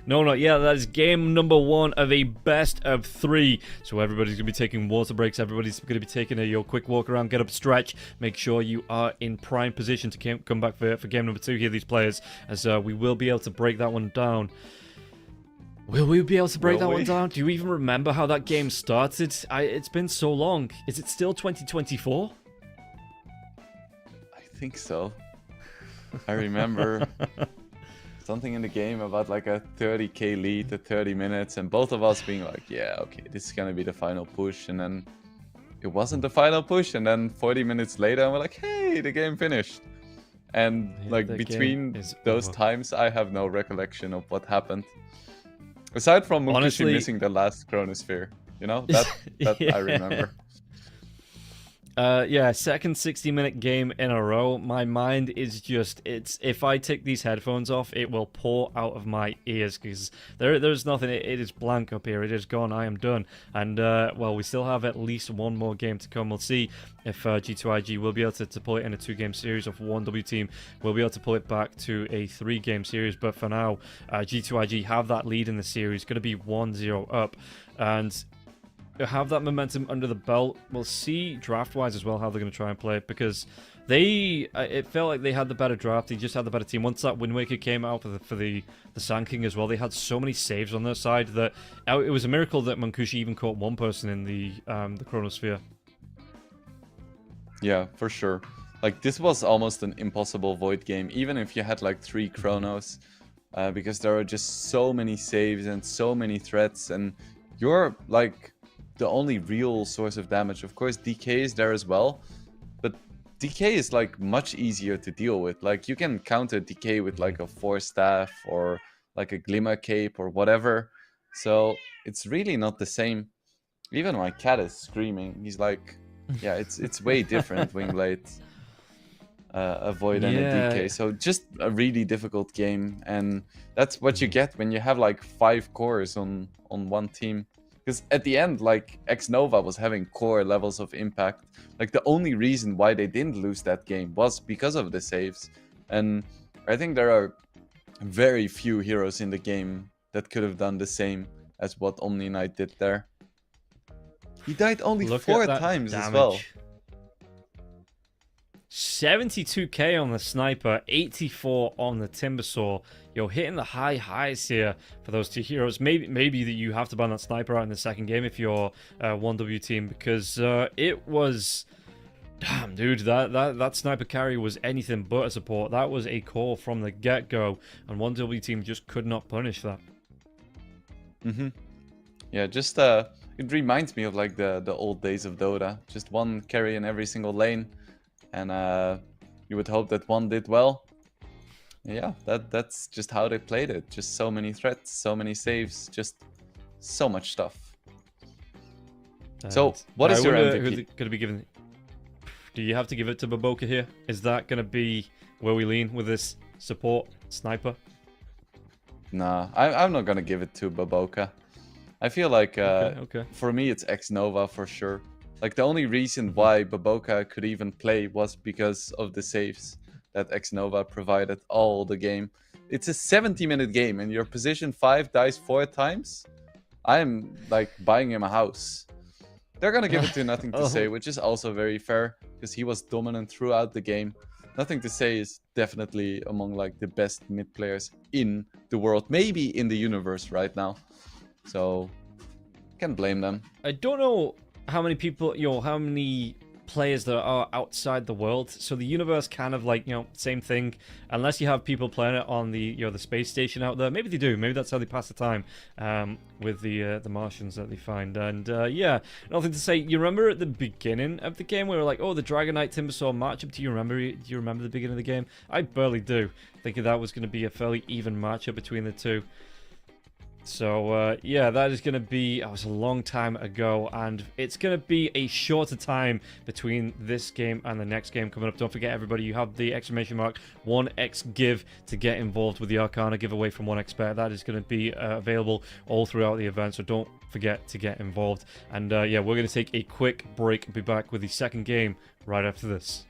No, not yet. That is game number 1 of a best of 3. So everybody's going to be taking water breaks. Everybody's going to be taking a quick walk around, get up, stretch. Make sure you are in prime position to come back for game number 2 here, these players, as we will be able to break that one down. Will we be able to break that one down? Do you even remember how that game started? It's been so long. Is it still 2024? I think so. I remember something in the game about like a 30k lead at 30 minutes, and both of us being like, yeah, okay, this is gonna be the final push, and then it wasn't the final push, and then 40 minutes later, we're like, hey, the game finished. And Yeah, like the between game is those over. times, I have no recollection of what happened. Aside from Munkushi Honestly- missing the last Chronosphere, you know, that Yeah. I remember. Yeah, second 60-minute game in a row. My mind is just, if I take these headphones off, it will pour out of my ears because there's nothing. It is blank up here. It is gone. I am done. And well, we still have at least one more game to come. We'll see if G2IG will be able to pull it in a 2-game series, of 1W team will be able to pull it back to a 3-game series. But for now, G2IG have that lead in the series, going to be 1-0 up, and have that momentum under the belt. We'll see draft-wise as well how they're going to try and play it, because it felt like they had the better draft. They just had the better team. Once that Wind Waker came out for the Sand King as well, they had so many saves on their side that it was a miracle that Mancusi even caught one person in the Chronosphere. Yeah, for sure. Like, this was almost an impossible Void game, even if you had like 3 Chronos, because there are just so many saves and so many threats, and you're like the only real source of damage. Of course, DK is there as well, but DK is like much easier to deal with. Like, you can counter DK with like a 4-staff or like a Glimmer Cape or whatever. So it's really not the same. Even my cat is screaming. He's like, yeah, it's way different, Wingblade. A Void and a DK. So just a really difficult game, and that's what you get when you have like 5 cores on one team. Because at the end, like, X-Nova was having core levels of impact. Like, the only reason why they didn't lose that game was because of the saves. And I think there are very few heroes in the game that could have done the same as what Omni Knight did there. He died only 4 times as well. 72k on the Sniper, 84 on the Timbersaw. You're hitting the high highs here for those 2 heroes. Maybe that you have to ban that Sniper out in the second game if you're 1W team, because it was... Damn, dude, that Sniper carry was anything but a support. That was a core from the get-go, and 1W team just could not punish that. Yeah, just it reminds me of like the old days of Dota. Just one carry in every single lane, and you would hope that one did well. Yeah, that's just how they played it. Just so many threats, so many saves, just so much stuff. So, what is your MVP? Who's going to be given? Do you have to give it to Baboka here? Is that going to be where we lean with this support Sniper? Nah, I'm not going to give it to Baboka. I feel like okay. For me it's X-Nova for sure. Like, the only reason why Baboka could even play was because of the saves that X-Nova provided all the game. It's a 70-minute game, and your position 5 dies 4 times? I'm, like, buying him a house. They're gonna give it to Nothing to Say, which is also very fair, because he was dominant throughout the game. Nothing to Say is definitely among, like, the best mid players in the world, maybe in the universe right now. So, can't blame them. I don't know how many people, how many players that are outside the world. So the universe kind of like, same thing. Unless you have people playing it on the, the space station out there. Maybe they do. Maybe that's how they pass the time with the Martians that they find. And yeah, Nothing to Say. You remember at the beginning of the game, we were like, oh, the Dragonite Timbersaw matchup. Do you remember the beginning of the game? I barely do. Thinking that was going to be a fairly even matchup between the two. So, yeah, that is going to be... That was a long time ago, and it's going to be a shorter time between this game and the next game coming up. Don't forget, everybody, you have the exclamation mark 1xGive to get involved with the Arcana giveaway from 1xBet. That is going to be available all throughout the event, so don't forget to get involved. And, yeah, we're going to take a quick break and be back with the second game right after this.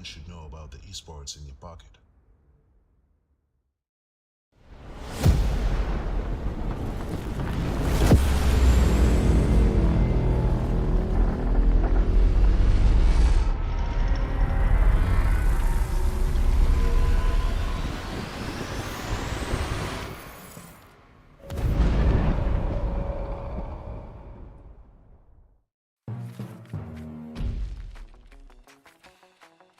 should know about the esports in your pocket.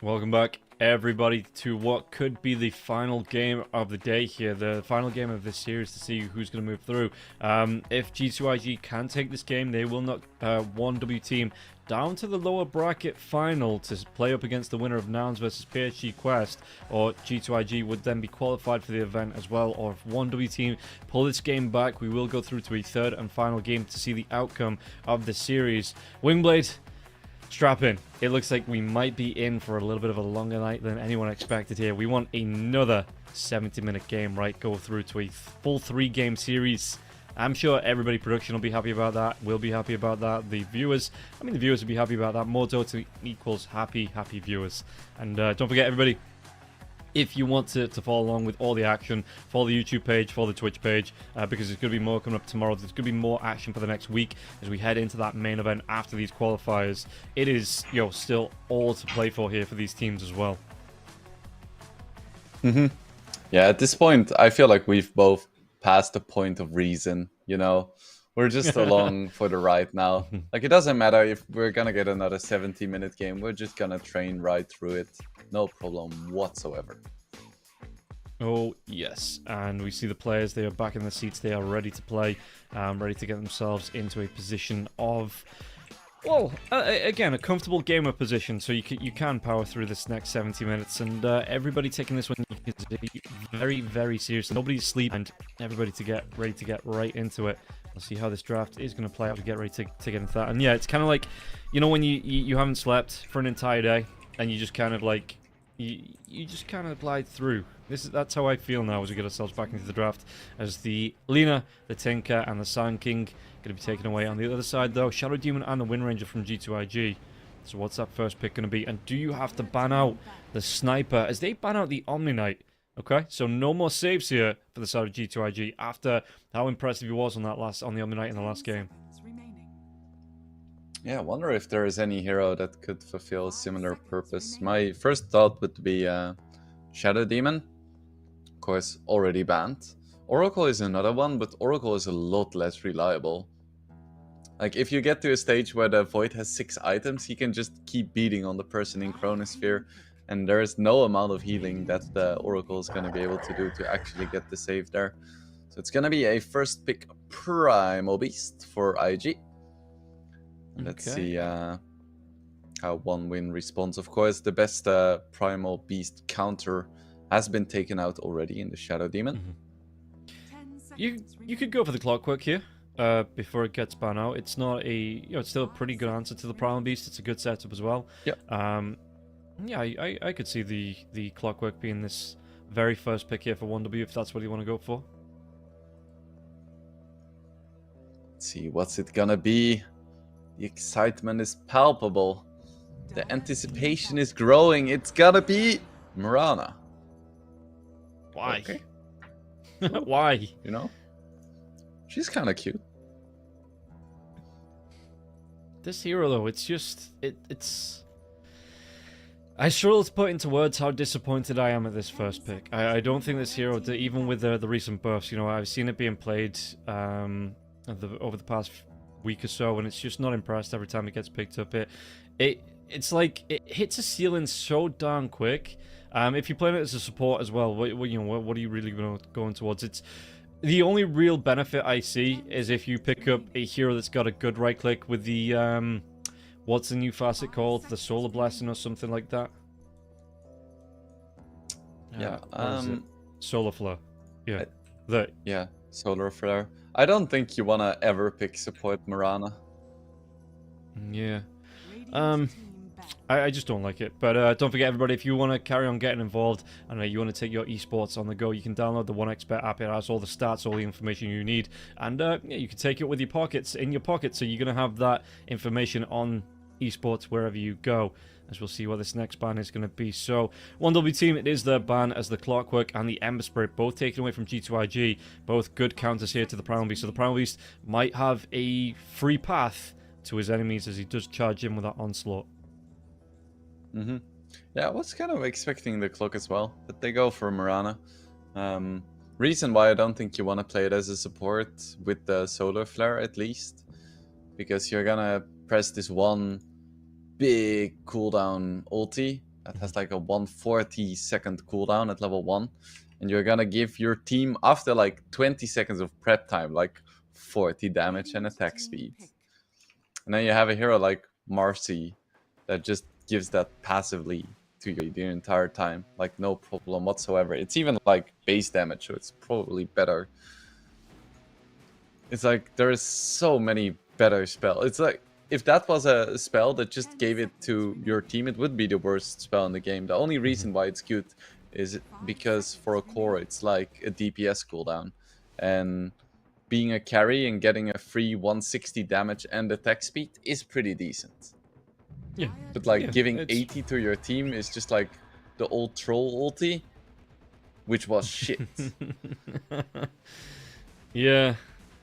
Welcome back, everybody, to what could be the final game of the day here, the final game of this series to see who's going to move through. If G2IG can take this game, they will knock 1W team down to the lower bracket final to play up against the winner of Nouns versus PhD Quest, or G2IG would then be qualified for the event as well. Or if 1W team pull this game back, we will go through to a third and final game to see the outcome of the series. Wingblade, strap in. It looks like we might be in for a little bit of a longer night than anyone expected here. We want another 70-minute game, right? Go through to a full 3-game series. I'm sure everybody production will be happy about that. We'll be happy about that. The viewers will be happy about that. More DOTA equals happy viewers. And don't forget, everybody, if you want to follow along with all the action, follow the YouTube page, follow the Twitch page, because there's going to be more coming up tomorrow. There's going to be more action for the next week as we head into that main event after these qualifiers. It is, still all to play for here for these teams as well. Yeah, at this point, I feel like we've both passed the point of reason, We're just along for the ride now. Like, it doesn't matter if we're going to get another 70-minute game. We're just going to train right through it. No problem whatsoever. Oh, yes. And we see the players. They are back in the seats. They are ready to play, ready to get themselves into a position of, well, again, a comfortable gamer position. So you can power through this next 70 minutes. And everybody taking this one is very, very serious. Nobody's sleeping, and everybody to get ready to get right into it. We'll see how this draft is going to play out to get ready to get into that. And yeah, it's kind of like, when you haven't slept for an entire day and you just kind of like, you just kind of glide through. That's how I feel now as we get ourselves back into the draft, as the Lina, the Tinker, and the Sand King going to be taken away. On the other side, though, Shadow Demon and the Wind Ranger from G2IG. So what's that first pick going to be? And do you have to ban out the Sniper as they ban out the Omni Knight? Okay, so no more saves here for the side of G2IG after how impressive he was on the Omni Knight in the last game. Yeah, I wonder if there is any hero that could fulfill a similar purpose. My first thought would be Shadow Demon. Of course, already banned. Oracle is another one, but Oracle is a lot less reliable. Like, if you get to a stage where the Void has 6 items, he can just keep beating on the person in Chronosphere, and there is no amount of healing that the Oracle is going to be able to do to actually get the save there. So it's going to be a first pick Primal Beast for IG. Let's see how 1-win responds. Of course, the best Primal Beast counter has been taken out already in the Shadow Demon. You could go for the Clockwork here before it gets banned out. It's not a, it's still a pretty good answer to the Primal Beast. It's a good setup as well. Yep. Yeah, I could see the Clockwork being this very first pick here for 1W if that's what you want to go for. Let's see, what's it gonna be? The excitement is palpable. The anticipation is growing. It's gotta be Mirana. Why? Okay. Why? She's kind of cute. This hero, though, it's just... It's... I struggle to put into words how disappointed I am at this first pick. I don't think this hero, even with the recent buffs, I've seen it being played over the past week or so, and it's just not impressed every time it gets picked up. It's like it hits a ceiling so darn quick. If you're playing it as a support as well, what are you really going towards? It's the only real benefit I see is if you pick up a hero that's got a good right click with the what's the new facet called? The Solar Blessing or something like that. Yeah. Solar Flare. Yeah. Yeah, Solar Flare. I don't think you wanna ever pick support Mirana. Yeah. I just don't like it. But don't forget, everybody, if you want to carry on getting involved and you want to take your esports on the go, you can download the 1xBet app. It has all the stats, all the information you need. And yeah, you can take it with your pockets, in your pocket. So you're going to have that information on esports wherever you go. as we'll see what this next ban is going to be. So, 1W team, it is their ban as the Clockwork and the Ember Spirit, both taken away from G2IG. Both good counters here to the Primal Beast. So the Primal Beast might have a free path to his enemies as he does charge in with that onslaught. Yeah, I was kind of expecting the Clock as well, but they go for Mirana. Reason why I don't think you want to play it as a support with the Solar Flare at least, because you're gonna press this one big cooldown ulti that has like a 140 second cooldown at level 1, and you're gonna give your team, after like 20 seconds of prep time, like 40 damage and attack speed. And then you have a hero like Marcy that just gives that passively to you the entire time, like no problem whatsoever. It's even like base damage, so it's probably better. It's like there's so many better spells. It's like if that was a spell that just gave it to your team, it would be the worst spell in the game. The only reason why it's good is because for a core it's like a DPS cooldown, and being a carry and getting a free 160 damage and attack speed is pretty decent. Yeah. But like Yeah, giving it's- 80 to your team is just like the old troll ulti, which was shit. Yeah.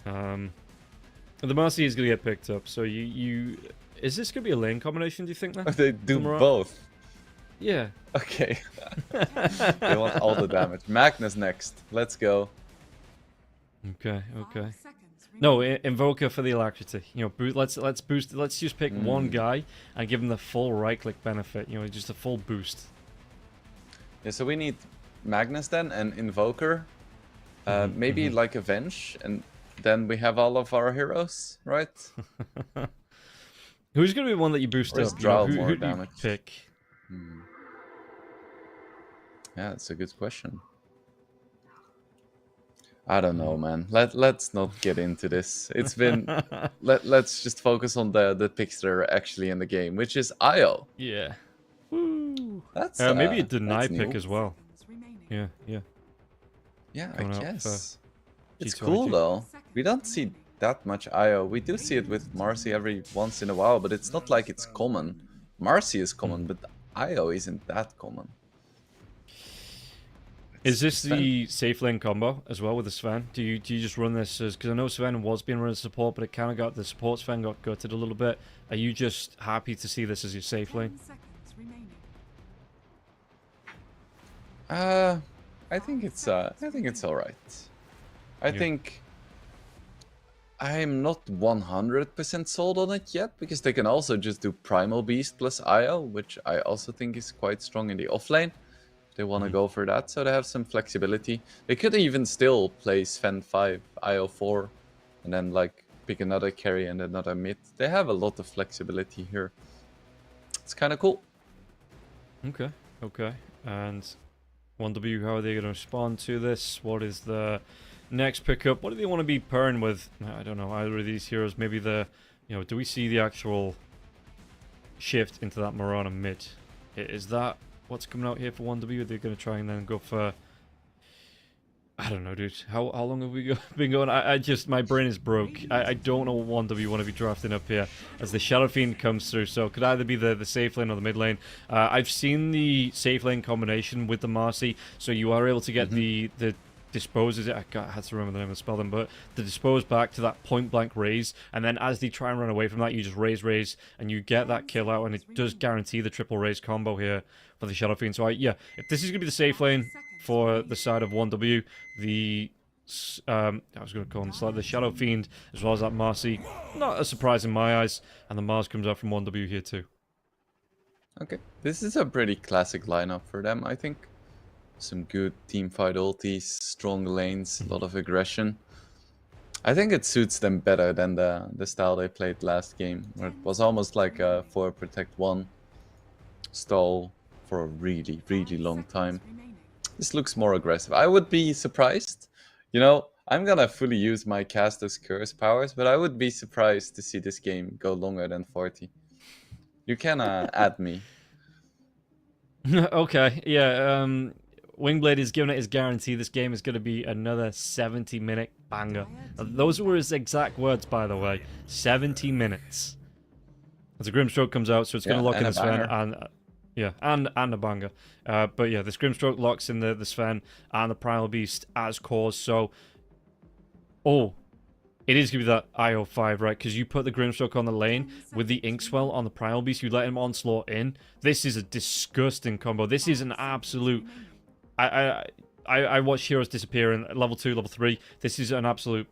The Marcy is going to get picked up, so you... Is this going to be a lane combination, do you think, then? They do Tomorrow? both. Yeah. Okay. They want all the damage. Magnus next. Let's go. Okay, okay. No, Invoker for the Alacrity. You know, let's boost. Let's just pick one guy and give him the full right-click benefit. You know, just a full boost. Yeah, so we need Magnus then and Invoker. Maybe like Avenge, and then we have all of our heroes, right? Who's going to be one that you boost Or is up? Drow Who more do you damage? pick? Yeah, that's a good question. I don't know, man. Let's not get into this. It's been let's just focus on the picks that are actually in the game, which is Io. Yeah. Woo. That's Maybe a deny that's pick new. as well. Yeah, yeah. Yeah, I coming up for guess. It's G2IG. cool though. We don't see that much Io. We do see it with Marcy every once in a while, but it's not like it's common. Marcy is common, but Io isn't that common. Is this Sven. the safe lane combo as well with the Sven? Do you just run this as, because I know Sven was being run as support, but it kind of got, the support Sven got gutted a little bit. Are you just happy to see this as your safe lane? I think it's all right. I think I'm not 100% sold on it yet, because they can also just do Primal Beast plus Io, which I also think is quite strong in the offlane. They want to go for that, so they have some flexibility. They could even still play Sven 5, Io 4, and then like pick another carry and another mid. They have a lot of flexibility here. It's kind of cool. Okay, okay. And 1W, how are they going to respond to this? What is the next pickup? What do they want to be pairing with? I don't know, either of these heroes. Maybe the, you know, do we see the actual shift into that Mirana mid? Is that what's coming out here for 1W? Are they going to try and then go for... I don't know, dude. How long have we been going? I just, my brain is broke. I don't know what 1W want to be drafting up here as the Shadow Fiend comes through. So it could either be the safe lane or the mid lane. I've seen the safe lane combination with the Marcy, so you are able to get the disposes it. I had to remember the name of the spell then, but the dispose back to that point blank raise, and then as they try and run away from that, you just raise, and you get that kill out, and it does guarantee the triple raise combo here for the Shadow Fiend. So yeah, if this is gonna be the safe lane for the side of 1W, the I was gonna call him the Shadow Fiend as well as that Marcy, not a surprise in my eyes, and the Mars comes out from 1W here too. Okay, this is a pretty classic lineup for them, I think. Some good teamfight ultis, strong lanes, a lot of aggression. I think it suits them better than the style they played last game, where it was almost like a 4 protect 1 stall for a really, really long time. This looks more aggressive. I would be surprised. You know, I'm gonna fully use my caster's curse powers, but I would be surprised to see this game go longer than 40. You can add me. Okay, yeah, Wingblade is giving it his guarantee this game is going to be another 70-minute banger. Those were his exact words, by the way. 70 minutes. As a Grimstroke comes out, so it's going to lock in and the a Sven, banger. and a banger. But yeah, this Grimstroke locks in the Sven and the Primal Beast as cores. So, it is going to be that IO5, right? Because you put the Grimstroke on the lane with the Inkswell on the Primal Beast, you let him onslaught in. This is a disgusting combo. This is an absolute... I watched heroes disappear in level 2, level 3. This is an absolute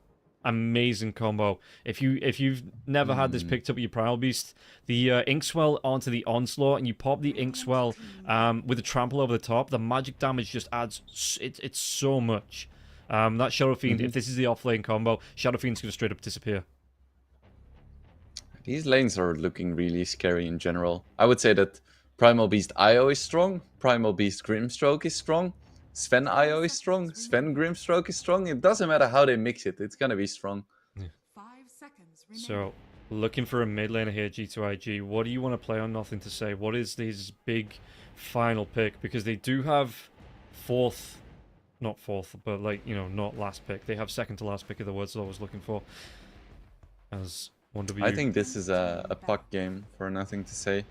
amazing combo. If you've never had this picked up with your Primal Beast, the Inkswell onto the Onslaught, and you pop the Inkswell with the Trample over the top, the magic damage just adds... It's so much. That Shadow Fiend, if this is the off-lane combo, Shadow Fiend's going to straight up disappear. These lanes are looking really scary in general. I would say that Primal Beast IO is strong, Primal Beast Grimstroke is strong, Sven IO is strong, Sven Grimstroke is strong. It doesn't matter how they mix it, it's going to be strong. 5 seconds remaining. So, looking for a mid laner here, G2IG. What do you want to play on Nothing to Say? What is his big final pick? Because they do have not fourth, but not last pick. They have second to last pick of the words that I was looking for. As 1W. I think this is a puck game for Nothing to Say.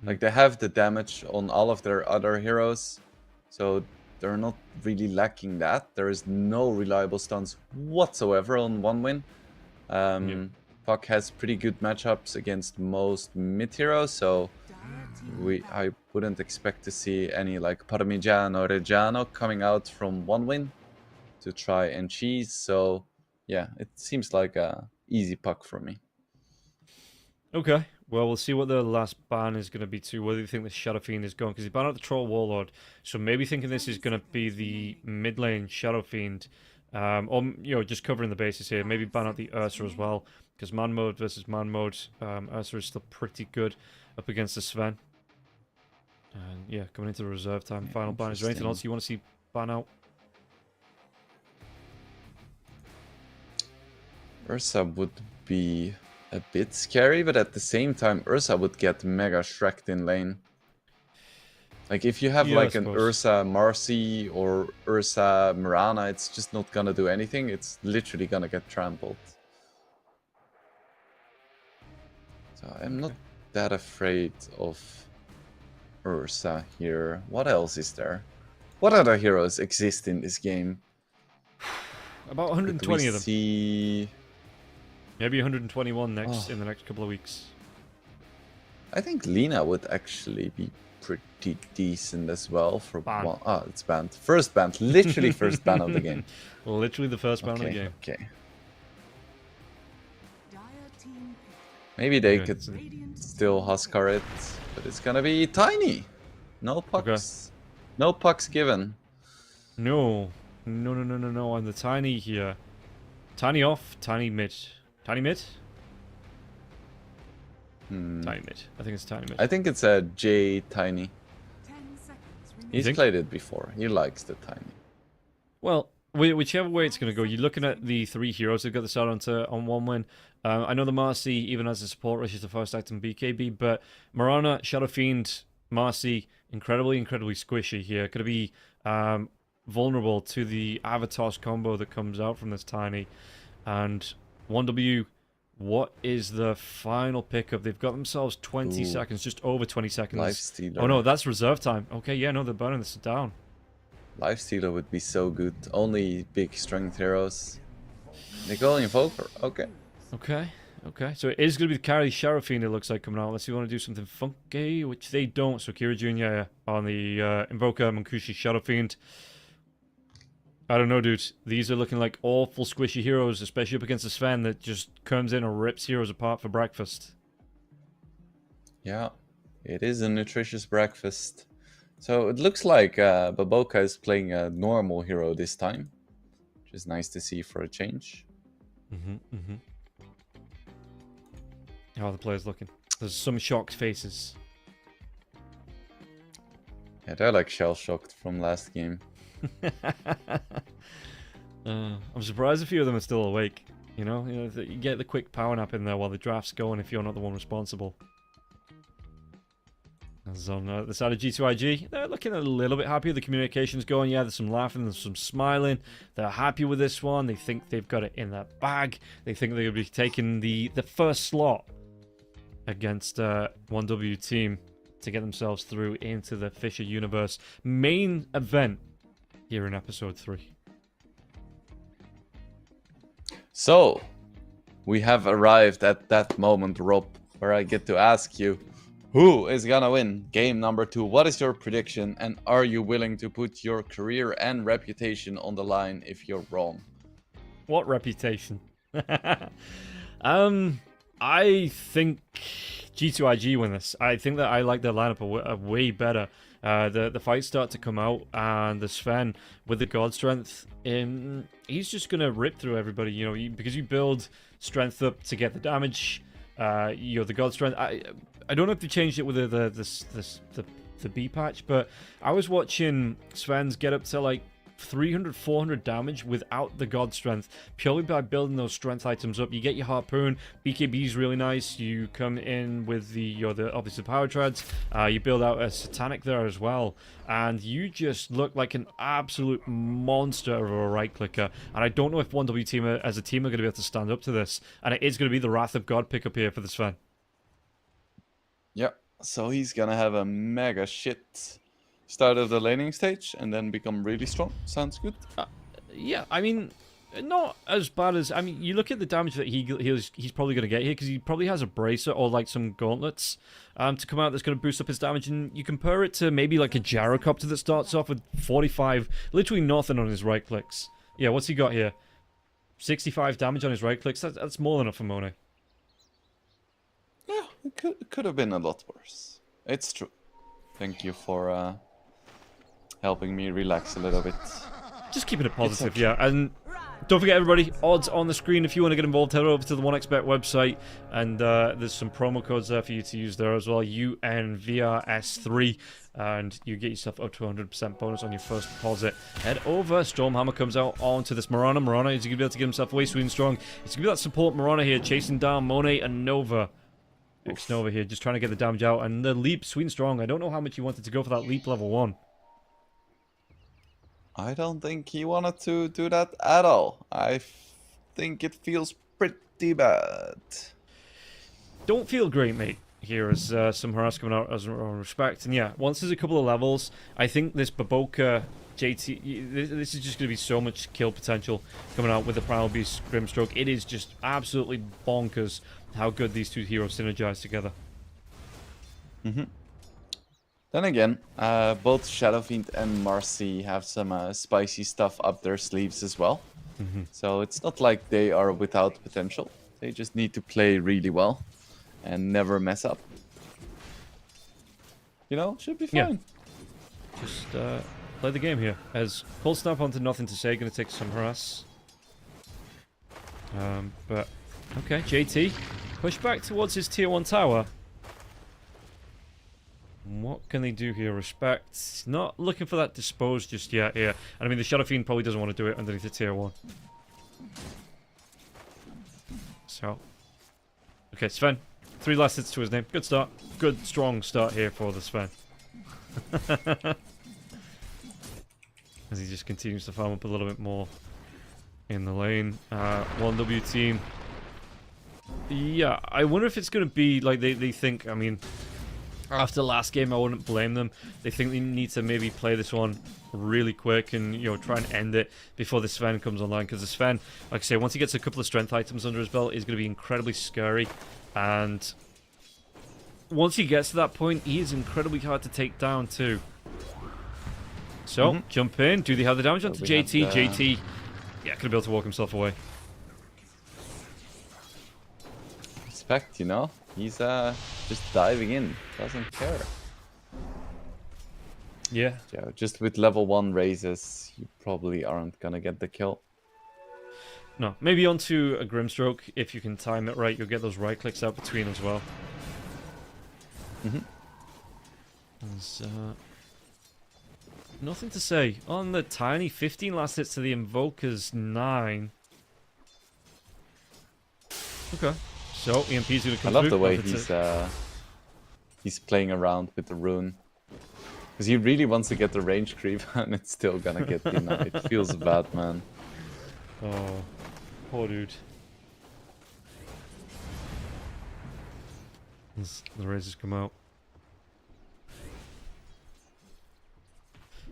Like, they have the damage on all of their other heroes, so they're not really lacking that. There is no reliable stuns whatsoever on 1win. Puck has pretty good matchups against most mid heroes, so I wouldn't expect to see any like Parmigiano Reggiano coming out from 1win to try and cheese. So yeah, it seems like a easy puck for me. Okay, well, we'll see what the last ban is going to be too. Whether you think the Shadow Fiend is gone, because he banned out the Troll Warlord, so maybe thinking this is going to be the mid lane Shadow Fiend, or just covering the bases here. Maybe ban out the Ursa as well, because man mode versus man mode, Ursa is still pretty good up against the Sven. And yeah, coming into the reserve time, final ban. Is there anything else you want to see ban out? Ursa would be a bit scary, but at the same time, Ursa would get mega shreked in lane. Like, if you have like an Ursa Marcy or Ursa Mirana, it's just not gonna do anything. It's literally gonna get trampled. So I'm not that afraid of Ursa here. What else is there? What other heroes exist in this game? About 120 of them. See... Maybe 121 in the next couple of weeks. I think Lina would actually be pretty decent as well for one. Ah, it's banned. First ban, literally first ban of the game. Literally the first ban of the game. Okay. Dire team Maybe they could still Huskar it, but it's gonna be tiny. No pucks. No pucks given. No. On the tiny here. Tiny off, tiny mid. Tiny mid? Tiny mid. I think it's tiny mid. I think it's a J tiny. 10 seconds remaining. He's played it before. He likes the tiny. Well, whichever way it's going to go, you're looking at the three heroes that got the start on 1win. I know the Marcy, even as a support rush, is the first item BKB, but Mirana, Shadow Fiend, Marcy, incredibly squishy here. Could be vulnerable to the Avatars combo that comes out from this tiny. And 1W, what is the final pickup? They've got themselves 20 seconds, just over 20 seconds. Lifestealer. Oh no, that's reserve time. Okay, yeah, no, they're burning this down. Lifestealer would be so good. Only big strength heroes. Nicole Invoker. Okay. Okay. So it is going to be the carry Shadow Fiend, it looks like, coming out. Let's see if we want to do something funky, which they don't. So Kira Jr. on the Invoker, Mankushi, Shadow Fiend. I don't know, dude. These are looking like awful squishy heroes, especially up against the Sven that just comes in and rips heroes apart for breakfast. Yeah, it is a nutritious breakfast. So it looks like Baboka is playing a normal hero this time, which is nice to see for a change. How are the players looking? There's some shocked faces. Yeah, they're like shell-shocked from last game. I'm surprised a few of them are still awake. You get the quick power nap in there while the draft's going if you're not the one responsible. As on the side of G2IG, they're looking a little bit happier. The communication's going. Yeah, there's some laughing, there's some smiling. They're happy with this one. They think they've got it in their bag. They think they're going to be taking the first slot against 1W team to get themselves through into the FISSURE Universe main event here in episode 3. So, we have arrived at that moment, Rob, where I get to ask you, who is gonna win game number 2? What is your prediction, and are you willing to put your career and reputation on the line if you're wrong? What reputation? I think G2IG win this. I think that I like their lineup way better. The fights start to come out, and the Sven with the God Strength, he's just gonna rip through everybody. You know, because you build strength up to get the damage. The God Strength. I don't know if they changed it with the B patch, but I was watching Sven's get up to like 300, 400 damage without the God Strength, purely by building those strength items up. You get your Harpoon, BKB is really nice. You come in with the obviously Power Treads. You build out a Satanic there as well, and you just look like an absolute monster of a right clicker. And I don't know if 1W team as a team are going to be able to stand up to this, and it is going to be the Wrath of God pickup here for this fan. Yeah, so he's gonna have a mega shit start of the laning stage and then become really strong. Sounds good. Yeah, I mean, not as bad as... I mean, you look at the damage that he's probably going to get here, because he probably has a bracer or like some gauntlets to come out that's going to boost up his damage, and you compare it to maybe like a gyrocopter that starts off with 45, literally nothing on his right clicks. Yeah, what's he got here? 65 damage on his right clicks. That's more than enough for Monet. Yeah, it could have been a lot worse. It's true. Thank you for helping me relax a little bit. Just keeping it positive, yeah. And don't forget, everybody, odds on the screen. If you want to get involved, head over to the 1xBet website, and there's some promo codes there for you to use there as well. UNVRS3, and you get yourself up to 100% bonus on your first deposit. Head over. Stormhammer comes out onto this Mirana. Mirana is going to be able to get himself away sweet and strong. It's going to be that support Mirana here, chasing down Monet and Nova. Nova here, just trying to get the damage out. And the leap, sweet and strong. I don't know how much he wanted to go for that leap level 1. I don't think he wanted to do that at all. I think it feels pretty bad. Don't feel great, mate. Here is some harass coming out as respect. And yeah, once there's a couple of levels, I think this Baboka JT, this is just going to be so much kill potential coming out with the Primal Beast Grimstroke. It is just absolutely bonkers how good these two heroes synergize together. Then again, both Shadowfiend and Marcy have some spicy stuff up their sleeves as well. So it's not like they are without potential. They just need to play really well and never mess up. You know, should be fine. Yeah. Just play the game here. As Cold Snap onto nothing to say, going to take some harass. But, okay, JT. Push back towards his tier 1 tower. What can they do here? Respect. Not looking for that dispose just yet here. And I mean, the Shadow Fiend probably doesn't want to do it underneath the tier 1. So. Okay, Sven. 3 last hits to his name. Good start. Good, strong start here for the Sven. As he just continues to farm up a little bit more in the lane. 1W team. Yeah, I wonder if it's going to be like they think, I mean, after last game, I wouldn't blame them. They think they need to maybe play this one really quick and, you know, try and end it before the Sven comes online. Because the Sven, like I say, once he gets a couple of strength items under his belt, is going to be incredibly scary. And once he gets to that point, he is incredibly hard to take down too. So, jump in. Do they have the damage onto JT? JT, yeah, could be able to walk himself away. Respect, you know? He's just diving in. Doesn't care. Yeah. Yeah, just with level 1 raises, you probably aren't gonna get the kill. No, maybe onto a Grimstroke. If you can time it right, you'll get those right clicks out between as well. There's nothing to say. On the Tiny, 15 last hits to the Invoker's 9. Okay. So, EMP's going to come I love through. the way he's playing around with the rune. Because he really wants to get the range creep, and it's still gonna get denied. It feels bad, man. Oh, poor dude. as the races come out.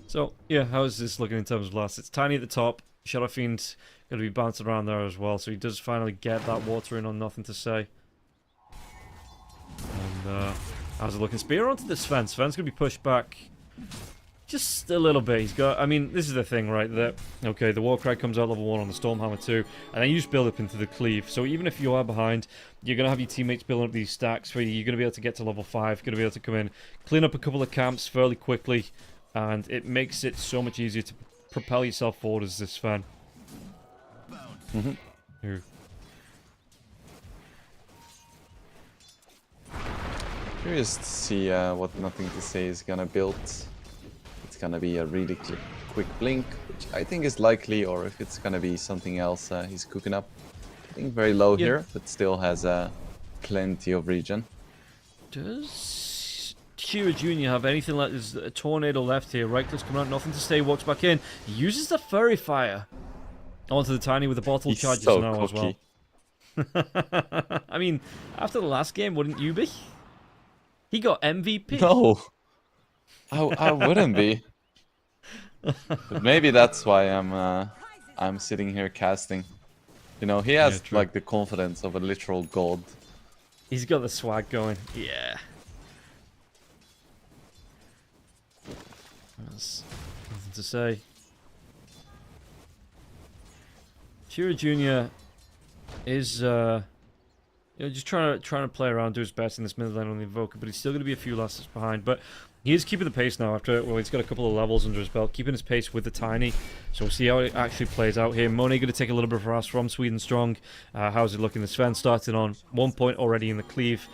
So, yeah, how is this looking in terms of last? It's Tiny at the top. Shadow Fiend's going to be bouncing around there as well, so he does finally get that water in on Nothing to Say. And, how's it looking? Spear onto the Sven. Sven's going to be pushed back just a little bit. He's got, I mean, this is the thing, right? That, okay, the Warcry comes out level 1 on the Stormhammer 2, and then you just build up into the Cleave. So even if you are behind, you're going to have your teammates building up these stacks for you. You're going to be able to get to level 5, going to be able to come in, clean up a couple of camps fairly quickly, and it makes it so much easier to propel yourself forward as this fan. Here. Curious to see what Nothing to Say is gonna build. It's gonna be a really quick blink, which I think is likely, or if it's gonna be something else he's cooking up. I think very low here, but still has plenty of regen. Does Shira Jr. have anything like this? A tornado left here. Right click's coming out, Nothing to Say, walks back in. He uses the Fairy Fire onto the Tiny with the bottle charges so now cocky. as well. I mean, after the last game, wouldn't you be? He got MVP. No, I wouldn't be. But maybe that's why I'm sitting here casting. You know, he has like the confidence of a literal god. He's got the swag going. Yeah. That's nothing to say. Shira Jr. is just trying to play around, do his best in this mid lane on the Invoker, but he's still going to be a few lasses behind. But he is keeping the pace now after, well, he's got a couple of levels under his belt, keeping his pace with the Tiny. So we'll see how it actually plays out here. Monet going to take a little bit of harass from Sweden Strong. How's it looking? The Sven starting on 1 point already in the Cleave.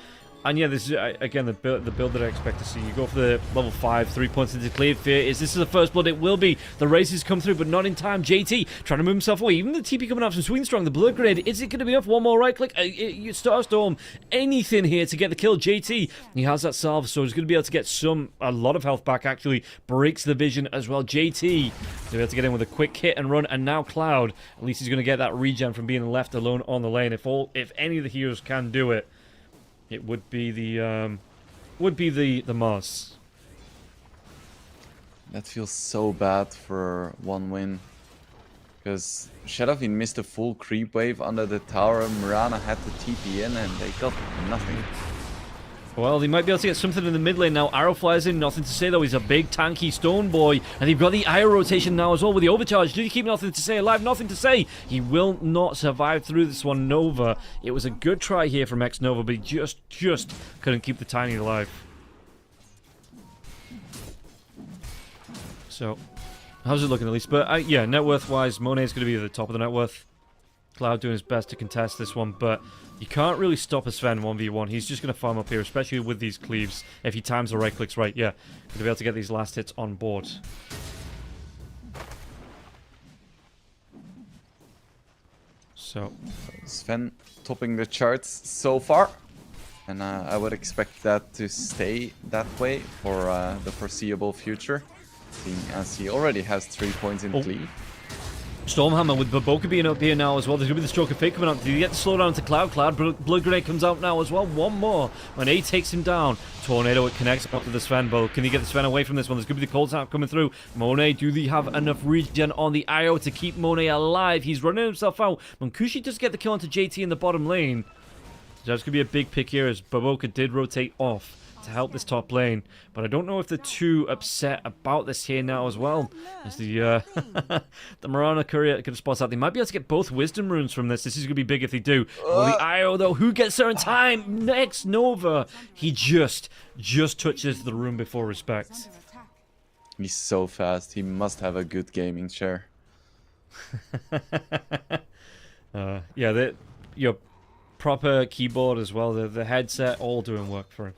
And yeah, this is, again, the build that I expect to see. You go for the level 5, 3 points into Cleave. Fear is this is the first blood? It will be. The races come through, but not in time. JT trying to move himself away. Even the TP coming out from Sweden Strong. The blood grenade. Is it going to be enough? One more right click. Starstorm. Anything here to get the kill. JT, he has that salve, so he's going to be able to get a lot of health back, actually. Breaks the vision as well. JT, he'll be able to get in with a quick hit and run. And now Cloud, at least he's going to get that regen from being left alone on the lane. If any of the heroes can do it, it would be the MOUZ. That feels so bad for one win. Because Shadowfiend missed a full creep wave under the tower. Mirana had to TP in and they got nothing. Well, they might be able to get something in the mid lane now. Arrow flies in, Nothing to Say though. He's a big tanky stone boy. And they've got the arrow rotation now as well with the overcharge. Do you keep Nothing to Say alive? Nothing to Say. He will not survive through this one. Nova. It was a good try here from X-Nova, but he just couldn't keep the Tiny alive. So, how's it looking at least? But yeah, net worth wise, Monet's going to be at the top of the net worth. Cloud doing his best to contest this one, but you can't really stop a Sven 1v1. He's just going to farm up here, especially with these cleaves. If he times the right clicks right, yeah, going to be able to get these last hits on board. So, Sven topping the charts so far. And I would expect that to stay that way for the foreseeable future. Seeing as he already has 3 points in Cleave. Stormhammer with Baboka being up here now as well. There's going to be the Stroke of Fate coming out. Do you get the slowdown to Cloud? Cloud, Blood Grenade comes out now as well. One more. When A takes him down. Tornado, it connects up to the Sven, but can he get the Sven away from this one? There's going to be the Cold Snap coming through. Monet, do they have enough regen on the IO to keep Monet alive? He's running himself out. Mankushi does get the kill onto JT in the bottom lane. So that's going to be a big pick here as Baboka did rotate off to help this top lane, but I don't know if they're too upset about this here now as well. As the the Mirana courier could spot out. They might be able to get both wisdom runes from this. This is going to be big if they do. Well, the IO though, who gets there in time? Next Nova. He just touches the rune before respect. He's so fast. He must have a good gaming chair. Yeah, your proper keyboard as well. The headset, all doing work for him.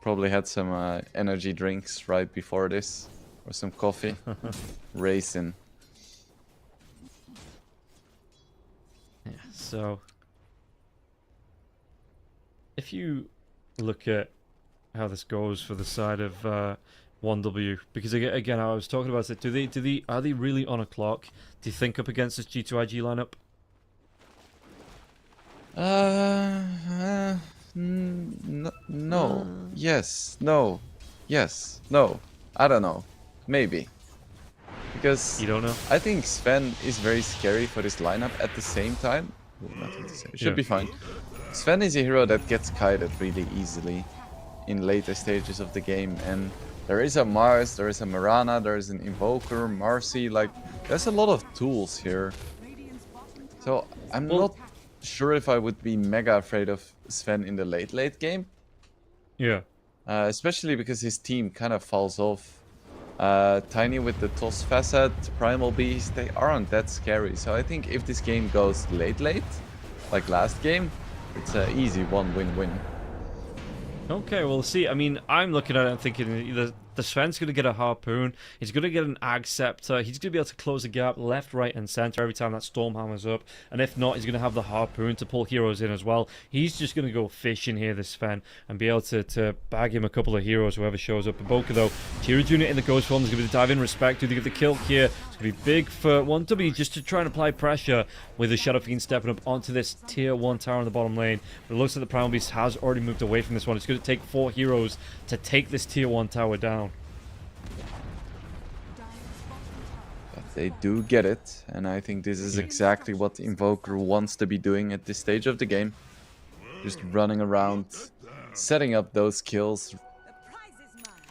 Probably had some energy drinks right before this, or some coffee. Racing. Yeah, so if you look at how this goes for the side of 1W, because again, I was talking about it. Are they really on a clock? Do you think up against this G2IG lineup? No. Yes. No. Yes. No. I don't know. Maybe. Because You don't know? I think Sven is very scary for this lineup at the same time. Ooh, nothing to say. It should Yeah. be fine. Sven is a hero that gets kited really easily in later stages of the game. And there is a Mars, there is a Mirana, there is an Invoker, Marcy. Like, there's a lot of tools here. So I'm not sure if I would be mega afraid of Sven in the late game. Yeah. Especially because his team kind of falls off. Tiny with the Toss Facet, Primal Beast, they aren't that scary. So I think if this game goes late, like last game, it's an easy win-win-win. Okay, well, see, I mean, I'm looking at it and thinking the Sven's going to get a Harpoon, he's going to get an Ag Scepter, he's going to be able to close the gap left, right, and center every time that Stormhammer's up, and if not, he's going to have the Harpoon to pull heroes in as well. He's just going to go fishing here, this Sven, and be able to bag him a couple of heroes, whoever shows up. Boca, though, Kira Jr. in the Ghost form is going to dive in, respect, do they get the kill here? It's going to be big for 1W just to try and apply pressure with the Shadow Fiend stepping up onto this tier 1 tower in the bottom lane. But it looks like the Primal Beast has already moved away from this one. It's going to take 4 heroes to take this tier 1 tower down. But they do get it, and I think this is exactly what Invoker wants to be doing at this stage of the game. Just running around, setting up those kills.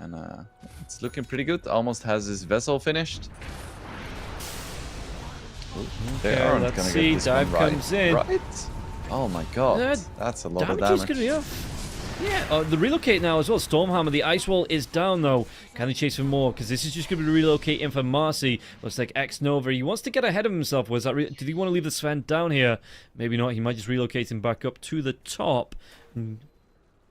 And it's looking pretty good. Almost has his vessel finished. Ooh, they Okay, aren't let's gonna see, get this dive one right. comes in. Right? Oh my god, that's a lot of Damage is damage. going to be up. Yeah, the relocate now as well. Stormhammer, the ice wall is down though. Can they chase for more? Because this is just going to be relocating for Marcy. Looks like X-Nova. He wants to get ahead of himself. Was that? Did he want to leave the Sven down here? Maybe not. He might just relocate him back up to the top.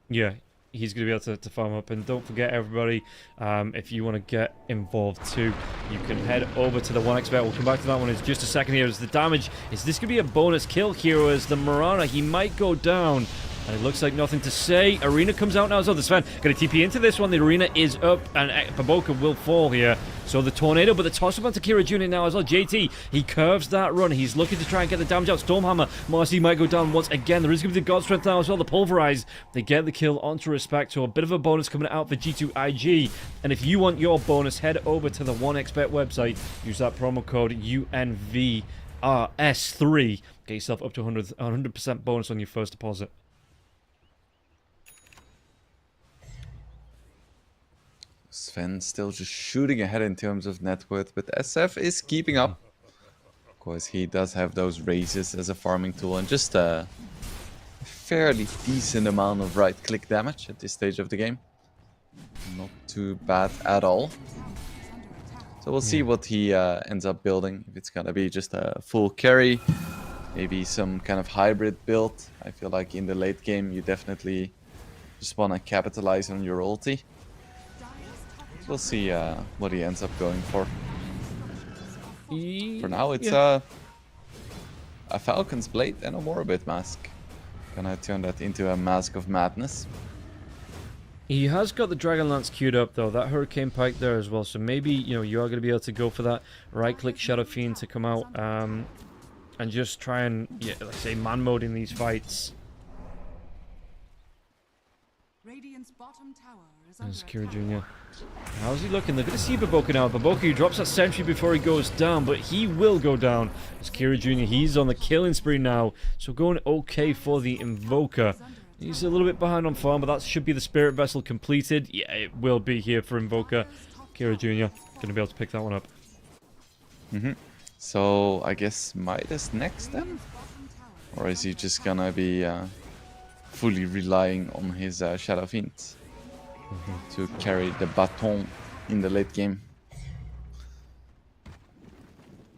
Yeah, he's going to be able to farm up. And don't forget, everybody, if you want to get involved too, you can head over to the 1xBet. We'll come back to that one in just a second here. As the damage, is this going to be a bonus kill hero? As the Mirana, he might go down. And it looks like nothing to say. Arena comes out now as well. The Sven going to TP into this one. The Arena is up, and Baboka will fall here. So the Tornado, but the toss up onto Kira Jr. now as well. JT, he curves that run. He's looking to try and get the damage out. Stormhammer, Marcy might go down once again. There is going to be the God Strength now as well. The Pulverize, they get the kill onto Respect. So a bit of a bonus coming out for G2IG. And if you want your bonus, head over to the 1xBet website. Use that promo code UNVRS3. Get yourself up to 100% bonus on your first deposit. Sven still just shooting ahead in terms of net worth, but SF is keeping up. Of course, he does have those raises as a farming tool and just a fairly decent amount of right-click damage at this stage of the game. Not too bad at all. So we'll see what he ends up building. If it's gonna be just a full carry, maybe some kind of hybrid build. I feel like in the late game, you definitely just want to capitalize on your ulti. We'll see what he ends up going for. For now, it's a Falcon's Blade and a Morbid Mask. Gonna turn that into a Mask of Madness. He has got the Dragon Lance queued up though, that Hurricane Pike there as well, so maybe, you know, you are going to be able to go for that right-click Shadow Fiend to come out and just try and, yeah, like I say, man mode in these fights. Radiant's bottom tower is There's under Kira attack. Jr. How's he looking? They're going to see Baboka now. Baboka, he drops that sentry before he goes down, but he will go down. It's Kira Jr. He's on the killing spree now, so going okay for the Invoker. He's a little bit behind on farm, but that should be the Spirit Vessel completed. Yeah, it will be here for Invoker. Kira Jr. going to be able to pick that one up. So I guess Midas next then? Or is he just gonna be fully relying on his Shadow Fiend to carry the baton in the late game?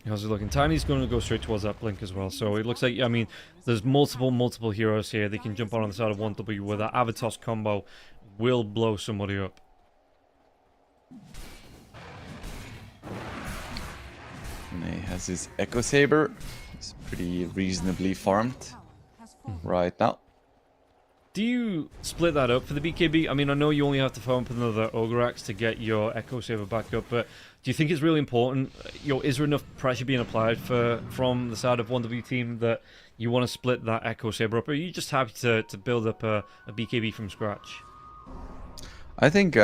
How's it looking? Tiny's going to go straight towards that blink as well. So it looks like, I mean, there's multiple heroes here. They can jump on the side of 1W where that Avatos combo will blow somebody up. And he has his Echo Saber. He's pretty reasonably farmed right now. Do you split that up for the BKB? I mean, I know you only have to farm up another Ogre Axe to get your Echo Saber back up, but do you think it's really important? Is there enough pressure being applied from the side of 1W team that you want to split that Echo Saber up, or are you just happy to build up a BKB from scratch? I think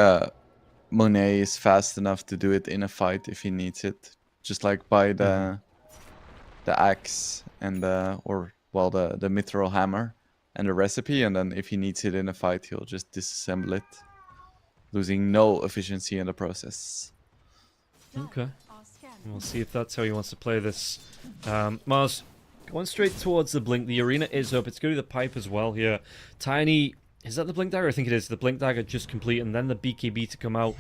Monet is fast enough to do it in a fight if he needs it. Just like by the axe and the mithril hammer and the recipe, and then if he needs it in a fight, he'll just disassemble it, losing no efficiency in the process. Okay. We'll see if that's how he wants to play this. MOUZ, going straight towards the Blink. The arena is up. It's going to be the pipe as well here. Tiny, is that the Blink Dagger? I think it is. The Blink Dagger just complete, and then the BKB to come out.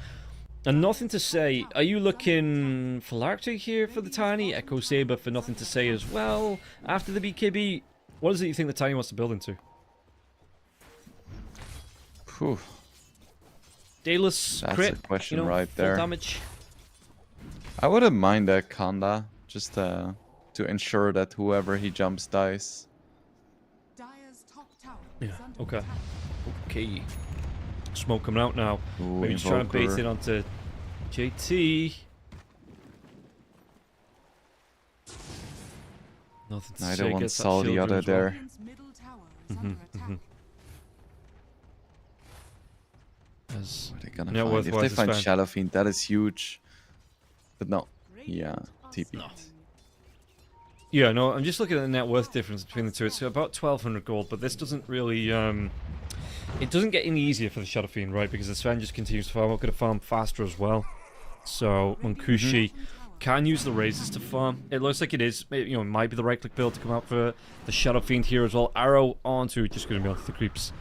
And Nothing to Say, are you looking for Larctic here for the Tiny? Echo Saber for Nothing to Say as well after the BKB? What is it you think the Tiny wants to build into? Whew. Daedalus, That's crit, a question you know, right full there. damage. I wouldn't mind a Kanda, just to ensure that whoever he jumps dies. Dire's top tower Yeah, is under okay. attack. Okay. Smoke coming out now. Ooh, Maybe just try and bait Invoker. it onto JT. Nothing to Neither say. one Gets that saw the shield other as well. there. Radiant's middle tower is under attack. As What are they gonna Net find? worth If wise they is find fine. Shadow Fiend, that is huge. But no, yeah, TP. Yeah, no, I'm just looking at the net worth difference between the two. It's about 1,200 gold, but this doesn't really, it doesn't get any easier for the Shadow Fiend, right? Because the Sven just continues to farm. I'm going to farm faster as well. So, Munkushi can use the raises to farm. It looks like it is, it might be the right-click build to come out for the Shadow Fiend here as well. Arrow onto, just going to be onto the creeps.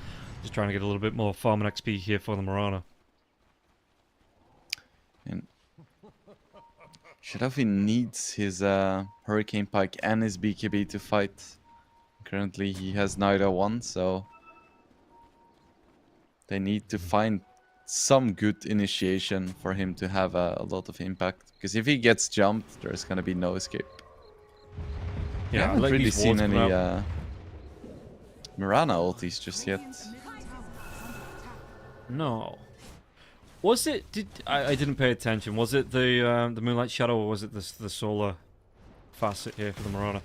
Just trying to get a little bit more farm and XP here for the Marana. And Shadow Fiend needs his Hurricane Pike and his BKB to fight. Currently, he has neither one, so they need to find some good initiation for him to have a lot of impact. Because if he gets jumped, there's gonna be no escape. I Yeah, haven't like really these seen wards any come out. Mirana ultis just yet. Radiant's middle tower is under attack. No. Was it? I didn't pay attention. Was it the Moonlight Shadow, or was it the solar facet here for the Marana?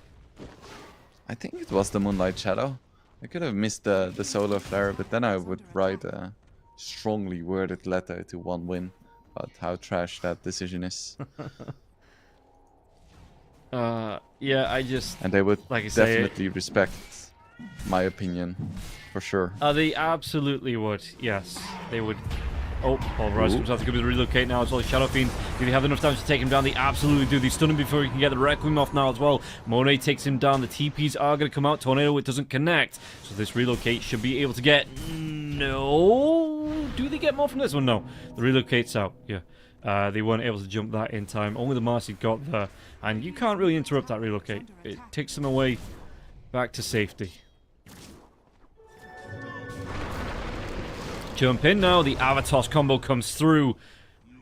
I think it was the Moonlight Shadow. I could have missed the solar flare, but then I would write a strongly worded letter to 1win about how trash that decision is. Yeah, I just And they would Like I say, definitely respect my opinion, for sure. they absolutely would. Yes, they would. Oh, Rise comes out to go to relocate now as well. Shadow Fiend, do they have enough damage to take him down? They absolutely do. They stun him before he can get the Requiem off now as well. Monet takes him down. The TPs are going to come out. Tornado, it doesn't connect. So this relocate should be able to get... No? Do they get more from this one? No. The relocate's out. Yeah. They weren't able to jump that in time. Only the Marcy got there. And you can't really interrupt that relocate. It takes them away back to safety. Jump in now, the Avatos combo comes through.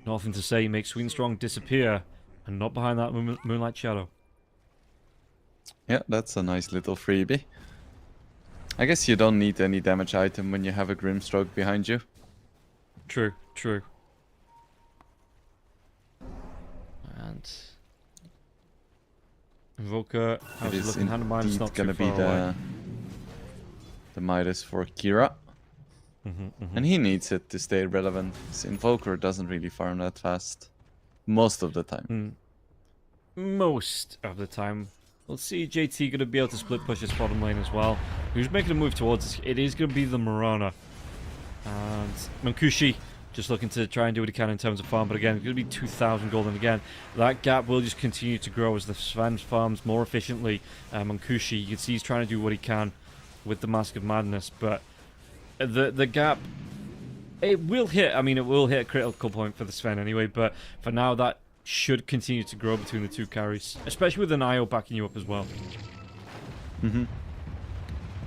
Nothing to Say makes Sweet and Strong disappear. And not behind that Moonlight Shadow. Yeah, that's a nice little freebie. I guess you don't need any damage item when you have a Grimstroke behind you. True, true. And... Invoker, how's It he is looking? Hand of Mine is indeed not too gonna be far away. the Midas for Kira. And he needs it to stay relevant. His Invoker doesn't really farm that fast. Most of the time. Most of the time. We'll see JT going to be able to split push his bottom lane as well. Who's making a move towards us? It is going to be the Marana. And Munkushi just looking to try and do what he can in terms of farm. But again, it's going to be 2,000 gold. And again, that gap will just continue to grow as the Sven farms more efficiently. Munkushi, you can see he's trying to do what he can with the Mask of Madness. But the gap, it will hit. I mean, it will hit a critical point for the Sven anyway. But for now, that should continue to grow between the two carries, especially with an IO backing you up as well.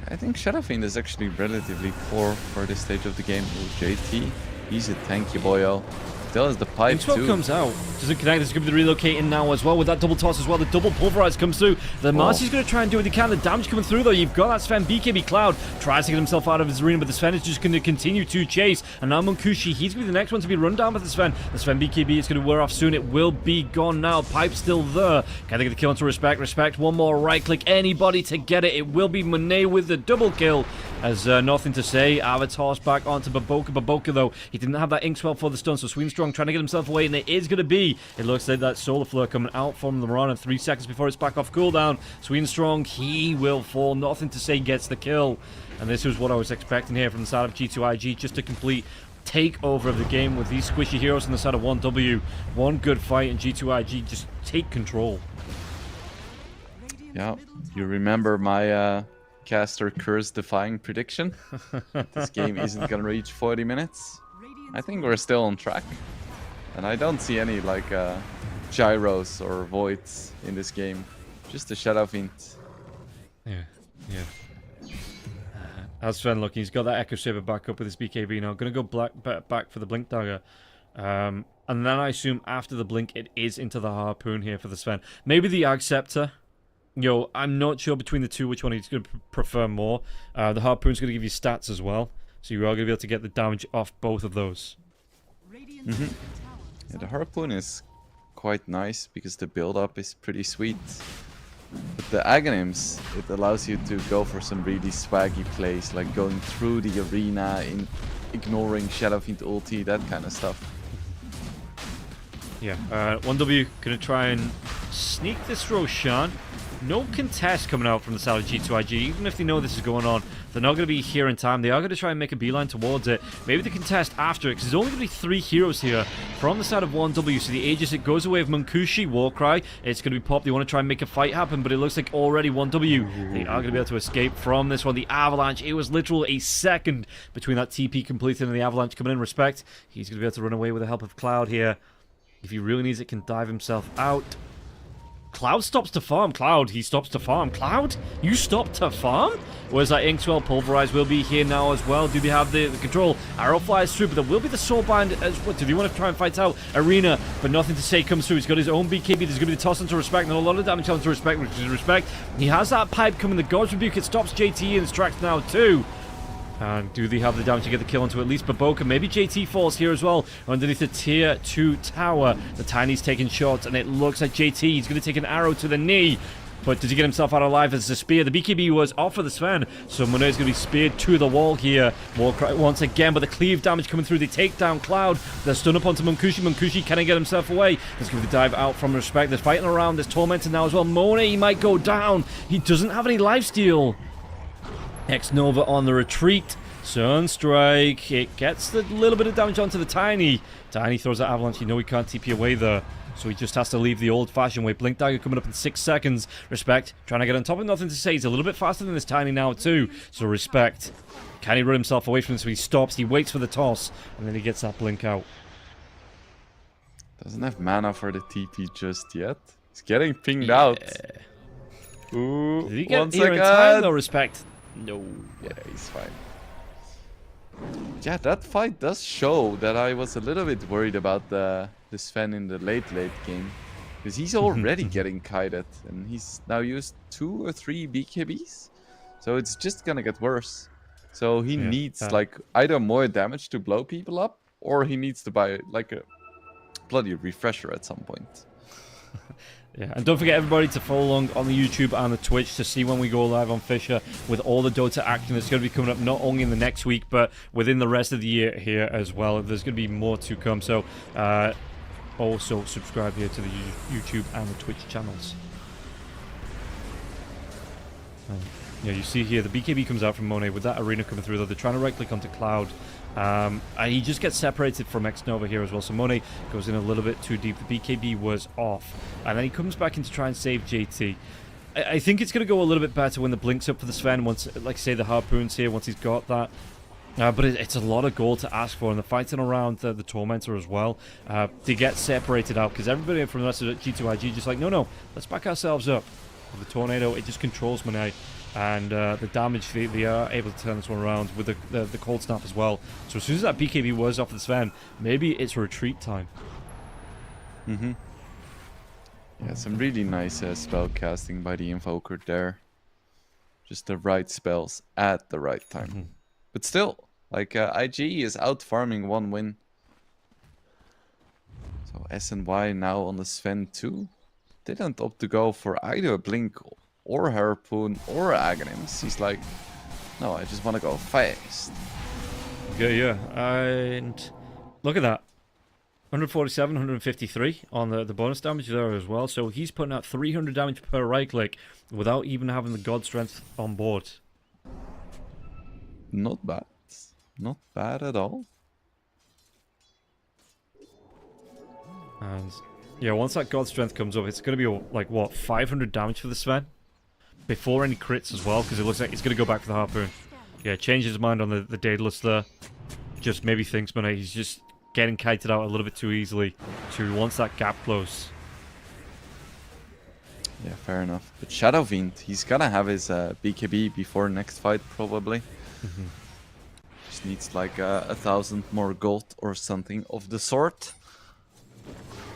I think Shadow Fiend is actually relatively poor for this stage of the game. Ooh, JT, he's a tanky boyo. If still has the pipe Inkswell too. comes out. Doesn't connect. There's going to be the relocating now as well with that double toss as well. The double pulverize comes through. The Marcy's going to try and do what he can. The damage coming through though. You've got that Sven. BKB Cloud tries to get himself out of his arena, but the Sven is just going to continue to chase. And now Munkushi, he's going to be the next one to be run down by the Sven. The Sven BKB is going to wear off soon. It will be gone now. Pipe still there. Can they get the kill onto Respect? Respect. One more right click. Anybody to get it. It will be Monet with the double kill. As nothing to say. Avatar's back onto Baboka. Baboka though, he didn't have that Inkswell for the stun, so Sweenstrong trying to get himself away, and it is going to be. It looks like that Solar Flare coming out from the run, and 3 seconds before it's back off cooldown. Sweenstrong, he will fall. Nothing to say, gets the kill. And this was what I was expecting here from the side of G2IG, just a complete takeover of the game with these squishy heroes on the side of 1W. One good fight, and G2IG just take control. Yeah, you remember my caster curse defying prediction? This game isn't gonna reach 40 minutes. I think we're still on track. And I don't see any like gyros or voids in this game. Just a Shadow Fiend. Yeah. How's Sven looking? He's got that Echo Saber back up with his BKB now. Gonna go back for the Blink Dagger. And then I assume after the Blink it is into the Harpoon here for the Sven. Maybe the Ag Scepter. Yo, I'm not sure between the two which one he's going to prefer more. The Harpoon's going to give you stats as well. So you are going to be able to get the damage off both of those. Yeah, the Harpoon is quite nice because the build-up is pretty sweet. But the Aghanim's, it allows you to go for some really swaggy plays, like going through the arena, ignoring Shadow Fiend ulti, that kind of stuff. Yeah, 1W going to try and sneak this Roshan. No contest coming out from the side of G2IG, even if they know this is going on. They're not going to be here in time. They are going to try and make a beeline towards it. Maybe the contest after it, because there's only going to be 3 heroes here from the side of 1W. So the Aegis, it goes away with Munkushi, Warcry. It's going to be popped. They want to try and make a fight happen, but it looks like already 1W. They are going to be able to escape from this one. The Avalanche, it was literally a second between that TP completed and the Avalanche coming in. Respect. He's going to be able to run away with the help of Cloud here. If he really needs it, can dive himself out. Cloud stops to farm. Cloud, he stops to farm. Cloud, you stop to farm? Whereas that Inkswell Pulverize will be here now as well. Do they have the control? Arrow flies through, but there will be the Soulbind as well. Do they want to try and fight out Arena? But nothing to say comes through. He's got his own BKB. There's going to be the toss into Respect, and a lot of damage onto Respect, which is Respect. He has that pipe coming. The God's Rebuke, it stops JT in his tracks now too. And do they have the damage to get the kill onto at least Baboka? Maybe JT falls here as well. Underneath the tier 2 tower. The Tiny's taking shots, and it looks like JT is going to take an arrow to the knee. But does he get himself out alive as the spear? The BKB was off for the Sven. So Monet is going to be speared to the wall here. Warcry once again, but the cleave damage coming through. They take down Cloud. They're stun up onto Munkushi. Munkushi can get himself away. There's going to be the dive out from Respect. They're fighting around. There's Tormentor now as well. Monet, he might go down. He doesn't have any lifesteal. X-Nova on the retreat. Sunstrike. It gets a little bit of damage onto the Tiny. Tiny throws that Avalanche. You know he can't TP away there. So he just has to leave the old-fashioned way. Blink Dagger coming up in 6 seconds. Respect trying to get on top of nothing to say. He's a little bit faster than this Tiny now too. So Respect. Can he run himself away from this? So he stops. He waits for the toss. And then he gets that Blink out. Doesn't have mana for the TP just yet. He's getting pinged out. Ooh, Did he get 1 here in time second. though, Respect? No. Yeah, he's fine. Yeah, that fight does show that I was a little bit worried about the Sven in the late game. Because he's already getting kited. And he's now used 2 or 3 BKBs. So it's just gonna get worse. So he needs like either more damage to blow people up, or he needs to buy like a bloody refresher at some point. Yeah, and don't forget everybody to follow along on the YouTube and the Twitch to see when we go live on Fissure with all the Dota action that's going to be coming up not only in the next week, but within the rest of the year here as well. There's going to be more to come, so also subscribe here to the YouTube and the Twitch channels. Yeah, you see here, the BKB comes out from Monet with that Arena coming through, though. They're trying to right-click onto Cloud. And he just gets separated from X-Nova here as well. So Monet goes in a little bit too deep. The BKB was off. And then he comes back in to try and save JT. I think it's going to go a little bit better when the Blink's up for the Sven. Once, like say, the Harpoon's here, once he's got that. But it's a lot of gold to ask for. And they're fighting around the Tormentor as well. They get separated out because everybody from the rest of G2IG just like, no, let's back ourselves up. With the Tornado, it just controls Monet. And the damage, they are able to turn this one around with the cold snap as well. So as soon as that BKB was off the Sven, maybe it's retreat time. Mm-hmm. Yeah, some really nice spell casting by the Invoker there. Just the right spells at the right time. But still, like, IG is out farming 1 win. So SNY now on the Sven too. Didn't opt to go for either Blink or Harpoon or Aghanims. He's like, no, I just want to go fast. Yeah. And look at that. 147, 153 on the bonus damage there as well. So he's putting out 300 damage per right click without even having the God Strength on board. Not bad. Not bad at all. And yeah, once that God Strength comes up, it's going to be like, what, 500 damage for the Sven? Before any crits as well, because it looks like it's going to go back for the Harpoon. Yeah, changes his mind on the Daedalus there. Just maybe thinks, man, he's just getting kited out a little bit too easily to once that gap close. Yeah, fair enough. But Shadow Fiend, he's gonna have his BKB before next fight, probably. Just needs like 1,000 more gold or something of the sort.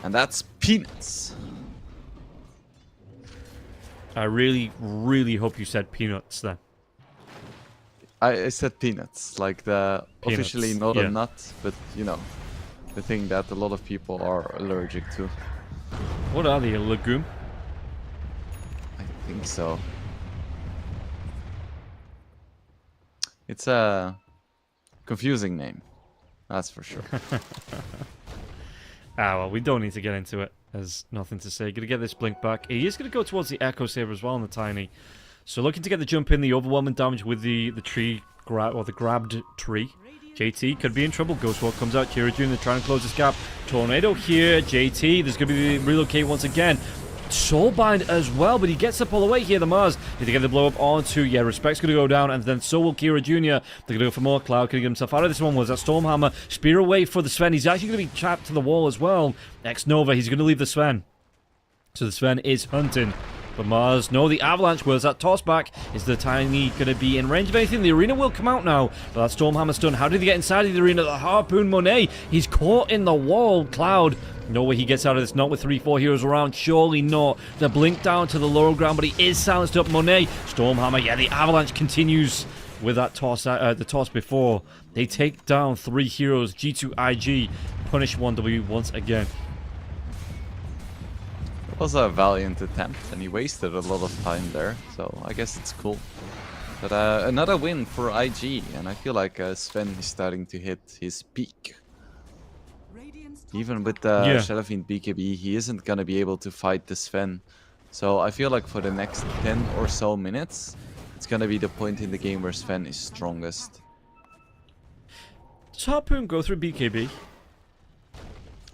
And that's peanuts. I really, really hope you said peanuts then. I said peanuts, like the Peanuts, officially not yeah. a nut, but you know, the thing that a lot of people are allergic to. What are they, a legume? I think so. It's a confusing name, that's for sure. Well, we don't need to get into it. There's nothing to say. Gonna get this blink back. He is gonna go towards the Echo Saber as well on the Tiny. So looking to get the jump in, the overwhelming damage with the tree grab or the grabbed tree. JT could be in trouble. Ghostwalk comes out. Kira Jr. trying to close this gap. Tornado here. JT, there's gonna be the relocate once again. Soulbind as well, but he gets up all the way here, the Mars. Need to get the blow up onto, yeah, Respect's going to go down, and then so will Kira Jr. They're going to go for more. Cloud can get himself out of this one. Was that Stormhammer? Spear away for the Sven. He's actually going to be trapped to the wall as well. X-Nova, he's going to leave the Sven. So the Sven is hunting. But Mars, no, the Avalanche was that toss back. Is the Tiny going to be in range of anything? The arena will come out now. But that Stormhammer stun, how did he get inside of the arena? The Harpoon Monet, he's caught in the wall. Cloud, no way he gets out of this, not with 3-4 heroes around, surely not. The blink down to the lower ground, but he is silenced up. Monet, Stormhammer, yeah, the Avalanche continues with that toss, the toss before. They take down 3 heroes, G2IG, punish 1W once again. It was a valiant attempt, and he wasted a lot of time there, so I guess it's cool. But another win for IG, and I feel like Sven is starting to hit his peak. Even with the Shadow Fiend BKB, he isn't gonna be able to fight the Sven. So I feel like for the next 10 or so minutes, it's gonna be the point in the game where Sven is strongest. Does Harpoon go through BKB?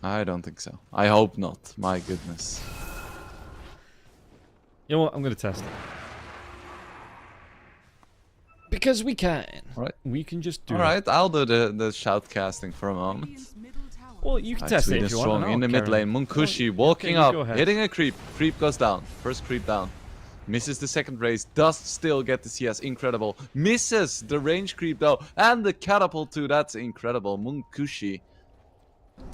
I don't think so. I hope not. My goodness. You know what? I'm going to test it. Because we can. Alright. We can just do it. Alright, I'll do the shout casting for a moment. Well, you can test it if you want. Strong in the mid lane. Munkushi walking up, hitting a creep. Creep goes down. First creep down. Misses the second raise. Does still get the CS. Incredible. Misses the range creep though. And the catapult too. That's incredible. Munkushi.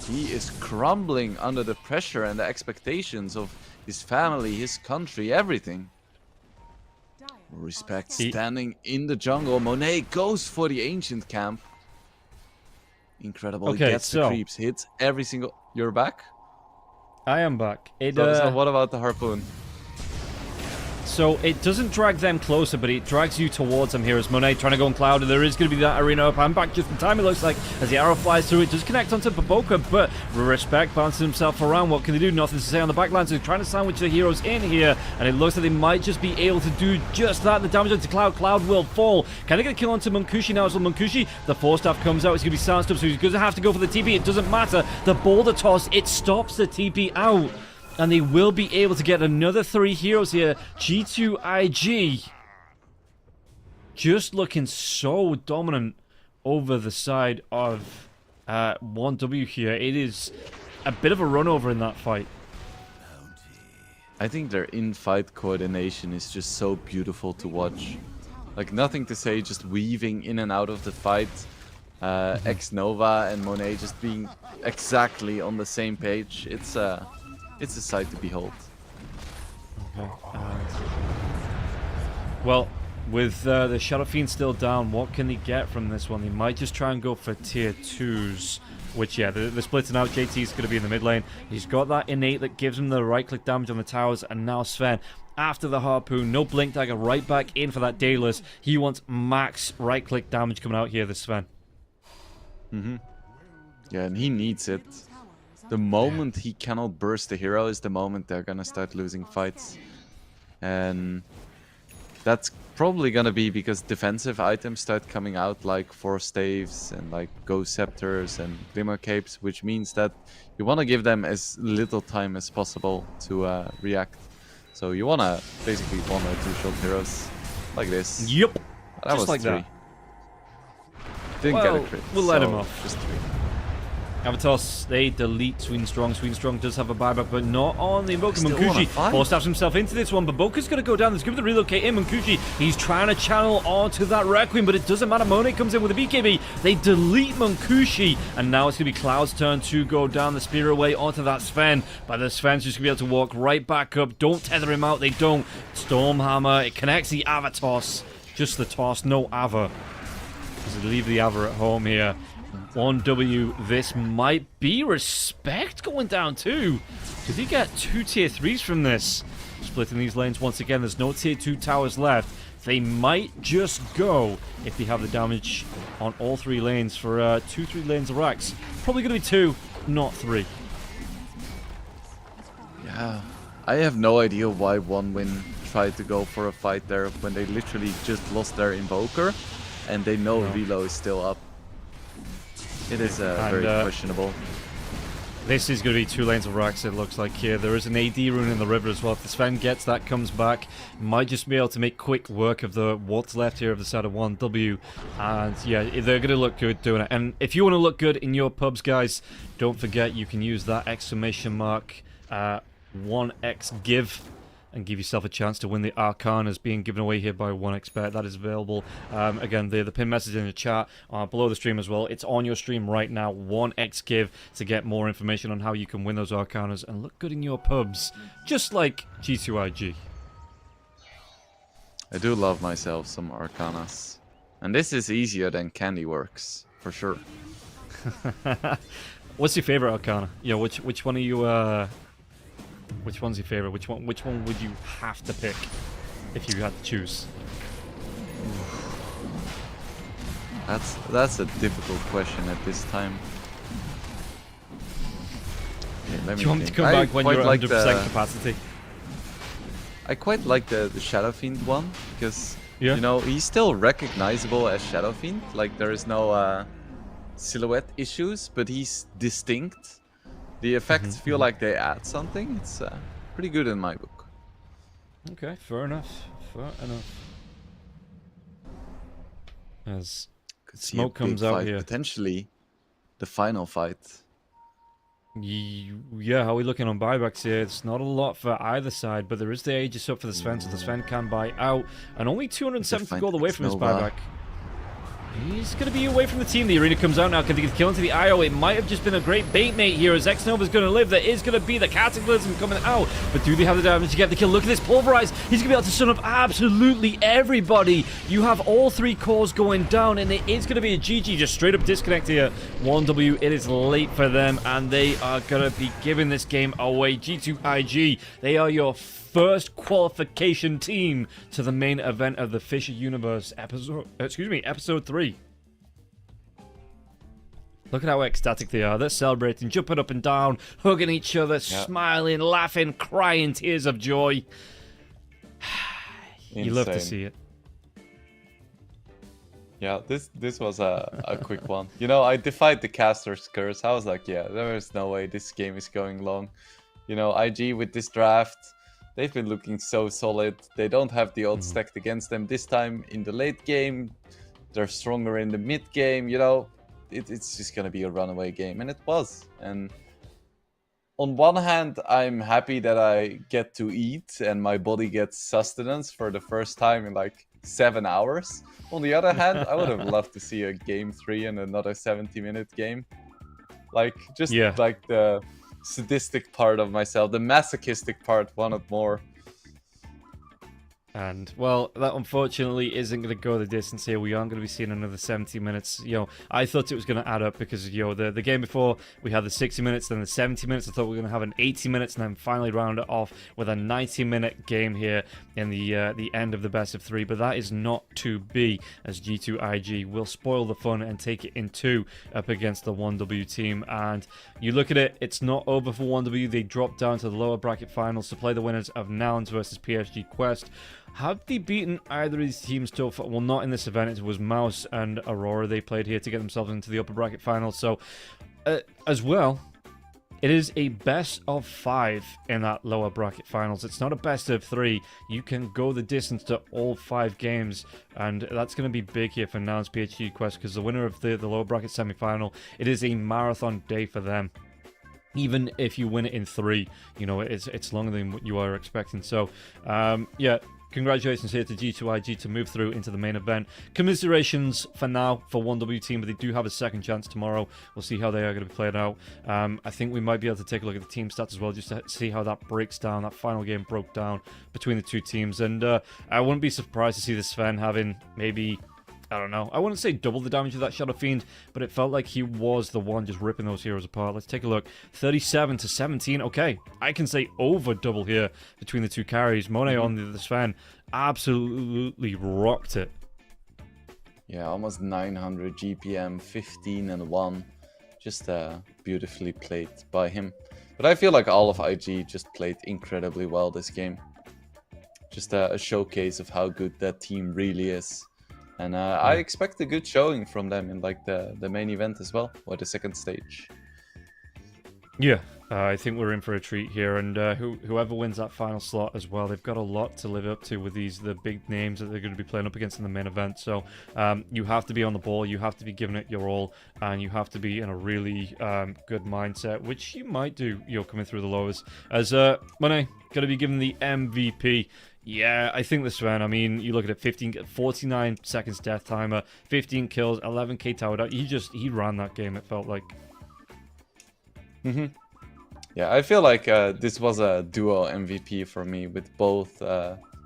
He is crumbling under the pressure and the expectations of his family, his country, everything. Respect standing in the jungle. Monet goes for the ancient camp. Incredible. Okay, he gets the creeps, hits every single... You're back? I am back. So what about the Harpoon? So it doesn't drag them closer, but it drags you towards them here as Monet trying to go on Cloud, and there is going to be that arena up. I'm back just in time, it looks like, as the arrow flies through. It does connect onto Baboka, but Respect bounces himself around. What can they do? Nothing to say on the backline, so they're trying to sandwich the heroes in here, and it looks like they might just be able to do just that. The damage onto Cloud. Cloud will fall. Can they get a kill onto Munkushi now as well? Munkushi, the Force Staff comes out. It's going to be silenced up, so he's going to have to go for the TP. It doesn't matter. The Boulder Toss, it stops the TP out. And they will be able to get another 3 heroes here. G2IG just looking so dominant over the side of 1W here. It is a bit of a run over in that fight. I think their in-fight coordination is just so beautiful to watch. Like, nothing to say, just weaving in and out of the fight. X-Nova and Monet just being exactly on the same page. It's a sight to behold. Okay. Well, with the Shadow Fiend still down, what can they get from this one? They might just try and go for tier 2s. Which, yeah, they're splitting out. JT's going to be in the mid lane. He's got that innate that gives him the right-click damage on the towers. And now Sven, after the Harpoon, no Blink Dagger, right back in for that Daedalus. He wants max right-click damage coming out here, this Sven. Yeah, and he needs it. The moment he cannot burst the hero is the moment they're going to start losing fights. And that's probably going to be because defensive items start coming out like Force Staves and like Ghost Scepters and Glimmer Capes, which means that you want to give them as little time as possible to react. So you want to basically 1 or 2 shot heroes like this. Yep. That Just was like 3. that. Didn't get a crit. We'll let him so off. Just 3. Avatos, they delete Sweenstrong. Sweenstrong does have a buyback, but not on the Invoker. Still wanna Munkushi fight? force-stabs himself into this one, but Boka's going to go down. There's going to be the relocate in. Munkushi, he's trying to channel onto that Requiem, but it doesn't matter. Monet comes in with a BKB. They delete Munkushi, and now it's going to be Cloud's turn to go down the spear away onto that Sven. But the Sven's just going to be able to walk right back up. Don't tether him out. They don't. Stormhammer, it connects the Avatos. Just the toss, no Ava. Because they leave the Ava at home here. 1W, this might be respect going down too. Did he get 2 tier 3s from this? Splitting these lanes once again, there's no tier 2 towers left. They might just go if they have the damage on all 3 lanes for 2-3 lanes of racks. Probably going to be 2, not 3. Yeah, I have no idea why OneWin tried to go for a fight there when they literally just lost their Invoker and they know Velo is still up. It is very questionable. This is going to be 2 lanes of racks, it looks like here. There is an AD rune in the river as well. If the Sven gets that, comes back, might just be able to make quick work of the what's left here of the side of 1W. And yeah, they're going to look good doing it. And if you want to look good in your pubs, guys, don't forget you can use that exclamation mark 1x give and give yourself a chance to win the Arcanas being given away here by 1xBet. That is available. Again, the pin message in the chat below the stream as well. It's on your stream right now, 1xGive, to get more information on how you can win those Arcanas and look good in your pubs, just like G2IG. I do love myself some Arcanas. And this is easier than Candy Works, for sure. What's your favorite Arcana? Yeah, which one are you... Which one's your favorite? Which one would you have to pick if you had to choose? That's a difficult question at this time. Okay, let Do me you want me to think. come back when you're at like 100% capacity? I quite like the Shadow Fiend one because Yeah. you know he's still recognizable as Shadow Fiend. Like there is no silhouette issues, but he's distinct. The effects feel like they add something. It's pretty good in my book. Okay, fair enough. Fair enough. As Could see smoke a big comes out fight, here. potentially the final fight. Yeah, how are we looking on buybacks here? It's not a lot for either side, but there is the Aegis up for the Sven, so the Sven can buy out. And only 270 gold away from his X-Nova. buyback. He's going to be away from the team. The arena comes out now. Can they get the kill into the IO? It might have just been a great bait mate here as X-Nova's going to live. There is going to be the Cataclysm coming out. But do they have the damage to get the kill? Look at this Pulverize. He's going to be able to stun up absolutely everybody. You have all 3 cores going down, and it is going to be a GG. Just straight up disconnect here. 1W, it is late for them, and they are going to be giving this game away. G2IG, they are your first qualification team to the main event of the FISSURE Universe episode 3. Look at how ecstatic they are. They're celebrating, jumping up and down, hugging each other, smiling, laughing, crying tears of joy. You love to see it. Yeah, this was a quick one. You know, I defied the caster's curse. I was like, yeah, there is no way this game is going long. You know, IG with this draft, they've been looking so solid. They don't have the odds stacked against them this time in the late game. They're stronger in the mid game. You know, it's just going to be a runaway game. And it was. And on one hand, I'm happy that I get to eat and my body gets sustenance for the first time in like 7 hours. On the other hand, I would have loved to see a game 3 and another 70-minute game. Like, just like the sadistic part of myself, the masochistic part wanted more. And, well, that unfortunately isn't going to go the distance here. We aren't going to be seeing another 70 minutes. You know, I thought it was going to add up because, you know, the game before, we had the 60 minutes, then the 70 minutes. I thought we were going to have an 80 minutes and then finally round it off with a 90-minute game here in the end of the best of 3. But that is not to be, as G2IG will spoil the fun and take it in 2 up against the 1W team. And you look at it, it's not over for 1W. They dropped down to the lower bracket finals to play the winners of Nouns versus PSG Quest. Have they beaten either of these teams so far? Well, not in this event. It was MOUZ and Aurora they played here to get themselves into the upper bracket final. So, as well, it is a best of 5 in that lower bracket finals. It's not a best of 3. You can go the distance to all 5 games, and that's going to be big here for Nouns PhD Quest because the winner of the lower bracket semi-final, it is a marathon day for them. Even if you win it in 3, you know, it's longer than what you are expecting. So, yeah. Congratulations here to G2IG to move through into the main event. Commiserations for now for 1W team, but they do have a second chance tomorrow. We'll see how they are going to be played out. I think we might be able to take a look at the team stats as well, just to see how that breaks down. That final game broke down between the two teams. And I wouldn't be surprised to see the Sven having maybe, I don't know, I wouldn't say double the damage of that Shadow Fiend, but it felt like he was the one just ripping those heroes apart. Let's take a look. 37 to 17. Okay, I can say over double here between the two carries. Monet on the Sven absolutely rocked it. Yeah, almost 900 GPM, 15 and 1. Just beautifully played by him. But I feel like all of IG just played incredibly well this game. Just a showcase of how good that team really is. And I expect a good showing from them in like the main event as well, or the second stage. Yeah, I think we're in for a treat here, and whoever wins that final slot as well, they've got a lot to live up to with the big names that they're going to be playing up against in the main event. So you have to be on the ball, you have to be giving it your all, and you have to be in a really good mindset, which you might do, you know, coming through the lowers. As Monet going to be given the MVP. Yeah, I think the Sven, I mean, you look at it, 49 seconds death timer, 15 kills, 11k tower down. He ran that game, it felt like. Yeah, I feel like this was a duo MVP for me with both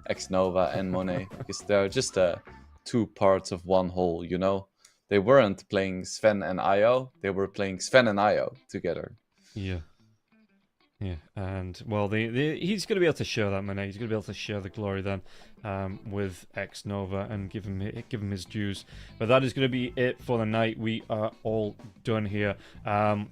Xnova and Monet, because they're just two parts of one whole, you know? They weren't playing Sven and Io, they were playing Sven and Io together. Yeah. Yeah, and, well, he's going to be able to share that, Monet. He's going to be able to share the glory then with Xnova and give him his dues. But that is going to be it for the night. We are all done here.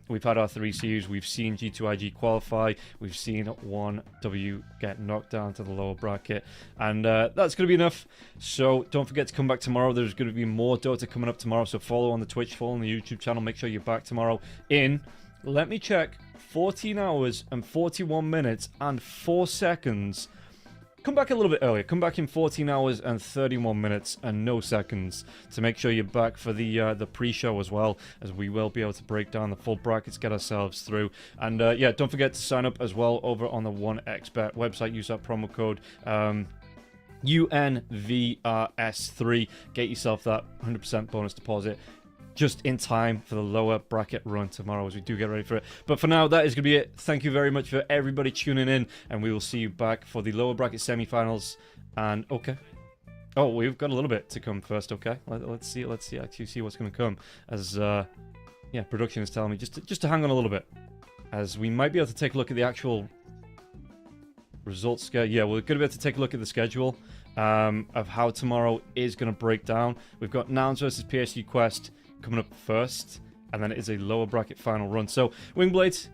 We've had our 3 CUs. We've seen G2IG qualify. We've seen 1W get knocked down to the lower bracket. And that's going to be enough. So don't forget to come back tomorrow. There's going to be more Dota coming up tomorrow. So follow on the Twitch, follow on the YouTube channel. Make sure you're back tomorrow in, let me check, 14 hours and 41 minutes and 4 seconds. Come back a little bit earlier. Come back in 14 hours and 31 minutes and no seconds to make sure you're back for the pre-show as well, as we will be able to break down the full brackets, get ourselves through. And yeah, don't forget to sign up as well over on the 1xBet website. Use that promo code UNVRS3. Get yourself that 100% bonus deposit just in time for the lower bracket run tomorrow as we do get ready for it. But for now, that is going to be it. Thank you very much for everybody tuning in, and we will see you back for the lower bracket semi-finals. And okay. Oh, we've got a little bit to come first, okay? Let's see actually see what's going to come. As, yeah, production is telling me just to hang on a little bit. As we might be able to take a look at the actual results schedule. Yeah, we're going to be able to take a look at the schedule of how tomorrow is going to break down. We've got Nouns versus PSG Quest coming up first, and then it is a lower bracket final run. So, Wingblades,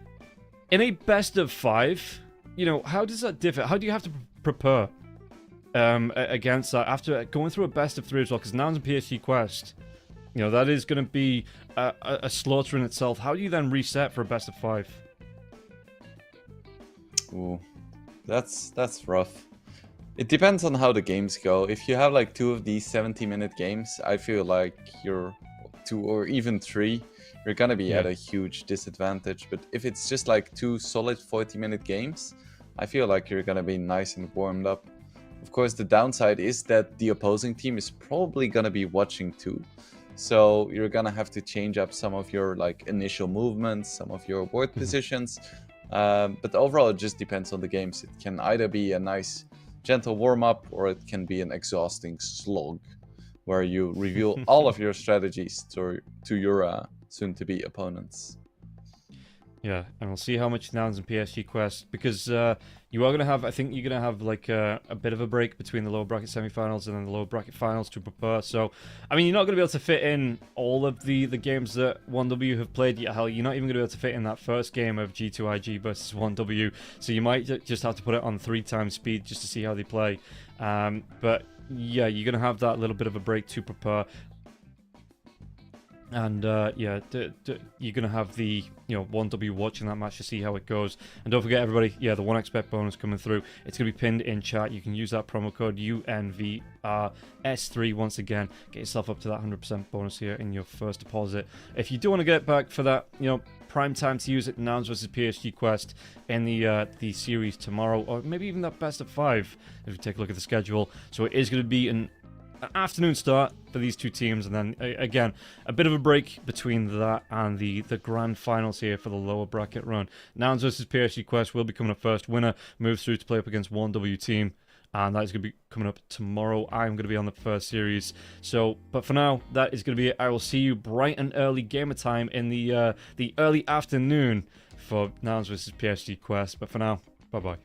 in a best of 5, you know, how does that differ? How do you have to prepare against that after going through a best of 3 as well? Because Nouns and PSG Quest, you know, that is going to be a slaughter in itself. How do you then reset for a best of 5? Ooh, that's rough. It depends on how the games go. If you have like 2 of these 70-minute games, I feel like you're 2 or even 3, you're gonna be at Yeah. a huge disadvantage. But if it's just like 2 solid 40-minute games, I feel like you're gonna be nice and warmed up. Of course, the downside is that the opposing team is probably gonna be watching too. So you're gonna have to change up some of your like initial movements, some of your ward positions. But overall, it just depends on the games. It can either be a nice, gentle warm-up, or it can be an exhausting slog, where you reveal all of your strategies to your soon-to-be opponents. Yeah, and we'll see how much Nouns and PSG Quest, because you are going to have, I think you're going to have like a bit of a break between the lower bracket semifinals and then the lower bracket finals to prepare. So, I mean, you're not going to be able to fit in all of the games that 1W have played yet. Hell, you're not even going to be able to fit in that first game of G2IG versus 1W. So you might just have to put it on 3 times speed just to see how they play. But yeah, you're going to have that little bit of a break to prepare. And yeah, you're going to have the 1W watching that match to see how it goes. And don't forget, everybody, yeah, the 1xBet bonus coming through. It's going to be pinned in chat. You can use that promo code UNVRS3 once again. Get yourself up to that 100% bonus here in your first deposit. If you do want to get back for that, prime time to use it, Nouns versus PSG Quest in the series tomorrow, or maybe even that best of 5 if you take a look at the schedule. So it is going to be an afternoon start for these 2 teams, and then again a bit of a break between that and the grand finals here for the lower bracket run. Nouns versus PSG Quest will be coming up first. Winner moves through to play up against 1W team, and that is going to be coming up tomorrow. I'm going to be on the first series. So, but for now, that is going to be it. I will see you bright and early gamer time in the early afternoon for Nouns versus PSG Quest. But for now, bye bye.